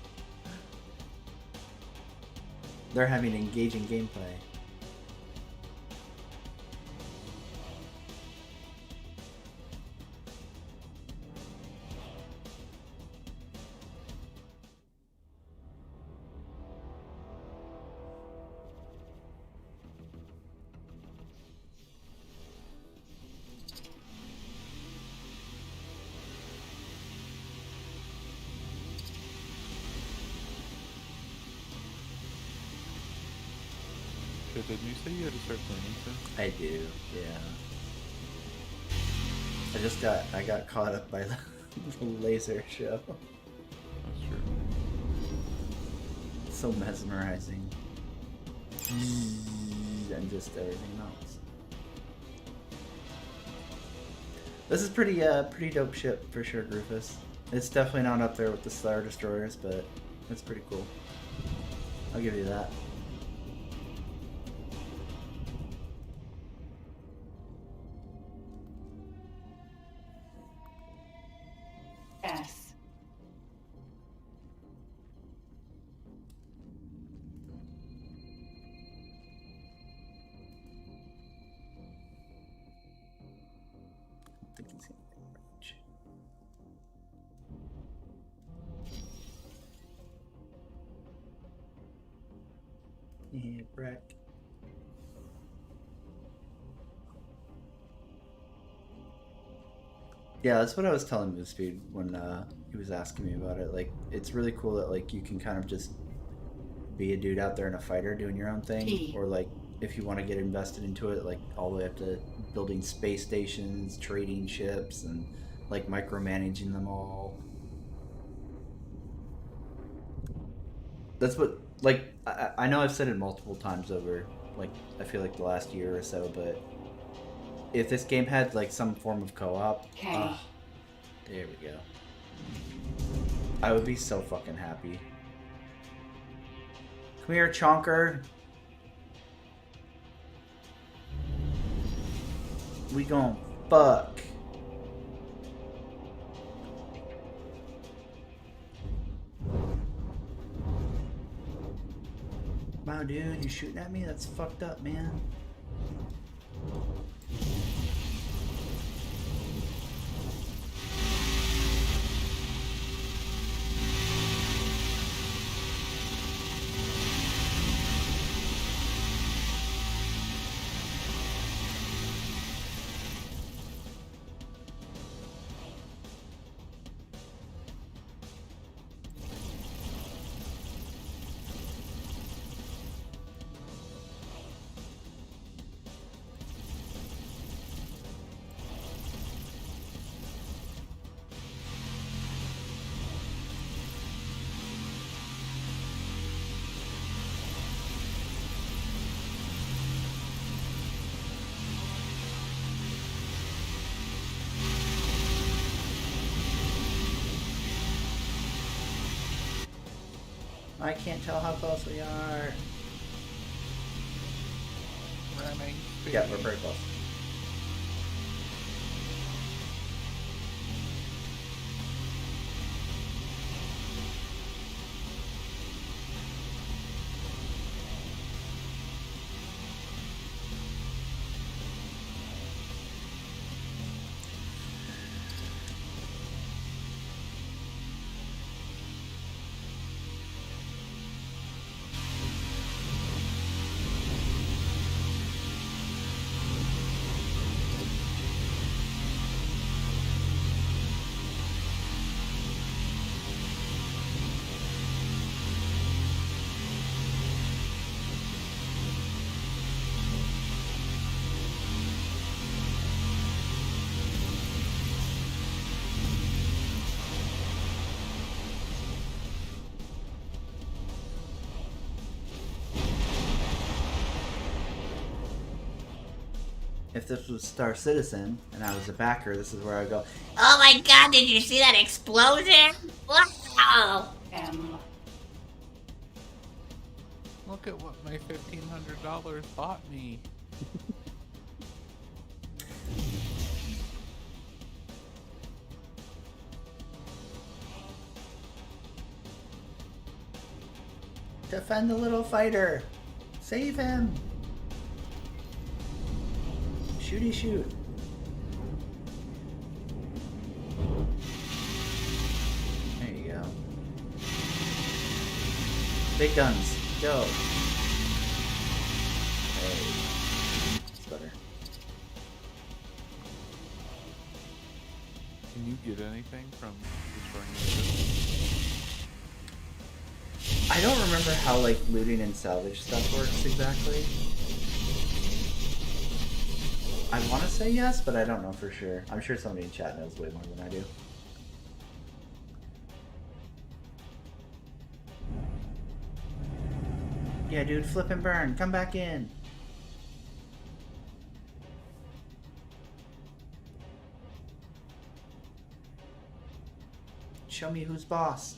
They're having engaging gameplay. Didn't you say you had to start playing soon? I do, yeah. I got caught up by the laser show. That's true. So mesmerizing. And just everything else. This is pretty dope ship for sure, Rufus. It's definitely not up there with the Star Destroyers, but it's pretty cool. I'll give you that. S. I think he's gonna get range. Yeah, Brack. Yeah, that's what I was telling Moosefeed when he was asking me about it. Like, it's really cool that like you can kind of just be a dude out there in a fighter doing your own thing, or like if you want to get invested into it, like all the way up to building space stations, trading ships, and like micromanaging them all. That's what, like, I know I've said it multiple times over, like, I feel like the last year or so, but if this game had like some form of co-op, there we go. I would be so fucking happy. Come here, Chonker. We gon' fuck. Wow, dude, you shooting at me? That's fucked up, man. I can't tell how close we are. Ramming. Yeah, we're very close. if this was Star Citizen and I was a backer, this is where I go. Oh my god, did you see that explosion? Wow! Look at what my $1,500 bought me. Defend the little fighter. Save him. Shooty shoot. There you go. Big guns. Go. Hey. That's better. Can you get anything from destroying the I don't remember how like looting and salvage stuff works exactly. I want to say yes, but I don't know for sure. I'm sure somebody in chat knows way more than I do. Yeah, dude, flip and burn. Come back in. Show me who's boss.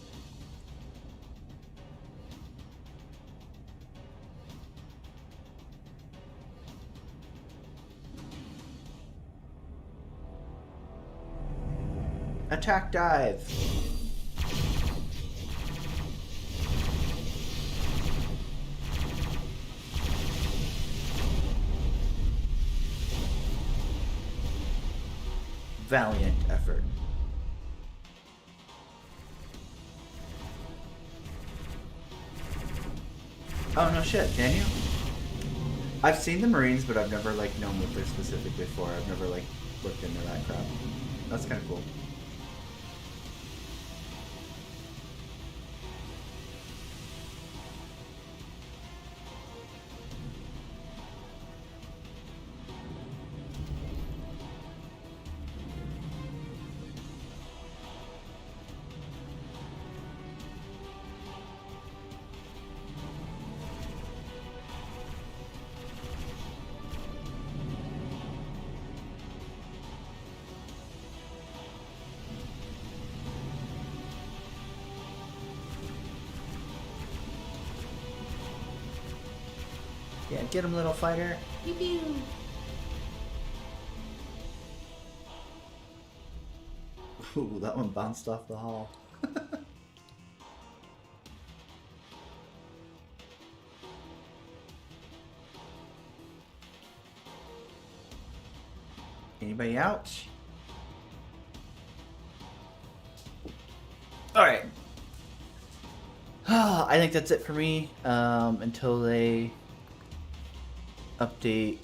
Attack dive. Valiant effort. Oh no shit, can you? I've seen the Marines, but I've never like known what they're specifically for. I've never like looked into that crap. That's kind of cool. Yeah, get him, little fighter. Pew pew. Ooh, that one bounced off the hall. Anybody out? Alright. I think that's it for me. Until they update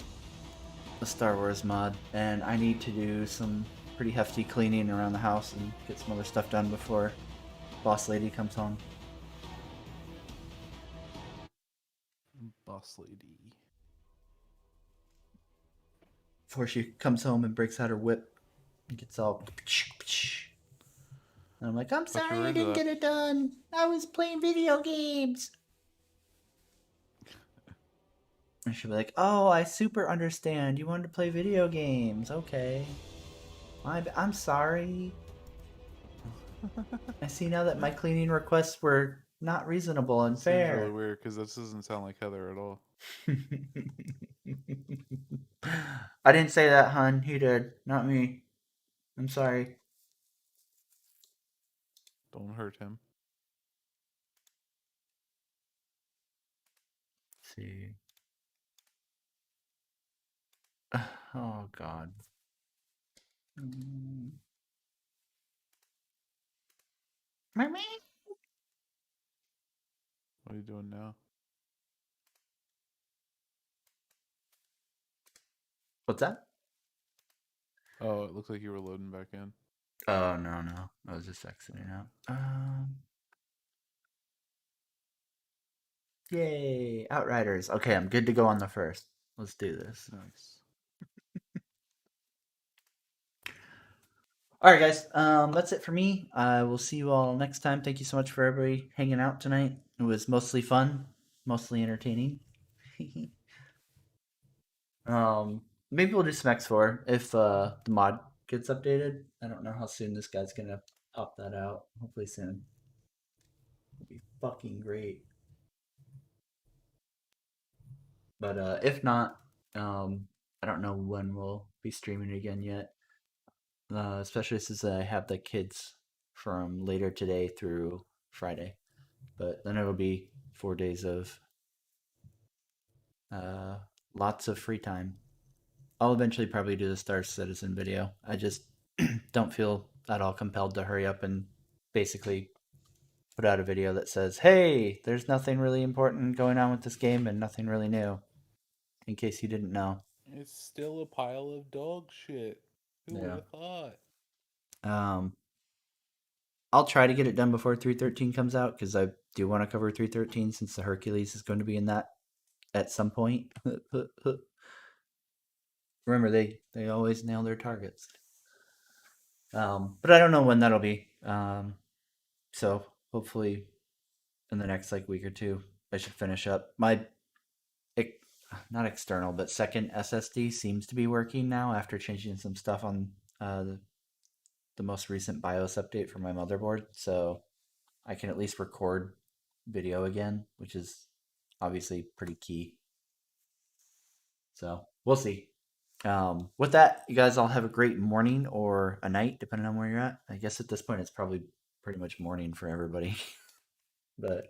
the Star Wars mod. And I need to do some pretty hefty cleaning around the house and get some other stuff done before Boss Lady comes home. Boss Lady. Before she comes home and breaks out her whip and gets all... And I'm like, I'm sorry I didn't get it done. I was playing video games. And she'll be like, oh, I super understand. You wanted to play video games. Okay. I'm sorry. I see now that my cleaning requests were not reasonable and fair. Seems really weird because this doesn't sound like Heather at all. I didn't say that, hun. He did, not me. I'm sorry. Don't hurt him. Let's see. Oh, God. Mommy? What are you doing now? What's that? Oh, it looks like you were loading back in. Oh, no. I was just exiting out. Yay, Outriders. Okay, I'm good to go on the first. Let's do this. Nice. All right, guys. That's it for me. I will see you all next time. Thank you so much for everybody hanging out tonight. It was mostly fun, mostly entertaining. maybe we'll do Smex 4 if the mod gets updated. I don't know how soon this guy's gonna pop that out. Hopefully soon. It'll be fucking great. But if not, I don't know when we'll be streaming it again yet. Especially since I have the kids from later today through Friday. But then it'll be 4 days of lots of free time. I'll eventually probably do the Star Citizen video. I just don't feel at all compelled to hurry up and basically put out a video that says, hey, there's nothing really important going on with this game and nothing really new. In case you didn't know. It's still a pile of dog shit. Who would Yeah. have thought? I'll try to get it done before 313 comes out because I do want to cover 313 since the Hercules is going to be in that at some point. Remember, they always nail their targets. But I don't know when that'll be. So hopefully in the next like week or two, I should finish up my not external but second SSD seems to be working now after changing some stuff on the most recent BIOS update for my motherboard. So I can at least record video again, which is obviously pretty key. So we'll see. With that, you guys all have a great morning or a night, depending on where you're at. I guess at this point it's probably pretty much morning for everybody. But